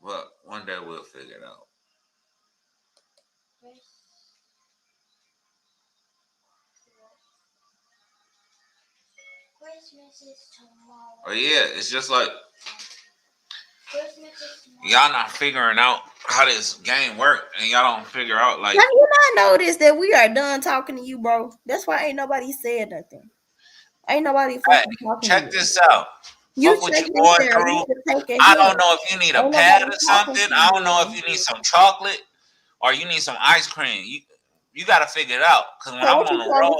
Well, one day we'll figure it out. Oh yeah, it's just like y'all not figuring out how this game works, and y'all don't figure out like. Have you not noticed that we are done talking to you, bro? That's why ain't nobody said nothing. Ain't nobody fucking talking. Check to this out. You what you going through. I don't know if you need a pad or something. I don't know if you need some chocolate or you need some ice cream. You got to figure it out. Because when I'm on the road,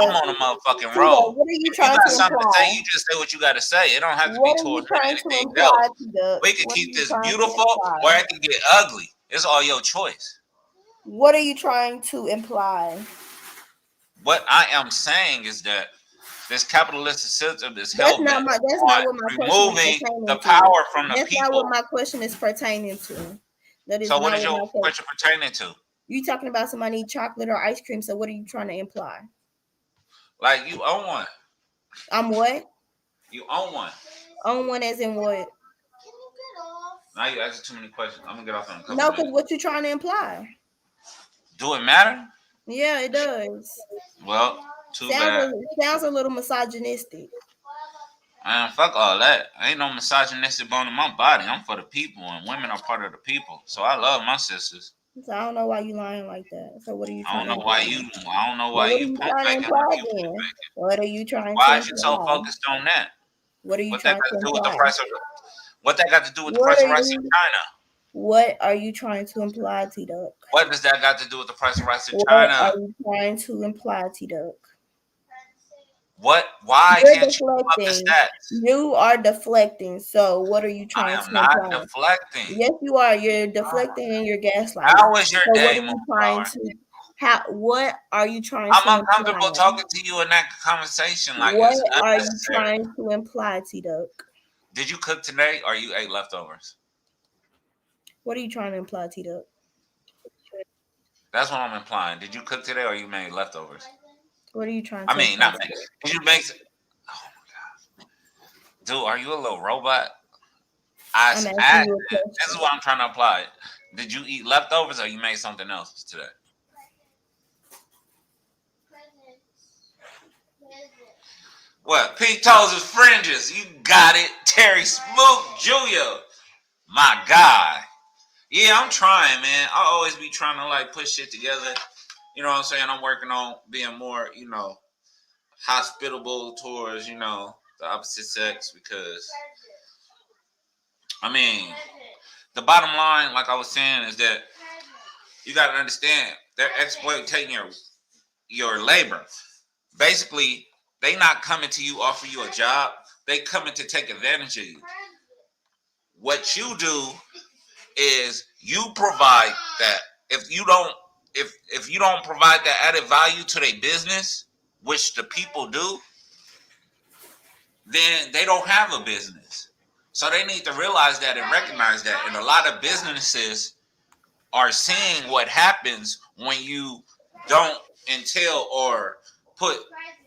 I'm on a motherfucking road. What are you trying got to something imply? to say, you just say what you got to say. It don't have to be towards anything else. We can keep this beautiful or it can get ugly. It's all your choice. What are you trying to imply? What I am saying is that this capitalist system is held that's not what my removing the power from the people. That's not what my question is pertaining to. That is so what is your question pertaining to? You talking about somebody need chocolate or ice cream, so what are you trying to imply? Like you own one. I'm what? You own one. Own one as in what? Now you asking too many questions. I'm gonna get off on a couple. No, because what you trying to imply? Do it matter? Yeah, it does. Well, sounds a little misogynistic. Man, fuck all that. I ain't no misogynistic bone in my body. I'm for the people, and women are part of the people. So I love my sisters. So I don't know why you lying like that. So what are you? I don't know why you. I don't know why you. What are you trying to imply then? What are you trying? Why is you so focused on that? What are you trying to imply? With the price of? What that got to do with the price of rice in China? What are you trying to imply, T-Duck? What does that got to do with the price of rice in What China? are you trying to imply, T-Duck? What? Why can't you look up the stats? You are deflecting. So what are you trying to imply? I'm not deflecting. Yes, you are. You're deflecting and you're gaslighting. How was your day, what are you trying to? What are you trying I'm to uncomfortable imply? talking to you in that conversation. Like, What it's are you unnecessary. trying to imply, T-Duck? Did you cook today or you ate leftovers? What are you trying to imply, T-Duck? That's what I'm implying. Did you cook today or you made leftovers? What are you trying to I mean, imply? not make. Did you make? Oh my god, dude, are you a little robot? I'm asking you a question. This is what I'm trying to apply. Did you eat leftovers or you made something else today? What? Pink toes and fringes. You got it. Terry Smoot Jr. My guy. Yeah, I'm trying, man. I always be trying to like put shit together. You know what I'm saying? I'm working on being more, hospitable towards, the opposite sex because, I mean, the bottom line, like I was saying, is that you got to understand they're exploiting your labor. Basically, they not coming to you, offer you a job. They coming to take advantage of you. What you do is you provide that. If you don't provide that added value to their business, which the people do, then they don't have a business. So they need to realize that and recognize that. And a lot of businesses are seeing what happens when you don't entail or put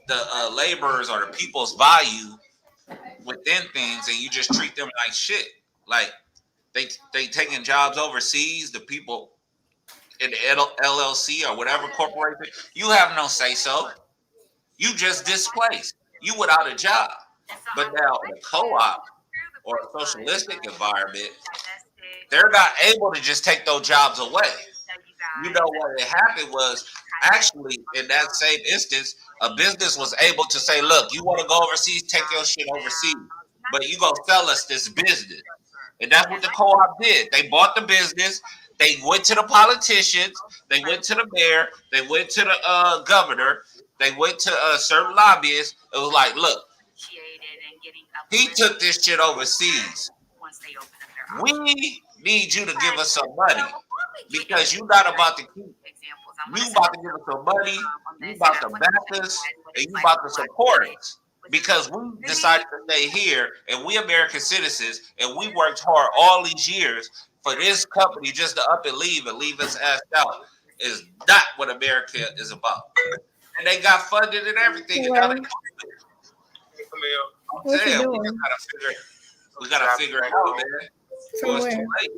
the laborers or the people's value within things, and you just treat them like shit. Like they taking jobs overseas. The people in the LLC or whatever corporation, you have no say so. You just displaced. You without a job. But now in a co-op or a socialistic environment, they're not able to just take those jobs away. You know what happened was actually in that same instance, a business was able to say, look, you want to go overseas, take your shit overseas. But you gonna sell us this business. And that's what the co-op did. They bought the business. They went to the politicians. They went to the mayor. They went to the governor. They went to certain lobbyists. It was like, look, he took this shit overseas. We need you to give us some money because you're not about to keep. You about to give us some money. You about to back us, and you about to support us. Because we decided to stay here, and we American citizens, and we worked hard all these years for this company just to up and leave us assed out is not what America is about. And they got funded and everything. Well, and I'm saying we gotta figure it out, man. From It's where? too late.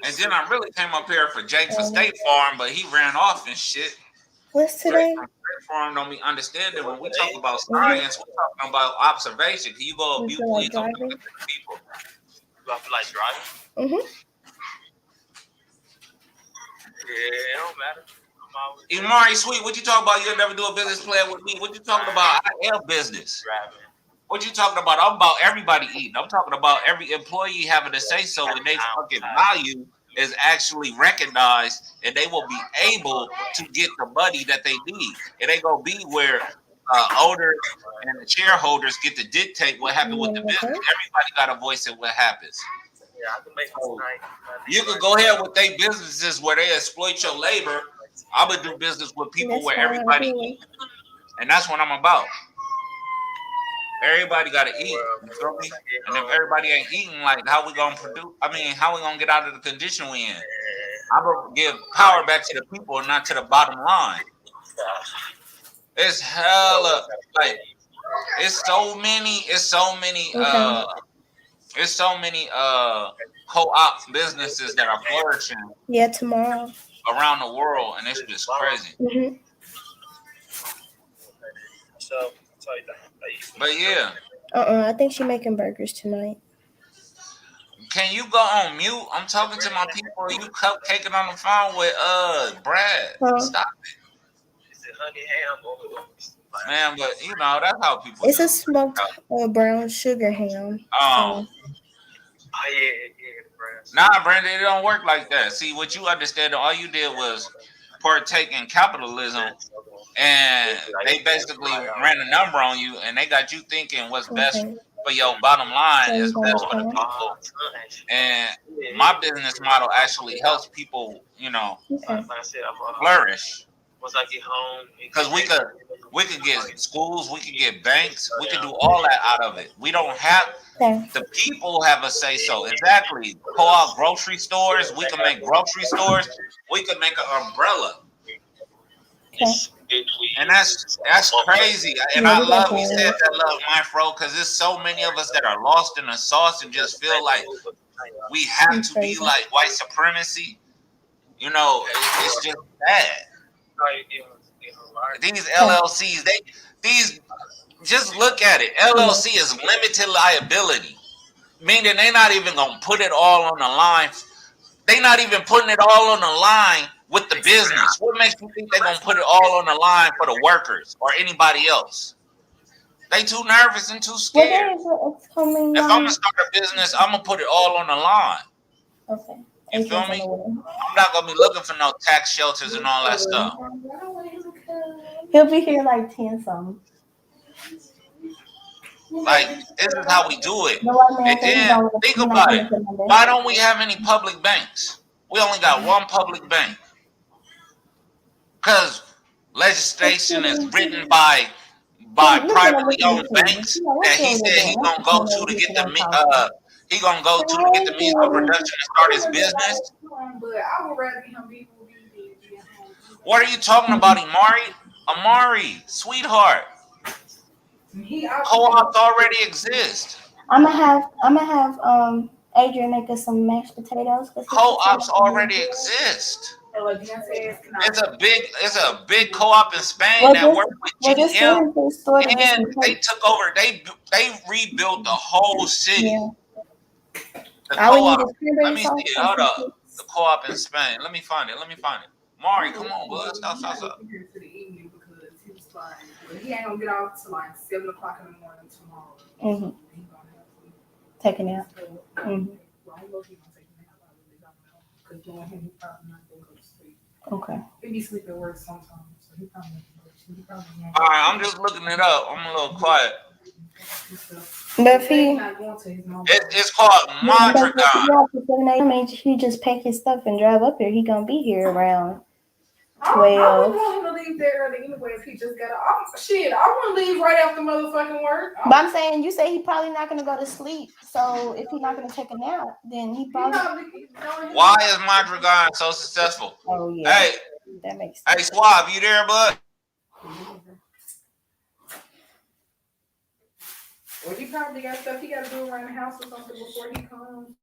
And then I really came up here for Jake for State Farm, but he ran off and shit. What's today? State Farm don't be understanding when we talk about science, we're talking about observation. Can you go You feel like driving? people? Do I feel like driving? Mm-hmm. Yeah, it don't matter. Imari Sweet, what you talking about? You'll never do a business plan with me. What you talking about? I am business. Driving. What you talking about? I'm about everybody eating. I'm talking about every employee having to say so, and they fucking value is actually recognized, and they will be able to get the money that they need. It ain't gonna be where owners and the shareholders get to dictate what happened with the business. Everybody got a voice in what happens. Yeah, I can make this night. You can go ahead with their businesses where they exploit your labor. I'm gonna do business with people where everybody eats, and that's what I'm about. Everybody gotta eat, you feel me? And if everybody ain't eating, like how we gonna produce? I mean, how we gonna get out of the condition we in? I'm gonna give power back to the people, not to the bottom line. It's hella like it's so many co-op businesses that are flourishing. Yeah, tomorrow. Around the world, and it's just crazy. Mm-hmm. But yeah. I think she's making burgers tonight. Can you go on mute? I'm talking to my people. You cupcaking on the phone with Brad. Stop it. Is it honey ham or man, but you know that's how people. It's a smoked brown sugar ham. Oh. Yeah. Nah, Brandon, it don't work like that. See, what you understand, all you did was partake in capitalism, and they basically ran a number on you, and they got you thinking what's best But yo, bottom line is best for the people. And my business model actually helps people, Like I said, flourish. once I get home, Because we could get schools, we could get banks, we could do all that out of it. We don't have the people have a say so. Exactly. Co-op grocery stores, we can make grocery stores, we could make an umbrella. And that's crazy. And I love he said that love Micro because there's so many of us that are lost in the sauce and just feel like we have to be like white supremacy. It's just bad. These LLCs, these just look at it. LLC is limited liability, meaning they're not even gonna put it all on the line. They're not even putting it all on the line with the business. What makes you think they're gonna put it all on the line for the workers or anybody else? They too nervous and too scared. If I'm gonna start a business, I'm gonna put it all on the line. Okay. You feel me? I'm not gonna be looking for no tax shelters and all that stuff. He'll be here like 10 something. Like, this is how we do it. And then think about it. Why don't we have any public banks? We only got one public bank. Because legislation is written by privately owned banks that he said he's gonna go to get the means of production to start his business. But I would rather him be who he is. What are you talking about, Amari? Amari, sweetheart. Co-ops already exist. I'm gonna have Adrian make us some mashed potatoes. Co-ops already exist. It's a big co-op in Spain that worked with GM, and they took over. They rebuilt the whole city. The co-op. Let me see it. Hold up. The co-op in Spain. Let me find it. Mari, come on, bud. Stop. He ain't gonna get off till like 7 o'clock in the morning tomorrow. Taking out. Okay. He be sleeping at work sometimes, so he probably All right, I'm just looking it up. I'm a little quiet. But if it's called Mondragon. I mean, he just pack his stuff and drive up here. He gonna be here around 12. I wouldn't want him to leave there early anyway if he just got up. Shit, I wouldn't leave right after motherfucking work. But I'm saying, you say he probably not gonna go to sleep. So if he's not gonna take a nap, then he probably. Why is Mondragon so successful? Oh yeah. Hey, that makes sense. Hey, Suave, you there, bud? Well, he probably got stuff he got to do around the house or something before he comes.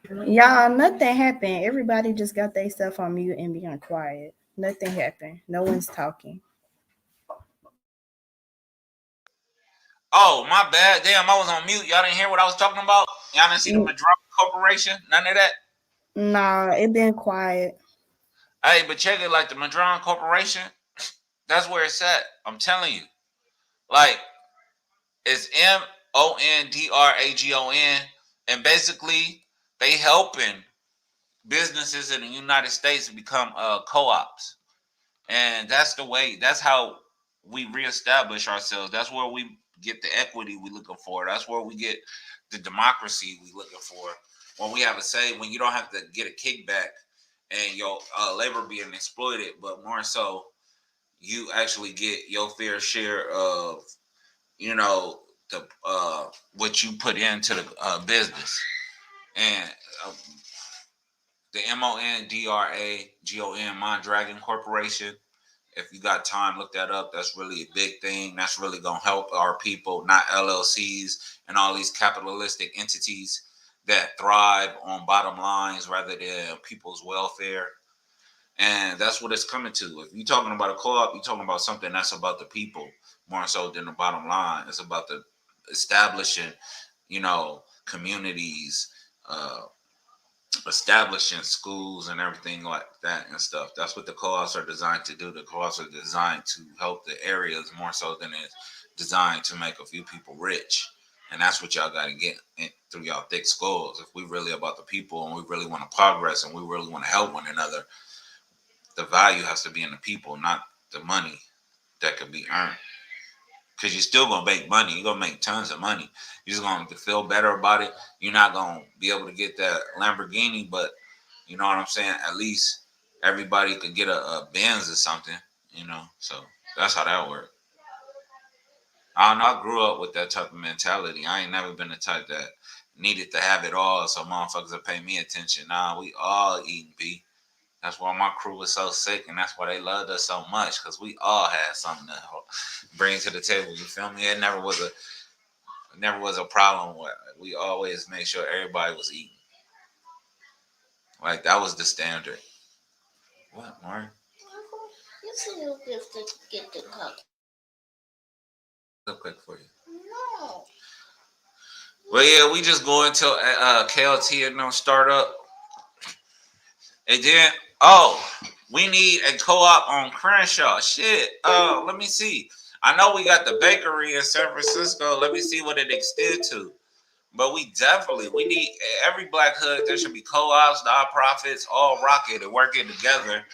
Y'all, nothing happened. Everybody just got their stuff on mute and being quiet. Nothing happened. No one's talking. Oh, my bad. Damn, I was on mute. Y'all didn't hear what I was talking about? Y'all didn't see the Madrona Corporation? None of that? Nah, it been quiet. Hey, but check it, like the Madrona Corporation, that's where it's at. I'm telling you. Like, it's MONDRAGON, and basically they helping businesses in the United States become co-ops. And that's the way, that's how we reestablish ourselves. That's where we get the equity we looking for. That's where we get the democracy we looking for. When we have a say, when you don't have to get a kickback and your labor being exploited, but more so you actually get your fair share of, you know, the what you put into the business. And the MONDRAGON, Mondragon Corporation, if you got time, look that up. That's really a big thing. That's really going to help our people, not LLCs and all these capitalistic entities that thrive on bottom lines rather than people's welfare. And that's what it's coming to. If you're talking about a co-op, you're talking about something that's about the people more so than the bottom line. It's about the establishing, you know, communities, establishing schools and everything like that and stuff. That's what the co-ops are designed to do. The co-ops are designed to help the areas more so than it's designed to make a few people rich. And that's what y'all got to get through y'all thick skulls. If we really about the people and we really want to progress and we really want to help one another, the value has to be in the people, not the money that could be earned. Because you're still going to make money. You're going to make tons of money. You're just going to feel better about it. You're not going to be able to get that Lamborghini, but you know what I'm saying? At least everybody could get a Benz or something, you know? So that's how that works. I don't know. I grew up with that type of mentality. I ain't never been the type that needed to have it all so motherfuckers would pay me attention. Nah, we all eating B. That's why my crew was so sick, and that's why they loved us so much, because we all had something to bring to the table. You feel me? It never was a problem. We always made sure everybody was eating. Like, that was the standard. What, Mark? You said you have to get the cup. So quick for you. No. Well, yeah, we just go until KLT and them start up. And then, we need a co-op on Crenshaw. Shit. Let me see. I know we got the bakery in San Francisco. Let me see what it extends to. But we need every black hood. There should be co-ops, nonprofits, all rocking and working together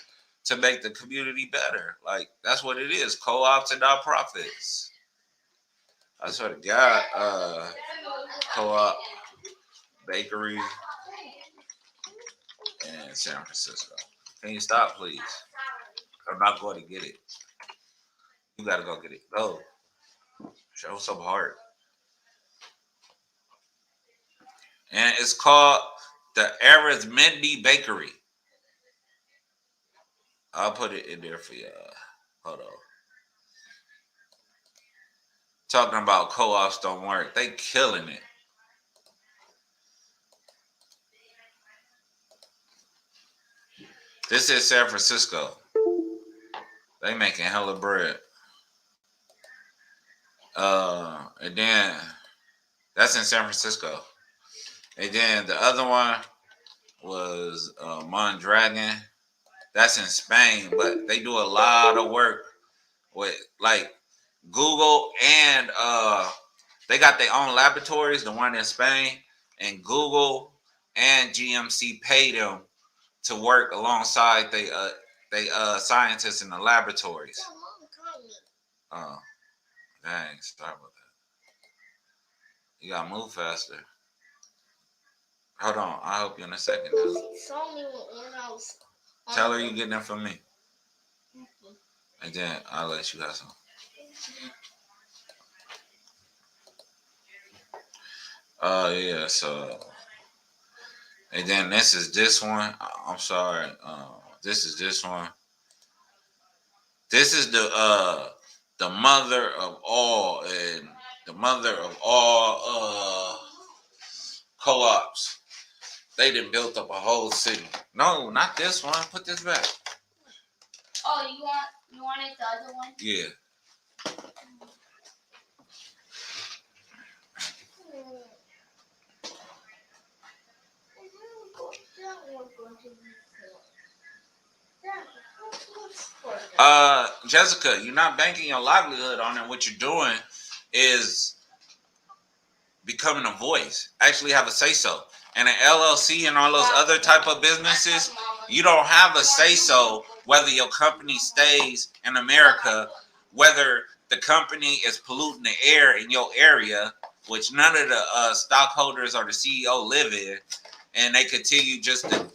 to make the community better. Like, that's what it is. Co-ops and nonprofits. I swear to God, co-op, bakery, in San Francisco. Can you stop, please? I'm not going to get it. You got to go get it. Go. Show some heart. And it's called the Arizmendi Bakery. I'll put it in there for y'all. Hold on. Talking about co-ops don't work. They killing it. This is San Francisco. They making hella bread. And then that's in San Francisco. And then the other one was Mondragon. That's in Spain, but they do a lot of work with like Google and they got their own laboratories, the one in Spain, and Google and GMC pay them to work alongside they scientists in the laboratories. Oh, dang, sorry about that. You gotta move faster. Hold on, I'll help you in a second. Tell her you're getting them from me. And then I'll let you have some. Yeah, so. And then this is this one. I'm sorry. This is this one. This is the mother of all and the mother of all co-ops. They done built up a whole city. No, not this one. Put this back. Oh, you want it the other one? Yeah. Jessica, you're not banking your livelihood on it. What you're doing is becoming a voice. Actually have a say-so. And an LLC and all those other type of businesses, you don't have a say-so whether your company stays in America, whether the company is polluting the air in your area, which none of the stockholders or the CEO live in, and they continue just to,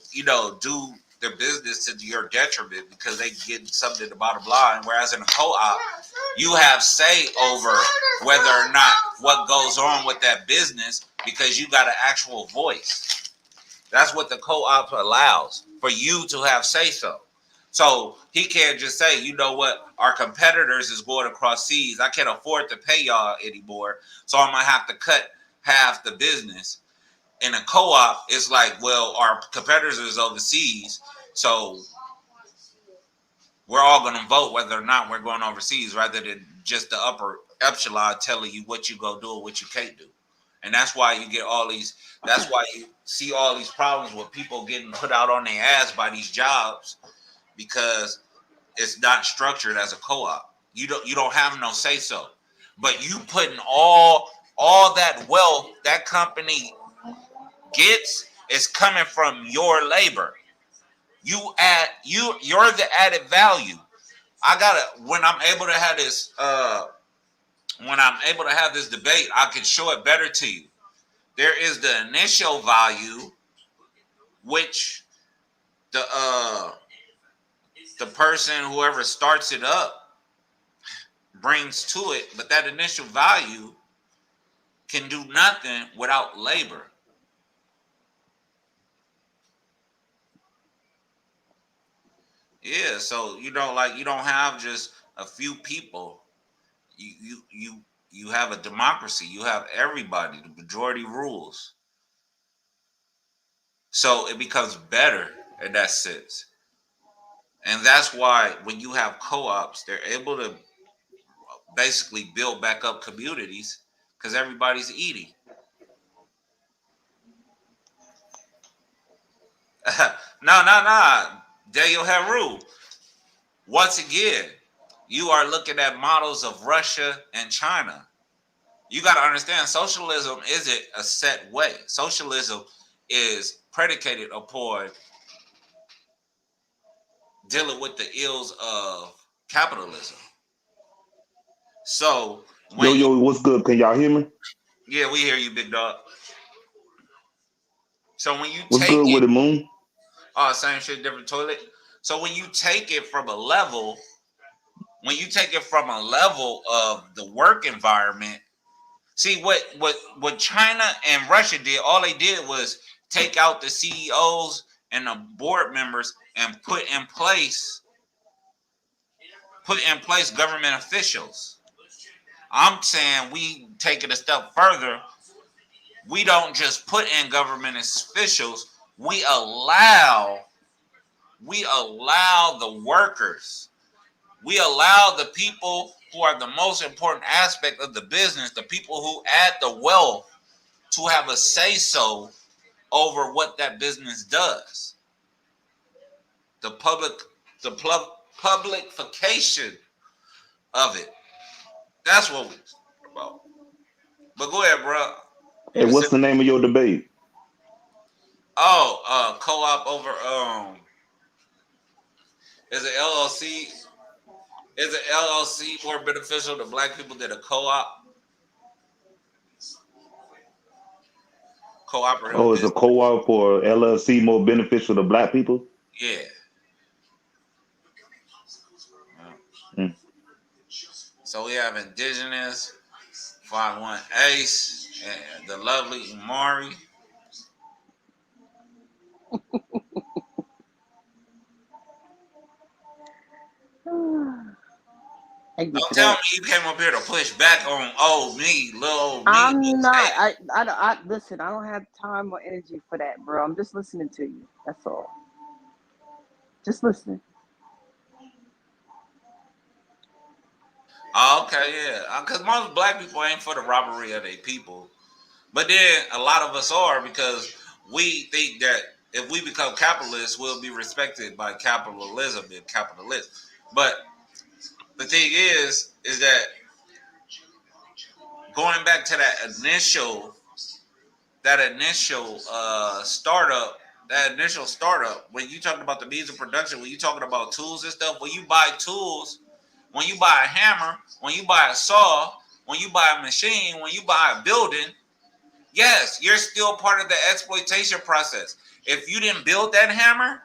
do their business to your detriment because they get something at the bottom line. Whereas in a co-op, you have say over whether or not what goes on with that business because you got an actual voice. That's what the co-op allows, for you to have say-so. So he can't just say, you know what, our competitors is going across seas. I can't afford to pay y'all anymore, so I'm going to have to cut half the business. In a co-op, it's like, well, our competitors is overseas, so we're all going to vote whether or not we're going overseas rather than just the upper echelon telling you what you go do and what you can't do. And that's why you get all these, that's why you see all these problems with people getting put out on their ass by these jobs, because it's not structured as a co-op. You don't have no say so. But you putting all that wealth that company gets is coming from your labor. You're the added value. When I'm able to have this debate, I can show it better to you. There is the initial value, which the person, whoever starts it up, brings to it, but that initial value can do nothing without labor. Yeah, so you don't have just a few people. You have a democracy. You have everybody. The majority rules. So it becomes better in that sense. And that's why when you have co-ops, they're able to basically build back up communities because everybody's eating. No. Daniel Heru. Once again, you are looking at models of Russia and China. You got to understand, socialism isn't a set way. Socialism is predicated upon dealing with the ills of capitalism. So, yo, what's good? Can y'all hear me? Yeah, we hear you, big dog. So when you what's good with the moon? Oh, same shit, different toilet. So when you take it from a level, of the work environment, see what China and Russia did, all they did was take out the CEOs and the board members and put in place government officials. I'm saying we take it a step further. We don't just put in government officials. We allow the workers. We allow the people who are the most important aspect of the business, the people who add the wealth, to have a say-so over what that business does. The publicification of it. That's what we're about. But go ahead, bro. Hey, what's the name of your debate? Oh, co-op over is an LLC. Is an LLC more beneficial to black people than a co-op? Cooperative. Oh, is a co-op or LLC more beneficial to black people? Yeah. So we have Indigenous, 5-1 Ace, and the lovely Umari. Don't tell me you came up here to push back on old me, little old me. I'm not. I listen. I don't have time or energy for that, bro. I'm just listening to you. That's all. Just listening. Oh, okay, yeah. Because most black people ain't for the robbery of their people. But then a lot of us are, because we think that if we become capitalists, we'll be respected by capitalism and capitalists. But the thing is that going back to that initial startup, when you talking about the means of production, when you talking about tools and stuff, when you buy tools, when you buy a hammer, when you buy a saw, when you buy a machine, when you buy a building, yes, you're still part of the exploitation process. If you didn't build that hammer,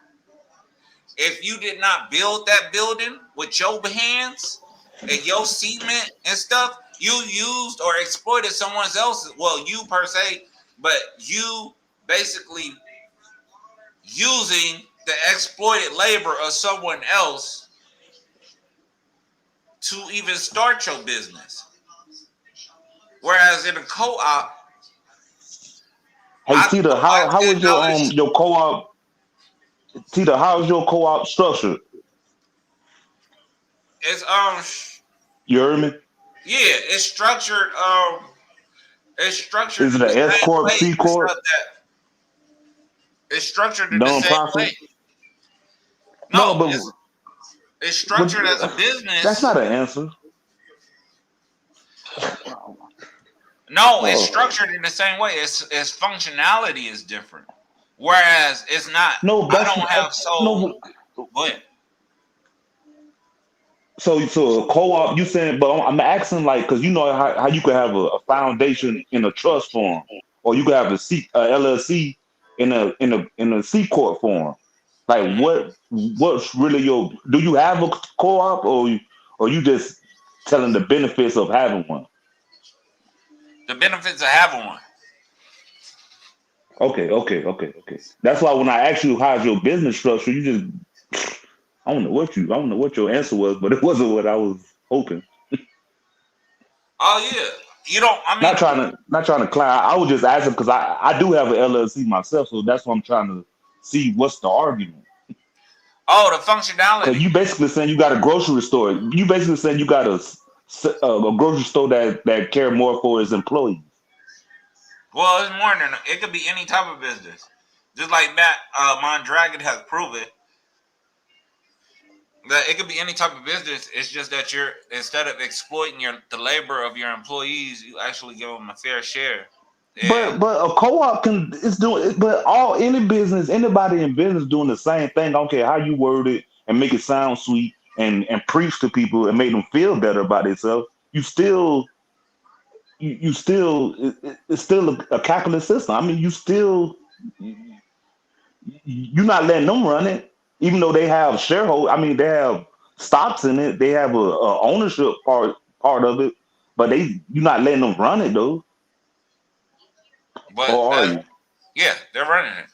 if you did not build that building with your hands and your cement and stuff, you used or exploited someone else's, well, you per se, but you basically using the exploited labor of someone else to even start your business. Whereas in a co-op, hey Tita, how is your co-op? Tita, how is your co-op structured? It's You heard me? yeah, it's structured. It's structured. Is it an S corp, C corp? It's structured in the same Non-profit? way. No, but it's structured as a business. That's not an answer. No, it's structured in the same way. Its functionality is different. Whereas it's not. No, I don't have so. Go ahead. So a co-op, you saying? But I'm asking, like, because you know how you could have a foundation in a trust form, or you could have a LLC in a C corp form. Like, what's really your? Do you have a co-op, or you just telling the benefits of having one? The benefits of having one. Okay. That's why when I asked you how's your business structure, you just I don't know what your answer was, but it wasn't what I was hoping. Oh yeah, you don't. I mean, not trying to clown. I was just asking because I do have an LLC myself, so that's why I'm trying to see what's the argument. Oh, the functionality. Because you basically saying you got a grocery store. You basically saying you got a grocery store that care more for its employees. Well, it's more than it could be any type of business. Just like Matt Mondragon has proven that it could be any type of business. It's just that you're, instead of exploiting the labor of your employees, you actually give them a fair share. But a co-op is doing it. But anybody in business doing the same thing. I don't care how you word it and make it sound sweet and preach to people and make them feel better about themselves. It's still a capitalist system. I mean, you're not letting them run it, even though they have shareholders. I mean, they have stocks in it. They have a ownership part of it, but you're not letting them run it though. But or are you? Yeah, they're running it.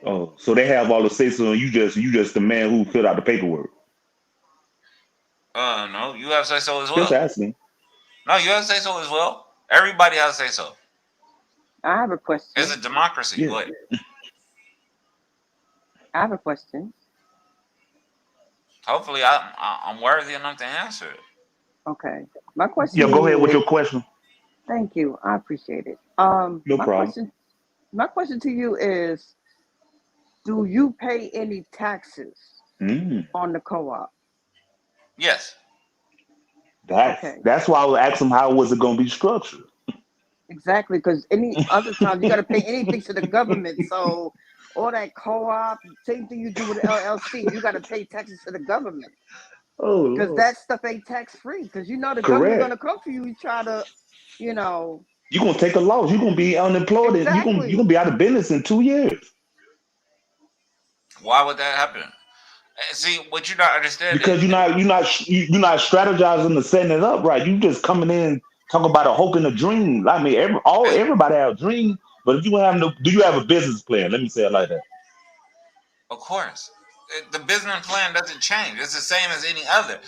Oh, so they have all the say so, and you just the man who filled out the paperwork. No, you have say so as well. Just asking. No, you have say so as well. Everybody has say so. I have a question. It's a democracy. Yeah. Go ahead. I have a question. Hopefully, I'm worthy enough to answer it. Okay, my question. Yeah, go ahead with your question. Thank you. I appreciate it. No problem. My question to you is, do you pay any taxes on the co-op? Yes. That's why I was asking how was it going to be structured. Exactly, because any other time you got to pay anything to the government. So all that co-op, same thing you do with the LLC, you got to pay taxes to the government. Oh, because that stuff ain't tax free. Because you know the government gonna come for you. You try to, you're gonna take a loss. You're gonna be unemployed. Exactly. You're gonna be out of business in 2 years. Why would that happen? See, what you're not understanding, because you're not strategizing to setting it up right. You just coming in talking about a hope and a dream. I mean, everybody have a dream, but if you have do you have a business plan? Let me say it like that. Of course. the business plan doesn't change. It's the same as any other.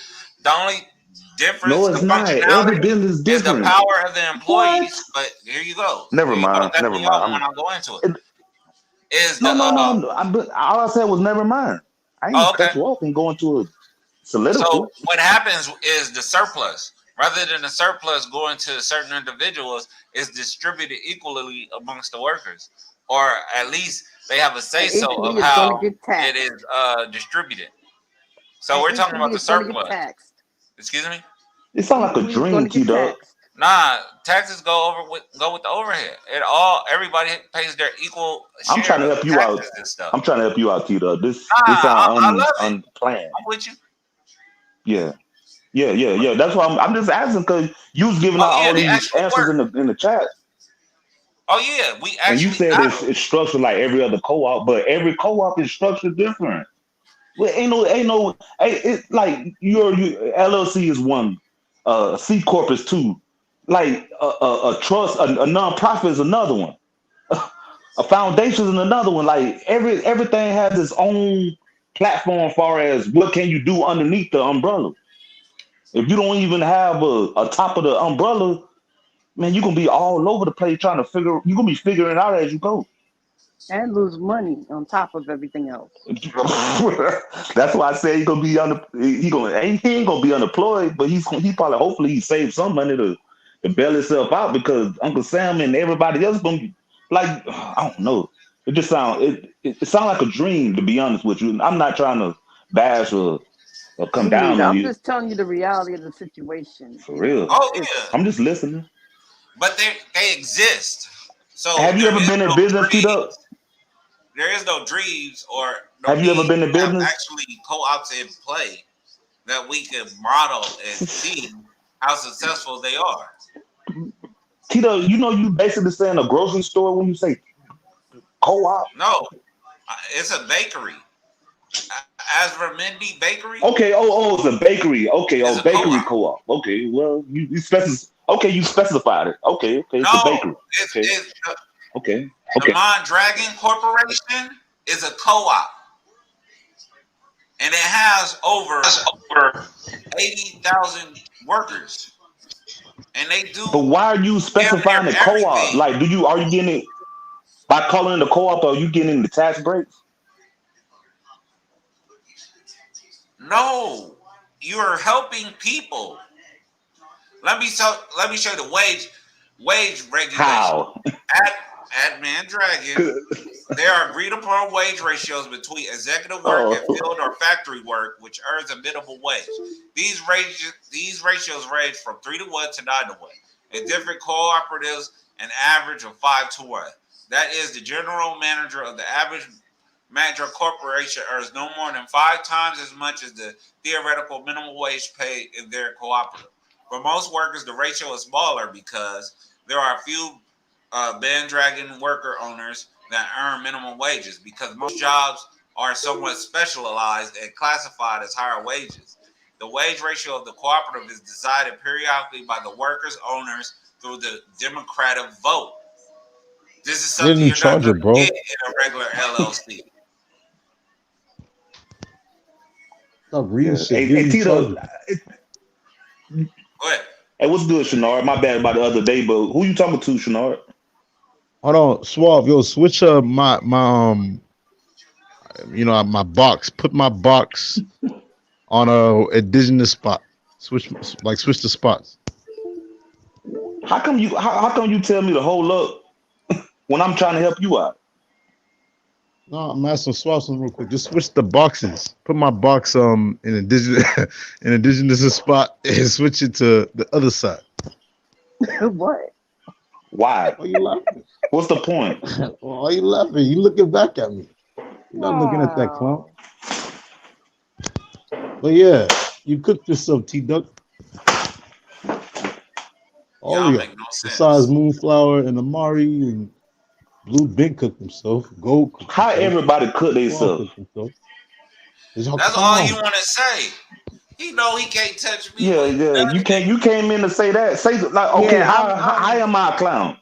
The only difference, No, it's the not. Every functionality business is is the different. power of the employees. But here you go. Never Here you go. mind. That's Never the other mind. one. I'll go into it. Is No, the no. All I said was never mind. I ain't oh, cut okay. you off and go into a soliloquy. So what happens is the surplus, rather than the surplus going to certain individuals, is distributed equally amongst the workers, or at least they have a say so of how it is distributed. So we're talking about the surplus. Excuse me. It sounds like a dream, T-Dog. Nah, taxes go with the overhead. Everybody pays their equal share. I'm trying to help you out. I'm trying to help you out, T-Dog. This sounds unplanned. I'm with you. Yeah. That's why I'm just asking because you was giving out all these answers in the chat. Oh yeah, we actually. And you said it's structured like every other co-op, but every co-op is structured different. Well, it's like your LLC is one, C Corp is two, like a trust, a nonprofit is another one, a foundation is another one. Like everything has its own platform as far as what can you do underneath the umbrella. If you don't even have a top of the umbrella, man, you're gonna be all over the place trying to you're gonna be figuring it out as you go. And lose money on top of everything else. That's why I said he ain't gonna be unemployed, but he probably hopefully he saved some money to bail himself out because Uncle Sam and everybody else gonna be like, I don't know. It just sounds like a dream, to be honest with you. I'm not trying to bash or come down on you. I'm just telling you the reality of the situation. For real. Oh yeah. I'm just listening. But they exist. So have you ever been in business, T-Dog? There is no dreams or have you ever been in business? Actually, co-ops in play that we can model and see how successful they are. Tito, you basically saying a grocery store when you say co-op? No, it's a bakery. Asvermendi Bakery. Okay. Oh, it's a bakery. Okay. It's bakery co-op. Okay. Well, you specified it. Okay. It's a bakery. Okay. The Mondragon Corporation is a co-op, and it has over 80,000 workers, and they do. But why are you specifying the co-op? Like, are you getting it by calling it a co-op? Are you getting the tax breaks? No, you are helping people. Let me show you the wage regulation. How? At Mondragon, there are agreed upon wage ratios between executive work and field or factory work, which earns a minimum wage. These ratios range from 3-to-1 to 9-to-1. In different cooperatives, an average of 5-to-1. That is, the general manager of the average manager corporation earns no more than 5 times as much as the theoretical minimum wage paid in their cooperative. For most workers, the ratio is smaller because there are a few Mondragon worker owners that earn minimum wages because most jobs are somewhat specialized and classified as higher wages. The wage ratio of the cooperative is decided periodically by the workers' owners through the democratic vote. This is something you're not going to get in a regular LLC. Stop reading shit. Hey, Tito. Go ahead. Hey, what's good, Shenard? My bad about the other day, but who you talking to, Shenard? Hold on, Suave. Yo, switch up my my box. Put my box on a indigenous spot. Switch the spots. How come you tell me to hold up when I'm trying to help you out? No, I'm asking Suave something real quick. Just switch the boxes. Put my box in indigenous spot and switch it to the other side. What? Why? Why are you laughing? What's the point? Why are you laughing? You looking back at me. You're not looking at that clown. But yeah, you cooked yourself, T-Duck. All of you. Besides Moonflower and Amari and Blue Ben cooked himself. Gold cooked How himself. Everybody cook themselves? That's all you want to say. He know he can't touch me. Yeah. You came in to say that. Say like, okay, Yeah, how am I a clown?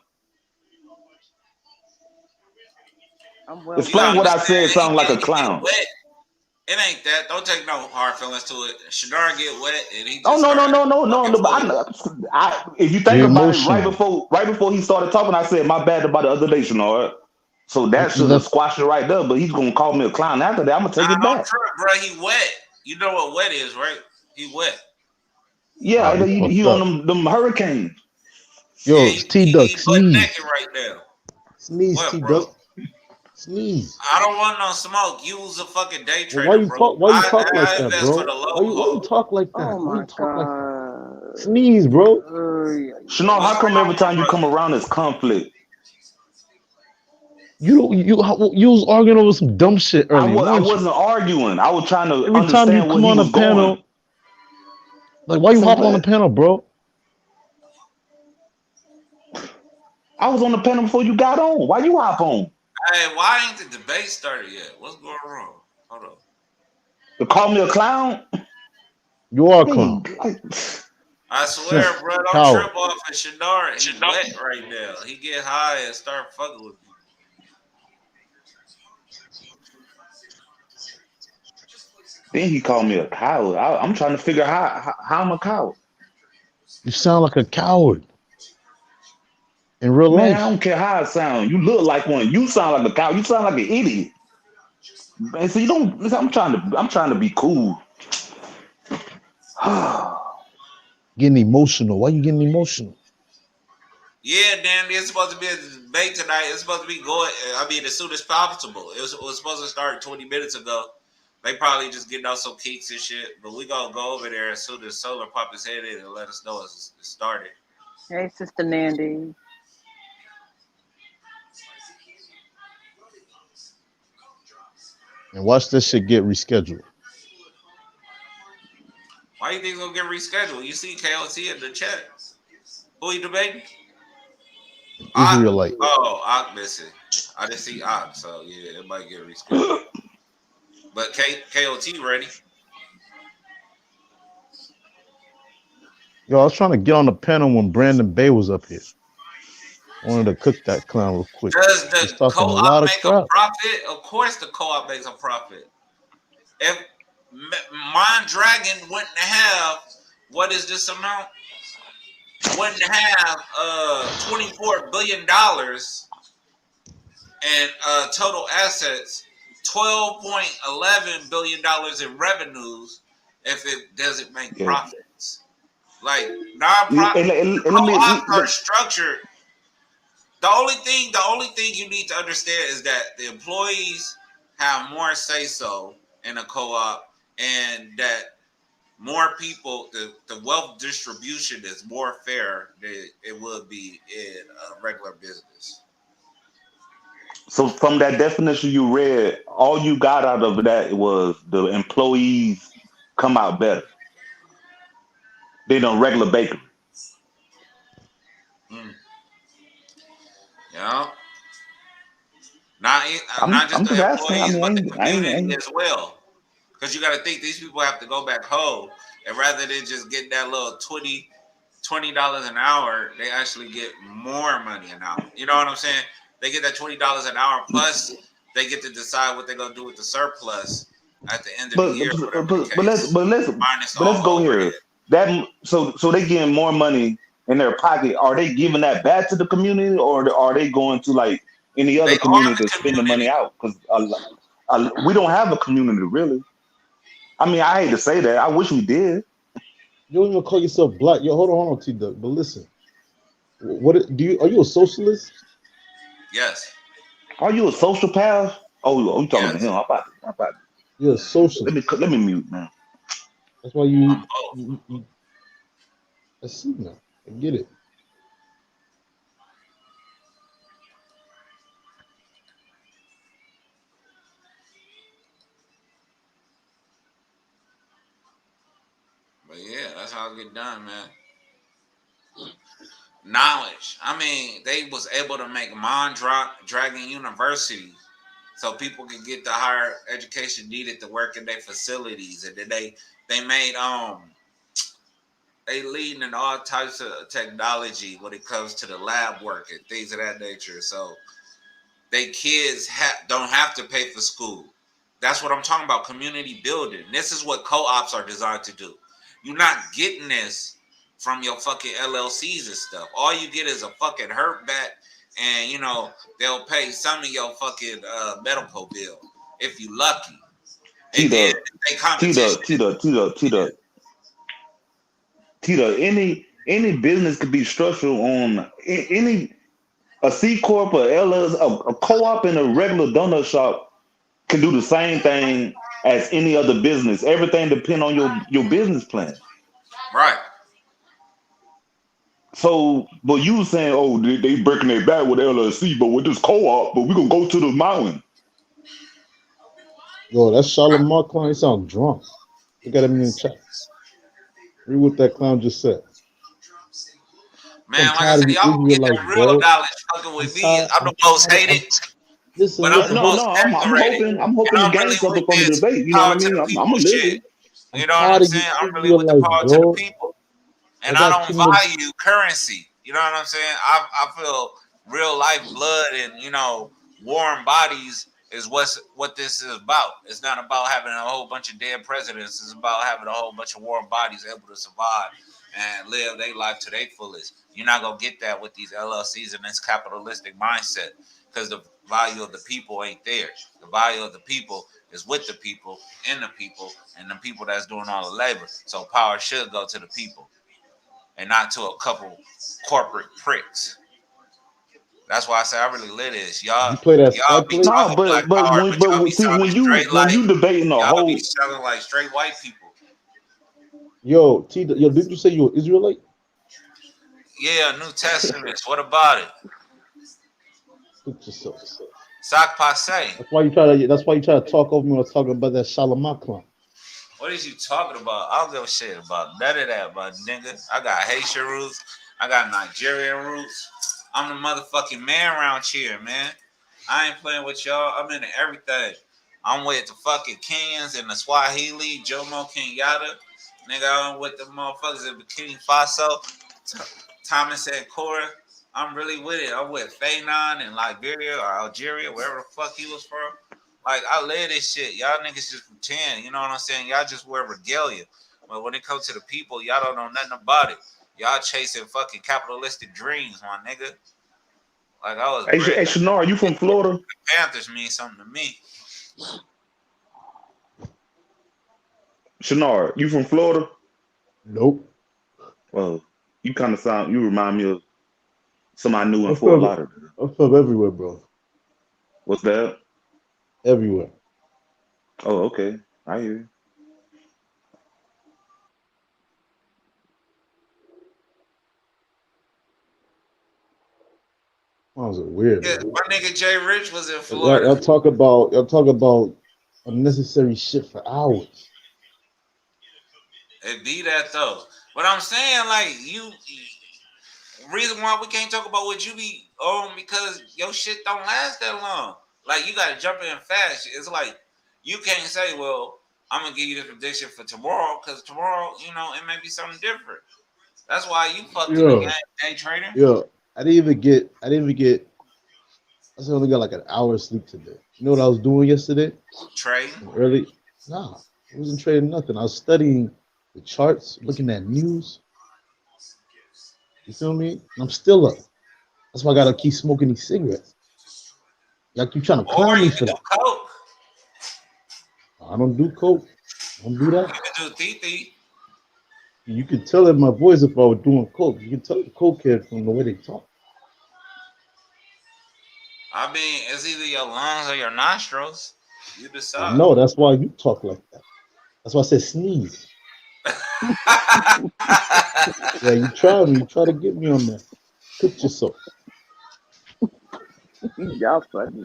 Explain what I said. Sound like a clown. It ain't that. Don't take no hard feelings to it. Shadar get wet and he just Oh no. If you think You're about it, right emotional. before he started talking, I said my bad about the other day, Shanard. So that should have squashed it right there. But he's gonna call me a clown after that. I'm gonna take it back. Trip, bro. He wet. You know what wet is, right? He wet. Yeah, he on them hurricanes. Yo, T-Duck, sneeze. Naked right now. Sneeze, What, T-Duck. Sneeze. I don't want no smoke. You was a fucking day trader, Why you bro. Why you talk like that, bro? Why you talk like that? Oh my God. Like that? Sneeze, bro. Shannon, how come every time you come around there's conflict? You was arguing over some dumb shit earlier. I wasn't arguing. I was trying to every time you come on a panel. Going. Like, why you hop on the panel, bro? I was on the panel before you got on. Why you hop on? Hey, why ain't the debate started yet? What's going wrong? Hold on. You call me a clown? You are a clown. I swear, bro, don't trip off of Shadar. He's wet right now. He get high and start fucking with me. Then he called me a coward. I'm trying to figure out how I'm a coward. You sound like a coward. In real life. I don't care how it sounds. You look like one. You sound like a coward. You sound like an idiot. Man, so you don't. I'm trying to be cool. Getting emotional. Why you getting emotional? Yeah, damn, it's supposed to be a debate tonight. It's supposed to be going, as soon as possible. It was supposed to start 20 minutes ago. They probably just getting out some kinks and shit. But we gonna go over there as soon as Solar pop his head in and let us know it's started. Hey, Sister Nandy. And watch this shit get rescheduled. Why you think it's gonna get rescheduled? You see KOT in the chat. Who you debating? Israelite. Oh, Ock missing. I didn't see Ock, so yeah, it might get rescheduled. But KOT ready. Yo, I was trying to get on the panel when Brandon Bay was up here. I wanted to cook that clown real quick. Does the co-op make a profit? Of course the co-op makes a profit. If Mind Dragon wouldn't have, what is this amount? Wouldn't have $24 billion and total assets, $12.11 billion in revenues if it doesn't make profits. Like non-profit co-ops are structured. The only thing you need to understand is that the employees have more say-so in a co-op, and that more people, the wealth distribution is more fair than it would be in a regular business. So from that definition you read, all you got out of that was the employees come out better than a regular bakery. Yeah. Not just the employees, but the community as well. Because you got to think these people have to go back home, and rather than just getting that little $20 an hour, they actually get more money an hour. You know what I'm saying? They get that $20 an hour plus they get to decide what they're gonna do with the surplus at the end of the year. But let's go here. So they getting more money in their pocket. Are they giving that back to the community, or are they going to like any other community to spend the money out? Because we don't have a community really. I mean, I hate to say that. I wish we did. You don't even call yourself black. Yo, hold on, T-Duck. But listen, are you a socialist? Yes. Are you a sociopath? Oh, you talking to him? I'm about to. You're a socialist. Let me mute, man. That's why you I see now. I get it. But yeah, that's how it get done, man. Knowledge. I mean, they was able to make Dragon University so people could get the higher education needed to work in their facilities, and then they made they leading in all types of technology when it comes to the lab work and things of that nature. So they kids don't have to pay for school. That's what I'm talking about. Community building. This is what co-ops are designed to do. You're not getting this from your fucking LLCs and stuff. All you get is a fucking hurt back, and you know they'll pay some of your fucking medical bill if you lucky. And then they competition. Tita, any business could be structured on a C corp, a LLC, a co-op, and a regular donut shop can do the same thing as any other business. Everything depends on your business plan. Right. So, but you saying, oh, they breaking their back with LLC, but with this co-op, but we're gonna go to the mountain. Yo, that's Charlamagne clown. He sound drunk. Look at him in the chat. Read what that clown just said. Man, like I said, y'all get that real knowledge fucking with me. I'm the most hated. Listen, but I'm the most decorated. I'm hoping to gain something from the debate. You know what I mean? I'm a living. You know what I'm saying? I'm really with the power to the people. And I don't value currency. You know what I'm saying? I feel real life blood and, you know, warm bodies is what this is about. It's not about having a whole bunch of dead presidents. It's about having a whole bunch of warm bodies able to survive and live their life to their fullest. You're not going to get that with these LLCs and this capitalistic mindset because the value of the people ain't there. The value of the people is with the people, in the people, and the people that's doing all the labor. So power should go to the people and not to a couple corporate pricks. That's why I say I really lit this. Y'all, play that y'all be talking black power, but y'all be sounding straight like you debating the y'all whole, be sounding like straight white people. Yo, did you say you were Israelite? Yeah, New Testament. What about it? Put yourself. Sac passe. That's why you try to talk over me when talking about that Charlamagne clown. What is you talking about? I don't give a shit about none of that, my nigga. I got Haitian roots. I got Nigerian roots. I'm the motherfucking man around here, man. I ain't playing with y'all. I'm into everything. I'm with the fucking Kenyans and the Swahili, Jomo Kenyatta. Nigga, I'm with the motherfuckers in Burkina Faso, Thomas and Cora. I'm really with it. I'm with Fanon in Liberia or Algeria, wherever the fuck he was from. Like, I live this shit. Y'all niggas just pretend. You know what I'm saying? Y'all just wear regalia. But when it comes to the people, y'all don't know nothing about it. Y'all chasing fucking capitalistic dreams, my nigga. Like, I was. Hey, Shanar, you from Florida? The Panthers mean something to me. Shanar, you from Florida? Nope. Well, you kind of you remind me of somebody I knew in Fort Lauderdale. I'm from everywhere, bro. What's that? Everywhere. Oh, okay. I hear you. That was weird. Yeah, my nigga Jay Rich was in Florida. Y'all talk about unnecessary shit for hours. It be that though. But I'm saying, like, reason why we can't talk about what you be on because your shit don't last that long. Like, you gotta jump in fast. It's like you can't say, well, I'm gonna give you this prediction for tomorrow because tomorrow, you know, it may be something different. That's why you fucked in the game, day trader. Yeah. I didn't even get. I only got like an hour of sleep today. You know what I was doing yesterday? Trading? Early? Nah, I wasn't trading nothing. I was studying the charts, looking at news. You feel me? And I'm still up. That's why I gotta keep smoking these cigarettes. Y'all keep trying to clown me for that. Coke. I don't do coke. I don't do that. You can do TT. You could tell in my voice if I was doing coke. You can tell the cokehead from the way they talk. I mean, it's either your lungs or your nostrils. You decide. No, that's why you talk like that. That's why I said sneeze. Yeah, you try me. You try to get me on that. Cook yourself. Y'all funny.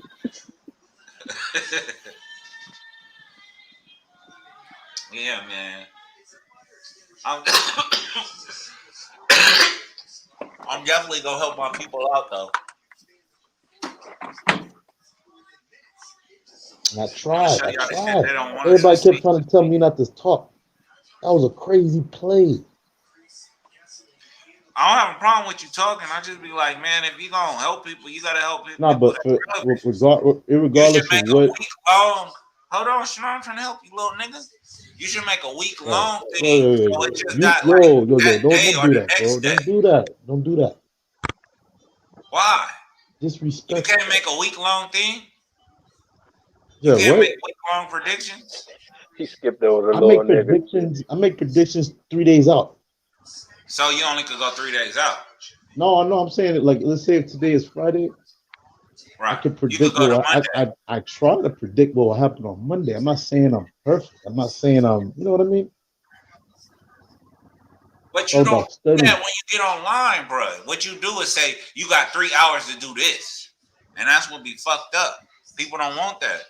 Yeah, man. I'm definitely gonna help my people out though. And I tried. Everybody kept trying to tell me not to talk. That was a crazy play. I don't have a problem with you talking. I just be like, man, if you gonna help people, you gotta help people. Nah, but regardless of what. Hold Hold on, Sean, I'm trying to help you, little nigga. You should make a week long thing. So it just got like Don't that do day or the that, bro. next day. Don't do that. Why? Disrespect. You can't make a week long thing. Yeah, You can't what? make week long predictions. He skipped over the I little make nigga. predictions. I make predictions 3 days out. So you only could go 3 days out. No, I'm saying it like, let's say if today is Friday, right? I can predict I try to predict what will happen on Monday. I'm not saying I'm perfect. I'm not saying I'm, you know what I mean? But you don't do that when you get online, bro. What you do is say you got 3 hours to do this, and that's what be fucked up. People don't want that.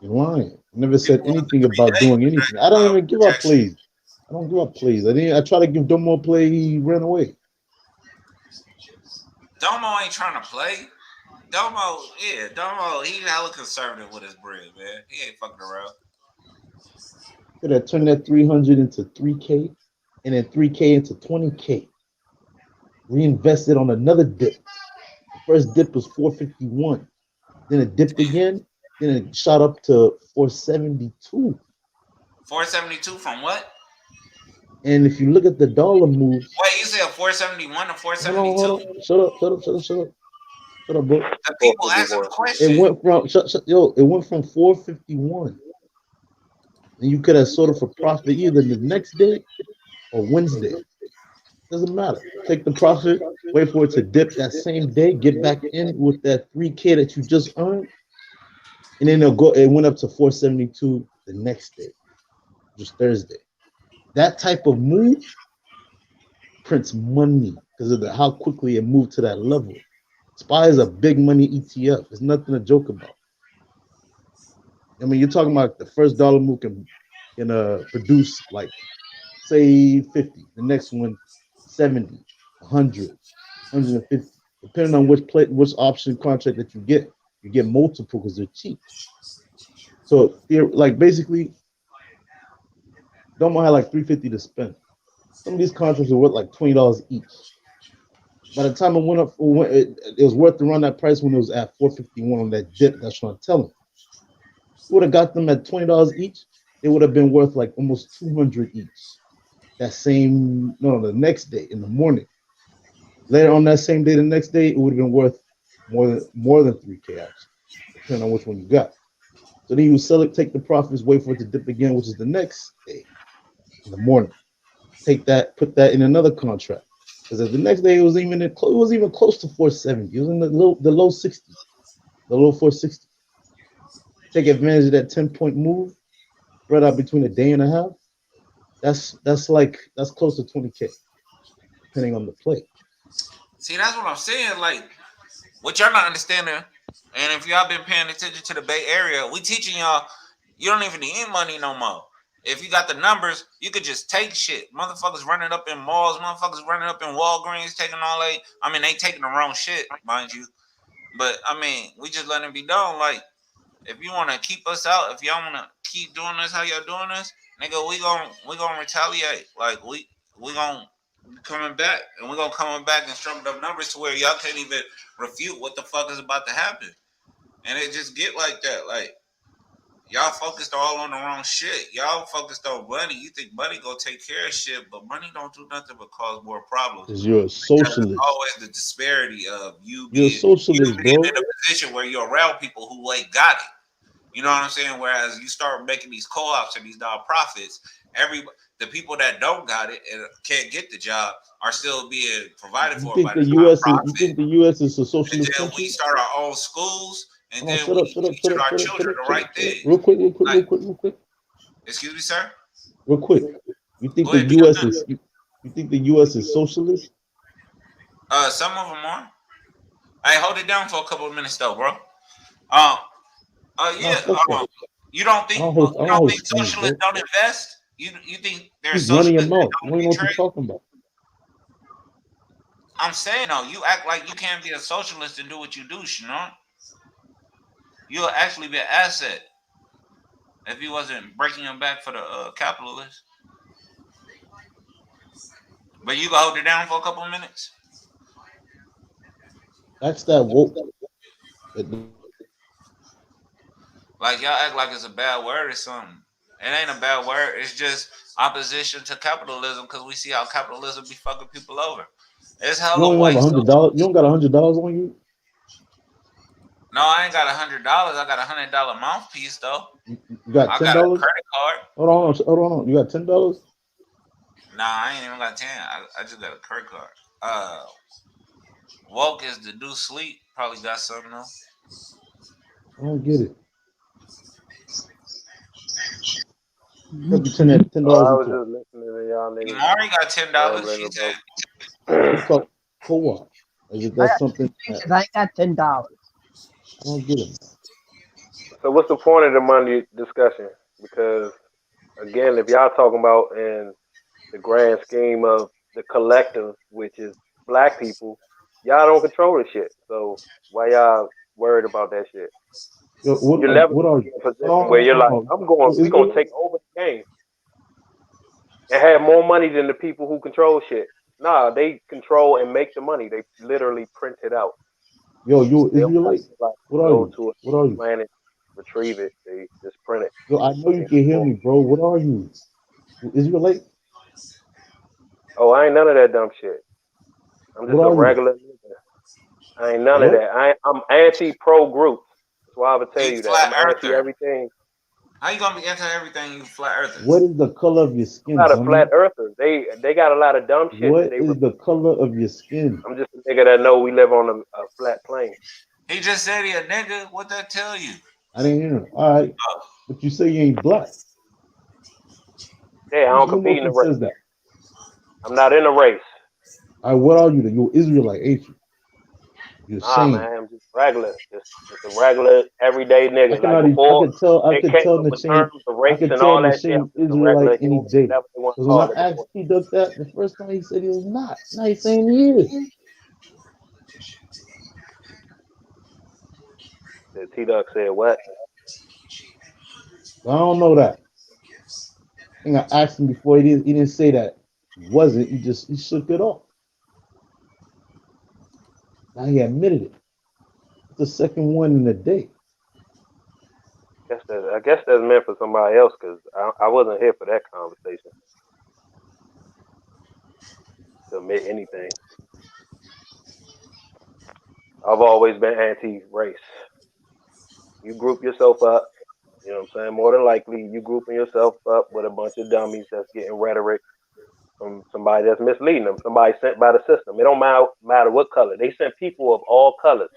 You're lying. I never said anything about doing anything. I don't even give up plays. I don't give up plays. I try to give Domo a play. He ran away. Domo ain't trying to play. Domo, he hella conservative with his bread, man. He ain't fucking around. Could have turned that 300 into 3K, and then 3K into 20K. Reinvested on another dip. The first dip was 451. Then it dipped again. Then it shot up to 472. 472 from what? And if you look at the dollar move. Wait, you said 471 to 472? Hold on. Shut up. Shut up, bro. The people asking the question. It went from it went from 451. And you could have sold it for profit either the next day or Wednesday. Doesn't matter. Take the profit, wait for it to dip that same day, get back in with that 3K that you just earned, and then it went up to 472 the next day, just Thursday. That type of move prints money because of how quickly it moved to that level. SPY is a big money ETF. It's nothing to joke about. I mean, you're talking about the first dollar move can produce like, say 50. The next one, 70, 100, 150. Depending on which option contract that you get multiple because they're cheap. So like basically, Domo had like $350 to spend. Some of these contracts are worth like $20 each. By the time it went up, it was worth to run that price when it was at 451 on that dip. That's what I'm telling you. Would have got them at $20 each. It would have been worth like almost 200 each. The next day in the morning. Later on that same day, the next day, it would have been worth more than 3K actually, depending on which one you got. So then you sell it, take the profits, wait for it to dip again, which is the next day in the morning. Take that, put that in another contract. Because the next day it was even close to 470. It was in the low 60s, the low 460. Take advantage of that 10-point move, spread out between a day and a half. That's close to 20K, depending on the play. See, that's what I'm saying. Like, what y'all not understanding, and if y'all been paying attention to the Bay Area, we teaching y'all you don't even need money no more. If you got the numbers, you could just take shit. Motherfuckers running up in malls, motherfuckers running up in Walgreens, taking all that. I mean, they taking the wrong shit, mind you. But I mean, we just letting it be done. Like, if you want to keep us out, if y'all want to keep doing this how y'all doing this, nigga, we gonna retaliate. Like, we gonna coming back, and we're gonna come back and struggle up numbers to where y'all can't even refute what the fuck is about to happen. And it just get like that. Like, y'all focused all on the wrong shit. Y'all focused on money. You think money gonna take care of shit, but money don't do nothing but cause more problems. Because you're a socialist. Always the disparity of you being in a position where you're around people who ain't got it. You know what I'm saying? Whereas you start making these co-ops and these nonprofits, the people that don't got it and can't get the job are still being provided for by the nonprofit. You think the U.S. is a socialist and then country? we start our own schools, and then Shut we up, teach our children the right thing. Real quick. Excuse me, sir? Real quick. You think the U.S. is you think the U.S. is socialist? Some of them are. Hey, hold it down for a couple of minutes though, bro. Yeah. You don't think socialists don't invest? You think there's socialists that don't know what you're talking about. I'm saying no. You act like you can't be a socialist and do what you do, you know? You'll actually be an asset if you wasn't breaking your back for the capitalists. But you can hold it down for a couple of minutes. That's that woke. Like y'all act like it's a bad word or something. It ain't a bad word. It's just opposition to capitalism because we see how capitalism be fucking people over. It's You hella don't white have stuff. $100. You don't got $100 on you. No, I ain't got $100. I got $100 mouthpiece though. You got I $10. got a credit card. Hold on. You got $10. Nah, I ain't even got 10. I just got a credit card. Woke is the do sleep. Probably got something though. I don't get it. You turn that $10 I was into. just listening to y'all niggas Mari got $10. rambling She about. said. You talk co-op. Is it I that's got something? because I ain't got $10. I don't get it. So what's the point of the money discussion? Because again, if y'all talking about in the grand scheme of the collective, which is black people, y'all don't control the shit. So why y'all worried about that shit? Yo, You'll never what be are in you? a position where you're like, we gonna take over the game and have more money than the people who control shit. Nah, they control and make the money. They literally print it out. Yo, you They don't have Israelite? to like What are go you? to What are a you? planet, retrieve it. They just print it. Yo, I know you can hear me, bro. What are you? Israelite? Oh, I ain't none of that dumb shit. I'm just What a are you? regular nigga. I ain't none of What? that. I'm anti-pro group. That's why I would tell You you that. flat I'm anti earther. everything. How you gonna be anti everything? You flat earther. What is the color of your I'm skin, not a dummy? flat earther. They got a lot of dumb shit that What they. is the color of your skin? I'm just a nigga that know we live on a flat plane. He just said he a nigga. What that tell you? I didn't hear him. All right, but you say you ain't black. Yeah, I don't Who compete in the monkey race. says that? I'm not in a race. All right, what are you? Then you're Israelite, ain't you? You're Nah, saying. man, I'm just regular. Just a regular, everyday I nigga. Like cannot. I before could tell. I they could came tell up with Nashane. terms of I race could and tell all that shit. I'm Nashane just a Israelite regular any human. day. Never they want Because when I called it asked before. T-Duck that the first time, he said he was not. Now he's saying he is. T-Duck said what? I don't know that. I think I asked him before. He didn't say that he wasn't. He shook it off. Now he admitted it. It's the second one in a day. I guess that's meant for somebody else because I wasn't here for that conversation to admit anything. I've always been anti-race. You group yourself up, you know what I'm saying? More than likely, you grouping yourself up with a bunch of dummies that's getting rhetoric from somebody that's misleading them, somebody sent by the system. It don't matter what color. They send people of all colors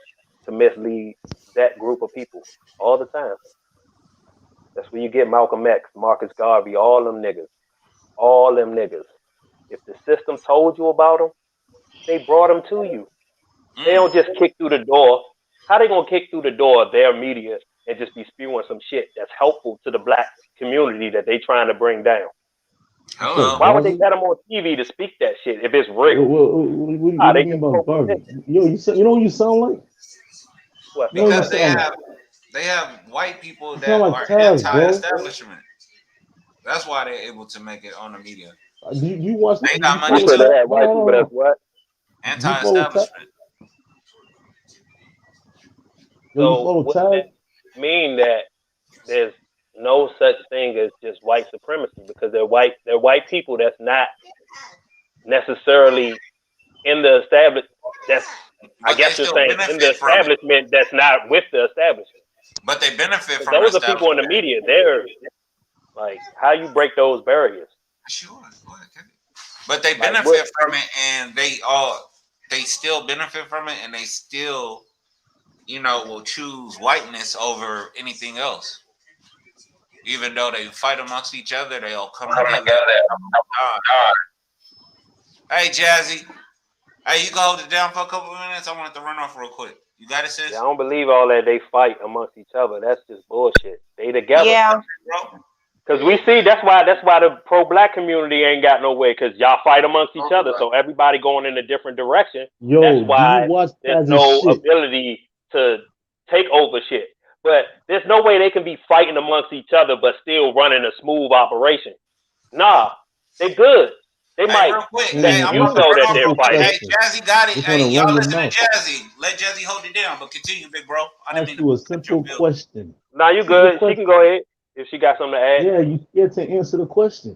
to mislead that group of people all the time. That's where you get Malcolm X, Marcus Garvey, all them niggas. All them niggas. If the system told you about them, they brought them to you. They don't just kick through the door. How they gonna kick through the door of their media and just be spewing some shit that's helpful to the black community that they trying to bring down? Hello. Why would they let them on TV to speak that shit if it's real? What do you mean about Garvey? Yo, you know what you sound like? What? You know what you Because sound like? they have white people You that sound like are Taz, bro. anti-establishment. That's why they're able to make it on the media. You watch? They got You money said too. they have white people that's what? You follow Taz? Anti-establishment. Yo, you So follow wouldn't Taz? that mean that there's no such thing as just white supremacy because they're white people that's not necessarily in the that's I But they guess you're still saying in the benefit from it. establishment that's not with the establishment. But they benefit Because from the those are people in the establishment. media. They're like, how you break those barriers? Sure. But they Like, benefit from it, and they still benefit from it, and they still, will choose whiteness over anything else. Even though they fight amongst each other, they all come together. Hey, Jazzy. Hey, you can hold it down for a couple of minutes. I wanted to run off real quick. You got it, sis? Yeah, I don't believe all that they fight amongst each other. That's just bullshit. They together. Yeah. Because we see that's why the pro-black community ain't got no way because y'all fight amongst each other. So everybody going in a different direction. Yo, that's why do you watch there's Taz's no shit? ability to take over shit. But there's no way they can be fighting amongst each other but still running a smooth operation. Nah, they good. They Hey, might real quick. think Hey, I'm you about to know run that off they're real quick. fighting. Hey, Jazzy got it. Just Hey, want to y'all run your listen to mouth. Jazzy. Let Jazzy hold it down, but continue, big bro. I didn't mean Ask to you a cut your simple bill. question. Nah, you Simple good. She can question. go ahead if she got something to add. Yeah, you scared to answer the question. You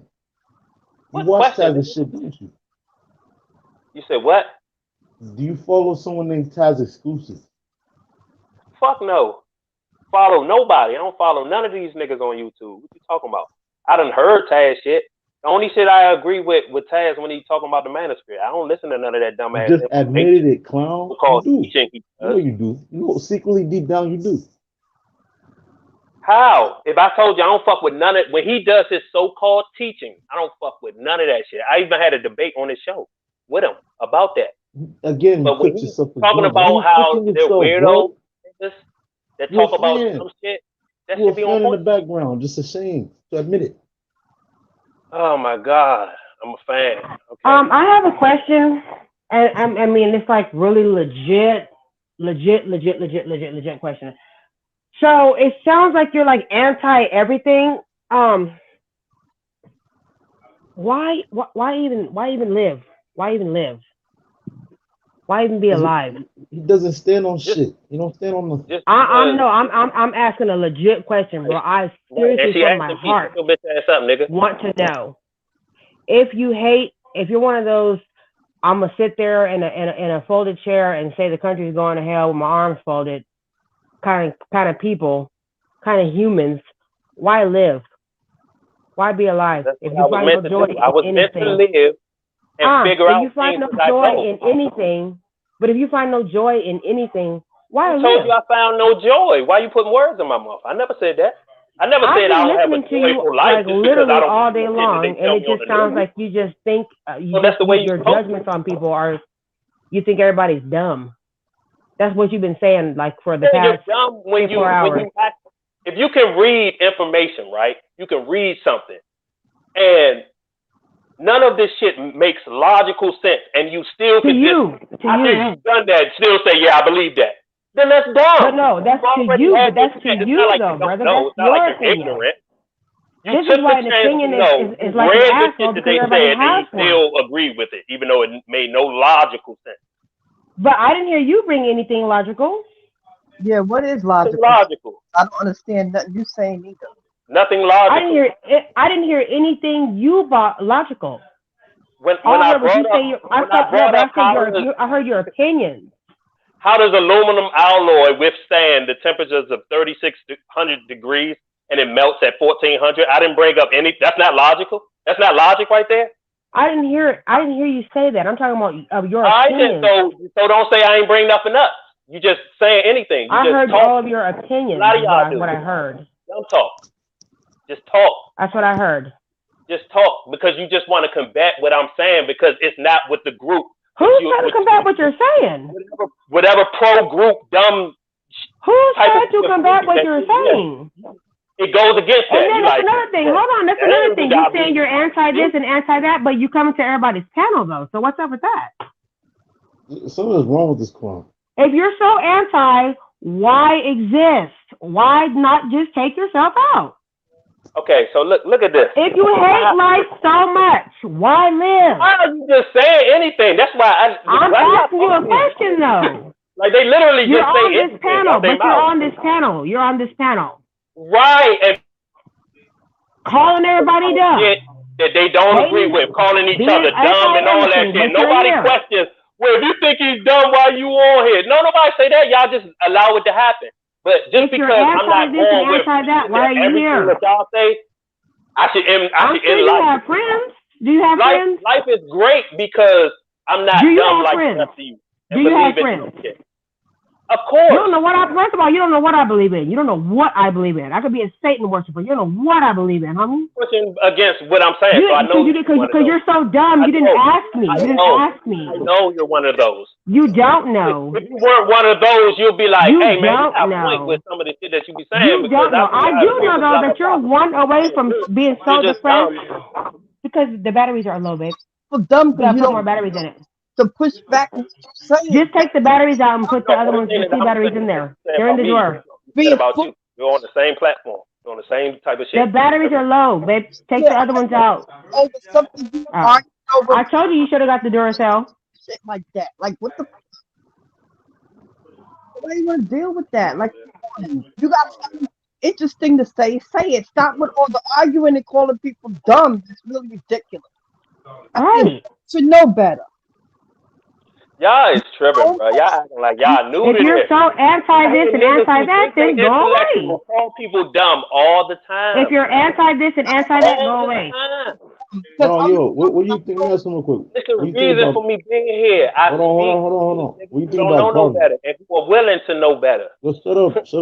What watch question? Taz's shit, don't you? You said what? Do you follow someone named Taz Exclusive? Fuck no. Follow nobody. I don't follow none of these niggas on YouTube. What you talking about? I done heard Taz shit. The only shit I agree with Taz when he talking about the manuscript. I don't listen to none of that dumb You ass just information. admitted it, clown. You Called do. teaching he You know does. you do. You know secretly deep down you do. How? If I told you I don't fuck with none of when he does his so-called teaching, I don't fuck with none of that shit. I even had a debate on his show with him about that. Again, you But when cooked he's yourself talking again. Why about you how cooking they're yourself, weirdo bro? niggas that You're talk a about fan. some shit, that You're a should be on fan in the point. background, just ashamed to admit it. Oh my God, I'm a fan. Okay. I have a question, and I mean it's like really legit question. So it sounds like you're like anti everything. Why even live? Why even live? Why even be alive? He doesn't stand on shit. He don't stand on nothing. I'm asking a legit question, bro. I And seriously she from asked my him, she heart took your bitch ass up, nigga. want to know if you're one of those, I'm gonna sit there in a folded chair and say the country's going to hell with my arms folded, kind of people, kind of humans. Why live? Why be alive? That's If what I you was find meant no to joy do. I in was meant to anything, live and figure if out you find things no as I joy go. in anything, but if you find no joy in anything, why I told live? you I found no joy. Why you putting words in my mouth? I never said that. I never I've said I been don't have a listening to you joyful life like just because literally I don't all do day the shit that they long, and tell it me on just the sounds news. like you just think So that's the way you your supposed judgments on people are. You think everybody's dumb. That's what you've been saying like for the You're past dumb when 24 hours. if you can read information, right? You can read something, and none of this shit makes logical sense, and you still To can you, after you've done that, still say, "Yeah, I believe that." Then that's dumb. But no, that's You to already you. had But that's to it's you not like though, you don't brother. know. That's It's not your like you're opinion. ignorant. You This took is why the an chance opinion to know. is You like an read the asshole shit that because they everybody said, and has you still agreed with it, even though it made no logical sense. But I didn't hear you bring anything logical. Yeah, what is Nothing logical? logical. I don't understand nothing you saying either. Nothing logical. I didn't hear anything you bought logical. When All I I heard was you brought say I heard your opinions. how does aluminum alloy withstand the temperatures of 3,600 degrees and it melts at 1,400? I didn't bring up any. That's not logical. That's not logic right there. I didn't hear you say that. I'm talking about your All right, opinions. then, so don't say I ain't bring nothing up. You just saying anything. You I just heard talk. all of your opinions. A lot of y'all do. What I heard. Don't talk. Just talk. That's what I heard. Just talk because you just want to combat what I'm saying because it's not with the group. Who's trying to combat what you're saying? Whatever pro group dumb. Who's trying to combat what you're saying? It goes against that. And then that's another thing. Hold on, that's another thing. You saying you're anti this and anti that, but you coming to everybody's panel though. So what's up with that? Something's wrong with this clown. If you're so anti, why exist? Why not just take yourself out? Okay, so look at this. If you hate life so much, why live? Why are you just saying anything? That's why I'm asking you a question though. Like they literally you're just say on this panel, but you're on this panel. You're on this panel. Right, and calling everybody dumb. That they don't agree with, calling each other dumb and all that shit. Nobody questions. Well, if you think he's dumb, why you on here? No, nobody say that. Y'all just allow it to happen. But just because I'm not going with that, why are you here? That y'all say, I should end you life. Have friends? Do you have friends? Life is great because I'm not dumb like the rest of you. Do you have friends? Of course. You don't know what first of all, you don't know what I believe in. You don't know what I believe in. I could be a Satan worshiper. You don't know what I believe in, homie. Pushing against what I'm saying, so I know because you're so dumb. You didn't ask me. You didn't ask me. I know you're one of those. You don't know. If you weren't one of those, you'll be like, hey man, you have know. point with some of the shit that you be saying. You don't know. I do know though that you're one away from being so depressed because the batteries are low, babe. Well, dumb because you put more batteries in it. To push back, just take the batteries out and put the other ones, the 2 batteries in there. They're in the drawer. About you, you're on the same platform, you're on the same type of shit. The batteries are low, babe. Take the other ones out. Over something you argue I told you should have got the Duracell. Shit like that. Like what the? Why you want to deal with that? Like you got something interesting to say. Say it. Stop with all the arguing and calling people dumb. It's really ridiculous. Right. Should know better. Y'all is tripping, bro. Y'all acting like y'all knew If you're so anti this and anti that, then go away. Call people dumb all the time. If you're anti this and anti that, go away. Oh, yo, what do you think? Let me ask him real quick. It's the reason for me being here. Hold on. What do you think don't about know Garvey? better, and who are willing to know better. Well, shut up. What do you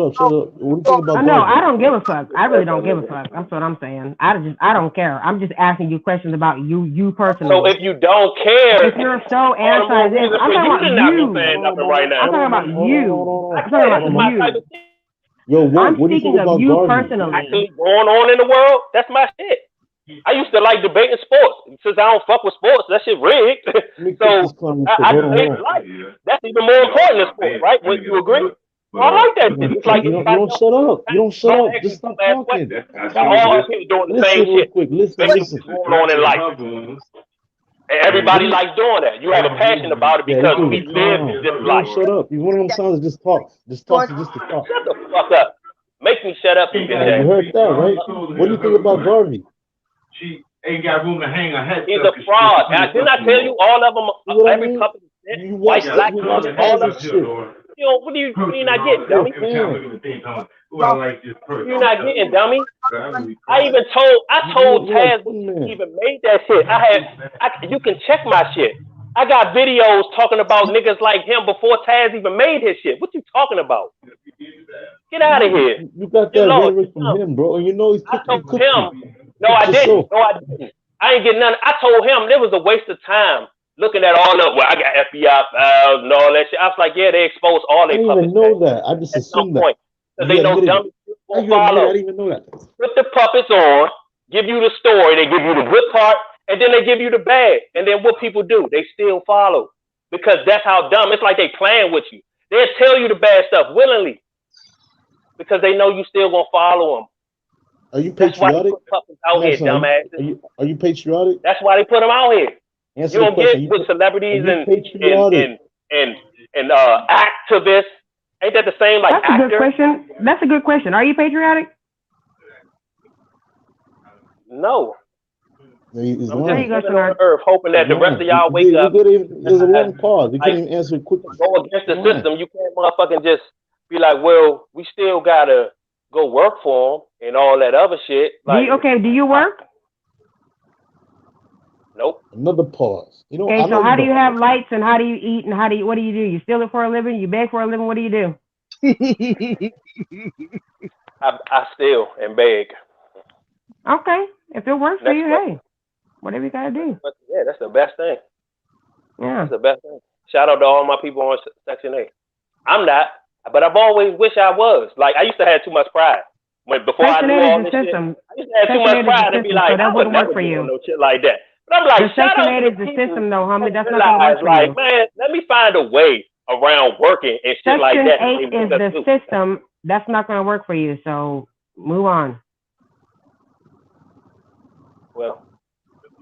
think about I know. Garvey? I don't give a fuck. I really don't give a fuck. That's what I'm saying. I don't care. I'm just asking you questions about you personally. So if you don't care, if you're so anti this, I'm talking about you. Saying nothing right now. I'm talking about you. I'm talking about you. Yo, what do you speaking think about of you Garvey? personally. Actually going on in the world, that's my shit. I used to like debating sports. Since I don't fuck with sports, that shit rigged. So I debate life. That's even more important than sports, right? Would you agree? I like that shit. It's like You don't shut up. You don't shut up. Just stop talking. all us here doing the same shit. Listen. Going on in life. And everybody likes doing that. You have a passion about it because we live this life. Shut up. You one of them sounds that just talk. Just talk just to talk. Shut the fuck up. Make me shut up, you bitch ass. You heard that, right? What do you think about Garvey? She ain't got room to hang her head. He's a fraud. Now, didn't I tell you all of them, every couple of white, black, all of them? You know, what do you not getting, dummy? You're not getting, dummy. I told Taz when he even made that shit. You can check my shit. I got videos talking about niggas like him before Taz even made his shit. What you talking about? Get out of here. You got that rhetoric from him, bro. And you know he's cooking. No, I didn't. I ain't getting none. I told him it was a waste of time looking at all of, well, I got FBI files and all that shit. I was like, yeah, they exposed all their puppets. I didn't even know that. I just assumed that. Because they know dumb people follow. I didn't even know that. Put the puppets on, give you the story, they give you the good part, and then they give you the bad. And then what people do, they still follow. Because that's how dumb. It's like they playing with you. They'll tell you the bad stuff willingly. Because they know you still gonna follow them. Are you patriotic? Out here, dumbasses. Are you patriotic? That's why they put them out here. Answer you don't get with celebrities and activists. Ain't that the same like actor? That's a good question. That's a good question. Are you patriotic? No. I'm just living on earth, hoping that the rest of y'all wake up. There's a long pause. You couldn't even answer quickly. Go against the system. You can't motherfucking just be like, well, we still gotta go work for them and all that other shit. Like, do you work? Nope. Another pause. You know. Okay, so how do you have lights and how do you eat and what do you do? You steal it for a living? You beg for a living? What do you do? I steal and beg. Okay, if it works for you, hey, whatever you gotta do. Yeah, that's the best thing. Yeah, that's the best thing. Shout out to all my people on Section 8. I'm not. But I've always wished I was. Like, I used to have too much pride. Before I knew all this shit, I used to have too much pride and be like, that wouldn't work for you. No shit like that. But I'm like, Section 8 is the system, though, homie. That's not gonna work for you. Like, man, let me find a way around working and shit like that. Section 8 is the system. That's not gonna work for you. So move on. Well,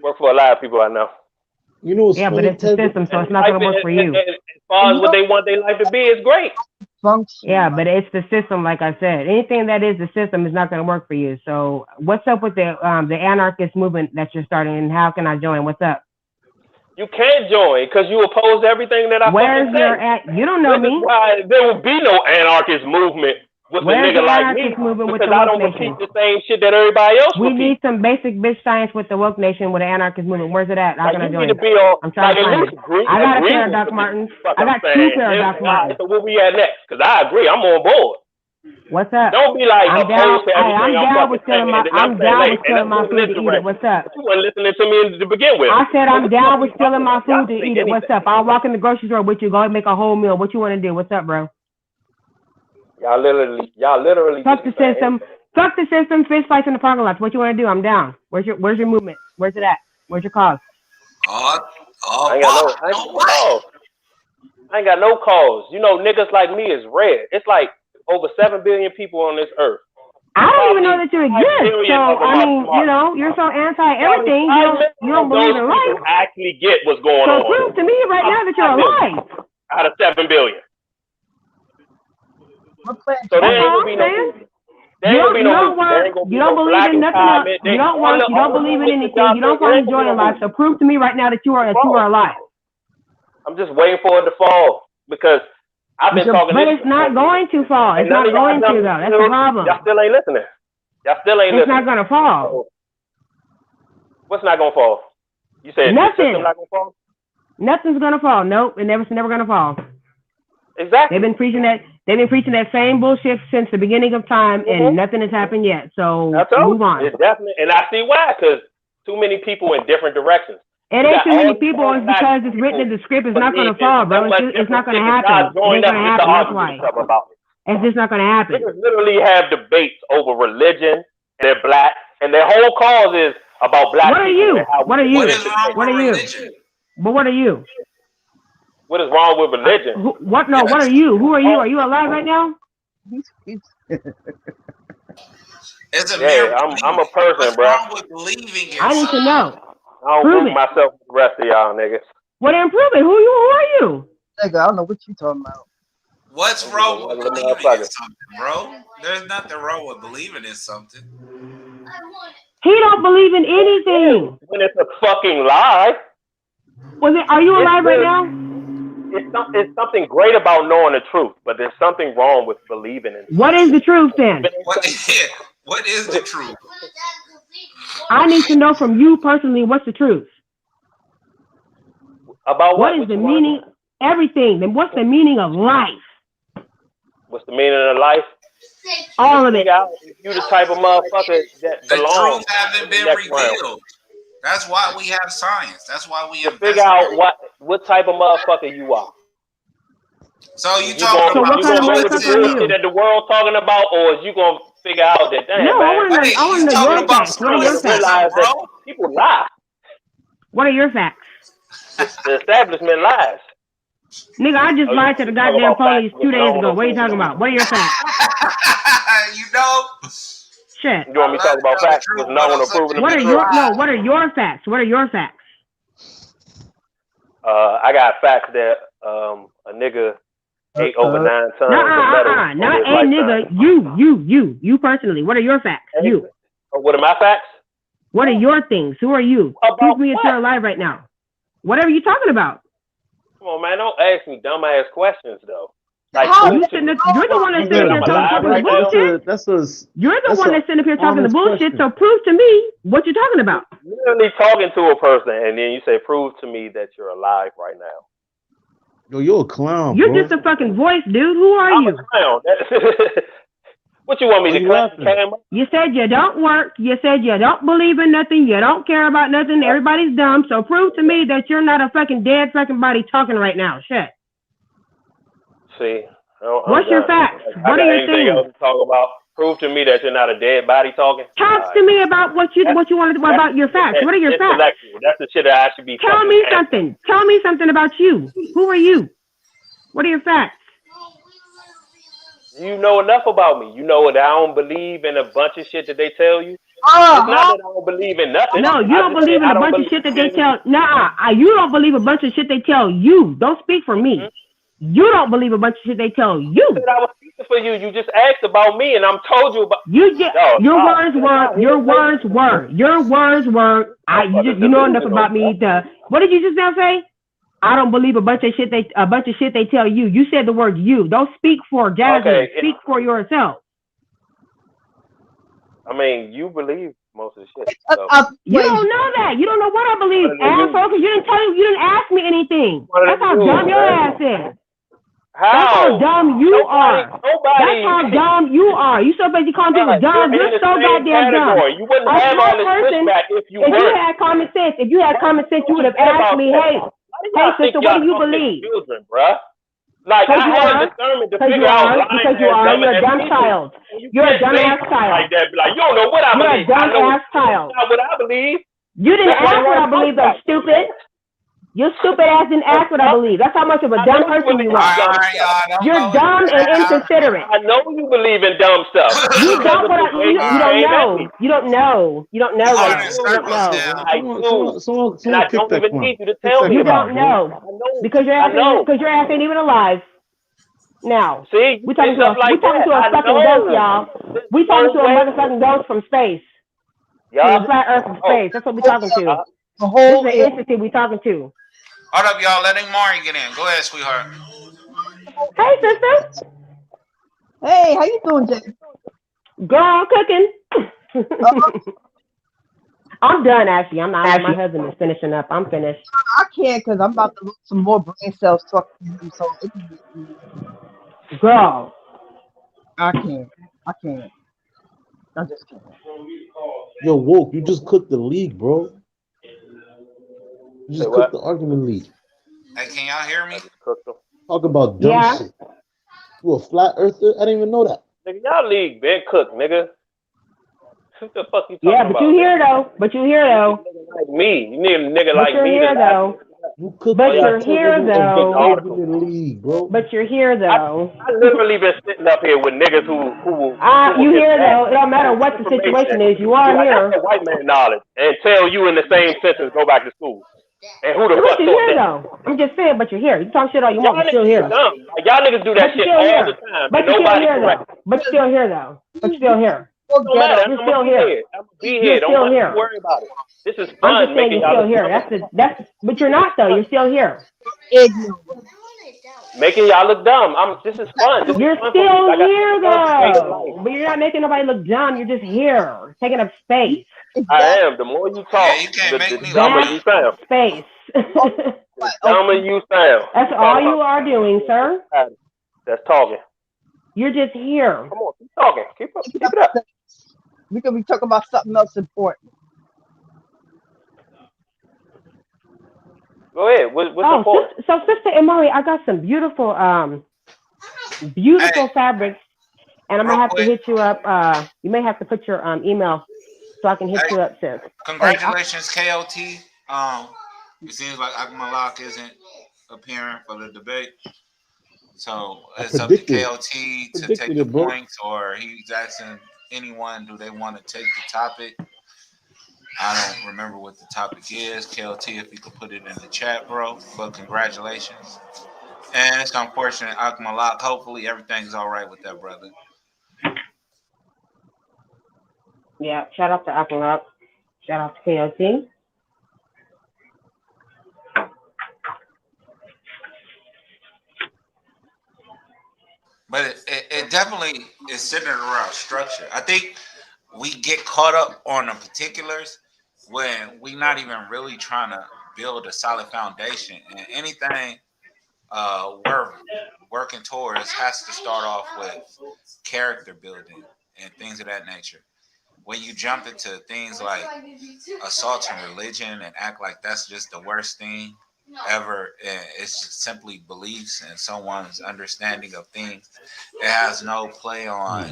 work for a lot of people I know. You know, yeah, but it's the system, so it's not gonna work for you. As far as what they want their life to be is great. Yeah, but it's the system, like I said. Anything that is the system is not going to work for you. So, what's up with the anarchist movement that you're starting, and how can I join? What's up? You can't join because you oppose everything that I fucking say. You don't know me. Why there will be no anarchist movement with a nigga like me because I don't repeat the same shit that everybody else repeats. We need some basic bitch science with the woke nation with the anarchist movement. Where's it at? How can I join? I'm trying to find it. I got a pair of Doc Martens. I got 2 pair of Doc Martens. So where we at next? Because I agree. I'm on board. What's up? Don't be like opposed to everything I'm down with stealing my food to eat it. What's up? You weren't listening to me to begin with. I said I'm down with stealing my food to eat it. What's up? I'll walk in the grocery store with you. Go and make a whole meal. What you want to do? What's up, bro? Y'all literally. Fuck the system. Fuck the system. Fish fights in the parking lot. What you want to do? I'm down. Where's your movement? Where's it at? Where's your cause? I ain't got no cause. You know, niggas like me is rare. It's like over 7 billion people on this earth. I don't even know that you exist. So I mean, you know, you're so anti everything. You don't believe in life. Actually get what's going on. So prove to me right now that you're alive. Out of 7 billion. So there ain't gonna be no. You don't believe in nothing else. You don't work. You don't believe in anything. You don't find joy in life. So prove to me right now that you are alive. I'm just waiting for it to fall because I've been talking. But it's not going to fall. It's not going to though. That's the problem. Y'all still ain't listening. It's not gonna fall. What's not gonna fall? You said nothing. Not gonna fall? Nothing's gonna fall. Nope, it's never gonna fall. Exactly. They've been preaching that same bullshit since the beginning of time, and nothing has happened yet. So move on. It's definitely, and I see why, because too many people in different directions. It ain't too many people. It's because it's written in the script. It's not gonna fall, bro. It's not gonna happen. It ain't gonna happen. That's why. It's just not gonna happen. Niggas literally have debates over religion. They're black, and their whole cause is about black. What are you? What are you? What are you? But what are you? What is wrong with religion? What? No. What are you? Who are you? Are you alive right now? I'm a person, bro. I need to know. I don't prove myself with the rest of y'all niggas. Well, then prove it. Who are you? Nigga, I don't know what you talking about. What's wrong with believing in something, bro? There's nothing wrong with believing in something. He don't believe in anything. When it's a fucking lie. Are you alive right now? It's something great about knowing the truth, but there's something wrong with believing in it. What is the truth then? What is the truth? I need to know from you personally what's the truth. About what is the meaning? Everything. Then what's the meaning of life? What's the meaning of life? All of it. You the type of motherfucker that belongs. The truth hasn't been revealed. That's why we have science. That's why we figure out what type of motherfucker you are. So you talking about the bullshit that the world talking about, or is you gonna figure out that damn, no, I want to know your facts. What are your facts? That people lie. What are your facts? The establishment lies. Nigga, I just lied to the goddamn police 2 days ago. What are you talking about? What are your facts? You know. Shit. You want me to talk about facts? What are your facts? What are your facts? I got facts that a nigga ate over 9 tons of metal. Not a nigga. You personally. What are your facts? You. What are my facts? What are your things? Who are you? Prove me that you're alive right now. Whatever you talking about. Come on, man. Don't ask me dumb ass questions though. Like, you're the one that's sitting here talking bullshit. You're the one that's sitting up here talking the bullshit. So prove to me what you're talking about. You're literally talking to a person, and then you say, "Prove to me that you're alive right now." Yo, you're a clown. You're just a fucking voice, dude. Who are you? A clown. What you want me to cut the camera? You said you don't work. You said you don't believe in nothing. You don't care about nothing. Everybody's dumb. So prove to me that you're not a fucking dead fucking body talking right now. Shit. See, what's your facts? What are your things? Else to talk about? Prove to me that you're not a dead body talking. Talk to me about what you want to know about your facts. What are your facts? That's the shit that I should be. Tell me something. Tell me something about you. Who are you? What are your facts? You know enough about me. You know that I don't believe in a bunch of shit that they tell you. It's not that I don't believe in nothing. No, you don't believe in a bunch of shit that they tell. You don't believe a bunch of shit they tell you. Don't speak for me. You don't believe a bunch of shit they tell you. I said I was speaking for you. You just asked about me, and I'm told you about. Your words were. You know enough about me to. What did you just now say? I don't believe a bunch of shit they tell you. You said the word you. Don't speak for Jasmine. Okay, speak for yourself. I mean, you believe most of the shit. So. You don't know that. You don't know what I believe, asshole, because you didn't ask me anything. That's how dumb your ass is. That's how dumb you are. That's how dumb you are. You so busy calling people dumb. You're so goddamn dumb. You wouldn't have all this pushback if you weren't. If you had common sense, you would have asked me, hey, sister, what do you believe? Children, bruh. Like, I had discernment to figure out because you are. You're a dumb child. You're a dumb-ass child. Like that, like, you don't know what I believe. You're a dumb-ass child. Not what I believe. You didn't ask what I believe, though, stupid. Your stupid ass didn't ask what I believe. That's how much of a dumb person you are. You're dumb and inconsiderate. I know you believe in dumb stuff. You don't know. You don't know. You don't know. I do. Someone I kick don't that even clown. need you to tell me You about don't it. know because your ass ain't even alive. Now, see, we talking to a fucking ghost, y'all. We talking to a motherfucking ghost from space. Y'all, from the flat Earth from space. That's what we talking to. This is the entity we talking to. Hold up, y'all. Letting Mari get in. Go ahead, sweetheart. Hey, sister. Hey, how you doing, Jay? Girl, cooking. I'm done, actually. I'm not. My husband is finishing up. I'm finished. I can't because I'm about to lose some more brain cells talking to you. So it can be. Girl. I can't. I just can't. Yo, Woke, you just cooked the league, bro. You just cooked the argument league. Hey, can y'all hear me? Talk about dumb shit. You a flat earther? I didn't even know that. Nigga, y'all league been cooked, nigga. What the fuck you talking about? Yeah, but you here though. But you here though. Like me, you need a nigga like me. You're here though. But you're here though. But you're here though. I literally been sitting up here with niggas who you here though. It don't matter what the situation is. You are here. I got white man knowledge and tell you in the same sentence go back to school. And who the fuck you're here though? I'm just saying, but you're here. You talk shit all you want, but you're still here. Like, y'all niggas do that shit all the time. But you're still here though. But you're still here though. But you're still here. Don't matter. You're still here. I'm gonna be here. Don't worry about it. This is fun. I'm just saying you're still here. That's. But you're not though. You're still here. Making y'all look dumb. This is fun. You're still here though. But you're not making nobody look dumb. You're just here, taking up space. I am. The more you talk, the dumber you sound. Space. The dumber you sound. That's all you are doing, sir. That's talking. You're just here. Come on, keep talking. Keep it up. We could be talking about something else important. Go ahead. What's important? So Sister Amari, I got some beautiful, fabrics, and I'm gonna have to hit you up. You may have to put your email so I can hit you up, sis. Congratulations, KOT. It seems like Akmalak isn't appearing for the debate. So it's up to KOT to take the points, or he's asking anyone, do they want to take the topic? I don't remember what the topic is. KOT, if you could put it in the chat, bro. But congratulations. And it's unfortunate, Akmalak. Hopefully everything's all right with that, brother. Yeah, shout out to Akmalak. Shout out to KOT. But it definitely is centered around structure. I think we get caught up on the particulars when we're not even really trying to build a solid foundation. And anything we're working towards has to start off with character building and things of that nature. When you jump into things like assaulting religion and act like that's just the worst thing ever, it's simply beliefs and someone's understanding of things. It has no play on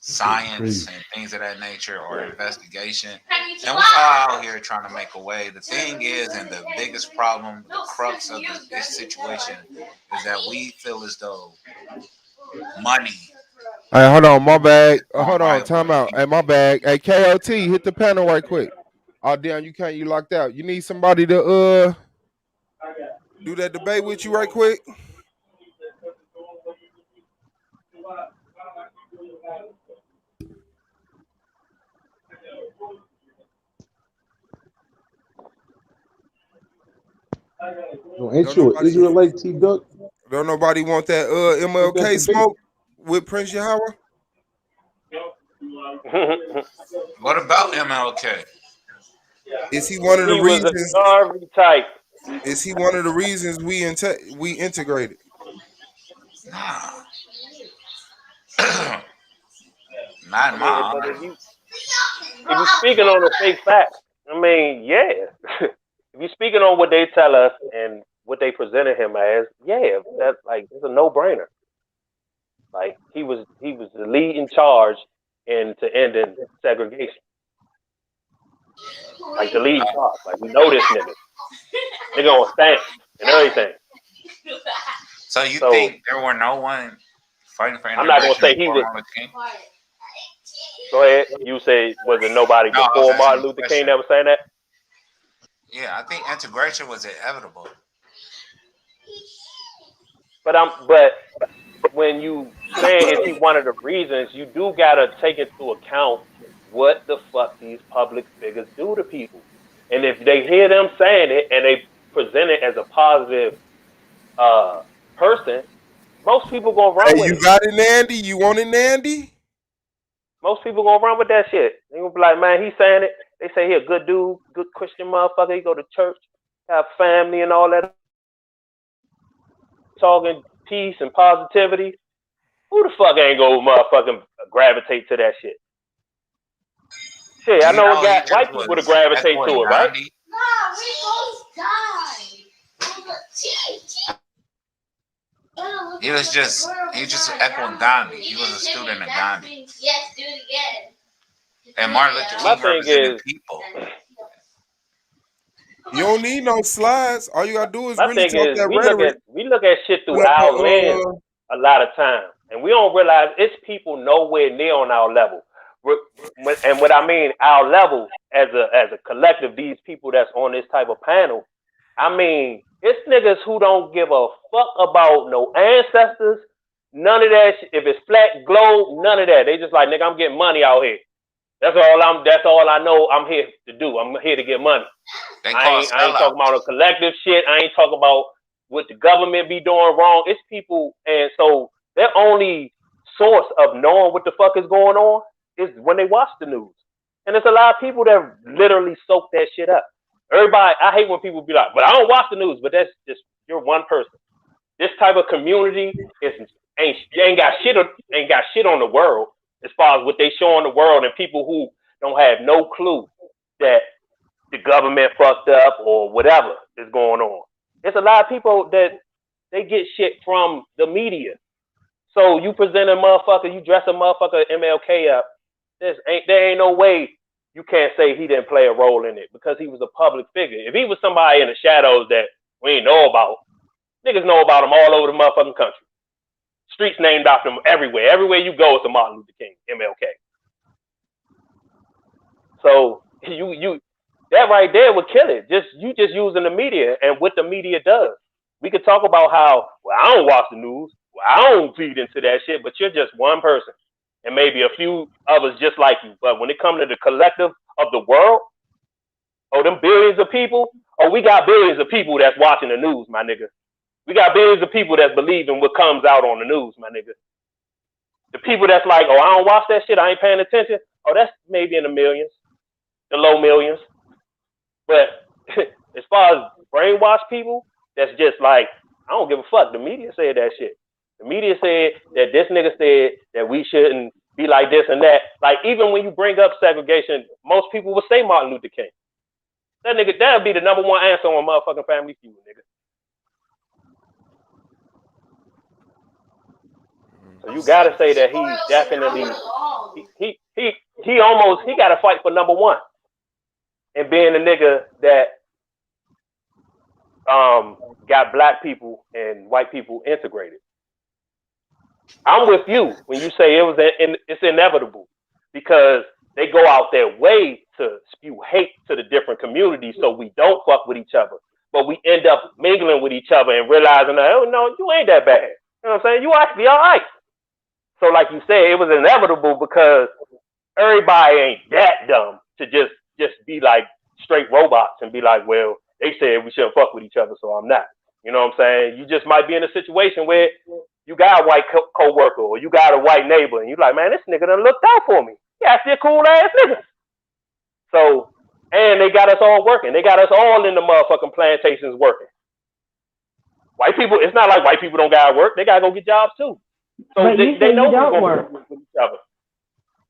science and things of that nature or investigation. And we're all out here trying to make a way. The thing is, and the biggest problem, the crux of this situation is that we feel as though money. Hey, hold on, my bag. Hold on, time out. Hey, my bag. Hey, KOT, hit the panel right quick. Oh, damn, you locked out. You need somebody to do that debate with you right quick? No, ain't you an Israelite, T-Duck? Don't nobody want that MLK smoke with Prince Yahweh? What about MLK? Is he one of the reasons? Type. Is he one of the reasons we integrated? Nah. Not in my honor. If you're speaking on the fake facts, I mean, yeah. If you're speaking on what they tell us and what they presented him as, yeah, that's like it's a no-brainer. Like he was the lead in charge to end in segregation. Like the lead charge. Like we know this nigga. Nigga on stamps and everything. So you think there were no one fighting for I'm not gonna say he was. Martin Luther King? Go ahead. You say was there nobody No, I was before asking Martin a Luther question. King that was saying that? Yeah, I think integration was inevitable. But when you saying is he one of the reasons, you do gotta take into account what the fuck these public figures do to people. And if they hear them saying it and they present it as a positive person, most people gonna run Hey, with you it. got it, Nandy? You want it, Nandy? Most people gonna run with that shit. They gonna be like, man, he's saying it. They say he a good dude, good Christian motherfucker. He go to church, have family and all that. Talking peace and positivity. Who the fuck ain't gonna motherfucking gravitate to that shit? Shit, I know it got white people to gravitate to it, right? He was just echoing Gandhi. He was a student of Gandhi. Yes, do it again. And Martin Luther My King thing represented is, people. You don't need no slides. All you gotta do is my really thing talk is that we rhetoric. look at shit through Pull up our lens a lot of times, and we don't realize it's people nowhere near on our level. And what I mean, our level as a collective, these people that's on this type of panel, I mean, it's niggas who don't give a fuck about no ancestors, none of that. If it's flat globe, none of that. They just like, nigga, I'm getting money out here. That's all I know I'm here to do. I'm here to get money. I ain't talking about a collective shit. I ain't talking about what the government be doing wrong. It's people, and so their only source of knowing what the fuck is going on is when they watch the news. And there's a lot of people that literally soak that shit up. Everybody, I hate when people be like, but I don't watch the news, but that's just, you're one person. This type of community ain't got shit on the world as far as what they show in the world, and people who don't have no clue that the government fucked up or whatever is going on. There's a lot of people that they get shit from the media. So you present a motherfucker, you dress a motherfucker MLK up, there ain't no way you can't say he didn't play a role in it because he was a public figure. If he was somebody in the shadows that we ain't know about, niggas know about him all over the motherfucking country. Streets named after him everywhere. Everywhere you go, it's a Martin Luther King, MLK. So you that right there would kill it. You just using the media and what the media does. We could talk about how, well, I don't watch the news, well, I don't feed into that shit, but you're just one person. And maybe a few others just like you. But when it comes to the collective of the world, them billions of people, we got billions of people that's watching the news, my nigga. We got billions of people that believe in what comes out on the news, my nigga. The people that's like, I don't watch that shit, I ain't paying attention, that's maybe in the millions, the low millions. But as far as brainwashed people, that's just like, I don't give a fuck. The media said that shit. The media said that this nigga said that we shouldn't be like this and that. Like, even when you bring up segregation, most people would say Martin Luther King. That nigga, that'd be the number one answer on motherfucking Family Feud, nigga. So you gotta say that he definitely, he got to fight for number one. And being a nigga that got black people and white people integrated. I'm with you when you say it's inevitable because they go out their way to spew hate to the different communities so we don't fuck with each other. But we end up mingling with each other and realizing, oh, no, you ain't that bad. You know what I'm saying? You actually all right. So like you said, it was inevitable because everybody ain't that dumb to just be like straight robots and be like, well, they said we shouldn't fuck with each other, so I'm not. You know what I'm saying? You just might be in a situation where you got a white co-worker or you got a white neighbor and you're like, man, this nigga done looked out for me. He actually a cool ass nigga. So, and they got us all working. They got us all in the motherfucking plantations working. White people, it's not like white people don't gotta work. They gotta go get jobs too. So but they know you don't work. With each other.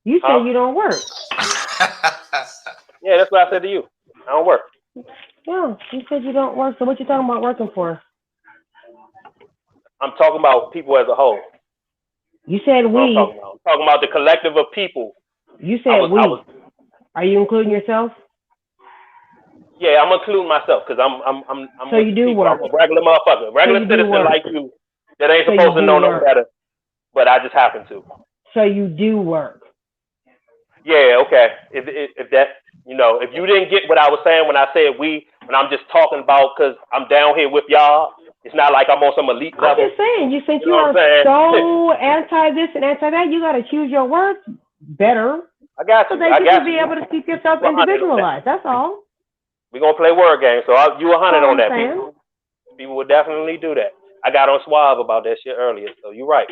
You say you don't work. Yeah, that's what I said to you. I don't work. Yeah, you said you don't work. So what you talking about working for? I'm talking about people as a whole. You said we. I'm talking about the collective of people. You said we. Are you including yourself? Yeah, I'm including myself because I'm So you do people. work. I'm a regular motherfucker, regular So you do citizen work. like you that ain't So you supposed to do know no work. better, but I just happen to. So you do work. Yeah, okay. If that, if you didn't get what I was saying when I said we, when I'm just talking about because I'm down here with y'all, it's not like I'm on some elite I'm level. just saying, you think You you know are what I'm saying? so anti this and anti that, you got to choose your words better. I got So you. that I you got can be you. able to keep yourself You 100 on that. individualized. That's all. We're going to play word games, so you 100 That's all on that. I'm saying. People would definitely do that. I got on Suave about that shit earlier, so you're right.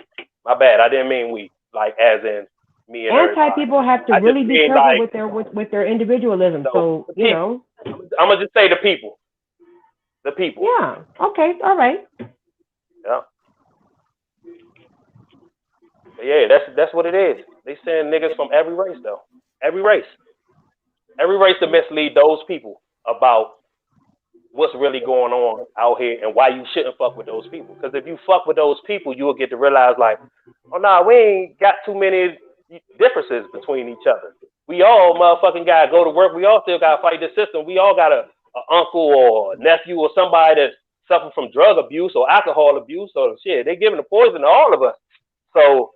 My bad. I didn't mean we, like as in me and Anti everybody. people have to I really just be mean, careful like, with their individualism. So, the you people. know. I'm going to just say the people. The people. Yeah. Okay. All right. Yeah. But yeah, that's what it is. They send niggas from every race though. Every race. Every race to mislead those people about what's really going on out here and why you shouldn't fuck with those people. Because if you fuck with those people, you will get to realize like, oh nah, we ain't got too many differences between each other. We all motherfucking gotta go to work. We all still gotta fight the system. We all got a uncle or a nephew or somebody that suffer from drug abuse or alcohol abuse or shit. They giving the poison to all of us. So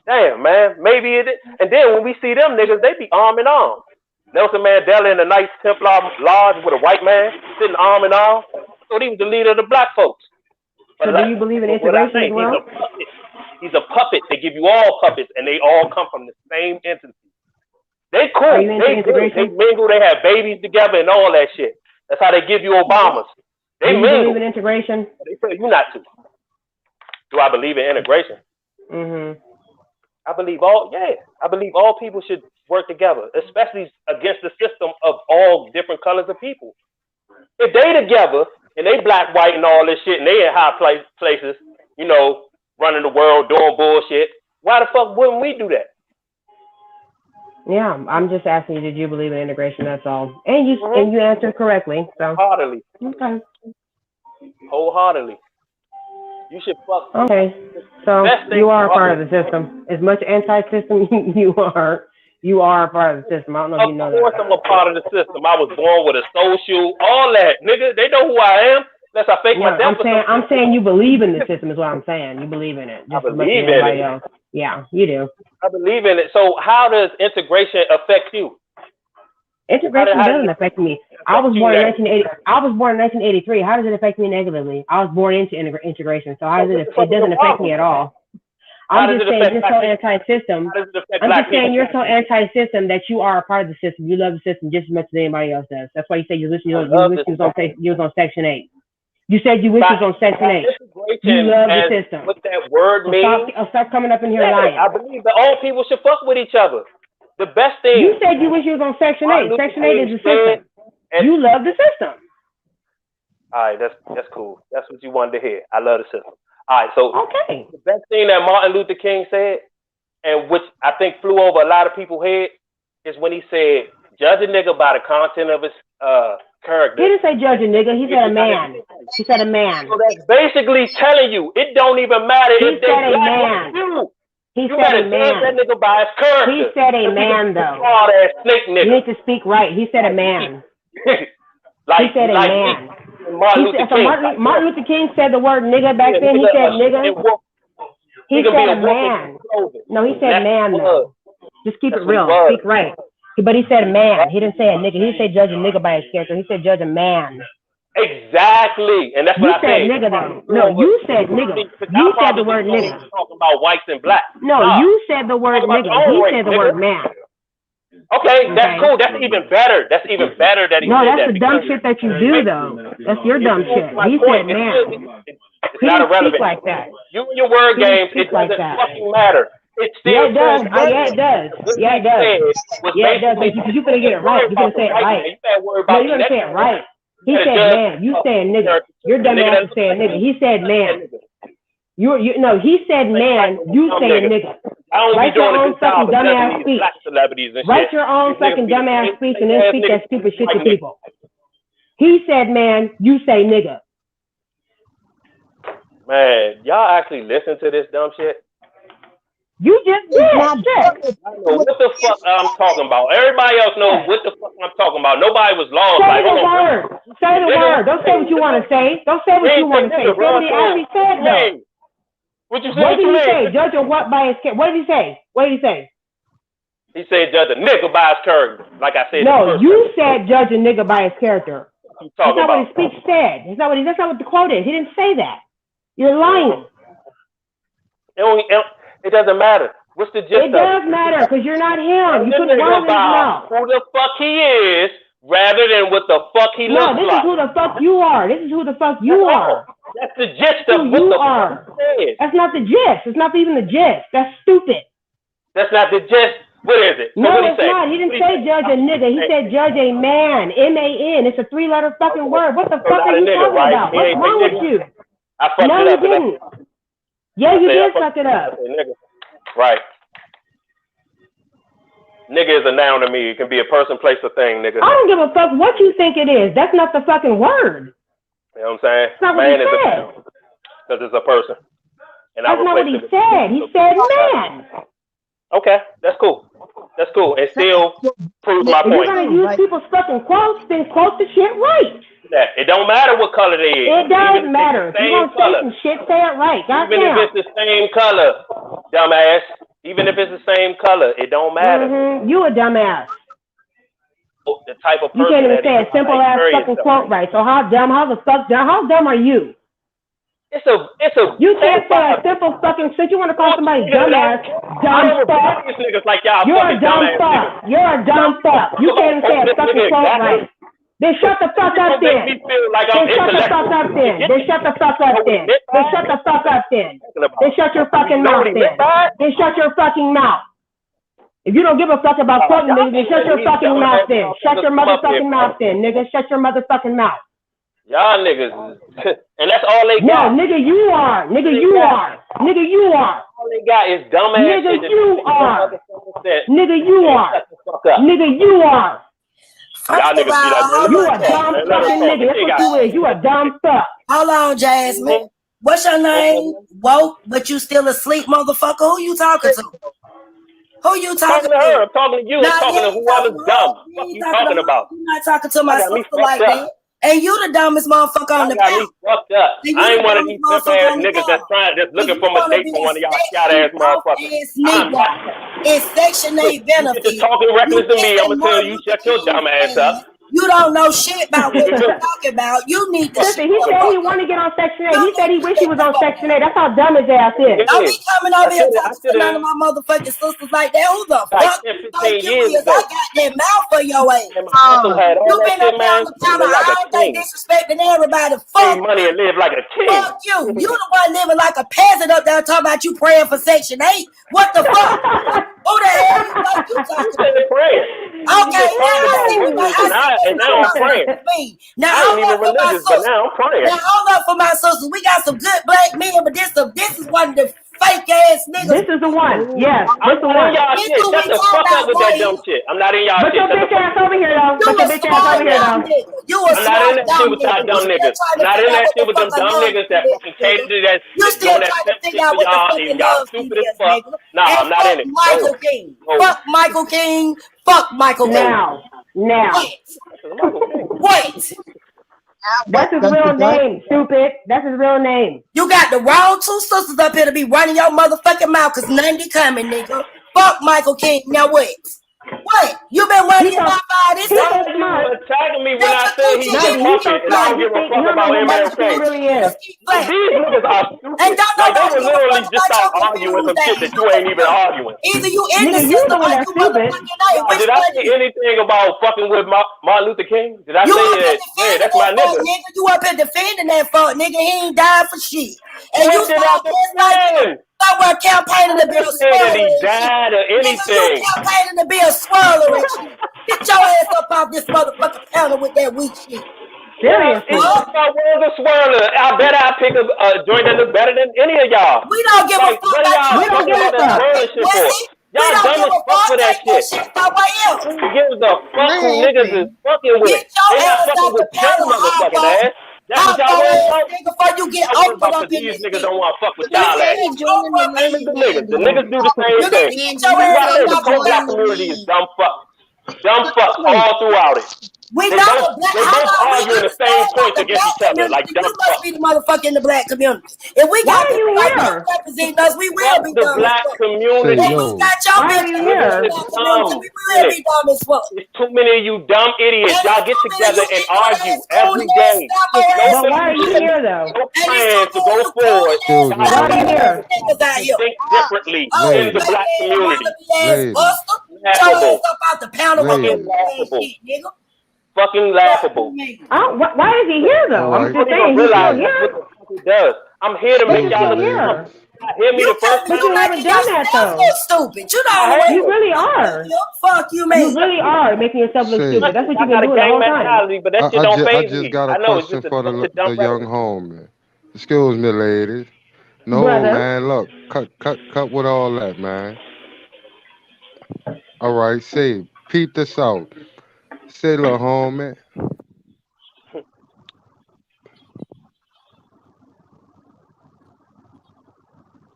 damn, man, maybe it. And then when we see them niggas, they be arm in arm. Nelson Mandela in the Knights Templar Lodge with a white man sitting arm in arm. I thought he was the leader of the black folks. So do you believe in integration as well? He's a puppet. They give you all puppets, and they all come from the same entity. They cool. Are you into They integration? mingle. They have babies together and all that shit. That's how they give you Obamas. They Do you mingle. believe in integration? They tell you not to. Do I believe in integration? Mm-hmm. I believe all people should work together, especially against the system of all different colors of people. If they together and they black, white, and all this shit, and they in high places, running the world, doing bullshit, why the fuck wouldn't we do that? Yeah, I'm just asking you, did you believe in integration? That's all. And you answered correctly. So Wholeheartedly. Okay. Wholeheartedly. You should fuck. Okay. So you are a part of the system. As much anti-system you are a part of the system. I don't know if you know that. Of course I'm a part of the system. I was born with a social, all that. Nigga, they know who I am. Unless I fake my death. I'm saying you believe in the system is what I'm saying. You believe in it. Just I as much as believe in anybody it. else. Yeah, you do. I believe in it. So how does integration affect you? Integration How doesn't affect me. I was born in 1980. I was born in 1983. How does it affect me negatively? I was born into integration, so how does it doesn't affect me at all. I'm just saying you're so anti-system. I'm just saying you're so anti-system that you are a part of the system. You love the system just as much as anybody else does. That's why you say you wish you was on Section 8. You said you wish you was on Section 8. You love the system. What that word means? Stop coming up in here lying. I believe that all people should fuck with each other. The best thing. You said you wish you was on Section 8. Section 8 is the system. You love the system. All right, that's cool. That's what you wanted to hear. I love the system. All right, so the best thing that Martin Luther King said, and which I think flew over a lot of people's head, is when he said, "Judge a nigga by the content of his character." He didn't say judge a nigga. He said a man. He said a man. So that's basically telling you it don't even matter if they black or you. He You said better a man. judge that nigga by his character. He said a man, though. That snake nigga. You need to speak right. He said a man. He said a man. Martin Luther King said the word nigga back then. He said nigga. He said a man. No, he said man, though. Just keep it real. Speak right. But he said man. He didn't say a nigga. He didn't say judge a nigga by his character. He said judge a man. Exactly, and that's what I said. You said nigga, though. No, you said nigga. You said the word nigga. Talking about whites and blacks. No, you said the word nigga. He said the word man. Okay, that's cool. That's even better. That's even better that he No, said that. that's the dumb shit that you do, though. That's your dumb shit. He said man. It's not irrelevant. Like that. You and your word games, it doesn't fucking matter. It still yeah, it does. Yeah, it does. Yeah, it does. Yeah, it does. But you're gonna get it right. You're gonna say it right. No, you're gonna say it right. He said man. You saying nigga. Your dumb ass is saying nigga. He said man. No, he said man. You saying nigga. Write your own fucking dumbass speech. Write your own fucking dumbass speech and then speak that stupid shit to people. He said man. You say nigga. Man, y'all actually listen to this dumb shit? You just did. Shit. I know what the fuck I'm talking about. Everybody else knows what the fuck I'm talking about. Nobody was lost. Say Like, the word. Say the word. Don't say what you want to say. Don't say what you want to say. Say what he actually said, though. What you say? What did he say? Judge a what by his character? What did he say? What did he say? He said judge a nigga by his character. Like I said. No, you said judge a nigga by his character. That's not what his speech said. That's not what the quote is. He didn't say that. You're lying. It doesn't matter. What's the gist of it? It does matter because you're not him. You put the words in his mouth. Who the fuck he is rather than what the fuck he looks like. No, this is who the fuck you are. This is who the fuck you are. That's the gist of what the fuck he is. That's not the gist. It's not even the gist. That's stupid. That's not the gist. What is it? No, it's not. He didn't say judge a nigga. He said judge a man. M-A-N. It's a 3-letter fucking word. What the fuck are you talking about? What's wrong with you? I fucked no, it up. You didn't. Yeah, you did fuck it up. Right. Nigga is a noun to me. It can be a person, place, or thing, nigga. I don't give a fuck what you think it is. That's not the fucking word. You know what I'm saying? That's not what he said. Because it's a person. And that's not what he said. He said man. Okay, that's cool. That's cool. And still proves my point. If you're going to use people's fucking quotes, then quote the shit right. It don't matter what color they is. It does matter. If you're going to say some shit, say it right. Even if it's the same color, dumbass. Even if it's the same color, it don't matter. You a dumbass. The type of person you can't even say a simple ass fucking quote right. So how dumb are you? It's a. You can't say a simple fucking shit. You want to call somebody dumbass, dumb fuck? You're a dumb fuck. You're a dumb fuck. You can't even say a fucking quote right. Then shut the fuck up then. Then shut the fuck up then. Then shut the fuck up then. Then shut the fuck up then. Then shut your fucking mouth then. Then shut your fucking mouth. If you don't give a fuck about quoting niggas, then shut your fucking mouth then. Shut your motherfucking mouth then, nigga. Shut your motherfucking mouth. Y'all niggas, and that's all they got. No, nigga, you are. Nigga, you are. Nigga, you are. All they got is dumbass nigga, shit. You are. Nigga, you are. Nigga, you are. Y'all niggas be like, you a dumb fucking nigga. That's what you is. You a dumb fuck. Hold on, Jasmine. What's your name? Woke, but you still asleep, motherfucker. Who you talking to? Who you talking to? Her. I'm talking to you. I'm talking to whoever's dumb. What you talking about? You're not talking to my sister like that. And you the dumbest motherfucker on the planet. Fucked up. I ain't one of these simple ass niggas that's looking for mistake from one of y'all scout ass motherfuckers. It's Section 8 benefits. You're talking reckless to me. I'm gonna tell you, shut your dumb ass up. You don't know shit about what you're talking about. You need to. Listen, he said he wanted to get on Section 8. He said he wish he was on Section 8. That's how dumb his ass is. Don't be coming over here talking to none of my motherfucking sisters like that. Who the fuck think you is? I got that mouth for your ass. You been up on the counter all day disrespecting everybody. Fuck money and live like a king. Fuck you. You the one living like a peasant up there talking about you praying for Section 8. What the fuck? Who the hell you think you talking to? Okay, now I'm praying. Now I ain't even religious, but now I'm praying. Now hold up for my sisters. We got some good black men, but this is one of the fake ass niggas. This is the one. Yes, this is the one. Y'all shit. Shut the fuck up with that dumb shit. I'm not in y'all shit. Put your bitch ass over here though. Put your bitch ass over here though. I'm not in that shit with y'all dumb niggas. Not in that shit with them dumb niggas that fucking cater to that. You still trying to figure out what the fucking y'all stupid as fuck. Nah, I'm not in it. Michael King. Fuck Michael King. Fuck Michael King. Now. Wait. That's his real name, stupid. That's his real name. You got the wrong two sisters up here to be running your motherfucking mouth because Nundy coming, nigga. Fuck Michael King. Now wait. What? You been running your mouth all this time? You were attacking me when I said he was talking, and I don't give a fuck about MLK. These niggas are stupid. Like, they were literally just out arguing some shit that you ain't even arguing. Either you in the system or you motherfucking not. Did I say anything about fucking with Martin Luther King? Did I say that? Yeah, that's my nigga. You up here defending that fuck nigga. He ain't died for shit. And you somewhere campaigning to be a swirler. He died or anything. You campaigning to be a swirler and shit. Get your ass up off this motherfucking counter with that weak shit. Seriously? If I was a swirler, I bet I'd pick a joint that looks better than any of y'all. We don't give a fuck about you. We don't give a fuck. Y'all dumb as fuck for that shit. Who gives a fuck who niggas is fucking with? They not fucking with your motherfucking ass. That's what y'all worried about? Before you get I'm worried opened about up these niggas don't want to fuck with y'all He ass. joining the Same as the niggas. The niggas do the You same need to thing. get This your is why I ass say the up out pro-black the community is dumb fuck. Dumb fuck all throughout it. We They know both, the black. they Hold both on, we arguing the understand same about points the against black each other like community. dumb You must fuck. be the motherfucker in the black community. If we Why got are you people like you here? representing us, we will Fuck be the dumb as black fuck. community. If we got your Why are bitch you in the Niggas here? is black community, dumb. we will be dumb as fuck. There's too many of you dumb idiots. And Y'all there's get too many of together you and ignorant argue ass, every corny ass, day. stampo There's no ass But why are you solution, here though? no and plan there's to too many go of you forward. corny ass, Why are Y'all you stampo niggas ass here? niggas out to here. think differently Oh, in the fake black ass, community. wannabe ass buster. Get your Laughable. ass up out the panel with Fucking that ass laughable. shit, nigga. Fucking laughable. Why is he here though? I'm You just don't even saying, he's still realize that's here. what the fuck it does. I'm here to But make you're y'all still look dumb. here. Y'all hear me the first But time? you haven't done that though. Look stupid. You know I the way have. You really are. fuck you, You man. really are making yourself look stupid. That's what I you've been got a doing the gang whole time. mentality, but that shit I don't just phase me. got a I know it's question just a for bunch of the dumb young rhetoric. homie. Excuse me, ladies. No, Brother. man. Look, cut with all that, man. All right, say, peep this out. Say, little homie.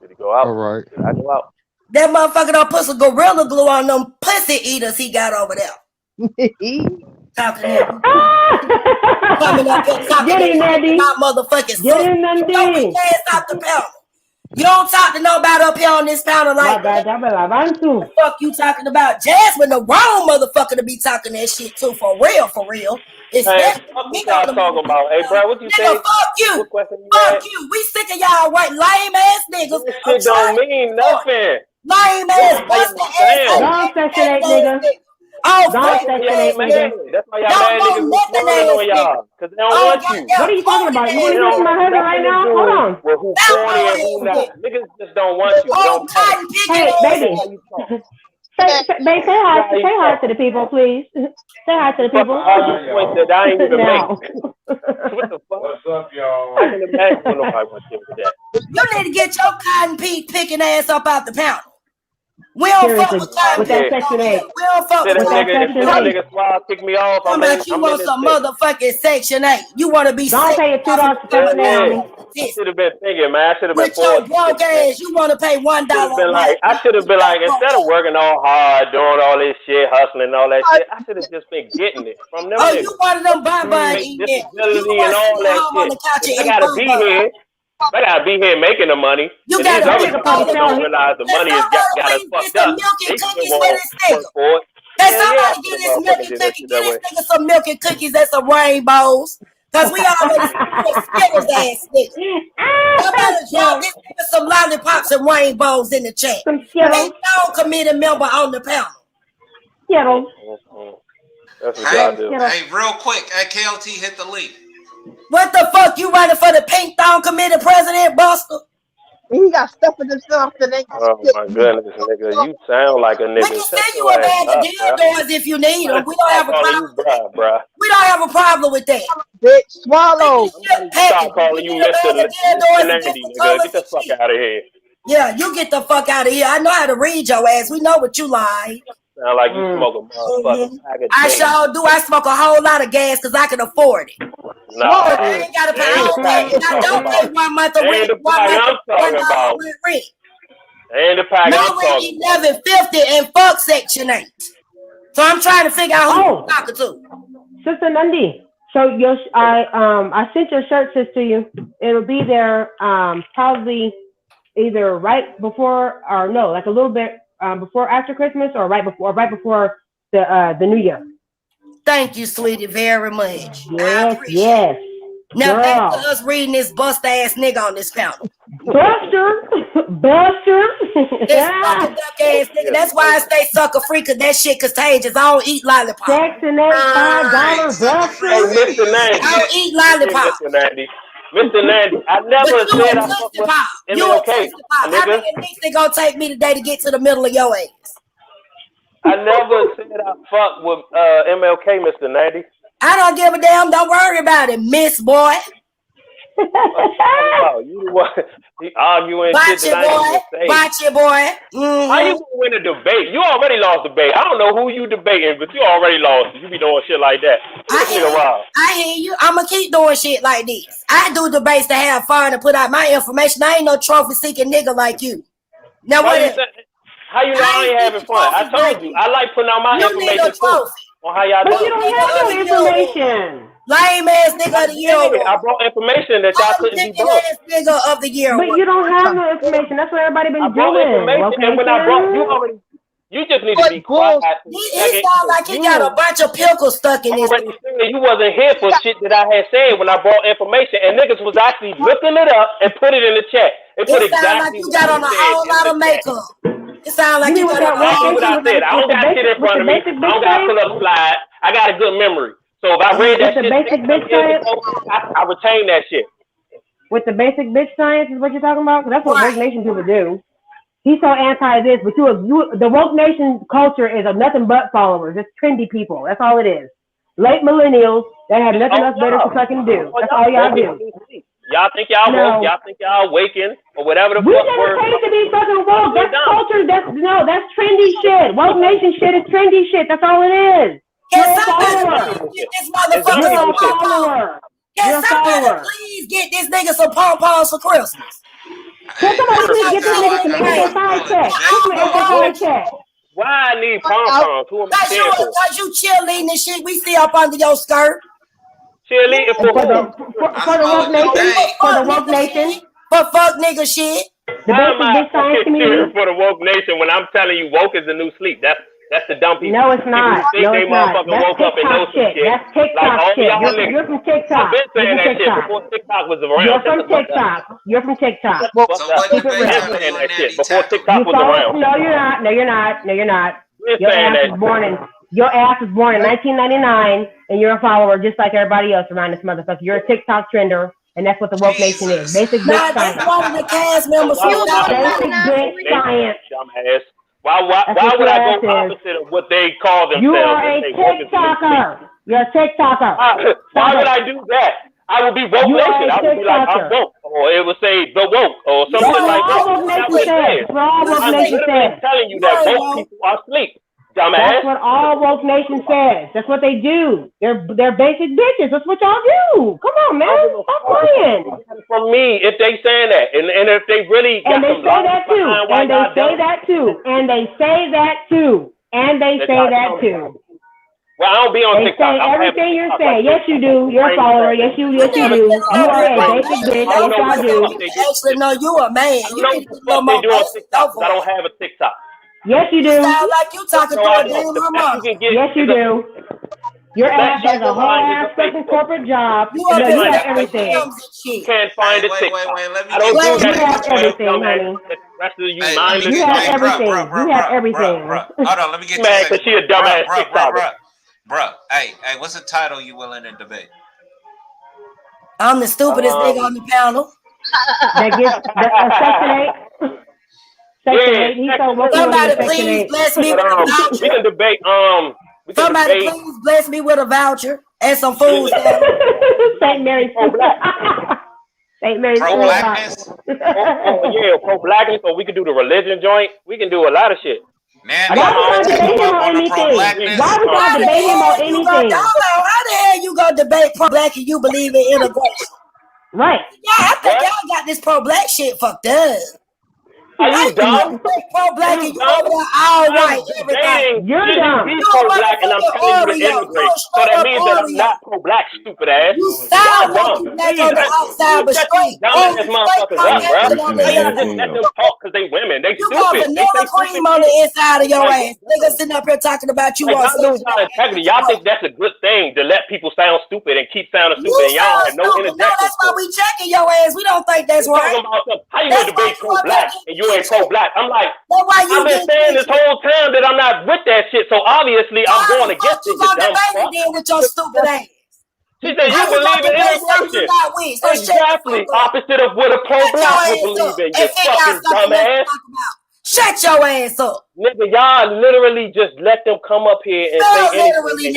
Did he go out? All right. Did I go out? That motherfucker done put some gorilla glue on them pussy eaters he got over there. Talking that. Coming up here talking Get in, that Nandy. about motherfucking Get sister. in, Nandy. Yo, we can't stop the panel. You don't talk to nobody up here on this panel like that. What the fuck you talking about? Jasmine, the wrong motherfucker to be talking that shit too, for real, for real. Man, Especially fuck me what y'all on the talking about. Hey, bro, what you nigga, say? fuck you. What question you Fuck had? you. We sick of y'all white lame ass niggas. This shit don't mean nothing. Lame That's ass, why busted y'all ass, sound. Don't Section 8, nigga. Oh, Don't That's fuck why Section y'all 8, nigga. mad. That's why y'all Don't mad know niggas is nothing swirling ass on y'all. Because they don't Oh, want you. What are you talking about? You want It to hear don't from my have husband right nothing to now? do Hold on. with who corny and who not. Niggas just don't want you. It Oh, don't matter. cotton picking Hey, ass. baby. How you talk. Babe, say hi to the people, please. Say hi to the Fucking people. argue points that I ain't even Now. make. What the fuck? What's up, y'all? I can imagine when nobody wants to with that. You need to get your cotton picking ass up out the panel. We don't fuck Seriously, with cotton with that picking Section on 8. here. We don't fuck Said with that cotton nigga, picking if on that here. nigga Suave kick me off, Talking about you I'm in want this some bitch. motherfucking Section 8. You want to be Don't sick pay your $2 for Section 8 on me. I should have been thinking, man. I should have been with your forward broke thinking, man. ass. You want to pay $1 a month. I should have been like, instead of working all hard, doing all this shit, hustling all that shit, I should have just been getting it from them Oh, niggas. you one of them bonbon Fake eating. disability You and want to all sit that home on shit. the couch If and I eat gotta be bonbon. here, I gotta be here making the money. You And these got other to motherfuckers don't realize the money has got us fucked up. They still want to work for it. Can Yeah, somebody I get should this have milk motherfucking and did that cookie? shit Get that this way. nigga some milk and cookies and some rainbows. Because we already you a Skittles ass nigga. Somebody drop this nigga some lollipops and rainbows in the chat. Some Skittles. Committee member on the panel. Skittles. That's what y'all do. Hey, real quick, KLT hit the link. What the fuck you running for the Pink Thong Committee president, Buster? He got stuff in himself and they got Oh my goodness, nigga, you sound like a We nigga. can Shut send you your a ass bag of up, bro. dildos if you need them. We don't have a problem. We don't have a problem with that. Bitch, swallow. Stop calling you Mr. Nandy, nigga. Get the fuck out of here. Yeah, you get the fuck out of here. I know how to read your ass. We know what you like. Sound like you smoke a motherfucking pack of I J's. sure do. I smoke a whole lot of gas because I can afford it. Nah, I ain't got to pay. I don't pay 1 month of Ain't rent. the 1 pack month I'm talking of about. rent. Ain't the pack No I'm rent talking about. 1150 and fuck Section 8. So I'm trying to figure out who you're talking to. Sister Nandi. So I sent your shirt, sis, to you. It'll be there probably either right before or no, like a little bit before after Christmas or right before the New Year. Thank you, sweetie, very much. Yes, yes. Now Girl. back to us reading this bust ass nigga on this panel. Buster. This fucking duck ass nigga. That's why I stay sucker free, cause that shit contagious. I don't eat lollipops. Section 8, $5 Buster. Hey, Mr. Nandy. I don't eat lollipops. Mr. Nandy. Mr. Nandy, I never said I fuck with MLK, How nigga. many weeks they gonna take me today to get to the middle of your ass? I never said I fuck with MLK, Mr. Nandy. I don't give a damn. Don't worry about it, Miss Boy. You the one arguing Watch shit it, that I ain't boy. even say. Watch it, boy. How you gonna win a debate? You already lost the debate. I don't know who you debating, but you already lost. You be doing shit like that. I hear you. I'ma keep doing shit like this. I do debates to have fun and put out my information. I ain't no trophy seeking nigga like you. Now what? How you know I ain't having fun? I told you I like putting out my information too. On how y'all But doing. you don't have no information. Lame ass nigga of the year. I brought information that y'all couldn't debunk. Nigga of the year. But you don't have no information. That's what everybody been I brought doing. information, and when I brought you already. You just need to be quiet. He sound like he got a bunch of pickles stuck in his. You wasn't here for shit that I had said when I brought information, and niggas was actually looking it up and put it in the chat. It put exactly like you got on a whole lot of makeup. It sound like you got on a whole lot of makeup. I don't got shit in front of me. I don't got to pull up slides. I got a good memory. So if I read that shit, I retain that shit. With the basic bitch science is what you're talking about? That's what Woke Nation people do. He's so anti this, but the Woke Nation culture is of nothing but followers. It's trendy people. That's all it is. Late millennials that have nothing else better to fucking do. That's all y'all do. Y'all think y'all woke? Y'all think y'all waking or whatever the we fuck never word? paid to be fucking woke. That's culture. That's trendy shit. Woke Nation shit is trendy shit. That's all it is. You're a follower. This motherfucker You're a follower. Can somebody please get this nigga some pom-poms for Christmas? Can somebody please get this nigga some exercise check? Some exercise check. Why I need pom-poms? Who am I saying for? Because you cheerleading and shit, we see up under your skirt. Cheerleading for the Woke Nation. For the Woke Nation. For fuck nigga shit. Why am I cheering for the Woke Nation when I'm telling you woke is the new sleep? That's the dumb people. No, it's not. People think they motherfucking woke up and know some shit. That's TikTok shit. You're from TikTok. I've been saying that shit before TikTok was around. You're from TikTok. You're from TikTok. Keep it real. Before TikTok was around. No, you're not. No, you're not. No, you're not. Your ass was born in 1999, and you're a follower just like everybody else around this motherfucker. You're a TikTok trender. And that's what the Woke Nation is. Basic bitch science. That's one of the cast members. Basic bitch science. Dumbass. Why would I go opposite of what they call themselves? You are a TikToker. You're a TikToker. Why would I do that? I would be Woke Nation. I would be like, I'm woke. Or it would say the woke or something like that. I'm literally telling you that woke people are asleep. Dumbass. That's what all Woke Nation says. That's what they do. They're basic bitches. That's what y'all do. Come on, man. Stop playing. For me, if they saying that, and if they really got and they say that too, and they say that too, and they say that too, and they say that too. Well, I don't be on TikTok. They say everything you're saying. Yes, you do. You're a follower. Yes, you do. You are a basic bitch. Yes, I do. Actually, no, you a man. You need to know what they do on TikTok. I don't have a TikTok. Yes, you do. Sound like you talking to a damn mama. Yes, you do. Your ass has a whole ass fucking corporate job. You have everything. You can't find a TikTok. I don't do that. You have everything, honey. You have everything. You have everything. Hold on, let me get man, because she a dumbass TikToker. Bruh, hey, what's the title you willing to debate? I'm the stupidest nigga on the panel. That gets Section 8. Somebody please bless me with a voucher. We can debate. Somebody please bless me with a voucher and some food. St. Mary's. St. Mary's. Pro-blackness. Pro-blackness. So we can do the religion joint. We can do a lot of shit. Man, why would I debate him on anything? Why would I debate him on anything? How the hell you gonna debate pro-black and you believe in integration? Right. Yeah, I think y'all got this pro-black shit fucked up. Are you dumb? Pro-black and you over there all white, everything. You're dumb. You're pro-black and I'm telling you to integrate. So that means that I'm not pro-black, stupid ass. You sound like you black on the outside, but straight. Dumbass motherfuckers up, bro. Y'all just let them talk because they women. They You stupid. got vanilla cream on the inside of your ass. Niggas sitting up here talking about you. Y'all think that's a good thing to let people sound stupid and keep sounding stupid and y'all have no interjection. No, that's why we checking your ass. We don't think that's right. How you gonna debate pro-black and you ain't pro-black? I'm like, I've been saying this whole time that I'm not with that shit, so obviously I'm going against it. You dumb fuck. With your stupid ass. She said you believe in integration. Exactly opposite of what a pro-black would believe in. You fucking dumbass. Shut your ass up. Nigga, y'all literally just let them come up here and say anything. Literally,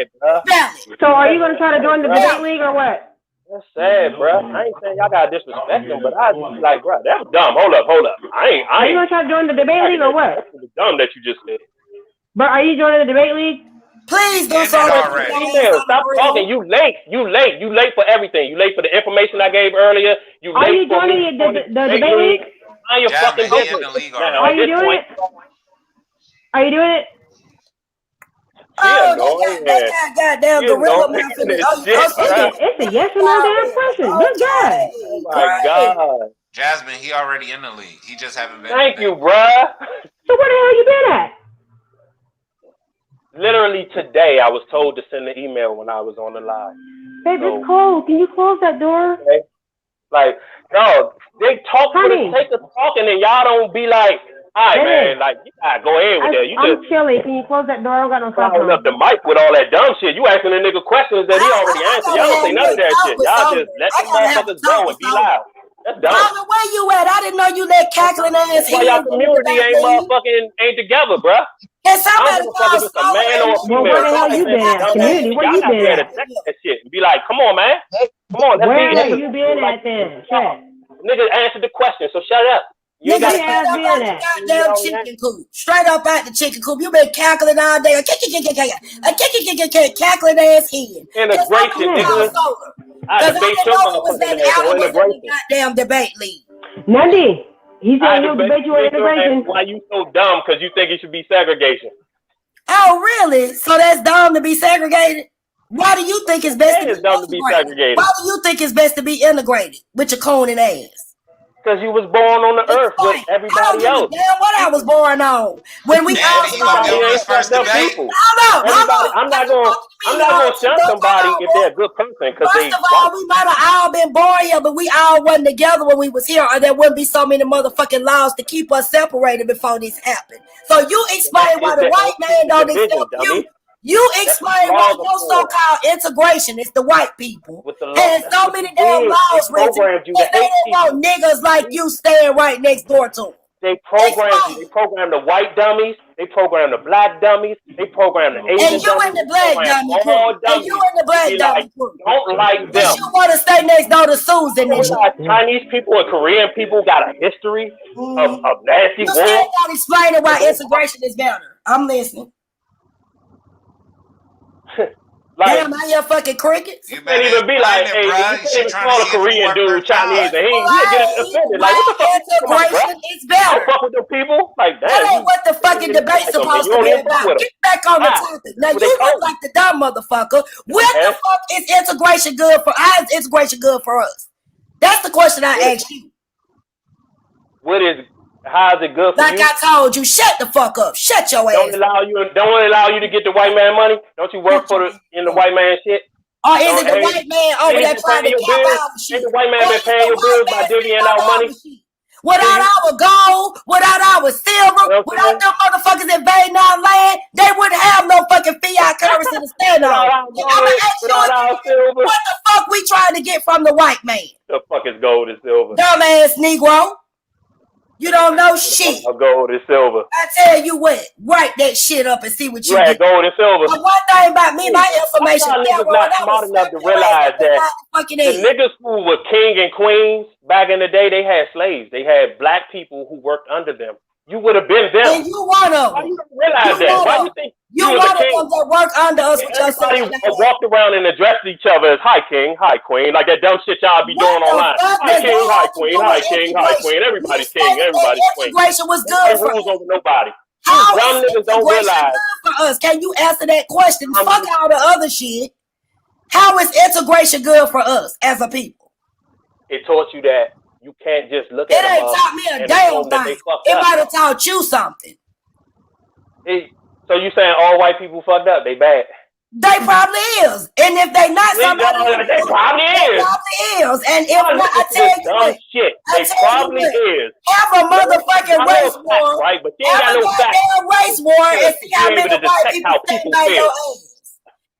nigga. So are you gonna try to join the debate league or what? That's sad, bro. I ain't saying y'all gotta disrespect them, but I just like, bro, that was dumb. Hold up. Are you gonna try to join the debate league or what? That's dumb that you just said. But are you joining the debate league? Please don't Stop talking. You late for everything. You late for the information I gave earlier. You Are late you for joining the debate league? Mind your fucking business. Are you doing it? Are you doing it? Oh, that goddamn gorilla mouth. It's a yes or no damn question. Good guy. Oh my God. Jasmine, he already in the league. He just haven't been. Thank you, bruh. So where the hell you been at? Literally today, I was told to send an email when I was on the live. Babe, it's cold. Can you close that door? Okay. Like, no, they talk for the sake of talking, and y'all don't be like, all right, man, like, you gotta go ahead with that. You I'm chilly. Can you close that door? I don't got no stuff on. Up the mic with all that dumb shit. You asking a nigga questions that he already answered. Y'all don't say none of that shit. Y'all just let the motherfuckers go and be loud. That's dumb. Mama, where you at? I didn't know you let cackling ass. Why y'all community ain't together, bruh? Can somebody just a man or a female. Where the hell you been at? Community, where you been at? That shit and be like, come on, man. Come on, let's where be you been at then? Shut. Nigga answered the question, so shut up. You ain't goddamn chicken coop. Straight up out the chicken coop. You been cackling all day. Cackling ass head. Integration, nigga. I debate your motherfucking goddamn debate league. Nandi, he said he'll debate you on integration. Why you so dumb? Because you think it should be segregation. Oh, really? So that's dumb to be segregated? Why do you think it's best to be segregated? Why do you think it's best to be integrated with your cone and ass? Because you was born on the earth with everybody else. Damn, what I was born on. When we all I'm not gonna shun somebody if they're a good person. First of all, we might have all been born here, but we all wasn't together when we was here, or there wouldn't be so many motherfucking laws to keep us separated before this happened. So you explain why the white man don't accept you. You explain why your so-called integration is the white people. And so many damn laws written, and they didn't want niggas like you staying right next door to them. They program the white dummies. They program the black dummies. They program the Asian dummies. And you in the black dummy group. And you in the black dummy group. Don't like them. You want to stay next door to Susan and shit. Chinese people and Korean people got a history of nasty war. You still not explaining why integration is better. I'm listening. Damn, I hear fucking crickets. You can't even be like, hey, you can't even call a Korean dude Chinese, and he'll get offended. Like, what the fuck? Integration is better. Don't fuck with them people. Like, damn. That ain't what the fucking debate's supposed to be about. Get back on the topic. Now, you look like the dumb motherfucker. What the fuck is integration good for? How is integration good for us? That's the question I asked you. How is it good for you? Like I told you, shut the fuck up. Shut your ass. Don't allow you to get the white man money. Don't you work in the white man shit? Or is it the white man over there trying to cap out shit? Ain't the white man been paying your bills by divvying out money? Without our gold, without our silver, without them motherfuckers invading our land, they wouldn't have no fucking fiat currency to stand on. I'm gonna ask you, what the fuck we trying to get from the white man? The fuck is gold and silver? Dumbass Negro. You don't know shit. Gold and silver. I tell you what, write that shit up and see what you get. Gold and silver. But one thing about me, my information. Niggas not smart enough to realize that the niggas who were king and queens back in the day, they had slaves. They had black people who worked under them. You would have been them. And you one of them. Why you don't realize that? Why you think you one of them that work under us? Everybody walked around and addressed each other as hi king, hi queen, like that dumb shit y'all be doing online. Hi king, hi queen, hi king, hi queen. Everybody's king, everybody's queen. Integration was good for rules over nobody. How dumb niggas don't realize. Good for us? Can you answer that question? Fuck all the other shit. How is integration good for us as a people? It taught you that you can't just look at them. It ain't taught me a damn thing. It might have taught you something. So you saying all white people fucked up? They bad? They probably is. And if they not somebody, they probably is. And if not, I tell you what, shit. They probably is. Have a motherfucking race war. Right, but you ain't got no facts. Race war and see how many white people stand by your ass.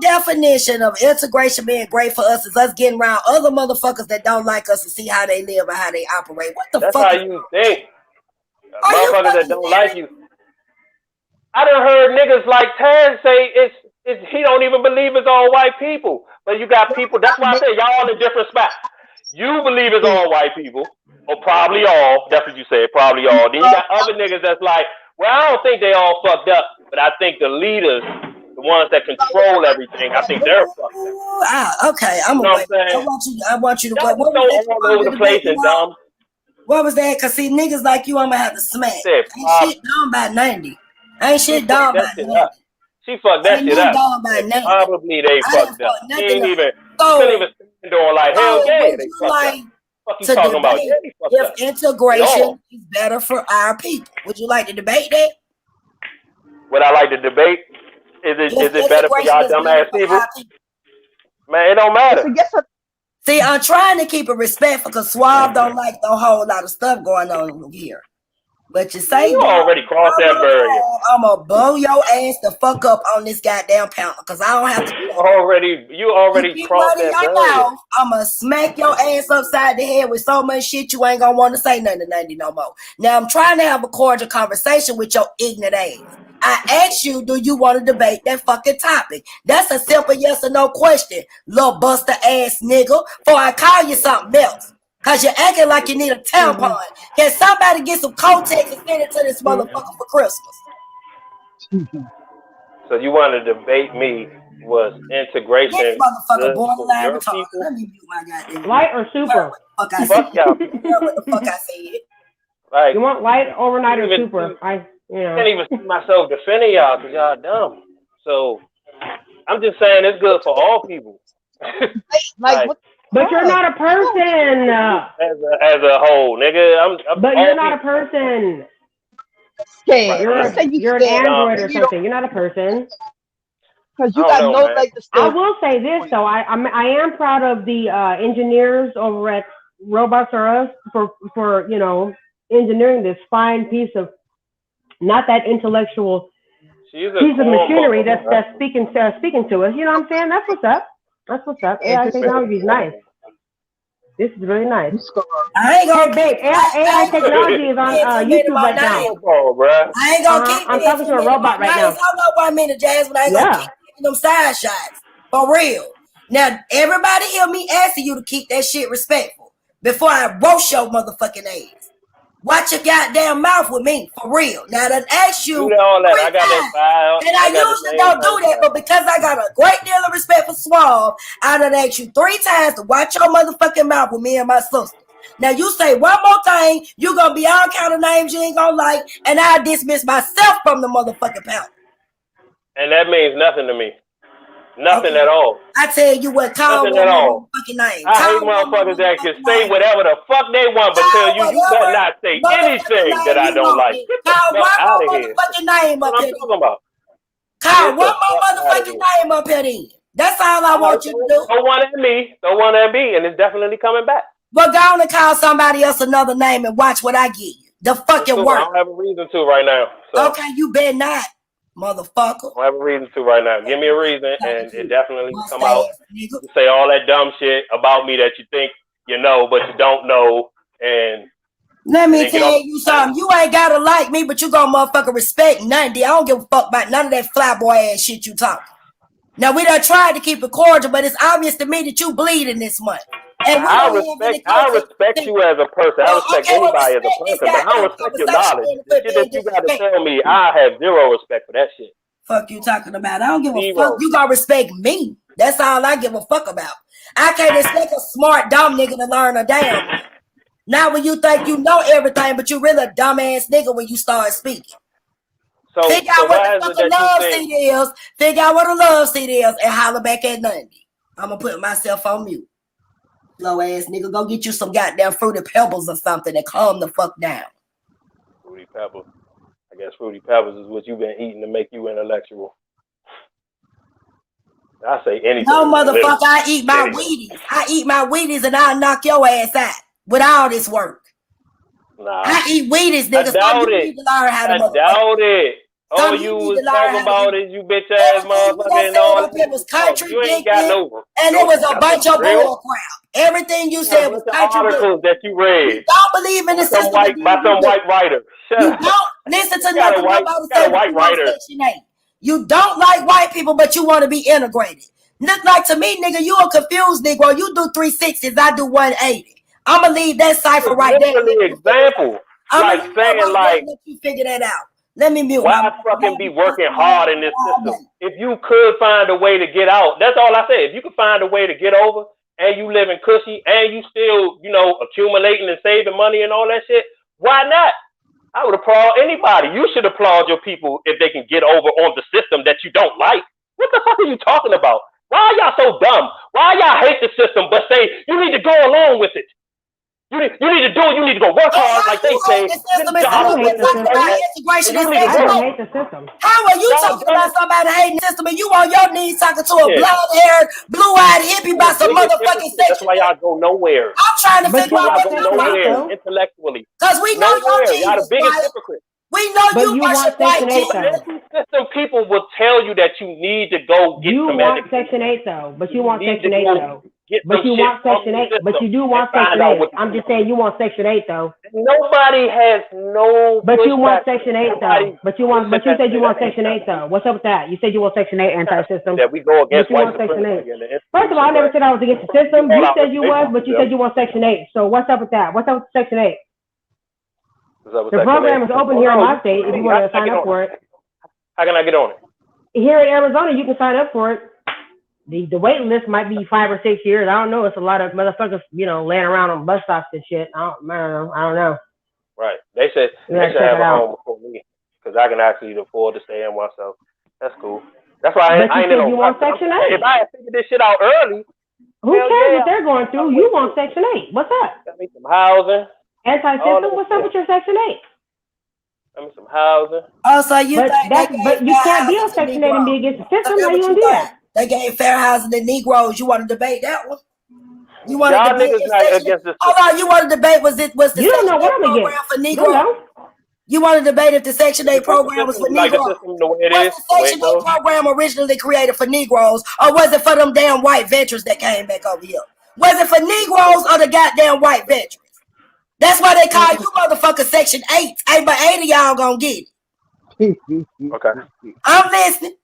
definition of integration being great for us is us getting around other motherfuckers that don't like us to see how they live and how they operate. What the That's fuck? how you think. Motherfuckers that don't like you. I done heard niggas like Taz say it's he don't even believe it's all white people. But you got people, that's why I say y'all in different spots. You believe it's all white people, or probably all. That's what you said, probably all. Then you got other niggas that's like, well, I don't think they all fucked up, but I think the leaders, the the ones that control everything, I think they're fucked up. Okay, I'm You know away. what I'm saying? I want you to. Y'all What so was that all over the place and dumb. What was that? Cause see, niggas like you, I'ma have to smack. Said, Ain't shit done by 90. Ain't shit done by 90. She fucked that Ain't shit nothing up. done by 90. Probably they I fucked done up. fucked She ain't nothing even. up. She couldn't even stand there like hell So yeah. would They you fucked like up. Fuck you to talking about? debate Yeah, they fucked if up. integration is better for our people? Would you like to debate that? Would I like to debate? Is it better for y'all dumbass people? Man, it don't matter. See, I'm trying to keep it respectful because Suave don't like the whole lot of stuff going on over here. But you say You already crossed that barrier. I'm gonna blow your ass the fuck up on this goddamn panel because I don't have to. You already crossed that barrier. I'm gonna smack your ass upside the head with so much shit you ain't gonna want to say nothing to 90 no more. Now I'm trying to have a cordial conversation with your ignorant ass. I asked you, do you want to debate that fucking topic? That's a simple yes or no question, little buster ass nigga. Before I call you something else. Cause you're acting like you need a tampon. Can somebody get some Kotex and send it to this motherfucker for Christmas? So you want to debate me was integration. This motherfucker good borderline for your retarded. people? Let me mute my goddamn. Light or super? Fuck I Fuck y'all. said. What the fuck I said? Like, You want light, overnight, or even- super? I can't even see myself defending y'all because y'all dumb. So I'm just saying it's good for all people. Like, what? But you're not a person. As a whole, nigga. I'm But all you're not a people. person. Scared. You're You say you're an scared. android or You something. You're not a person. Because you I got don't no know, man. leg to I stand. will say this though. I am proud of the engineers over at Robots R Us for you know engineering this fine piece of not that intellectual She's a piece of cornball, machinery man. that's speaking to us. You know what I'm saying? That's what's up. That's what's up. AI technology is nice. This is really nice. I ain't gonna babe. AI technology is on YouTube right now. I ain't gonna keep I'm talking to a robot right now. I don't know why I'm in the jazz, but I ain't gonna keep taking them side shots. For real. Now, everybody hear me asking you to keep that shit respectful before I roast your motherfucking ass. Watch your goddamn mouth with me, for real. Now, I asked you Do all that. three I got that times, file. and I usually don't do that, but because I got a great deal of respect for Suave, I done asked you 3 times to watch your motherfucking mouth with me and my sister. Now, you say one more thing, you gonna be all kind of names you ain't gonna like, and I dismiss myself from the motherfucking panel. And that means nothing to me. Nothing at all. I tell you what, call Nothing one at all. motherfucking name. I hate motherfuckers that can say whatever the fuck they want, but tell you better not say anything that I don't like. Get the Call fuck out one of more here. motherfucking name up What I'm here. talking about. Call Get one the more fuck outta motherfucking here. name up here then. That's all I want you to do. Throw one at me. Throw one at me, and it's definitely coming back. But go on and call somebody else another name and watch what I give you. The fucking I work. don't have a reason to right now. So Okay, you better not, motherfucker. I don't have a reason to right now. Give me a reason, and it definitely come out. You say all that dumb shit about me that you think you know, but you don't know, and Let me then get tell off- you something. You ain't gotta like me, but you gonna motherfucker respect nothing. I don't give a fuck about none of that flyboy ass shit you talking. Now we done tried to keep it cordial, but it's obvious to me that you bleeding this month. And we I don't have any respect you as a person. I respect okay, well, anybody as a respect this person, but I goddamn don't respect your conversation knowledge. and The quit shit being that you got to disrespectful. tell me, I have zero respect for that shit. Fuck you talking about? I don't give a Zero. fuck. You gotta respect me. That's all I give a fuck about. I can't expect a smart dumb nigga to learn a damn. Now when you think you know everything, but you really a dumbass nigga when you start speaking. So, Figure so out what why the is it fucking that you love think? seat is. Figure out what a love seat is and holler back at Nundy. I'm gonna put myself on mute. Slow ass nigga, go get you some goddamn Fruity Pebbles or something and calm the fuck down. Fruity Pebbles. I guess Fruity Pebbles is what you've been eating to make you intellectual. I say anything. No, motherfucker, literally. I eat my Anything. Wheaties. I eat my Wheaties and I'll knock your ass out with all this work. Nah. I eat Wheaties, I nigga. doubt So you it. need to learn how to I motherfucker. doubt it. All Some you need was to learn talking how to about is you bitch ass motherfucker and all it was that. You ain't got no. and it was a bunch of real. bull crap. Everything you You said got a was bunch of contradictory. articles that you read. You don't believe in the By some system. white, by some white writer. Shut You up. don't listen to You got a nothing white- nobody you got a said. white writer. Section 8. You don't like white people, but you want to be integrated. Look like to me, nigga, you a confused nigga. You do 360s, I do 180. I'ma leave that cipher right there. Literally example. I'ma Like leave that saying right there like and let you figure that out. Let me mute. Why fucking be working hard in this system? If you could find a way to get out, that's all I say. If you could find a way to get over and you living cushy and you still, accumulating and saving money and all that shit, why not? I would applaud anybody. You should applaud your people if they can get over on the system that you don't like. What the fuck are you talking about? Why are y'all so dumb? Why y'all hate the system but say you need to go along with it? You need to do it. You need to go work hard, like they say. I don't hate the system. How are you talking about somebody hating the system and you on your knees talking to a blonde-haired, blue-eyed hippie about some motherfucking section? That's why y'all go nowhere. I'm trying to figure out what's nowhere intellectually. Because we know your knees. Y'all the biggest hypocrite. We know you worship white Jesus. System people will tell you that you need to go get you some want Section 8 though, but you want Section 8 though. But you want Section 8. But you do want Section 8. I'm just saying you want Section 8 though. Nobody has no. But you want Section 8 though. But you said you want Section 8 though. What's up with that? You said you want Section 8 anti-system. Yeah, we go against white Section 8. supremacy. First of all, I never said I was against the system. You said you was, but you said you want Section 8. So what's up with that? What's up with Section 8? The program is open here in my state if you want to sign up for it. How can I get on it? Here in Arizona, you can sign up for it. The waiting list might be 5 or 6 years. I don't know. It's a lot of motherfuckers, laying around on bus stops and shit. I don't know. Right. They should have a home before me because I can actually afford to stay in myself. That's cool. That's why I ain't in you want Section 8. If I had figured this shit out early. Who cares what they're going through? You want Section 8. What's up? Got me some housing. Anti-system? What's up with your Section 8? Got me some housing. Also, you but you can't be on Section 8 and be against the system. How you gonna do that? They gave fair housing to Negroes. You want to debate that one? You want Y'all to debate niggas not against the system. Hold on, you want to debate was the You don't know what I'm program against. for Negroes? You want to debate if the Section 8 program was for Negroes? The system the way it Was is, the Section 8 program originally created for Negroes, or was it for them damn white veterans that came back over here? Was it for Negroes or the goddamn white veterans? That's why they call you motherfucker Section 8. Hey, but 8 of y'all gonna get it. Okay. I'm listening.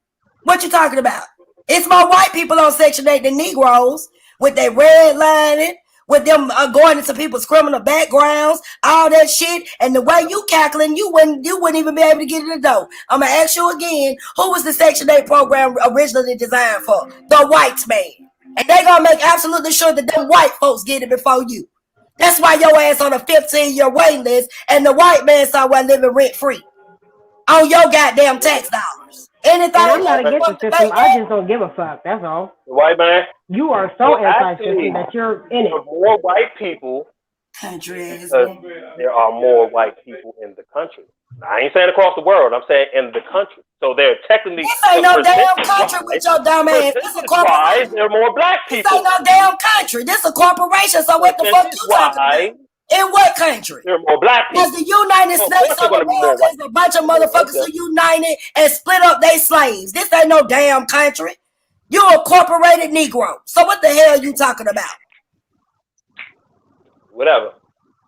What you talking about? It's more white people on Section 8 than Negroes with their redlining, with them going into people's criminal backgrounds, all that shit. And the way you calculating, you wouldn't even be able to get in the door. I'm gonna ask you again, who was the Section 8 program originally designed for? The white man. And they gonna make absolutely sure that them white folks get it before you. That's why your ass on a 15-year waiting list and the white man somewhere living rent-free on your goddamn tax dollars. Anything I'm not against the system. I just don't give a fuck. That's all. The white man. You are so anti-system that you're in it. More white people. Countries. There are more white people in the country. I ain't saying across the world. I'm saying in the country. So they're technically. This ain't no damn country with your dumb ass. This is a corporation. There are more black people. This ain't no damn country. This is a corporation. So what the fuck you talking about? In what country? There are more black people. Because the United States of America is a bunch of motherfuckers who united and split up their slaves. This ain't no damn country. You're a corporated Negro. So what the hell are you talking about? Whatever.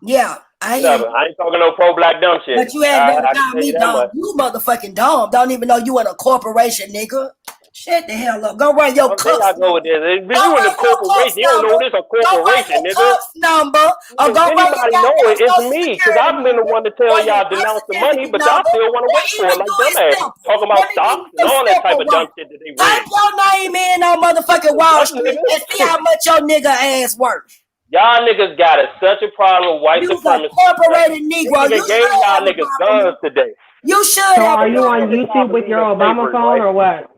Yeah. I ain't talking no pro-black dumb shit. But you had never called me dumb. You motherfucking dumb. Don't even know you in a corporation, nigga. Shut the hell up. Go run your cups. I go with this. If you in the corporation, you don't know this a corporation, nigga. Number. Or go anybody know it, it's me. Because I've been the one to tell y'all denounce the money, but y'all still want to wait for it like dumbass. Talking about stocks and all that type of dumb shit that they type your name in on motherfucking Wall Street and see how much your nigga ass worth. Y'all niggas got such a problem with white supremacy. Corporated Negro. You gave y'all niggas guns today. You should. So are you on YouTube with your Obama phone or what?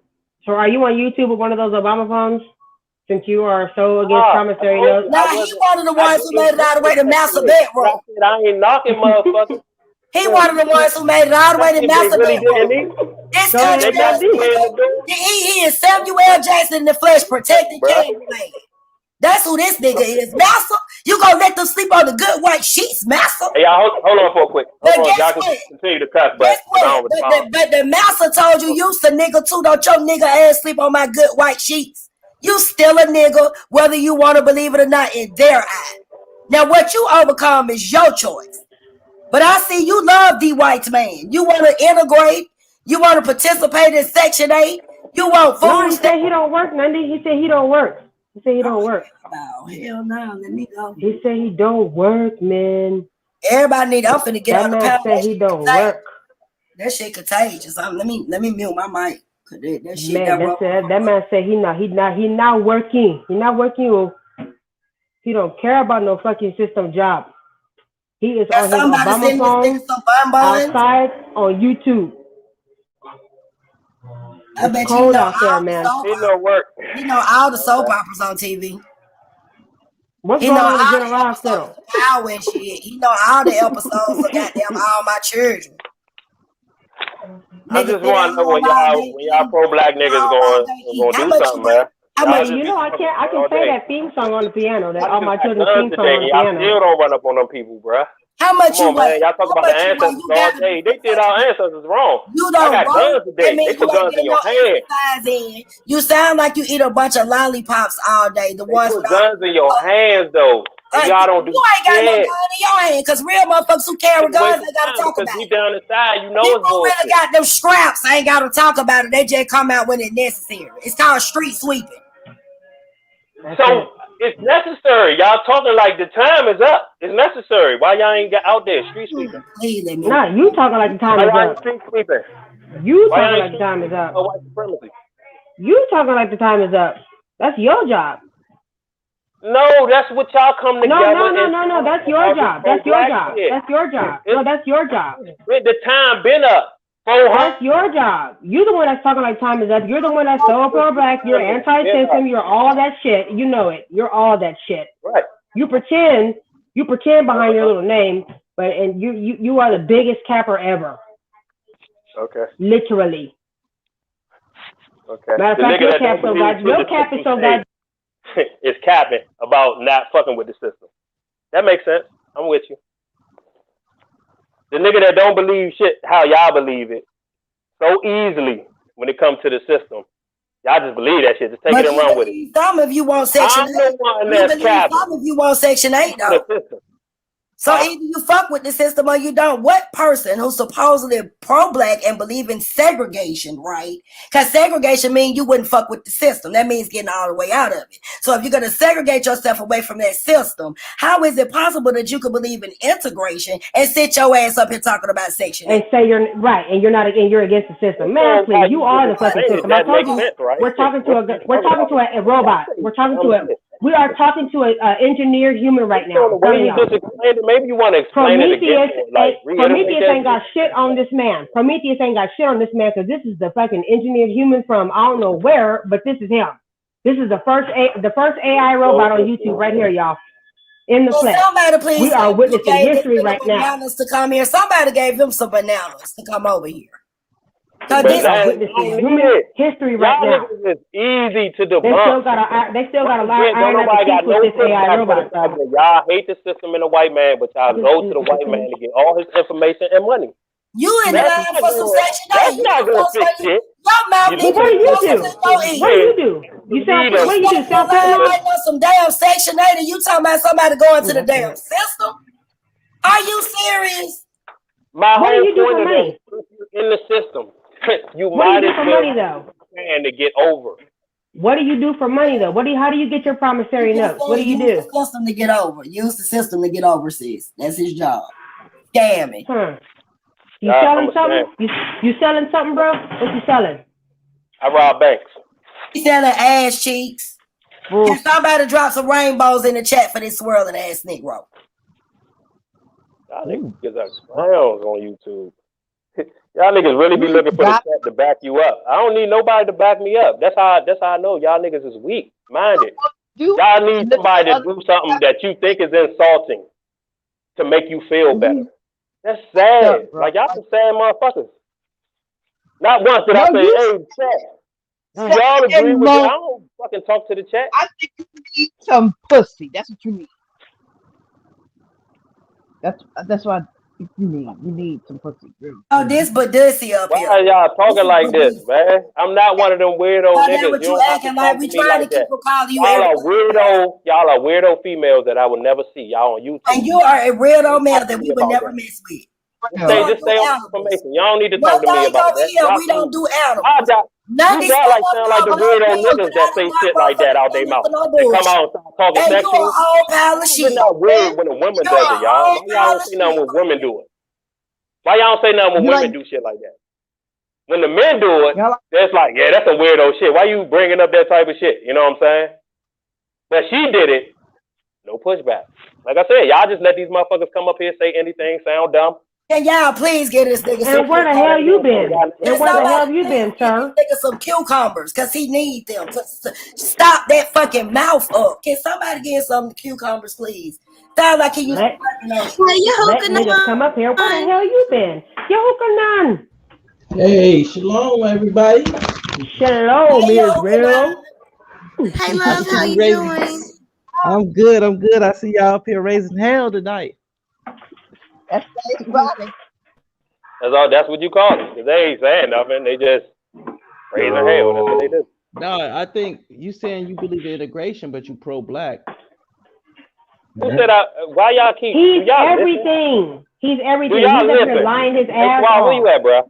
So are you on YouTube with one of those Obama phones? Since you are so against promissory notes. Nah, he one of the ones who made it all the way to Master Bedroom. I ain't knocking motherfuckers. He one of the ones who made it all the way to Master Bedroom. This country, he is Samuel L. Jackson in the flesh, protecting Candyland. That's who this nigga is, Master. You gonna let them sleep on the good white sheets, Master? Hey, y'all, hold on for a quick. Hold on, y'all can continue to cuss, but the Master told you you's a nigga too. Don't your nigga ass sleep on my good white sheets. You still a nigga, whether you want to believe it or not, in their eye. Now, what you overcome is your choice. But I see you love the white man. You want to integrate. You want to participate in Section 8. You want food. No, he said he don't work, Nundy. He said he don't work. He said he don't work. Oh, hell no. Let me go. He said he don't work, man. Everybody need. I'm finna get that man said he don't work. That shit contagious. Let me mute my mic. That shit Man, that man said he not working. He not working. He don't care about no fucking system job. He is on his Obama phone outside on YouTube. I bet it's cold out there, man. He no work. You know all the soap operas on TV. What's going on in the General Hospital? Power and shit. You know all the episodes of goddamn All My Children. I just want to know when y'all pro-black niggas gonna do something, man. I can play that theme song on the piano. That All My Children theme song on the y'all piano. still don't run up on them people, bruh. How much Come on, man. Y'all talk about the ancestors all day. They did our ancestors wrong. You don't I got guns today. They put guns in your hand. You sound like you eat a bunch of lollipops all day. The ones put guns in your hands, though. Y'all don't do you ain't got no gun in your hand, because real motherfuckers who carry guns, they gotta talk about it. Deep down inside, you know People it's bullshit. really got them scraps. They ain't gotta talk about it. They just come out when it's necessary. It's called street sweeping. So it's necessary. Y'all talking like the time is up. It's necessary. Why y'all ain't got out there street sweeping? Nah, you talking like the time is up. Street sweeping. You talking like the time is up. White supremacy. You talking like the time is up. That's your job. No, that's what y'all come together. No. That's your job. That's your job. That's your job. No, that's your job. The time been up. That's your job. You're the one that's talking like time is up. You're the one that's so pro-black. You're anti-system. You're all that shit. You know it. You're all that shit. Right. You pretend behind your little name, and you are the biggest capper ever. Okay. Literally. Okay. Matter of fact, your cap is so bad. It's capping about not fucking with the system. That makes sense. I'm with you. The nigga that don't believe shit how y'all believe it so easily when it comes to the system. Y'all just believe that shit. Just take it and run with it. Some of you want Section 8. I'm the one that's capping. Some of you want Section 8 though. So either you fuck with the system or you don't. What person who's supposedly pro-black and believe in segregation, right? Because segregation means you wouldn't fuck with the system. That means getting all the way out of it. So if you're going to segregate yourself away from that system, how is it possible that you could believe in integration and sit your ass up here talking about Section 8? And say you're right, and you're against the system. Man, please, you are the fucking system. I told you, we're talking to a robot. We are talking to an engineered human right now. Maybe you want to explain it again. Prometheus ain't got shit on this man. Prometheus ain't got shit on this man because this is the fucking engineered human from I don't know where, but this is him. This is the first AI robot on YouTube right here, y'all. In the flesh. Somebody please. We are witnessing history right now. Bananas to come here. Somebody gave him some bananas to come over here. This is witnessing human history right now. It's easy to debunk. They still got a lot of iron with this AI robot. Y'all hate the system and the white man, but y'all go to the white man to get all his information and money. You in the line for some Section 8. That's not gonna fix shit. Your mouth What do you do? You sound what you do? Some damn Section 8 and you talking about somebody going to the damn system? Are you serious? My what do you do for point money? In the system. You what might do you as do for well money though? And to get over. What do you do for money though? How do you get your promissory notes? What do you do? Use the system to get over. Use the system to get over, sis. That's his job. Scam it. You selling something? You selling something, bro? What you selling? I rob banks. He selling ass cheeks. Can somebody drop some rainbows in the chat for this swirling ass Negro? Y'all niggas are clowns on YouTube. Y'all niggas really be looking for the chat to back you up. I don't need nobody to back me up. That's how I know y'all niggas is weak minded. Y'all need somebody to do something that you think is insulting to make you feel better. That's sad. Like y'all some sad motherfuckers. Not once did I say, hey, chat. Do y'all agree with me? I don't fucking talk to the chat. I think you need some pussy. That's what you need. That's what you need. You need some pussy. Oh, this but dussy up here. Why are y'all talking like this, man? I'm not one of them weirdo niggas. What you acting like? We trying to keep calling you. Y'all are weirdo females that I would never see. Y'all on YouTube. And you are a weirdo male that we would never mess with. Just stay on information. Y'all don't need to talk to me about that. We don't do animals. You got like sound like the weirdo niggas that say shit like that out their mouth. They come out and start talking sexual. It's not weird when a woman does it, y'all. Y'all don't see nothing when women do it. Why y'all don't say nothing when You women like do shit like that? When the men do it, y'all like it's like, yeah, that's some weirdo shit. Why you bringing up that type of shit? You know what I'm saying? But she did it. No pushback. Like I said, y'all just let these motherfuckers come up here, say anything, sound dumb. Can y'all please get this nigga some And where the hell you been? And where the hell have you been, sir? Get this nigga some cucumbers, cause he need them to stop that fucking mouth up. Can somebody get some cucumbers, please? Sound like he used to Let niggas come up here. Where the hell you been? You hookah none. Hey, shalom, everybody. Shalom, Israel. Hey, love, how you doing? I'm good. I'm good. I see y'all up here raising hell tonight. That's funny. That's what you call it. Cause they ain't saying nothing. They just raising hell. That's what they do. No, I think you saying you believe in integration, but you pro-black. Who said why y'all keep? He's y'all everything. He's everything. Do y'all He's just listen? been lying his Hey, ass Suave, where off. you at, bro?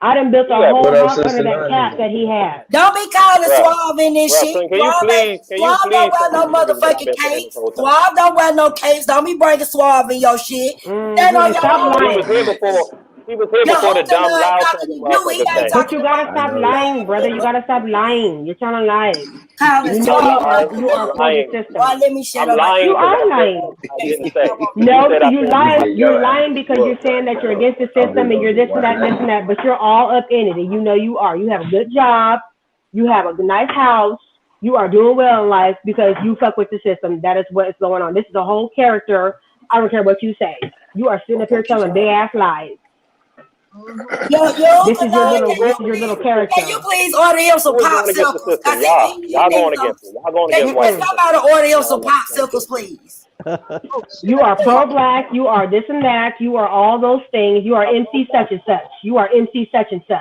I done built a You at, whole bro? house under that cap that he has. Don't be calling Bruh. Suave in this Bruh, shit. can you please Suave don't wear no motherfucking capes. Suave don't wear no capes. Don't be bringing Suave in your shit. Stand on your Stop own. He was here before. He was here before the dumb loud talking motherfuckers came. But you gotta stop lying, brother. You gotta stop lying. You're trying to lie. Calling You know you are for the system. Why let me shut I'm up? lying You because are lying. I didn't say. No, You said I you said lie. it. You're lying because you're saying that you're against the system and you're this and that and this and that. But you're all up in it, and you know you are. You have a good job. You have a nice house. You are doing well in life because you fuck with the system. That is what is going on. This is a whole character. I don't care what you say. You are sitting up here telling big ass lies. This is your little character. Can you please order him some Who is going against the system? Y'all going against it. Y'all going against white Can people. somebody order him some popsicles, please? You are pro-black. You are this and that. You are all those things. You are MC such and such. You are MC such and such.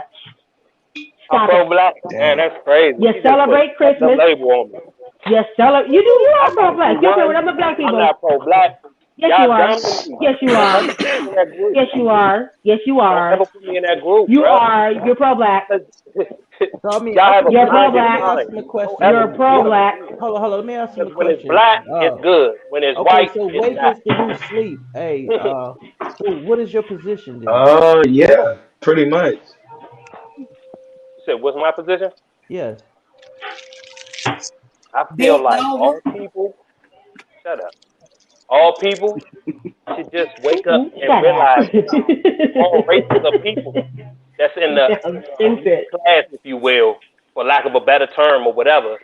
I'm Stop it. pro-black. Man, that's crazy. You celebrate Christmas. Label on me. You celebrate. You are pro-black. You care what other black people. I'm not pro-black. Yes, you are. Yes, you are. Yes, you are. Yes, you are. Don't ever put me in that group. You bro. are. You're pro-black. So, I mean, Y'all have a You're blinded pro-black. mind. You're pro-black. Hold on. Let me ask you a When it's question. black, it's good. When it's Okay, white, so it's wake not. is the new sleep. Hey, what is your position then? Yeah, pretty much. You said, what's my position? Yes. I feel like all people, shut up. All people should just wake up and realize all races of people that's in the class, if you will, for lack of a better term or whatever.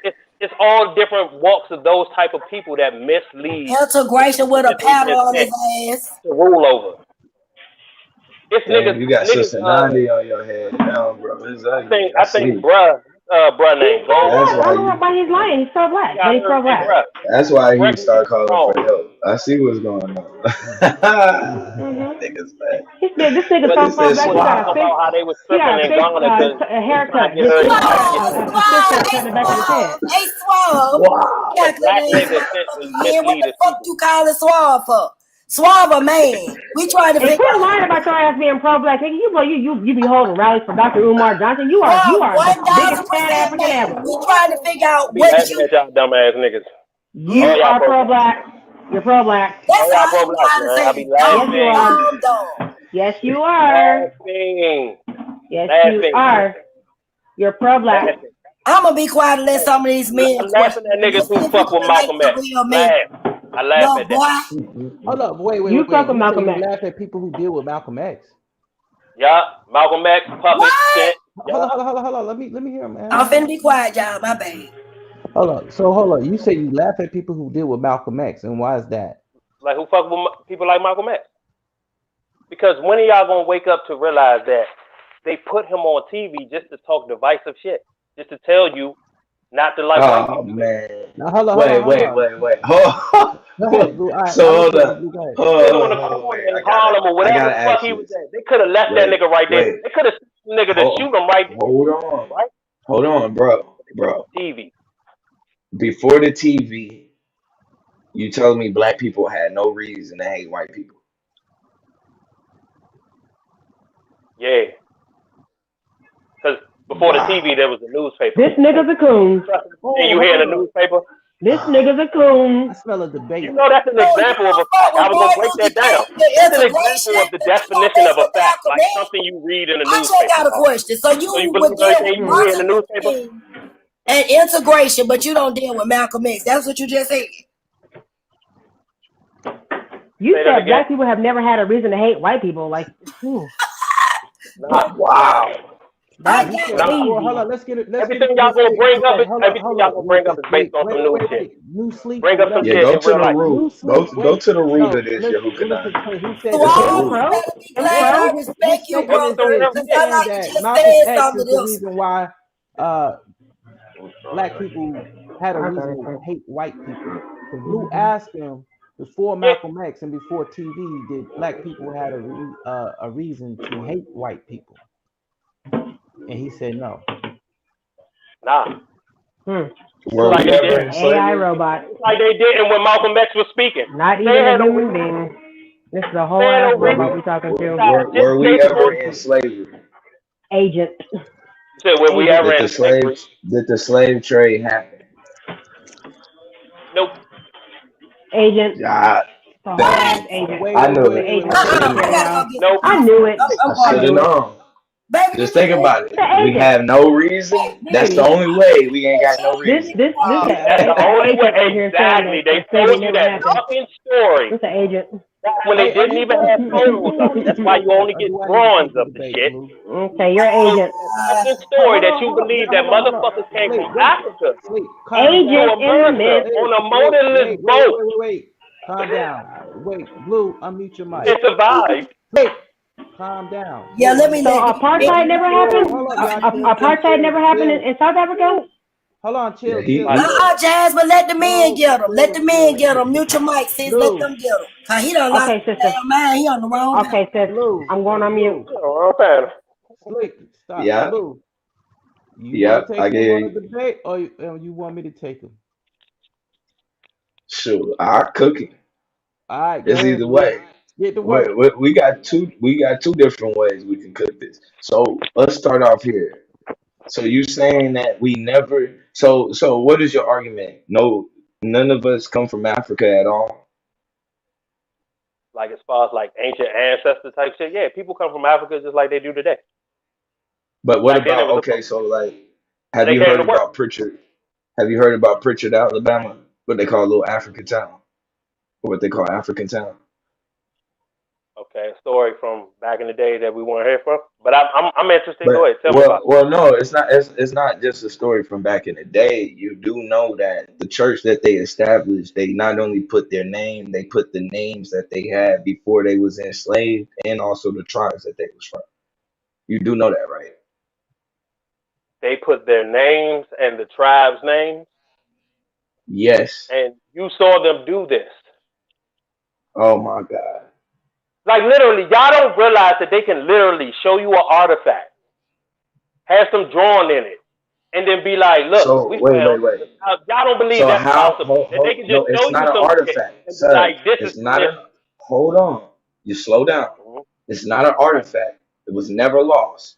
It's all different walks of those type of people that mislead. Integration with a paddle on his ass. To rule over. It's Damn, niggas. you got Sister Niggas. Nandi on your head now, bro. It's ugly. I think, bruh named Gold. That's I don't know why he's lying. He's pro-black. But he's pro-black. That's why he started calling for help. I see what's going on. Niggas mad. This nigga's so pro-black. He got a fix. How they was He got a tripping in fix, Ghana a haircut. get her Cut the back of his head. Hey, Suave. Black niggas Man, what the fuck you calling Suave for? Suave, man. We trying to Hey, figure quit out. lying about your ass being pro-black. Nigga, you be holding rallies for Dr. Umar Johnson. You are the biggest fat African ever. We trying to figure out be what laughing you. at y'all dumb ass niggas. You are pro-black. You're pro-black. That's all how you pro-black, gotta man. say. I be laughing. Yes, you are. Yes, you are. You're pro-black. I'm gonna be quiet and let some of these men. I'm laughing at niggas who fuck with Malcolm X. I laugh at that. Hold up, wait. You fuck with You Malcolm say X. you laugh at people who deal with Malcolm X. Yeah, Malcolm X, puppet shit. Hold on. Let me hear him, man. I'm finna be quiet, y'all. My bad. Hold on. You say you laugh at people who deal with Malcolm X, and why is that? Like who fuck with people like Malcolm X? Because when are y'all gonna wake up to realize that they put him on TV just to talk divisive shit, just to tell you not to like white people? Man. Now, hold on. Wait. Hold up. In Harlem or whatever the fuck he was at. They could have left that nigga right there. They could have sent the nigga to shoot him right there. Hold on, bro. TV. Before the TV, you telling me black people had no reason to hate white people? Yeah. Because before the TV, there was a newspaper. This nigga's a coon. And you hear in the newspaper, This nigga's a coon. I smell a debate. You know that's an example of a fact. I was gonna break that down. That's an example of the definition of a fact, like something you read in a I newspaper. just got a question. So you would deal with you read in the newspaper? and integration, but you don't deal with Malcolm X. That's what you just said. You Say that said again. black people have never had a reason to hate white people. Like, Wow. That's Well, crazy. hold on, let's get it. Let's Everything get y'all gonna bring up is hold everything on, y'all gonna bring up is based on some new shit. New sleep. Bring up some Yeah, shit go in to real the life. root. Go to the root of this, Yahuwah. Listen, he said So It's a I'm root. glad I respect you, his brother. statement is Because he's I saying like that just Malcolm saying X something is the else. reason why black people had a reason to hate white people. Because Lou asked him before Malcolm X and before TV, did black people had a reason to hate white people? And he said no. Nah. Were Like we they ever did. in AI slavery? robot. Like they didn't when Malcolm X was speaking. Not They even a had no human reason. being. This is a whole They had ass no Were robot reason. we talking to. were we ever in slavery? You Agent. said were we ever in slavery? Did the slave trade happen? Nope. Agent. Yeah, It's a whole ass agent. I knew The it. agent. Nope. I knew it. I should have known. Just think about it. The We agent. have no reason. That's the only way. We ain't got no This reason. That's the only way. agent here saying Exactly. that They slavery told you never that happened. fucking story It's an agent. when they didn't even have photos of it. That's why you only get drawings of the shit. Okay, you're agent. Fucking story that you believe that motherfuckers came from Africa to Agent in America the on a motorless boat Wait. Calm down. Wait, Blue, unmute your mic. and survived. Wait. Calm down. Yeah, let me So apartheid never happened? Apartheid never happened in South Africa? Hold on, chill. Jazz, but let the men get them. Let the men get them. Mute your mic, sis. Let them get them. Cause he done lost Okay, his sister. damn mind. He on the wrong. Okay, sis. I'm going on mute. Stop. Yeah. Blue. You Yeah, want to I take him on a get debate, or you want me to take him? Shoot, I cook it. All right, It's either way. Get to work. We got two different ways we can cook this. So let's start off here. So you saying that we never so what is your argument? No, none of us come from Africa at all. Like as far as like ancient ancestor type shit, yeah, people come from Africa just like they do today. But what Back then, it about was have they you came heard to work. about Pritchard? Have you heard about Pritchard, Alabama? What they call a little African town. Or what they call African town. Okay, a story from back in the day that we weren't here from. But I'm interested. But Go ahead, tell me about it. well, no, it's not just a story from back in the day. You do know that the church that they established, they not only put their name, they put the names that they had before they was enslaved, and also the tribes that they was from. You do know that, right? They put their names and the tribe's names, Yes. and you saw them do this. Oh my God. Like literally, y'all don't realize that they can literally show you an artifact, have some drawn in it, and then be like, "Look, So we wait. found." Y'all don't believe So that's how? possible. That they can No, just it's show you not an some shit artifact, and be sir. like, "This It's is not this." a. Hold on. You slow down. It's not an artifact. It was never lost.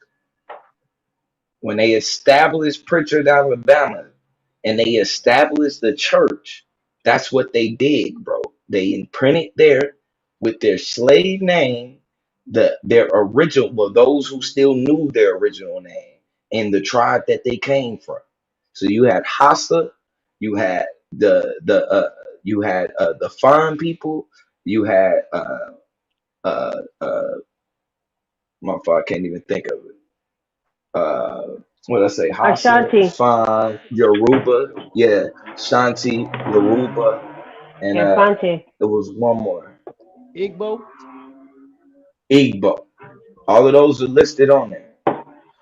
When they established Pritchard, Alabama, and they established the church, that's what they did, bro. They imprinted there with their slave name, their original, well, those who still knew their original name and the tribe that they came from. So you had Hassa, you had the farm people, you had my father, I can't even think of it. What did I say? Hassa, Ashanti. Fan, Yoruba, yeah, Shanti, Yoruba, and Asante. there was one more, Igbo. Igbo. All of those are listed on there.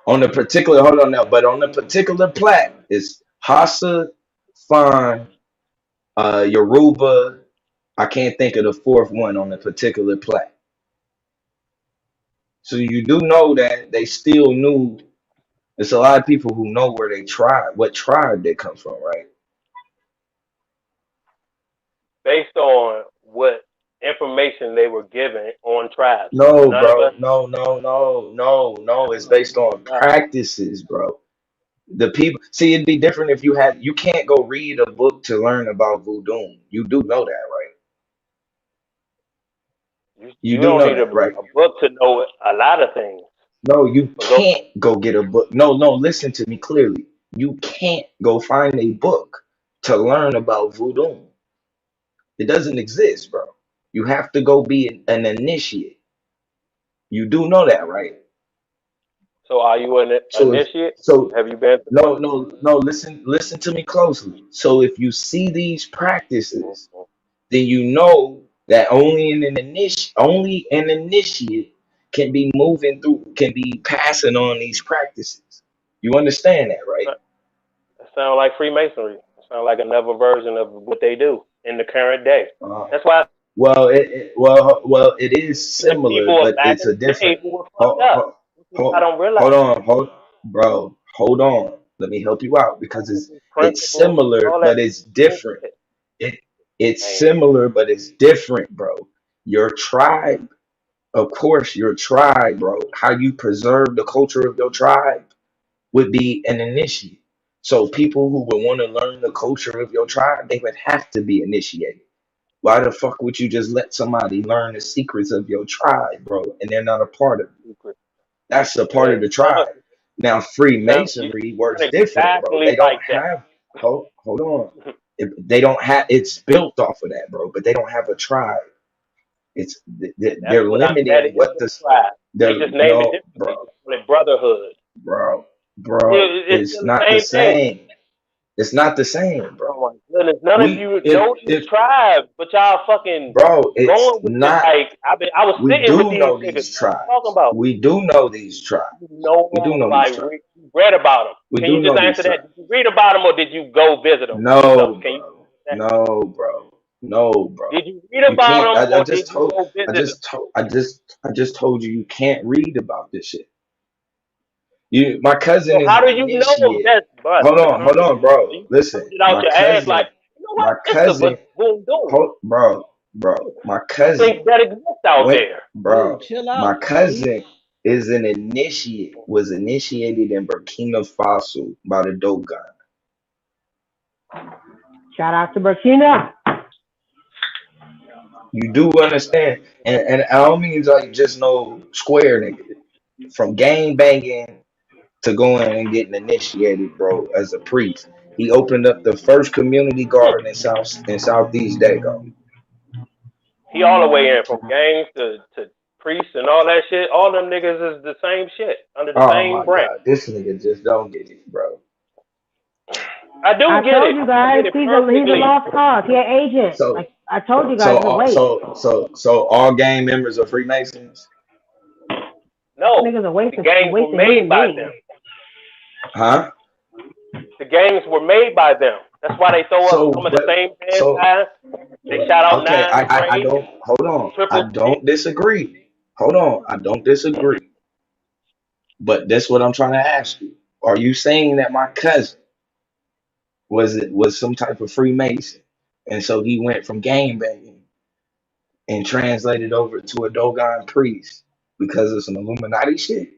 On the particular, hold on now, but on the particular plaque, it's Hassa, Fan, Yoruba. I can't think of the fourth one on the particular plaque. So you do know that they still knew. There's a lot of people who know where they tribe, what tribe they come from, right? Based on what information they were given on tribes. No, None bro. of us. No. It's based on practices, bro. The people see it'd be different if you can't go read a book to learn about voodoo. You do know that, right? You You do don't know need that, right? a book to know a lot of things. No, you But go, can't go get a book. No, listen to me clearly. You can't go find a book to learn about voodoo. It doesn't exist, bro. You have to go be an initiate. You do know that, right? so are you an So if initiate? so Have you been to no, one? listen to me closely. So if you see these practices, then you know that only an initiate can be can be passing on these practices. You understand that, right? It sounds like Freemasonry. It sounds like another version of what they do in the current day. That's why Well, it is the similar, people but back it's in a the day different. who were fucked Hold, up. hold, I hold, don't realize bro. Hold on. Let me help you out because it's principles, similar, all that but it's same different. shit. It's Man, similar, but it's different, bro. Your tribe, of course, your tribe, bro. How you preserve the culture of your tribe would be an initiate. So people who would want to learn the culture of your tribe, they would have to be initiated. Why the fuck would you just let somebody learn the secrets of your tribe, bro, and they're not a part of it? secret. That's a It part of ain't the tribe. Now, it sound Freemasonry works different, bro. exactly They don't like that. have, hold on. They don't have, it's built off of that, bro, but they don't have a tribe. It's That's they're what that limiting is what the the tribe. They they're just named it no, differently. They call it brotherhood. bro, It's it's still the not the same thing. same. It's not the same, bro. Oh my goodness, none of We you know these if tribes, but y'all fucking bro, it's going with it. not. Like I was We sitting with do these know niggas. these What are you talking tribes. about? We do know these tribes. You know We do them, know these like tribes. you read about them. We Can do you just know these answer that? tribes. Did you read about them or did you go visit them No, yourself? Can you bro. that? No, bro. No, bro. Did you read You about can't. them I or just did you told. go visit them? I just told you can't read about this shit. My cousin So is how an do you know initiate. that, bud? Hold on, So bro. you Listen, pulled it out your ass like, you know what? my It's the cousin, boom boom. bro. My cousin Things that exist out went, there. bro. Chill My out, cousin is an initiate. Was initiated in Burkina Faso by the Dogon. Shout out to Burkina. You do understand, and I don't mean like just no square nigga. From gang banging to going and getting initiated, bro, as a priest. He opened up the first community garden in Southeast Dago. He all the way in from gangs to priests and all that shit. All them niggas is the same shit under the Oh same my brand. God, this nigga just don't get it, bro. I do I get told it. you I guys, get it he's a perfectly. lost cause. He an agent. So, Like I told you guys, just wait. so all gang members are Freemasons, No, Niggas a waste the of gangs were made human by beings. them. huh? The gangs were made by them. That's why they throw up some of the same bad guys. They shout out Okay, Nine I Trey, don't hold on. I Triple C. don't disagree. Hold on, I don't disagree. But that's what I'm trying to ask you. Are you saying that my cousin was some type of Freemason, and so he went from gang banging and translated over to a Dogon priest because of some Illuminati shit?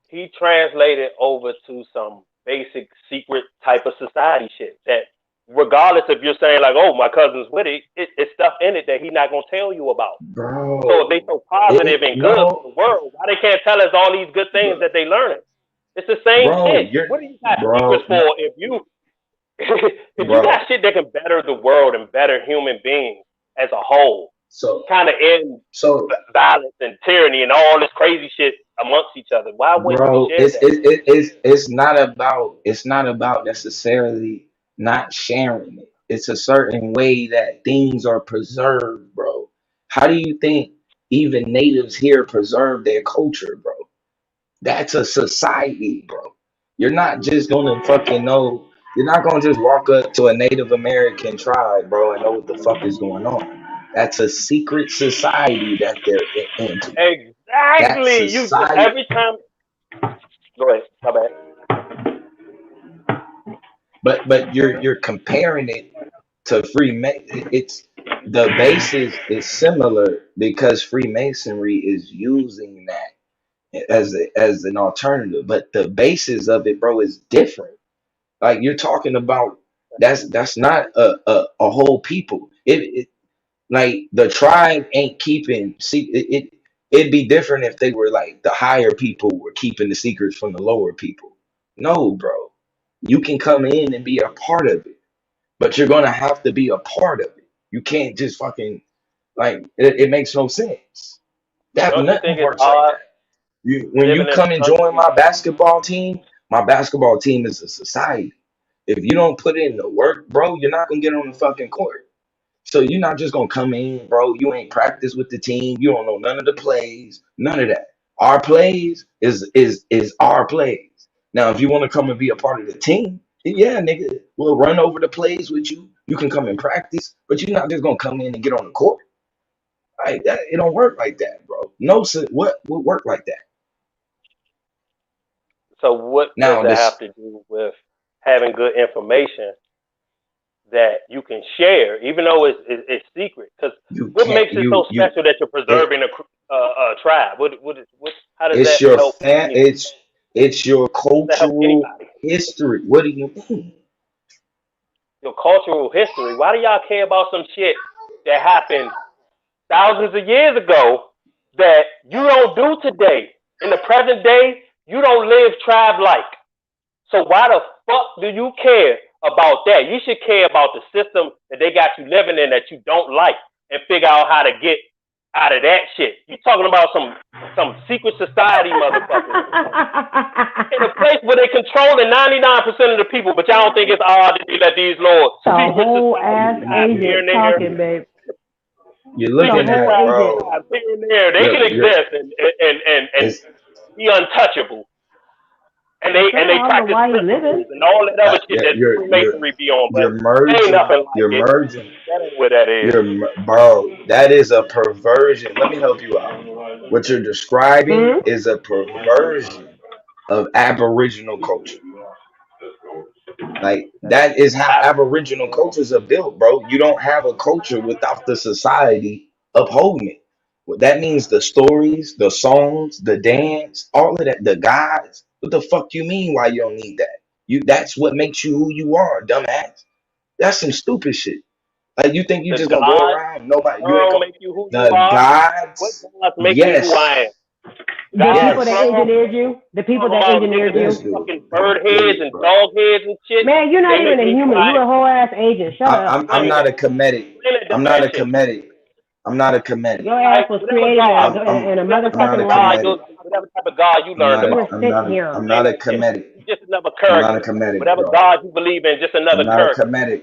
He translated over to some basic secret type of society shit that regardless if you're saying like, oh, my cousin's with it, it's stuff in it that he's not gonna tell you about. Bro, so if they so positive and good for the world, why they can't tell us all these good things that they learning? It's the same shit. What do you got secrets for if you if you got shit that can better the world and better human beings as a whole? So kind of end violence and tyranny and all this crazy shit amongst each other. Why wouldn't bro, you share that? it's not about necessarily not sharing it. It's a certain way that things are preserved, bro. How do you think even natives here preserve their culture, bro? That's a society, bro. You're not just gonna fucking know. You're not gonna just walk up to a Native American tribe, bro, and know what the fuck is going on. That's a secret society that they're into. Exactly. That You society. every time. Go ahead. My bad. But you're comparing it to Freemason. It's the basis is similar because Freemasonry is using that as an alternative, but the basis of it, bro, is different. Like you're talking about, that's not a whole people. It like the tribe ain't keeping. See, it'd be different if they were like the higher people were keeping the secrets from the lower people. No, bro, you can come in and be a part of it, but you're gonna have to be a part of it. You can't just fucking like it makes no sense. That Don't you nothing think it's works like odd that. When you living in come a and join country? my basketball team is a society. If you don't put in the work, bro, you're not gonna get on the fucking court. So you're not just gonna come in, bro. You ain't practiced with the team. You don't know none of the plays, none of that. Our plays is our plays. Now, if you want to come and be a part of the team, yeah, nigga, we'll run over the plays with you. You can come and practice, but you're not just gonna come in and get on the court. Like that, it don't work like that, bro. No, what would work like that? So what Now does that this, have to do with having good information that you can share, even though it's secret? Because you what can't, makes it so special that you're preserving a tribe? How does it's that your help? it's your Does that help cultural anybody? history. What do you mean? Your cultural history. Why do y'all care about some shit that happened thousands of years ago that you don't do today? In the present day, you don't live tribe-like. So why the fuck do you care about that? You should care about the system that they got you living in that you don't like and figure out how to get out of that shit. You talking about some secret society motherfuckers in a place where they controlling 99% of the people, but y'all don't think it's odd that they let these little The secret whole societies ass here agent and there. talking, babe. You're The looking whole at, agent. bro. Here and there, they can exist and be untouchable. And they I don't know practice why he principles living. and all that other shit that You're Freemasonry be on, but you're ain't nothing like you're it. merging. That ain't what that is. Bro, that is a perversion. Let me help you out. What you're describing is a perversion of Aboriginal culture. Like that is how Aboriginal cultures are built, bro. You don't have a culture without the society upholding it. What that means, the stories, the songs, the dance, all of that, the gods. What the fuck you mean? Why you don't need that? That's what makes you who you are, dumbass. That's some stupid shit. Like you think you The just gonna go gods around? Nobody, you ain't don't gonna. make you who you The are. gods, What gods make me yes, who I am? The God people that from engineered you, the people that about engineered niggas yes, with you. dude. fucking bird heads and dog heads and shit. Man, you're not They even make a me who human. I You a am. whole ass agent. Shut up. I'm Explain not that. a comedic. Explain that I'm dumb not ass a shit. comedic. I'm not a comedic. Your ass was Whatever created God, in a I'm not motherfucking a lab. comedic. whatever type of God you learned You were about. sent here. I'm Ain't not a that shit. comedic. Just another I'm not a character. comedic, Whatever bro. God you believe in, just I'm another not a character. comedic.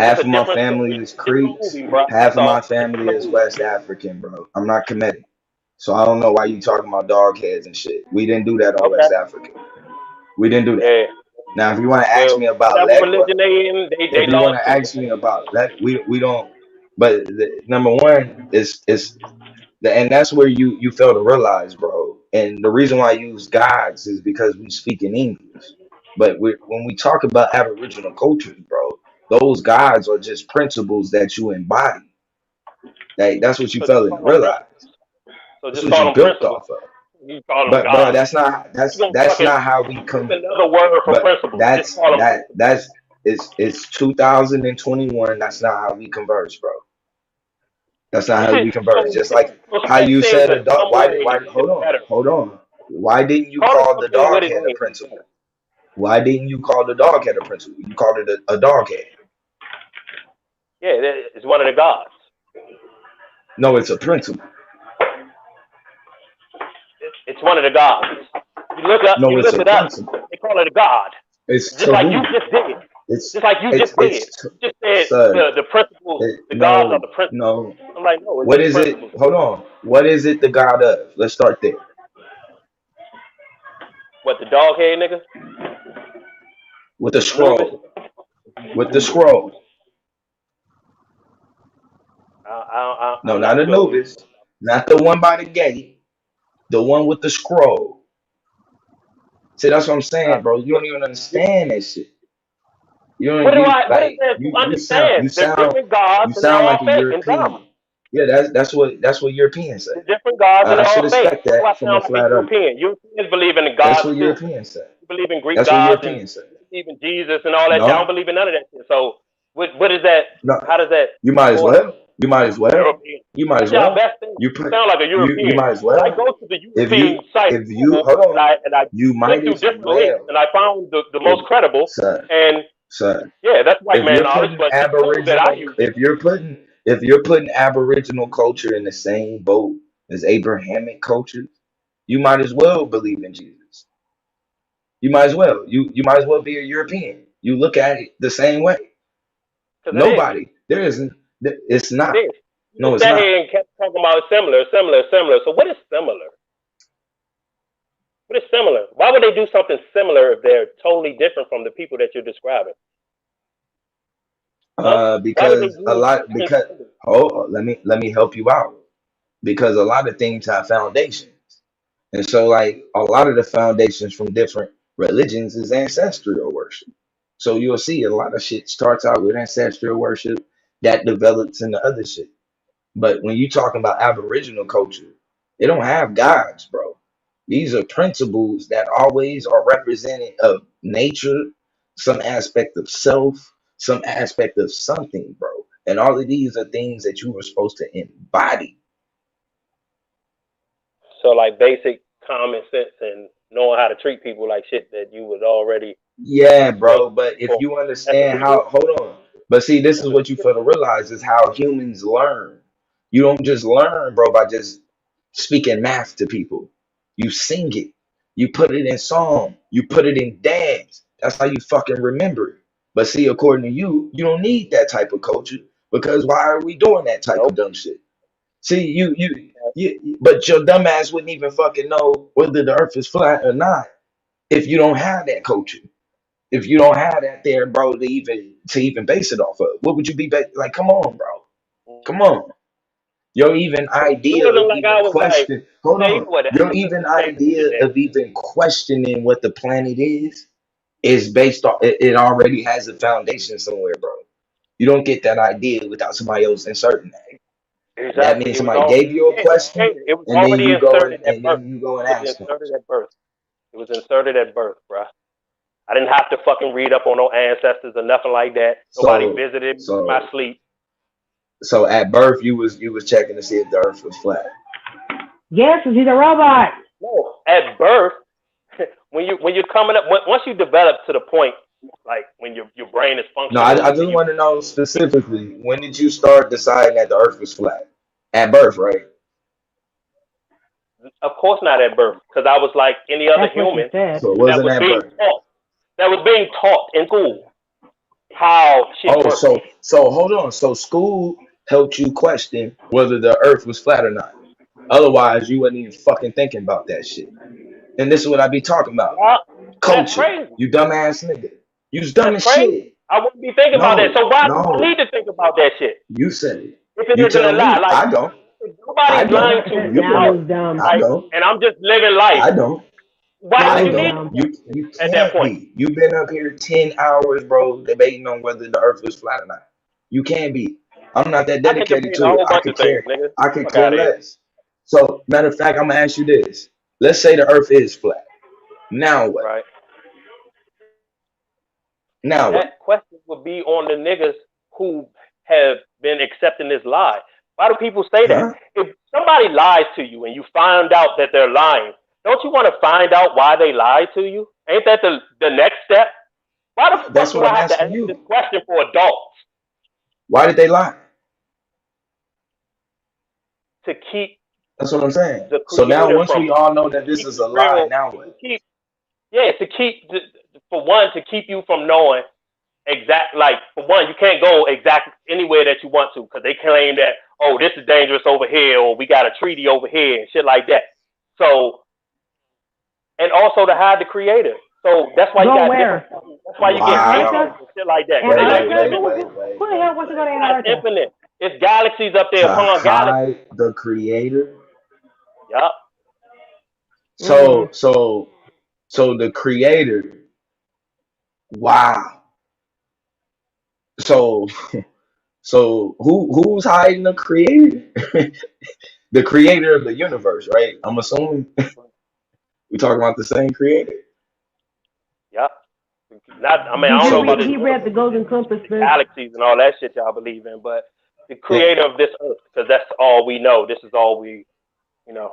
It's Half a of my different family story. is Different Creeks. movie, bro. Half That's of my all. It's family a is movie. West African, bro. I'm not comedic. So I don't know why you talking about dog heads and shit. We didn't do that on Okay. West Africa. We didn't do that. Yeah. Now, if you want to ask Well, me about whatever Legba, religion they in, they if you want lost to too. ask me about that, we don't. But number one is and that's where you fail to realize, bro. And the reason why I use gods is because we speak in English. But when we talk about Aboriginal cultures, bro, those gods are just principles that you embody. That's what you So fail just to call them realize. principles. So That's just what call you them built principles. off of. You call them But bro, gods. You gonna that's fucking not how we it's come. another word for But principles. Just call them principles. it's 2021. That's not how we converse, bro. That's not how we converse. So Just like how speak you things said a in dog. some Why? way Hold it's on, better. hold on. Why didn't you Call it call the something what dog it head a means. principal? Why didn't you call the dog head a principal? You called it a dog head. Yeah, it's one of the gods. No, it's a principle. It's one of the gods. You look No, it's a it up. principle. They call it a god. It's Just like you Tahu. just did. It's Just like you just did. You just said sir. the principles, the gods are No, the principles. no. I'm like, no, it's What just is it? principles. Hold on. What is it the god of? Let's start there. What, the dog head nigga? With the Anubis? scroll. With the scroll. I'm No, not not sure. Anubis. Not the one by the gate. The one with the scroll. See, that's what I'm saying, bro. You don't even understand that shit. You don't. What You is like there to you understand? They're sound different gods and they're like all a fake and European. dumb. Yeah, that's what Europeans say. The different gods and I should all faith. expect That's why that I from a sound to be flat earth. European. Europeans believe in the That's gods what too. Europeans say. You believe in Greek That's what gods and Europeans say. you believe in Jesus and all that. I don't No, believe in none of that shit. So what is that? no. How does that You might as support well. You might as well. European? You might That's as y'all well. best thing. You You put sound like a you European. might as When I well. go to the If European site if you Google hold on, and I you click might through as different links well. and I found the If most credible sir, and sir, yeah, that's white if man you're knowledge, putting but the tools that I Aboriginal, use, if you're putting Aboriginal culture in the same boat as Abrahamic culture, you might as well believe in Jesus. You might as well. You might as well be a European. You look at it the same way. because it is. Nobody. There isn't. It's It not. is. You No, just it's sat not. here and kept talking about similar, similar, similar. So what is similar? What is similar? Why would they do something similar if they're totally different from the people that you're describing? Huh? Why would they Because a use lot. different Because symbols? let me help you out. Because a lot of things have foundations, and so like a lot of the foundations from different religions is ancestral worship. So you'll see a lot of shit starts out with ancestral worship that develops into other shit. But when you talking about Aboriginal culture, they don't have gods, bro. These are principles that always are represented of nature, some aspect of self, some aspect of something, bro. And all of these are things that you were supposed to embody. So like basic common sense and knowing how to treat people like shit that you would already Yeah, train bro. But if for. you That's what understand we do. how, hold on. But see, this That's is what what you we do. fail to realize is how humans learn. You don't just learn, bro, by just speaking math to people. You sing it. You put it in song. You put it in dance. That's how you fucking remember it. But see, according to you, you don't need that type of culture because why are we doing that type of Nope. dumb shit? See, but your dumb ass wouldn't even fucking know whether the earth is flat or not if you don't have that culture. If you don't have that there, bro, to even base it off of, what would you be like? Come on, bro. Come on. Your even It idea wasn't of like I even was like, question. Hold man, you on. know what? Your I'm gonna even just take what you idea did. of even questioning what the planet is based on. It already has a foundation somewhere, bro. You don't get that idea without somebody else inserting that. That Exactly. means It was somebody all gave you a yeah, question, okay. It was and then already you go and inserted at birth. It was ask them. inserted at birth. It was inserted at birth, bruh. I didn't have to fucking read up on no ancestors or nothing like that. Nobody So, visited me in my so, sleep. so at birth, you was checking to see if the Earth was flat. Yes, because he's a robot. No, at birth, when you're coming up, once you develop to the point, like when your brain is No, functioning I and just you, want to know specifically when did you start deciding that the Earth was flat? At birth, right? of course not at birth, because I was like any other That's what she human said. So it that wasn't was at being birth. taught. That was being taught in school how shit Oh, works. so hold on. So school helped you question whether the Earth was flat or not. Otherwise, you wasn't even fucking thinking about that shit. And this is what I be talking about. Yeah, that's Culture. crazy. You dumbass nigga. You's dumb That's as crazy. shit. I wouldn't be thinking about that. No, So why do I no. need to think about that shit? You said it. If it You isn't a tell lie, me. like I don't. if I nobody's don't. lying to me, You can Now know. he's dumb. I right? don't. And I'm just living life. I don't. Why Now would I you he's need don't. to dumb. know You at that can't point? be. You've been up here 10 hours, bro, debating on whether the earth is flat or not. You can't be. I'm not that I can dedicated debate a to it. whole bunch of things, nigga. I could Fuck care out of here. less. So matter of fact, I'm gonna ask you this. Let's say the earth is flat. Now what? Right. Now what? That question would be on the niggas who have been accepting this lie. Why do people say that? Huh? If somebody lies to you and you find out that they're lying, don't you want to find out why they lied to you? Ain't that the next step? Why the That's fuck do what I'm I have to asking answer this you. question for adults? Why did they lie? To keep That's what I'm saying. the So now creator once from we all know that this keep is the a lie, real now to what? keep to keep for one to keep you from knowing exact, like for one you can't go exact anywhere that you want to because they claim that, oh, this is dangerous over here or we got a treaty over here and shit like that. So and also to hide the creator. So that's why you Go got where? different. That's why you get Antarctica? infinite and shit like that. Wait, They like wait, Antarctica? wait, infinite. wait, wait, Who the hell wants to go to That's Antarctica? infinite. It's galaxies up there To upon galaxies. hide the creator. Yup. So the creator. Wow. So So who's hiding the creator? The creator of the universe, right? I'm assuming we talking about the same creator. Yeah. I don't know about He read the Golden Compass. Galaxies and all that shit y'all believe in, but the creator of this earth, because that's all we know. This is all we,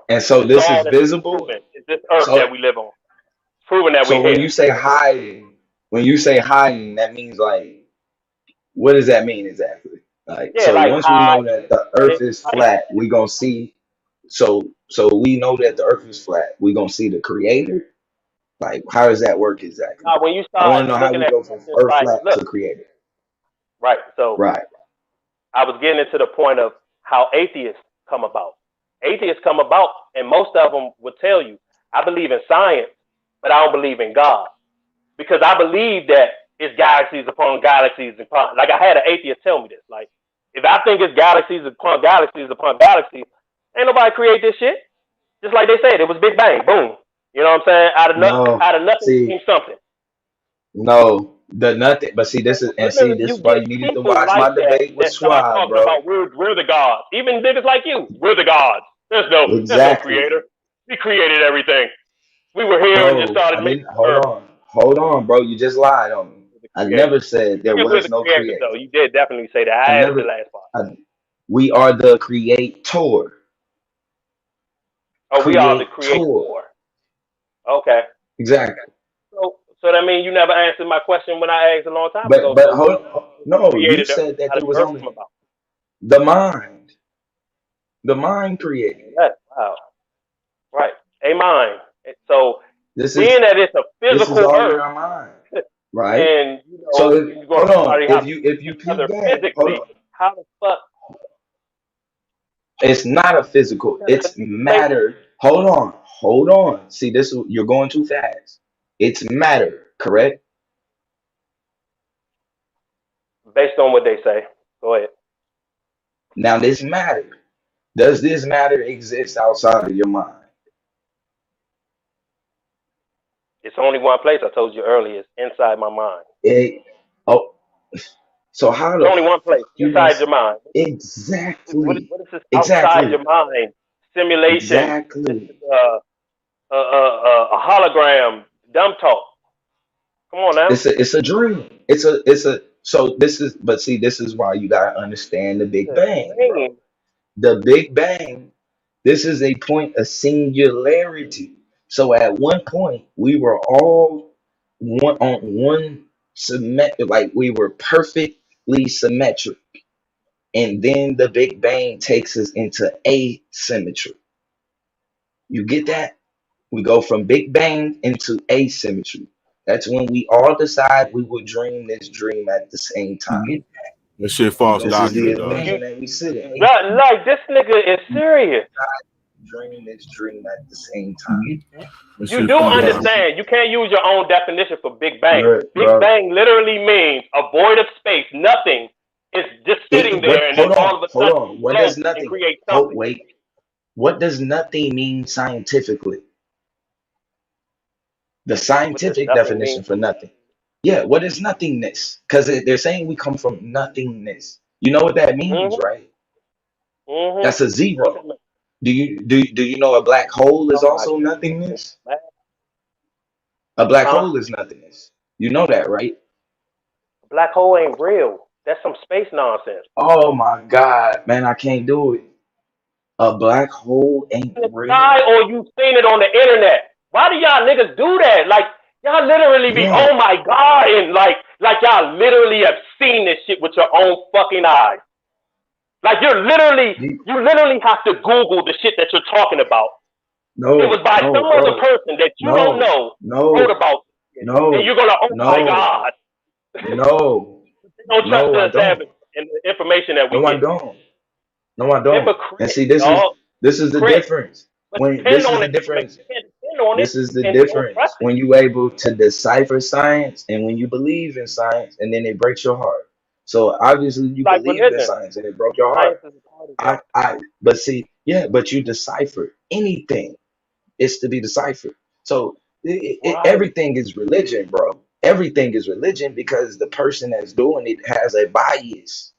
And so this is visible. It's this earth that we live on. It's proven that So we when here. you say hiding, that means like, what does that mean exactly? Like, Yeah, so like once we know that the earth is flat, we gonna see. So we know that the earth is flat. We gonna see the creator. Like, how does that work exactly? Now, when you I want start to know how looking we at go from something earth like, flat look, to creator. right. So Right. I was getting into the point of how atheists come about. Atheists come about, and most of them will tell you, I believe in science, but I don't believe in God. Because I believe that it's galaxies upon galaxies upon, like I had an atheist tell me this. Like, if I think it's galaxies upon galaxies upon galaxies, ain't nobody create this shit. Just like they said, it was Big Bang, boom. You know what I'm saying? Out of nothing See, came something. no, the nothing. But see, this is this You is why get you needed to people watch like my that debate with that start Schwab, talking bro. about we're the gods. Even niggas like you, we're the gods. There's no Exactly. creator. We created everything. We were here and just No, started I making didn't. earth. Hold on, bro. You just lied on me. I Creator. never said there Yeah, we're was the no creators, creator. though. You did definitely say that. I I added the never. last part. We are the creator. Oh, we are the Creator. creator. Okay. Exactly. So that means you never answered my question when I asked a long time ago. But So no, you created the earth. said that How there did the was earth only come about? the mind. The mind created. Yes. Wow. Right. A mind. So This being is that it's a physical all in earth, our mind, right? and So you're going hold to on. somebody have If you together peep back, hold physically, on. how the fuck? It's not a physical. It's matter. Hold on. See, you're going too fast. It's matter, correct? Based on what they say. Go ahead. Now this matter. Does this matter exist outside of your mind? It's only one place. I told you earlier. It's inside my mind. So how It's only one place inside your mind. Exactly. What is this outside your mind? Simulation. Exactly. This is a hologram. Dumb talk. Come on now. It's a dream. So this is why you gotta understand the Big Bang. Bro. The Big Bang. This is a point of singularity. So at one point we were all one symmetric, like we were perfectly symmetric. And then the Big Bang takes us into asymmetry. You get that? We go from Big Bang into asymmetry. That's when we all decide we will dream this dream at the same time. That shit false This is the doctrine, dog. illusion that we sit in. Like this nigga is serious. Dream this dream at the same time. You do understand. You can't use your own definition for Big Bang. Big bro. Bang literally means a void of space. Nothing. It's just sitting there, and then all of a sudden, What does nothing? Create something. Wait. What does nothing mean scientifically? The scientific definition for nothing. Yeah, what is nothingness? Because they're saying we come from nothingness. You know what that means, right? That's a zero. Do you know a black hole is also nothingness? A black hole is nothingness. You know that, right? A black hole ain't real. That's some space nonsense. Oh my God, man, I can't do it. A black hole ain't real. Or you seen it on the internet. Why do y'all niggas do that? Like y'all literally be, oh my God, and like y'all literally have seen this shit with your own fucking eyes. Like you literally have to Google the shit that you're talking about. No, it was by some other person that you don't know wrote about it. And you're gonna, my God. No. Don't trust us having the information that we get. No, I don't. And see, this is the difference. This is the difference when you able to decipher science and when you believe in science and then it breaks your heart. So obviously you believe in science and it broke your heart. But you decipher anything. It's to be deciphered. So everything is religion, bro. Everything is religion because the person that's doing it has a bias.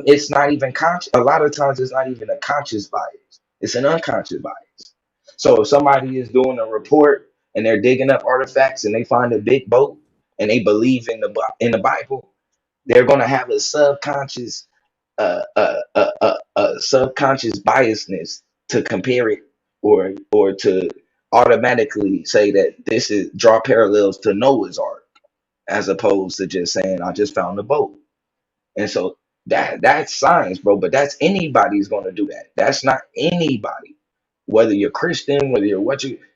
It's not even conscious. A lot of times, it's not even a conscious bias. It's an unconscious bias. So if somebody is doing a report and they're digging up artifacts and they find a big boat and they believe in the Bible, they're going to have a subconscious subconscious biasness to compare it or to automatically say that this is draw parallels to Noah's Ark as opposed to just saying I just found a boat. And so that's science, bro. But that's anybody's going to do that. That's not anybody. Whether you're Christian, whether you're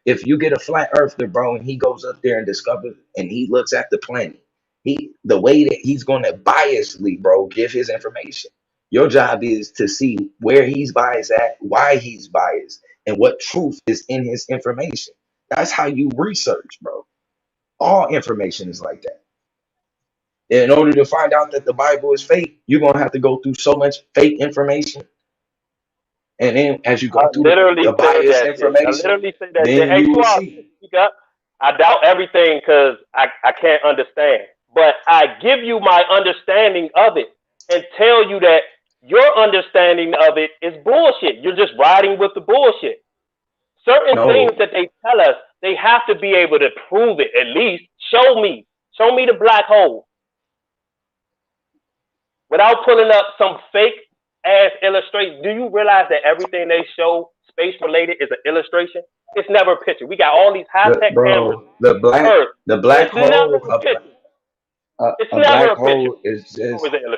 if you get a flat earther, bro, and he goes up there and discovers and he looks at the planet, the way that he's going to biasly, bro, give his information. Your job is to see where he's biased at, why he's biased, and what truth is in his information. That's how you research, bro. All information is like that. In order to find out that the Bible is fake, you're going to have to go through so much fake information. And then as you go through the biased information, I literally say that. then Hey, you will Suave, see. speak up. I doubt everything because I can't understand. But I give you my understanding of it and tell you that your understanding of it is bullshit. You're just riding with the bullshit. Certain things that they tell us, they have to be able to prove it at least. Show me the black hole. Without pulling up some fake ass illustration. Do you realize that everything they show space related is an illustration? It's never a picture. We got all these high tech cameras. The black It's never hole, a picture. It's a never black a picture. hole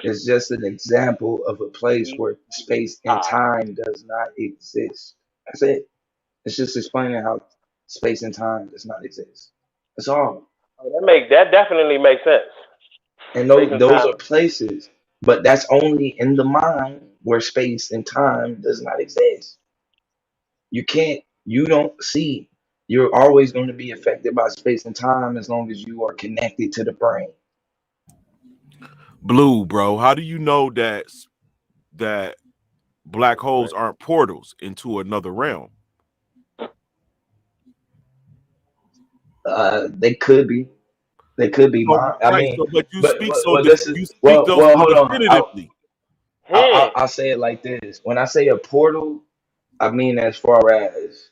is just an example of a place where space and time does not exist. That's it. It's just explaining how space and time does not exist. That's all. That definitely makes sense. And those are places, but that's only in the mind where space and time does not exist. You don't see. You're always going to be affected by space and time as long as you are connected to the brain. Blue, bro, how do you know that black holes aren't portals into another realm? They could be. They could be. I mean, but you speak definitively. I'll say it like this. When I say a portal, I mean as far as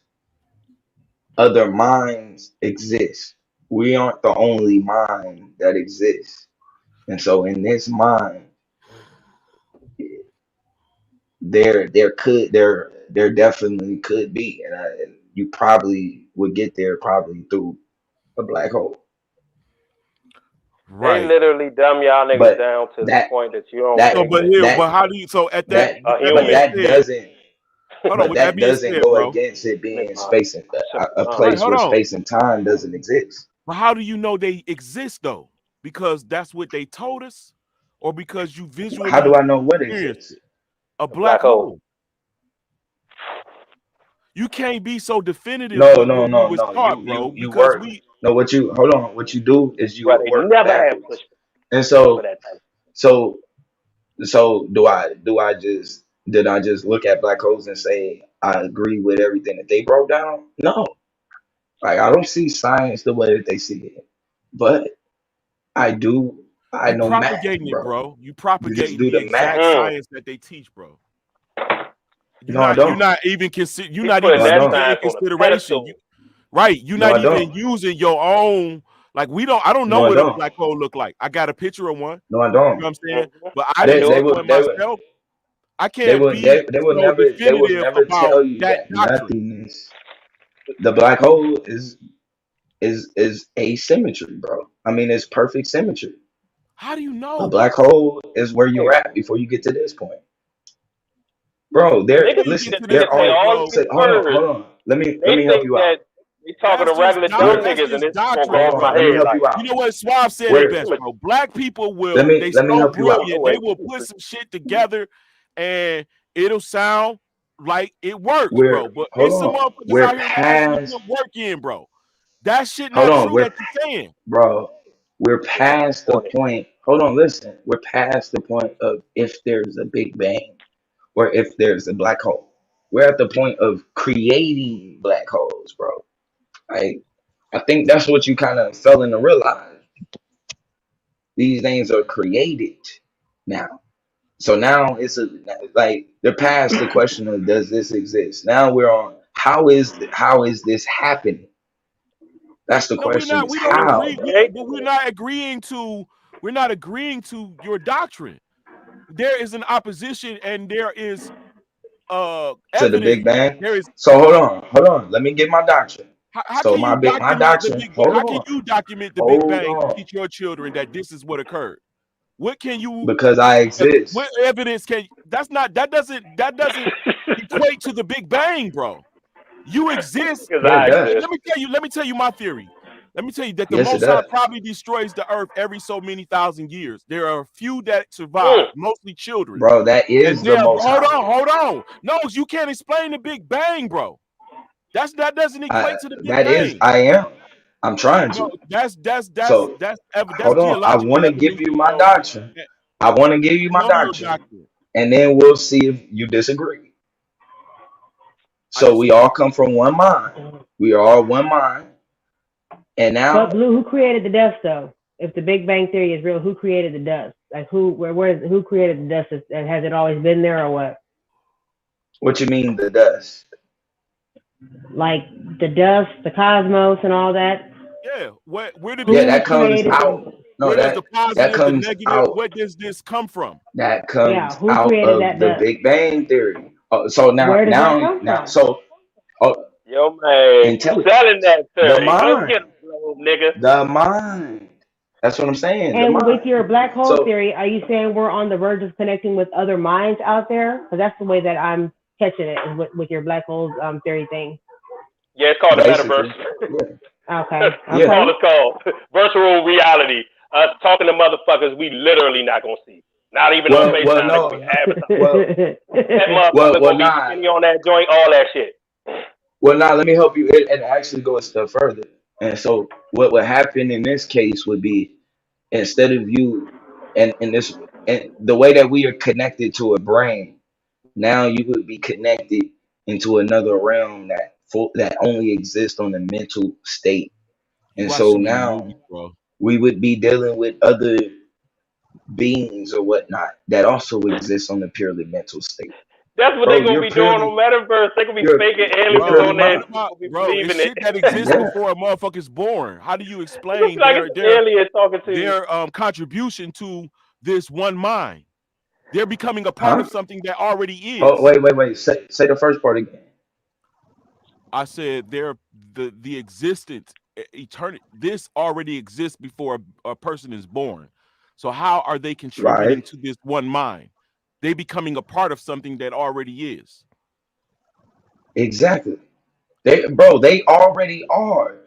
other minds exist. We aren't the only mind that exists. And so in this mind, there definitely could be. And you probably would get there probably through a black hole. They literally dumb y'all niggas down to the point that you don't. But how do you? So at that, that doesn't go against it being space and a place where space and time doesn't exist. But how do you know they exist though? Because that's what they told us, or because you visually? How do I know what exists? A black hole. You can't be so definitive. No. What you do is you work backwards. And so did I just look at black holes and say I agree with everything that they broke down? No. Like I don't see science the way that they see it. But I do. I know math, bro. You propagate the exact math. Science that they teach, bro. I don't. You're not even considering consideration. You're not even using your own. Like I don't know what a black hole look like. I got a picture of one. No, I don't. You know what I'm saying? But I didn't know one myself. I can't they would never tell you that nothingness. The black hole is asymmetry, bro. I mean, it's perfect symmetry. How do you know? A black hole is where you're at before you get to this point. Bro, hold on. Let me help you out. They talking to regular dumb niggas and it's gonna go off my head. You know what Suave said it best, bro. Black people will they so brilliant, they will put some shit together and it'll sound like it works, bro. But it's some motherfuckers out here that put work in, bro. That shit not true that you're saying. Bro, we're past the point. Hold on, listen. We're past the point of if there's a Big Bang or if there's a black hole. We're at the point of creating black holes, bro. I think that's what you kind of fell in to realize. These things are created now. So now it's like they're past the question of does this exist. Now we're on how is this happening? That's the question. We don't how? agree, but we're not agreeing to your doctrine. There is an opposition, and there is to evidence. The Big Bang. There is. So hold on. Let me get my doctrine. How so can my you document the Big Bang? How can you document the Big Bang to teach your children that this is what occurred? What can you? Because I exist. What evidence can? That doesn't equate to the Big Bang, bro. You exist. Let me tell you my theory. Let me tell you that the Most High probably destroys the earth every so many thousand years. There are a few that survive, mostly children. Bro, that is the Most High. Hold on. No, you can't explain the Big Bang, bro. That doesn't equate to the Big Bang. I'm trying to. No, that's hold on. I want to give you my doctrine. And then we'll see if you disagree. So we all come from one mind. We are all one mind. And now, but Blue, who created the dust though? If the Big Bang Theory is real, who created the dust? Like who created the dust? Has it always been there or what? What you mean the dust? Like the dust, the cosmos, and all that. Yeah. Where did that comes out? No, that comes out. Where does this come from? That comes out of the Big Bang Theory. So now, yo man, selling that theory. The mind. That's what I'm saying. And with your black hole theory, are you saying we're on the verge of connecting with other minds out there? Because that's the way that I'm catching it with your black hole theory thing. Yeah, it's called the metaverse. Okay. That's all it's called. Virtual reality. Us talking to motherfuckers we literally not gonna see. Not even on FaceTime. That motherfucker gonna be skinny on that joint, all that shit. Well, now let me help you. It actually go a step further. And so what would happen in this case would be instead of you and the way that we are connected to a brain, now you would be connected into another realm that only exists on the mental state. And so now we would be dealing with other beings or whatnot that also exist on the purely mental state. That's what they're gonna be doing on Metaverse. They're gonna be faking aliens on there. Bro, it's shit that exists before a motherfucker's born. How do you explain their contribution to this one mind? They're becoming a part of something that already is. Oh, wait. Say the first part again. I said they're the existence, eternity. This already exists before a person is born. So how are they contributing to this one mind? They becoming a part of something that already is. Exactly. They already are.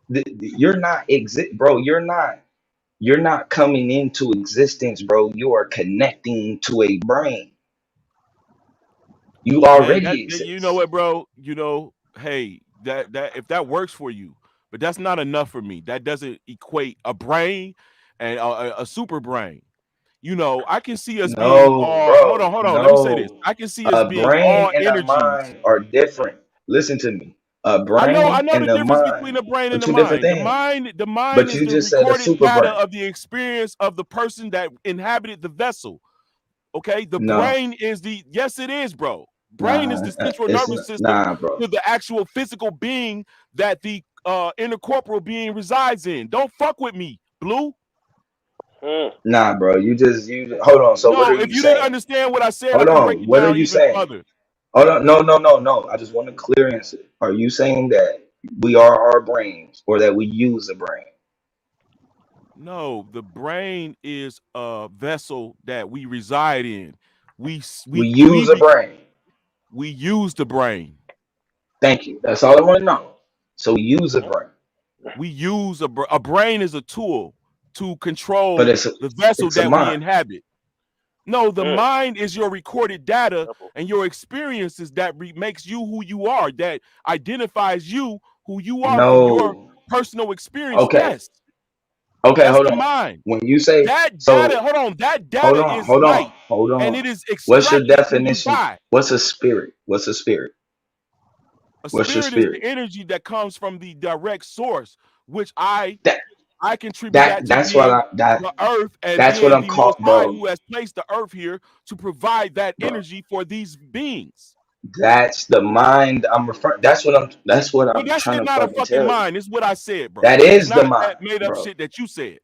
You're not bro. You're not coming into existence, bro. You are connecting to a brain. You already exist. You know what, bro? Hey, that if that works for you, but that's not enough for me. That doesn't equate a brain and a super brain. I can see us being all. Hold on. Let me say this. I can see us being all energies. A mind are different. Listen to me. A brain. I know the difference between a brain and the mind. The mind is the recorded data of the experience of the person that inhabited the vessel. Okay, the brain is yes, it is, bro. Brain is the central nervous system to the actual physical being that the intercorporeal being resides in. Don't fuck with me, Blue. Nah, bro. You hold on. So what are you saying? If you didn't understand what I said, hold on. What are you saying? Hold on. No. I just want a clear answer. Are you saying that we are our brains or that we use a brain? No, the brain is a vessel that we reside in. We use a brain. We use the brain. Thank you. That's all I want to know. So we use a brain. We use a brain is a tool to control the vessel that we inhabit. No, the mind is your recorded data and your experiences that makes you who you are, that identifies you who you are from your personal experience. Okay. Yes. Okay, that's hold the on. Mind. When you say that data, that data is light. Hold on. And it is what's your definition? What's a spirit? What's a spirit? A spirit is the energy that comes from the direct source, which I I contribute that to that's being what the earth and that's what being I'm the called, Most High bro. who has placed the earth here to provide that Bro. energy for these beings. That's the mind I'm referring. That's what I'm Well, trying that shit to not a fucking fucking tell you. mind. It's what I said, bro. That It's is the not mind, that made up bro. shit that you said.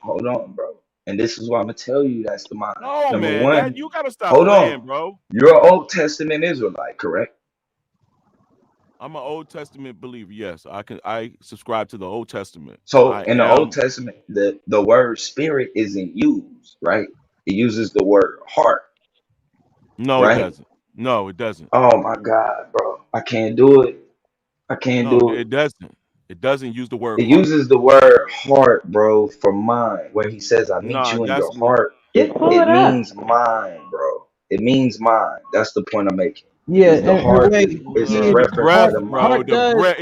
Hold on, bro. And this is what I'm gonna tell you. That's the mind. No, Number man, one, that you gotta stop hold playing, on. bro. You're an Old Testament Israelite, correct? I'm an Old Testament believer. Yes, I subscribe to the Old Testament. So in the Old Testament, the word spirit isn't used, right? It uses the word heart. No, right? it doesn't. No, it doesn't. Oh my God, bro. I can't do it. I can't No, do it. it doesn't. It doesn't use the word It heart. uses the word heart, bro, for mind. Where he says, I meet Nah, you in that's your heart. It means mind, bro. It means mind. That's the point I'm making. Yeah, Is the and heart wait, is in the reference to the mind.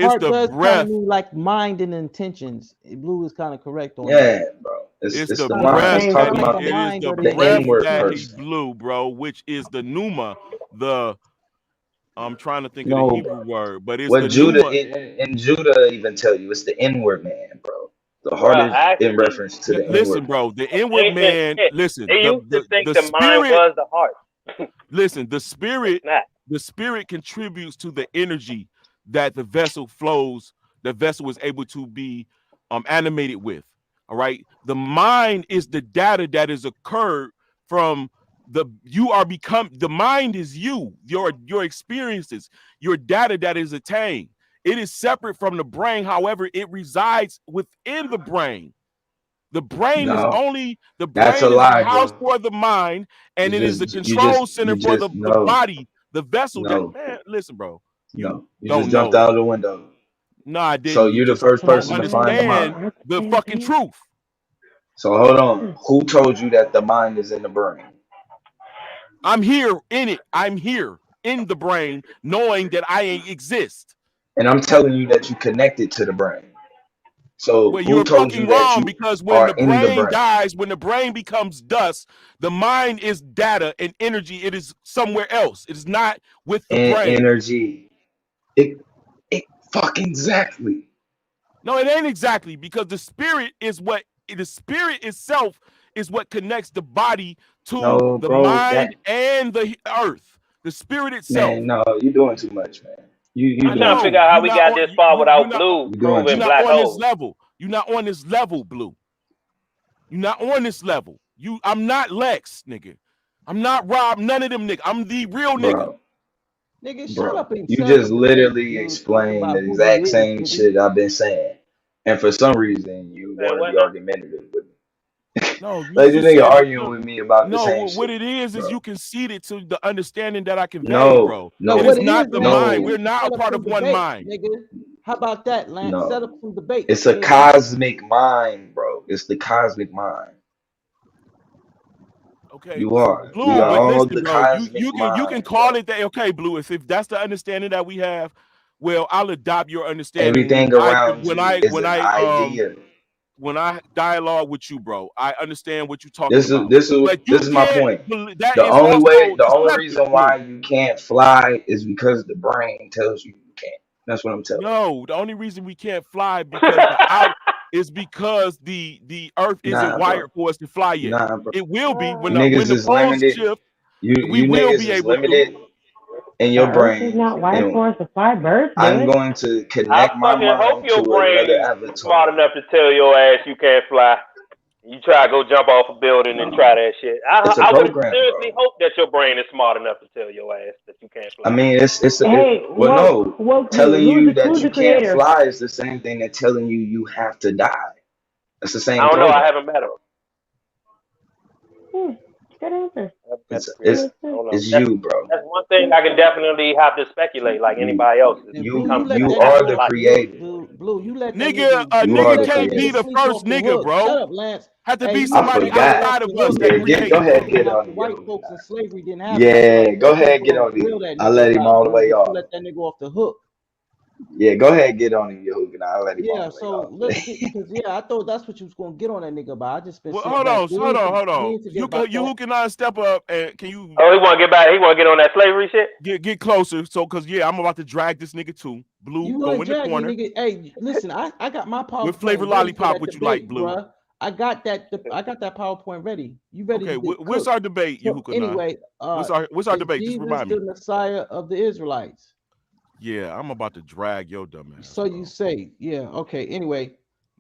It's the kind of breath. mean like mind and intentions. Blue is kind of correct on Yeah, that. bro. It's the the mind. It's breath talking that about it is the the breath inward that he person. blew, bro, which is the pneuma. I'm trying to think of the No, Hebrew word, but it's what the Judah pneuma. in Judah even tell you it's the inward man, bro. The heart is in reference to the Listen, inward. bro, the inward man. Listen, They used to think the the mind spirit. was the heart. Listen, the spirit contributes to the energy that the vessel flows. The vessel is able to be animated with. All right. The mind is the data that is occurred from the mind is you, your experiences, your data that is attained. It is separate from the brain. However, it resides within the brain. The brain is That's a the lie, house bro. for the mind, and it is the You control center for the no, body, the vessel. no, Man, listen, bro. you don't just jumped know. out the window. No, I didn't. So You you're the just first don't person to find the mind. understand the fucking truth. So hold on. Who told you that the mind is in the brain? I'm here in it. I'm here in the brain, knowing that I exist. And I'm telling you that you connected to the brain. So Well, who you're told you fucking that wrong you because when are the in the brain brain? dies, when the brain becomes dust, the mind is data and energy. It is somewhere else. It is not with the And brain. energy. It fucking exactly. No, it ain't exactly, because the spirit itself is what connects the body to the mind and the earth. The spirit itself. Man, no, you're doing too much, man. I'm trying to figure out how we got this far without Blue doing proving You're not black on this holes. level. You're not on this level, Blue. You're not on this level. I'm not Lex, nigga. I'm not Rob. None of them, nigga. I'm the real nigga. Nigga, shut up and You shut just up. literally explained the about who you exact is, same nigga. shit I've been saying. And for some reason, you want to be argumentative with me. No, like this nigga arguing with me about the same what shit. it is you conceded to the understanding that I conveyed, No, bro. no, It what is it not is, the no. mind. We're not a Set up part some of one debate, mind. nigga. How about that, Lance? No. Set up some debate. It's a cosmic mind, bro. It's the cosmic mind. Okay, You are. Blue, We are but all listen, the bro. cosmic You mind, can call bro. it that. Okay, Blue. If that's the understanding that we have, well, I'll adopt your understanding Everything around you is an idea. when I dialogue with you, bro. I understand what you're talking This about. is my point. That The is only also way, the only deceptive, reason Blue. why you can't fly is because the brain tells you can't. That's what I'm telling you. No, the only reason we can't fly because is because the earth isn't wired for us to fly yet. Nah, bro. It will be when Niggas the is poles limited. shift. You will niggas be is able limited to. in your The earth is brain. not wired for us to fly birds, I'm dude. going to I connect my fucking hope mind to your another brain avatar. smart enough to tell your ass you can't fly. You try to go jump off a building and try that shit. It's a I would program, seriously bro. hope that your brain is smart enough to tell your ass that you can't fly. I mean, Woke telling you that who's you the can't creator? fly is the same thing that telling you have to die. That's the same I don't know. program. I haven't met him. Good answer. It's you, bro. That's one thing I can definitely have to speculate like anybody else. You are the creator. Blue, you let Nigga, that You are nigga the can't be creator. the first nigga, bro. Shut up, Lance. Have to Hey, be you somebody let that nigga outside off of the us hook that because created. Go ahead, get like on the it. white folks in slavery didn't have Yeah, that. go ahead, get on Grill it. that I'll nigga let him about, all the bro. way You off. let that nigga off the hook. Yeah, go ahead, get on him, Yoke, and I'll let him Yeah, on. so let's get, because I thought that's what you was gonna get on that nigga, but I just been Well, sitting hold back. on. You can I step up and can you? Oh, he want to get back. He want to get on that slavery shit. Get closer, so because I'm about to drag this nigga too. Blue, You go wanna in the drag me, corner. nigga? Hey, listen, I got my PowerPoint. With flavor ready lollipop, for what that you debate, like, Blue? bruh. I got that PowerPoint ready. You ready Okay, to get what's cooked. our debate, So Yahuka? anyway, what's our is debate? Just Jesus remind me. the Messiah of the Israelites? Yeah, I'm about to drag your dumb ass. So you say, yeah, okay. Anyway,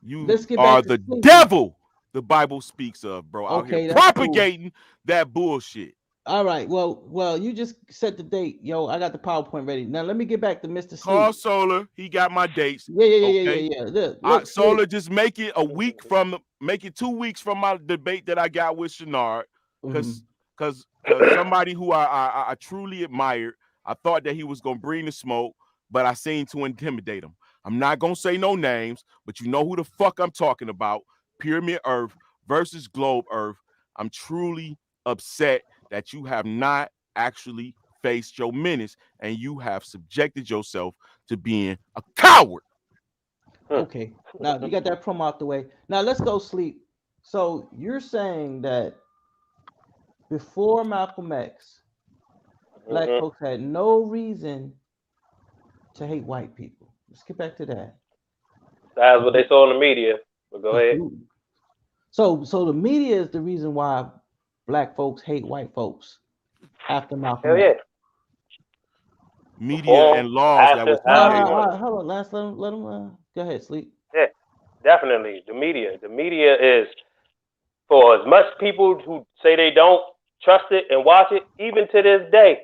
you let's get are back to the sleeping. devil the Bible speaks of, bro. Out Okay, here that's propagating that bullshit. All right. Well, you just set the date, yo. I got the PowerPoint ready. Now let me get back to Mr. Sleep. Call Solar. He got my dates. Yeah. Look, Solar, just make it a week from. Make it 2 weeks from my debate that I got with Shenard, because somebody who I truly admired. I thought that he was gonna bring the smoke, but I seemed to intimidate him. I'm not gonna say no names, but you know who the fuck I'm talking about. Pyramid Earth versus Globe Earth. I'm truly upset that you have not actually faced your menace and you have subjected yourself to being a coward. Okay, now you got that promo out the way. Now let's go Sleep. So you're saying that before Malcolm X, black folks had no reason to hate white people. Let's get back to that. That's what they saw in the media. But go ahead. So the media is the reason why black folks hate white folks after Malcolm X. Media and laws that was hold on, Lance. Let him go ahead, Sleep. Yeah, definitely. The media is, for as much people who say they don't trust it and watch it, even to this day.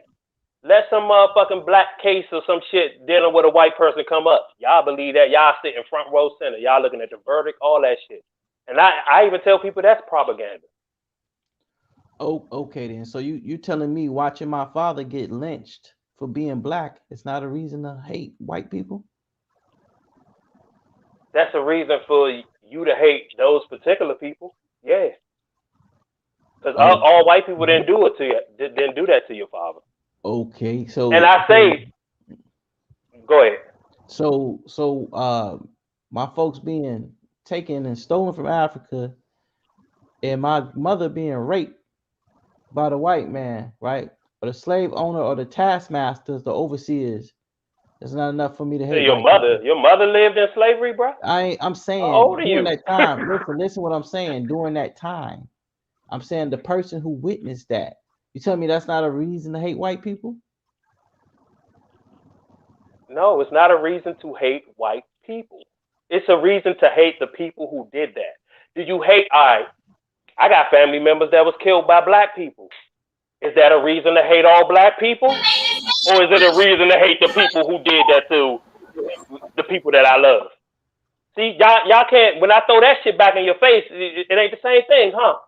Let some motherfucking black case or some shit dealing with a white person come up. Y'all believe that? Y'all sit in front row center. Y'all looking at the verdict, all that shit. And I even tell people that's propaganda. Oh, okay then. So you telling me watching my father get lynched for being black is not a reason to hate white people? That's a reason for you to hate those particular people. Yeah. Because all white people didn't do it to you. Didn't do that to your father. Okay, so and I say, go ahead. So my folks being taken and stolen from Africa, and my mother being raped by the white man, right? Or the slave owner, or the taskmasters, the overseers. It's not enough for me to hate. Your mother lived in slavery, bro. I'm saying how old are during you? that time. Listen what I'm saying. During that time, I'm saying the person who witnessed that. You tell me that's not a reason to hate white people? No, it's not a reason to hate white people. It's a reason to hate the people who did that. Do you hate? I got family members that was killed by black people. Is that a reason to hate all black people? Or is it a reason to hate the people who did that to the people that I love? See, y'all can't, when I throw that shit back in your face, it ain't the same thing, huh?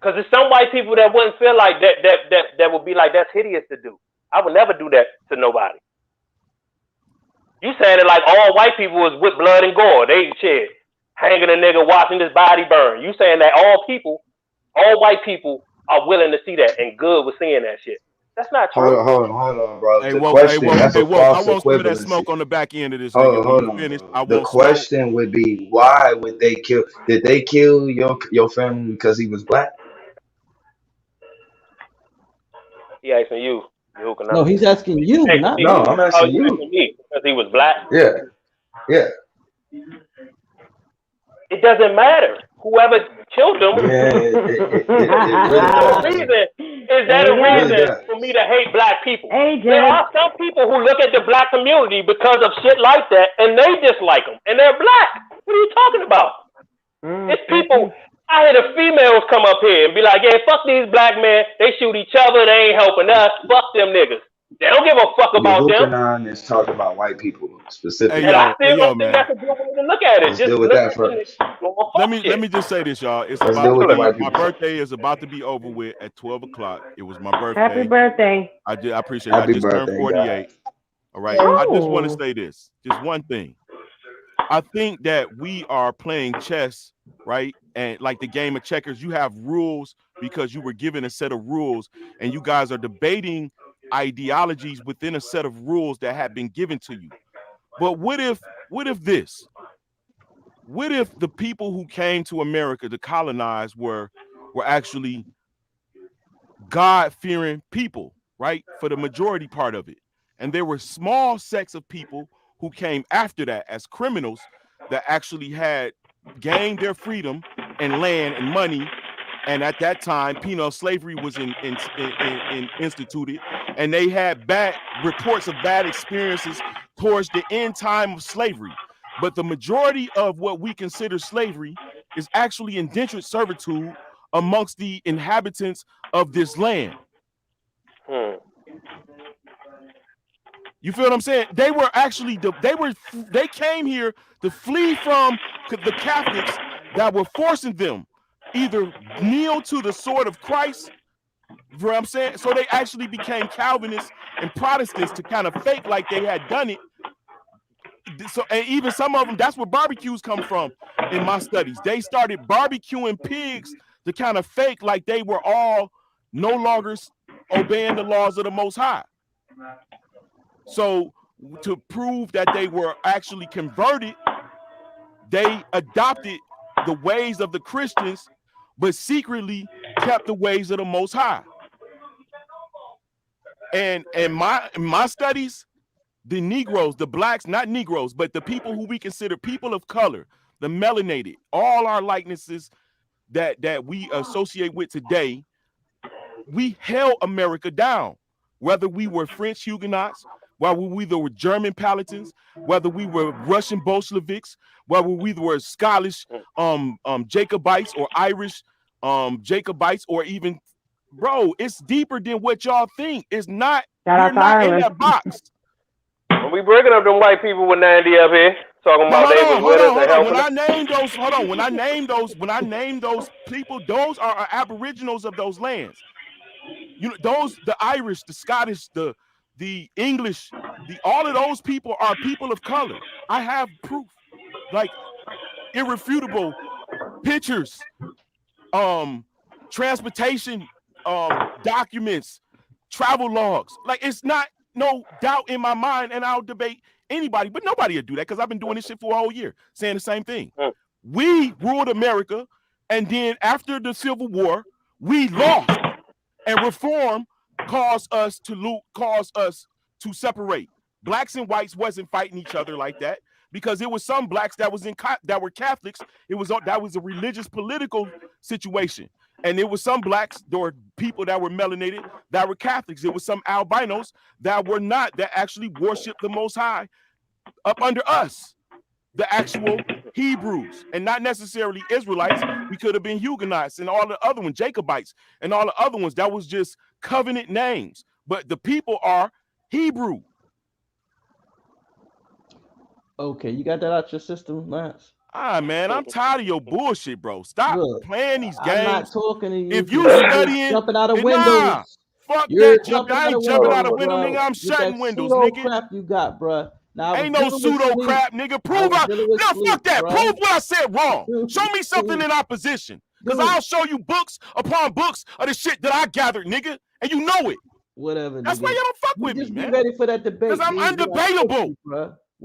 Because there's some white people that wouldn't feel like that would be like, that's hideous to do. I would never do that to nobody. You saying it like all white people is with blood and gore. They shit, hanging a nigga, watching his body burn. You saying that all white people are willing to see that and good with seeing that shit. That's not true. Hold on, bro. Hey, the Woke, question, that's a I false want some of that equivalency. smoke on the back end of this Hold nigga. on, When you finish, I the want question smoke. would be, why would they kill? Did they kill your family because he was black? He asking you. No, he's asking you, not me. No, I'm asking you. Me because he was black. Yeah. It doesn't matter. Whoever killed him. Is that a reason for me to hate black people? There are some people who look at the black community because of shit like that, and they dislike them, and they're black. What are you talking about? It's people. I hear the females come up here and be like, yeah, fuck these black men. They shoot each other. They ain't helping us. Fuck them niggas. They don't give a fuck about them. Yahukanan is talking about white people specifically. And I still don't think that's a good way to look at it. Let's deal with that first. Let me just say this, y'all. It's Let's about deal with to the white be, my people. birthday is about to be over with at 12 o'clock. It was my birthday. Happy birthday. I appreciate it. Happy I just turned birthday, 48. guys. All right. I just want to say this. Just one thing. I think that we are playing chess, right? And like the game of checkers, you have rules because you were given a set of rules, and you guys are debating ideologies within a set of rules that have been given to you. But what if this? What if the people who came to America to colonize were actually God-fearing people, right? For the majority part of it. And there were small sects of people who came after that as criminals that actually had gained their freedom and land and money. And at that time, penal slavery was instituted, and they had bad reports of bad experiences towards the end time of slavery. But the majority of what we consider slavery is actually indentured servitude amongst the inhabitants of this land. You feel what I'm saying? They were actually they came here to flee from the Catholics that were forcing them either kneel to the sword of Christ. You know what I'm saying? So they actually became Calvinists and Protestants to kind of fake like they had done it. So, and even some of them, that's where barbecues come from in my studies. They started barbecuing pigs to kind of fake like they were all no longer obeying the laws of the Most High. So to prove that they were actually converted, they adopted the ways of the Christians, but secretly kept the ways of the Most High. And my studies, the Negroes, the blacks, not Negroes, but the people who we consider people of color, the melanated, all our likenesses that we associate with today, we held America down, whether we were French Huguenots, whether we were German Palatins, whether we were Russian Bolsheviks, whether we were Scottish Jacobites or Irish Jacobites, or even, bro, it's deeper than what y'all think. It's not, you're not in that box. When we breaking up them white people with 90 up here, talking about they was with us and helping us. When I name those people, those are aboriginals of those lands. You know, those, the Irish, the Scottish, the English, all of those people are people of color. I have proof, like irrefutable pictures, transportation documents, travel logs. Like, it's not no doubt in my mind, and I'll debate anybody, but nobody will do that because I've been doing this shit for a whole year, saying the same thing. We ruled America, and then after the Civil War, we lost, and reform caused us to separate. Blacks and whites wasn't fighting each other like that, because it was some blacks that were Catholics. That was a religious political situation. And it was some blacks, there were people that were melanated that were Catholics. It was some albinos that were not, that actually worshiped the Most High up under us, the actual Hebrews, and not necessarily Israelites. We could have been Huguenots and all the other ones, Jacobites and all the other ones. That was just covenant names. But the people are Hebrew. Okay, you got that out your system, Lance? Man, I'm tired of your bullshit, bro. Stop playing these games. I'm not talking to you. If you studying, jumping out of windows, fuck that. I ain't jumping out of windows, nigga. I'm shutting windows, nigga. Crap you got, bro. Now, ain't no pseudo crap, nigga. Prove out. No, fuck that. Bro. Prove what I said wrong. Show me something in opposition, because I'll show you books upon books of the shit that I gathered, nigga, and you know it. Whatever. That's why you don't fuck with me, man. Be ready for that debate. Because I'm undebatable.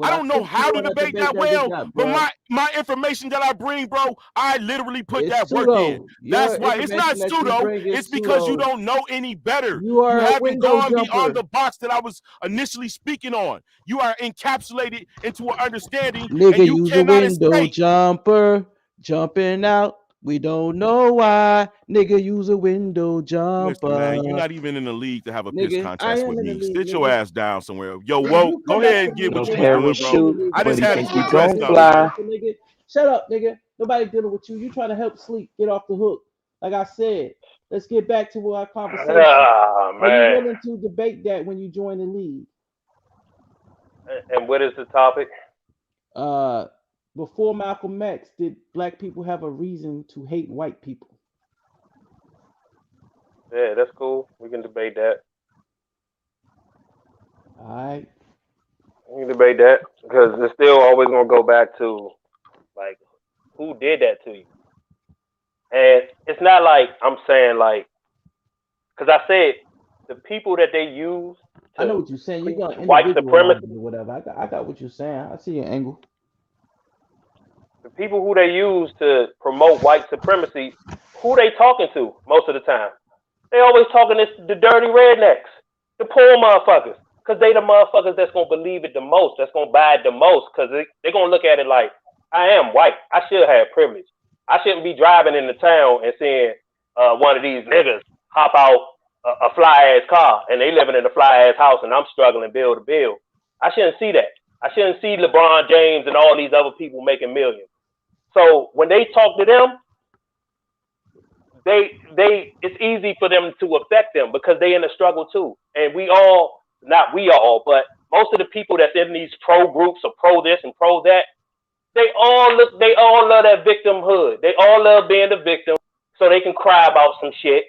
I don't know how to debate that well, but my information that I bring, bro, I literally put that work in. That's why it's not pseudo. It's because you don't know any better. You haven't gone beyond the box that I was initially speaking on. You are encapsulated into an understanding. Nigga, and you use a window jumper, jumping out. We don't know why. Nigga, use a window jumper. Listen, man, you're not even in the league to have a piss contest with me. Sit your ass down somewhere. Yo, whoa, go ahead and get what you're doing, bro. I just had to dressed up. Shut up, nigga. Nobody dealing with you. You trying to help sleep. Get off the hook. Like I said, let's get back to our conversation. Man. Are you willing to debate that when you join the league? And what is the topic? Before Malcolm X, did black people have a reason to hate white people? Yeah, that's cool. We can debate that. All right. We can debate that, because it's still always going to go back to, like, who did that to you? And it's not like I'm saying, like, because I said the people that they use. I know what you're saying. You're gonna white individualize supremacy. it or whatever. I got what you're saying. I see your angle. The people who they use to promote white supremacy, who they talking to most of the time? They always talking to the dirty rednecks, the poor motherfuckers, because they the motherfuckers that's gonna believe it the most, that's gonna buy it the most, because they're gonna look at it like, I am white, I should have privilege. I shouldn't be driving into town and seeing one of these niggas hop out a fly ass car and they living in a fly ass house and I'm struggling bill to bill. I shouldn't see that. I shouldn't see LeBron James and all these other people making millions. So when they talk to them, it's easy for them to affect them because they in a struggle too. And we all, not we all, but most of the people that's in these pro groups or pro this and pro that, they all love that victimhood. They all love being the victim so they can cry about some shit.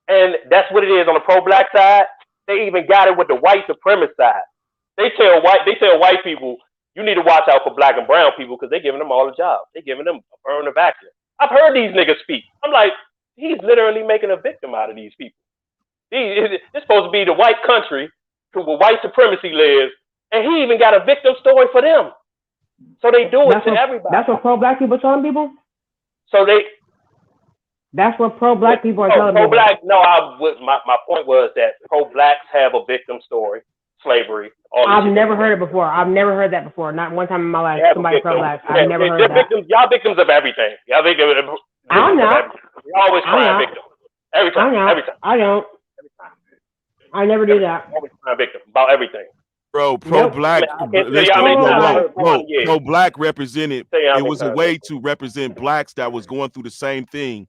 And that's what it is on the pro-black side. They even got it with the white supremacist side. They tell white people, you need to watch out for black and brown people because they're giving them all the jobs. They're giving them a burn of action. I've heard these niggas speak. I'm like, he's literally making a victim out of these people. It's supposed to be the white country where white supremacy lives, and he even got a victim story for them. So they do it to everybody. That's what pro-black people telling people? So that's what pro-black people are telling people. Pro-black, no, my point was that pro-blacks have a victim story, slavery. I've never heard it before. I've never heard that before. Not one time in my life. Somebody pro-black. I've never heard that. Y'all victims of everything. Y'all victims of everything. I know. You're always crying victim. Every time. Every time. I don't. I never do that. Always crying victim about everything. Bro, pro-black, pro-black represented. It was a way to represent blacks that was going through the same thing.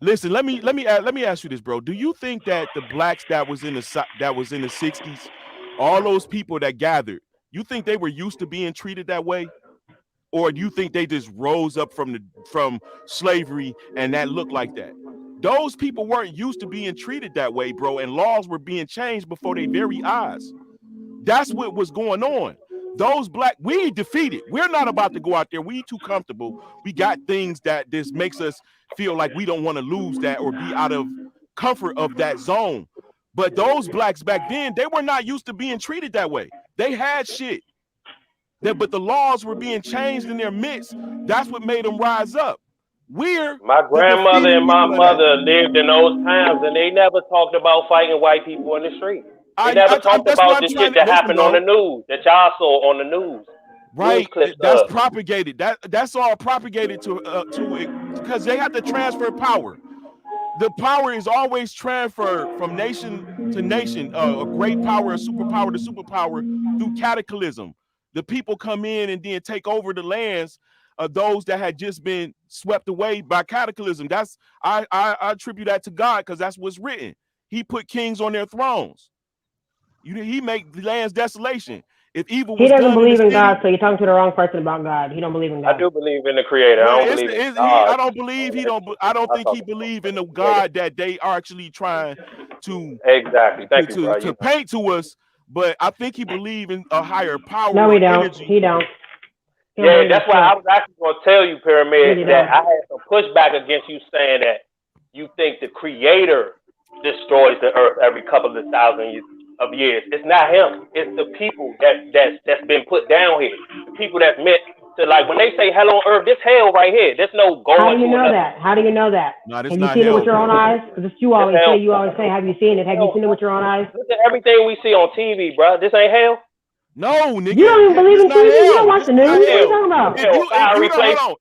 Listen, let me ask you this, bro. Do you think that the blacks that was in the 60s, all those people that gathered, you think they were used to being treated that way, or do you think they just rose up from slavery and that looked like that? Those people weren't used to being treated that way, bro, and laws were being changed before their very eyes. That's what was going on. Those black, we defeated. We're not about to go out there. We too comfortable. We got things that this makes us feel like we don't want to lose that or be out of comfort of that zone. But those blacks back then, they were not used to being treated that way. They had shit. But the laws were being changed in their midst. That's what made them rise up. My grandmother and my mother lived in those times, and they never talked about fighting white people in the street. They never talked about the shit that happened on the news, that y'all saw on the news. Right, that's propagated. That's all propagated to because they have to transfer power. The power is always transferred from nation to nation. A great power, a superpower to superpower through cataclysm. The people come in and then take over the lands of those that had just been swept away by cataclysm. That's I attribute that to God because that's what's written. He put kings on their thrones. He make the land's desolation. If evil was he doesn't done believe in city, God, so you're talking to the wrong person about God. He don't believe in God. I do believe in the Creator. I don't think he believe in the God that they are actually trying to to paint to us. But I think he believe in a higher power. No, he don't. Energy. He don't. Yeah, that's why I was actually going to tell you, Pyramid, that I had some pushback against you saying that you think the Creator destroys the earth every couple of thousand of years. It's not him. It's the people that's been put down here. The people that's meant to, like, when they say hell on earth, this hell right here. There's no going. How do you know that? How do you know that? No, have you seen it with your own eyes? Because it's you always say. You always say, have you seen it? Have you seen it with your own eyes? Look at everything we see on TV, bro. This ain't hell. No, nigga. You don't even believe in TV. You don't watch the news. What are you talking about?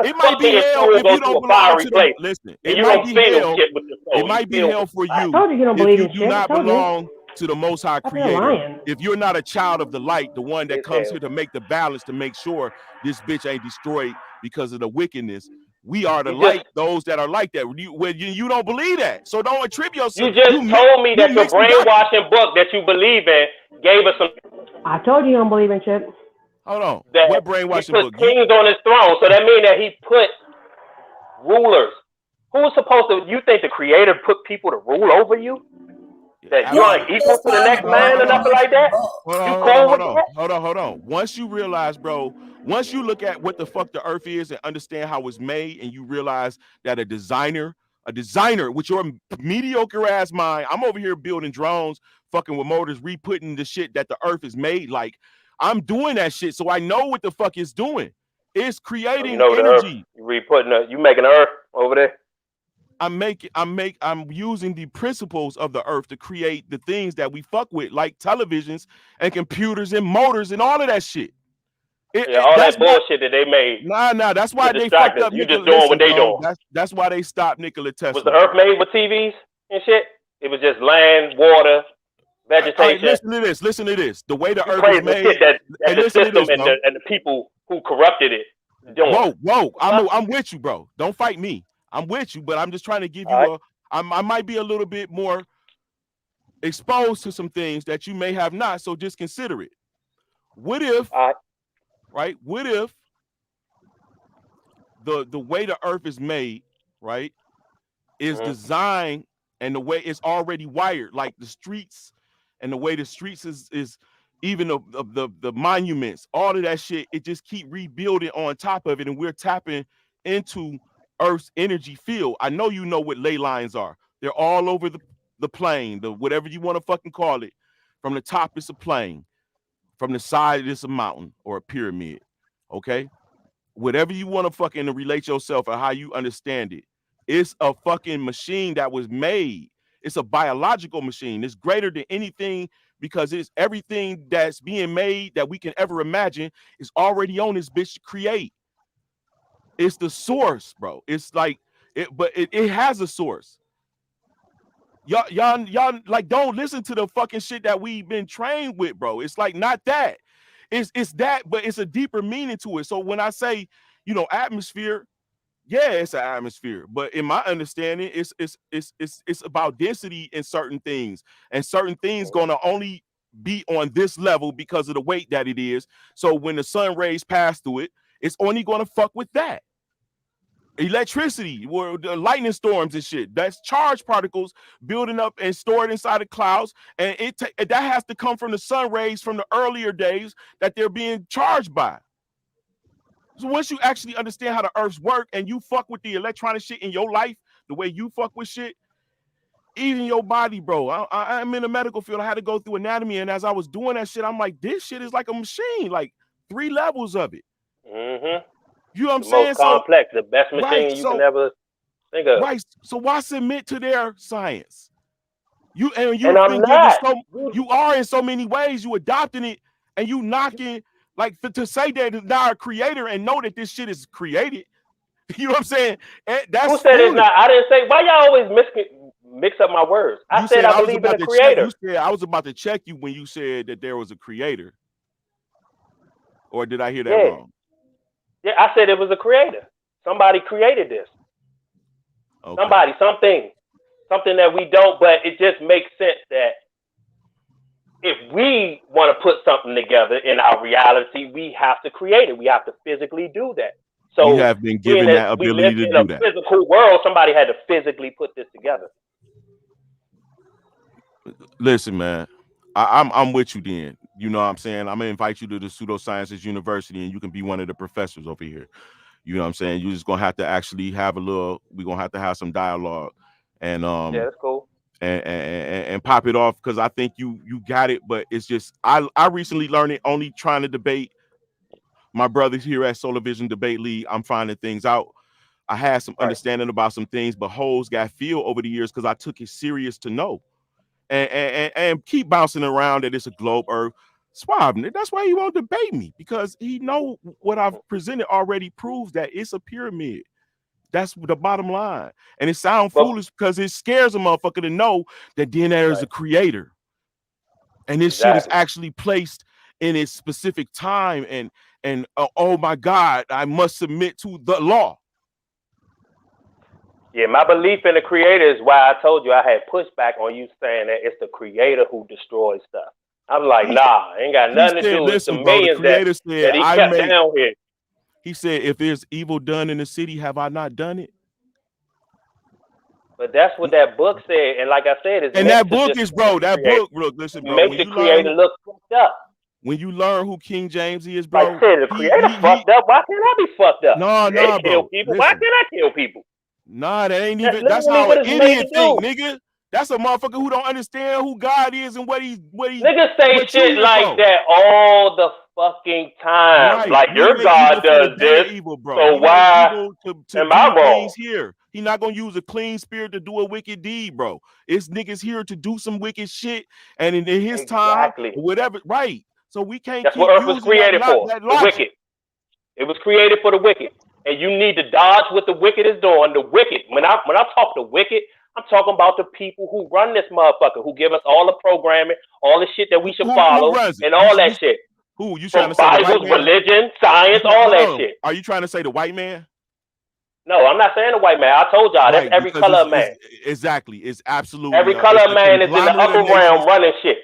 It might be hell if you don't belong to the. Listen, it might be hell. It might be hell for you. I told you don't believe in shit. If you do not belong to the Most High Creator, if you're not a child of the light, the one that comes here to make the balance, to make sure this bitch ain't destroyed because of the wickedness. We are the light, those that are like that. You don't believe that, so don't attribute yourself. You just told me that the brainwashing book that you believe in gave us some. I told you don't believe in shit. Hold on. What brainwashing book? He put kings on his throne, so that means that he put rulers. Who's supposed to? You think the Creator put people to rule over you? That you ain't equal to the next man or nothing like that? Hold on. Once you realize, bro, once you look at what the fuck the earth is and understand how it's made, and you realize that a designer a designer with your mediocre ass mind. I'm over here building drones, fucking with motors, re-putting the shit that the earth is made. Like, I'm doing that shit, so I know what the fuck it's doing. It's creating energy. You making the earth over there? I'm using the principles of the earth to create the things that we fuck with, like televisions and computers and motors and all of that shit. All that bullshit that they made. Nah. That's why they fucked up. You just doing what they doing. That's why they stopped Nikola Tesla. Was the earth made with TVs and shit? It was just land, water, vegetation. Listen to this. The way the earth is made. That the system and the people who corrupted it doing. Whoa. I'm with you, bro. Don't fight me. I'm with you, but I'm just trying to give you I might be a little bit more exposed to some things that you may have not, so just consider it. What if, right? What if the way the earth is made, right, is designed and the way it's already wired, like the streets and the way the streets is even the monuments, all of that shit, it just keep rebuilding on top of it, and we're tapping into Earth's energy field. I know you know what ley lines are. They're all over the plane, whatever you want to fucking call it. From the top, it's a plane. From the side, it's a mountain or a pyramid. Okay? Whatever you want to fucking relate yourself or how you understand it. It's a fucking machine that was made. It's a biological machine. It's greater than anything because it's everything that's being made that we can ever imagine is already on this bitch to create. It's the source, bro. It's like it has a source. Y'all like don't listen to the fucking shit that we've been trained with, bro. It's like not that. It's that, but it's a deeper meaning to it. So when I say, atmosphere, yeah, it's an atmosphere. But in my understanding, it's about density in certain things, and certain things gonna only be on this level because of the weight that it is. So when the sun rays pass through it, it's only gonna fuck with that. Electricity, or the lightning storms and shit, that's charged particles building up and stored inside the clouds, and that has to come from the sun rays from the earlier days that they're being charged by. So once you actually understand how the earths work and you fuck with the electronic shit in your life, the way you fuck with shit, even your body, bro. I'm in the medical field. I had to go through anatomy, and as I was doing that shit, I'm like, this shit is like a machine, like 3 levels of it. Mm-hmm. You know what I'm saying? Most complex, the best machine you can ever think of. Right. So why submit to their science? You are in so many ways. You adopting it and you knocking, like to say that it's not a creator and know that this shit is created. You know what I'm saying? That's who said it's not? I didn't say. Why y'all always mix up my words? I said I believe in a creator. You said I was about to check you when you said that there was a creator. Or did I hear that wrong? Yeah, I said it was a creator. Somebody created this. Okay. Somebody, something that we don't, but it just makes sense that if we want to put something together in our reality, we have to create it. We have to physically do that. So you have been given that ability to do that. In a physical world, somebody had to physically put this together. Listen, man, I'm with you then. You know what I'm saying? I'm gonna invite you to the Pseudosciences University and you can be one of the professors over here. You know what I'm saying? You're just gonna have to actually have we're gonna have to have some dialogue and yeah, that's cool. And pop it off, because I think you got it, but it's just I recently learned it only trying to debate my brothers here at Solar Vision Debate League. I'm finding things out. I had some understanding about some things, but holes got filled over the years because I took it serious to know. And keep bouncing around that it's a globe earth. Suave, that's why he won't debate me, because he know what I've presented already proves that it's a pyramid. That's the bottom line. And it sounds foolish because it scares a motherfucker to know that then there's a creator. And this shit is actually placed in its specific time and oh my God, I must submit to the law. Yeah, my belief in the creator is why I told you I had pushback on you saying that it's the creator who destroys stuff. I'm like, nah, ain't got nothing to do with the millions that he kept down here. He said, if there's evil done in the city, have I not done it? But that's what that book said. And like I said, it's that book is, bro, that book, look, listen, bro. Make the creator look fucked up. When you learn who King James is, bro. Like I said, the creator fucked up. Why can't I be fucked up? No, bro. Kill people. Why can't I kill people? Nah, that ain't even. That's how an idiot think, nigga. That's a motherfucker who don't understand who God is and what he. Niggas say shit like that all the fucking time. Right. Like your God does this, evil, bro. so why am I wrong? Here, he not gonna use a clean spirit to do a wicked deed, bro. It's niggas here to do some wicked shit, and in his time, whatever. Right. So we can't. That's what Earth was created for. The wicked. It was created for the wicked, and you need to dodge what the wicked is doing. The wicked. When I talk to wicked, I'm talking about the people who run this motherfucker, who give us all the programming, all the shit that we should follow, and all that shit. Who you trying to say? Bibles, religion, science, all that shit. Are you trying to say the white man? No, I'm not saying the white man. I told y'all that's every color of man. Exactly, it's absolutely every color of man is in the upper realm running shit.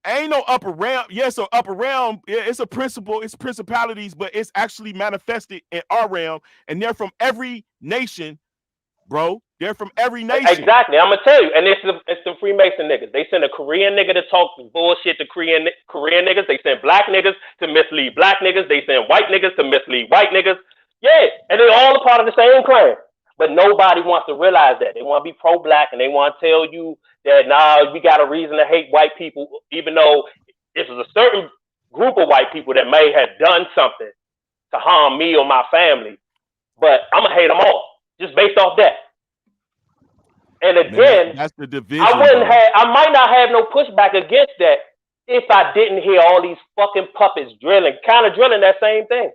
Ain't no upper realm. Yes, so upper realm. It's a principle. It's principalities, but it's actually manifested in our realm, and they're from every nation, bro. They're from every nation. Exactly. I'm gonna tell you, and it's the Freemason niggas. They send a Korean nigga to talk bullshit to Korean niggas. They send black niggas to mislead black niggas. They send white niggas to mislead white niggas. Yeah, and they're all a part of the same clan. But nobody wants to realize that. They want to be pro-black, and they want to tell you that, nah, we got a reason to hate white people, even though this is a certain group of white people that may have done something to harm me or my family. But I'm going to hate them all, just based off that. And again, that's the division. I might not have no pushback against that if I didn't hear all these fucking puppets drilling that same thing.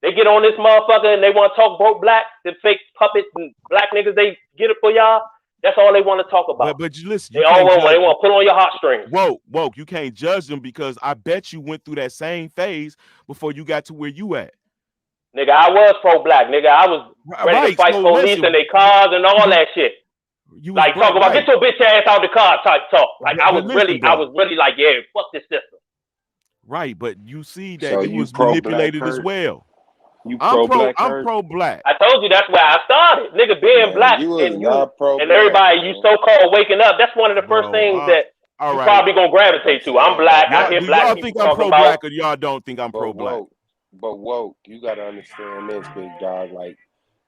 They get on this motherfucker and they want to talk broke black, the fake puppets and black niggas, they get it for y'all. That's all they want to talk about. But you listen, they want to put on your heartstrings. Woke, you can't judge them because I bet you went through that same phase before you got to where you at. Nigga, I was pro-black. Nigga, I was ready to fight police and their cars and all that shit. Like talk about get your bitch ass out the car type talk. Like I was really like, yeah, fuck this system. Right, but you see that he was manipulated as well. I'm pro-black. I told you that's where I started. Nigga, being black and everybody you so-called waking up, that's one of the first things that you probably gonna gravitate to. I'm black. I hear black people think I'm pro-black, or y'all don't think I'm pro-black? But woke, you gotta understand this, big dog. Like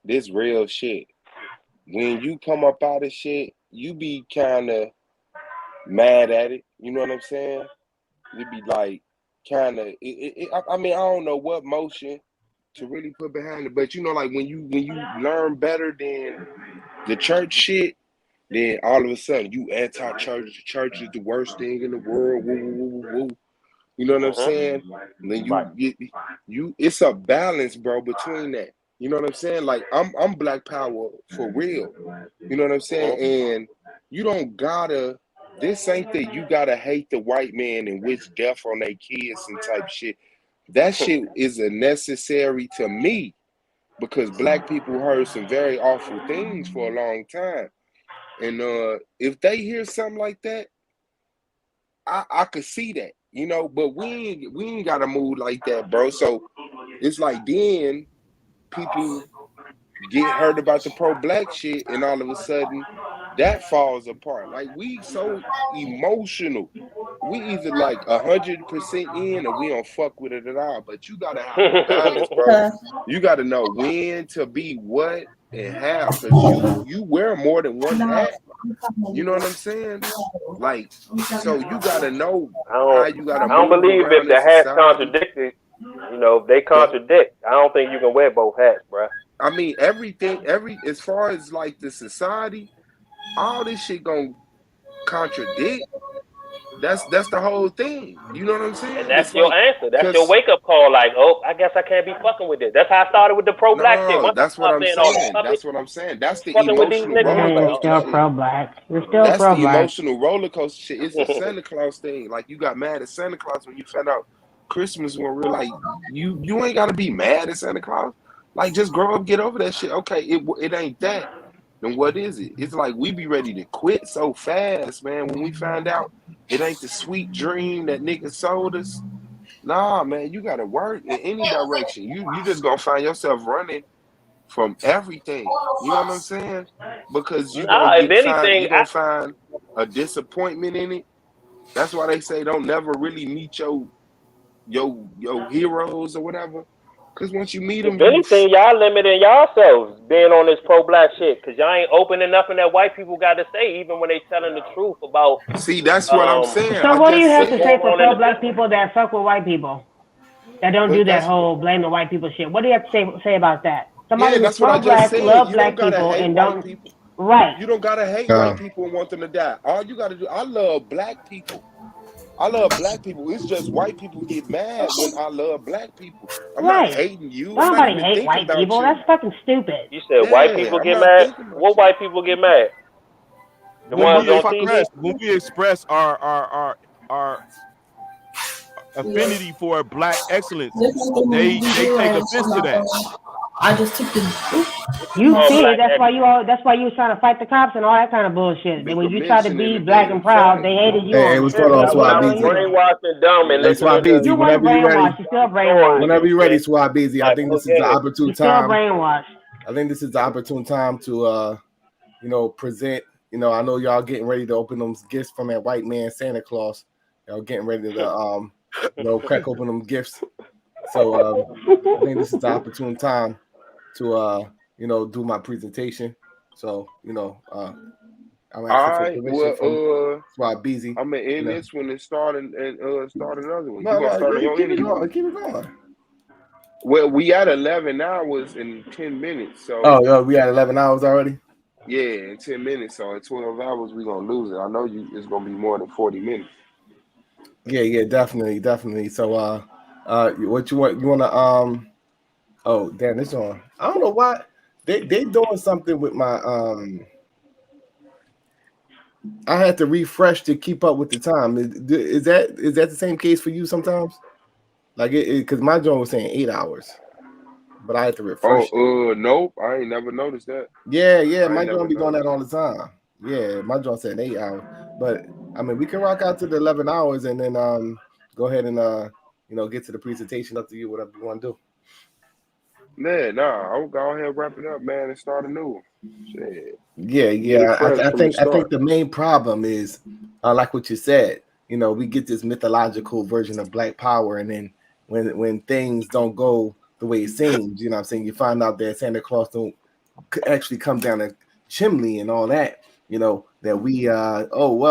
this real shit. When you come up out of shit, you be kind of mad at it. You know what I'm saying? You be like kind of. I mean, I don't know what motion to really put behind it, but you know, like when you learn better than the church shit, then all of a sudden you anti-church. The church is the worst thing in the world. Woo, woo, woo, woo. You know what I'm saying? Then you it's a balance, bro, between that. You know what I'm saying? Like I'm Black Power for real. You know what I'm saying? And you don't gotta. This ain't that you gotta hate the white man and wish death on their kids and type shit. That shit is a necessary to me because black people heard some very awful things for a long time. And if they hear something like that, I could see that, you know, but we ain't gotta move like that, bro. So it's like then people get heard about the pro-black shit and all of a sudden that falls apart. Like we so emotional. We either like 100% in or we don't fuck with it at all. But you gotta have a balance, bro. You gotta know when to be what and how, because you wear more than one hat. You know what I'm saying? Like, so you gotta know how you gotta. I don't believe if the hats contradicted. You know, if they contradict, I don't think you can wear both hats, bro. I mean, as far as like the society, all this shit gonna contradict. That's the whole thing. You know what I'm saying? And that's it's your answer. That's your wake up call. Like, oh, I guess I can't be fucking with this. That's how I started with the pro-black shit. That's what I'm saying. That's what I'm saying. That's the emotional roller coaster. You're still pro-black. You're still That's pro-black. the emotional roller coaster shit. It's the Santa Claus thing. Like you got mad at Santa Claus when you found out Christmas when we're like, you ain't gotta be mad at Santa Claus. Like just grow up, get over that shit. Okay, it ain't that. Then what is it? It's like we be ready to quit so fast, man. When we find out it ain't the sweet dream that niggas sold us. Nah, man, you gotta work in any direction. You just gonna find yourself running from everything. You know what I'm saying? Because you gonna find a disappointment in it. That's why they say don't never really meet your heroes or whatever. Because once you meet them, if anything, y'all limiting yourselves being on this pro-black shit because y'all ain't opening nothing that white people got to say, even when they telling the truth about. See, that's what I'm saying. So what do you have to say for pro-black people that fuck with white people? That don't do that whole blame the white people shit. What do you have to say about that? Somebody who's pro-black, love black people, and don't. Right. You don't gotta hate white people and want them to die. All you gotta do, I love black people. I love black people. It's just white people get mad when I love black people. I'm not hating you. Nobody hate white people. That's fucking stupid. You said white people get mad? What white people get mad? The ones on TV? When we express our affinity for black excellence, they take offense to that. I just took the. You see it. That's why you was trying to fight the cops and all that kind of bullshit. When you tried to be black and proud, they hated you. Hey, what's going on, Swab BZ? Brainwashed and dumb and hey, Swab BZ, you weren't brainwashed. You're still brainwashed. Whenever you're ready, Swab BZ, I think this is the opportune time. Still brainwashed. I think this is the opportune time to, present. I know y'all getting ready to open them gifts from that white man Santa Claus. Y'all getting ready to, crack open them gifts. So I think this is the opportune time to do my presentation. So I'm asking for permission from Swab BZ. I'm gonna end this one and start another one. Keep it going. Well, we at 11 hours and 10 minutes. So we at 11 hours already. Yeah, in 10 minutes. So in 12 hours we're gonna lose it. I know it's gonna be more than 40 minutes. Yeah, definitely. So what you want? You wanna oh damn, this on. I don't know why they doing something with my I had to refresh to keep up with the time. Is that the same case for you sometimes? Like because my joint was saying 8 hours, but I had to refresh. Nope, I ain't never noticed that. Yeah, my joint be doing that all the time. Yeah, my joint said 8 hours, but I mean we can rock out to the 11 hours and then go ahead and get to the presentation. Up to you, whatever you want to do. Man, I'll go ahead and wrap it up, man, and start a new one. Shit. Yeah. I think the main problem is like what you said. We get this mythological version of Black Power, and then when things don't go the way it seems, you know what I'm saying, you find out that Santa Claus don't actually come down a chimney and all that. That we all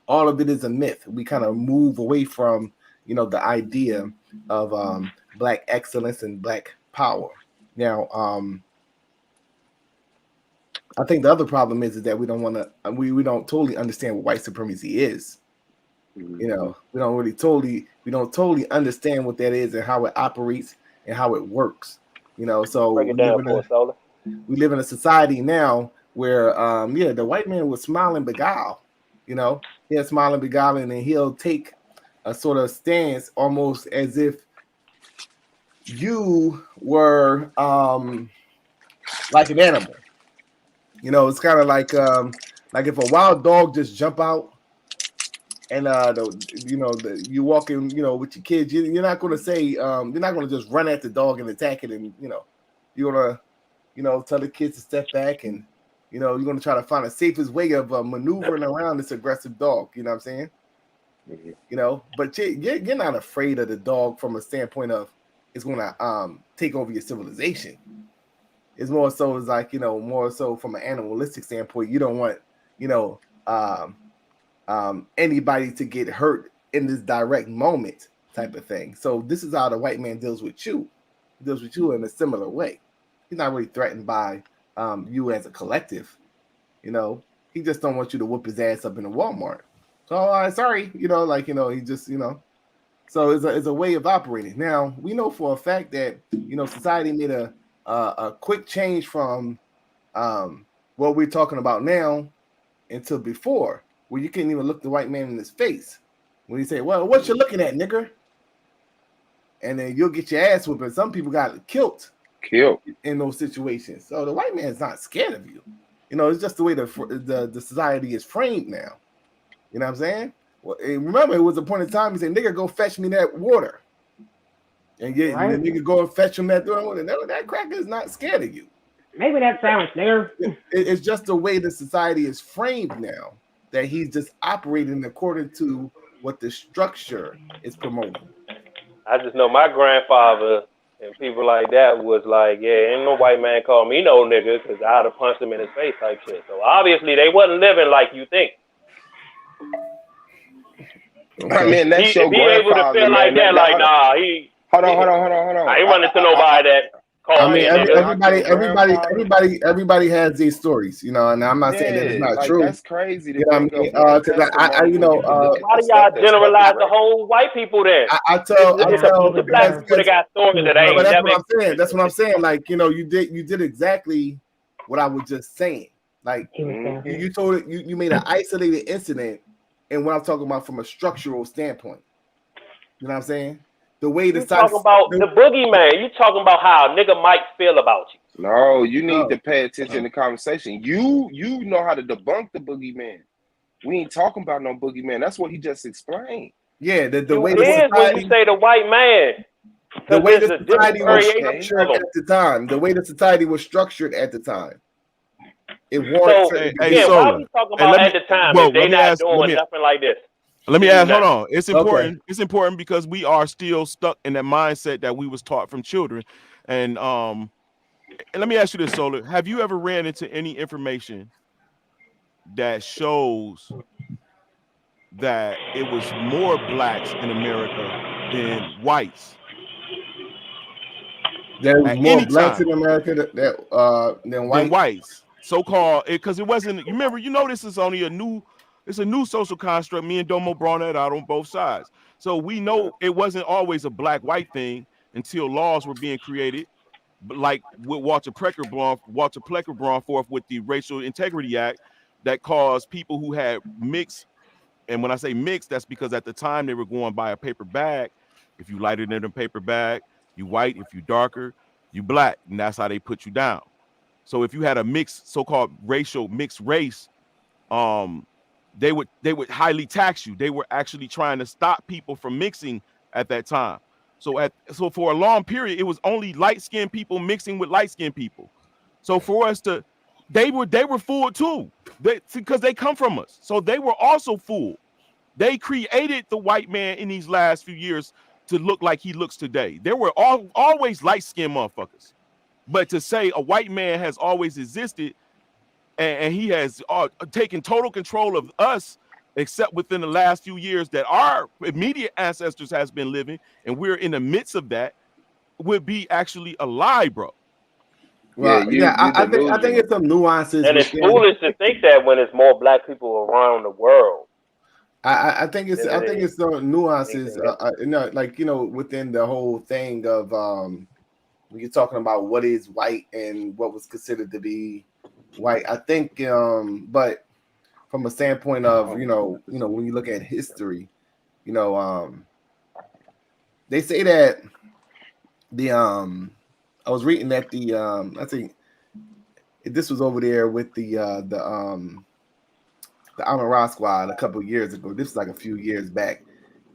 of it is a myth. We kind of move away from the idea of Black excellence and Black power. Now, I think the other problem is that we don't want to. We don't totally understand what white supremacy is. We don't totally understand what that is and how it operates and how it works. So break it down for us, Solar. We live in a society now where the white man will smile and beguile. He'll smile and beguile, and then he'll take a sort of stance almost as if you were like an animal. It's kind of like if a wild dog just jump out and you walking with your kids, you're not going to say you're not going to just run at the dog and attack it, and you're going to tell the kids to step back, and you're going to try to find the safest way of maneuvering around this aggressive dog. You know what I'm saying? But you're not afraid of the dog from a standpoint of it's going to take over your civilization. It's more so it's like more so from an animalistic standpoint. You don't want anybody to get hurt in this direct moment type of thing. So this is how the white man deals with you. He deals with you in a similar way. He's not really threatened by you as a collective. He just don't want you to whoop his ass up in a Walmart. So sorry, he just So it's a way of operating. Now we know for a fact that society made a quick change from what we're talking about now until before, where you can't even look the white man in his face when you say, "Well, what you looking at, nigger?" And then you'll get your ass whooped. Some people got killed in those situations. So the white man's not scared of you. It's just the way the society is framed now. You know what I'm saying? Well, remember, it was a point in time he said, "Nigga, go fetch me that water." And the nigga go and fetch him that water. That cracker is not scared of you. Maybe that sandwich there. It's just the way the society is framed now, that he's just operating according to what the structure is promoting. I just know my grandfather And people like that was like, yeah, ain't no white man call me no nigga because I'd have punched him in his face type shit. So obviously they wasn't living like you think. I mean, that's your grandfather. He able to feel like that, like nah, he. Hold on. I ain't running to nobody that. I mean, everybody has these stories, you know, and I'm not saying that it's not true. That's crazy. You know what I mean? Because I, you know, why do y'all generalize the whole white people then? I tell the black people that got stories that ain't. That's what I'm saying. That's what I'm saying. Like, you know, you did exactly what I was just saying. Like, you told it. You made an isolated incident, and what I'm talking about from a structural standpoint. You know what I'm saying? The way you talking about the boogeyman. You talking about how a nigga might feel about you. No, you need to pay attention to the conversation. You know how to debunk the boogeyman. We ain't talking about no boogeyman. That's what he just explained. Yeah, the way it is when you say the white man. The way the society was structured at the time. The way the society was structured at the time. It warrants. Why are we talking about at the time if they not doing nothing like this? Let me ask. Hold on. It's important. Okay. It's important because we are still stuck in that mindset that we was taught from children. And let me ask you this, Solar. Have you ever ran into any information that shows that it was more blacks in America than whites? There was more blacks in America than whites. So-called, because it wasn't. You remember? You know, this is only a new. It's a new social construct. Me and Domo brought that out on both sides. So we know it wasn't always a black-white thing until laws were being created, like with Walter Plecker brought forth with the Racial Integrity Act that caused people who had mixed, and when I say mixed, that's because at the time they were going by a paper bag. If you lighter than a paper bag, you white. If you darker, you black, and that's how they put you down. So if you had a mixed, so-called mixed race, they would highly tax you. They were actually trying to stop people from mixing at that time. So for a long period, it was only light-skinned people mixing with light-skinned people. So for us to, they were fooled too, because they come from us. So they were also fooled. They created the white man in these last few years to look like he looks today. There were always light-skinned motherfuckers. But to say a white man has always existed and he has taken total control of us, except within the last few years that our immediate ancestors has been living, and we're in the midst of that, would be actually a lie, bro. Well, I think it's some nuances. And it's foolish to think that when it's more black people around the world. I think it's some nuances. Like, you know, within the whole thing of when you're talking about what is white and what was considered to be white, I think, but from a standpoint of, you know, when you look at history, you know, they say that I was reading that I think this was over there with the Amara Squad a couple of years ago. This was like a few years back.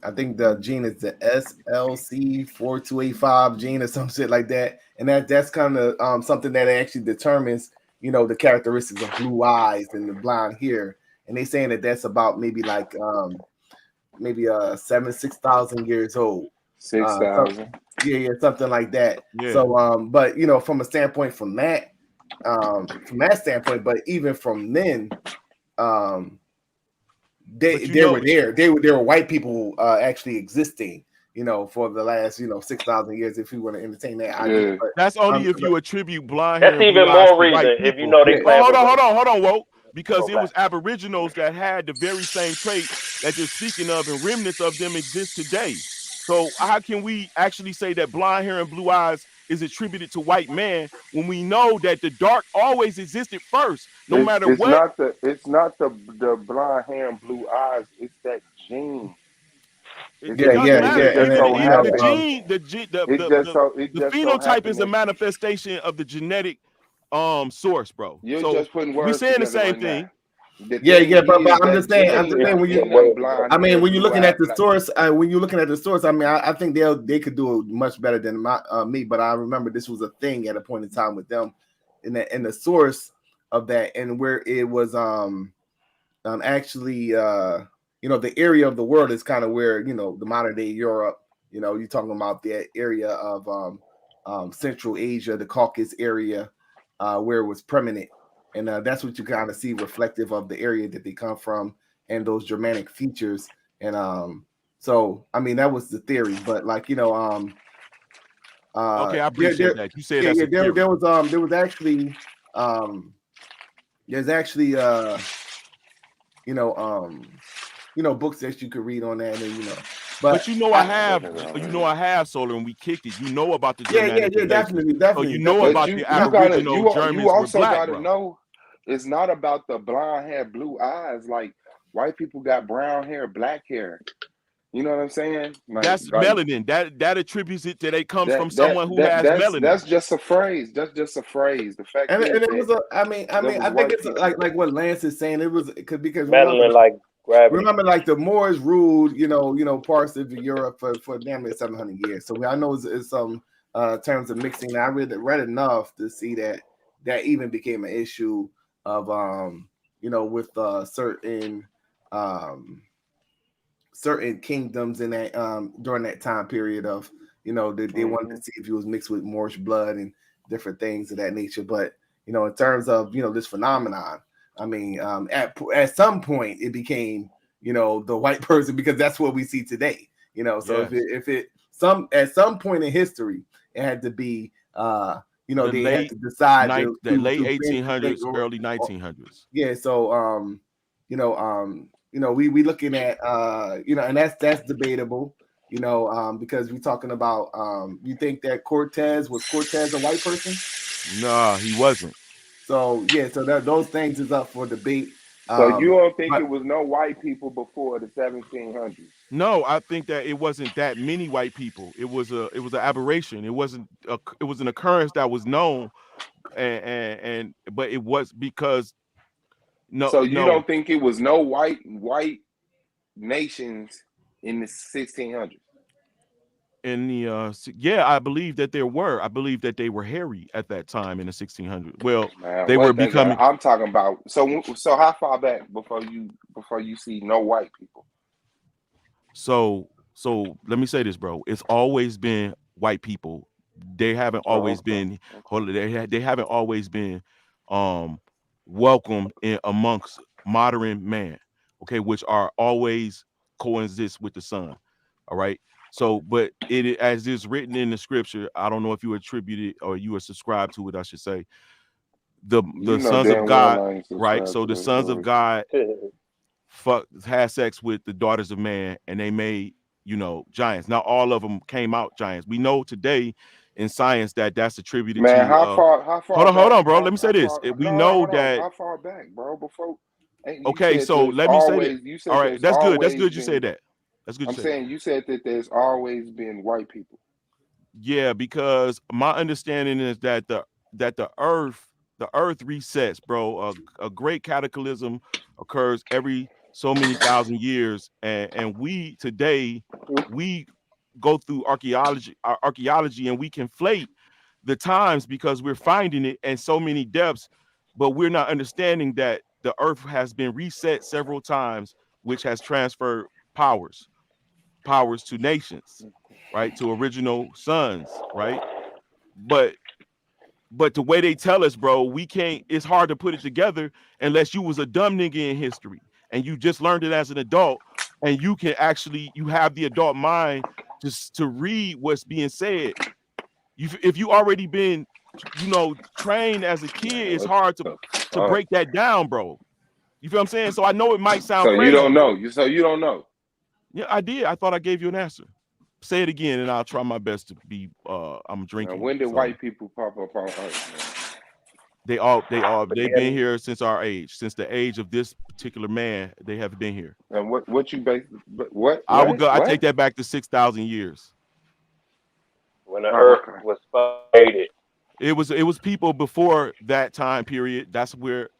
I think the gene is the SLC4285 gene or some shit like that, and that's kind of something that actually determines, you know, the characteristics of blue eyes and the blonde hair. And they saying that that's about maybe like 6,000 years old. 6,000. Something like that. Yeah. So but you know, from a standpoint from that standpoint, but even from then, they were there. They were white people actually existing, you know, for the last 6,000 years. If you want to entertain that idea, but, that's only if you attribute blind. That's even more reason if you know they. Hold on, Woke. Because it was Aboriginals that had the very same trait that you're speaking of, and remnants of them exist today. So how can we actually say that blonde hair and blue eyes is attributed to white man when we know that the dark always existed first, no matter what? It's not the blonde hair and blue eyes. It's that gene. The phenotype is a manifestation of the genetic source, bro. You're so just putting words. We saying the same thing. But I'm just saying when you're looking at the source, I mean, I think they could do it much better than me. But I remember this was a thing at a point in time with them, in the source of that, and where it was actually the area of the world is kind of where the modern day Europe. You're talking about that area of Central Asia, the Caucasus area, where it was permanent. And that's what you kind of see reflective of the area that they come from and those Germanic features. And so, I mean, that was the theory. But like, okay, I appreciate that. You said that's there was actually there's actually books that you could read on that, and But I have Solar, and we kicked it. You know about the definitely. So you know about the Aboriginal Germans. You also black, gotta bro. know it's not about the blonde hair, blue eyes. Like white people got brown hair, black hair. You know what I'm saying? Like, that's melanin. That attributes it that it comes from someone who has melanin. That's just a phrase. That's just a phrase. The fact and it was I think it's like what Lance is saying. It was because melanin like gravity. Remember, like the Moors ruled, parts of Europe for damn near 700 years. So I know it's some terms of mixing. I read enough to see that even became an issue of with certain kingdoms in that during that time period of they wanted to see if it was mixed with Moorish blood and different things of that nature. But in terms of this phenomenon, I mean, at some point it became the white person, because that's what we see today. So yes. At some point in history it had to be they had to decide the late 1800s, early 1900s. Yeah. So we looking at and that's debatable, because we're talking about you think that Cortez was a white person? No, he wasn't. So those things is up for debate. So you don't think it was no white people before the 1700s? No, I think that it wasn't that many white people. It was an aberration. It was an occurrence that was known, but it was because no. So you don't think it was no white nations in the 1600s? In the I believe that there were. I believe that they were hairy at that time in the 1600s. Well, they were becoming. I'm talking about. So how far back before you see no white people? So let me say this, bro. It's always been white people. They haven't always been. They haven't always been welcome in amongst modern man. Okay, which are always coexist with the sun. All right. So, but it as is written in the scripture, I don't know if you attribute it or you are subscribed to it, I should say. The sons of God, right? So the sons of God had sex with the daughters of man, and they made, giants. Now all of them came out giants. We know today in science that's attributed to. How far? Hold on, bro. Let me say this. We know that. How far back, bro? Before. Okay, so let me say this. All right, that's good. That's good. You say that. That's good. I'm saying you said that there's always been white people. Yeah, because my understanding is that the earth resets, bro. A great cataclysm occurs every so many thousand years, and we today we go through archaeology and we conflate the times because we're finding it in so many depths, but we're not understanding that the earth has been reset several times, which has transferred powers to nations, right? To original sons, right? But the way they tell us, bro, we can't, it's hard to put it together unless you was a dumb nigga in history and you just learned it as an adult, and you have the adult mind just to read what's being said. If you already been, trained as a kid, it's hard to break that down, bro. You feel what I'm saying? So I know it might sound crazy. You don't know. You don't know. Yeah, I did. I thought I gave you an answer. Say it again, and I'll try my best to be. I'm drinking. Now, when did white people pop up on Earth? They've been here since our age, since the age of this particular man. They have been here. And what you base? What? I would go. I take that back to 6,000 years. When the Earth was created, it was people before that time period. That's where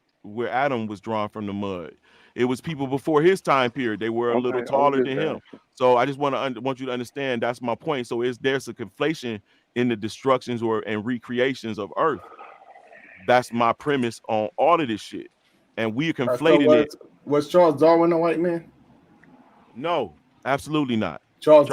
Adam was drawn from the mud. It was people before his time period. They were a little taller than him. So I just want you to understand that's my point. So there's a conflation in the destructions and recreations of Earth. That's my premise on all of this shit. And we are conflating it. Was Charles Darwin a white man? No, absolutely not. Charles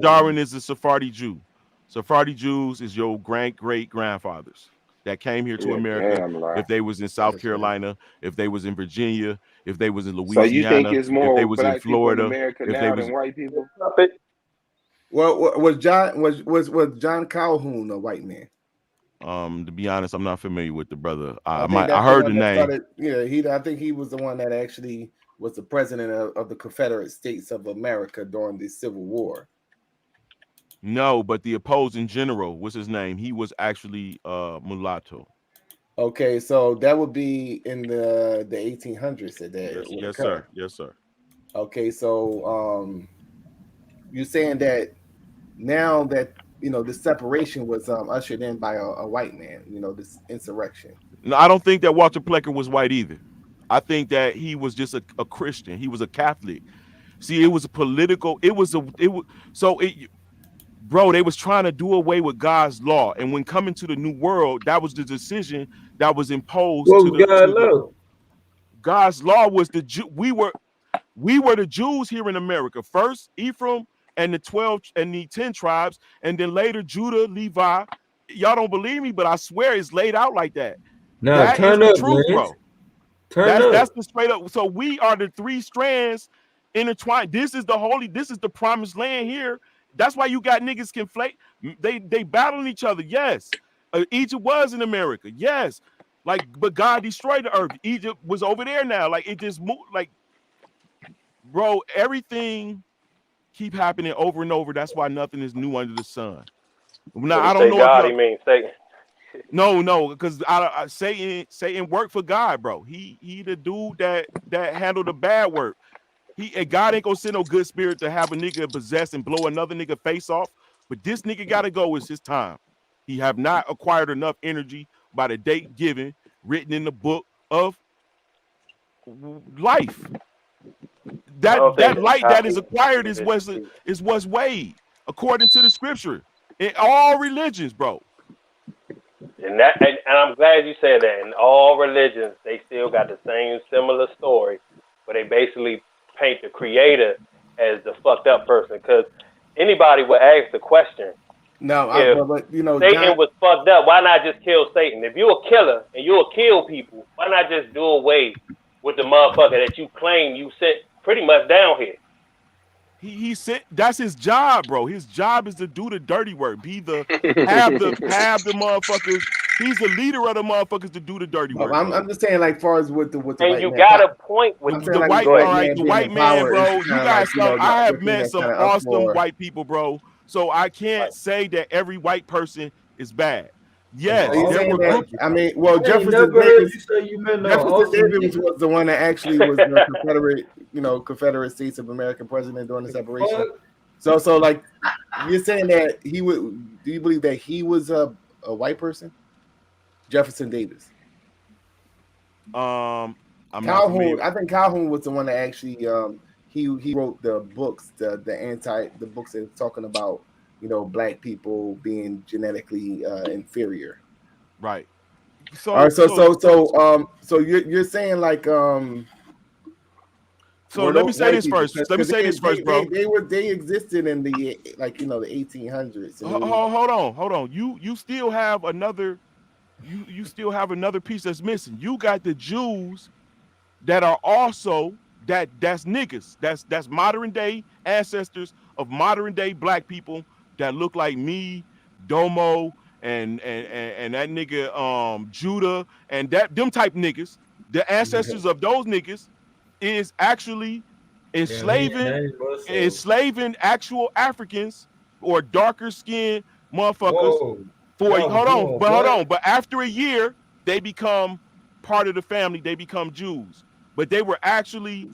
Darwin is a Sephardi Jew. Sephardi Jews is your great grandfathers that came here to America. Damn, If they was in South Carolina, if they was in Virginia, if they was in So Louisiana, you think it's if more they was in black people in Florida, America if they now was than white people? Well, was John Calhoun a white man? to be honest, I'm not familiar with the brother. I I heard the name. I think he was the one that actually was the president of the Confederate States of America during the Civil War. No, but the opposing general, what's his name? He was actually mulatto. Okay, so that would be in the 1800s. Yes, sir. Yes, sir. Okay, so you're saying that now that this separation was ushered in by a white man, this insurrection. No, I don't think that Walter Plecker was white either. I think that he was just a Christian. He was a Catholic. See, it was a political. Bro, they was trying to do away with God's law, and when coming to the New World, that was the decision that was imposed. God's law was we were the Jews here in America. First, Ephraim and the 12 and the 10 tribes, and then later Judah, Levi. Y'all don't believe me, but I swear it's laid out like that. No, that turn is up, the truth, man. bro. Turn up. That's the straight up. So we are the three strands intertwined. This is the promised land here. That's why you got niggas conflate. They battling each other. Yes, Egypt was in America. Yes, but God destroyed the earth. Egypt was over there now. It just moved. Bro, everything keep happening over and over. That's why nothing is new under the sun. Now I don't know. God, he means Satan. No, because Satan worked for God, bro. He the dude that handled the bad work. God ain't gonna send no good spirit to have a nigga possess and blow another nigga face off. But this nigga gotta go. It's his time. He have not acquired enough energy by the date given, written in the book of life. That light that is acquired is what's weighed according to the scripture in all religions, bro. And I'm glad you said that. In all religions, they still got the same similar story, where they basically paint the creator as the fucked up person. Because anybody would ask the question, but Satan was fucked up, why not just kill Satan? If you're a killer and you'll kill people, why not just do away with the motherfucker that you claim you sent pretty much down here? He said that's his job, bro. His job is to do the dirty work. Have the motherfuckers. He's the leader of the motherfuckers to do the dirty work. I'm just saying, far as with the and you got a point with the white man, bro. You guys know I have met some awesome white people, bro. So I can't say that every white person is bad. Yes, Jefferson Davis was the one that actually was the Confederate States of America president during the separation. So you're saying that he would? Do you believe that he was a white person? Jefferson Davis. Calhoun. I think Calhoun was the one that actually he wrote the books, the books that talking about black people being genetically inferior. Right. So you're saying So let me say this first. Bro. They existed in the the 1800s. Hold on. You still have another. You still have another piece that's missing. You got the Jews that are also that's niggas. That's modern day ancestors of modern day black people that look like me, Domo, and that nigga Judah, and them type niggas. The ancestors of those niggas is actually enslaving actual Africans or darker skinned motherfuckers. Hold on. But after a year, they become part of the family. They become Jews. But they were actually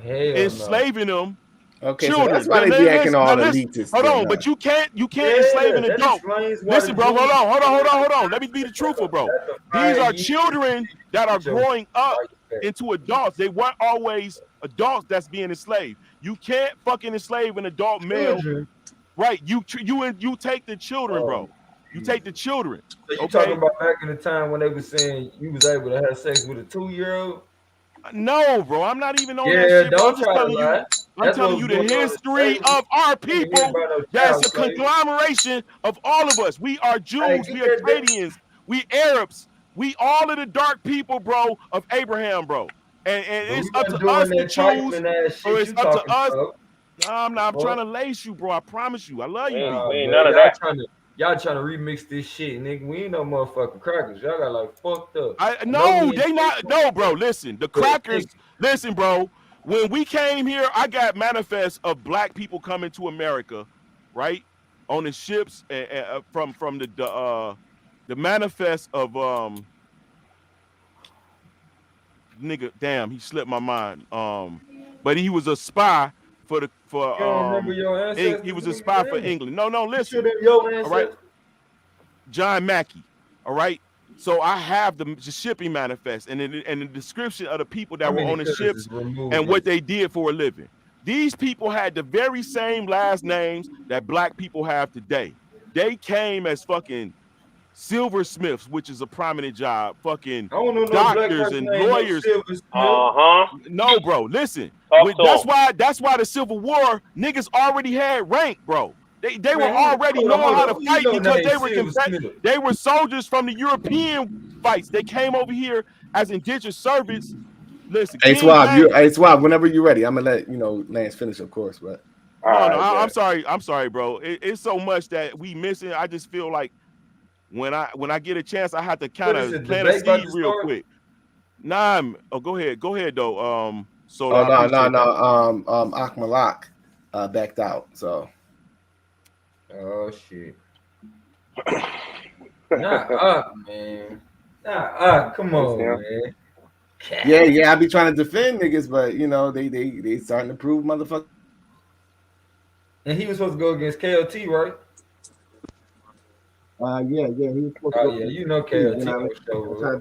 enslaving them. Okay, children. So that's why they be acting all elitist. Hold on, but you can't enslave an adult. Listen, bro, hold on. Let me be the truthful, bro. These are children that are growing up into adults. They weren't always adults that's being enslaved. You can't fucking enslave an adult male. Right. You take the children, bro. You take the children. So you talking about back in the time when they were saying you was able to have sex with a 2-year-old? No, bro. I'm not even on that shit. Don't try to lie. I'm telling you the history of our people. That's a conglomeration of all of us. We are Jews, we are Acadians, we Arabs, we all of the dark people, bro, of Abraham, bro. And it's up to us to choose, or it's up to us. No, I'm not. I'm trying to lace you, bro. I promise you. I love you. We ain't none of that. Y'all trying to remix this shit, nigga. We ain't no motherfucking crackers. Y'all got like fucked up. No, they not. No, bro. Listen, the crackers. Listen, bro. When we came here, I got manifests of black people coming to America, right, on the ships, from the manifest of nigga. Damn, he slipped my mind. But he was a spy for he was a spy for England. No, listen. All right, John Mackey. All right. So I have the shipping manifest and the description of the people that were on the ships and what they did for a living. These people had the very same last names that black people have today. They came as fucking silversmiths, which is a prominent job, fucking doctors and lawyers. No, bro, listen. That's why the Civil War niggas already had rank, bro. They were already knowing how to fight because they were soldiers from the European fights. They came over here as indentured servants. Listen, hey Swab, whenever you're ready, I'm gonna let Lance finish, of course. But I'm sorry, bro. It's so much that we missing. I just feel like when I get a chance, I have to kind of plant a seed real quick. Go ahead though. Akmalak backed out, so. Oh shit. Man. Come on, man. Yeah, I be trying to defend niggas, but they starting to prove motherfucker. And he was supposed to go against KLT, right? Yeah, he was supposed to go. Yeah, you know KLT. Trying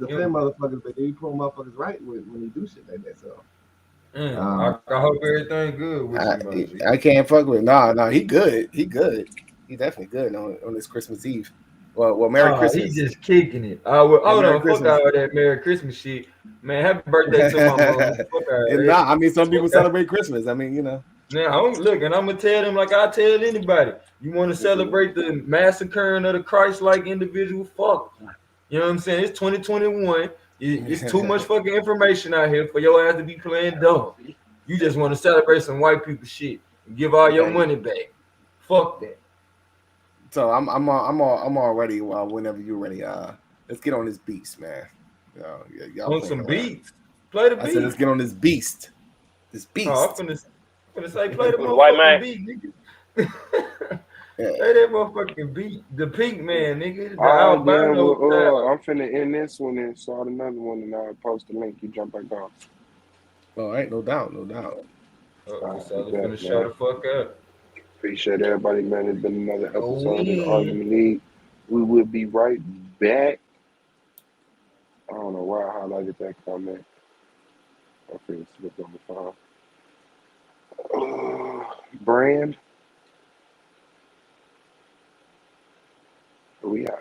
to defend motherfuckers, but they prove motherfuckers right when you do shit like that. So I hope everything good with you. I can't fuck with No, he good. He definitely good on this Christmas Eve. Well, Merry Christmas. He's just kicking it. Fuck all that Merry Christmas shit, man. Happy birthday to my mom. I mean, some people celebrate Christmas. I mean, Now, I'm gonna tell them like I tell anybody. You want to celebrate the massacring of the Christ-like individual? Fuck. You know what I'm saying? It's 2021. It's too much fucking information out here for your ass to be playing dumb. You just want to celebrate some white people shit and give all your money back. Fuck that. So I'm all ready. Whenever you're ready, let's get on this beast, man. Y'all on some beats. Play the beat. I said let's get on this beast. This beast. I'm gonna say play the motherfucking beat, nigga. Play that motherfucking beat. The Pink Man, nigga. I'm finna end this one and start another one, and I'll post the link. You jump back on. All right, no doubt. So let's finna shut the fuck up. Appreciate everybody, man. It's been another episode of the Argument League. We will be right back. I don't know why I highlighted that comment. I feel slipped on the phone. Brand. We out.